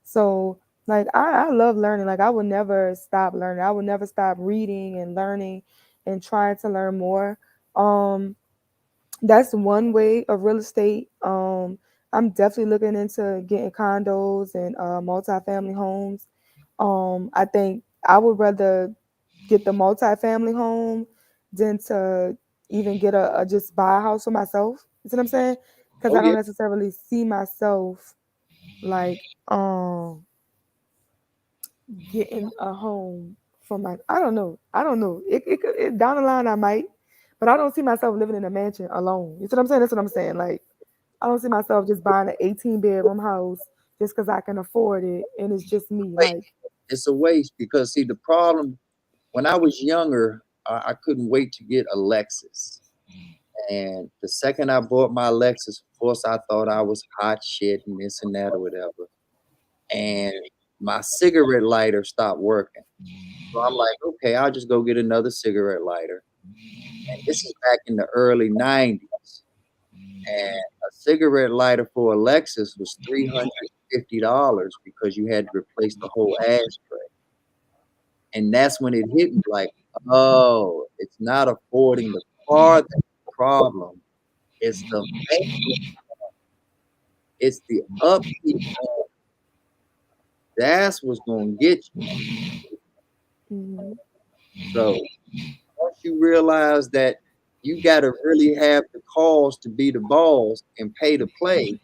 So Like I love learning. Like I would never stop learning. I would never stop reading and learning and trying to learn more. That's one way of real estate. I'm definitely looking into getting condos and multifamily homes. I think I would rather get the multifamily home than to even get a just buy a house for myself. You see what I'm saying? Because Oh I don't yeah. necessarily see myself like getting a home for my. I don't know. It down the line I might, but I don't see myself living in a mansion alone. You see what I'm saying? That's what I'm saying. Like I don't see myself just buying an 18-bedroom house just because I can afford it and it's just me. Like It's a waste because see the problem when I was younger, I couldn't wait to get a Lexus. And the second I bought my Lexus, of course, I thought I was hot shit and this and that or whatever. And my cigarette lighter stopped working. So I'm like, okay, I'll just go get another cigarette lighter. And this is back in the early 90s. And a cigarette lighter for a Lexus was $350 because you had to replace the whole ashtray. And that's when it hit me like, oh, it's not affording the car that's the problem. It's the maintenance. It's the upkeep. That's what's going to get you. So once you realize that you got to really have the cause to be the boss and pay to play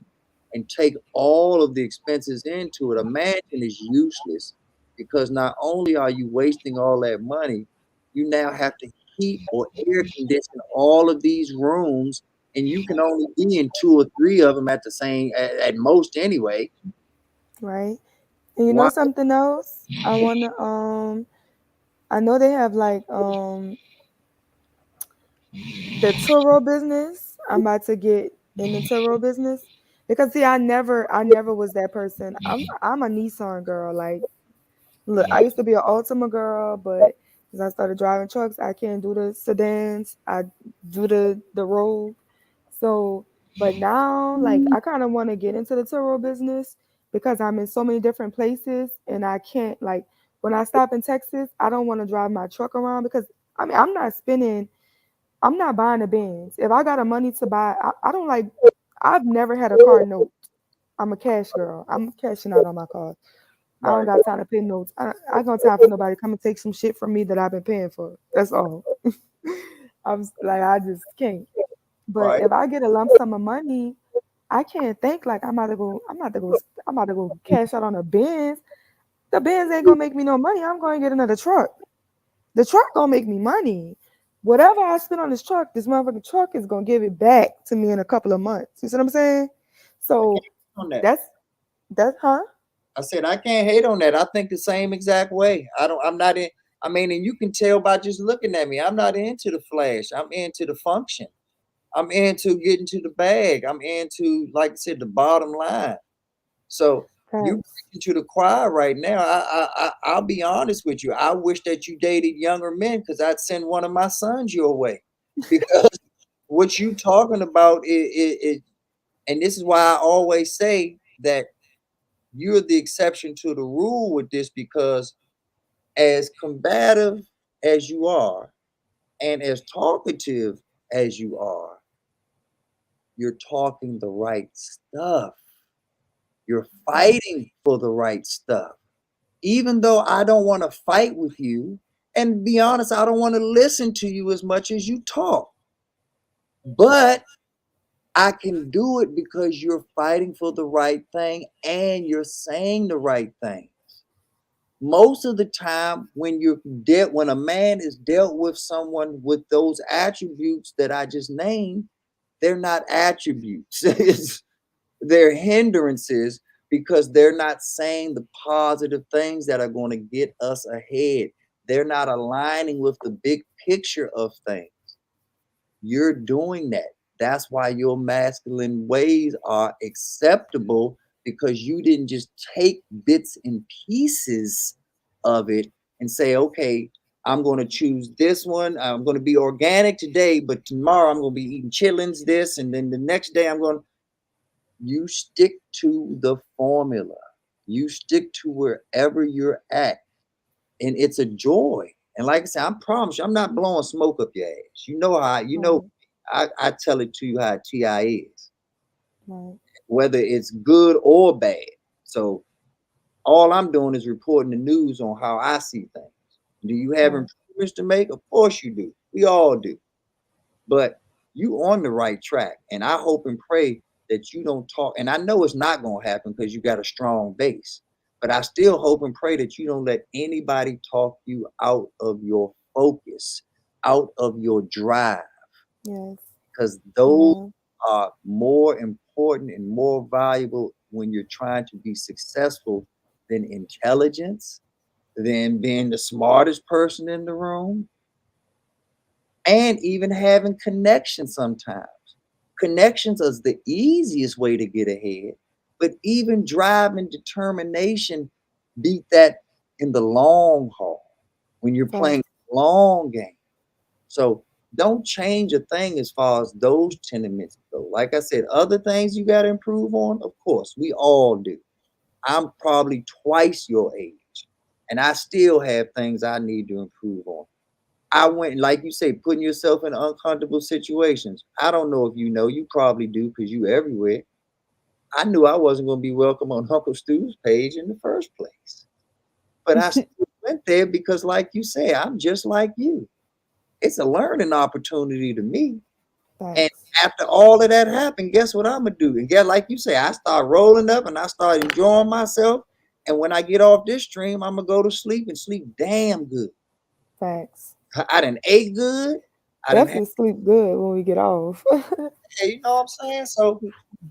and take all of the expenses into it, a mansion is useless because not only are you wasting all that money, you now have to heat or air condition all of these rooms, and you can only be in 2 or 3 of them at the same, at most anyway. right. And you know something else? I wanna I know they have like the Turo business. I'm about to get in the Turo business because see, I never was that person. I'm a Nissan girl. Like, look, I used to be an Altima girl, but as I started driving trucks, I can't do the sedans. I do the Rogue. So, but now, like, I kind of want to get into the Turo business because I'm in so many different places, and I can't like when I stop in Texas, I don't want to drive my truck around because I mean I'm not buying a Benz. If I got the money to buy, I don't like. I've never had a car note. I'm a cash girl. I'm cashing out on my car. I don't got time to pay notes. I got time for nobody to come and take some shit from me that I've been paying for. That's all. I'm like I just can't. But if I get a lump sum of money, I can't think like I'm about to go cash out on a Benz. The Benz ain't gonna make me no money. I'm going to get another truck. The truck gonna make me money. Whatever I spend on this motherfucking truck is gonna give it back to me in a couple of months. You see what I'm saying? So On that. that's huh? I said I can't hate on that. I think the same exact way. I'm not in. I mean, and you can tell by just looking at me. I'm not into the flash. I'm into the function. I'm into getting to the bag. I'm into, like I said, the bottom line. So you preaching to the choir right now. I'll be honest with you. I wish that you dated younger men because I'd send one of my sons your way. Because what you talking about is, and this is why I always say that you're the exception to the rule with this, because as combative as you are and as talkative as you are, you're talking the right stuff. You're fighting for the right stuff. Even though I don't want to fight with you, and be honest, I don't want to listen to you as much as you talk. But I can do it because you're fighting for the right thing and you're saying the right thing. Most of the time when when a man is dealt with someone with those attributes that I just named, they're not attributes. They're hindrances because they're not saying the positive things that are going to get us ahead. They're not aligning with the big picture of things. You're doing that. That's why your masculine ways are acceptable, because you didn't just take bits and pieces of it and say, okay, I'm going to choose this one. I'm going to be organic today, but tomorrow I'm going to be eating chitlins this. And then the next day you stick to the formula. You stick to wherever you're at, and it's a joy. And like I said, I promise you, I'm not blowing smoke up your ass. You know how I tell it to you how TI is, Right. whether it's good or bad. So all I'm doing is reporting the news on how I see things. Do you have improvements to make? Of course you do. We all do. But you on the right track. And I hope and pray that you don't talk. And I know it's not going to happen because you got a strong base. But I still hope and pray that you don't let anybody talk you out of your focus, out of your drive. Yes. Because those are more important and more valuable when you're trying to be successful than intelligence, than being the smartest person in the room, and even having connections sometimes. Connections is the easiest way to get ahead, but even drive and determination beat that in the long haul when you're playing long game. So don't change a thing as far as those tenements go. Like I said, other things you got to improve on, of course, we all do. I'm probably twice your age, and I still have things I need to improve on. I went, like you say, putting yourself in uncomfortable situations. I don't know if you know, you probably do because you everywhere. I knew I wasn't going to be welcome on Uncle Stu's page in the first place. But I still went there because, like you say, I'm just like you. It's a learning opportunity to me. And after all of that happened, guess what I'm going to do? And get, like you say, I start rolling up and I start enjoying myself. And when I get off this stream, I'm going to go to sleep and sleep damn good. Facts. I done ate good. Definitely sleep good when we get off. You know what I'm saying? So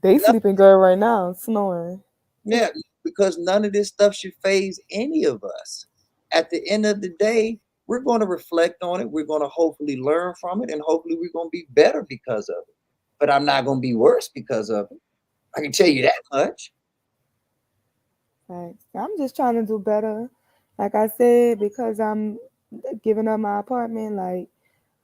they sleeping good right now, snoring. Yeah, because none of this stuff should phase any of us. At the end of the day, we're going to reflect on it. We're going to hopefully learn from it, and hopefully we're going to be better because of it. But I'm not going to be worse because of it. I can tell you that much. Right. I'm just trying to do better. Like I said, because I'm giving up my apartment, like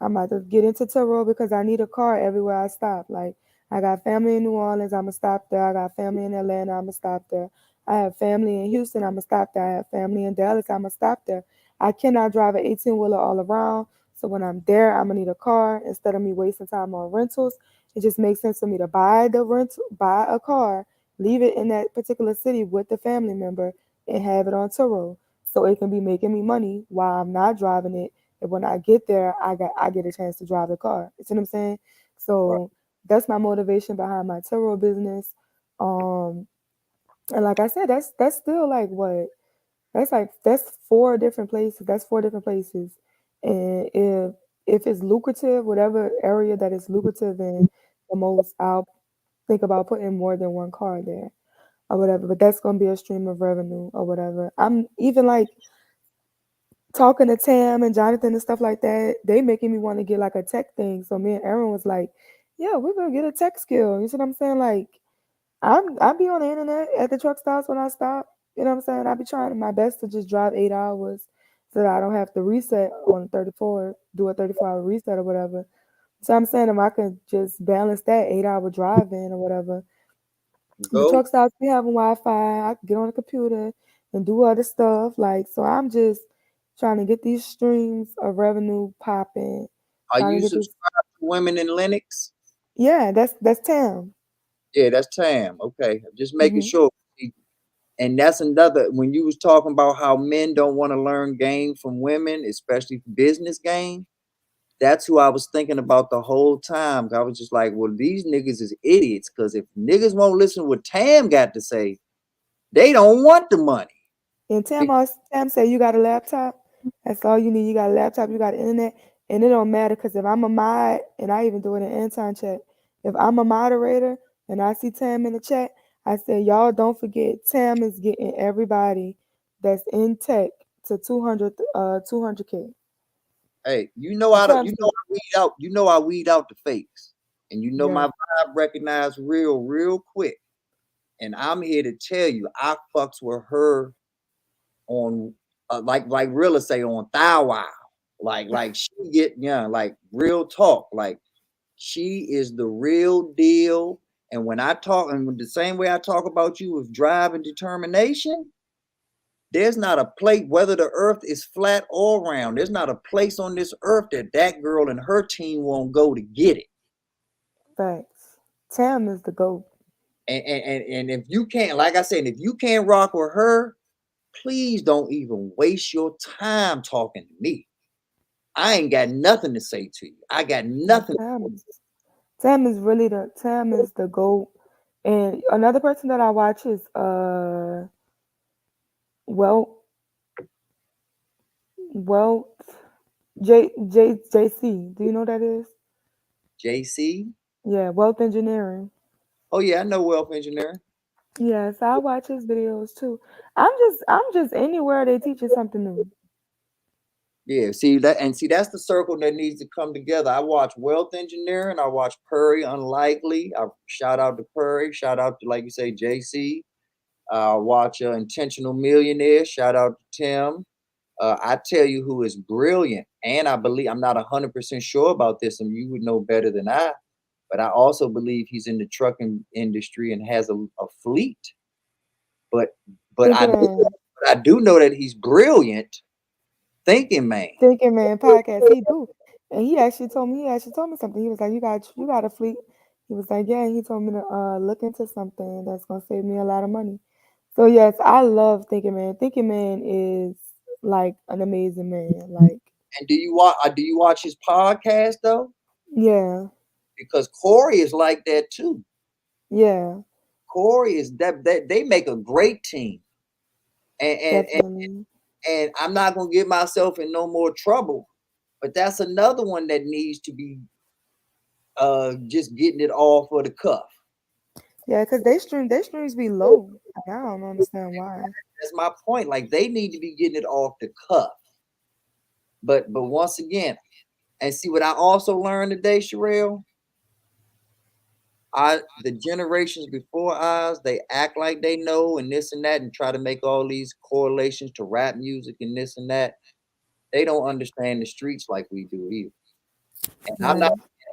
I'm about to get into Turo because I need a car everywhere I stop. Like I got family in New Orleans, I'm gonna stop there. I got family in Atlanta, I'm gonna stop there. I have family in Houston, I'm gonna stop there. I have family in Dallas, I'm gonna stop there. I cannot drive an 18-wheeler all around. So when I'm there, I'm gonna need a car instead of me wasting time on rentals. It just makes sense for me to buy a car, leave it in that particular city with the family member, and have it on Turo. So it can be making me money while I'm not driving it. And when I get there, I get a chance to drive the car. You see what I'm saying? So that's my motivation behind my Turo business. And like I said, that's still like what? That's 4 different places. That's 4 different places. And if it's lucrative, whatever area that is lucrative in the most, I'll think about putting more than one car there or whatever. But that's gonna be a stream of revenue or whatever. I'm even like talking to Tam and Jonathan and stuff like that, they making me want to get like a tech thing. So me and Aaron was like, yeah, we're gonna get a tech skill. You see what I'm saying? Like I'll be on the internet at the truck stops when I stop. You know what I'm saying? I'll be trying my best to just drive 8 hours so that I don't have to reset on 34, do a 34-hour reset or whatever. So I'm saying if I could just balance that 8-hour drive in or whatever. The truck stops be having Wi-Fi. I can get on the computer and do other stuff. Like, so I'm just trying to get these streams of revenue popping. Are you subscribed to Women in Linux? Yeah, that's Tam. Yeah, that's Tam. Okay, just making sure. And that's another, when you was talking about how men don't want to learn game from women, especially business game, that's who I was thinking about the whole time. I was just like, well, these niggas is idiots, because if niggas won't listen to what Tam got to say, they don't want the money. And Tam said, you got a laptop? That's all you need. You got a laptop, you got internet, and it don't matter, because if I'm a mod, and I even do it in Anton chat, if I'm a moderator and I see Tam in the chat, I say, y'all don't forget, Tam is getting everybody that's in tech to 200K. Hey, I weed out the fakes, and my vibe recognize real quick. And I'm here to tell you, I fucks with her on like Rilla say on Thou Wow. Like she get like real talk. Like she is the real deal. And when I talk, and the same way I talk about you with drive and determination, there's not a place, whether the earth is flat or round, there's not a place on this earth that girl and her team won't go to get it. Facts. Tam is the GOAT. And if you can't, like I said, if you can't rock with her, please don't even waste your time talking to me. I ain't got nothing to say to you. I got nothing. Tam is really the GOAT. And another person that I watch is JC. Do you know what that is? JC? Yeah, Wealth Engineering. Oh yeah, I know Wealth Engineering. Yes, I watch his videos too. I'm just anywhere they teach you something new. Yeah, see that's the circle that needs to come together. I watch Wealth Engineering, I watch Purry Unlikely. I shout out to Purry, shout out to, like you say, JC. I watch Intentional Millionaire, shout out to Tim. I tell you who is brilliant, and I believe, I'm not 100% sure about this, and you would know better than I, but I also believe he's in the trucking industry and has a fleet. But I do know that he's brilliant. Thinking Man podcast. He do, and he actually told me something. He was like, "You got a fleet." He was like, "Yeah." And he told me to look into something that's gonna save me a lot of money. So yes, I love Thinking Man. Thinking Man is like an amazing man. Like, and do you watch his podcast though? Yeah. Because Corey is like that too. Yeah. Corey is that they make a great team. And I'm not gonna get myself in no more trouble, but that's another one that needs to be just getting it all for the cuff. Yeah, because their streams be low. I don't understand why. That's my point. Like, they need to be getting it off the cuff. But once again, and see what I also learned today, Sherelle. The generations before us, they act like they know and this and that and try to make all these correlations to rap music and this and that. They don't understand the streets like we do either.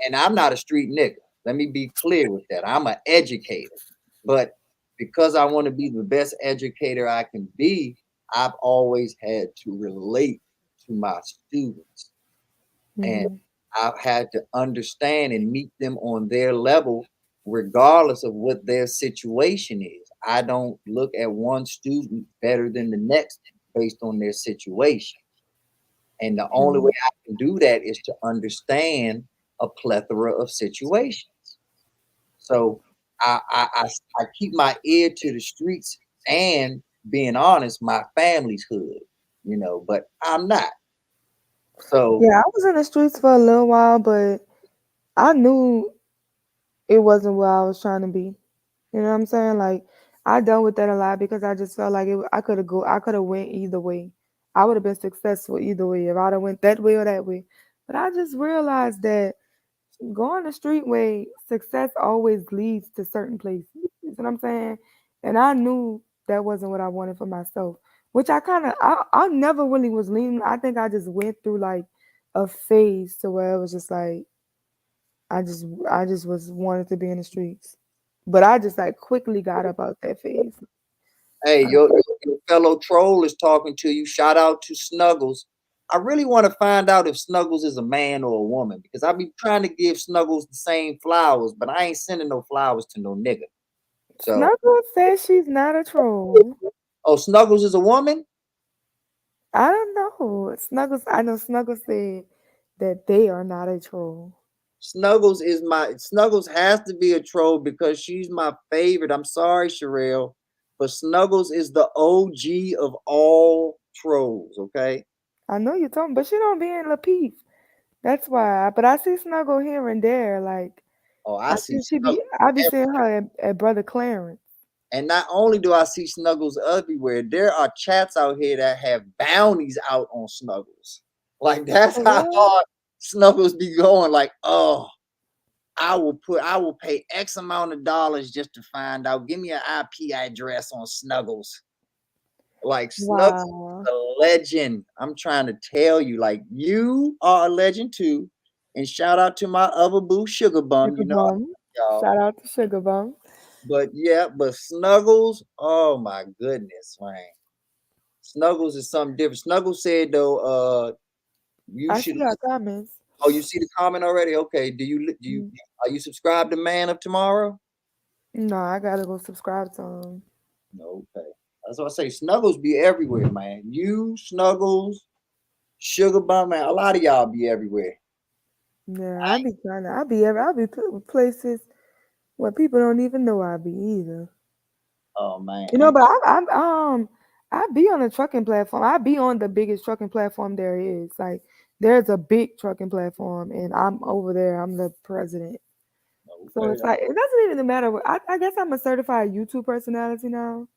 And I'm not a street nigga. Let me be clear with that. I'm an educator. But because I want to be the best educator I can be, I've always had to relate to my students. And I've had to understand and meet them on their level, regardless of what their situation is. I don't look at one student better than the next based on their situation. And the only way I can do that is to understand a plethora of situations. So I keep my ear to the streets and, being honest, my family's hood, but I'm not. So yeah, I was in the streets for a little while, but I knew it wasn't where I was trying to be. You know what I'm saying? Like, I dealt with that a lot because I just felt like I could have went either way. I would have been successful either way if I'd have went that way or that way. But I just realized that going the street way, success always leads to certain places. You know what I'm saying? And I knew that wasn't what I wanted for myself, which I never really was leaning. I think I just went through like a phase to where it was just like, I just was wanted to be in the streets, but I just like quickly got up out that phase. Hey, your fellow troll is talking to you. Shout out to Snuggles. I really want to find out if Snuggles is a man or a woman, because I be trying to give Snuggles the same flowers, but I ain't sending no flowers to no nigga. So Snuggles says she's not a troll. Oh, Snuggles is a woman? I don't know. I know Snuggles said that they are not a troll. Snuggles has to be a troll because she's my favorite. I'm sorry, Sherelle, but Snuggles is the OG of all trolls, okay? I know you told me, but she don't be in Lapeef. That's why. But I see Snuggle here and there. Like, I be seeing her at Brother Clarence. And not only do I see Snuggles everywhere, there are chats out here that have bounties out on Snuggles. Like, that's how hard Snuggles be going. Like, oh, I will pay X amount of dollars just to find out. Give me an IP address on Snuggles. Like, Snuggles is a legend. I'm trying to tell you, like, you are a legend too. And shout out to my other boo, Sugar Bum. y'all. Shout out to Sugar Bum. But yeah, but Snuggles, oh my goodness, man. Snuggles is something different. Snuggles said though, you I should. see our comments. Oh, you see the comment already? Okay. Do you are you subscribed to Man of Tomorrow? No, I gotta go subscribe to him. Okay. That's what I say. Snuggles be everywhere, man. You, Snuggles, Sugar Bum, man. A lot of y'all be everywhere. Yeah, I be places where people don't even know I be either. Oh man. You know, but I be on a trucking platform. I be on the biggest trucking platform there is. Like, there's a big trucking platform, and I'm over there. I'm the president. So it's like it doesn't even matter. I guess I'm a certified YouTube personality now.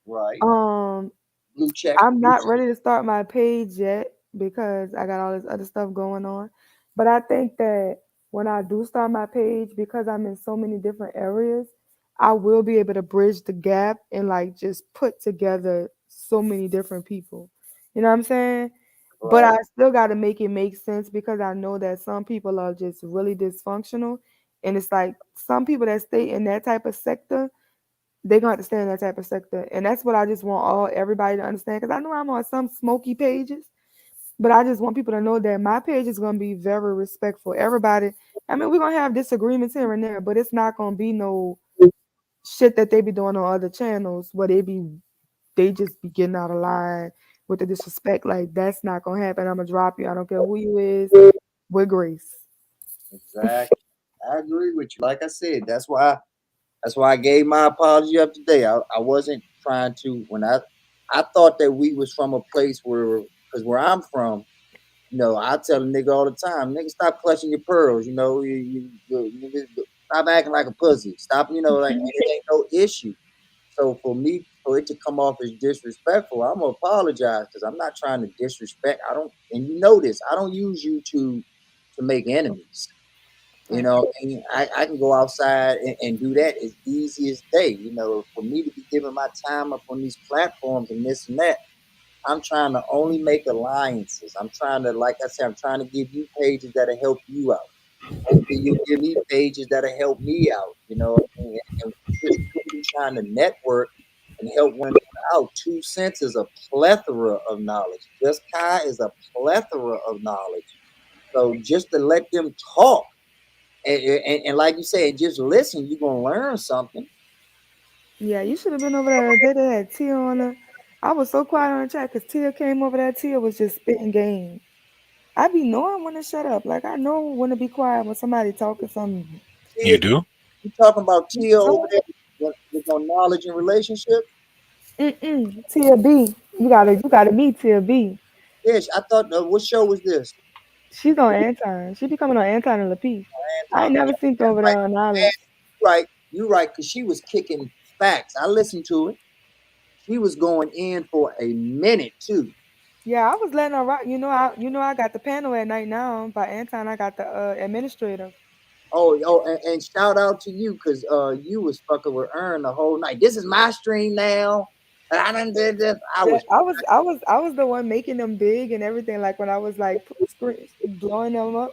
Right. Blue check. I'm not ready to start my page yet because I got all this other stuff going on. But I think that when I do start my page, because I'm in so many different areas, I will be able to bridge the gap and like just put together so many different people. You know what I'm saying? But I still got to make it make sense because I know that some people are just really dysfunctional. And it's like some people that stay in that type of sector, they're going to have to stay in that type of sector. And that's what I just want everybody to understand. Because I know I'm on some smoky pages, but I just want people to know that my page is going to be very respectful. Everybody, I mean, we're going to have disagreements here and there, but it's not going to be no shit that they be doing on other channels where they just be getting out of line with the disrespect. Like, that's not going to happen. I'm going to drop you. I don't care who you is, with grace. Exactly. I agree with you. Like I said, that's why I gave my apology up today. I wasn't trying to when I thought that we was from a place because where I'm from, you know, I tell a nigga all the time, nigga, stop clutching your pearls. You know, you stop acting like a pussy. Stop, you know, like it ain't no issue. So for it to come off as disrespectful, I'm gonna apologize because I'm not trying to disrespect. And you know this. I don't use you to make enemies. You know, and I can go outside and do that as easy as day. You know, for me to be giving my time up on these platforms and this and that, I'm trying to only make alliances. I'm trying to, like I said, I'm trying to give you pages that'll help you out. Hopefully you give me pages that'll help me out. You know, and just really trying to network and help one out. 2 Cents is a plethora of knowledge. Just Kai is a plethora of knowledge. So just to let them talk. And like you said, just listen, you're going to learn something. Yeah, you should have been over there. They had Tia on the. I was so quiet on the chat because Tia came over there. Tia was just spitting game. I be knowing when to shut up. Like, I know when to be quiet when somebody talking something. You do? You talking about Tia over there with no knowledge and relationship? Tia B. You gotta meet Tia B. Yes, I thought, what show was this? She's on Anton. She be coming on Anton and Lapeef. I ain't never seen her over there on Knowledge. You're right, because she was kicking facts. I listened to it. She was going in for a minute too. Yeah, I was letting her rock. You know, I got the panel at night now by Anton. I got the administrator. And shout out to you because you was fucking with Earn the whole night. This is my stream now. I done did this. I was the one making them big and everything. Like when I was like blowing them up,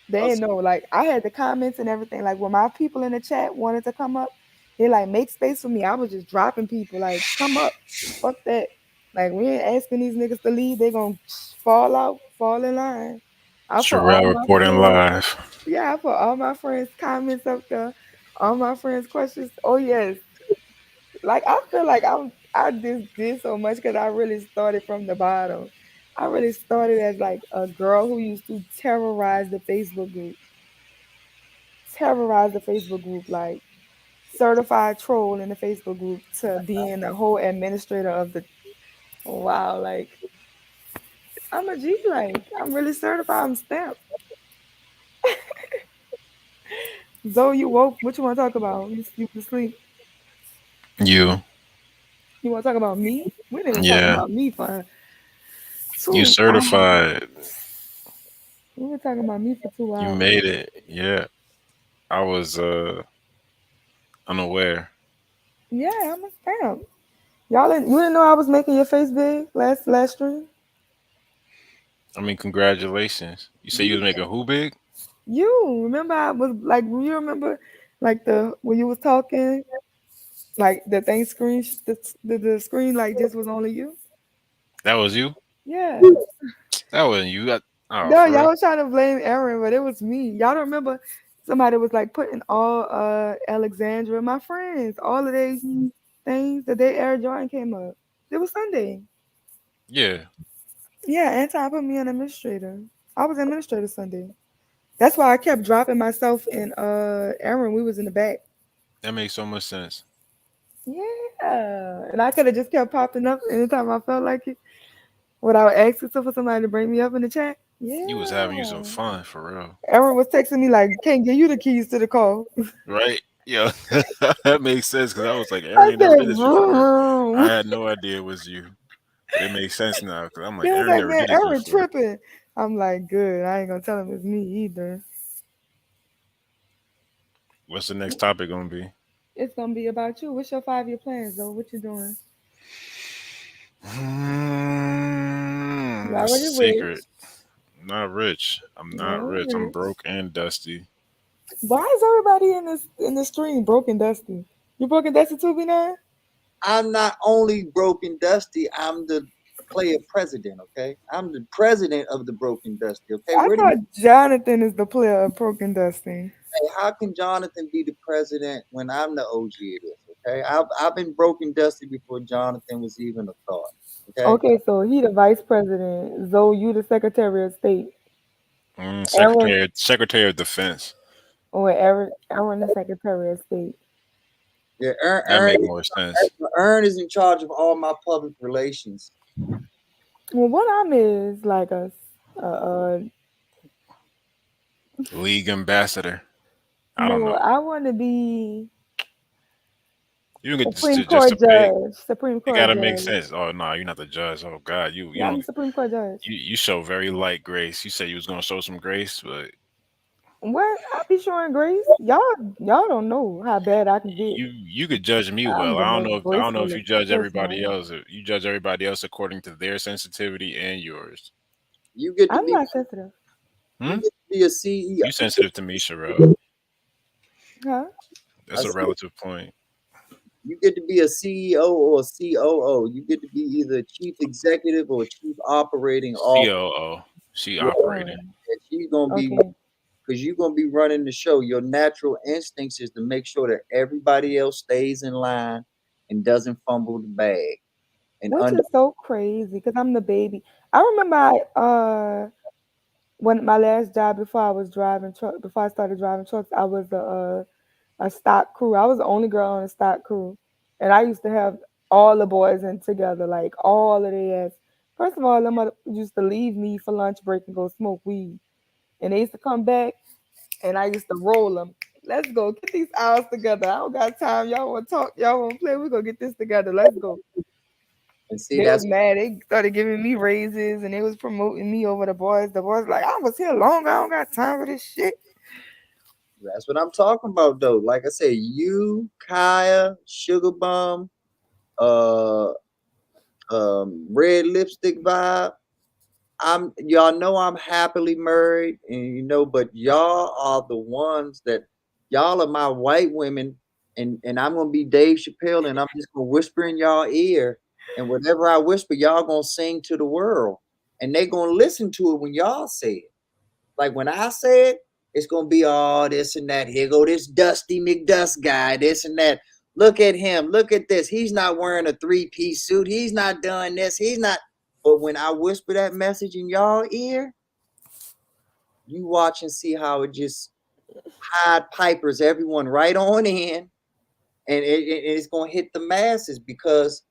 they didn't know. Like I had the comments and everything. Like when my people in the chat wanted to come up, they like make space for me. I was just dropping people. Like come up, fuck that. Like we ain't asking these niggas to leave. They gonna fall in line. Sherelle reporting live. Yeah, I put all my friends' comments up there, all my friends' questions. Oh yes, like I feel like I just did so much because I really started from the bottom. I really started as like a girl who used to terrorize the Facebook group. Like certified troll in the Facebook group to being the whole administrator of the. Wow, like I'm a G. Like I'm really certified. I'm stamped. Zoe, you woke. What you want to talk about? You to sleep. You want to talk about me? We didn't talk Yeah. about me for 2 You certified. hours. We were talking about me for 2 hours. You made it. Yeah. I was unaware. Yeah, I'm a stamp. You didn't know I was making your face big last stream? I mean, congratulations. You say you was making who big? You remember I was like, you remember Like when you was talking, like the thing screen, the screen like just was only you. That was you. Yeah. That wasn't you. Oh, No, for y'all real? was trying to blame Aaron, but it was me. Y'all don't remember somebody was like putting all Alexandra, my friends, all of these things the day Air Jordan came up. It was Sunday. Yeah. Yeah, Anton put me on administrator. I was administrator Sunday. That's why I kept dropping myself and Aaron. We was in the back. That makes so much sense. Yeah. And I could have just kept popping up anytime I felt like it. Without asking for somebody to bring me up in the chat. Yeah. You was having you some fun for real. Aaron was texting me like, can't give you the keys to the car. Right? Yeah. That makes sense because I was like, I Aaron ain't never said, did this vroom, before. vroom. I had no idea it was you. But it makes sense now because I'm like, He was Aaron like, never man, did this Aaron before. tripping. I'm like, good. I ain't gonna tell him it's me either. What's the next topic gonna be? It's gonna be about you. What's your 5-year plans, though? What you doing? You That's a already secret. rich. I'm not rich. I'm not Already rich. I'm rich. broke and dusty. Why is everybody in this stream broken dusty? You broken dusty too, B9? I'm not only broken dusty, I'm the player president, okay? I'm the president of the broken dusty, okay? I thought Jonathan is the player of broken dusty. Hey, how can Jonathan be the president when I'm the OG of this, okay? I've been broken dusty before Jonathan was even a thought, okay? Okay, so he the vice president. Zoe, you the secretary of state. Aaron, Secretary of Defense. or Aaron the secretary of state. Yeah, That make more sense. Ern is in charge of all my public relations. Well, what I'm is like a League ambassador. I don't know. I want to be You can get Supreme just Court to pick. judge. Supreme It Court gotta judge. make sense. Oh no, you're not the judge. Oh God, you Yeah, I'm don't. Supreme Court judge. You show very light grace. You said you was gonna show some grace, but What? I be showing grace. Y'all don't know how bad I can get. you could judge me I'm well. the I don't most know if graceful you judge person everybody on. else. You judge everybody else according to their sensitivity and yours. You get to I'm be not sensitive. you get to be a CEO. You sensitive to me, Sherelle. Huh? That's I a said- relative point. You get to be a CEO or a COO. You get to be either chief executive or chief operating officer. COO. She Yeah. operating. And she's gonna be Okay. because you're gonna be running the show. Your natural instincts is to make sure that everybody else stays in line and doesn't fumble the bag. And Which is so crazy because I'm the baby. I remember when my last job before I was driving truck before I started driving trucks, I was a stock crew. I was the only girl on the stock crew, and I used to have all the boys in together, like all of their ass. First of all, them mother used to leave me for lunch break and go smoke weed, and they used to come back, and I used to roll them. Let's go get these hours together. I don't got time. Y'all want to talk? Y'all want to play? We gonna get this together. Let's go. see They that's was mad. They started giving me raises, and they was promoting me over the boys. The boys like, I was here long. I don't got time for this shit. That's what I'm talking about, though. Like I said, you, Kaya, Sugar Bum, Red Lipstick Vibe. Y'all know I'm happily married, and but y'all are the ones that y'all are my white women, and I'm gonna be Dave Chappelle, and I'm just gonna whisper in y'all ear, and whatever I whisper, y'all gonna sing to the world, and they gonna listen to it when y'all say it. Like when I say it, it's gonna be all this and that. Here go this Dusty McDust guy, this and that. Look at him. Look at this. He's not wearing a 3-piece suit. He's not doing this. He's not. But when I whisper that message in y'all ear, you watch and see how it just Pied Pipers everyone right on in, and it's gonna hit the masses because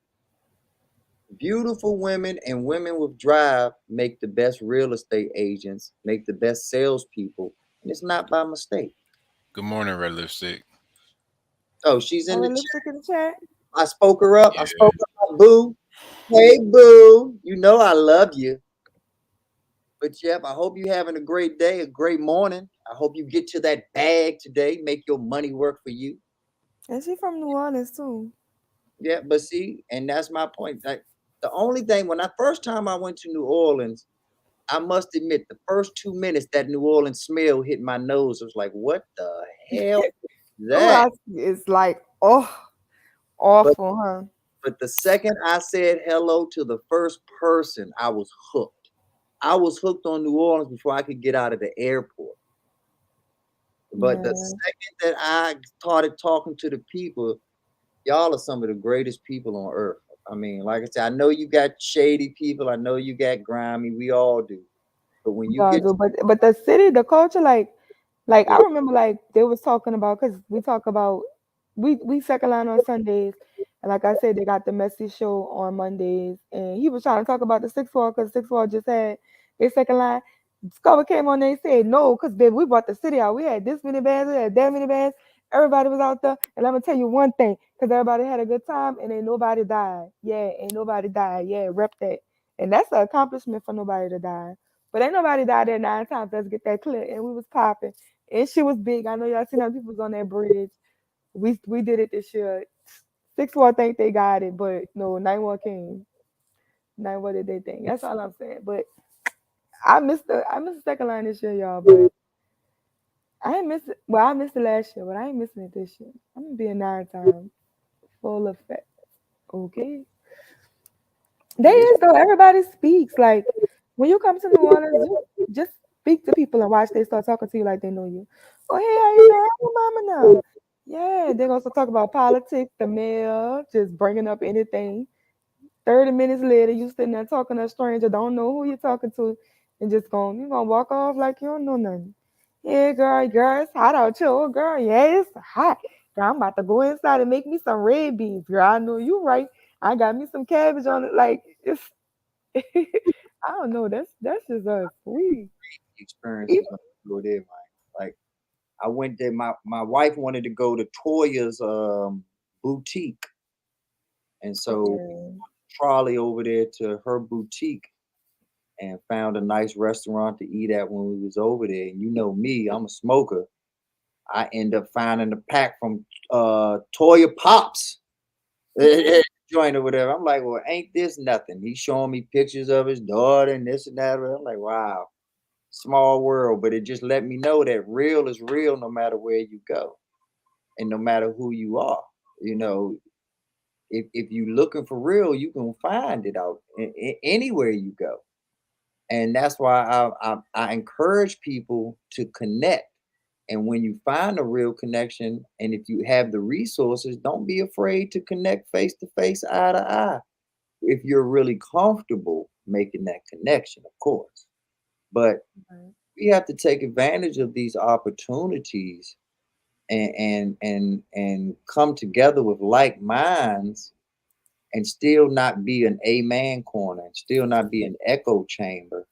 beautiful women and women with drive make the best real estate agents, make the best salespeople, and it's not by mistake. Good morning, Red Lipstick. Oh, she's in Oh, the lipstick in the chat. I spoke her up. Yeah. I spoke up, boo. Hey, boo. You know I love you. But yep, I hope you're having a great day, a great morning. I hope you get to that bag today, make your money work for you. And she from New Orleans too. Yeah, but see, and that's my point. Like the only thing when first time I went to New Orleans, I must admit the first 2 minutes that New Orleans smell hit my nose. I was like, what the hell? that. It's like, awful, huh? But the second I said hello to the first person, I was hooked. I was hooked on New Orleans before I could get out of the airport. But the second that I started talking to the people, y'all are some of the greatest people on earth. I mean, like I said, I know you got shady people. I know you got grimy. We all do. But when you get but the city, the culture, like I remember, like they was talking about, because we talk about we second line on Sundays, and like I said, they got the Messy Show on Mondays, and he was trying to talk about the 6th Ward because 6th Ward just had their second line. Discover came on there and said no, because baby, we brought the city out. We had this many bands, we had that many bands. Everybody was out there, and let me tell you one thing, because everybody had a good time, and ain't nobody died. Yeah, ain't nobody died. Yeah, rep that, and that's an accomplishment for nobody to die. But ain't nobody died there 9 times. Let's get that clear. And we was popping, and she was big. I know y'all seen how people was on that bridge. We did it this year. 6th Ward think they got it, but no, 9th Ward came. 9th Ward did they thing. That's all I'm saying. But I missed the second line this year, y'all. But I ain't miss it. Well, I missed it last year, but I ain't missing it this year. I'm gonna be a 9 time full effect. Okay. There is though. Everybody speaks. Like when you come to New Orleans, you just speak to people and watch they start talking to you like they know you. Oh, hey, how you doing? How your mama now? Yeah, they're gonna talk about politics, the mayor, just bringing up anything. 30 minutes later, you sitting there talking to a stranger, don't know who you're talking to, and just you're gonna walk off like you don't know nothing. Yeah, girl, it's hot out here. Oh, girl, yeah, it's hot. Girl, I'm about to go inside and make me some red beans. Girl, I know you right. I got me some cabbage on it. Like it's I don't know. That's just us. experiences go there, man. Like I went there. My wife wanted to go to Toya's boutique, and so trolley over there to her boutique, and found a nice restaurant to eat at when we was over there. And you know me, I'm a smoker. I end up finding a pack from Toya Pops joint or whatever. I'm like, well, ain't this nothing? He's showing me pictures of his daughter and this and that. I'm like, wow, small world. But it just let me know that real is real no matter where you go and no matter who you are. You know, if you're looking for real, you can find it out anywhere you go. And that's why I encourage people to connect. And when you find a real connection, and if you have the resources, don't be afraid to connect face to face, eye to eye. If you're really comfortable making that connection, of course. But we have to take advantage of these opportunities and come together with like minds and still not be an amen corner and still not be an echo chamber.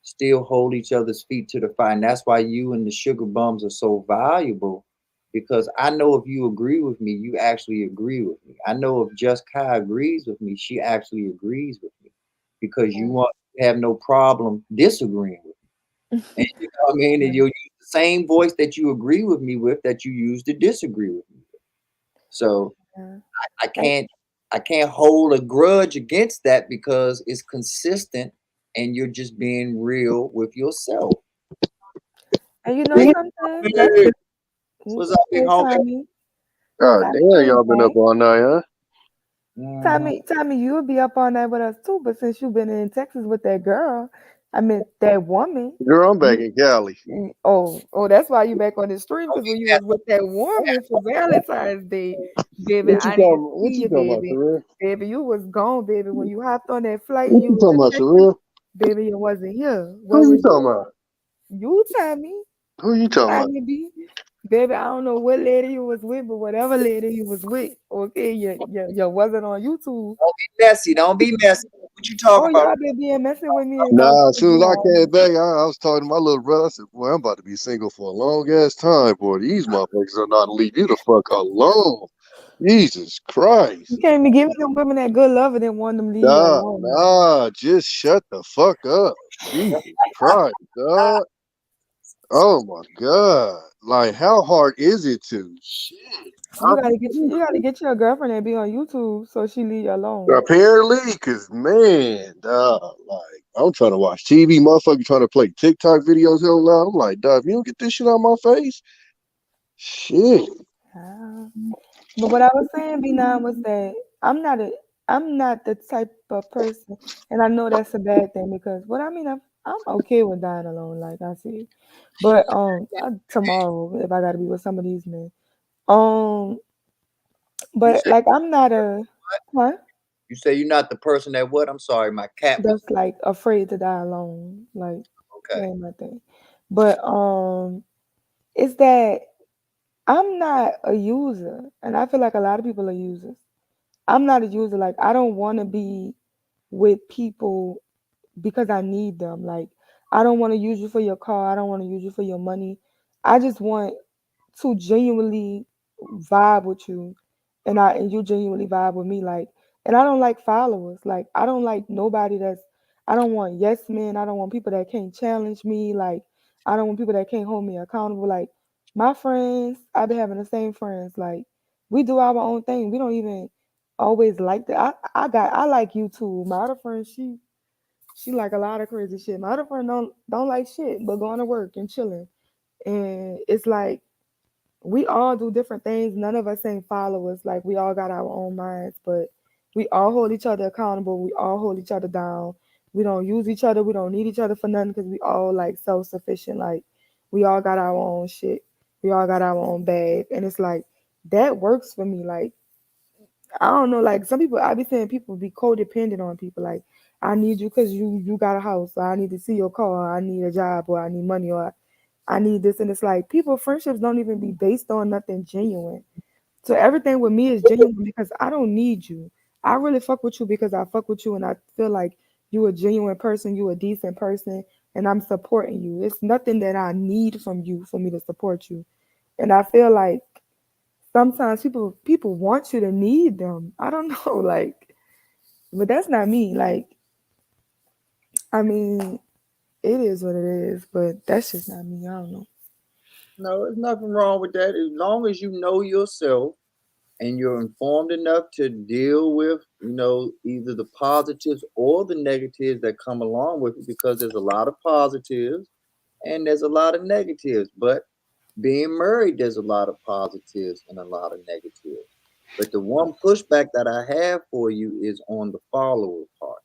Still hold each other's feet to the fire. And that's why you and the Sugar Bums are so valuable, because I know if you agree with me, you actually agree with me. I know if Just Kai agrees with me, she actually agrees with me, because you have no problem disagreeing with me. And you know what I mean? And you'll use the same voice that you agree with me with that you use to disagree with me with. So I can't hold a grudge against that, because it's consistent. And you're just being real with yourself. And you know something? What's up, big homie? God damn, y'all been up all night, huh? Tommy, you'll be up all night with us too. But since you've been in Texas with that girl, I mean that woman. Girl, I'm back in Cali. Oh, that's why you back on the stream, because when you was with that woman for Valentine's Day, baby, What you talking about, Sherelle? Baby, you was gone, baby. When you hopped on that flight, What you talking about, Sherelle? Baby, you wasn't here. Who you talking about? You tell me. Who you talking about? Baby, I don't know what lady you was with, but whatever lady you was with, okay, you wasn't on YouTube. Don't be messy. What you talking about? Y'all been being messing with me. Nah, as soon as I came back, I was talking to my little brother. I said, boy, I'm about to be single for a long ass time, boy. These motherfuckers are not leave you the fuck alone. Jesus Christ. You can't be giving them women that good love and then want them to leave you alone. Nah, just shut the fuck up. Jesus Christ, dog. Oh my God. Like, how hard is it to? Shit. You gotta get your girlfriend and be on YouTube so she leave you alone. Apparently, because man, dog, like, I'm trying to watch TV, motherfucker trying to play TikTok videos hell loud. I'm like, dog, if you don't get this shit out of my face, shit. But what I was saying, B9, was that I'm not the type of person, and I know that's a bad thing because what I mean, I'm okay with dying alone, like I said. But tomorrow, if I gotta be with some of these men, but like I'm not a huh? You say you're not the person that what? I'm sorry, my cat was That's like afraid to die alone, like that okay. ain't my thing. But it's that I'm not a user, and I feel like a lot of people are users. I'm not a user. Like I don't want to be with people because I need them. Like I don't want to use you for your car. I don't want to use you for your money. I just want to genuinely vibe with you, and you genuinely vibe with me. Like, and I don't like followers. Like I don't like nobody that's. I don't want yes men. I don't want people that can't challenge me. Like I don't want people that can't hold me accountable. Like my friends, I've been having the same friends. Like we do our own thing. We don't even always like that. I like you too. My other friend, she like a lot of crazy shit. My other friend don't like shit, but going to work and chilling. And it's like we all do different things. None of us ain't followers. Like we all got our own minds, but we all hold each other accountable. We all hold each other down. We don't use each other. We don't need each other for nothing because we all like self-sufficient. Like we all got our own shit. We all got our own bag. And it's like that works for me. Like I don't know, like some people I be saying people be codependent on people. Like I need you because you got a house, or I need to see your car, or I need a job, or I need money, or I need this. And it's like people friendships don't even be based on nothing genuine. So everything with me is genuine because I don't need you. I really fuck with you because I fuck with you and I feel like you a genuine person, you a decent person, and I'm supporting you. It's nothing that I need from you for me to support you. And I feel like sometimes people want you to need them. I don't know, like, but that's not me. Like, I mean, it is what it is, but that's just not me. I don't know. No, there's nothing wrong with that. As long as you know yourself and you're informed enough to deal with, either the positives or the negatives that come along with it, because there's a lot of positives and there's a lot of negatives. But being married, there's a lot of positives and a lot of negatives. But the one pushback that I have for you is on the follower part.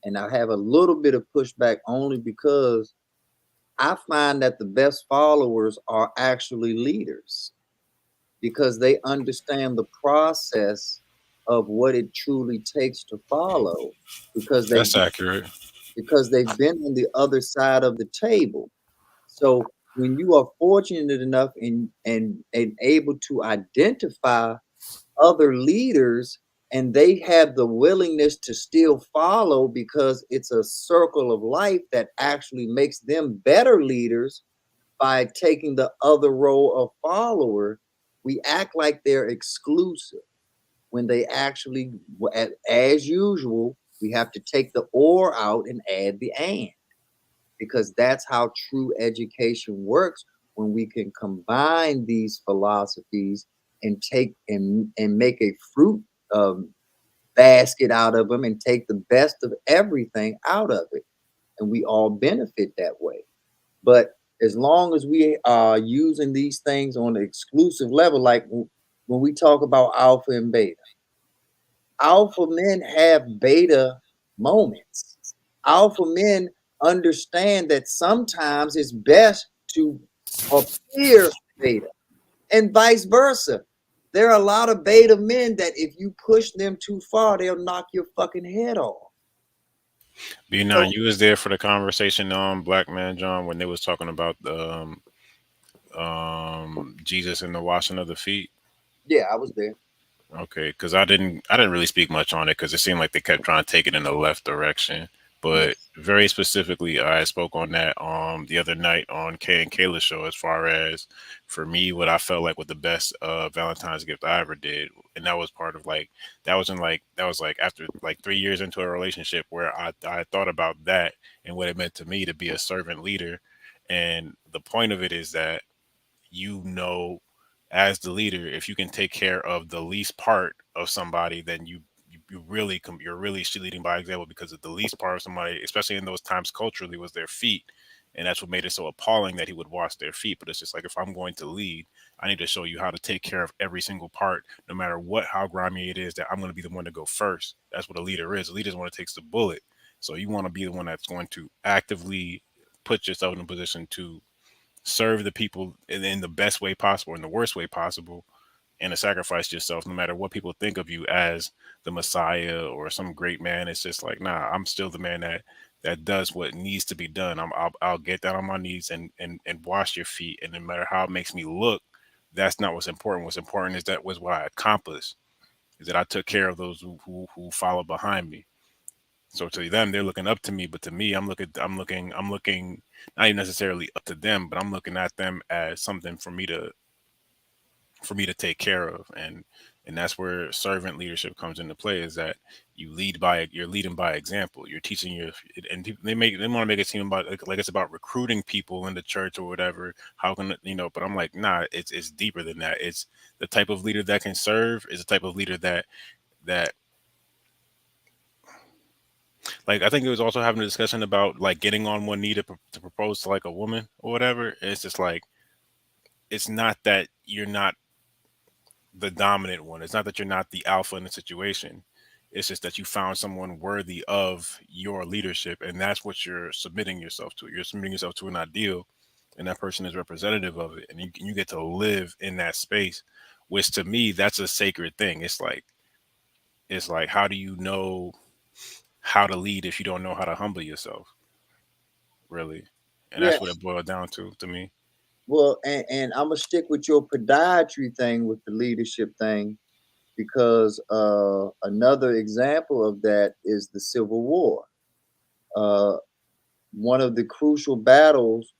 And I have a little bit of pushback only because I find that the best followers are actually leaders because they understand the process of what it truly takes to follow because That's accurate. they've been on the other side of the table. So when you are fortunate enough and able to identify other leaders and they have the willingness to still follow because it's a circle of life that actually makes them better leaders by taking the other role of follower, we act like they're exclusive when they actually, as usual, we have to take the or out and add the and, because that's how true education works when we can combine these philosophies and take and make a fruit basket out of them and take the best of everything out of it. And we all benefit that way. But as long as we are using these things on an exclusive level, like when we talk about alpha and beta, alpha men have beta moments. Alpha men understand that sometimes it's best to appear beta and vice versa. There are a lot of beta men that if you push them too far, they'll knock your fucking head off. B9, you was there for the conversation on Black Man John when they was talking about Jesus and the washing of the feet. Yeah, I was there. Okay, because I didn't really speak much on it because it seemed like they kept trying to take it in the left direction. But very specifically, I spoke on that the other night on Kay and Kayla's show. As far as for me, what I felt like was the best Valentine's gift I ever did, and that was part of that was after 3 years into a relationship where I thought about that and what it meant to me to be a servant leader, and the point of it is that as the leader, if you can take care of the least part of somebody, then you're really leading by example, because of the least part of somebody, especially in those times culturally, was their feet. And that's what made it so appalling that he would wash their feet. But it's just like, if I'm going to lead, I need to show you how to take care of every single part, no matter how grimy it is, that I'm going to be the one to go first. That's what a leader is. A leader is the one that takes the bullet. So you want to be the one that's going to actively put yourself in a position to serve the people in the best way possible, in the worst way possible, and to sacrifice yourself, no matter what people think of you as the Messiah or some great man. It's just like, nah, I'm still the man that does what needs to be done. I'll get down on my knees and wash your feet. And no matter how it makes me look, that's not what's important. What's important is that was what I accomplished, is that I took care of those who follow behind me. So to them, they're looking up to me, but to me, I'm looking not even necessarily up to them, but I'm looking at them as something for me to take care of. And that's where servant leadership comes into play, is that you're leading by example. You're teaching and people, they want to make it seem about like it's about recruiting people in the church or whatever. How can, but I'm like, nah, it's deeper than that. It's the type of leader that can serve is the type of leader that like, I think it was also having a discussion about like getting on one knee to propose to like a woman or whatever. It's just like, it's not that you're not the dominant one. It's not that you're not the alpha in the situation. It's just that you found someone worthy of your leadership, and that's what you're submitting yourself to. You're submitting yourself to an ideal, and that person is representative of it, and you get to live in that space, which to me, that's a sacred thing. It's like how do you know how to lead if you don't know how to humble yourself, really? And that's what Yes. it boiled down to me. Well, and I'm gonna stick with your podiatry thing with the leadership thing, because another example of that is the Civil War. One of the crucial battles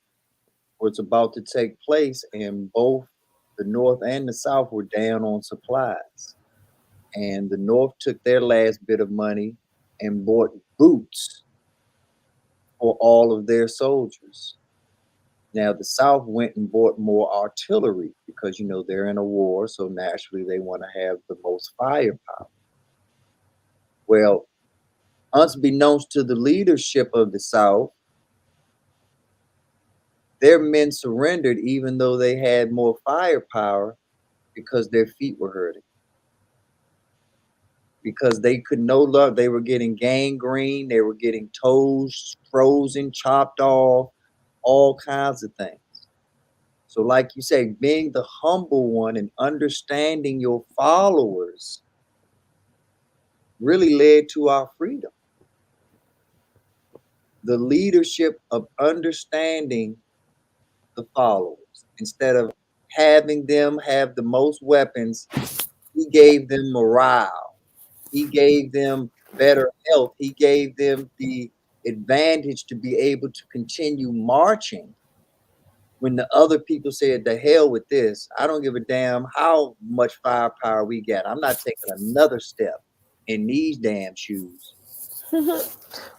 was about to take place, and both the North and the South were down on supplies. And the North took their last bit of money and bought boots for all of their soldiers. Now the South went and bought more artillery because, they're in a war, so naturally they want to have the most firepower. Well, unbeknownst to the leadership of the South, their men surrendered even though they had more firepower, because their feet were hurting. Because they could no longer, they were getting gangrene, they were getting toes frozen, chopped off, all kinds of things. So like you say, being the humble one and understanding your followers really led to our freedom. The leadership of understanding the followers, instead of having them have the most weapons, he gave them morale. He gave them better health. He gave them the advantage to be able to continue marching when the other people said, the hell with this. I don't give a damn how much firepower we got. I'm not taking another step in these damn shoes.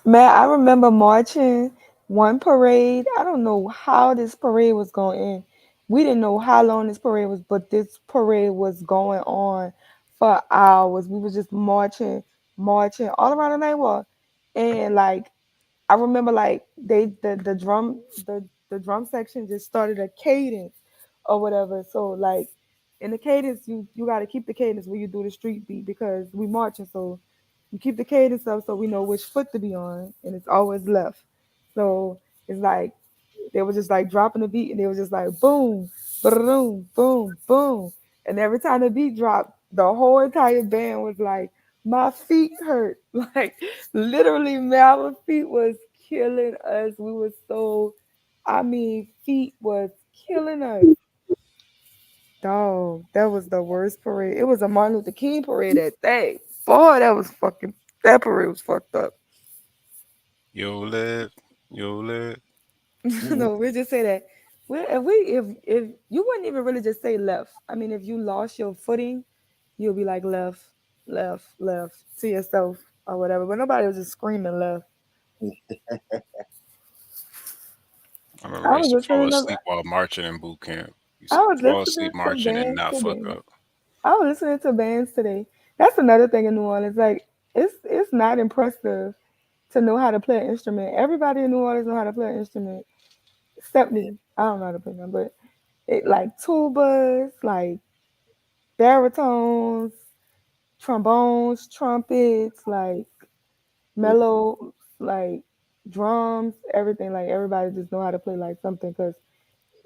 Man, I remember marching one parade. I don't know how this parade was going in. We didn't know how long this parade was, but this parade was going on for hours. We was just marching all around the neighborhood. And like I remember like the drum section just started a cadence or whatever. So like in the cadence you gotta keep the cadence when you do the street beat, because we marching, so you keep the cadence up so we know which foot to be on, and it's always left. So it's like they were just like dropping the beat, and they was just like boom, boom, boom, boom. And every time the beat dropped, the whole entire band was like, my feet hurt. Like literally, man, our feet was killing us. We were so, feet was killing us. Dog, that was the worst parade. It was a Martin Luther King parade that day. Boy, that parade was fucked up. Yo, live. No, we just say that. If you wouldn't even really just say left. I mean, if you lost your footing, you'll be like left, left, left to yourself or whatever. But nobody was just screaming left. I remember I used to fall asleep while marching in boot camp. I was Fall listening asleep to marching and bands not fuck today. up. I was listening to bands today. That's another thing in New Orleans. Like it's not impressive to know how to play an instrument. Everybody in New Orleans know how to play an instrument. Stepney. I don't know how to play them, but it like tubas, like baritones, trombones, trumpets, like mellow, like drums, everything. Like everybody just know how to play like something because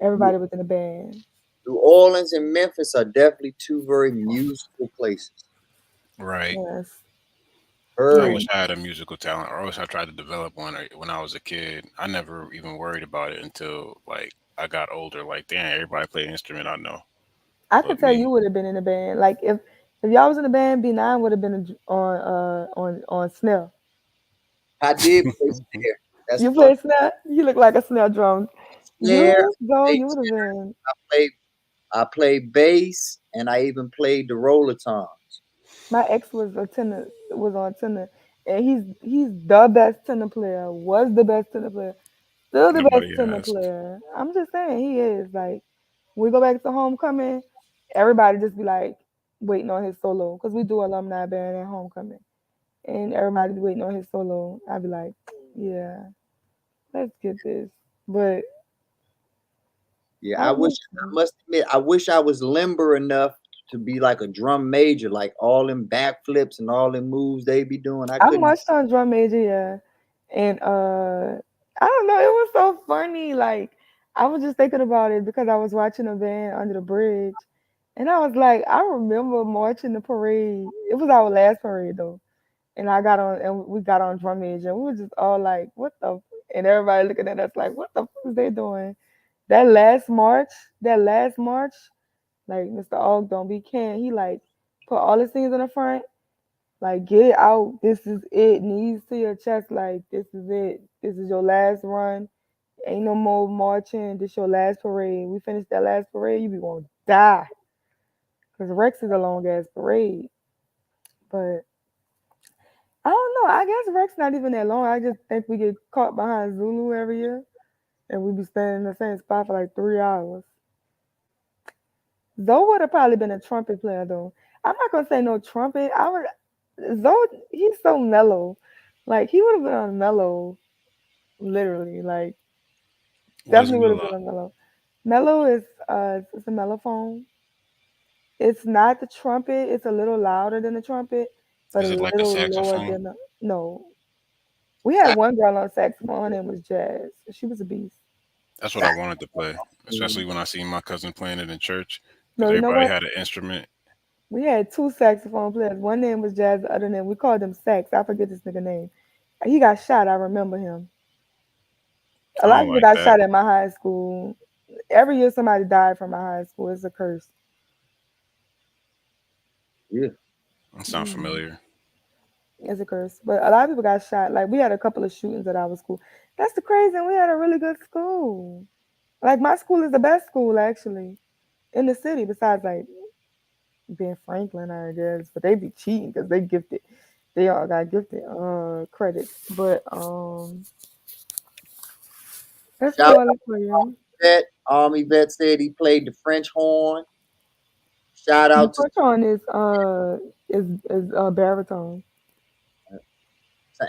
everybody was in a band. New Orleans and Memphis are definitely two very musical places. Right. Yes. I wish I had a musical talent, or I wish I tried to develop one when I was a kid. I never even worried about it until like I got older. Like, damn, everybody play an instrument I know. I could tell you would have been in a band. Like if y'all was in a band, B9 would have been on snare. I did play snare. That's You fun. play snare? You look like a snare drum. Snare, You go, played you would have snare. been. I played bass, and I even played the roller toms. My ex was on tenor, and he's the best tenor player. Was the best tenor player. Still the best Nobody tenor asked. player. I'm just saying he is. Like when we go back to homecoming, everybody just be like waiting on his solo because we do alumni band at homecoming, and everybody's waiting on his solo. I'd be like, yeah, let's get this. But Yeah, I must admit, I wish I was limber enough to be like a drum major, like all them backflips and all them moves they be doing. I I couldn't. marched on drum major, yeah. And I don't know, it was so funny. Like I was just thinking about it because I was watching a band under the bridge. And I was like, I remember marching the parade. It was our last parade though. And we got on drum major and we were just all like, what the and everybody looking at us like, what the fuck is they doing? That last march, like Mr. Og don't be can. He like put all his things in the front. Like, get it out. This is it. Knees to your chest. Like, this is it. This is your last run. Ain't no more marching. This your last parade. We finish that last parade, you be gonna die. Because Rex is a long ass parade. But I don't know. I guess Rex not even that long. I just think we get caught behind Zulu every year. And we be standing in the same spot for like 3 hours. Zoe would have probably been a trumpet player though. I'm not gonna say no trumpet. Zoe, he's so mellow. Like he would have been on mellow, literally. Like What is definitely would have mellow? been on mellow. Mellow is it's a mellophone. It's not the trumpet. It's a little louder than the trumpet, but Is a it like a little lower saxophone? than the no. We had one girl on saxophone. Her name was Jazz. She was a beast. That's what I wanted to play, especially when I seen my cousin playing it in church. No, Because you know everybody what? had an instrument. We had 2 saxophone players. One name was Jazz, the other name we called him Sax. I forget this nigga name. He got shot. I remember him. A I lot of don't people like got that. shot at my high school. Every year somebody died from my high school. It's a curse. Yeah. That sounds familiar. It's a curse. But a lot of people got shot. Like we had a couple of shootings at our school. That's the crazy. And we had a really good school. Like my school is the best school actually in the city. Besides like Ben Franklin, I guess. But they be cheating because they gifted. They all got gifted credits. But that's Shout all for you. vet. Army vet said he played the French horn. Shout The out to first one is baritone.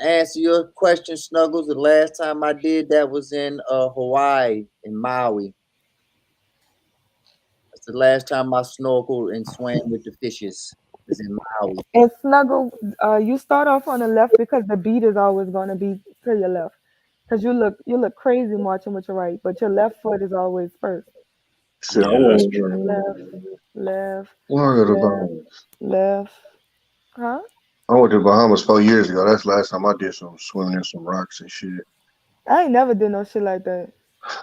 answer your question, Snuggles. The last time I did that was in Hawaii, in Maui. That's the last time I snorkeled and swam with the fishes. Was in Maui. And Snuggle, you start off on the left because the beat is always going to be to your left. Because you look crazy marching with your right, but your left foot is always first. Shit, I Left, went left, to left. Huh? I went to Bahamas 4 years ago. That's the last time I did some swimming in some rocks and shit. I ain't never did no shit like that.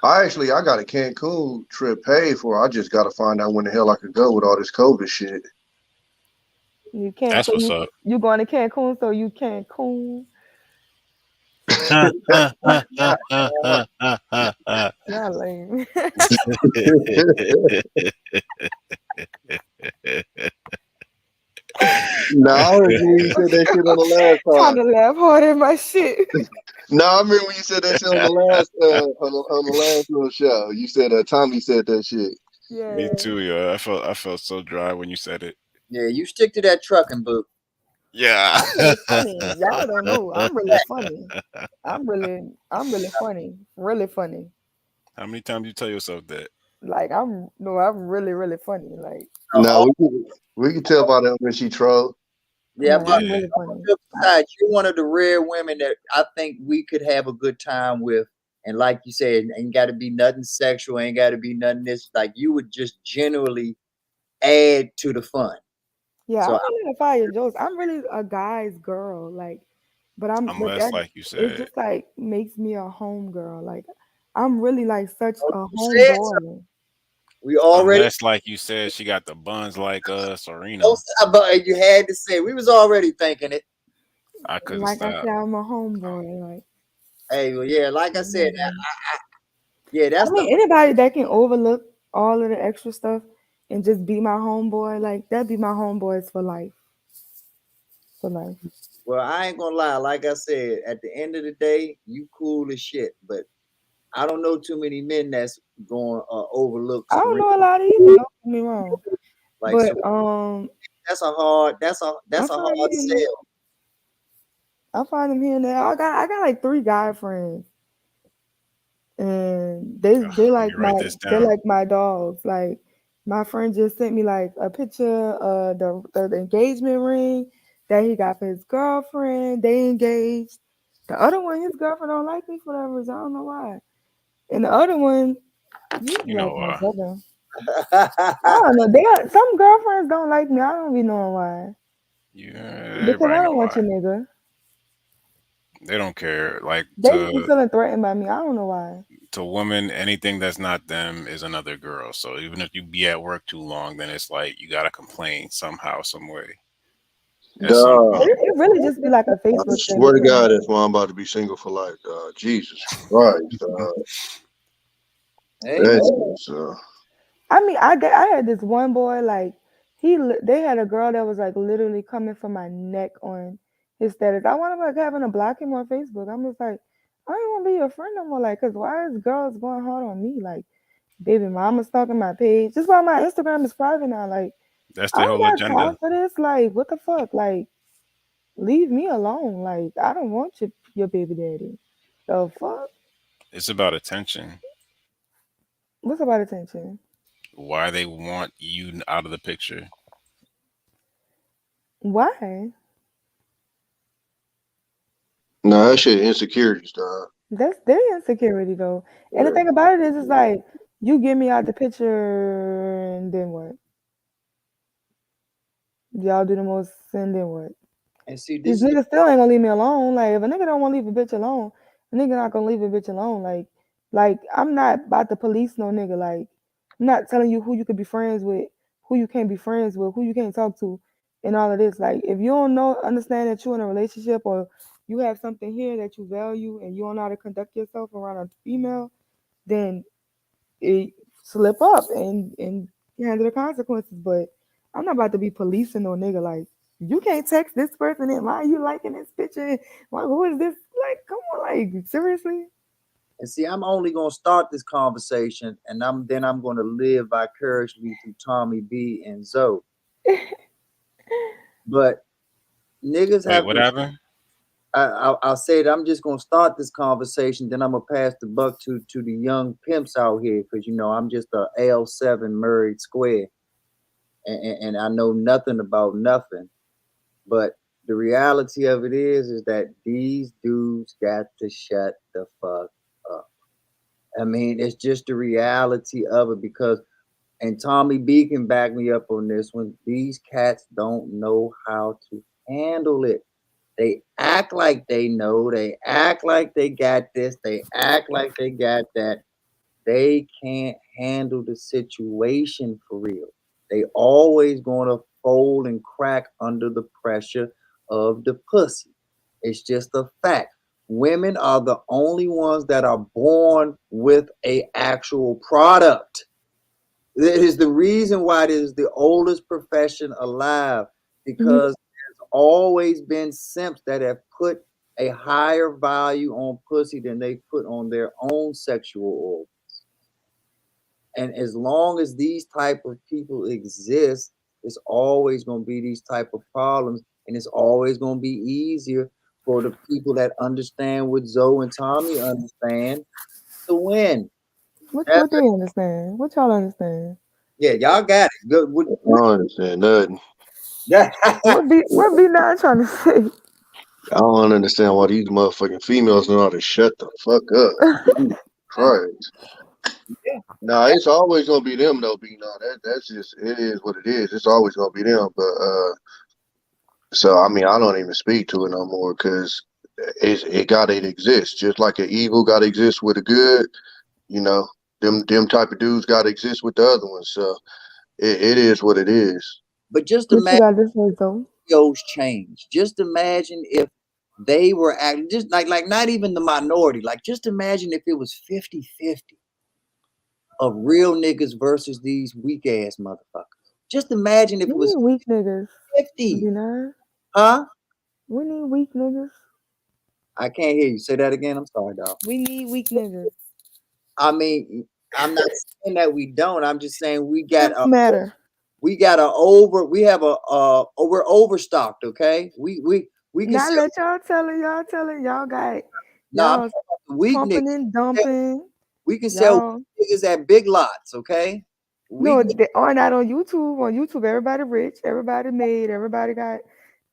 I got a Cancun trip paid for. I just got to find out when the hell I could go with all this COVID shit. You can't. That's so what's you, up. You going to Cancun, so you Cancun. Y'all lame. No, I heard you when you said that shit on the last Trying time. to laugh hard at my shit. No, I remember when you said that shit on the last on the last little show. You said Tommy said that shit. Yeah. Me too, yo. I felt so dry when you said it. Yeah, you stick to that trucking book. Yeah. I'm really funny. Y'all don't know. I'm really funny. I'm really funny. Really funny. How many times you tell yourself that? Like I'm really, really funny. Like No, we can tell by that when she trolled. Yeah, no, I'm really funny. besides, you're one of the rare women that I think we could have a good time with. And like you said, ain't got to be nothing sexual, ain't got to be nothing this. Like you would just generally add to the fun. Yeah, So I'm really a fire jokes. I'm really a guy's girl. Like, but Unless, that like you it said, just like makes me a home girl. Like I'm really like such a you said so. homeboy. We already unless, like you said, she got the buns like Serena. but you had to say we was already thinking it. I couldn't Like I stop. said, I'm a homeboy. Like Hey, well, yeah, like I said, I that's mean, anybody that can overlook all of the extra stuff and just be my homeboy, like that be my homeboys for life. For life. Well, I ain't gonna lie. Like I said, at the end of the day, you cool as shit. But I don't know too many men that's going overlook. I don't Serena. know a lot either. Don't get me wrong. Like But Serena, that's a hard sell. I find them here and there. I got like 3 guy friends, and they like write my this they down. like my dogs. Like my friend just sent me like a picture of the engagement ring that he got for his girlfriend. They engaged. The other one, his girlfriend don't like me for that reason. I don't know why. And the other one, he's You know like my why? brother. I don't know. Some girlfriends don't like me. I don't be knowing why. Yeah, Because everybody I know don't want why. your nigga. They don't care. Like They be feeling threatened by me. I don't know why. to women, anything that's not them is another girl. So even if you be at work too long, then it's like you gotta complain somehow, some way. At some Dog. point. It really just be like a I Facebook thing. swear to God, that's why I'm about to be single for life, dog. Jesus Christ, dog. I mean, I had this one boy like they had a girl that was like literally coming for my neck on his status. I wound up like having to block him on Facebook. I'm just like, I don't want to be your friend no more. Like, cause why is girls going hard on me? Like, baby mama stalking my page. Just why my Instagram is private now. Like, That's I the don't whole got agenda. time for this. Like, what the fuck? Like, leave me alone. Like, I don't want your baby daddy. The fuck? It's about attention. What's about attention? Why they want you out of the picture. Why? Nah, that shit insecurities, dog. That's their insecurity though. And the thing about it is, it's like you get me out the picture, and then what? Y'all do the most, and then what? And see, These this is niggas still ain't gonna leave me alone. Like if a nigga don't want to leave a bitch alone, a nigga not gonna leave a bitch alone. Like I'm not about to police no nigga. Like I'm not telling you who you could be friends with, who you can't be friends with, who you can't talk to, and all of this. Like if you don't understand that you're in a relationship or you have something here that you value and you don't know how to conduct yourself around a female, then slip up and handle the consequences. But I'm not about to be policing no nigga. Like you can't text this person and why are you liking this picture? Why, who is this? Like, come on, like seriously. And see, I'm only gonna start this conversation, and I'm gonna live vicariously through Tommy B and Zoe. But niggas Wait, have. what happened? I'll say that I'm just gonna start this conversation, then I'm gonna pass the buck to the young pimps out here, because you know I'm just a L7 married square, and I know nothing about nothing. But the reality of it is that these dudes got to shut the fuck up. I mean, it's just the reality of it, because, and Tommy B can back me up on this one, these cats don't know how to handle it. They act like they know, they act like they got this, they act like they got that. They can't handle the situation for real. They always gonna fold and crack under the pressure of the pussy. It's just a fact. Women are the only ones that are born with a actual product. It is the reason why it is the oldest profession alive, because there's always been simps that have put a higher value on pussy than they put on their own sexual organs. And as long as these type of people exist, it's always going to be these type of problems, and it's always going to be easier for the people that understand what Zoe and Tommy understand to win. What That's they understand? What y'all understand? Yeah, y'all got it. Good. I don't understand nothing. Yeah. What be not trying to say? I don't understand why these motherfucking females know how to shut the fuck up. Jesus Christ. Nah, it's always gonna be them though, B. No, that's just it is what it is. It's always gonna be them. But so I mean I don't even speak to it no more because it gotta exist. Just like an evil gotta exist with a good, you know, them type of dudes gotta exist with the other ones. So it is what it is. But just What you imagine got to say though? those change. Just imagine if they were acting just like not even the minority. Like just imagine if it was 50-50 of real niggas versus these weak ass motherfuckers. Just imagine if it We was need weak niggas. 50. Deny. Huh? We need weak niggas. I can't hear you. Say that again. I'm sorry, dog. We need weak niggas. I mean, I'm not saying that we don't. I'm just saying we got Facts matter. we're overstocked, okay? We can Not sell let y'all tell it. Y'all got nah, I'm y'all talking about the weak pumping niggas. and dumping. We can sell Y'all. niggas at big lots, okay? No, they are not on YouTube. On YouTube, everybody rich, everybody made, everybody got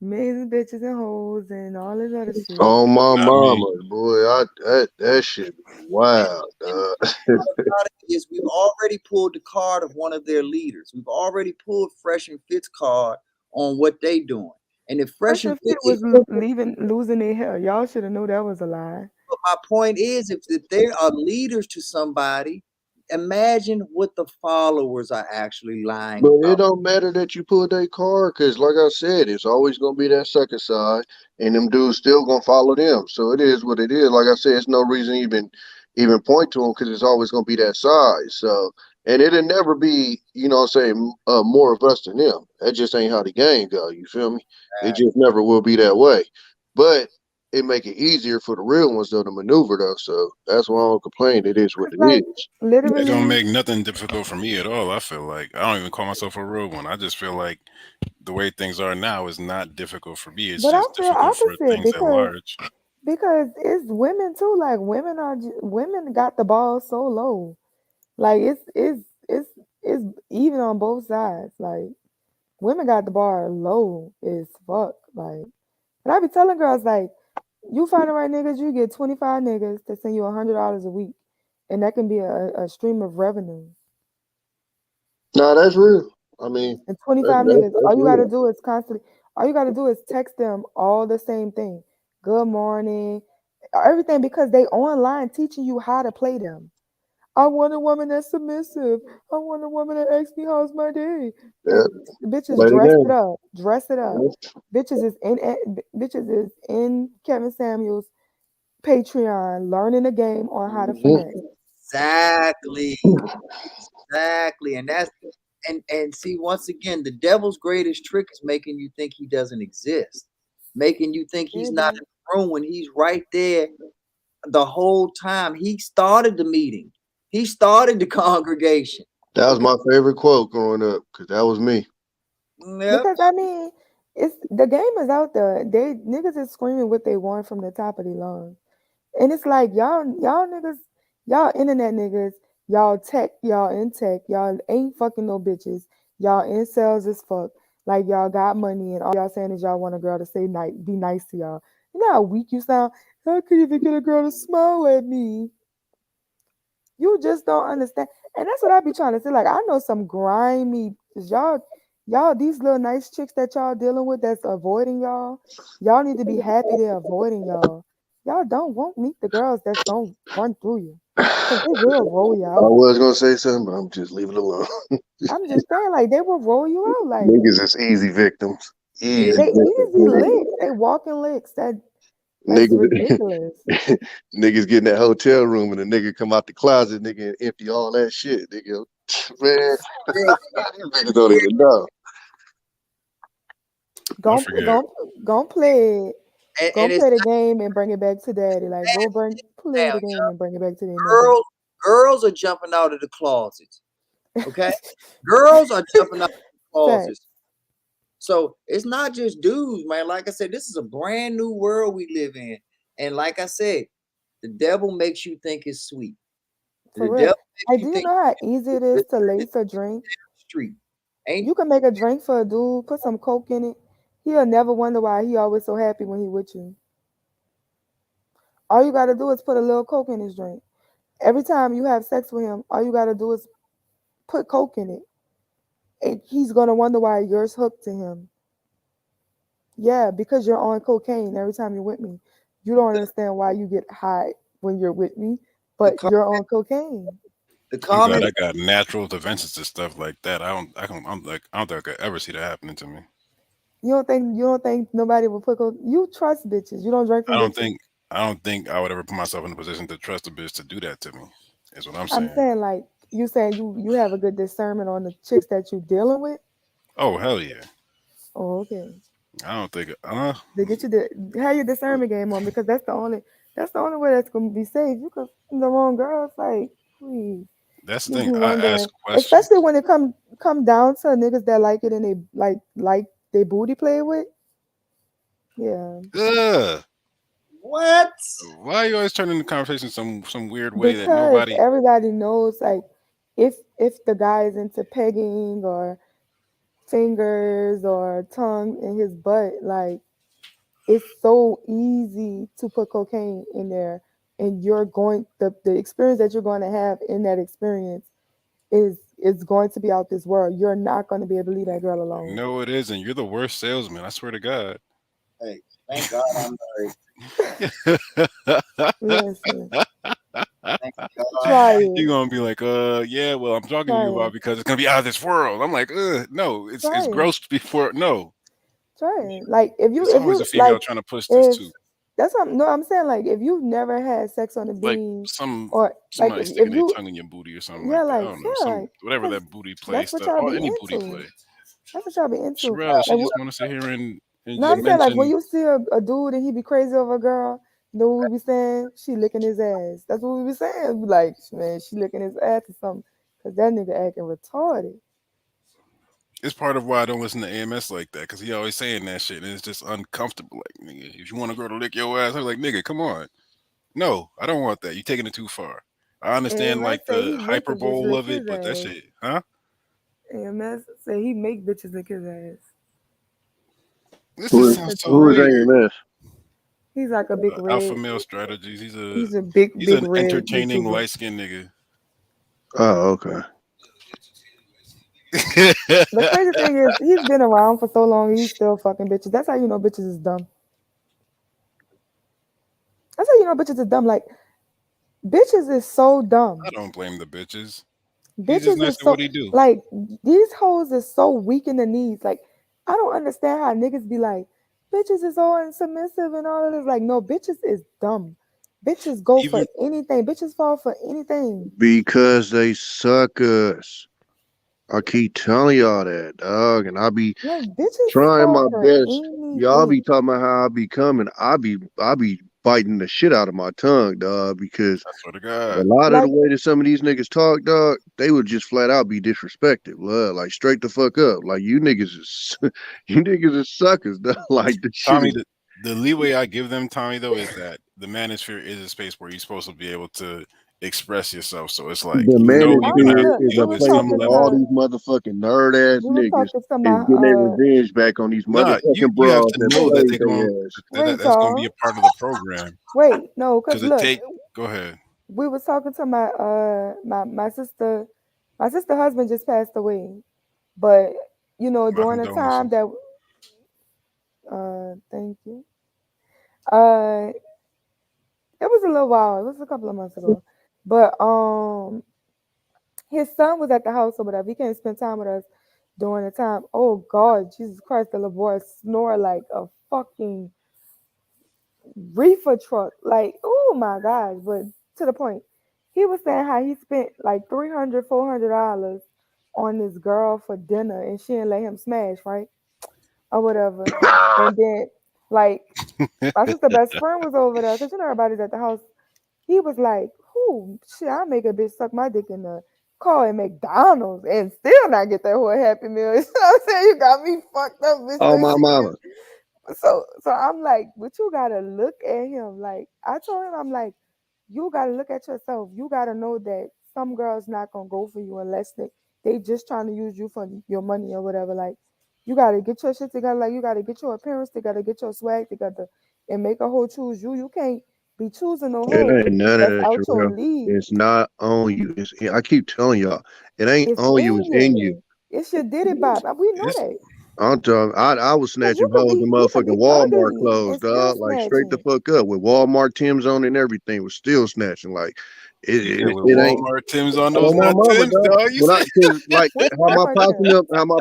millions of bitches and hoes and all this other shit. Oh my Not me. mama, boy, that shit wild. Is we've already pulled the card of one of their leaders. We've already pulled Fresh and Fit's card on what they doing. And if Fresh and Fit was losing their hair, y'all should have known that was a lie. But my point is, if they are leaders to somebody, imagine what the followers are actually lying But about. it don't matter that you pulled that card, cause like I said, it's always gonna be that second side, and them dudes still gonna follow them. So it is what it is. Like I said, it's no reason to even point to them, cause it's always gonna be that side. So and it'll never be, you know, what I'm saying more of us than them. That just ain't how the game go. You feel me? It just never will be that way. But it make it easier for the real ones though to maneuver though. So that's why I don't complain. It is what it is. It don't make nothing difficult for me at all. I feel like I don't even call myself a real one. I just feel like the way things are now is not difficult for me. It's But I just feel difficult for opposite things at large. because it's women too. Like women got the ball so low. Like it's even on both sides. Like women got the bar low as fuck. Like, and I be telling girls like, you find the right niggas, you get 25 niggas to send you $100 a week, and that can be a stream of revenue. No, that's real. I mean, And 25 niggas, all you gotta do is constantly, all you gotta do is text them all the same thing. Good morning, everything, because they online teaching you how to play them. I want a woman that's submissive. I want a woman that asks me how's my day. Yeah. Bitches dress it up. Bitches is in Kevin Samuels' Patreon learning the game on how to finesse. Exactly. And that's and see, once again, the devil's greatest trick is making you think he doesn't exist, making you think he's not in the room when he's right there the whole time. He started the meeting. He started the congregation. That was my favorite quote growing up, because that was me. Yep. Because I mean, it's the game is out there. They niggas is screaming what they want from the top of their lungs. And it's like y'all niggas, y'all internet niggas, y'all in tech, y'all ain't fucking no bitches. Y'all incels as fuck. Like y'all got money and all y'all saying is y'all want a girl to say be nice to y'all. You know how weak you sound? I could even get a girl to smile at me. You just don't understand. And that's what I be trying to say. Like, I know some grimy, cause y'all, these little nice chicks that y'all dealing with that's avoiding y'all need to be happy they're avoiding y'all. Y'all won't meet the girls that's gonna run through you. Cause they will roll you I out. was gonna say something, but I'm just leave it alone. I'm just saying, like, they will roll you out. Like, Niggas is easy victims. Easy they victims, easy nigga. licks. They walking licks. That's Niggas, ridiculous. niggas get in that hotel room and the nigga come out the closet, nigga, and empty all that shit. Nigga, man, niggas don't even know. Gon' play it. Go play the game and bring it back to daddy. Like, go play the game and bring it back to the Girls are jumping out of the closets. Okay? Girls are jumping out of the closets. So it's not just dudes, man. Like I said, this is a brand new world we live in. And like I said, the devil makes you think it's sweet. For The real. devil Hey, makes do you you think know how easy it is it's to lace a drink? street. Ain't You can make a drink for a dude, put some coke in it. He'll never wonder why he always so happy when he with you. All you gotta do is put a little coke in his drink. Every time you have sex with him, all you gotta do is put coke in it. And he's gonna wonder why you're hooked to him. Yeah, because you're on cocaine every time you're with me. You don't understand why you get high when you're with me, but you're on cocaine. The I'm comment. glad I got natural defenses to stuff like that. I'm like, I don't think I could ever see that happening to me. You don't think nobody will put coke? You trust bitches. You don't drink I from don't bitches. think I would ever put myself in a position to trust a bitch to do that to me. Is what I'm I'm saying. saying like you saying you have a good discernment on the chicks that you dealing with. Oh hell yeah. Oh, okay. I don't think They get you to have your discernment game on because that's the only way that's gonna be safe. You could the wrong girls, like please. that's the You thing. be I wondering, ask questions. especially when it come down to niggas that like it and they like they booty play with. Yeah. Ugh. What? Why are you always turning the conversation some weird way that Because nobody everybody knows like if the guy is into pegging or fingers or tongue in his butt, like it's so easy to put cocaine in there and you're going the experience that you're going to have in that experience is going to be out this world. You're not going to be able to leave that girl alone. No, it isn't. You're the worst salesman. I swear to God. Hey, thank God I'm married. Listen. Thank God. Try You're it. gonna be like, yeah, well, I'm talking to Try you about it. because it's gonna be out of this world. I'm like, no, it's Try it. gross before no. Try it. Like if It's always you a female like trying to push this if too. that's what I'm saying like if you've never had sex on the Like beam or like somebody if sticking their you tongue in your booty or something yeah like that. I like don't know, yeah like whatever 'cause that booty play that's what stuff, y'all or be any booty into. play. That's what y'all be into. Sherelle, she Like, just want to sit here and no, just I'm saying like when mention. you see a dude and he be crazy over a girl, you know what we be saying? She licking his ass. That's what we be saying. Like, man, she licking his ass or something. Cause that nigga acting retarded. It's part of why I don't listen to AMS like that because he always saying that shit and it's just uncomfortable. Like, nigga, if you want a girl to lick your ass, I'm like, nigga, come on. No, I don't want that. You taking it too far. I understand AMS like say the he make a bitch hyperbole lick of it, his but that ass. shit, huh? AMS say he make bitches lick his ass. This Who just is sounds so who is weird. AMS? He's like a big Alpha red. male strategies. He's a big He's an red entertaining YouTuber. light skinned nigga. Oh, okay. The crazy thing is he's been around for so long he's still fucking bitches. That's how you know bitches is dumb. That's how you know bitches is dumb. Like bitches is so dumb. I don't blame the bitches. He's just Bitches nice is at so what he do. like these hoes is so weak in the knees. Like I don't understand how niggas be like, bitches is all submissive and all of this. Like no, bitches is dumb. Bitches go for Even anything. Bitches fall for anything. Because they suck us. I keep telling y'all that, dog, and I be Like bitches trying fall my for best. Y'all be anything. talking about how I be coming. I be biting the shit out of my tongue, dog, because I swear to a God. lot of the Like way that some of these niggas talk, dog, they would just flat out be disrespected, blood. Like straight the fuck up. Like you niggas is you niggas is suckers, dog. Like the shit Tommy, is the leeway I give them, Tommy, though, is that the manosphere is a space where you're supposed to be able to express yourself. So it's like the you know you're gonna have manosphere to look, is we deal a were with place some talking where to all my level. these motherfucking nerd ass we were niggas talking to is getting their my revenge back on these Nah, motherfucking you have bras to that know that played they're going their ass. wait, that's going to be y'all. a part of the program Wait, no, cause because it look, take. Go ahead. we was talking to my sister. My sister husband just passed away. But you know, My during the time condolences. that thank you. Uh it was a little while, it was a couple of months ago. But his son was at the house or whatever. He can't spend time with us during the time. Oh God, Jesus Christ, the little boy snore like a fucking reefer truck. Like, oh my gosh, but to the point. He was saying how he spent like $300, $400 on this girl for dinner and she didn't let him smash, right? Or whatever. And then like my sister best friend was over there because you know everybody's at the house. He was like, "Who shit? I make a bitch suck my dick in the car at McDonald's and still not get that whole Happy Meal." You know what I'm saying? You got me fucked up, bitch. Oh That my shit mama. so I'm like, but you gotta look at him. Like I told him, I'm like, you gotta look at yourself. You gotta know that some girls not gonna go for you unless they just trying to use you for your money or whatever. Like you gotta get your shit together. Like you gotta get your appearance together, get your swag together, and make a hoe choose you. You can't be choosing no It hoe ain't none of that's that, out your Terrell. league. It's not on you. I keep telling y'all, it ain't It's on you. in It's in you. you. It's your Diddy Bop. We know that. I'm telling. I was Cause you snatching could hoes be in you could be motherfucking Walmart ugly clothes, and still dog. Like straight the snatching. fuck up with Walmart Timbs on and everything. Was still snatching. Like Yeah, with it ain't. Walmart Tim's on those On my nut mama, Tims, dog. dog. You When I, said cause like What's how my Walmart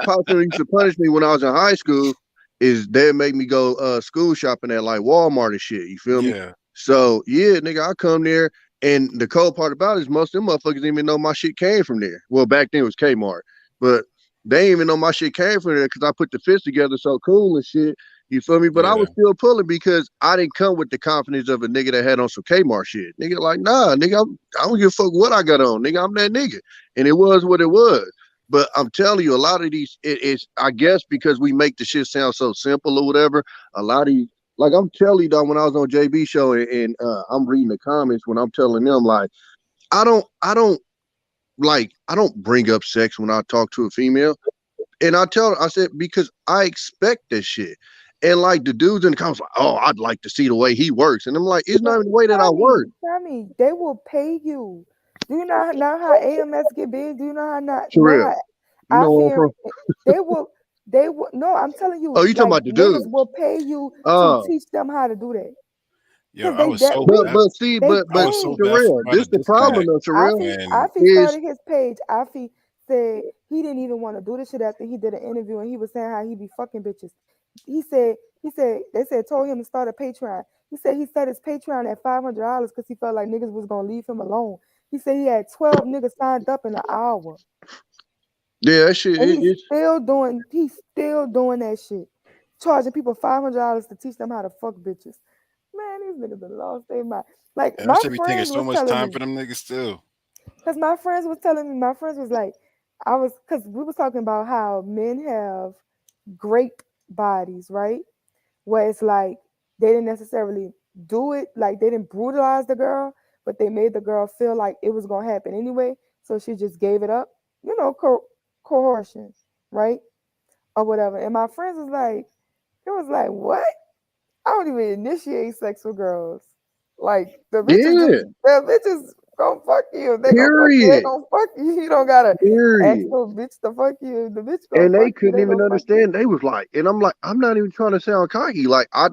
pops Tim? used to punish me when I was in high school is they'd make me go school shopping at like Walmart and shit. You feel me? yeah. So yeah, nigga, I come there, and the cold part about it is most of them motherfuckers didn't even know my shit came from there. Well, back then it was Kmart, but they didn't even know my shit came from there because I put the fist together so cool and shit. You feel me? But I Yeah. was still pulling because I didn't come with the confidence of a nigga that had on some Kmart shit. Nigga, like, nah, nigga, I don't give a fuck what I got on. Nigga, I'm that nigga. And it was what it was. But I'm telling you, a lot of these, it's, I guess, because we make the shit sound so simple or whatever, a lot of these, like I'm telling you, dog, when I was on JB show and I'm reading the comments when I'm telling them, like, I don't bring up sex when I talk to a female. And I said, because I expect this shit. And like the dudes in the comments, like, oh, I'd like to see the way he works. And I'm like, it's not even the way that I work. Tommy, they will pay you. Do you know how AMS get big? Do you know how For real. You know where I'm from? they will no, I'm telling you, Oh, you talking like about the niggas dudes? will pay you to Oh. teach them how to do that. Yo, Because I was so But bad. see, they but I was so pay. bad Terrell, about a this the problem disconnect. though, Terrell, Afi is started his page. Afi said he didn't even want to do this shit after he did an interview and he was saying how he be fucking bitches. He said told him to start a Patreon. He said he set his Patreon at $500 because he felt like niggas was gonna leave him alone. He said he had 12 niggas signed up in an hour. yeah, that shit And he's it's still doing that shit. Charging people $500 to teach them how to fuck bitches. Man, these niggas done lost their mind. Like And I my should be taking friend so was much telling time me. for them niggas still. Because my friends was telling me, my friends was like, because we was talking about how men have grape bodies, right? Where it's like they didn't necessarily do it, like they didn't brutalize the girl, but they made the girl feel like it was gonna happen anyway, so she just gave it up. You know, coercion, right? Or whatever. And my friends was like, it was like, what? I don't even initiate sex with girls. Like the bitches gonna fuck you. They gonna fuck you. They period. gonna fuck you. You don't gotta ask Period. no bitch to fuck you. The bitch gonna And they fuck you. couldn't They even gonna fuck you. understand. They was like, and I'm like, I'm not even trying to sound cocky. Like I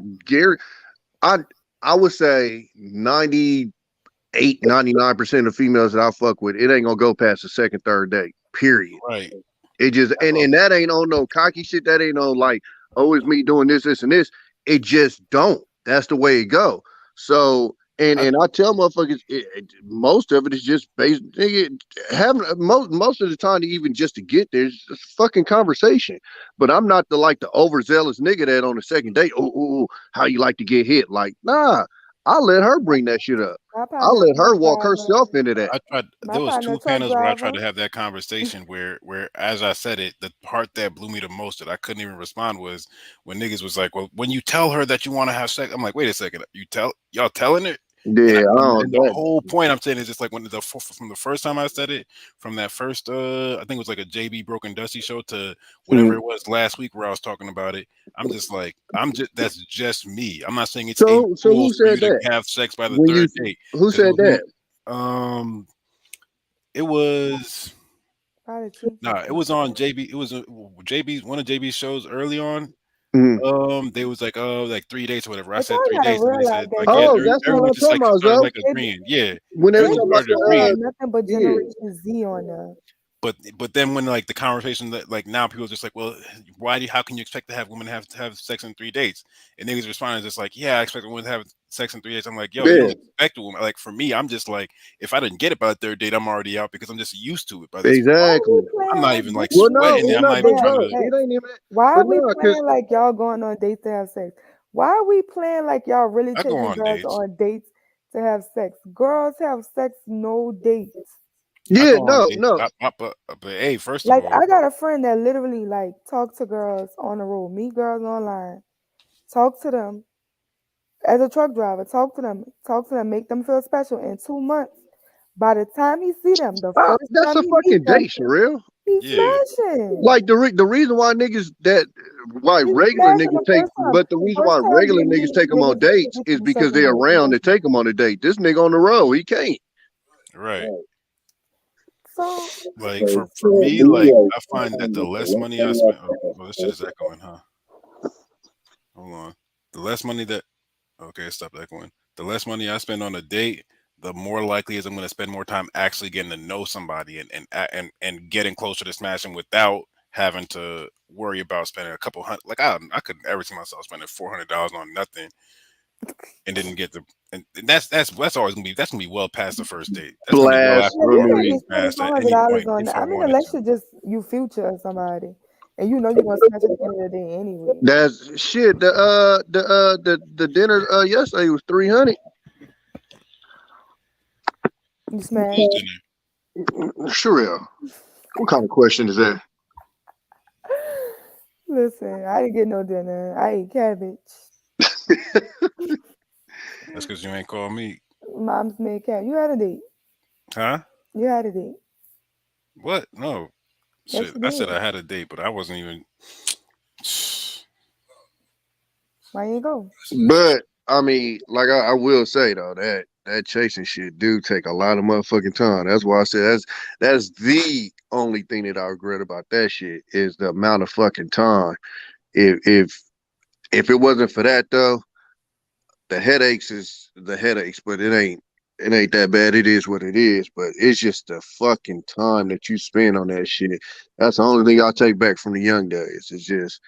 would say 98, 99% of females that I fuck with, it ain't gonna go past the second, third date. Period. Right. It just and that ain't on no cocky shit. That ain't on like, oh, it's me doing this, and this. It just don't. That's the way it go. So and I tell motherfuckers, most of it is just based having most of the time to even just to get there, it's just fucking conversation. But I'm not the like the overzealous nigga that on the second date, oh, how you like to get hit? Like, nah, I let her bring that shit up. My I partner, let her truck walk driver. herself into that. I tried. My There was partner, two truck panels where I tried driver. to have that conversation where, as I said it, the part that blew me the most that I couldn't even respond was when niggas was like, "Well, when you tell her that you want to have sex," I'm like, "Wait a second, y'all telling her?" Yeah, And the whole point I'm saying is just like from the first time I said it, from that first I think it was like a JB Broken Dusty show to whatever it was last week where I was talking about it. I'm just like, that's just me. I'm not saying it's a So rule who for you said to that? have sex by the When third date. who 'Cause it said was that? it was Probably Chief. it was on JB. It was JB's one of JB's shows early on. They was like, oh, like 3 days or whatever. I But said y'all 3 gotta days, and they realize said that like, yeah, Oh, that's what everyone I'm just talking like about, started Zoe. like agreeing. Yeah, When they were everyone talking about started They had agreeing. nothing but yeah. Generation Z on there. But then when like the conversation that like now people are just like, well, how can you expect to have women have sex in 3 dates? And niggas responding just like, yeah, I expect a woman to have sex in 3 days. I'm like, yo, you Yeah, don't expect a woman. Like for me, I'm just like, if I didn't get it by the third date, I'm already out because I'm just used to it by this point. Why we exactly. I'm playing not like even like Well, bitches no, sweating on it. well, I'm no, not dates to even but have trying Zoe, to. it sex? ain't even. Why are But we no, cause playing like y'all going on dates to have sex? Why are we playing like y'all really I go taking on girls dates. on dates to have sex? Girls have sex, no dates. I yeah, go on dates. no. But hey, first of Like all, I got a friend that literally like talk to girls on the road, meet girls online, talk to them as a truck driver, talk to them, make them feel special. In 2 months, By the time he see them, the Ah, first that's time a he fucking meet them, date, Sherelle. he's Yeah. smashing. Like the reason why niggas why He's regular smashing niggas the take, first time. but the The reason first why time regular you niggas meet take them on niggas, they dates get is to a because certain they're way. around to take them on a date. This nigga on the road, he can't. Right. So Like for me, like I find that the less money I spend, oh, this shit is echoing, huh? Hold on. The less money that, okay, stop echoing. The less money I spend on a date, the more likely is I'm going to spend more time actually getting to know somebody and getting closer to smashing without having to worry about spending a couple hundred. Like I couldn't ever see myself spending $400 on nothing and didn't get the. And that's always gonna be well past the first date. That's gonna be well after yeah, you can't be the spending past at any $400 point on if that. I I mean, wanted unless to. you just you future somebody, and you know you're gonna smash at the end of the day anyway. That's shit. The dinner yesterday was 300. You smash. Sherelle, what kind of question is that? Listen, I didn't get no dinner. I ate cabbage. That's because you ain't called me, Mom's made cabbage. You had a date. huh? You had a date. What? No. Yes, Shit. you I said did. I had a date, but I wasn't even. Why you go? But I mean, like I will say though, that chasing shit do take a lot of motherfucking time. That's why I said that's the only thing that I regret about that shit is the amount of fucking time. If it wasn't for that though, the headaches is the headaches, but it ain't that bad. It is what it is, but it's just the fucking time that you spend on that shit. That's the only thing I take back from the young days. It's just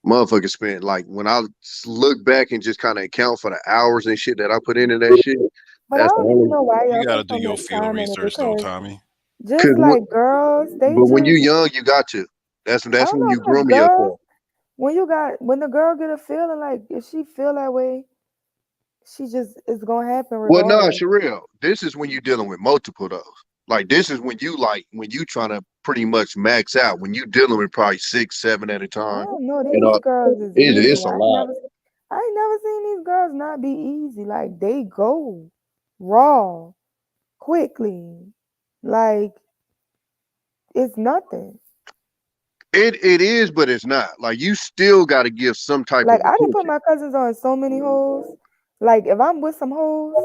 motherfuckers spent, like, when I look back and just kind of account for the hours and shit that I put into that shit. But I That's the don't even only. know why You y'all gotta put do so your much field time in it research though, because Tommy. just like girls, they But when you just young, you got to. That's I when don't know you because groom girls yourself. when the girl get a feeling like if she feel that way, she just it's gonna happen Well, no, regardless. Sherelle, this is when you're dealing with multiple of those. Like, this is when you trying to pretty much max out. When you dealing with probably 6, 7 at a I time. don't know. You These know, girls is easy. it's a lot. I ain't never seen these girls not be easy. Like they go raw quickly. Like it's nothing. It is, but it's not. Like, you still got to give some type Like of I didn't put attention. my cousins on so many hoes. Like if I'm with some hoes,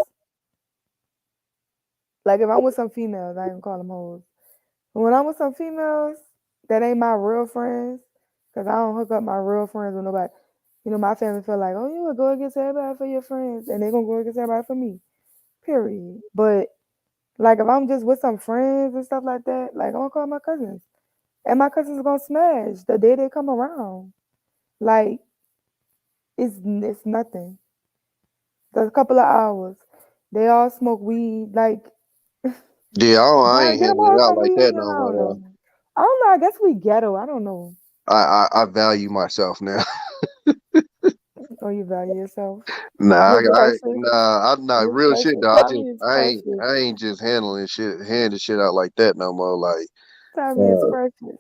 like if I'm with some females, I even call them hoes. When I'm with some females that ain't my real friends, because I don't hook up my real friends with nobody. You know, my family feel like, oh, you would go against everybody for your friends, and they're gonna go against everybody for me. Period. But like if I'm just with some friends and stuff like that, like I'm gonna call my cousins. And my cousins gonna smash the day they come around. Like it's nothing. There's a couple of hours. They all smoke weed. Like Yeah, I Brian, ain't get them handling it all out some like weed that when no you're more around though. them. I don't know. I guess we ghetto. I don't know. I value myself now. Oh, you value yourself. Nah, You're precious. I'm not You're real shit precious. though. Tommy is precious. I ain't just handling shit out like that no more. Like, Tommy is precious.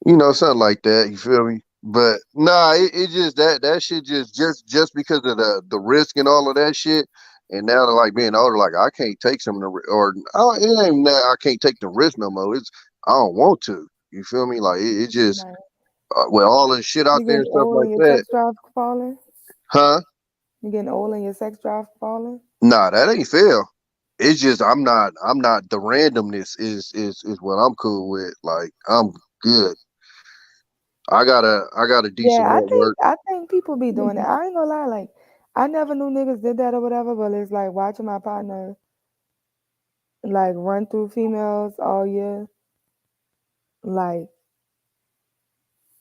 you know, something like that. You feel me? But nah, it just that shit just because of the risk and all of that shit. And now they're like being older, like I can't take some of the it ain't that I can't take the risk no more. It's I don't want to. You feel me? Like it just Right. with all the shit out You there getting and stuff old like and your that, sex drive falling? huh? You getting old and your sex drive falling? Nah, that ain't fair. It's just I'm not the randomness is what I'm cool with. Like I'm good. I got a decent Yeah, network. I think people be doing it. I ain't gonna lie, like I never knew niggas did that or whatever, but it's like watching my partner like run through females all year. Like,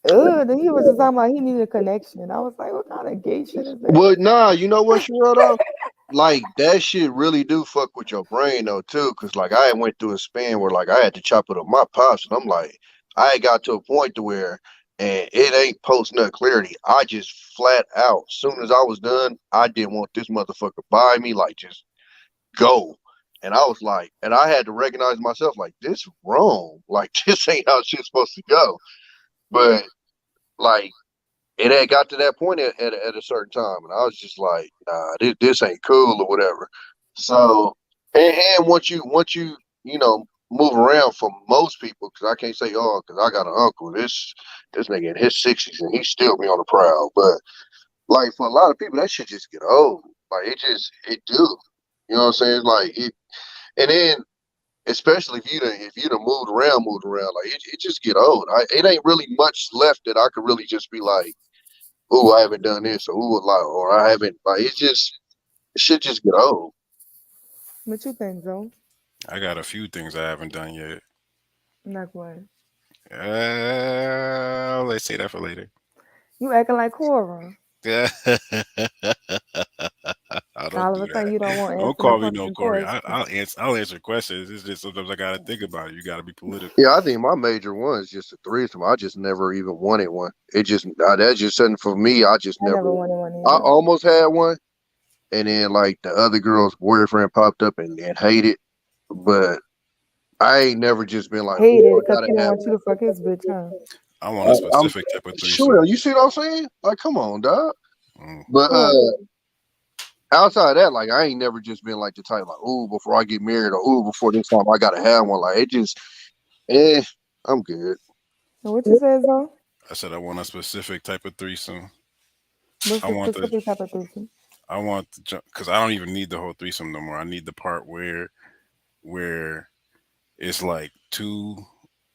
then he was just talking about he needed a connection. I was like, what kind of gay shit is that? Well, nah, you know what, Sherelle, though? Like that shit really do fuck with your brain though too, cause like I went through a span where like I had to chop it up my pops, and I'm like, I got to a point to where, and it ain't post nut clarity. I just flat out, soon as I was done, I didn't want this motherfucker by me, like just go. And I was like, and I had to recognize myself, like this wrong, like this ain't how shit's supposed to go. But like it had got to that point at a certain time, and I was just like, nah, this ain't cool or whatever. So And once you you know move around for most people, because I can't say all, because I got an uncle. This nigga in his 60s and he still be on the prowl. But like for a lot of people, that shit just get old. Like it do. You know what I'm saying? Like it, and then especially if you done moved around, like it just get old. It ain't really much left that I could really just be like, oh, I haven't done this, or or I haven't. Like it shit just get old. What you think, Zoe? I got a few things I haven't done yet. Like what? Let's say that for later. You acting like Cora. I don't All do of a sudden, that. you don't want to Don't answer call no me no fucking Corey. questions. I'll answer questions. It's just sometimes I gotta think about it. You gotta be political. Yeah, I think my major one is just a threesome. I just never even wanted one. It just that's just something for me. I just I never. never wanted one I either. almost had one, and then like the other girl's boyfriend popped up and hated, but I ain't never just been like, Hated oh, it I because gotta he didn't have. want you to fuck his bitch, huh? I want a specific type of threesome. Sure, you see what I'm saying? Like, come on, dog. Mm. But outside of that, like, I ain't never just been like the type like, ooh, before I get married, or ooh, before this time I gotta have one. Like, it just, I'm good. And what you said, Zoe? I said I want a specific type of threesome. What's I the want specific type of threesome? I want because I don't even need the whole threesome no more. I need the part where it's like two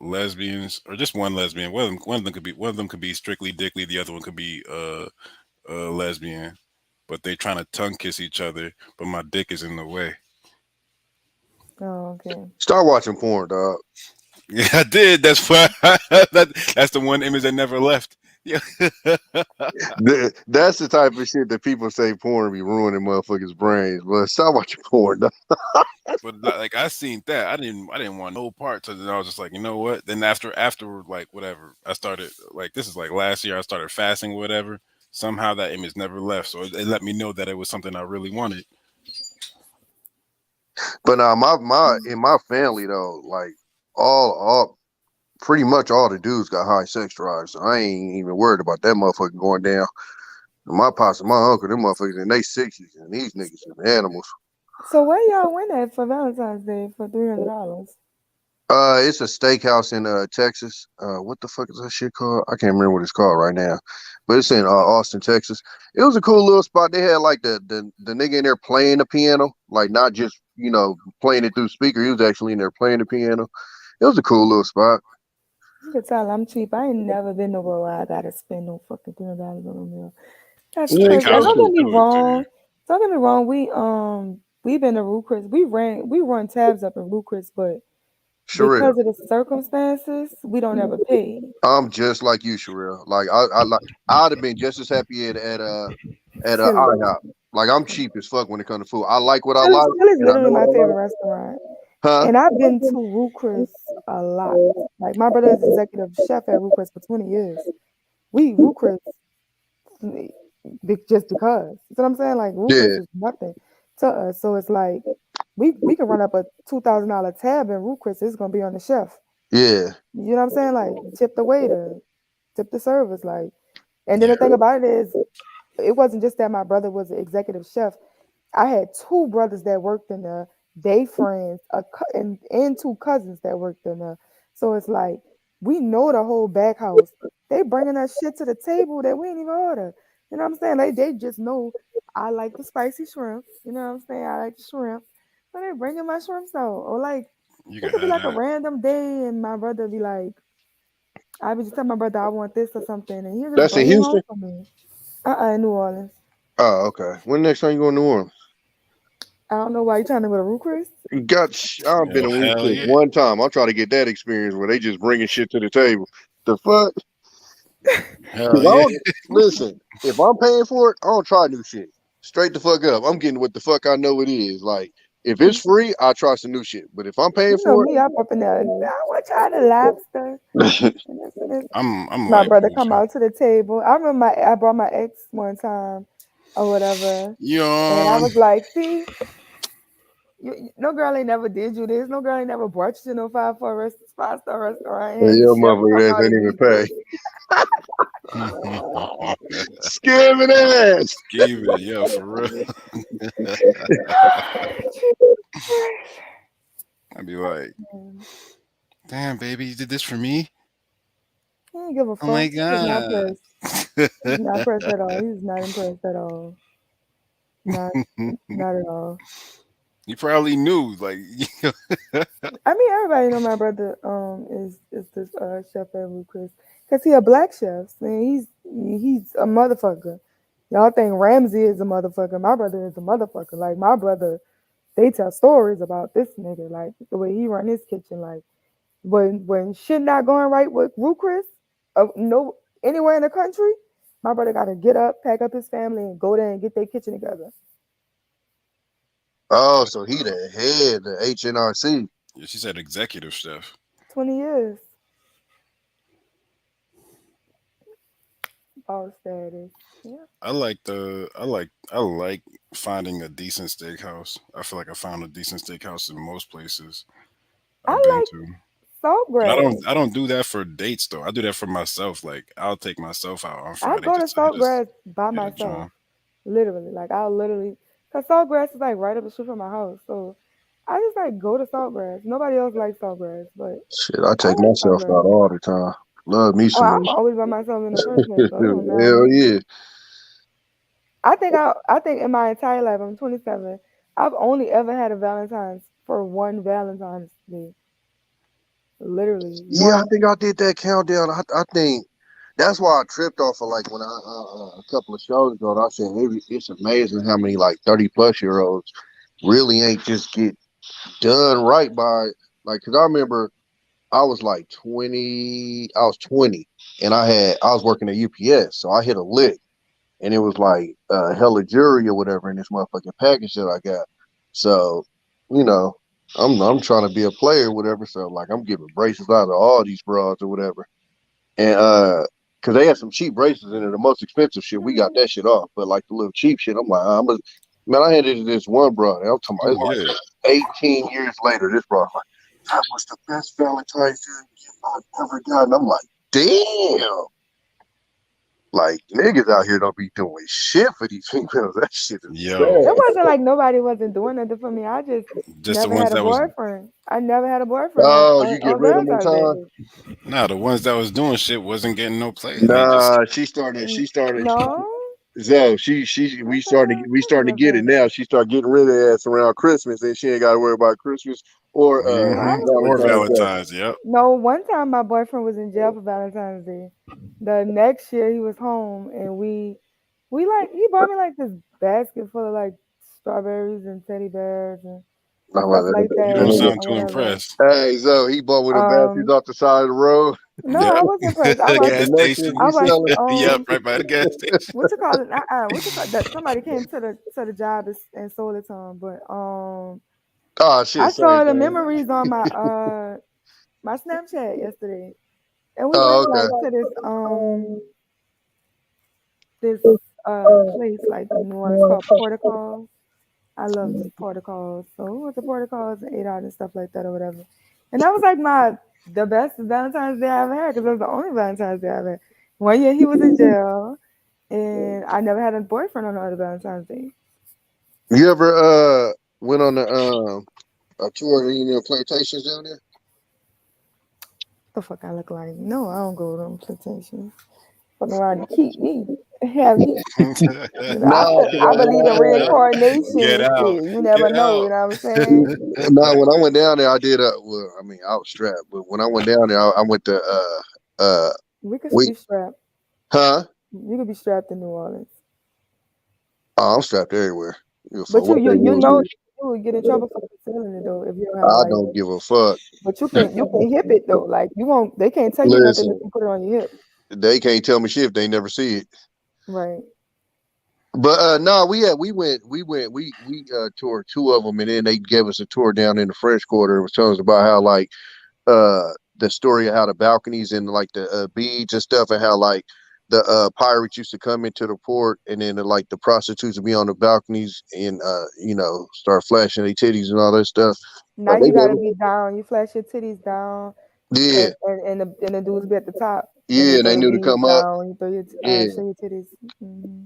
lesbians or just one lesbian. One of them could be strictly dickly. The other one could be lesbian, but they trying to tongue kiss each other. But my dick is in the way. Oh, okay. Start watching porn, dog. Yeah, I did. That's why. That's the one image that never left. Yeah. That's the type of shit that people say porn be ruining motherfuckers' brains. But stop watching porn, dog. But like I seen that, I didn't want no part. So then I was just like, you know what? Then after like whatever, I started like this is like last year. I started fasting, or whatever. Somehow that image never left, so it let me know that it was something I really wanted. But my in my family though, like all pretty much all the dudes got high sex drives, so I ain't even worried about that motherfucker going down. My pops and my uncle, them motherfuckers in their 60s, and these niggas are animals. So where y'all went at for Valentine's Day for $300? It's a steakhouse in Texas. What the fuck is that shit called? I can't remember what it's called right now, but it's in Austin, Texas. It was a cool little spot. They had like the nigga in there playing the piano, like not just playing it through speaker. He was actually in there playing the piano. It was a cool little spot. You can tell I'm cheap. I ain't never been nowhere where I gotta spend no fucking $300 on a meal. That's crazy. And don't get me wrong. Don't get me wrong. We've been to Ruth Chris. We run tabs up in Ruth Chris, but Sherelle, because of the circumstances, we don't ever pay. I'm just like you, Sherelle. Like I'd have been just as happy at IHOP. Like I'm cheap as fuck when it comes to food. I like what I like. It's literally my favorite restaurant. Huh? And I've been to Ruth Chris a lot. Like my brother is executive chef at Ruth Chris for 20 years. Ruth Chris just because. You know what I'm saying? Like Ruth Chris is nothing to us. So it's like we can run up a $2,000 tab in Ruth Chris. It's gonna be on the chef. Yeah. You know what I'm saying? Like tip the waiter, tip the service, like. And then the thing about it is, it wasn't just that my brother was an executive chef. I had two brothers that worked in there, they friends, and two cousins that worked in there. So it's like we know the whole back house. They bringing us shit to the table that we ain't even order. You know what I'm saying? Like they just know I like the spicy shrimp. You know what I'm saying? I like the shrimp. So they bringing my shrimps out. Or like it could be like a random day, and my brother be like, I would just tell my brother I want this or something, and he just That's in bring it home Houston? for me. In New Orleans. Oh, okay. When next time you go to New Orleans? I don't know why you trying to go to Ruth Chris. I've been to Ruth Chris one time. I'm trying to get that experience where they just bringing shit to the table. The fuck? Listen, if I'm paying for it, I don't try new shit. Straight the fuck up. I'm getting what the fuck I know it is. Like if it's free, I try some new shit. But if I'm paying for me, I'm up in there. I want to try the lobster. I'm my brother come out to the table. I remember I brought my ex one time or whatever. And I was like, see, no girl ain't never did you this. No girl ain't never brought you to no 5-star restaurant. Yeah, And your chef motherfucker ass talking all ain't this even detail. pay. Scamming ass. Give it, yo, for real. I'd be like, damn, baby, you did this for me? He didn't give a fuck. Oh my He was not god. impressed. He's not impressed at all. He's not impressed at all. Not at all. You probably knew, like. I mean, everybody know my brother is this chef at Ruth Chris because he a black chef. Man, he's a motherfucker. Y'all think Ramsey is a motherfucker? My brother is a motherfucker. Like my brother, they tell stories about this nigga, like the way he run his kitchen. Like when shit not going right with Ruth Chris, no anywhere in the country, my brother got to get up, pack up his family, and go there and get their kitchen together. Oh, so he the head, the HNRC. Yeah, she said executive chef. 20 years. Boss status. Yeah. I like finding a decent steakhouse. I feel like I found a decent steakhouse in most places I've been to. Saltgrass. I don't do that for dates though. I do that for myself. Like I'll take myself out on I Friday. go to Saltgrass by hit a myself. joint. Literally. Like I'll literally, cause Saltgrass is like right up the street from my house. So I just like go to Saltgrass. Nobody else likes Saltgrass, but Shit, I take myself out all the time. Love me some. I'm always by myself in the first place. So it don't matter. Hell yeah. I think in my entire life, I'm 27. I've only ever had a Valentine's for one Valentine's Day. Literally. Yeah, I think I did that countdown. I think that's why I tripped off of like when I a couple of shows ago. I said it's amazing how many like 30-plus-year-olds really ain't just get done right by like. Cause I remember I was like 20. I was 20, and I was working at UPS, so I hit a lick, and it was like hella jewelry or whatever in this motherfucking package that I got. So, you know. I'm trying to be a player, whatever. So like I'm giving bracelets out of all these bras or whatever, and because they had some cheap bracelets in it, the most expensive shit we got that shit off, but like the little cheap shit, I'm like, man, I had this one bra. And I'm talking about it's like 18 years later. This bra, like that was the best Valentine's Day gift I've ever gotten. I'm like, damn. Like niggas out here don't be doing shit for these females. That shit is It wasn't like nobody wasn't doing nothing for me. I just the never ones had a that was. boyfriend. I never had a boyfriend. Oh, on- you get on rid of them in Valentine's time? Day. Nah, the ones that was doing shit wasn't getting no play. Nah, she started. No. So we starting to get it now. She started getting rid of that ass around Christmas, and she ain't got to worry about Christmas or Or Valentine's Day. Valentine's. Yep. No, one time my boyfriend was in jail for Valentine's Day. The next year he was home and we like he bought me like this basket full of like strawberries and teddy bears and stuff like that. You don't sound or too whatever. impressed. Hey, so he bought with them baskets off the side of the road. No, I wasn't impressed. I The was gas next station. one you selling? Yep, right by the gas station. what you call it? What you call that? Somebody came to the job and sold it to him, but Oh shit! I saw same the thing. memories on my my Snapchat yesterday, and we Oh, went okay. like to this place like in New Orleans called Porticals. I love Porticals, so we went to Porticals and ate out and stuff like that or whatever. And that was like the best Valentine's Day I ever had because it was the only Valentine's Day I ever had. One year he was in jail, and I never had a boyfriend on the other Valentine's Day. You ever went on a tour of any of the plantations down there? The fuck I look like? No, I don't go to them plantations. Fuck around and keep me. Have me. I believe in reincarnation. Get out. Shit. You never Get know. out. You know what I'm saying? No, when I went down there, I did well, I mean, I was strapped, but when I went down there, I went to We could we be strapped. huh? You could be strapped in New Orleans. Oh, I'm strapped everywhere. But you know you would get in trouble for concealing it though if you don't have a I license. don't give a fuck. But you can hip it though. Like you won't. They can't tell you nothing if Listen, you put it on your hip. they can't tell me shit if they never see it. Right. But no, we went toured two of them, and then they gave us a tour down in the French Quarter. It was telling us about how like the story of how the balconies and like the beads and stuff, and how like the pirates used to come into the port, and then like the prostitutes would be on the balconies and start flashing their titties and all that stuff. Now Like, they you gotta never, be down. You flash your titties down, yeah, and the dudes be at the top, and yeah, they and throw they the knew to beads come up, down. And you throw your yeah, show your titties. Mm-hmm.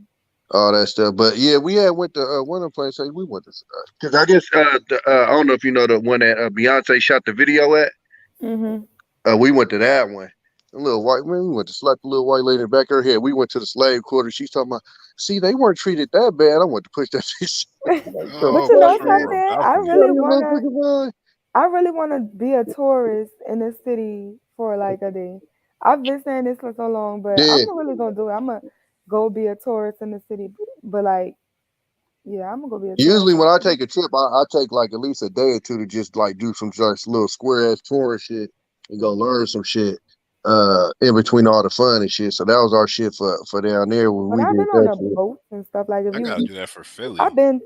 all that stuff. But yeah, we had went to one of the places we went to because I guess I don't know if you know the one that Beyonce shot the video at. Mm-hmm. We went to that one. A little white man, we went to slap the little white lady in the back of her head. We went to the slave quarter. She's talking about, see, they weren't treated that bad. I want to push that bitch. But you know something? I really wanna be a tourist in the city for like a day. I've been saying this for so long, but Yeah. I'm not really gonna do it. I'm gonna go be a tourist in the city, but like, yeah, I'm gonna go be a tourist. Usually when I take a trip, I take like at least a day or two to just like do some just little square ass tourist shit and go learn some shit in between all the fun and shit. So that was our shit for down there when But we I've did been on that a shit. boat and stuff. Like if I you, gotta do that for Philly. I've been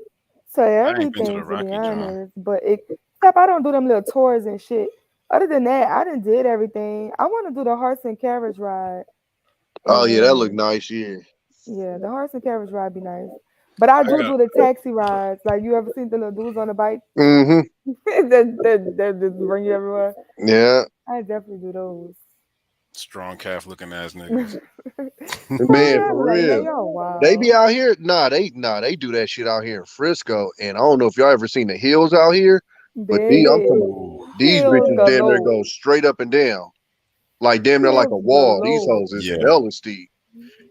to I ain't been to everything the to Rocky be John. honest, but except I don't do them little tours and shit. Other than that, I done did everything. I want to do the horse and carriage ride. Oh yeah, that looked And nice. Yeah. yeah, the horse and carriage ride be nice. But I do do the taxi rides. Like you ever seen the little dudes on the bike Mm-hmm. that just bring you everywhere? Yeah. I definitely do those. Strong calf looking ass niggas. Man, I for be like, man, real. y'all wild. They be out here. They do that shit out here in Frisco. And I don't know if y'all ever seen the hills out here, but I'm telling these Hills bitches damn near galore. go straight up and down. Like damn near like a Hills wall. These galore. hoes is Yeah. hella steep.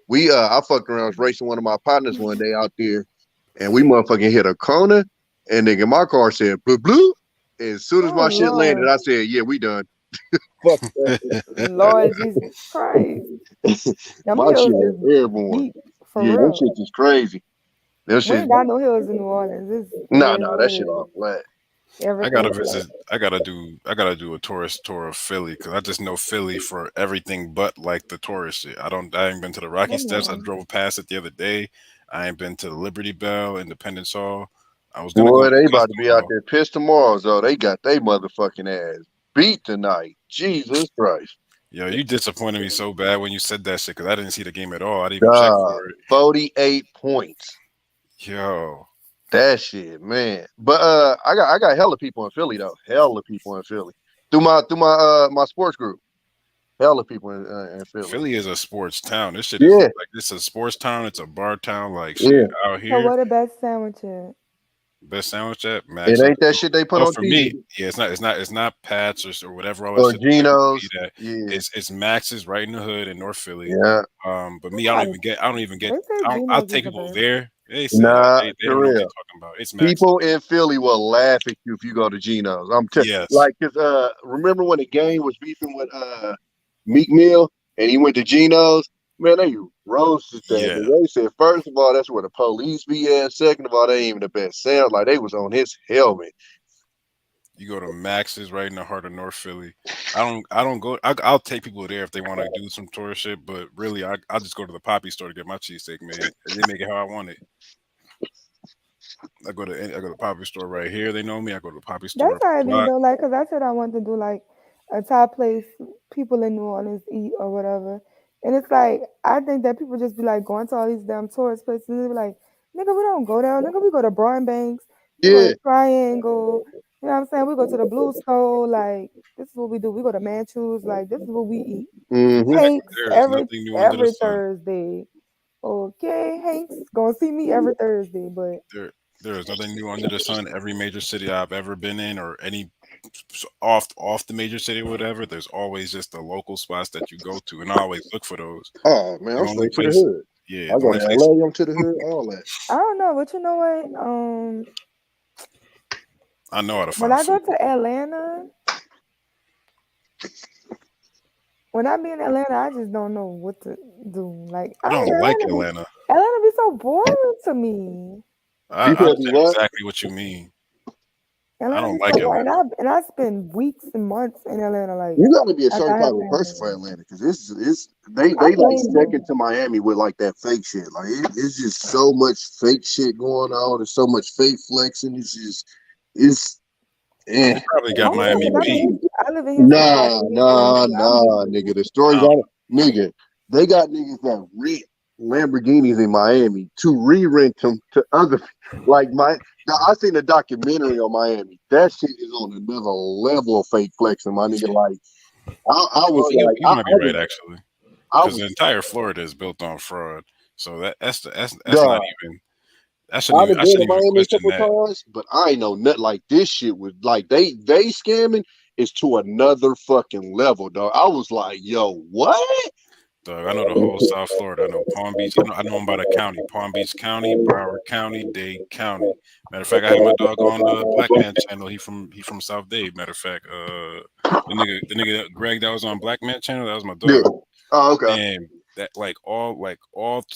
We I fucked around, was racing one of my partners one day out there, and we motherfucking hit a corner, and nigga my car said bloop bloop. As soon as my shit landed, I said, yeah, we done. Fuck that. Lord Jesus Christ. Them My hills shit is is airborne. deep for Yeah, real. them shit is crazy. That We shit. ain't got no hills in New Orleans. It Nah, is what that it shit is. all flat. I gotta Everything's visit. I gotta do a tourist tour of Philly because I just know Philly for everything but like the tourist shit. I ain't been to the Rocky Steps. I drove past it the other day. I ain't been to the Liberty Bell, Independence Hall. I was gonna Boy, go to they the about to Custom be out Hall. there pissed tomorrow, so they got they motherfucking ass beat tonight. Jesus Christ. Yo, you disappointed me so bad when you said that shit because I didn't see the game at all. I didn't even check for it. 48 points. Yo, that shit, man. But I got hella people in Philly though. Hella people in Philly through my sports group. Hella people in Philly. Philly is a sports town. This shit Yeah. is like it's a sports town. It's a bar town. Like shit Yeah. out So here. what the best sandwich is? Best sandwich at It Max. ain't that shit they put on for TV. me. Yeah, it's not Pat's or whatever. All that Or shit that they Geno's. eat at. Yeah. It's Max's right in the hood in North Philly. Yeah. But me, I don't even get. They say I'll Geno's take is the people best. there. They say Nah, they for don't know what they're real. talking about. It's Max's. People in Philly will laugh at you if you go to Geno's. I'm Yes. like, cause remember when the game was beefing with Meek Mill and he went to Geno's? Man, they roasted that. Yeah. They said, first of all, that's where the police be at. Second of all, they ain't even the best sound. Like they was on his helmet. You go to Max's right in the heart of North Philly. I don't go. I'll take people there if they want to do some tourist shit. But really, I'll just go to the Poppy store to get my cheesesteak, man. And they make it how I want it. I go to Poppy store right here. They know me. I go to the Poppy store. That's how it be block. though. Like, cause I said I want to do like a top place people in New Orleans eat or whatever. And it's like I think that people just be like going to all these damn tourist places and they be like, nigga, we don't go there. Nigga, we go to Broad Banks. We go Yeah. to Triangle. You know what I'm saying? We go to the Blue Skull. Like, this is what we do. We go to Manchus. Like, this is what we eat. Mhm. Hanks There is every nothing new under the sun. Thursday. Okay, Hanks gonna see me every Thursday, but There is nothing new under the sun. Every major city I've ever been in, or any off the major city or whatever, there's always just the local spots that you go to, and I always look for those. Oh man, The I'm only straight to the place- hood. Yeah, I the go only to place- LA, I'm to the hood, all that. I don't know. But you know what? I know how to When find I go food. to Atlanta, when I be in Atlanta, I just don't know what to do. Like I don't like Atlanta. Atlanta be so boring to me. I You said understand what? exactly what you mean. Atlanta don't be like so boring. Atlanta. And I spend weeks and months in Atlanta. Like You got to be a like certain I type have of person for family. Atlanta because they I like blame second you. to Miami with like that fake shit. Like it's just so much fake shit going on. There's so much fake flexing. It's You probably got Miami beat. I live in Houston. nah, nigga. The stories on nigga. They got niggas that rent Lamborghinis in Miami to re-rent them to other. Like now I seen a documentary on Miami. That shit is on another level of fake flexing, my nigga. Like I was You like, might be right actually, I because was the entire Florida is built on fraud. So that's dog. not even. I I've shouldn't been to even Miami a question couple that. times, but I ain't know nothing like this shit was like they scamming is to another fucking level, dog. I was like, yo, what? Dog, I know the whole South Florida. I know Palm Beach. I know them by the county. Palm Beach County, Broward County, Dade County. Matter of fact, I had my dog on the Black Man channel. He from South Dade. Matter of fact, the nigga Greg that was on Black Man channel, that was my Yeah. dog. Oh, okay. And that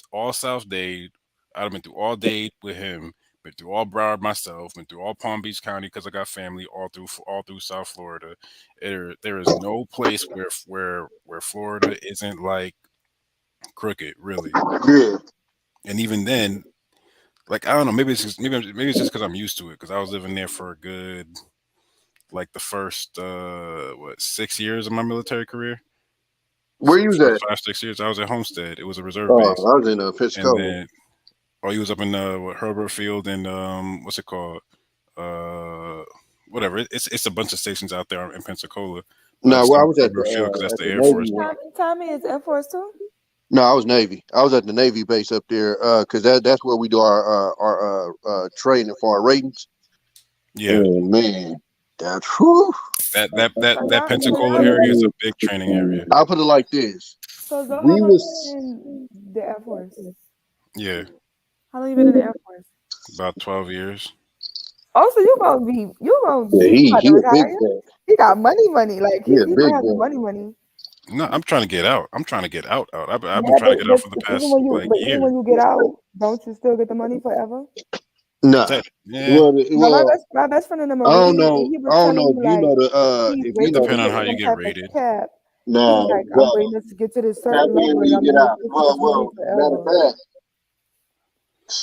all South Dade. I've been through all Dade with him. Been through all Broward myself. Been through all Palm Beach County because I got family all through South Florida. There is no place where Florida isn't like crooked, really. Yeah. And even then, like I don't know, maybe it's just because I'm used to it because I was living there for a good like the first 6 years of my military career. Where you was First at? 5-6 years, I was at Homestead. It was a reserve Oh, base. I was in And Pensacola. then, you was up in Herbert Field and what's it called? Whatever. It's a bunch of stations out there in Pensacola. No, just well, I know was at Herbert Field because that's at the the Air Navy Force. one. Tommy is Air Force too. No, I was Navy. I was at the Navy base up there because that's where we do our training for our ratings. Yeah. And man, that's whew. That Pensacola area is a big training area. I'll put it like this. So Zoe We was was in the Air Force. Yeah, How long you been in the Air Force? about 12 years. Oh, so you gonna yeah, be about he to a big retire? boy. He got money. Like He he a gonna big have the boy. money. No, I'm trying to get out. I've Yeah, been trying to get out for the even past when you like but even year. when you get out, don't you still get the money forever? Nah. Yeah. Well, My best friend in the I don't Marine, know. he I was don't telling know me if you like know the he's if you waiting know to Depending on hit how you some get type of rated. cap. He's nah, like, I'm well, waiting to get to this tap certain in level when and you I'm get gonna out. get this money Matter of forever. fact,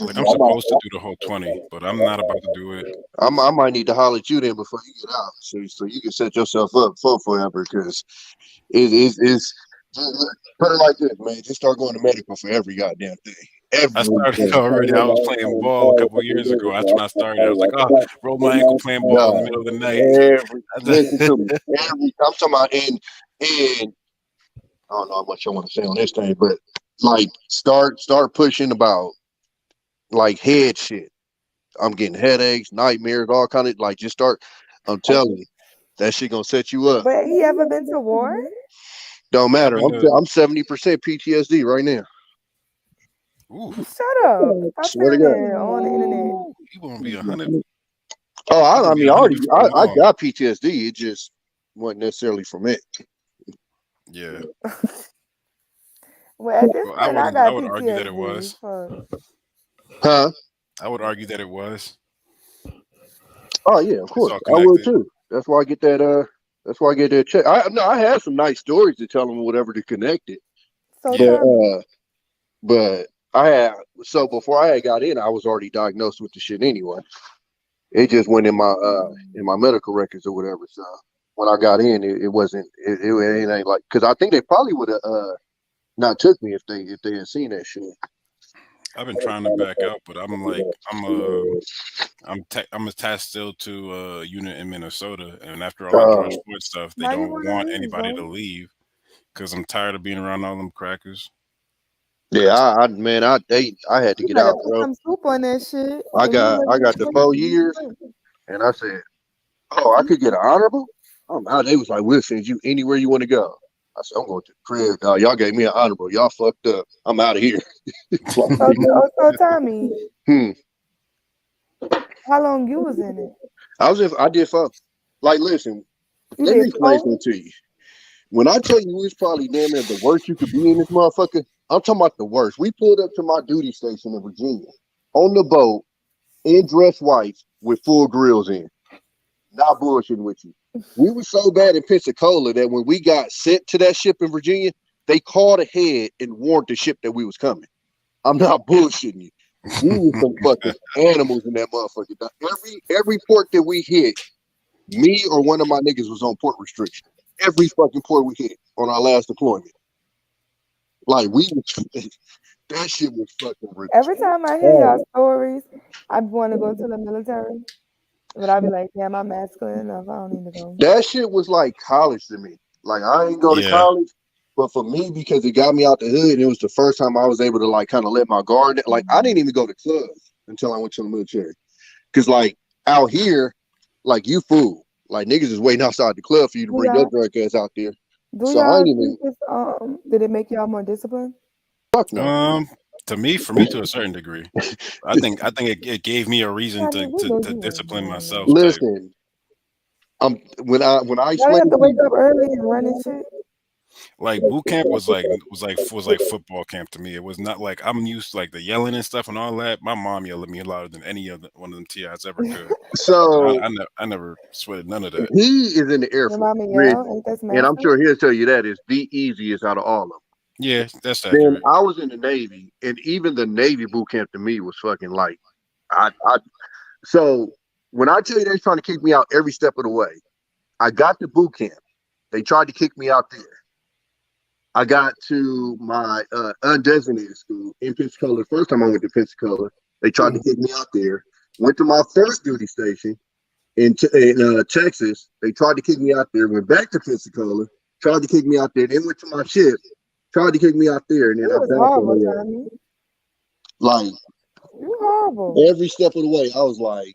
Like I'm I might, supposed to do the whole 20, but I'm not about to do it. I might need to holler at you then before you get out, so you can set yourself up for forever. Because it's put it like this, man. Just start going to medical for every goddamn thing. I started already. I was playing ball a couple of years ago. That's when I started. I was like, roll my ankle playing ball in the middle of the night. Listen to me. I'm talking about and I don't know how much I want to say on this thing, but like start pushing about like head shit. I'm getting headaches, nightmares, all kind of like just start. I'm telling you, that shit gonna set you up. But he ever been to war? Don't Yeah, I've matter. been to. I'm 70% PTSD right now. Ooh, Shut up. Stop Swear to saying God. that on the internet. you gonna be 100. Oh, You I gonna be mean, 100 before you I know it. got PTSD. It just wasn't necessarily from it. Yeah. Well, at this Well, I point, I would got argue that it PTSD. was. Fuck. Huh? I would argue that it was. Oh yeah, of It's course. all I would connected. too. That's why I get that. That's why I get that check. I had some nice stories to tell them, whatever, to connect it. So Yeah. But I had before I had got in, I was already diagnosed with the shit anyway. It just went in my medical records or whatever. So when I got in, it wasn't. It ain't like because I think they probably would have not took me if they had seen that shit. I've been trying to back out, but I'm attached still to a unit in Minnesota, and after all that George Floyd stuff, they why you don't wanna want leave, anybody bro? to leave because I'm tired of being around all them crackers. Yeah, I had to You get better out, put bro. some soup on that shit. I If you got really the 4 years, and I said, oh, I could get an honorable. I'm out. They was like, we'll send you anywhere you want to go. I said, I'm going to the crib, dog. Y'all gave me an honorable. Y'all fucked up. I'm out of here. So Tommy, how long you was in it? I did fuck. Like, listen, You let me did explain 4? something to you. When I tell you it's probably damn near the worst you could be in this motherfucker, I'm talking about the worst. We pulled up to my duty station in Virginia on the boat in dress whites with full grills in. Not bullshitting with you. We were so bad in Pensacola that when we got sent to that ship in Virginia, they called ahead and warned the ship that we was coming. I'm not bullshitting you. We were some fucking animals in that motherfucker. Every port that we hit, me or one of my niggas was on port restriction. Every fucking port we hit on our last deployment. Like that shit was fucking Every time I hear y'all retarded. stories, I want to go to the military, but I be like, damn, I'm masculine enough. I don't need to go. That shit was like college to me. Like I ain't go to Yeah. college, but for me, because it got me out the hood, it was the first time I was able to like kind of let my guard down. Like I didn't even go to clubs until I went to the military. Cause like out here, like you fool. Like niggas is waiting outside the club for you to Do bring your y'all drunk ass out there. do So I y'all ain't even think it's did it make y'all more disciplined? fuck no. For me to a certain degree, I think it gave me a reason I mean, we to know you ain't discipline doing that. myself. Type. Listen, when I Y'all explain have it to to wake you, up early and run and shit. Like boot camp was like football camp to me. It was not like I'm used to like the yelling and stuff and all that. My mom yelled at me louder than any of one of them TIs ever could. so I never sweated none of that. he is in the Air Your Force, mama which, yell, ain't that and I'm masculine? sure he'll tell you that is the easiest out of all of them. Yeah, that's Then accurate. I was in the Navy, and even the Navy boot camp to me was fucking like, so when I tell you they're trying to kick me out every step of the way, I got to boot camp. They tried to kick me out there. I got to my undesignated school in Pensacola. The first time I went to Pensacola, they tried to kick me out there. Went to my first duty station in Texas. They tried to kick me out there. Went back to Pensacola. Tried to kick me out there. Then went to my ship. Tried to kick me out there, and then You I was bounced on horrible, the Tommy. like You horrible. every step of the way. I was like,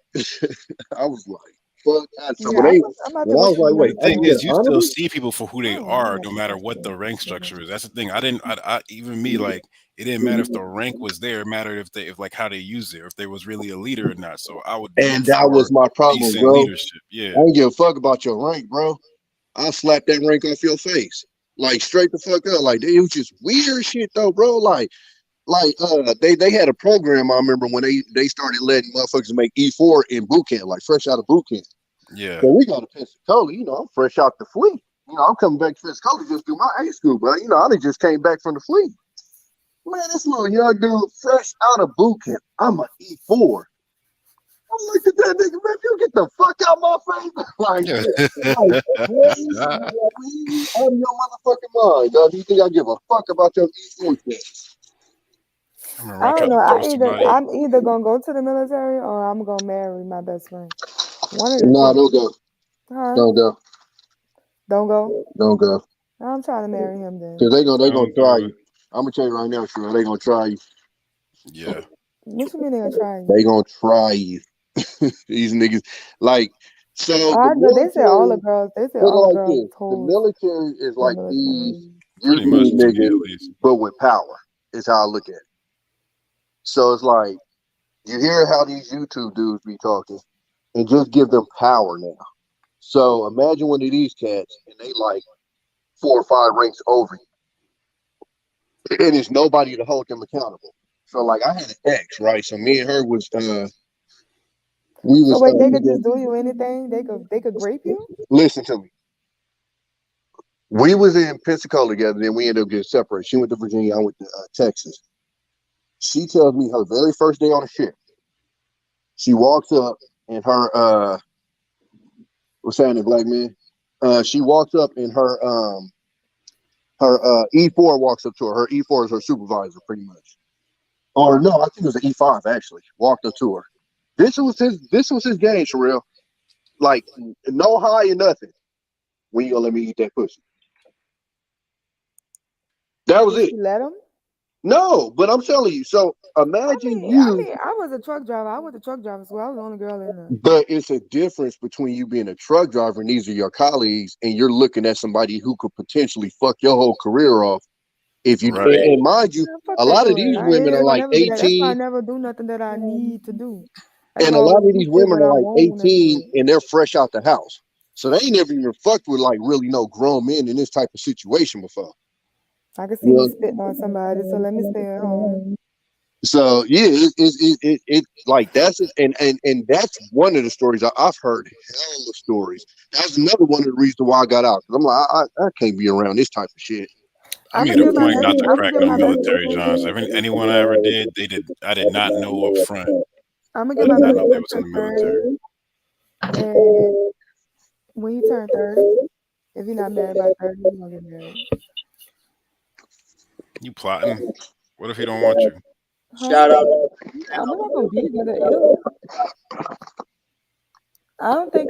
fuck. So Yeah, I'm about to when I go was to the like, wait, I Thing can get military. is, an you still honorable? see people for who they I'm are, about no to matter go what to the the rank structure military. is. That's the thing. I even me, like, it didn't matter if the rank was there. It mattered if like how they use it, or if they was really a leader or not. So I would look And that for was my problem, decent bro. leadership. Yeah. I don't give a fuck about your rank, bro. I'll slap that rank off your face. Like straight the fuck up. Like it was just weird shit though, bro. Like they had a program I remember when they started letting motherfuckers make E4 in boot camp, like fresh out of boot camp. Yeah. So we got to Pensacola, I'm fresh out the fleet. I'm coming back to Pensacola just do my A school, but I done just came back from the fleet. Man, this little young dude fresh out of boot camp. I'm an E4. I'm like, that nigga, man, you get the fuck out my face. Like, crazy, out of your motherfucking mind, dog. You think I give a fuck about your E4 test? I remember I I tried don't to know. throw somebody. I'm either gonna go to the military or I'm gonna marry my best friend. One of the Nah, two. don't go. Huh? Don't go. Don't go. Don't go. I'm trying to marry him then. Cause they gonna Don't try do you. I'm gonna tell you right now, Sherelle, they gonna try you. Yeah. What you mean they gonna try you? They gonna try you. These niggas, like, so the But they said all the military. girls. They said Look all the like girls this. The told military is the like military. these Pretty much YouTube to me at niggas, least. but with power. Is how I look at it. So it's like you hear how these YouTube dudes be talking, and just give them power now. So imagine one of these cats, and they like 4 or 5 ranks over you, and there's nobody to hold them accountable. So like I had an ex, right? So me and her was we So was wait, they could just do you anything? They could grape you? listen to me. We was in Pensacola together, then we ended up getting separated. She went to Virginia, I went to Texas. She tells me her very first day on the ship. She walks up and her what's happening, black man? She walks up and her E4 walks up to her. Her E4 is her supervisor, pretty much. Or no, I think it was an E5 actually. Walked up to her. This was his game, Sherelle. Like no high or nothing. When you gonna let me eat that pussy? That was Did it. she let him? No, but I'm telling you. So imagine you. I was a truck driver. I was a truck driver, so I was the only girl in there. But it's a difference between you being a truck driver and these are your colleagues, and you're looking at somebody who could potentially fuck your whole career off. If you Right. and mind you, Man, fuck a that lot of career. these women are It's gonna like never be that. That's why I 18, never do nothing that I need to do. That's and why I a lot always of do these shit women when are I like want to do 18 it. and they're fresh out the house. So they ain't never even fucked with like really no grown men in this type of situation before. I can see You me know? spitting on somebody, so let me stay at home. So yeah, it like that's it, and that's one of the stories I've heard. Hell of stories. That's another one of the reasons why I got out. 'Cause I'm like, I can't be around this type of shit. I I'm made gonna a get my point best. not to I'm gonna crack get no my best. military Johns. Anyone I ever did, I did not know up front. I'm gonna I get my did not best know they friend was in to the military. 30, and when he turned 30, if he's not married by 30, he's gonna get married. You plotting? What if he don't want you? Shout out. We're not gonna be together. Ew. I don't think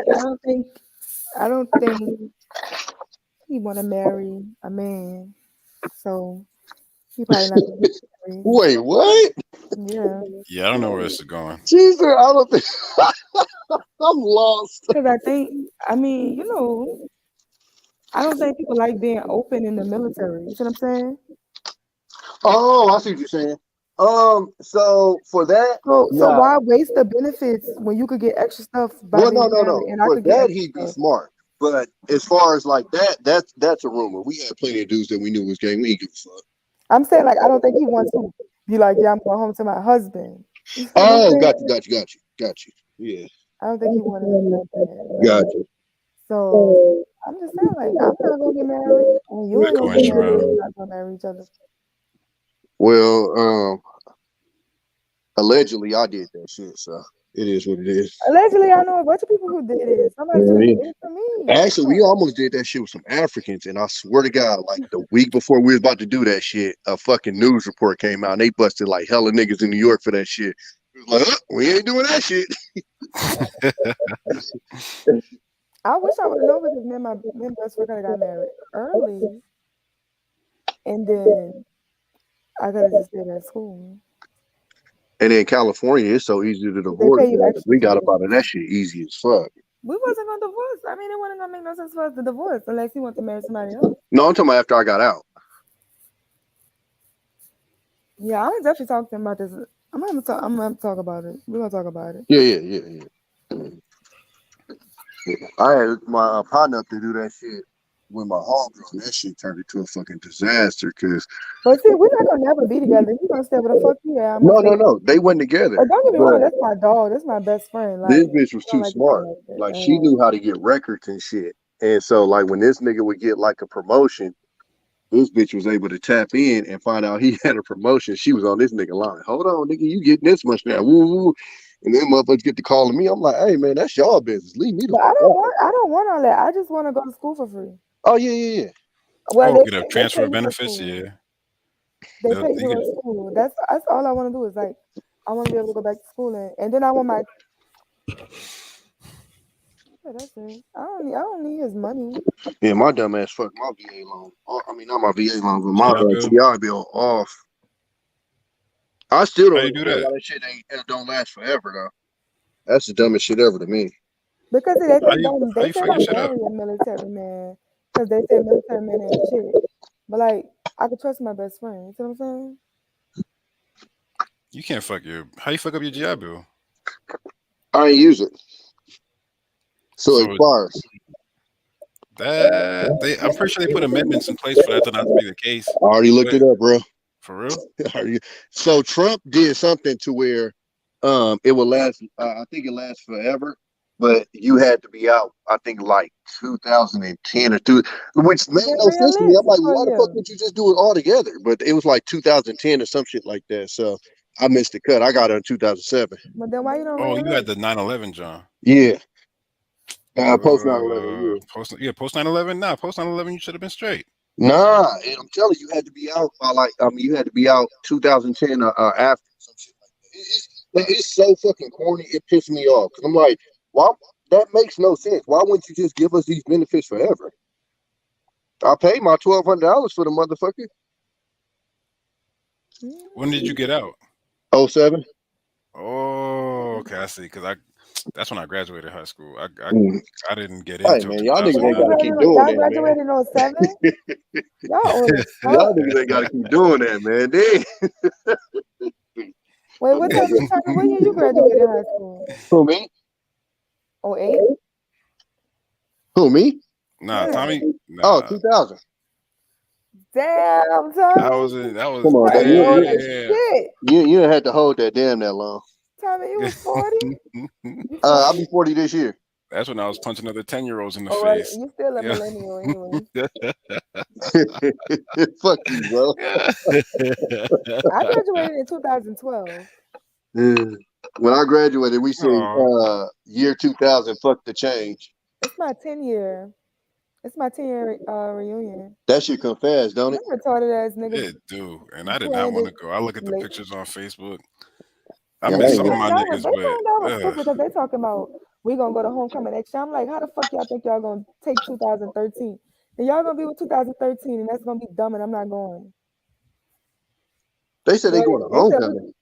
he want to marry a man. So he probably not gonna get married. Wait, what? Yeah. Yeah, I don't know where this is going. Jesus, I don't think I'm lost. Because I mean, you know, I don't think people like being open in the military. You see what I'm saying? Oh, I see what you're saying. So for that, So yeah. why waste the benefits when you could get extra stuff by Well, being no. married and I For could get that, extra he'd be stuff? smart. But as far as like that's a rumor. We had plenty of dudes that we knew was gay. We ain't give a fuck. I'm saying like I don't think he wants to be like, yeah, I'm going home to my husband. You see what I'm Oh, saying? got you. Yeah, I don't think he wanted to be like that. got you. So I'm just saying, like, I'm not gonna get married, and you ain't gonna get married. Joel. We're not gonna marry each other. Well, allegedly I did that shit, so it is what it is. Allegedly, I know a bunch of people who did it. Somebody should have Yeah. did it for me. Actually, we almost did that shit with some Africans, and I swear to God, like the week before we was about to do that shit, a fucking news report came out, and they busted like hella niggas in New York for that shit. It was like, we ain't doing that shit. I wish I would have known because me and my best friend could have got married early, and then I could have just stayed at school. And in California, it's so easy to They divorce. pay you Man. extra. We got up out of that shit easy as fuck. We wasn't gonna divorce. I mean, it wasn't gonna make no sense for us to divorce unless he wanted to marry somebody else. No, I'm talking about after I got out. Yeah, I'm definitely talking to him about this. I'm gonna talk about it. We're gonna talk about it. Yeah. I had my partner up to do that shit with my homegirl. And that shit turned into a fucking disaster. Cause But see, we're not gonna never be together. You gonna stay with the fuck you at? I'm gonna stay. no, they went together. But don't get me wrong, But that's my dog. That's my best friend. Like, this bitch was I don't too like to smart. say like that. Like she knew how to get records and shit. And so like when this nigga would get like a promotion, this bitch was able to tap in and find out he had a promotion. She was on this nigga line. Hold on, nigga, you getting this much now? Woo woo. And then motherfuckers get to calling me. I'm like, hey man, that's y'all business. Leave me the But fuck alone. I don't want all that. I just want to go to school for free. Oh yeah. Well, Oh, get a they transfer pay of you for benefits. school. Yeah. They They'll- pay you you can- for school. That's all I want to do is like I want to be able to go back to school and then I want my. Yeah, that's it. I don't need his money. Yeah, my dumb ass fucked my VA loan. I mean, not my VA loan, but my GI Bill? GI bill off. I still How don't you do understand that? why that shit don't last forever though. That's the dumbest shit ever to me. Because they How say you don't how they you say fuck your don't shit up? marry a military man because they say military men ain't shit. But like I could trust my best friend. You see what I'm saying? You can't fuck your. How you fuck up your GI Bill? I ain't use it, so it So expires. I'm pretty sure they put amendments in place for that to not be the case. I already looked it up, bro. For real? So Trump did something to where it will last. I think it lasts forever, but you had to be out. I think like 2010 or two, which made no sense to me. I'm like, why the fuck would you just do it all together? But it was like 2010 or some shit like that. So I missed the cut. I got it in 2007. But then why you don't Oh, you re-elect? got the 9/11, John. Yeah, post 9/11. Yeah. Post 9/11. Nah, post 9/11, you should have been straight. Nah, and I'm telling you, you had to be out you had to be out 2010 after some shit like that. It's so fucking corny. It pissed me off because I'm like, why? That makes no sense. Why wouldn't you just give us these benefits forever? I paid my $1,200 for the motherfucker. When did you get out? 07. Oh, okay, I see. Because that's when I graduated high school. I didn't get Hey into man, y'all niggas ain't 2009. gotta keep doing Y'all that, man. graduated in 07? Y'all old as fuck. Y'all niggas ain't gotta keep doing that, man. Wait, what time what year you graduated high school? Who me? 08? Who me? Nah, Tommy. Oh, 2000. Damn, Tommy. That was Come on, You old as damn. shit. you didn't have to hold that damn that long. Tommy, you was 40? I'll be 40 this year. That's when I was punching other 10-year-olds in the Oh, well, face. you still a Yeah. millennial anyway. Fuck you, bro. I graduated in 2012. When I graduated, we said year 2000, fuck the change. It's my 10 year. It's my 10-year reunion. That shit come fast, don't it? Them retarded ass niggas. It do, and I did not planned want to it go. I look at the late. pictures on Facebook. I Yeah, I miss ain't some of going. my That was, niggas, they but found out was stupid because they talking about we gonna go to homecoming next year. I'm like, how the fuck y'all think y'all gonna take 2013? Then y'all gonna be with 2013, and that's gonna be dumb, and I'm not going. They said they But going to they said homecoming.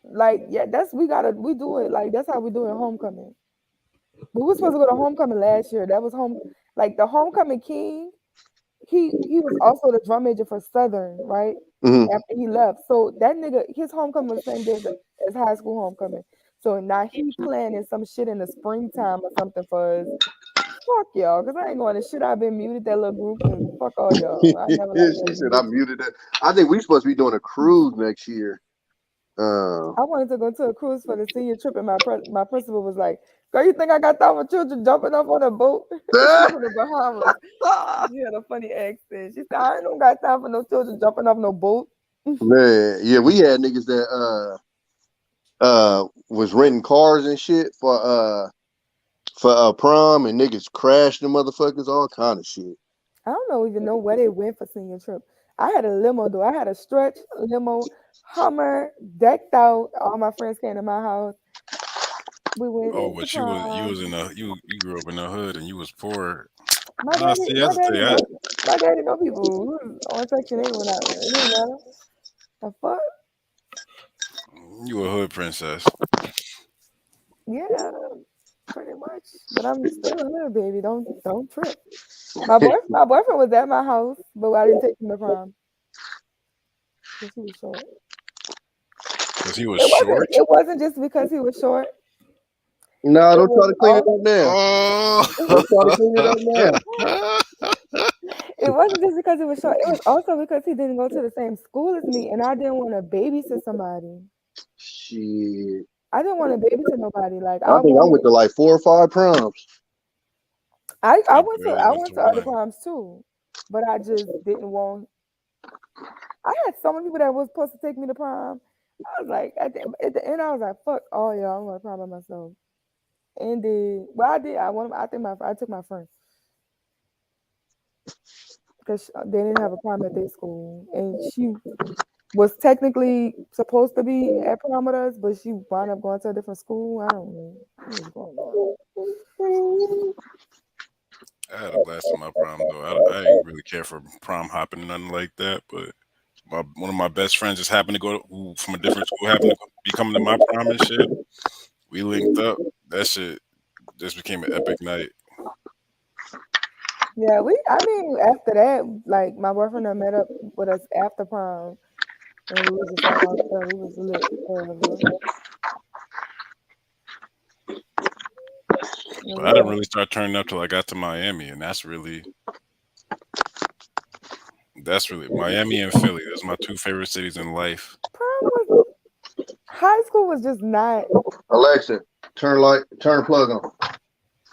like, yeah, we do it like that's how we do it homecoming. We were supposed to go to homecoming last year. That was like the homecoming king. He was also the drum major for Southern, right? Mhm. After he left, so that nigga, his homecoming was the same day as high school homecoming. So now he planning some shit in the springtime or something for us. Fuck y'all, cause I ain't going to shit. I've been muted that little group and fuck all y'all. I never liked She that said bitch. I muted that. I think we supposed to be doing a cruise next year. I wanted to go to a cruise for the senior trip, and my principal was like, "Girl, you think I got time for children jumping off on a boat?" She's from the Bahamas. She had a funny accent. She said, "I ain't don't got time for no children jumping off no boat." Man, yeah, we had niggas that was renting cars and shit for prom, and niggas crashed the motherfuckers, all kind of shit. I don't even know where they went for senior trip. I had a limo though. I had a stretch limo, Hummer, decked out. All my friends came to my house. We went oh, to but you prom. was in a you grew up in the hood and you was poor. My daddy, See, my that's the daddy thing. know, my daddy know people who was on Section 8 when it didn't matter. The fuck? You a hood princess. Yeah, pretty much. But I'm still a little baby. Don't trip. My boyfriend was at my house, but I didn't take him to prom because he was short. Because he was short. It wasn't just because he was short. No, It don't try was to clean it up now. Oh. Don't try to clean it up now. It wasn't just because he was short. It was also because he didn't go to the same school as me, and I didn't want to babysit somebody. Shit. I didn't want to babysit nobody. Like I think I went to like 4 or 5 proms. I I went to barely went to other one. proms too, but I just didn't want. I had so many people that was supposed to take me to prom. I was like, at the end, I was like, fuck all y'all. I'm going to prom by myself. And I did. I took my friend because they didn't have a prom at their school, and she was technically supposed to be at prom with us, but she wound up going to a different school. I don't know what was going on. I had a blast at my prom though. I didn't really care for prom hopping and nothing like that, but one of my best friends just happened to go from a different school, happened to be coming to my prom and shit. We linked up. That shit just became an epic night. Yeah, after that, like my boyfriend had met up with us after prom, and we was just all we was lit forever. But I didn't really start turning up till I got to Miami, and that's really Miami and Philly. Those are my 2 favorite cities in life. High school was just not. Alexa, turn plug on.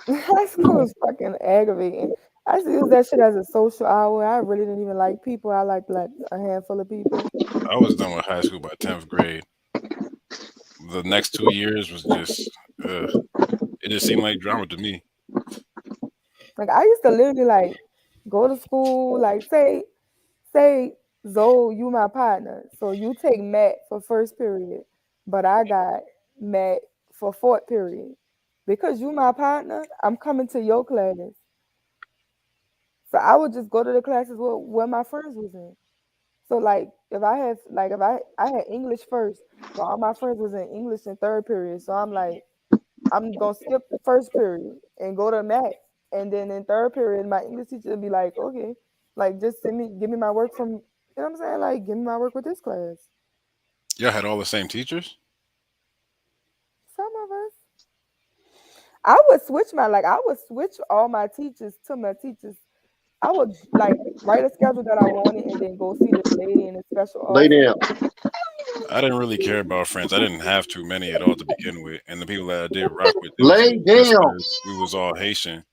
High school was fucking aggravating. I used to use that shit as a social hour. I really didn't even like people. I liked like a handful of people. I was done with high school by 10th grade. The next 2 years was just, it just seemed like drama to me. Like I used to literally like go to school, like say Zoe, you my partner, so you take Matt for first period, but I got Matt for fourth period. Because you my partner, I'm coming to your class. So I would just go to the classes where my friends was in. So like if I had English first, but all my friends was in English in third period. So I'm like, I'm gonna skip the first period and go to Matt. And then in third period, my English teacher would be like, okay, like just give me my work from, you know what I'm saying? Like give me my work with this class. Y'all had all the same teachers? Some of us. I would switch all my teachers to my teachers. I would like write a schedule that I wanted and then go see this lady in a special Lay down. I didn't really care about friends. I didn't have too many at all to begin with. And the people that I did rock with, Lay down. We was all Haitian.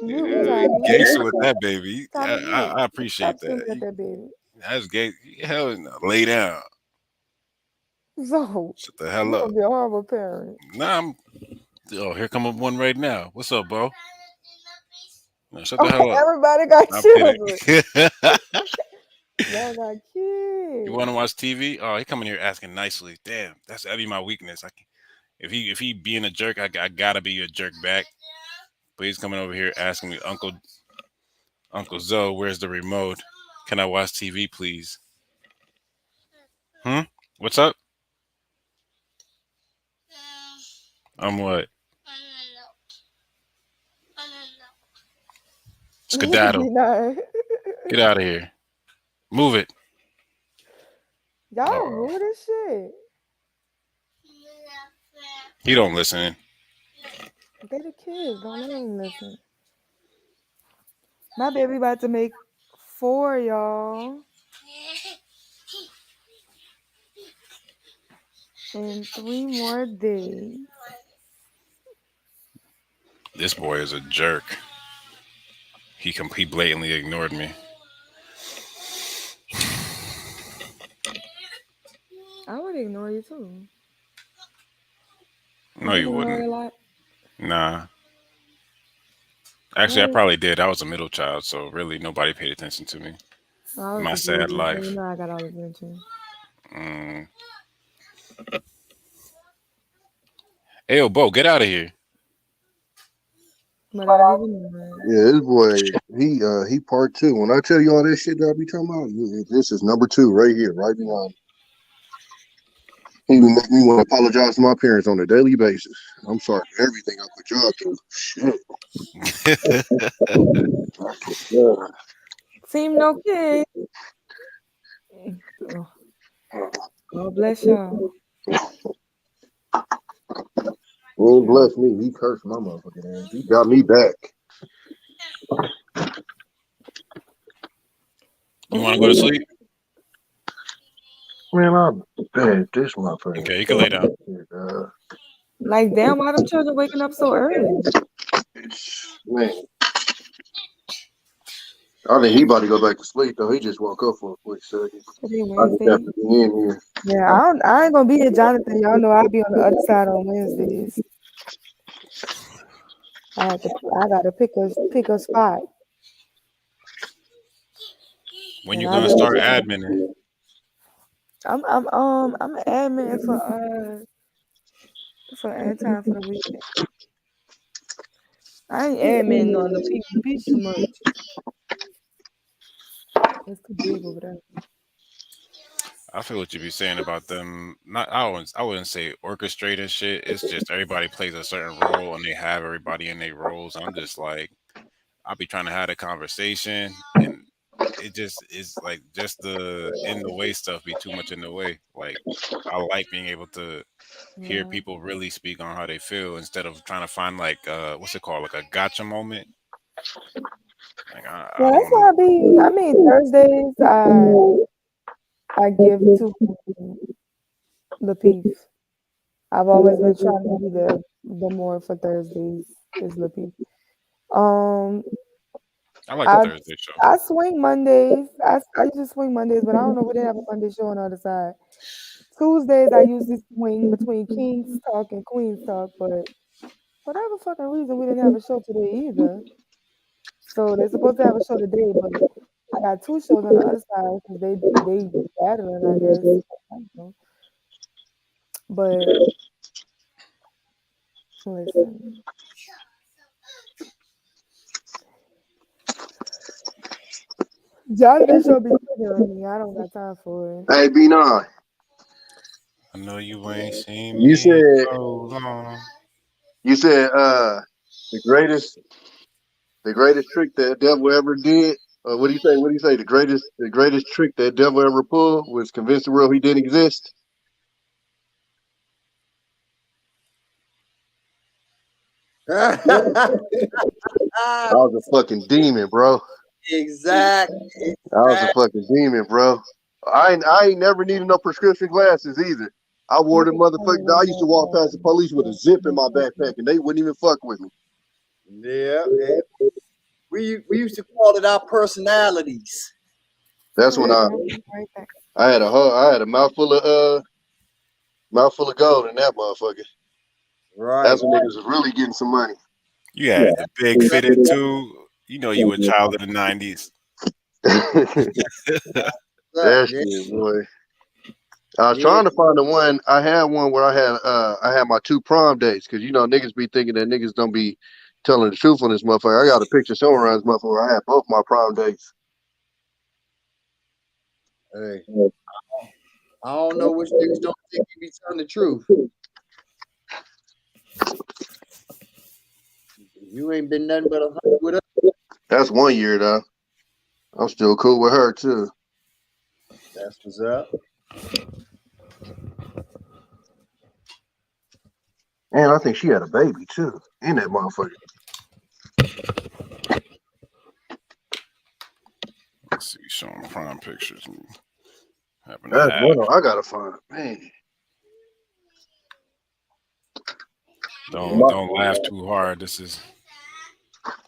Gangster with that baby. I appreciate that. That baby. That's gay. Hell no. Lay down. So shut the hell you're up. gonna be a horrible parent. Nah, here come one right now. What's up, bro? No, shut the hell up. Everybody got I'm children. kidding. Y'all got kids. You want to watch TV? Oh, he coming here asking nicely. Damn, that'd be my weakness. If he being a jerk, I gotta be a jerk back. But he's coming over here asking me, Uncle Zoe, where's the remote? Can I watch TV, please? What's up? What? Skedaddle. Get out of here. Move it. Y'all rude as shit. He don't listen. They the kids. Don't let them listen. My baby about to make 4, y'all. In 3 more days. This boy is a jerk. He blatantly ignored me. I would ignore you too. No, you ignore wouldn't. a lot? Nah. Actually, I probably did. I was a middle child, so really nobody paid attention to me. I was My just sad losing, life. so you know I got all the attention. Hey, yo, Bo, get out of here. But I don't even know. Yeah, this boy, he part 2. When I tell you all this shit that I be talking about, this is number 2 right here, right behind. He would make me want to apologize to my parents on a daily basis. I'm sorry for everything I put y'all through. Shit. Team no kid. God bless y'all. He ain't blessed me. He cursed my motherfucking ass. He got me back. You want to go to sleep? Man, I'm bad. This motherfucker. Okay, you can lay down. Like, damn, why them children waking up so early? Man. I think he about to go back to sleep, though. He just woke up for a quick second. Today I just Wednesday. have to be in here. Yeah, I ain't gonna be here, Jonathan. Y'all know I'll be on the other side on Wednesdays. I gotta pick a spot. When you gonna start adminning? I'm an admin for Anton for the weekend. I ain't admin on the PvP too much. It's too big over there. I feel what you be saying about them. I wouldn't say orchestrating shit. It's just everybody plays a certain role and they have everybody in their roles. I'm just like, I'll be trying to have a conversation and it just is like just the in the way stuff be too much in the way. Like I like being able to hear people really speak on how they feel instead of trying to find like what's it called, like a gotcha moment. Like, Yeah, that's why Thursdays I give to the piece. I've always been trying to be the more for Thursdays is the piece. I like the Thursday show. I swing Mondays. I usually swing Mondays, but I don't know if they have a Monday show on the other side. Tuesdays I usually swing between King's Talk and Queen's Talk, but for whatever fucking reason we didn't have a show today either. So they're supposed to have a show today, but I got 2 shows on the other side because they battling, I guess. I don't know. But listen. Jonathan should be triggering me. I don't got time for it. Hey, B9. I know you ain't seen me. You said so long. the greatest trick that devil ever did. What do you say? The greatest trick that devil ever pulled was convince the world he didn't exist. I was a fucking demon, bro. Exactly. I was a fucking demon, bro. I ain't never needed no prescription glasses either. I wore the motherfucker. I used to walk past the police with a zip in my backpack, and they wouldn't even fuck with me. Yeah. We used to call it our personalities. That's when I had a mouthful of gold in that motherfucker. Right. That's when niggas was really getting some money. You had the big fitted too. You know you a child of the 90s. That shit, boy. I was trying to find the one. I had one where I had my 2 prom dates because you know niggas be thinking that niggas don't be telling the truth on this motherfucker. I got a picture somewhere around this motherfucker. I had both my prom dates. Hey, I don't know which niggas don't think you be telling the truth. You ain't been nothing but 100 with us. That's 1 year though. I'm still cool with her too. That's what's up. And I think she had a baby too in that motherfucker. Let's see, showing prom pictures. That's one I gotta find. Man. Don't laugh too hard. This is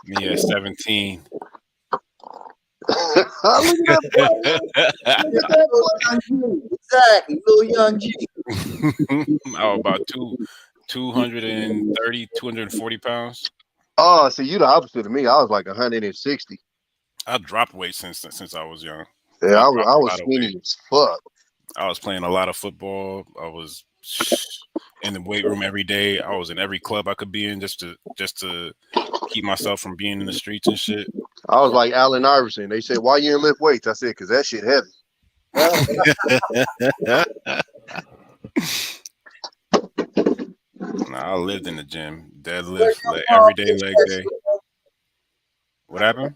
me at 17. Exactly, little young G. Oh, about 230, 240 pounds. Oh, see, you the opposite of me. I was like 160. I dropped weight since I was young. Yeah, I was skinny as fuck. I was playing a lot of football. I was in the weight room every day. I was in every club I could be in just to keep myself from being in the streets and shit. I was like Allen Iverson. They said, "Why you didn't lift weights?" I said, "Because that shit heavy." Nah, I lived in the gym, deadlift, every day, leg day. What happened?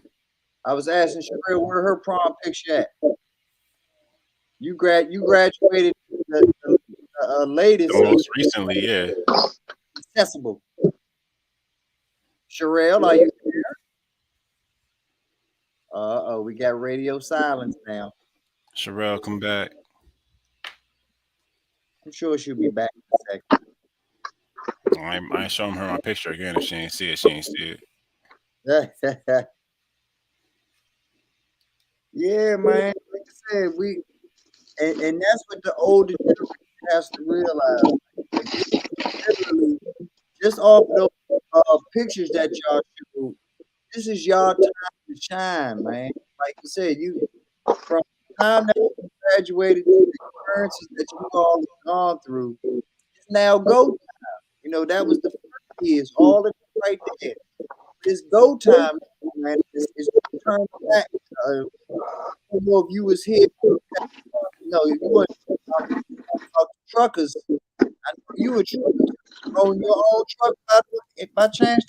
I was asking Sherelle where her prom picture at. You graduated the latest. The most recently, yeah. Accessible. Sherelle, are you there? Uh-oh, we got radio silence now. Sherelle, come back. I'm sure she'll be back in a second. I ain't showing her my picture again. If she ain't see it, she ain't see it. Yeah, man. Like I said, and that's what the older generation has to realize. Literally, just off those pictures that y'all shoot, this is y'all time to shine, man. Like you said, you from the time that you graduated, the experiences that you all gone through, it's now go time. You know, that was the first years, all of it right there. It's go time, man. It's turn back. I don't know if you was here. You know, you weren't talking about truckers. I know you were on your own truck by chance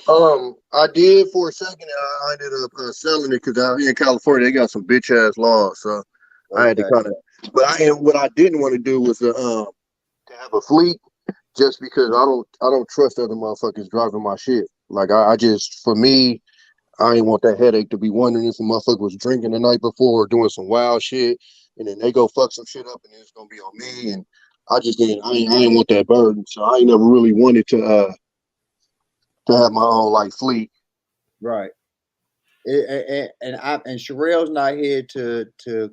time. I did for a second. I ended up selling it because out here in California they got some bitch ass laws, so I had to kind of. But what I didn't want to do was to have a fleet, just because I don't trust other motherfuckers driving my shit. Like I just, for me, I ain't want that headache to be wondering if a motherfucker was drinking the night before or doing some wild shit, and then they go fuck some shit up and then it's gonna be on me. And I just didn't. I ain't want that burden, so I ain't never really wanted to have my own like fleet. Right. And Sherelle's not here to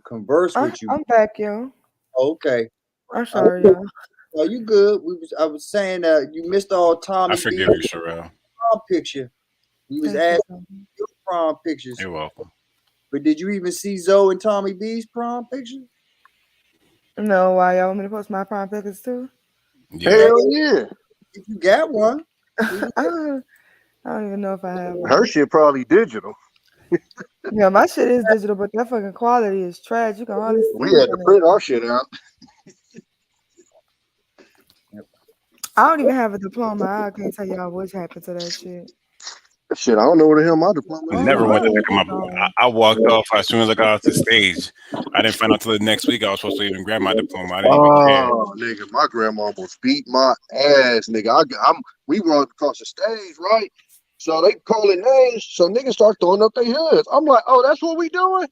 converse with you. I'm back, yo. Okay. I'm sorry, yo. No, you good. I was saying you missed all Tommy. I forgive you, Sherelle. Prom picture. We was asking your prom pictures. You're welcome. But did you even see Zoe and Tommy B's prom picture? No, why y'all want me to post my prom pictures too? Yeah. Hell yeah. If you got one. I don't even know if I have one. Her shit probably digital. Yeah, my shit is digital, but that fucking quality is trash. You can hardly see. We had to print our shit out. I don't even have a diploma. I can't tell y'all what happened to that shit. Shit, I don't know where the hell my diploma is. I never went to pick them up. I walked off as soon as I got off the stage. I didn't find out till the next week I was supposed to even grab my diploma. I didn't even care. Nigga, my grandma almost beat my ass, nigga. We walked across the stage, right? So they calling names, so niggas start throwing up their hoods. I'm like, oh, that's what we doing?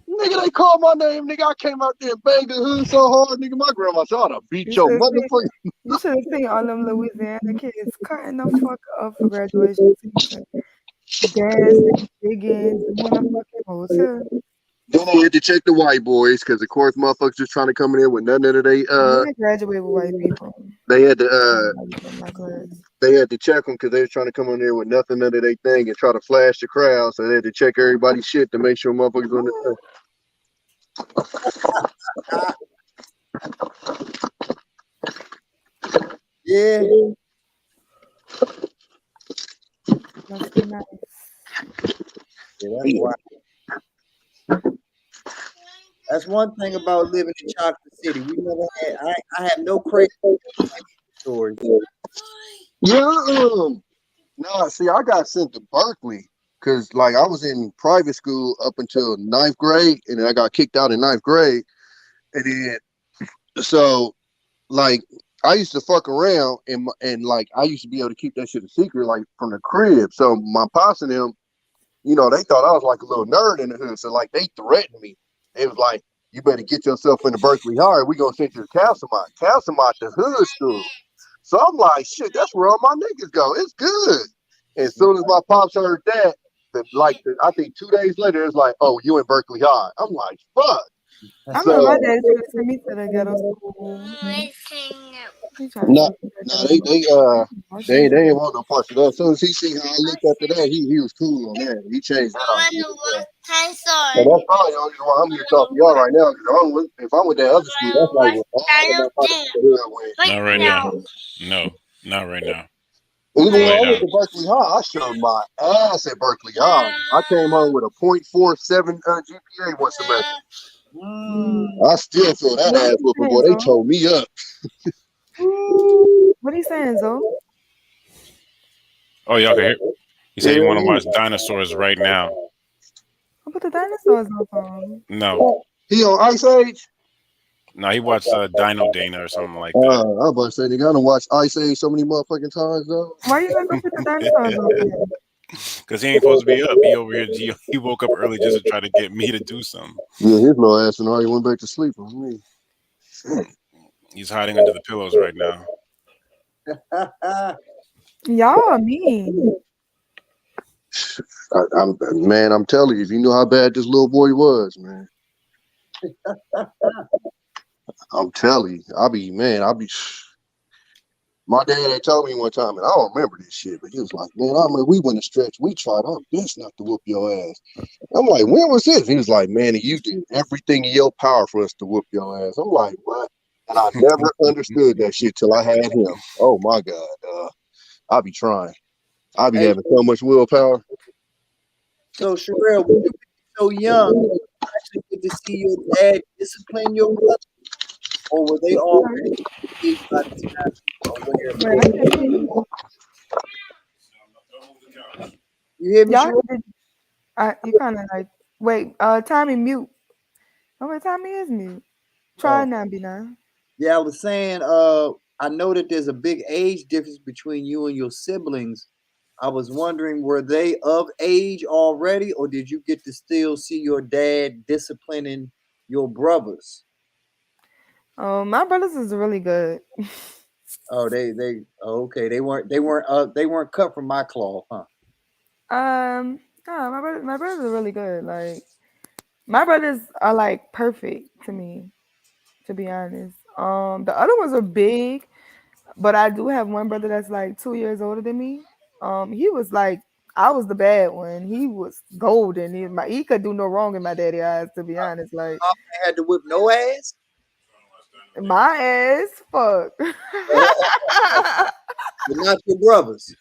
Nigga, they called my name, nigga. I came out there and banged the hood so hard, nigga. My grandma said, I'd beat your motherfucker. You should have seen all them Louisiana kids cutting the fuck up for graduation season. Dancing, digging, doing a fucking hotel. Then they had to check the white boys, because of course motherfuckers just trying to come in here with nothing that they I graduate with white people. They had to check them because they were trying to come on there with nothing under their thing and try to flash the crowd. So they had to check everybody's shit to make sure motherfuckers on the Yeah. Must be nice. Yeah, that's wild. That's one thing about living in Chocolate City. We never had. I have no crazy stories. Yeah, nah, see, I got sent to Berkeley because, like, I was in private school up until 9th grade, and then I got kicked out in 9th grade. And then, so, like, I used to fuck around, and like, I used to be able to keep that shit a secret, like, from the crib. So, my pops and them, you know, they thought I was like a little nerd in the hood. So, like, they threatened me. It was like, you better get yourself into Berkeley High. We're going to send you to Castlemont. Castlemont, the hood school. So I'm like, shit, that's where all my niggas go. It's good. As soon as my pops heard that, I think 2 days later, it's like, oh, you in Berkeley High. I'm like, fuck. I remember my dad used to send me to the ghetto school. No, they ain't want no parts of that. As soon as he seen how I looked after that, he was cool on that. He changed that. So that's probably the only reason why I'm here talking to y'all right now. Because if I'm with that other school, that's like what all of my went. Not right now. No, not right now. Even when I Right went now. to Berkeley High, I showed my ass at Berkeley High. I came home with a .47 GPA one semester. I still feel that ass whooping, boy. They tore me up. What are you saying, Zo? Oh, y'all can hear. He said you want to watch dinosaurs right now. I'll put the dinosaurs on phone. No, He on Ice Age? no, he watched Dino Dana or something like I that. was about to say, nigga, I done watched Ice Age so many motherfucking times, though. Why you gonna go put the dinosaurs on? Because he ain't supposed to be up. He over here. He woke up early just to try to get me to do something. Yeah, his little ass and already went back to sleep on me. He's hiding under the pillows right now. Y'all are mean. I'm telling you, if you knew how bad this little boy was, man. I'm telling you, my dad had told me one time, and I don't remember this shit, but he was like, man, I remember we went to stretch, we tried our best not to whoop your ass. I'm like, when was this? He was like, man, you did everything in your power for us to whoop your ass. I'm like, what? And I never understood that shit till I had him. Oh my God, I be trying. I be having so much willpower. So Sherelle, when you were so young, you actually get to see your dad discipline your brother, or were they already big by the time you hear me? Y'all, Sherelle? you kind of like wait. Tommy mute. Oh, wait, Tommy is mute. Try now, be now. Yeah, I was saying, I know that there's a big age difference between you and your siblings. I was wondering, were they of age already, or did you get to still see your dad disciplining your brothers? My brothers is really good. Oh, okay. They weren't cut from my cloth, huh? No, my brothers are really good. Like my brothers are like perfect to me, to be honest. The other ones are big, but I do have one brother that's like 2 years older than me. He was like, I was the bad one. He was golden. He could do no wrong in my daddy eyes, to be honest. Like I had to whip no ass. My ass, fuck. But not your brothers.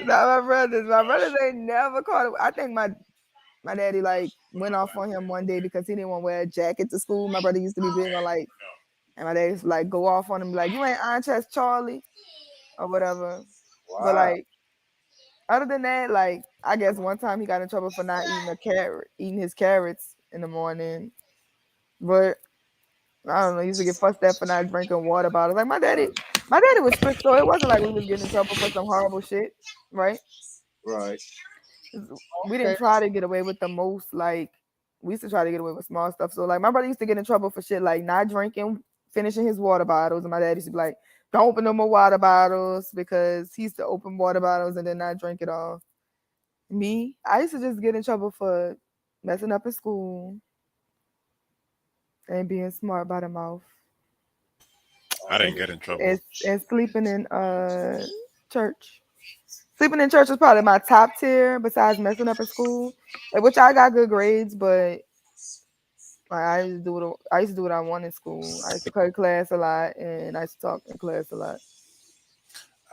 Not my brothers. My brothers ain't never caught it. I think my daddy like went off on him one day because he didn't want to wear a jacket to school. My brother used to be big on like, and my dad used to like go off on him like, you ain't Aunt Chess Charlie or whatever. Wow. But like, other than that, like I guess one time he got in trouble for not eating his carrots in the morning. But I don't know, he used to get fussed at for not drinking water bottles. Like my daddy was strict, so it wasn't like we was getting in trouble for some horrible shit, right? Right. We didn't try to get away with the most, like we used to try to get away with small stuff. So like my brother used to get in trouble for shit like not drinking, finishing his water bottles, and my dad used to be like, don't open no more water bottles, because he used to open water bottles and then not drink it all. Me, I used to just get in trouble for messing up in school and being smart by the mouth. I didn't get in trouble. and sleeping in church. Sleeping in church was probably my top tier besides messing up in school, which I got good grades, but like, I used to do what I want in school. I used to cut class a lot, and I used to talk in class a lot.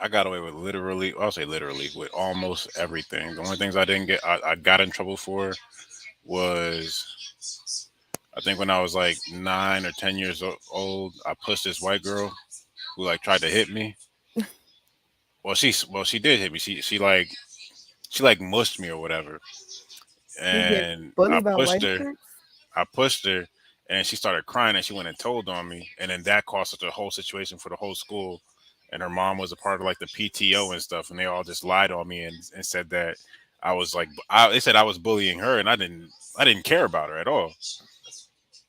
I got away with literally, I'll say literally, with almost everything. The only things I didn't get, I got in trouble for was, I think when I was like 9 or 10 years old, I pushed this white girl who like tried to hit me. Well, she did hit me. She like mushed me or whatever, and bullied by white chicks? I pushed her, and she started crying, and she went and told on me, and then that caused such a whole situation for the whole school. And her mom was a part of like the PTO and stuff, and they all just lied on me and said that I was like, they said I was bullying her, and I didn't care about her at all.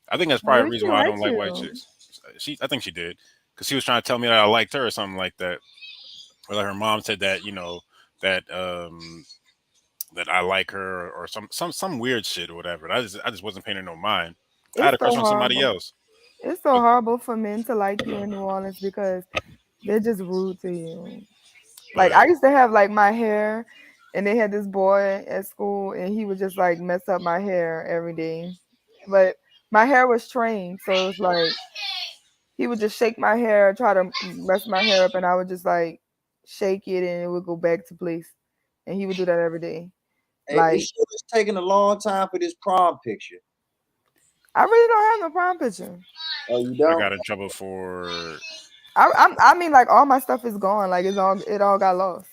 I think that's probably a reason why I don't like white chicks. I think she did, because she was trying to tell me that I liked her or something like that. Or like her mom said that, you know, that that I like her or some weird shit or whatever. I just wasn't paying her no mind. I had a crush on somebody else. It's so horrible for men to like you in New Orleans because they're just rude to you. Like I used to have like my hair, and they had this boy at school, and he would just like mess up my hair every day. But my hair was trained, so it was like he would just shake my hair, try to mess my hair up, and I would just like shake it, and it would go back to place. And he would do that every day. Hey, Like it sure is taking a long time for this prom picture. I really don't have no prom picture. Oh, you I don't? got in trouble for. I mean, like all my stuff is gone. Like it all got lost.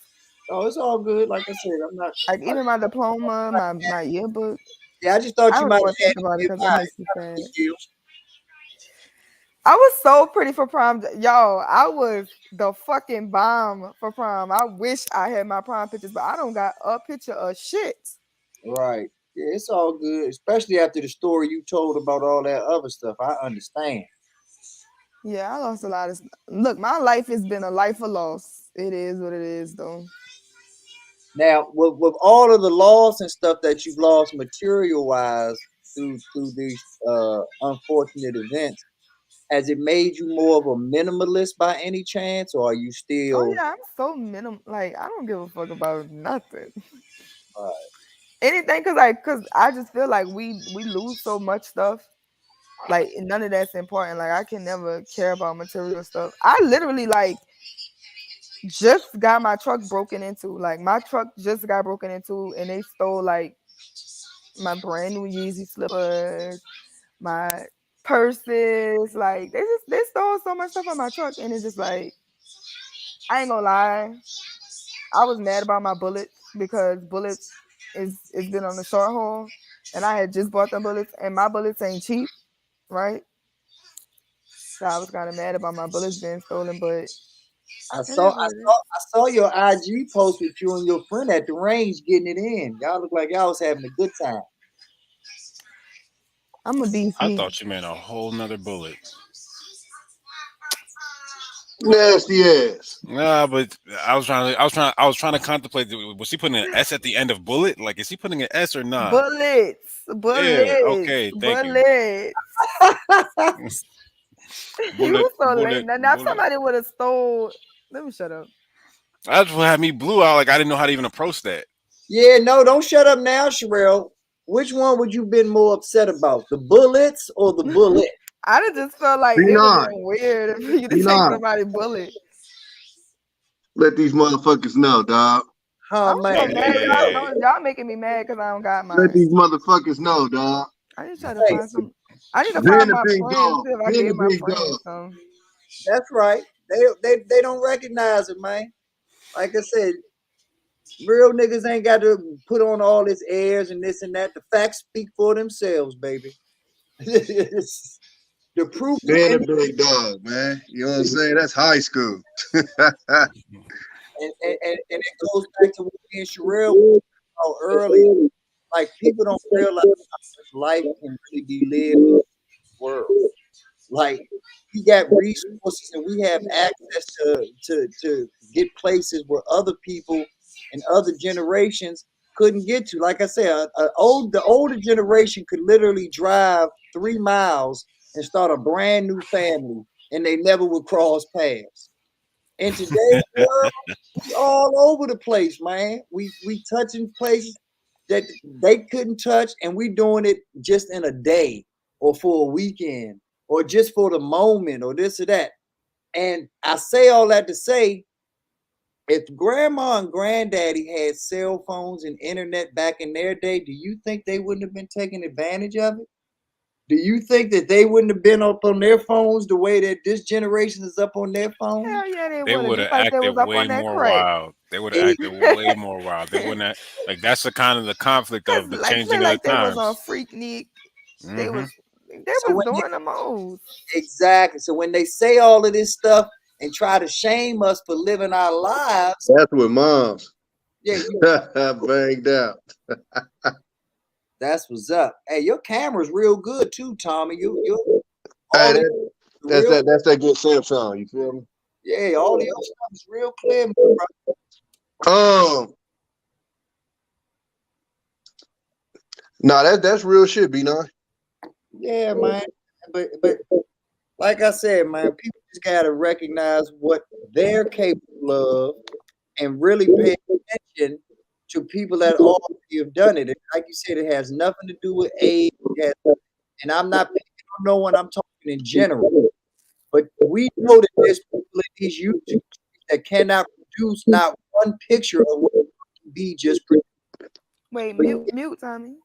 Oh, it's all good. Like I said, I'm not like even my diploma, my yearbook. Yeah, I just thought I you don't might want to have think about it because that makes me sad. you. I was so pretty for prom, y'all. I was the fucking bomb for prom. I wish I had my prom pictures, but I don't got a picture of shit. Right. Yeah, it's all good, especially after the story you told about all that other stuff. I understand. Yeah, I lost a lot of. Look, my life has been a life of loss. It is what it is, though. Now, with all of the loss and stuff that you've lost material-wise through these unfortunate events, has it made you more of a minimalist by any chance, or are you still? Oh yeah, I'm so minimal. Like I don't give a fuck about nothing. Right. Anything, cause I just feel like we lose so much stuff. Like none of that's important. Like I can never care about material stuff. I literally like just got my truck broken into. Like my truck just got broken into, and they stole like my brand new Yeezy slippers, my purses. Like they stole so much stuff on my truck, and it's just like I ain't gonna lie. I was mad about my bullets because bullets it's been on the short haul, and I had just bought them bullets, and my bullets ain't cheap, right? So I was kind of mad about my bullets being stolen, but I saw your IG post with you and your friend at the range getting it in. Y'all look like y'all was having a good time. I'm a DC. I thought you meant a whole nother bullet. Nasty ass. Nah, but I was trying to contemplate. Was he putting an S at the end of bullet? Like, is he putting an S or not? Bullets. Yeah, okay, thank bullets. You was so late. Now somebody would have stole. Let me shut up. That's what had me blew out. Like I didn't know how to even approach that. Yeah, no, don't shut up now, Sherelle. Which one would you been more upset about, the bullets or the bullet? I just felt like it would be weird if you take somebody's bullet. Let these motherfuckers know, dog. Oh man, y'all making me mad because I don't got mine. Let these motherfuckers know, dog. I just try to find some. I need to find my friends if I get my friends some. That's right. They don't recognize it, man. Like I said, real niggas ain't got to put on all this airs and this and that. The facts speak for themselves, baby. The proof. Being a big dog, man. You know what I'm saying? That's high school. and it goes back to what me and Sherelle were talking about earlier. Like people don't realize how much life can really be lived in this world. Like we got resources and we have access to get places where other people and other generations couldn't get to. Like I said, the older generation could literally drive 3 miles and start a brand new family and they never would cross paths. In today's world, we all over the place, man. We touching places that they couldn't touch, and we doing it just in a day or for a weekend or just for the moment or this or that. And I say all that to say, if grandma and granddaddy had cell phones and internet back in their day, do you think they wouldn't have been taking advantage of it? Do you think that they wouldn't have been up on their phones the way that this generation is up on their phones? Hell yeah, They would have acted way more wild. They would have acted way more wild. They wouldn't have, like, that's the kind of the conflict of the changing of the they times. was on Freaknik. They was So was when doing the most. Exactly. So when they say all of this stuff and try to shame us for living our lives, That's what moms. yeah, banged out. that's what's up. Hey, your camera's real good too, Tommy. Hey, that's that good Samsung. You feel me? Yeah, all your stuff is real clear, bro. No, that's real shit, B9. Yeah, man. But like I said, man, people just gotta recognize what they're capable of and really pay attention to people that already have done it. And like you said, it has nothing to do with age. And I'm not picking on no one, I'm talking in general. But we know that there's people in these YouTube that cannot produce not one picture of what it can be just produced. Wait, mute, Tommy.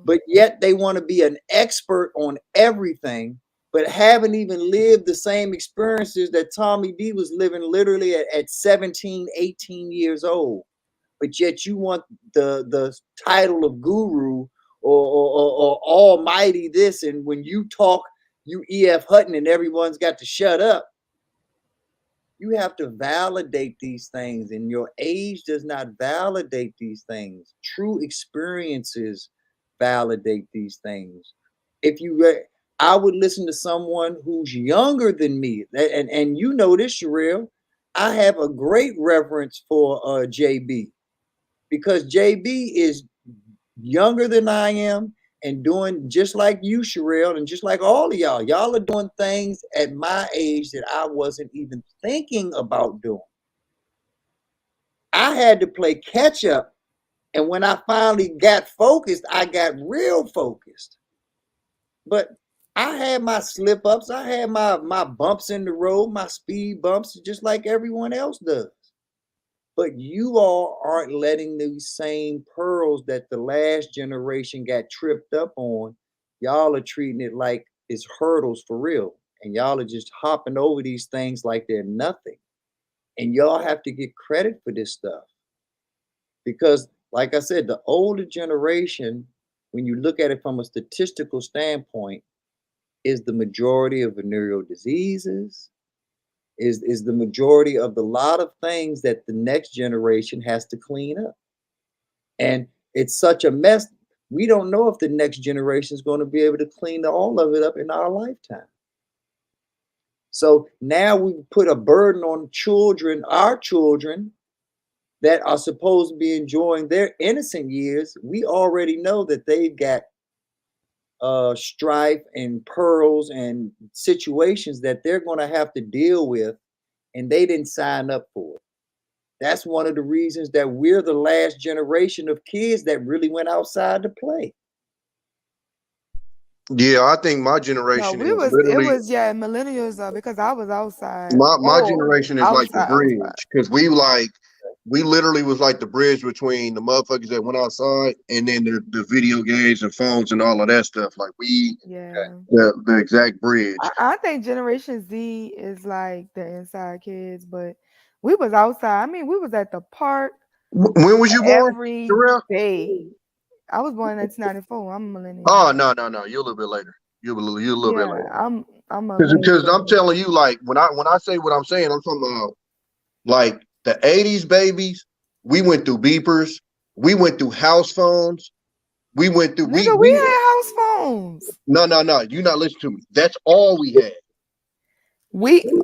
But yet they want to be an expert on everything, but haven't even lived the same experiences that Tommy D was living literally at 17, 18 years old. But yet you want the title of guru or almighty this, and when you talk, you E.F. Hutton and everyone's got to shut up. You have to validate these things, and your age does not validate these things. True experiences validate these things. If you, I would listen to someone who's younger than me, and you know this, Sherelle. I have a great reverence for JB, because JB is younger than I am and doing just like you, Sherelle, and just like all of y'all. Y'all are doing things at my age that I wasn't even thinking about doing. I had to play catch up. And when I finally got focused, I got real focused. But I had my slip ups, I had my bumps in the road, my speed bumps, just like everyone else does. But you all aren't letting these same pearls that the last generation got tripped up on. Y'all are treating it like it's hurdles for real. And y'all are just hopping over these things like they're nothing. And y'all have to get credit for this stuff. Because like I said, the older generation, when you look at it from a statistical standpoint, is the majority of venereal diseases, is the majority of the lot of things that the next generation has to clean up. And it's such a mess. We don't know if the next generation is going to be able to clean all of it up in our lifetime. So now we put a burden on children, our children, that are supposed to be enjoying their innocent years. We already know that they've got strife and pearls and situations that they're going to have to deal with, and they didn't sign up for it. That's one of the reasons that we're the last generation of kids that really went outside to play. Yeah, I think my generation it was millennials though, because I was outside. My generation is like the bridge, because we literally was like the bridge between the motherfuckers that went outside and then the video games and phones and all of that stuff. Like the exact bridge. I think Generation Z is like the inside kids, but we was outside. I mean, we was at the park. When was you born? Every day. I was born in 1994. I'm a millennial. Oh no, you're a little bit later. You're a little bit later. I'm because I'm telling you, like when I say what I'm saying, I'm talking about like the 80s babies. We went through beepers. We went through house phones. We went through. We had house phones. No. You not listening to me. That's all we had.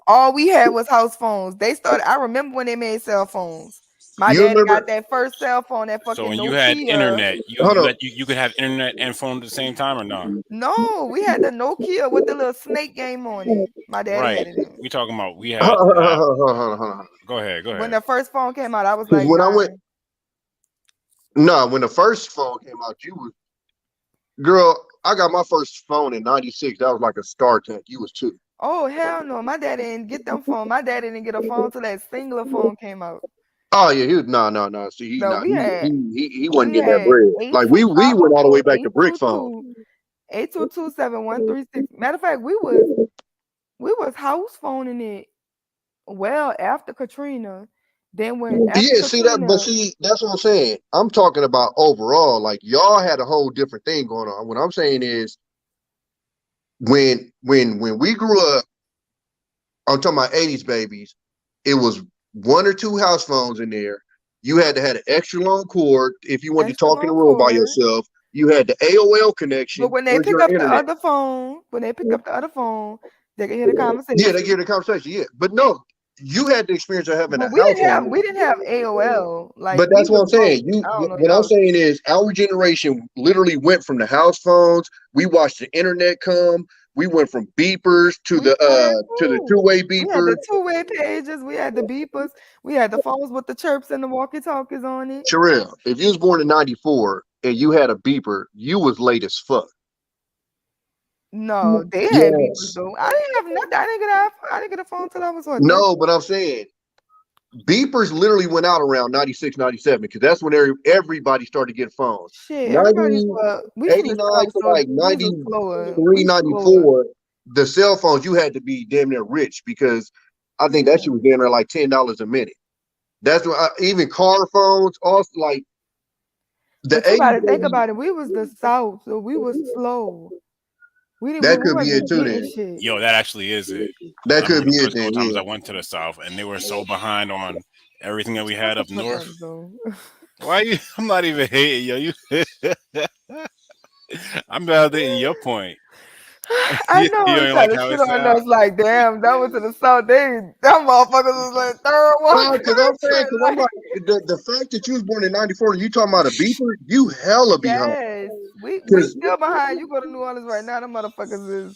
All we had was house phones. They started. I remember when they made cell phones. My You daddy remember? got that first cell phone, that fucking So when Nokia. you had internet, Hold on. you could have internet and phone at the same time or no? No, we had the Nokia with the little snake game on it. My daddy Right. had it in. We talking about we had. Hold on. Go ahead. Go When ahead. the first phone came out, I was Because like, when I went, 9. when the first phone came out, you was, girl, I got my first phone in '96. That was like a StarTech. You was 2. Oh hell no, my daddy didn't get them phone. My daddy didn't get a phone till that singular phone came out. Oh yeah, he was no. See, No, we had he wasn't getting that bread. Like we went all the way back to brick phone. 822-7136. Matter of fact, we was house phoning it well after Katrina. Then when after Yeah, see that, Katrina, but see, that's what I'm saying. I'm talking about overall. Like y'all had a whole different thing going on. What I'm saying is, when we grew up, I'm talking about '80s babies. It was 1 or 2 house phones in there. You had to have an extra long cord if you wanted to talk in a room by yourself. You had the AOL connection. but when they Where's pick your up the internet? other phone, they can hear the conversation. Yeah, they get the conversation. Yeah, but no, you had the experience of having But a house phone. we didn't have AOL. Like, But that's we what I'm was broke. saying. I don't know What I'm y'all. saying is, our generation literally went from the house phones. We watched the internet come. We went from beepers to the two-way We had beepers. the two-way pages. We had the beepers. We had the phones with the chirps and the walkie-talkies on it. Sherelle, if you was born in '94 and you had a beeper, you was late as fuck. No, they had beepers though. I didn't have nothing. I didn't get a phone till I was what? No, but I'm saying beepers literally went out around 96, 97 because that's when everybody started to get phones. Shit, 90, everybody's we 89 to like 93, 94, the cell phones, you had to be damn near rich because I think that shit was damn near like $10 a minute. That's what even car phones, also like the But you gotta 80s. think about it. We was the South, so we was slow. That could be it too. Then shit. Yo, that actually is it. that I could remember be the it. first couple Then times yeah. I went to the South, and they were so behind on everything that we had up north. Why you? I'm not even hating, yo. You, I'm validating your point. I know You I'm ain't trying like to how shit it on sound? us like, damn, that was to the South. Them motherfuckers was like third world Because I'm saying, because I'm like the fact that you was born in '94 and you talking about a beeper, you hella behind. Yes, we Because still behind. You go to New Orleans right now, the motherfuckers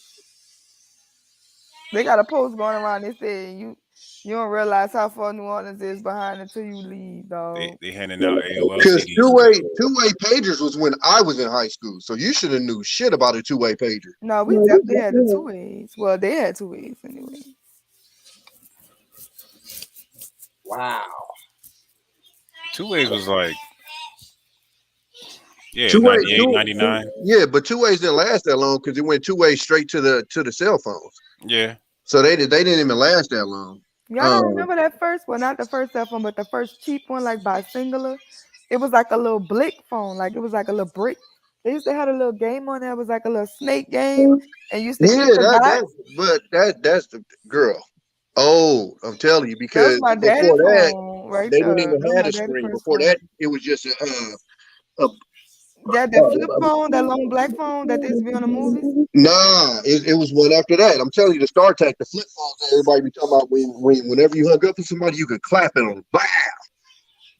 they got a post going around. They say you don't realize how far New Orleans is behind until you leave, dog. They handing out AOL Because CDs. two-way pagers was when I was in high school, so you should have knew shit about a two-way pager. No, we definitely had the 2 ways. Well, they had 2 ways anyway. Wow. 2 ways was like, yeah, Two-way, 98, 99. Yeah, but 2 ways didn't last that long because it went 2 ways straight to the cell phones. Yeah. So they didn't even last that long. Y'all don't remember that first? Well, not the first cell phone, but the first cheap one, like by Singular. It was like a little blick phone, like it was like a little brick. They used to have a little game on there. It was like a little snake game, and you used to hit the dots. That's the girl. Oh, I'm telling you, That because was my before daddy that, phone right they there. didn't even That was have my a daddy screen. first Before phone. that, it was just That flip phone, that long black phone that used to be on the movies. nah. It was one after that. I'm telling you, the StarTech, the flip phones that everybody be talking about whenever you hung up with somebody, you could clap it on. Bam.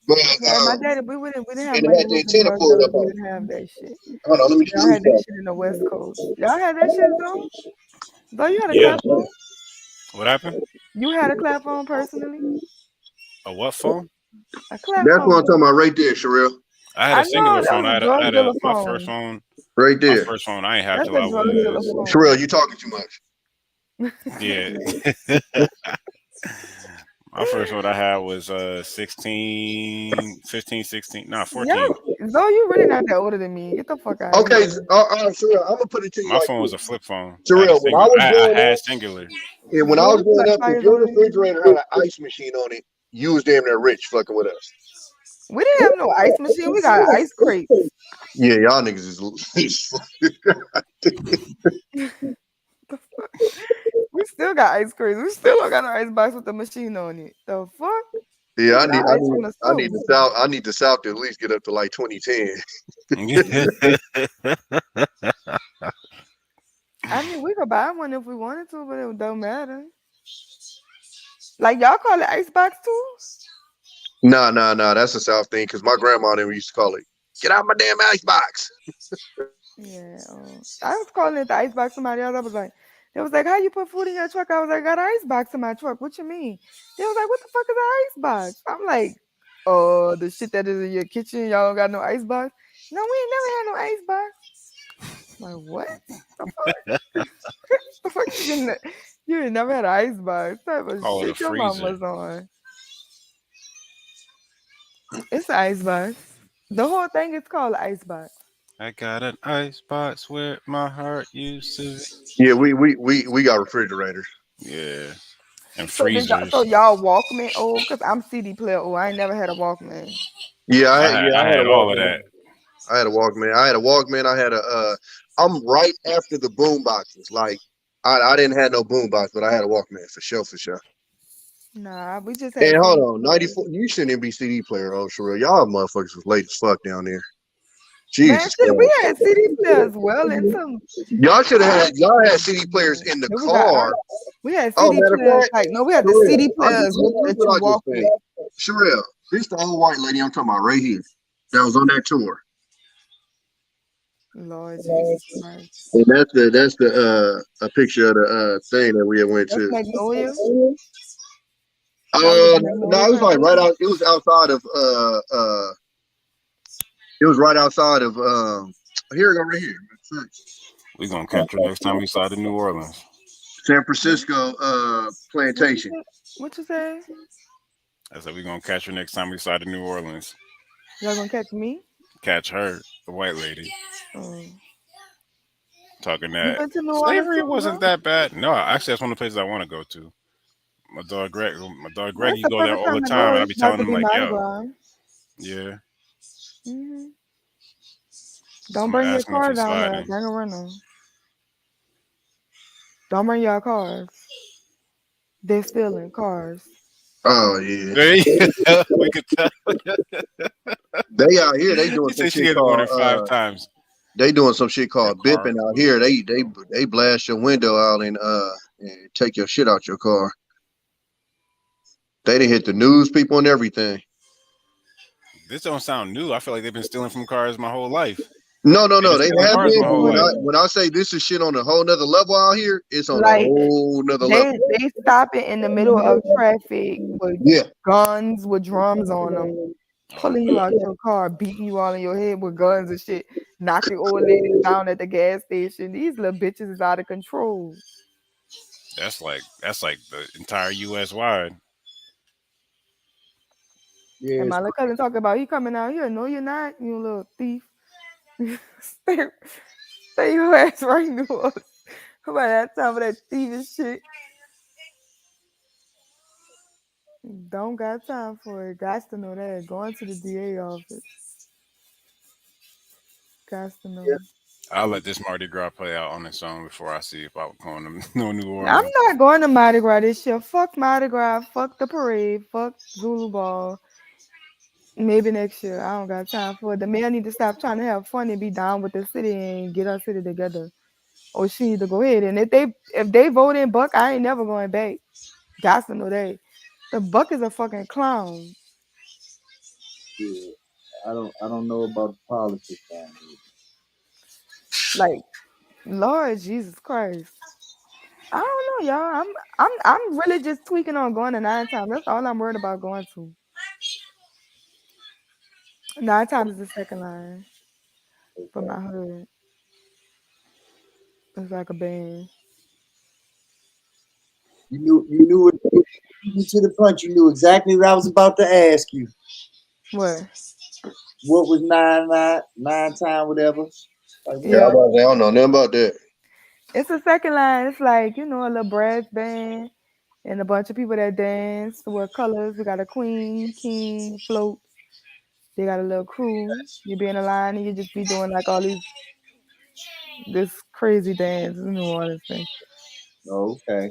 But Yeah, my daddy, we didn't have and it money had the with antenna the pulled up we on. didn't have that shit. Hold on, let me Y'all had that shit in the West Coast. Y'all had that shit though. Though you had a Yeah. clap phone. What happened? You had a clap phone personally. A what phone? A clap That's phone. what I'm talking about right there, Sherelle. I had a singular phone. I had a my phone. first phone. Right there. My first phone I ain't have That's till a I drug dealer was. phone. Sherelle, you talking too much. Yeah. My first one I had was 16, 15, 16, nah, 14. Yeah, Zoe, you really not that older than me. Get the fuck out. Okay, of here. Sherelle, I'm gonna put it to you My like phone was a this. flip phone. Sherelle, when I was I growing had up, singular. yeah, when I was growing up, if your refrigerator had an ice machine on it, you was damn near rich fucking with us. We didn't have no ice machine. We got ice crates. Yeah, y'all niggas is. We still got ice crates. We still don't got no ice box with the machine on it. The fuck? Yeah, I We need got ice from the stove. I need the South to at least get up to like 2010. I mean, we could buy one if we wanted to, but it don't matter. Like y'all call it icebox too? Nah. That's a South thing because my grandma never used to call it. Get out my damn icebox. Yeah, I was calling it the icebox. Somebody else, I was like, they was like, how you put food in your truck? I was like, I got an icebox in my truck. What you mean? They was like, what the fuck is an icebox? I'm like, oh, the shit that is in your kitchen, y'all don't got no icebox? No, we ain't never had no icebox. I'm like, what? The fuck you ain't never had an icebox. Type of Call it a shit your freezer. mom was on. It's an icebox. The whole thing is called an icebox. I got an icebox where my heart used to be. Yeah, we got refrigerators. Yeah. And So freezers. so y'all Walkman old? Cause I'm CD player old. I ain't never had a Walkman. Yeah, I had a all of Walkman. that. I had a Walkman. I had a I'm right after the boom boxes. Like I didn't have no boom box, but I had a Walkman for sure. Nah, we just had. And hold CD on, 94. You shouldn't even be CD player, Sherelle. Y'all motherfuckers was late as fuck down there. Jesus Man, shit, we Christ. had CD players well into. Y'all had CD players in the car. We had Oh, CD matter of players. fact, Like no, we had the Sherelle, CD players that what you I walk just with. said. Sherelle, this the old white lady I'm talking about right here. That was on that tour. Lord Jesus Christ. And that's the a picture of the thing that we had went That's to. Magnolia. No, it was like right out. It was outside of It was right outside of here we go right here. We're gonna catch her next time we slide to New Orleans. San Francisco plantation. What you say? I said we're gonna catch her next time we slide to New Orleans. Y'all gonna catch me? Catch her, the white lady. Talking You been that to New Orleans slavery too, wasn't bro? that bad. No, actually that's one of the places I want to go to. My dog Greg, he That's the go there perfect all the time to time, go. and I It's be about telling to him be like, Mardi yo, Gras. yeah. Don't I'm bring your asking if car he's down there. sliding. Bring a rental. Don't bring your cars. They're stealing cars. Oh yeah. We could tell. They out here. They doing He some said she shit had to go there called 5 times. They doing some shit called bipping out here. They blast your window out and take your shit out your car. They done hit the news people and everything. This don't sound new. I feel like they've been stealing from cars my whole life. No. They've been They stealing have cars been. my whole life. When I say this is shit on a whole nother level out here, it's on a Like whole nother level. they stop it in the middle of traffic with guns with drums on them, pulling you out your car, beating you all in your head with guns and shit, knocking old ladies down at the gas station. These little bitches is out of control. That's like the entire U.S. wide. Yeah, And my little cousin talking about he coming out here. No, you're not, you little thief. stay your ass right in New Orleans. About that time for that thievish shit. Don't got time for it. Got to know that. Going to the DA office. Got to know. I'll let this Mardi Gras play out on its own before I see if I'm going to New Orleans. I'm not going to Mardi Gras this year. Fuck Mardi Gras. Fuck the parade. Fuck Zulu Ball. Maybe next year. I don't got time for it. The man need to stop trying to have fun and be down with the city and get our city together. Or she need to go ahead. And if they vote in Buck, I ain't never going back. Got to know that. The Buck is a fucking clown. Yeah, I don't know about the politics down here. Like, Lord Jesus Christ. I don't know, y'all. I'm really just tweaking on going to 9 times. That's all I'm worried about going to. 9 times is the second line for my hood. It's like a band. You knew it to the punch. You knew exactly what I was about to ask you. What? What was 9 time, whatever? Like, Yeah. I don't know nothing about that. It's a second line. It's like, a little brass band and a bunch of people that dance with colors. We got a queen, king, floats. They got a little crew. You be in a line and you just be doing like all this crazy dance in New Orleans thing. Okay.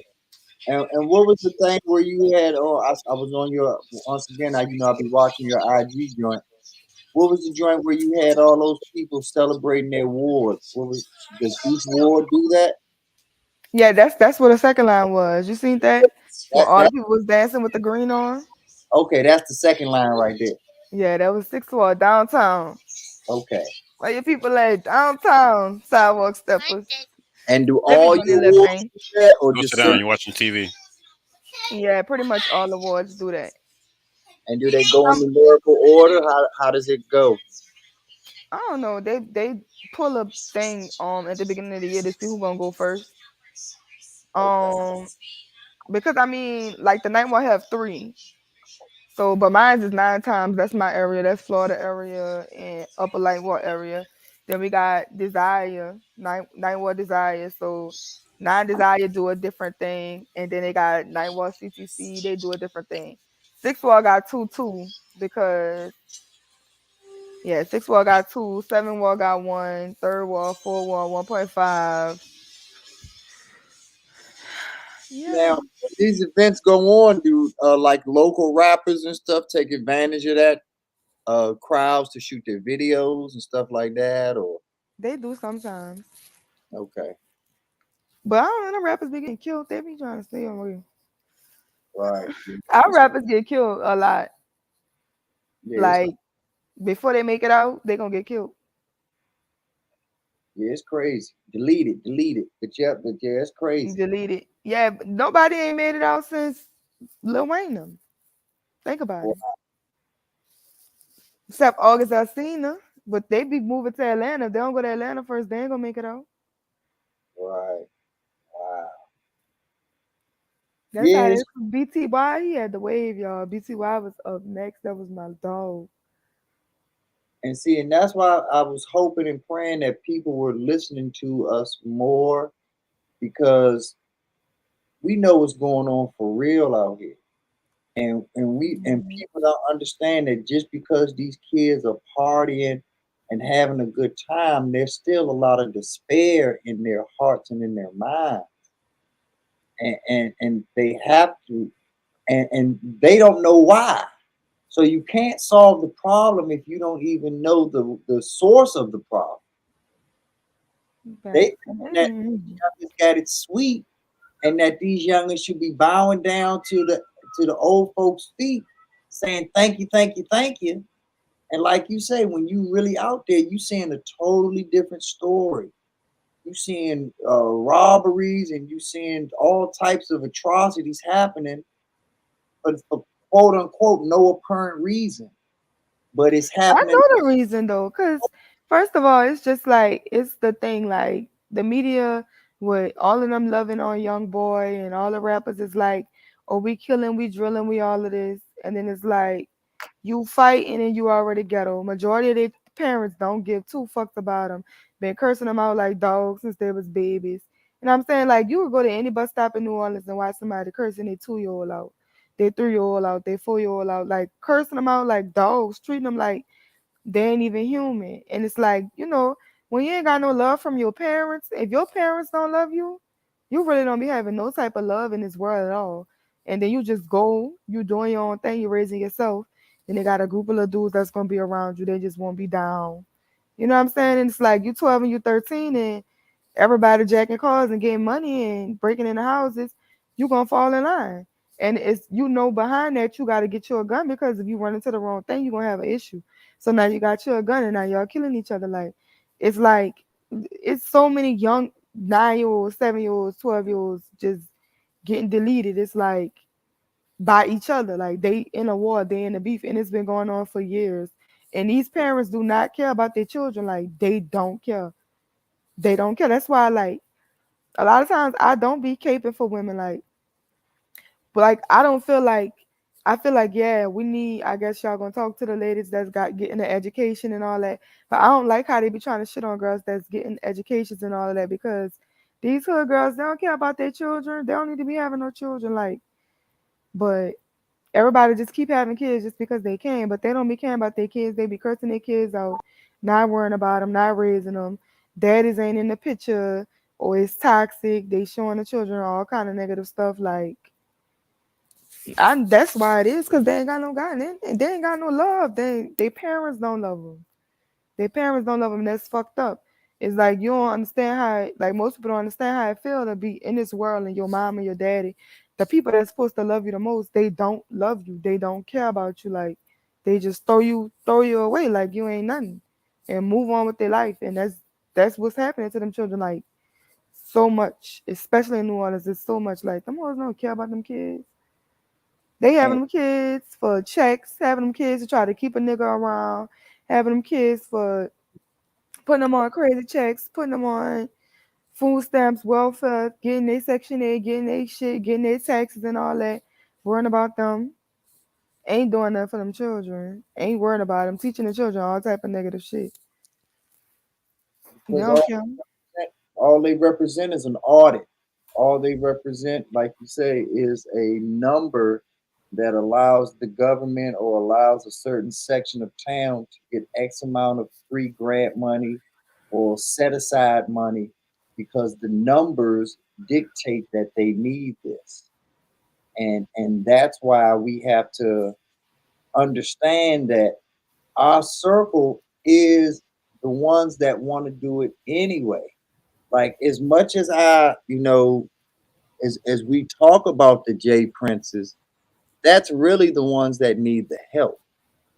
And what was the thing where you had? Oh, I was on your once again. I've been watching your IG joint. What was the joint where you had all those people celebrating their awards? Does each ward do that? Yeah, that's what the second line was. You seen that? Where all the people was dancing with the green on? Okay, that's the second line right there. Yeah, that was 6th Ward downtown. Okay. Where your people at? Downtown sidewalk steppers. And do They be all doing their your little wards thing. do that, or Go just sit down. some? You're watching TV. Yeah, pretty much all the wards do that. And do they go in numerical order? How does it go? I don't know. They pull a thing at the beginning of the year to see who's gonna go first. Because I mean, like the night one have 3. So, but mine is 9 times. That's my area. That's Florida area and Upper Light Ward area. Then we got Desire, Night Ward Desire. So 9 Desire do a different thing, and then they got Night Ward CTC. They do a different thing. 6th Ward got 2 because 6th Ward got 2, 7th Ward got 1, 3rd Ward, 4th Ward 1.5. Yeah. Now, these events go on. Do like local rappers and stuff take advantage of that crowds to shoot their videos and stuff like that, or They do sometimes. okay, But I don't know, rappers be getting killed. They be trying to stay on real. right? Our rappers get killed a lot. Yeah, Like before they make it out, they gonna get killed. yeah, it's crazy. Delete it. But yeah, it's crazy. Delete it. Yeah, but nobody ain't made it out since Lil Wayne them. Think about it. Except August Alsina, but they be moving to Atlanta. If they don't go to Atlanta first, they ain't gonna make it out. Right. Wow. That's how it Yes. is. BTY, he had the wave, y'all. BTY was up next. That was my dog. And see, and that's why I was hoping and praying that people were listening to us more, because we know what's going on for real out here. And people don't understand that just because these kids are partying and having a good time, there's still a lot of despair in their hearts and in their minds. And they have to, and they don't know why. So you can't solve the problem if you don't even know the source of the problem. They think that youngest got it sweet, and that these youngest should be bowing down to the old folks' feet, saying thank you, thank you, thank you. And like you say, when you really out there, you seeing a totally different story. You seeing robberies, and you seeing all types of atrocities happening, but for quote unquote no apparent reason. But it's I happening. know the reason though, because first of all, it's just like it's the thing, like the media with all of them loving on Young Boy and all the rappers is like, oh, we killing, we drilling, we all of this, and then it's like you fighting and you already ghetto. Majority of their parents don't give 2 fucks about them. Been cursing them out like dogs since they was babies. And I'm saying, like, you would go to any bus stop in New Orleans and watch somebody cursing their 2-year-old out, their 3-year-old out, their 4-year-old out, like cursing them out like dogs, treating them like they ain't even human. And it's like, when you ain't got no love from your parents, if your parents don't love you, you really don't be having no type of love in this world at all. And then you just go, you doing your own thing, you raising yourself. Then they got a group of little dudes that's gonna be around you. They just won't be down. You know what I'm saying? And it's like you 12 and you 13 and everybody jacking cars and getting money and breaking into houses, you gonna fall in line. And it's behind that you gotta get you a gun, because if you run into the wrong thing, you're gonna have an issue. So now you got you a gun and now y'all killing each other. It's so many young 9-year-olds, 7-year-olds, 12-year-olds just getting deleted. It's like by each other. Like they in a war, they in a beef, and it's been going on for years. And these parents do not care about their children. Like they don't care. They don't care. That's why, like, a lot of times I don't be caping for women. But I don't feel like, I feel like, yeah, we need, I guess y'all gonna talk to the ladies that's getting the education and all that. But I don't like how they be trying to shit on girls that's getting educations and all of that, because these hood girls, they don't care about their children. They don't need to be having no children. But everybody just keep having kids just because they can, but they don't be caring about their kids. They be cursing their kids out, not worrying about them, not raising them. Daddies ain't in the picture, or it's toxic. They showing the children all kind of negative stuff. That's why it is, because they ain't got no God, and they ain't got no love. Their parents don't love them. Their parents don't love them. That's fucked up. It's like you don't understand how, like most people don't understand how it feels to be in this world and your mom and your daddy the people that's supposed to love you the most, they don't love you. They don't care about you. Like they just throw you away like you ain't nothing and move on with their life. And that's what's happening to them children. Like so much, especially in New Orleans, it's so much like them boys don't care about them kids. They having them kids for checks, having them kids to try to keep a nigga around, having them kids for putting them on crazy checks, putting them on food stamps, welfare, getting their Section 8, getting their shit, getting their taxes and all that, worrying about them. Ain't doing nothing for them children. Ain't worrying about them, teaching the children all type of negative shit. They Because don't care. all they represent is an audit. All they represent, like you say, is a number that allows the government or allows a certain section of town to get X amount of free grant money or set aside money because the numbers dictate that they need this. And that's why we have to understand that our circle is the ones that want to do it anyway. Like as much as as we talk about the J Princes, that's really the ones that need the help.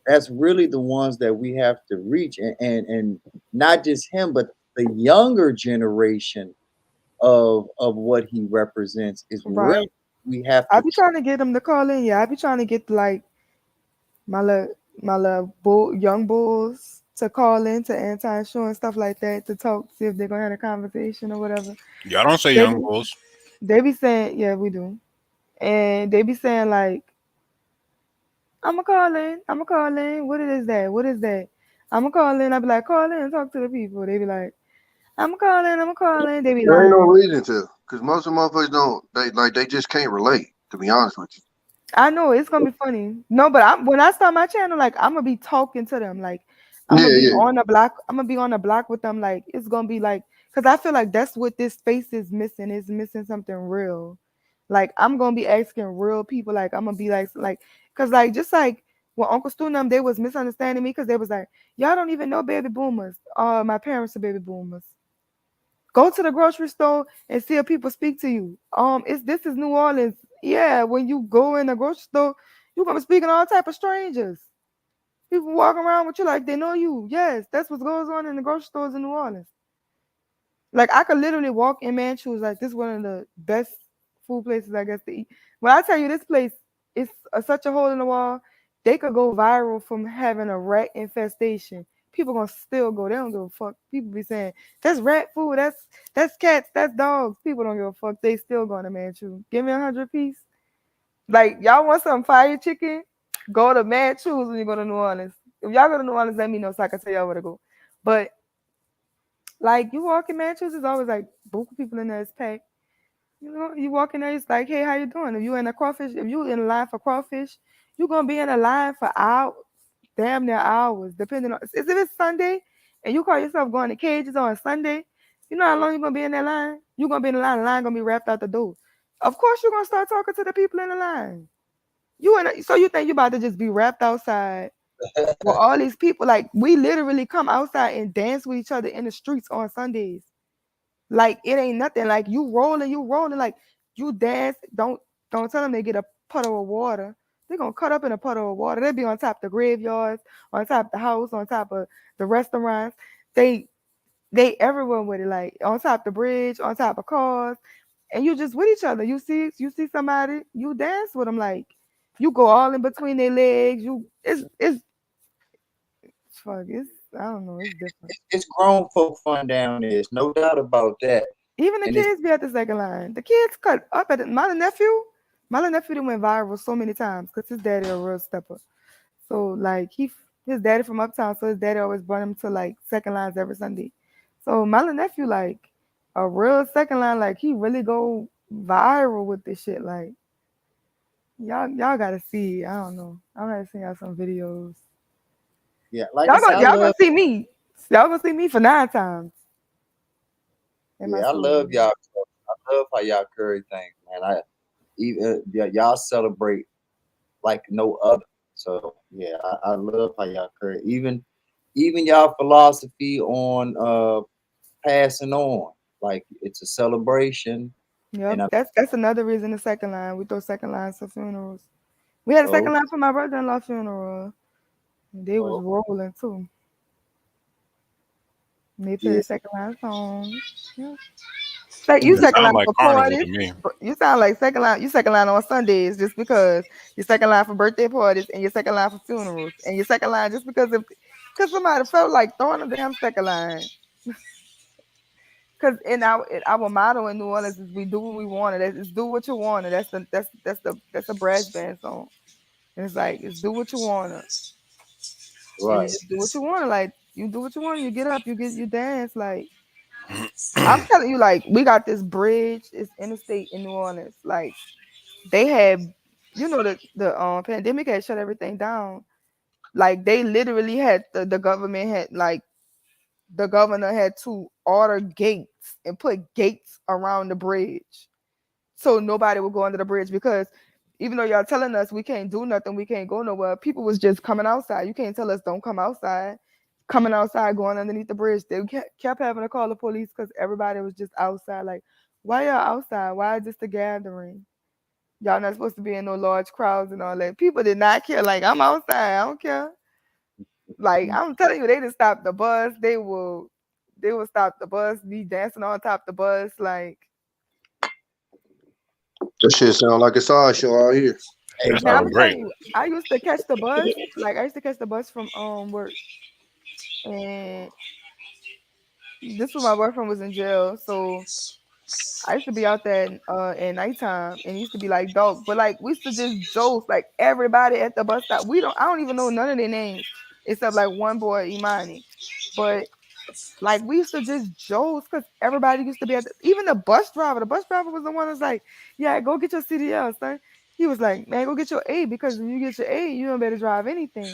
That's really the ones that we have to reach, and not just him, but the younger generation of what he represents is Right. really we have I to. be trying to get them to call in. Yeah, I be trying to get like my little young bulls to call in to anti-show and stuff like that to talk, see if they're gonna have a conversation or whatever. Y'all don't say They young be, bulls. they be saying, yeah, we do, and they be saying like, I'ma call in. What is that? What is that? I'ma call in. I be like, call in and talk to the people. They be like, I'ma call in. They be There ain't no lying. reason to, because most of the motherfuckers don't. They just can't relate. To be honest with you. I know it's gonna be funny. No, but when I start my channel, like I'm gonna be talking to them. Like I'm Yeah, gonna be yeah. on the block. I'm gonna be on the block with them. Like it's gonna be like, cause I feel like that's what this space is missing. It's missing something real. Like I'm gonna be asking real people. Like I'm gonna be like, cause like just like when Uncle Stu and them, they was misunderstanding me because they was like, y'all don't even know baby boomers. My parents are baby boomers. Go to the grocery store and see if people speak to you. This is New Orleans. Yeah, when you go in the grocery store, you're gonna be speaking to all type of strangers. People walking around with you like they know you. Yes, that's what goes on in the grocery stores in New Orleans. Like I could literally walk in Manchus, like this is one of the best food places I guess to eat. When I tell you this place is such a hole in the wall, they could go viral from having a rat infestation. People gonna still go. They don't give a fuck. People be saying that's rat food, that's cats, that's dogs. People don't give a fuck. They still going to Manchus. Give me 100 piece. Like y'all want some fire chicken? Go to Manchus when you go to New Orleans. If y'all go to New Orleans, let me know so I can tell y'all where to go. But like you walk in Manchus, it's always like book people in there. It's packed. You know, you walk in there, it's like, hey, how you doing? If you in a crawfish, if you in line for crawfish, you're gonna be in a line for hours, damn near hours, depending on if it's Sunday and you call yourself going to Cages on Sunday, you know how long you're gonna be in that line? You're gonna be in the line gonna be wrapped out the door. Of course you're gonna start talking to the people in the line. So you think you about to just be wrapped outside with all these people? Like we literally come outside and dance with each other in the streets on Sundays. Like it ain't nothing. Like you rolling, like you dance. Don't tell them they get a puddle of water. They're gonna cut up in a puddle of water. They be on top of the graveyards, on top of the house, on top of the restaurants. They everywhere with it, like on top of the bridge, on top of cars, and you just with each other. You see somebody, you dance with them. Like you go all in between their legs. It's fuck. I don't know. It's different. It's grown folk fun down there. There's no doubt about that. Even the And kids be at the second line. The kids cut up at it. My little nephew that went viral so many times because his daddy a real stepper. So like his daddy from uptown, so his daddy always brought him to like second lines every Sunday. So my little nephew like a real second line, like he really go viral with this shit. Like y'all gotta see. I don't know. I'm gonna send y'all some videos. Yeah, like Y'all I said, gonna see me. Y'all gonna see me for 9 times. Yeah, I love y'all. I love how y'all carry things, man. Y'all celebrate like no other. So yeah, I love how y'all carry. Even y'all philosophy on passing on, like it's a celebration. Yep, And that's another reason the second line. We throw second lines to funerals. We had a oh, second line for my brother-in-law funeral. They was oh, rolling too. They play yeah. the second line song. Yeah. Like you It second line sound like for carnival parties. to me. You sound like second line. You second line on Sundays just because your second line for birthday parties and your second line for funerals and your second line just because somebody felt like throwing a damn second line. Because in our motto in New Orleans is we do what we want. It's do what you want. That's a brass band song. And it's like it's do what you want. And you Right. just do what you want. Like you do what you want. You get up. You dance. Like I'm telling you, like we got this bridge. It's interstate in New Orleans. Like they had, the pandemic had shut everything down. Like they literally had the government had like the governor had to order gates and put gates around the bridge so nobody would go under the bridge because even though y'all telling us we can't do nothing, we can't go nowhere, people was just coming outside. You can't tell us don't come outside. Coming outside, going underneath the bridge. They kept having to call the police because everybody was just outside. Like, why y'all outside? Why is this the gathering? Y'all not supposed to be in no large crowds and all that. People did not care. Like, I'm outside. I don't care. Like, I'm telling you, they just stopped the bus. They will stop the bus, be dancing on top the bus. Like, That shit sound like a side show out here. That now I'm sounds great. telling you, I used to catch the bus. Like, I used to catch the bus from work, and this was my boyfriend was in jail, so I used to be out there at nighttime, and it used to be like dark. But like we used to just joke, like everybody at the bus stop. I don't even know none of their names except like one boy, Imani. But like we used to just joke because everybody used to be even the bus driver. The bus driver was the one that's like, "Yeah, go get your CDL, son." He was like, "Man, go get your A because when you get your A, you don't better drive anything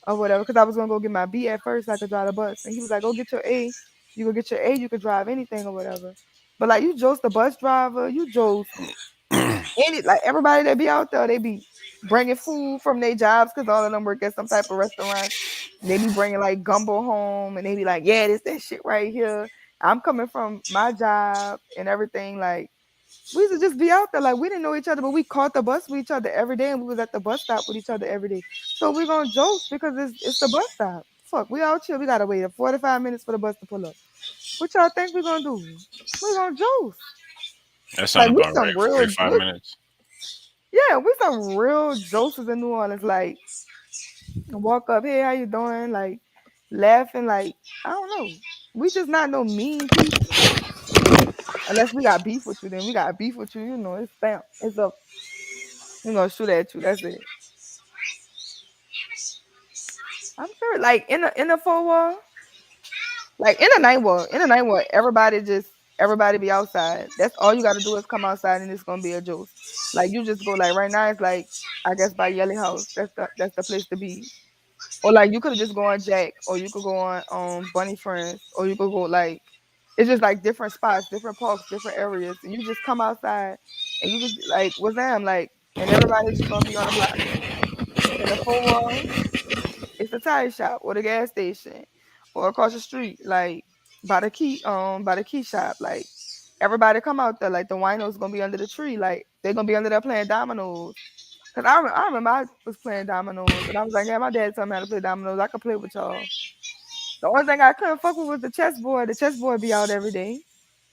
or whatever." Because I was gonna go get my B at first, so I could drive the bus, and he was like, "Go get your A. You go get your A, you could drive anything or whatever." But like you jokes the bus driver, you jokes like everybody that be out there, they be bringing food from their jobs because all of them work at some type of restaurant. They be bringing like gumbo home, and they be like, "Yeah, this that shit right here." I'm coming from my job and everything. Like we used to just be out there, like we didn't know each other, but we caught the bus with each other every day, and we was at the bus stop with each other every day. So we gonna joke because it's the bus stop. Fuck, we out here. We gotta wait 45 minutes for the bus to pull up. What y'all think we gonna do? We gonna joke. That Like sounds we about some right for real, 45 minutes. yeah, we some real jokers in New Orleans. Like walk up, hey, how you doing? Like laughing, like I don't know. We just not no mean people. Unless we got beef with you, then we got beef with you. You know, it's bam, it's up. We're gonna shoot at you. That's it. I'm sure, like in the 4 wall, like in the night war, everybody be outside. That's all you gotta do is come outside, and it's gonna be a juice. Like you just go like right now, it's like I guess by Yelly House. That's the place to be. Or like you could have just go on Jack, or you could go on Bunny Friends, or you could go like it's just like different spots, different parks, different areas. And you just come outside and you just be like, what's that? Like, and everybody's just gonna be on the block. In the 4 wall, it's the tire shop or the gas station. Or across the street, like by the key shop. Like everybody come out there, like the winos gonna be under the tree, like they're gonna be under there playing dominoes. Cause I remember I was playing dominoes, and I was like, yeah, my dad told me how to play dominoes. I could play with y'all. The only thing I couldn't fuck with was the chessboard. The chessboard be out every day.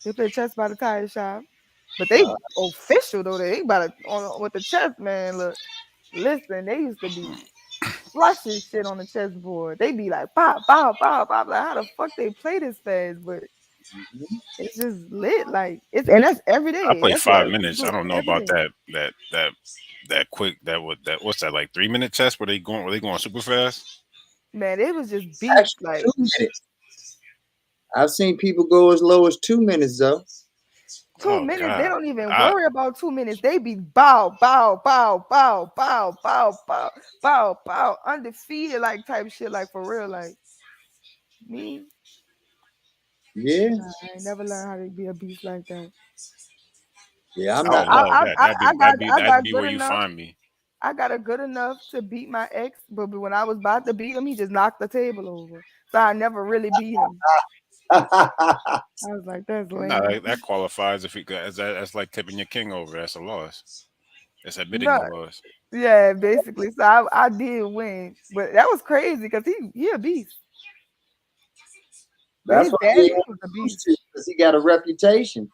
They play chess by the tire shop, but they official though. They about to, on with the chess, man. Look, listen, they used to be flushing shit on the chessboard. They be like, pop, pop, pop, pop. Like, how the fuck they play this fast? But it's just lit. Like and that's every I day. play That's what 5 minutes. I do don't know every about day. that quick. What's that, like 3 minute test where they going super fast? Man, it was just beef. Actually, Like 2 minutes. I've seen people go as low as 2 minutes though. 2 minutes, they don't even worry about 2 minutes. They be bow, bow, bow, bow, bow, bow, bow, bow, bow, undefeated, like type shit, like for real, like me. Yeah. Nah, I ain't never learned how to be a beast like that. Yeah, I'm I not. would love that. I That'd got be good where you enough. find me. I got a good enough to beat my ex, but when I was about to beat him, he just knocked the table over. So I never really beat him. I was like, that's lame. Nah, that qualifies if you that's like tipping your king over. That's a loss. That's admitting No, the loss. yeah, basically. So I did win, but that was crazy because he a beast. But That's his why daddy he was a beast. because he got a reputation.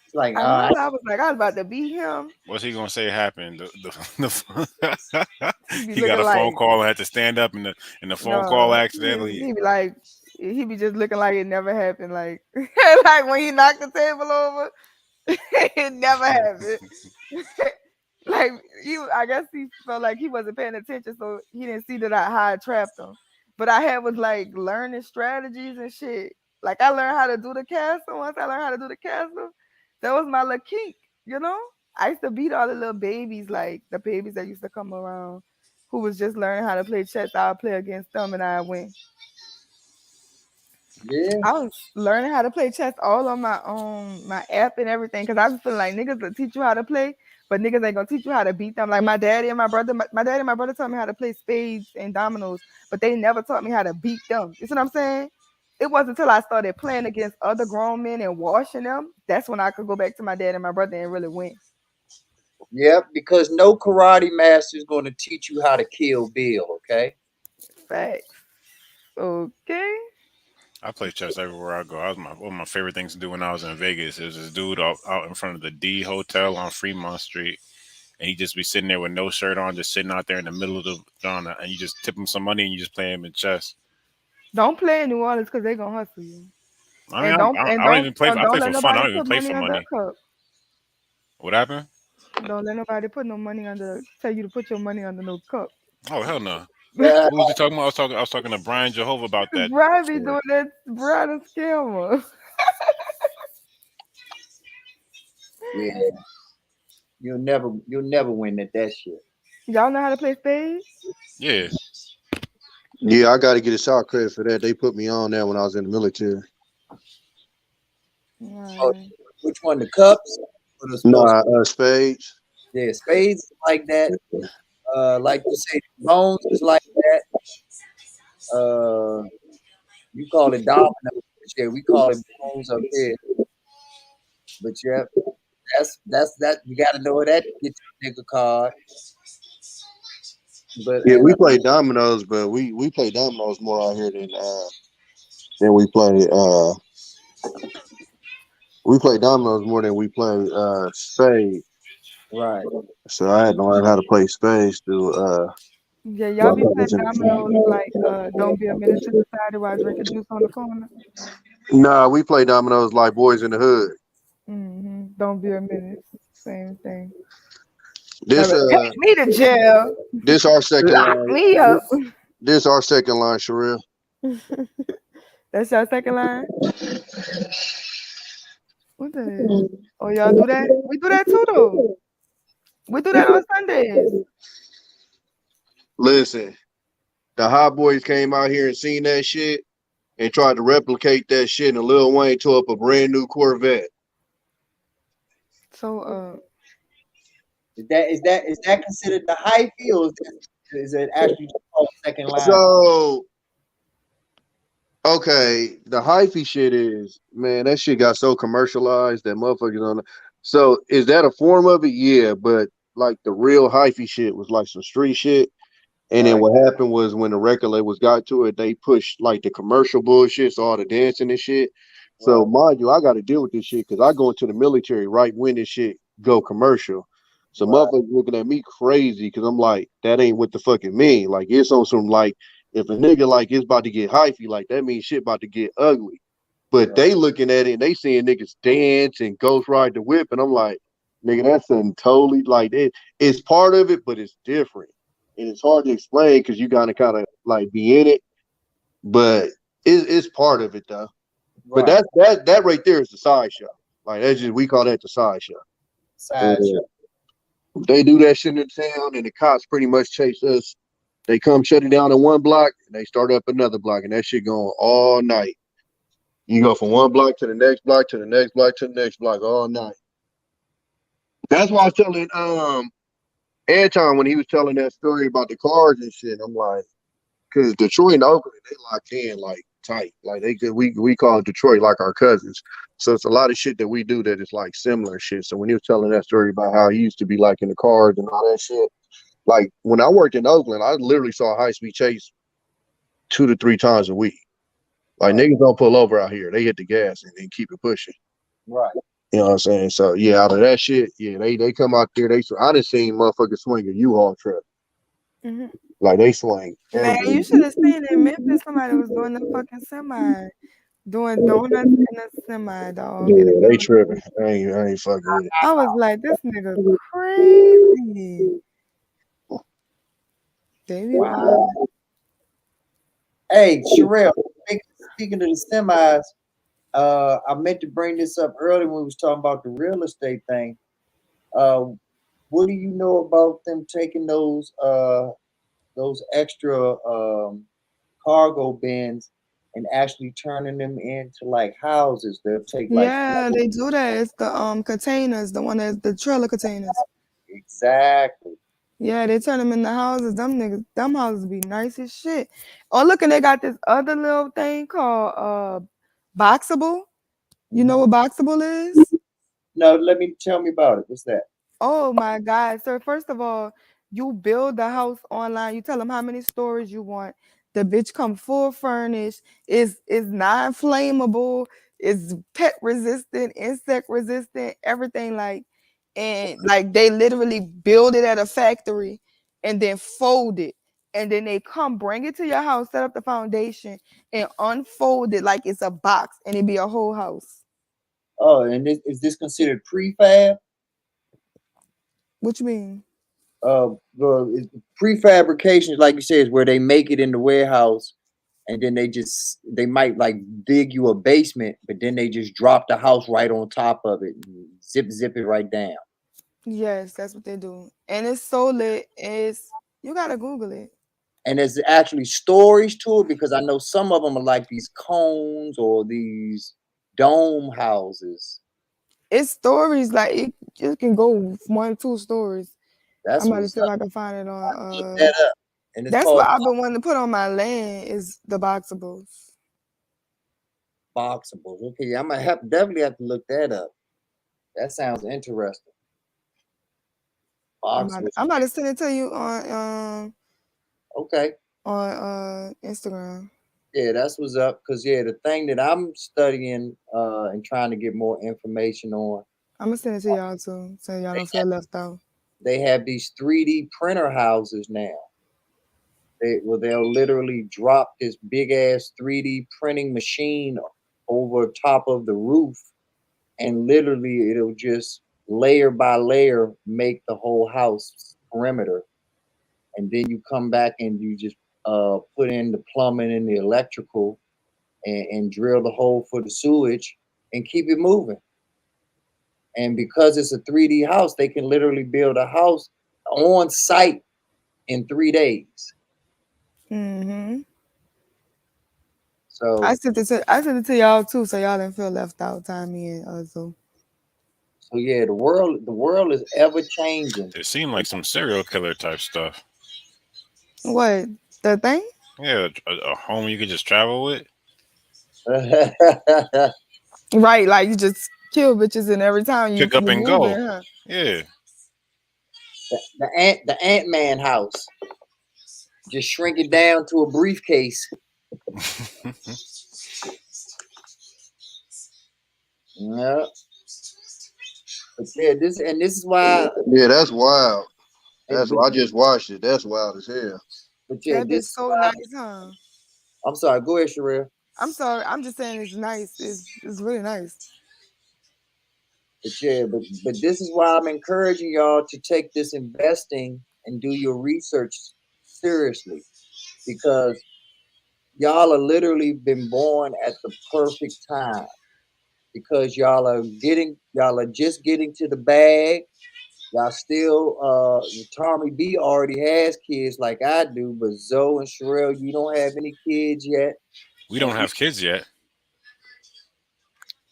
It's like, I know. I was about to beat him. What's he gonna say happened? He be He got looking a phone like call and had to stand up in the phone call no. accidentally. He be like he be just looking like it never happened. Like like when he knocked the table over, it never happened. Like I guess he felt like he wasn't paying attention, so he didn't see that how I trapped him. But I had was like learning strategies and shit. Like I learned how to do the castle. Once I learned how to do the castle, that was my little kink, you know? I used to beat all the little babies, like the babies that used to come around who was just learning how to play chess. I'll play against them and I win. Yeah. I was learning how to play chess all on my app and everything because I was feeling like niggas will teach you how to play, but niggas ain't gonna teach you how to beat them. Like my daddy and my brother, my daddy and my brother taught me how to play spades and dominoes, but they never taught me how to beat them. You see what I'm saying? It wasn't until I started playing against other grown men and washing them, that's when I could go back to my dad and my brother and really win. Yep, because no karate master is going to teach you how to kill Bill, okay? Facts. Okay. I play chess everywhere I go. One of my favorite things to do when I was in Vegas. There's this dude out in front of the D Hotel on Fremont Street, and he just be sitting there with no shirt on, just sitting out there in the middle of the dawn, and you just tip him some money and you just play him in chess. Don't play in New Orleans because they're gonna hustle you. I mean, I don't even play. I play for fun. I don't even play for money. What happened? Don't let nobody put no money under. Tell you to put your money under no cup. Oh hell no! Who was you talking about? I was talking to Brian Jehovah about that. Brian be doing that. Brian a scammer. Yeah. You'll never win at that shit. Y'all know how to play spades? Yeah. Yeah, I got to get a shot credit for that. They put me on there when I was in the military. Oh, which one? The cups? Or the Nah, spades. Yeah, spades like that. Like you say, bones is like that. You call it domino. Yeah, we call it bones up there. But yeah, that's that. You got to know that to get your nigga card. But Yeah, we play dominoes, but we play dominoes more out here than we play. We play dominoes more than we play spades. Right. So I had to learn how to play spades to Yeah, y'all be playing dominoes like don't be a menace to society while drinking juice on the corner. Nah, we play dominoes like boys in the hood. Don't be a menace. Same thing. This take me to jail. This our second Lock line. me up. This our second line, Sherelle. That's your second line? What the hell? Oh, y'all do that? We do that too, though. We do that on Sundays. Listen, the Hot Boys came out here and seen that shit and tried to replicate that shit, and Lil Wayne tore up a brand new Corvette. So, is that considered the hyphy, or is it actually called second line? So, okay, the hyphy shit is, man, that shit got so commercialized that motherfuckers on. So, is that a form of it? Yeah, but like the real hyphy shit was like some street shit. And then what happened was when the record labels got to it, they pushed like the commercial bullshit, so all the dancing and shit. So mind you, I got to deal with this shit because I go into the military right when this shit go commercial. So motherfuckers looking at me crazy because I'm like, that ain't what the fuck it mean. Like it's on some like, if a nigga like it's about to get hyphy, like that means shit about to get ugly. But they looking at it and they seeing niggas dance and ghost ride the whip, and I'm like, nigga, that's something totally like it. It's part of it, but it's different. And it's hard to explain because you gotta kind of like be in it, but it's part of it though. But that right there is the sideshow. Like that's just, we call that the sideshow. Sideshow. They do that shit in town, and the cops pretty much chase us. They come shut it down in one block, and they start up another block, and that shit going all night. You go from one block to the next block to the next block to the next block all night. That's why I was telling Anton when he was telling that story about the cars and shit. I'm like, because Detroit and Oakland, they locked in. Like tight. Like we call Detroit like our cousins. So it's a lot of shit that we do that is like similar shit. So when he was telling that story about how he used to be like in the cars and all that shit, like when I worked in Oakland, I literally saw High Speed Chase 2 to 3 times a week. Like niggas don't pull over out here; they hit the gas and keep it pushing. Right. You know what I'm saying? So yeah, out of that shit, yeah, they come out there. I done seen motherfuckers swing a U-Haul truck. Mm-hmm. Like they swing. Man, you should have seen in Memphis somebody was doing the fucking semi, doing donuts in a semi, dog. Yeah, they tripping. I ain't fucking with it. I was like, this nigga crazy. Baby, Wow. Hey, Sherelle, speaking of the semis, I meant to bring this up earlier when we was talking about the real estate thing. What do you know about them taking those extra cargo bins and actually turning them into like houses? They'll take like yeah, they do that. It's the containers, the one that's the trailer containers. Exactly. Yeah, they turn them into houses. Them houses be nice as shit. Oh, look, and they got this other little thing called Boxable. You know what Boxable is? No, tell me about it. What's that? Oh my God. So first of all, you build the house online. You tell them how many stories you want. The bitch come full furnished. Is non-flammable. Is pet resistant, insect resistant, everything like. And like they literally build it at a factory and then fold it. And then they come bring it to your house, set up the foundation, and unfold it like it's a box, and it be a whole house. Oh, and is this considered prefab? What you mean? The prefabrication, like you said, is where they make it in the warehouse, and then they might like dig you a basement, but then they just drop the house right on top of it, and zip it right down. Yes, that's what they do, and it's so lit. You gotta Google it. And there's actually stories to it because I know some of them are like these cones or these dome houses. It's stories like it can go 1 or 2 stories. That's I'm about to what's see if up. I can find it on. Look that up. And it's That's called what I've been wanting to put on my land is the Boxables. Boxables. Okay, I'm gonna definitely have to look that up. That sounds interesting. I'm Boxables. about to send it to you on Okay. on Instagram. Yeah, that's what's up. Cause yeah, the thing that I'm studying and trying to get more information on, I'm gonna send it to y'all too, so y'all don't feel left out. they have these 3D printer houses now. They'll literally drop this big ass 3D printing machine over top of the roof, and literally it'll just layer by layer make the whole house perimeter, and then you come back and you just put in the plumbing and the electrical and drill the hole for the sewage and keep it moving. And because it's a 3D house, they can literally build a house on site in 3 days. Mm-hmm. So I sent it to y'all too, so y'all didn't feel left out. Time me in also. So yeah, the world is ever changing. It seemed like some serial killer type stuff. What the thing? Yeah, a home you could just travel with. Right, like you just kill bitches and every time you Pick up and go. Huh? Yeah. The Ant-Man house. Just shrink it down to a briefcase. Yeah. But yeah, this is why. Yeah, that's wild. That's why I just watched it. That's wild as hell. But yeah, That is so nice, huh? I'm sorry. Go ahead, Sherelle. I'm sorry. I'm just saying it's nice. It's really nice. But yeah, but this is why I'm encouraging y'all to take this investing and do your research seriously, because y'all are literally been born at the perfect time, because y'all are just getting to the bag. Y'all still Tommy B already has kids like I do, but Zoe and Sherelle, you don't have any kids yet. We don't have kids yet.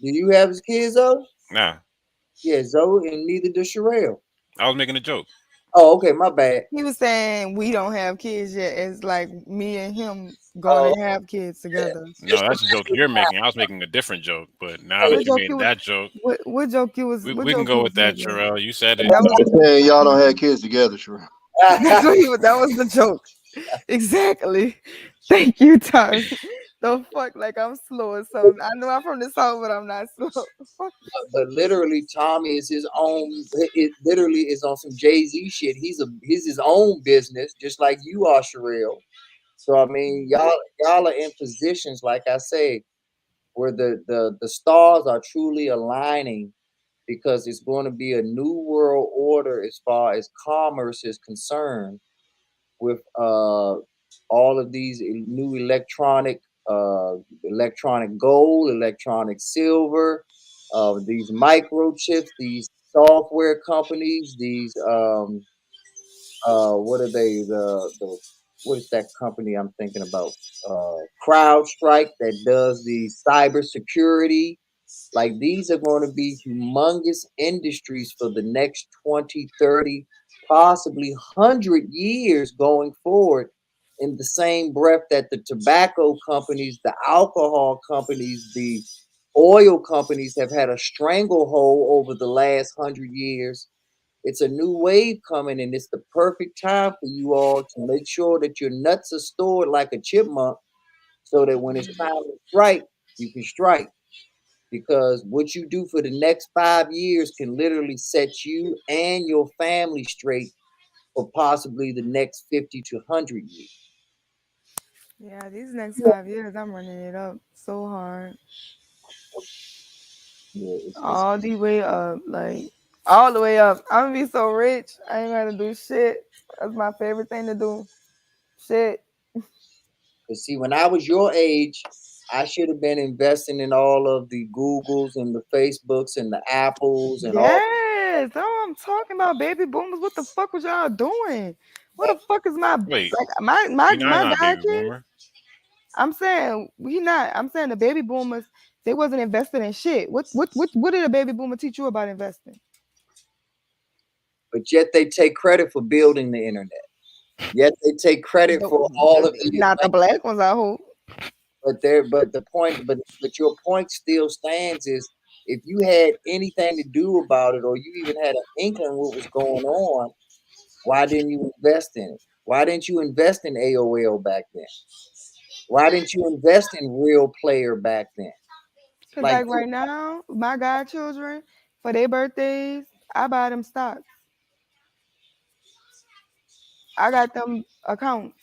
Do you have kids though? Nah. Yeah, Zoe, and neither does Sherelle. I was making a joke. Oh, okay, my bad. He was saying we don't have kids yet. It's like me and him going to have kids together. No, that's a joke you're making. I was making a different joke, but now that What you joke made you was? that joke, What joke you was? What we can joke go you with was that, making? Jarrell. You said it. That was saying y'all don't have kids together, sure. that's what he was. That was the joke. Exactly. Thank you, Tommy. The fuck, like I'm slow or something. I know I'm from the south, but I'm not slow. But literally, Tommy is his own. It literally is on some Jay-Z shit. He's his own business, just like you are, Sherelle. So I mean, y'all are in positions, like I say, where the stars are truly aligning, because it's going to be a new world order as far as commerce is concerned, with all of these new electronic gold, electronic silver, these microchips, these software companies, these what are they, the what is that company I'm thinking about? CrowdStrike, that does the cyber security. Like, these are going to be humongous industries for the next 20, 30, possibly 100 years going forward, in the same breath that the tobacco companies, the alcohol companies, the oil companies have had a stranglehold over the last 100 years. It's a new wave coming, and it's the perfect time for you all to make sure that your nuts are stored like a chipmunk, so that when it's time to strike, you can strike. Because what you do for the next 5 years can literally set you and your family straight for possibly the next 50 to 100 years. Yeah, these next 5 years, I'm running it up so hard. Yeah, All the way up, like all the way up. I'm gonna be so rich. I ain't gotta do shit. That's my favorite thing to do. Shit. Because see, when I was your age, I should have been investing in all of the Googles and the Facebooks and the Apples and all. Yes, that's what I'm talking about, baby boomers. What the fuck was y'all doing? What the fuck is my Wait, like my you're not a guy baby kid? boomer. I'm saying we not. I'm saying the baby boomers, they wasn't investing in shit. What did a baby boomer teach you about investing? But yet they take credit for building the internet. Yet they take credit for all of the Not the black ones, I hope. but your point still stands, is if you had anything to do about it, or you even had an inkling what was going on, why didn't you invest in it? Why didn't you invest in AOL back then? Why didn't you invest in Real Player back then? Cause like right now, my godchildren, for their birthdays, I buy them stocks. I got them accounts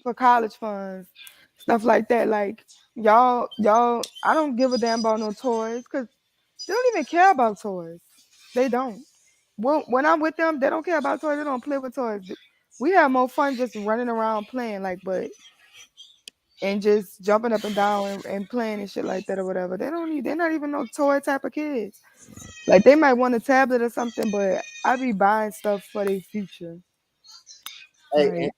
for college funds, stuff like that. Like y'all, I don't give a damn about no toys, cause they don't even care about toys. They don't. When I'm with them, they don't care about toys. They don't play with toys. We have more fun just running around playing, like, and just jumping up and down and playing and shit like that or whatever. They're not even no toy type of kids. Like, they might want a tablet or something, but I be buying stuff for their future. Hey, Like,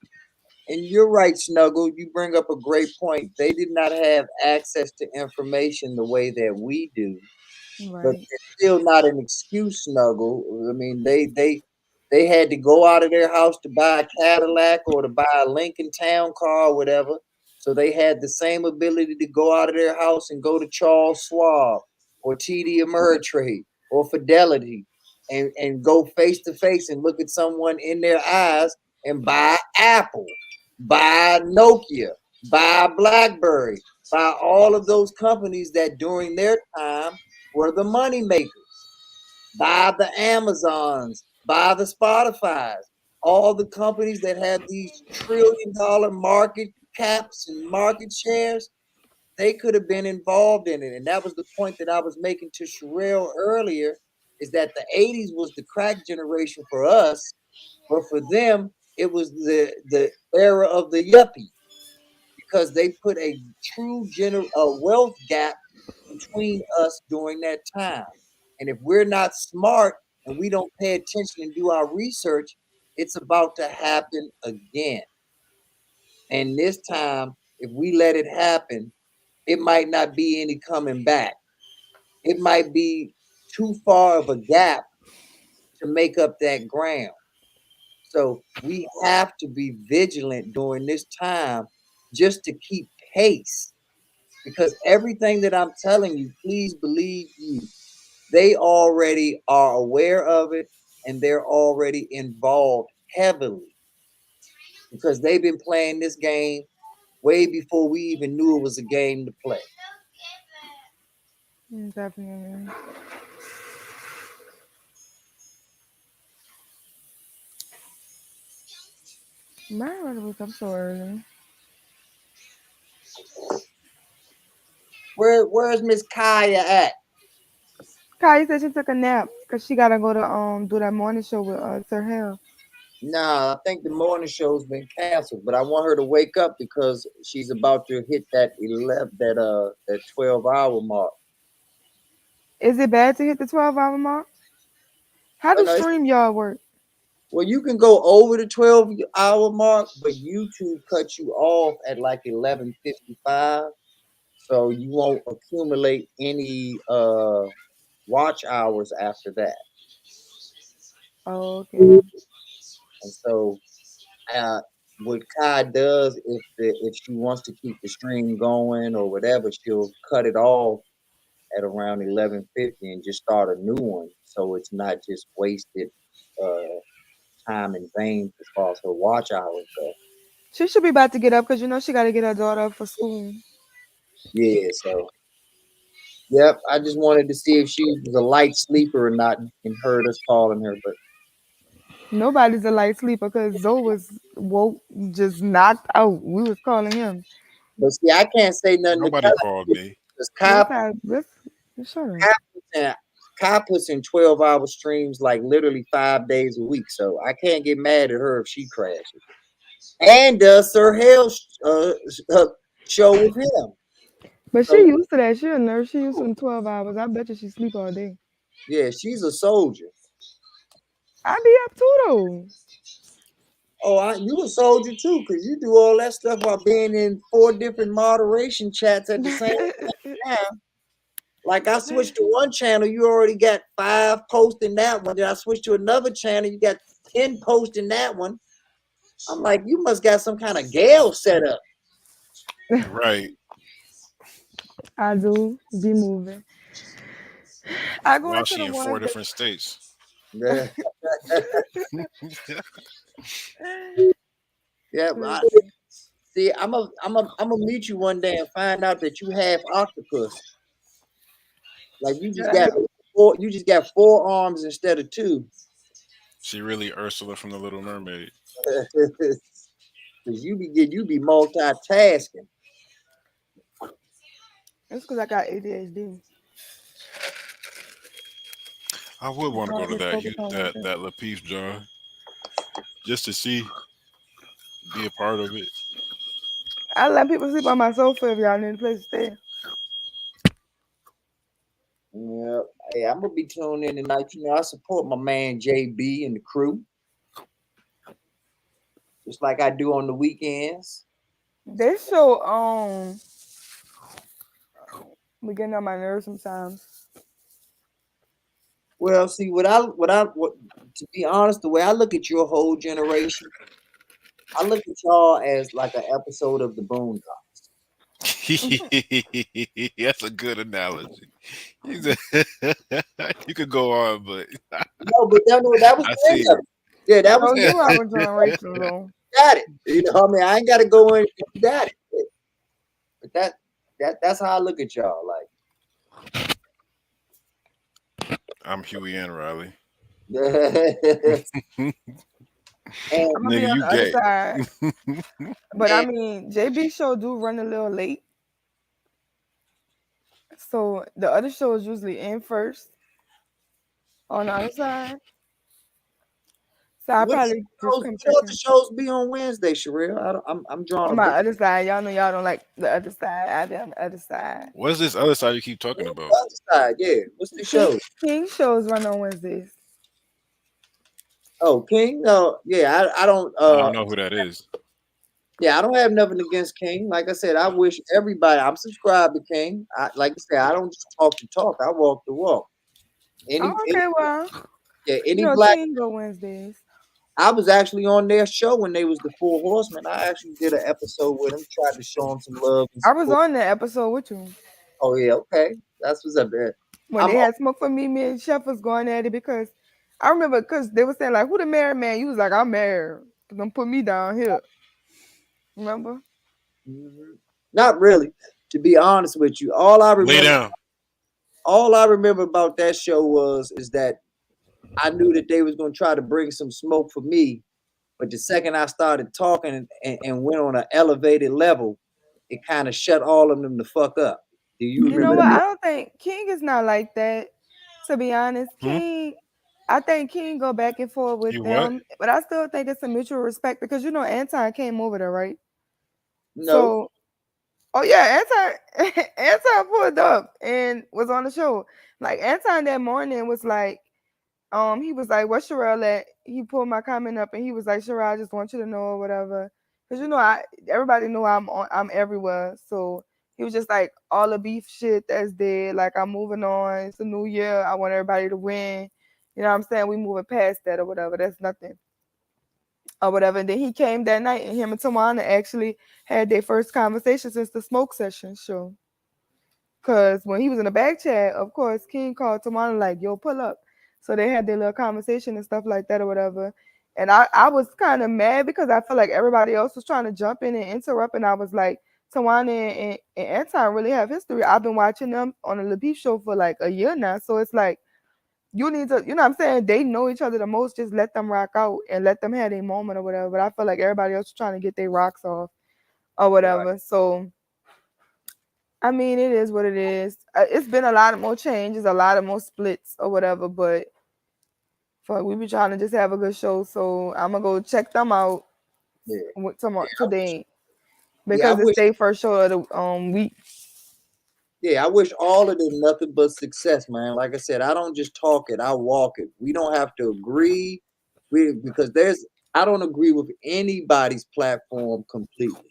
and you're right, Snuggle. You bring up a great point. They did not have access to information the way that we do. But right. it's still not an excuse, Snuggle. I mean, they had to go out of their house to buy a Cadillac or to buy a Lincoln Town car or whatever. So they had the same ability to go out of their house and go to Charles Schwab or TD Ameritrade or Fidelity and go face to face and look at someone in their eyes and buy Apple, buy Nokia, buy BlackBerry, buy all of those companies that during their time were the money makers. Buy the Amazons, buy the Spotifys, all the companies that have these $1 trillion market caps and market shares. They could have been involved in it. And that was the point that I was making to Sherelle earlier, is that the 80s was the crack generation for us, but for them, it was the era of the yuppie, because they put a true wealth gap between us during that time. And if we're not smart and we don't pay attention and do our research, it's about to happen again. And this time, if we let it happen, it might not be any coming back. It might be too far of a gap to make up that ground. So we have to be vigilant during this time just to keep pace. Because everything that I'm telling you, please believe you, they already are aware of it and they're already involved heavily. Because they've been playing this game way before we even knew it was a game to play. Definitely. My brother wake up so early. Where's Miss Kaya at? Kaya said she took a nap because she gotta go to do that morning show with Sir Hell. Nah, I think the morning show's been canceled, but I want her to wake up because she's about to hit that 12-hour mark. Is it bad to hit the 12-hour mark? How does No, StreamYard work? well, you can go over the 12-hour mark, but YouTube cuts you off at like 11:55, so you won't accumulate any watch hours after that. Oh, okay. And so what Kai does, if she wants to keep the stream going or whatever, she'll cut it off at around 11:50 and just start a new one, so it's not just wasted time in vain as far as her watch hours go. She should be about to get up because she got to get her daughter up for school. Yeah, so yep, I just wanted to see if she was a light sleeper or not and heard us calling her, but Nobody's a light sleeper because Zoe was woke, just knocked out. We was calling him. see, I can't say nothing Nobody to called me. Kai puts in 12-hour streams like literally 5 days a week, so I can't get mad at her if she crashes. And does Sir Hell's show with him. But she used to that. She a nurse. She used to them 12 hours. I bet you she sleep all day. Yeah, she's a soldier. I be up too though. Oh, you a soldier too, because you do all that stuff while being in 4 different moderation chats at the same time. Like I switched to one channel, you already got 5 posts in that one. Then I switched to another channel, you got 10 posts in that one. I'm like, you must got some kind of Gale set up. Right. I do be moving. I go Now into she the in ones 4 that- different states. Yeah. Yeah, see, I'm gonna meet you one day and find out that you have octopus. Like you just got 4 arms instead of 2. She really Ursula from the Little Mermaid. Cause you be multitasking. It's because I got ADHD. I would want to go to that Lapeef John just to be a part of it. I let people sleep on my sofa if y'all need a place to stay. Yeah, hey, I'm gonna be tuning in tonight. I support my man JB and the crew, just like I do on the weekends. They show we getting on my nerves sometimes. Well, see, to be honest, the way I look at your whole generation, I look at y'all as like an episode of the Boondocks. That's a good analogy. You could go on, but no, but that was I see. Yeah, that was. Oh, you our generation, though. Got it. You know, I mean, I ain't got to go in. You got it. But that's how I look at y'all. Like, I'm Huey and Riley. I'm gonna be on the other side. But And- I mean, JB show do run a little late. So the other show is usually in first on the other side. So I probably just come what the shows be on Wednesday, Sherelle? I'm drawing on my other side. Y'all know y'all don't like the other side. I be on the other side. What's this other side you keep talking about? Other side, yeah. What's the show? King shows run on Wednesdays. Oh, King? No, yeah, I don't. I don't know who that is. Yeah, I don't have nothing against King. Like I said, I wish everybody. I'm subscribed to King. Like I said, I don't just talk the talk. I walk the walk. Okay, well, any you know, black King go Wednesdays. I was actually on their show when they was the Four Horsemen. I actually did an episode with them, tried to show them some love and I was support. on that episode with you. Oh yeah, okay, that's what's up there. When they had Smoke for Me, me and Chef was going at it because I remember because they were saying like, "Who the married man?" You was like, "I'm married." Don't put me down here. Remember? Not really. To be honest with you, all I remember about that show is that I knew that they was gonna try to bring some smoke for me, but the second I started talking and went on an elevated level, it kind of shut all of them the fuck up. Do you You know remember what? I that? don't think King is not like that. To be honest, King, I think King go back and forth with You what? them, but I still think it's a mutual respect because you know Anton came over there, right? No. So, oh yeah, Anton pulled up and was on the show. Like Anton that morning was like, he was like, "Where's Sherelle at?" He pulled my comment up and he was like, "Sherelle, I just want you to know or whatever," because you know everybody know I'm everywhere. So he was just like, all the beef shit that's dead. Like I'm moving on. It's a new year. I want everybody to win. You know what I'm saying? We moving past that or whatever. That's nothing. Or whatever. And then he came that night and him and Tawana actually had their first conversation since the smoke session show. Cause when he was in the back chat, of course, King called Tawana like, "Yo, pull up." So they had their little conversation and stuff like that or whatever. And I was kind of mad because I felt like everybody else was trying to jump in and interrupt. And I was like, Tawana and Anton really have history. I've been watching them on the LaBeef show for like a year now. So it's like, you need to, you know what I'm saying? They know each other the most. Just let them rock out and let them have a moment or whatever. But I feel like everybody else was trying to get their rocks off or whatever. Right. So I mean, it is what it is. It's been a lot of more changes, a lot of more splits or whatever, but fuck, we be trying to just have a good show. So I'm gonna go check them out tomorrow today because it's their first show of the week. Yeah, I wish all of them nothing but success, man. Like I said, I don't just talk it, I walk it. We don't have to agree, because I don't agree with anybody's platform completely.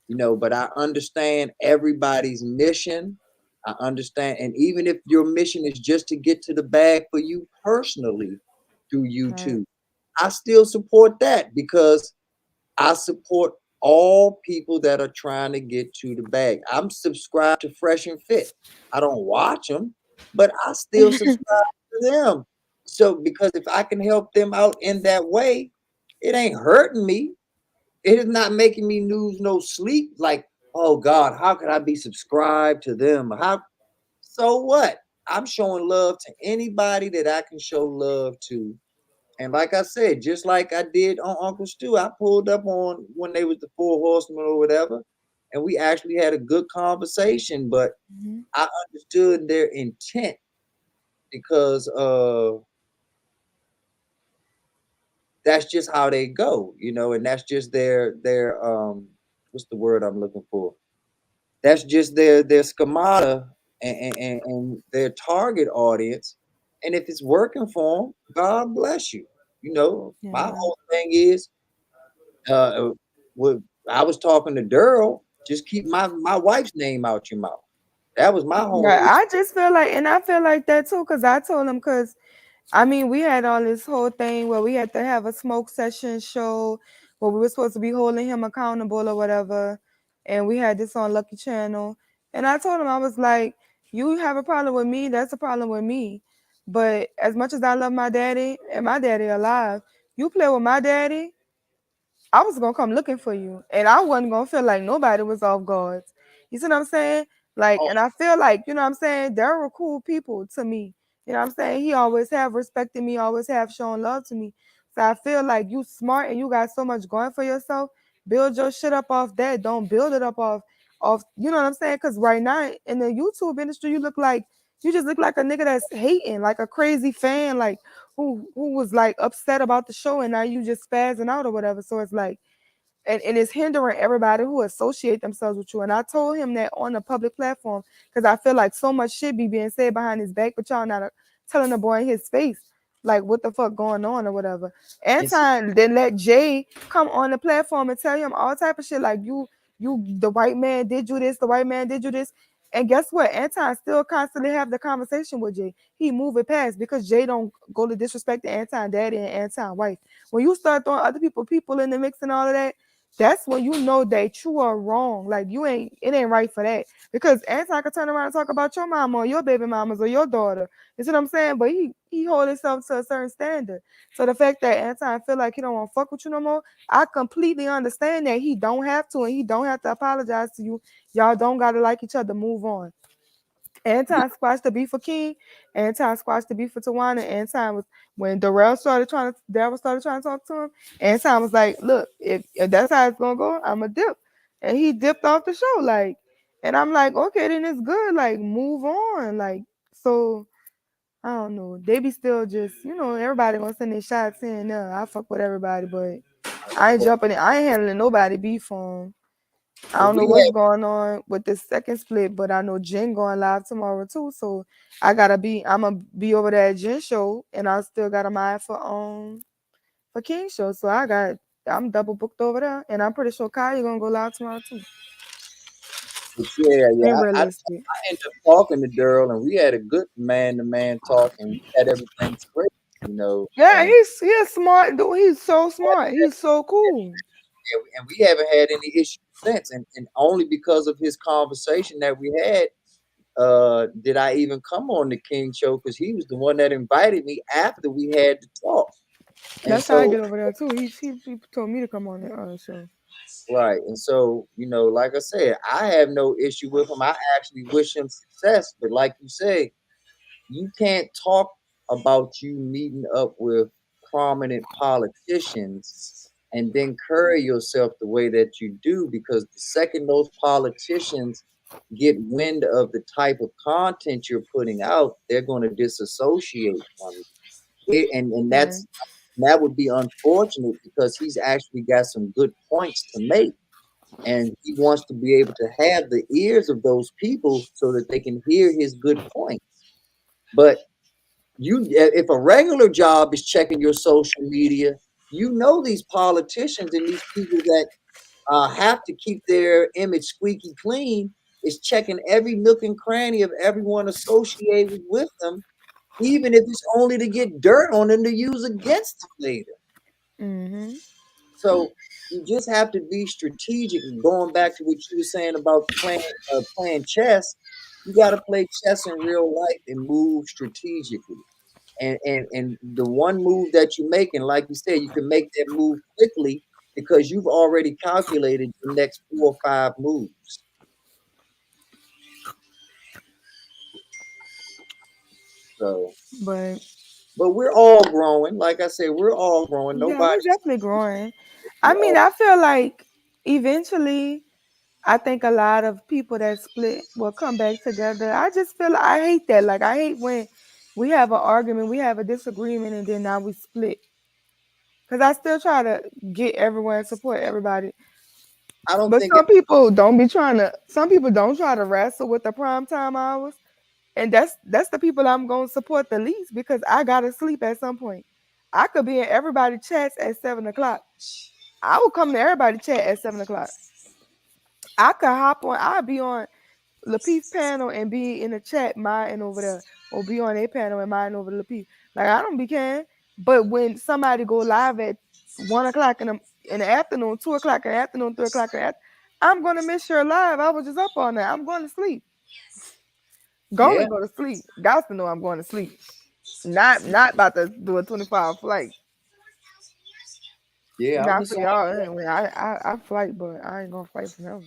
You know, but I understand everybody's mission. I understand, and even if your mission is just to get to the bag for you personally through YouTube, I still support that because I support all people that are trying to get to the bag. I'm subscribed to Fresh and Fit. I don't watch them, but I still subscribe to them. So because if I can help them out in that way, it ain't hurting me. It is not making me lose no sleep. Like, oh God, how could I be subscribed to them? So what? I'm showing love to anybody that I can show love to. And like I said, just like I did on Uncle Stu, I pulled up on when they was the Four Horsemen or whatever, and we actually had a good conversation, but I understood their intent because that's just how they go, you know, and that's just their what's the word I'm looking for? That's just their schemata and their target audience. And if it's working for them, God bless you. You know, my whole thing is I was talking to Daryl, just keep my wife's name out your mouth. That was my whole Right. I just feel like, and I feel like that too, because I told him, because I mean, we had all this whole thing where we had to have a smoke session show where we were supposed to be holding him accountable or whatever. And we had this on Lucky Channel. And I told him, I was like, you have a problem with me, that's a problem with me. But as much as I love my daddy and my daddy alive, you play with my daddy, I was gonna come looking for you. And I wasn't gonna feel like nobody was off guards. You see what I'm saying? Like, and I feel like, you know what I'm saying, they were cool people to me. You know what I'm saying? He always have respected me, always have shown love to me. So I feel like you smart and you got so much going for yourself. Build your shit up off that. Don't build it up off you know what I'm saying? Because right now in the YouTube industry, you just look like a nigga that's hating, like a crazy fan, like who was like upset about the show, and now you just spazzing out or whatever. So it's like, and it's hindering everybody who associate themselves with you. And I told him that on the public platform because I feel like so much shit be being said behind his back, but y'all not telling the boy in his face like what the fuck going on or whatever. Anton then let Jay come on the platform and tell him all type of shit like you the white man did you this, the white man did you this. And guess what? Anton still constantly have the conversation with Jay. He move it past because Jay don't go to disrespect the Anton daddy and Anton wife. When you start throwing other people in the mix and all of that, that's when you know that you are wrong. Like it ain't right for that. Because Anton can turn around and talk about your mama or your baby mamas or your daughter. You see what I'm saying? But he hold himself to a certain standard. So the fact that Anton feel like he don't want to fuck with you no more, I completely understand that he don't have to, and he don't have to apologize to you. Y'all don't gotta like each other. Move on. Anton squashed the beef for King. Anton squashed the beef for Tawana. Anton was when Darrell started trying to talk to him. Anton was like, "Look, if that's how it's gonna go, I'm a dip," and he dipped off the show. Like, and I'm like, okay, then it's good. Like, move on. Like, so I don't know. They be still just, everybody gonna send their shots in. I fuck with everybody, but I ain't jumping in. I ain't handling nobody beef on. I don't know what's going on with this second split, but I know Jen going live tomorrow too. So I'm gonna be over there at Jen show, and I still got a mind for King show. So I'm double booked over there, and I'm pretty sure Kyle gonna go live tomorrow too. But yeah. I ended up talking to Daryl, and we had a good man-to-man talk, and we had everything straight, Yeah, he's smart, dude. He's so smart. He's so cool. And we haven't had any issues since, and only because of his conversation that we had did I even come on the King show, because he was the one that invited me after we had the talk. That's how I get over there too. He told me to come on the show. Right. And so, like I said, I have no issue with him. I actually wish him success. But like you say, you can't talk about you meeting up with prominent politicians and then carry yourself the way that you do, because the second those politicians get wind of the type of content you're putting out, they're going to disassociate from it. And that would be unfortunate, because he's actually got some good points to make, and he wants to be able to have the ears of those people so that they can hear his good points. But if a regular job is checking your social media, these politicians and these people that have to keep their image squeaky clean is checking every nook and cranny of everyone associated with them, even if it's only to get dirt on them to use against them later. Mm-hmm. So you just have to be strategic. And going back to what you were saying about playing chess, you got to play chess in real life and move strategically. And the one move that you make, and like you said, you can make that move quickly because you've already calculated the next 4 or 5 moves. So, but we're all growing. Like I said, we're all growing. Yeah, we're definitely growing. I mean, I feel like eventually, I think a lot of people that split will come back together. I just feel I hate that. Like, I hate when we have an argument, we have a disagreement, and then now we split. Because I still try to get everyone and support everybody. But some people don't try to wrestle with the primetime hours. And that's the people I'm going to support the least, because I got to sleep at some point. I could be in everybody's chats at 7 o'clock. I will come to everybody's chat at 7 o'clock. I could hop on. I'll be on Lapeef's panel and be in the chat, mine over there, or be on a panel and mine over Lapeef. Like, I don't be caring. But when somebody go live at 1 o'clock in the afternoon, 2 o'clock in the afternoon, 3 o'clock in the afternoon, I'm going to miss your live. I was just up all night. I'm going to sleep. Go to sleep. Got to know I'm going to sleep. Not about to do a 24-hour flight. Yeah, not for y'all anyway. I flight, but I ain't gonna fight for them.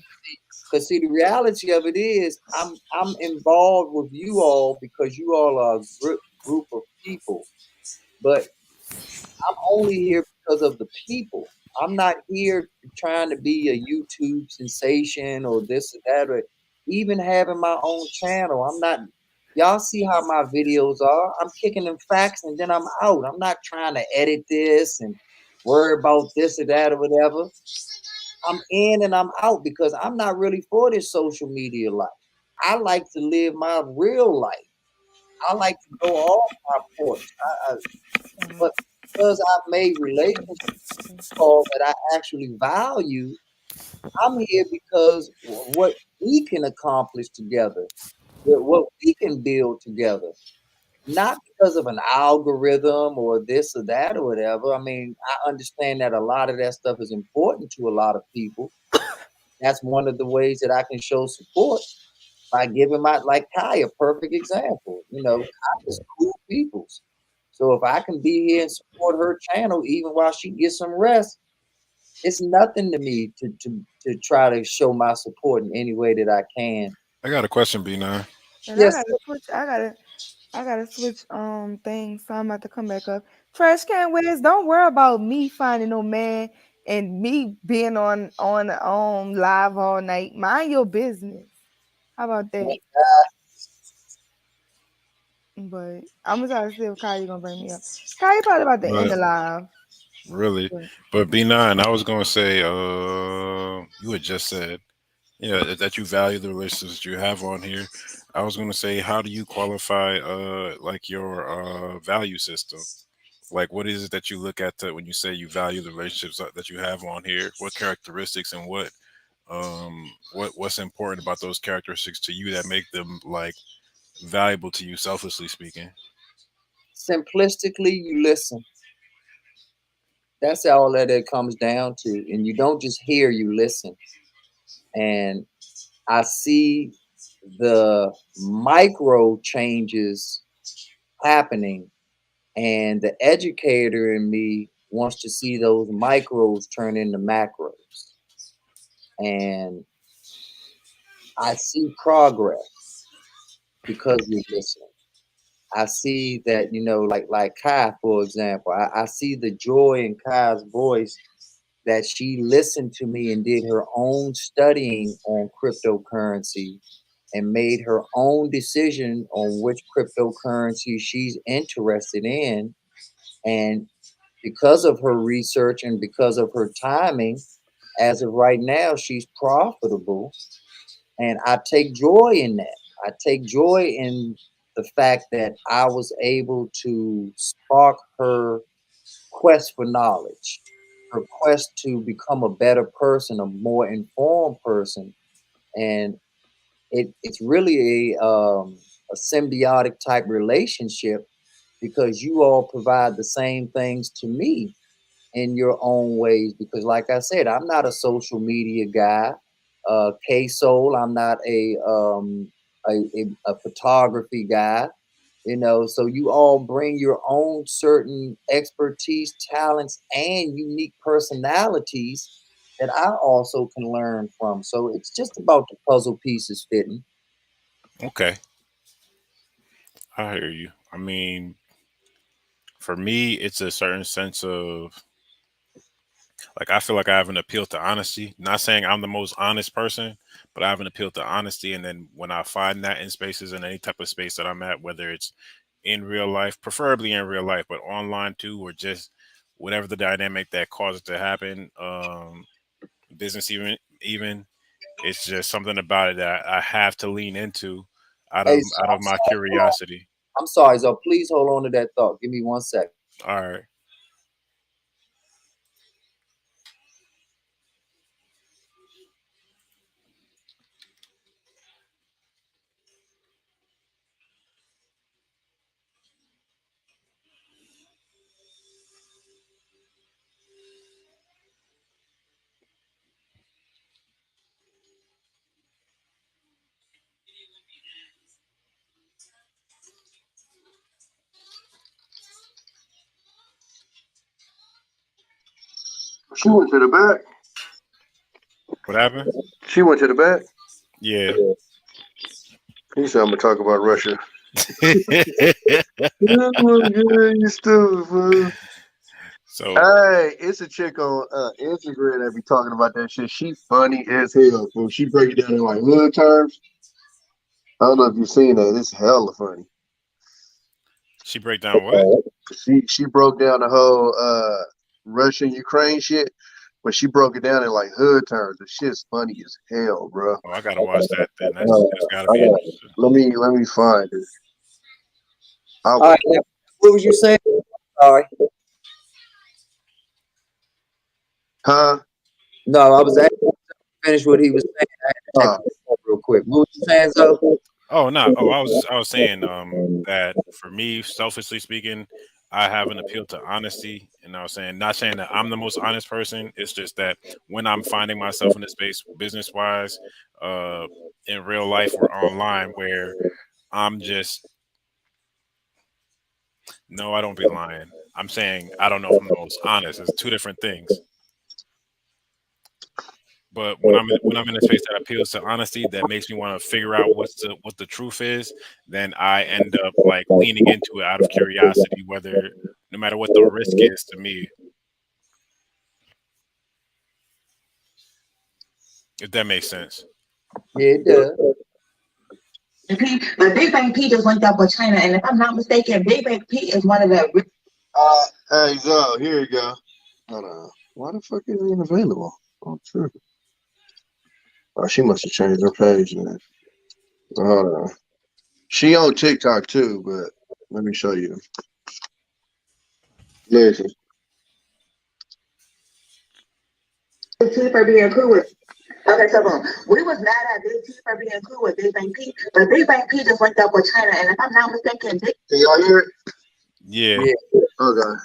Because see, the reality of it is, I'm involved with you all because you all are a group of people, but I'm only here because of the people. I'm not here trying to be a YouTube sensation or this or that, or even having my own channel. I'm not. Y'all see how my videos are. I'm kicking them facts and then I'm out. I'm not trying to edit this and worry about this or that or whatever. I'm in and I'm out because I'm not really for this social media life. I like to live my real life. I like to go off my porch. But because I've made relationships that I actually value, I'm here because what we can accomplish together, what we can build together, not because of an algorithm or this or that or whatever. I mean, I understand that a lot of that stuff is important to a lot of people. That's one of the ways that I can show support by giving like Kai a perfect example. You know, Kai is cool peoples. So if I can be here and support her channel even while she gets some rest, it's nothing to me to try to show my support in any way that I can. I got a question, B9. And Yes. I gotta switch things, so I'm about to come back up. Trash can Wiz, don't worry about me finding no man and me being on live all night. Mind your business. How about that? But I'm gonna try to see if Kai gonna bring me up. Kai probably about to end the live. Really? But But B9, I was gonna say, you had just said, yeah, that you value the relationships you have on here. I was gonna say, how do you qualify, like your value system? Like, what is it that you look at when you say you value the relationships that you have on here? What characteristics and what's important about those characteristics to you that make them like valuable to you, selfishly speaking? Simplistically, you listen. That's all that it comes down to. And you don't just hear, you listen. And I see the micro changes happening, and the educator in me wants to see those micros turn into macros. And I see progress because you're listening. I see that, you know, like Kai, for example, I see the joy in Kai's voice that she listened to me and did her own studying on cryptocurrency and made her own decision on which cryptocurrency she's interested in. And because of her research and because of her timing, as of right now, she's profitable. And I take joy in that. I take joy in the fact that I was able to spark her quest for knowledge, her quest to become a better person, a more informed person. And it's really a symbiotic type relationship because you all provide the same things to me in your own ways. Because like I said, I'm not a social media guy. K-Soul, I'm not a photography guy. You know, so you all bring your own certain expertise, talents, and unique personalities that I also can learn from. So it's just about the puzzle pieces fitting. Okay. I hear you. I mean, for me, it's a certain sense of like I feel like I have an appeal to honesty. Not saying I'm the most honest person, but I have an appeal to honesty. And then when I find that in spaces, in any type of space that I'm at, whether it's in real life, preferably in real life, but online too, or just whatever the dynamic that causes it to happen, business even, it's just something about it that I have to lean into out Hey, of my curiosity. I'm sorry, so please hold on to that thought. Give me 1 second. All right. She went to the back. What happened? She went to the back. Yeah. He said I'm gonna talk about Russia. You stupid fool. So hey, it's a chick on Instagram that be talking about that shit. She funny as hell, fool. She break it down in like hood terms. I don't know if you've seen that. It's hella funny. She break down what? She broke down the whole Russian Ukraine shit, but she broke it down in like hood terms. The shit's funny as hell, bro. Oh, I gotta watch that then. That's gotta be interesting. Let me find it. All right, now, what was you saying? Sorry. Huh? No, I was asking finish what he was saying. I had to check this out real quick. What was you saying, Zoe? Oh no! Oh, I was saying that for me, selfishly speaking, I have an appeal to honesty, and I was saying, not saying that I'm the most honest person. It's just that when I'm finding myself in a space, business wise, in real life or online, where I'm just no, I don't be lying. I'm saying I don't know if I'm the most honest. It's two different things. But when I'm in a space that appeals to honesty, that makes me want to figure out what the truth is, then I end up like leaning into it out of curiosity, whether no matter what the risk is to me. If that makes sense. Yeah, it does. But Big Bang P just linked up with China, and if I'm not mistaken, Big Bang P is one of the. Hey, Zoe, here you go. Hold on. Why the fuck is it unavailable? Oh, true. Oh, she must have changed her page, man. Hold on. She on TikTok too, but let me show you. Listen. Big T for being cool with. Okay, so boom. We was mad at Big T for being cool with Big Bang P, but Big Bang P just linked up with China, and if I'm not mistaken, Can y'all hear it? Yeah. Okay.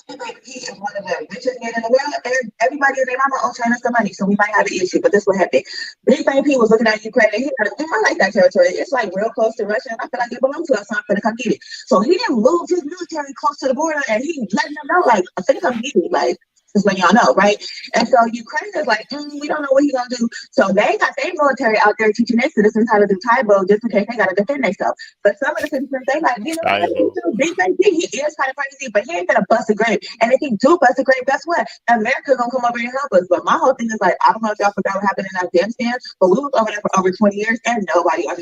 Big Bang P is one of the richest men in the world. Everybody and their mama owes China some money, so we might have an issue. But this what happened. Big Bang P was looking at Ukraine, and he like, I like that territory. It's like real close to Russia, and I feel like it belongs to us, so I'm gonna come get it. So he didn't move his military close to the border, and he letting them know, like, I'm finna come get it, like. Just letting y'all know, right? And so Ukraine is like, we don't know what he's gonna do. So they got their military out there teaching their citizens how to do Taibo just in case they gotta defend themselves. But some of the citizens, they like, you know, Big Bang P, he is kind of crazy, but he ain't gonna bust a grape. And if he do bust a grape, guess what? America gonna come over here and help us. But my whole thing is like, I don't know if y'all forgot what happened in Afghanistan, but we was over there for over 20 years and nobody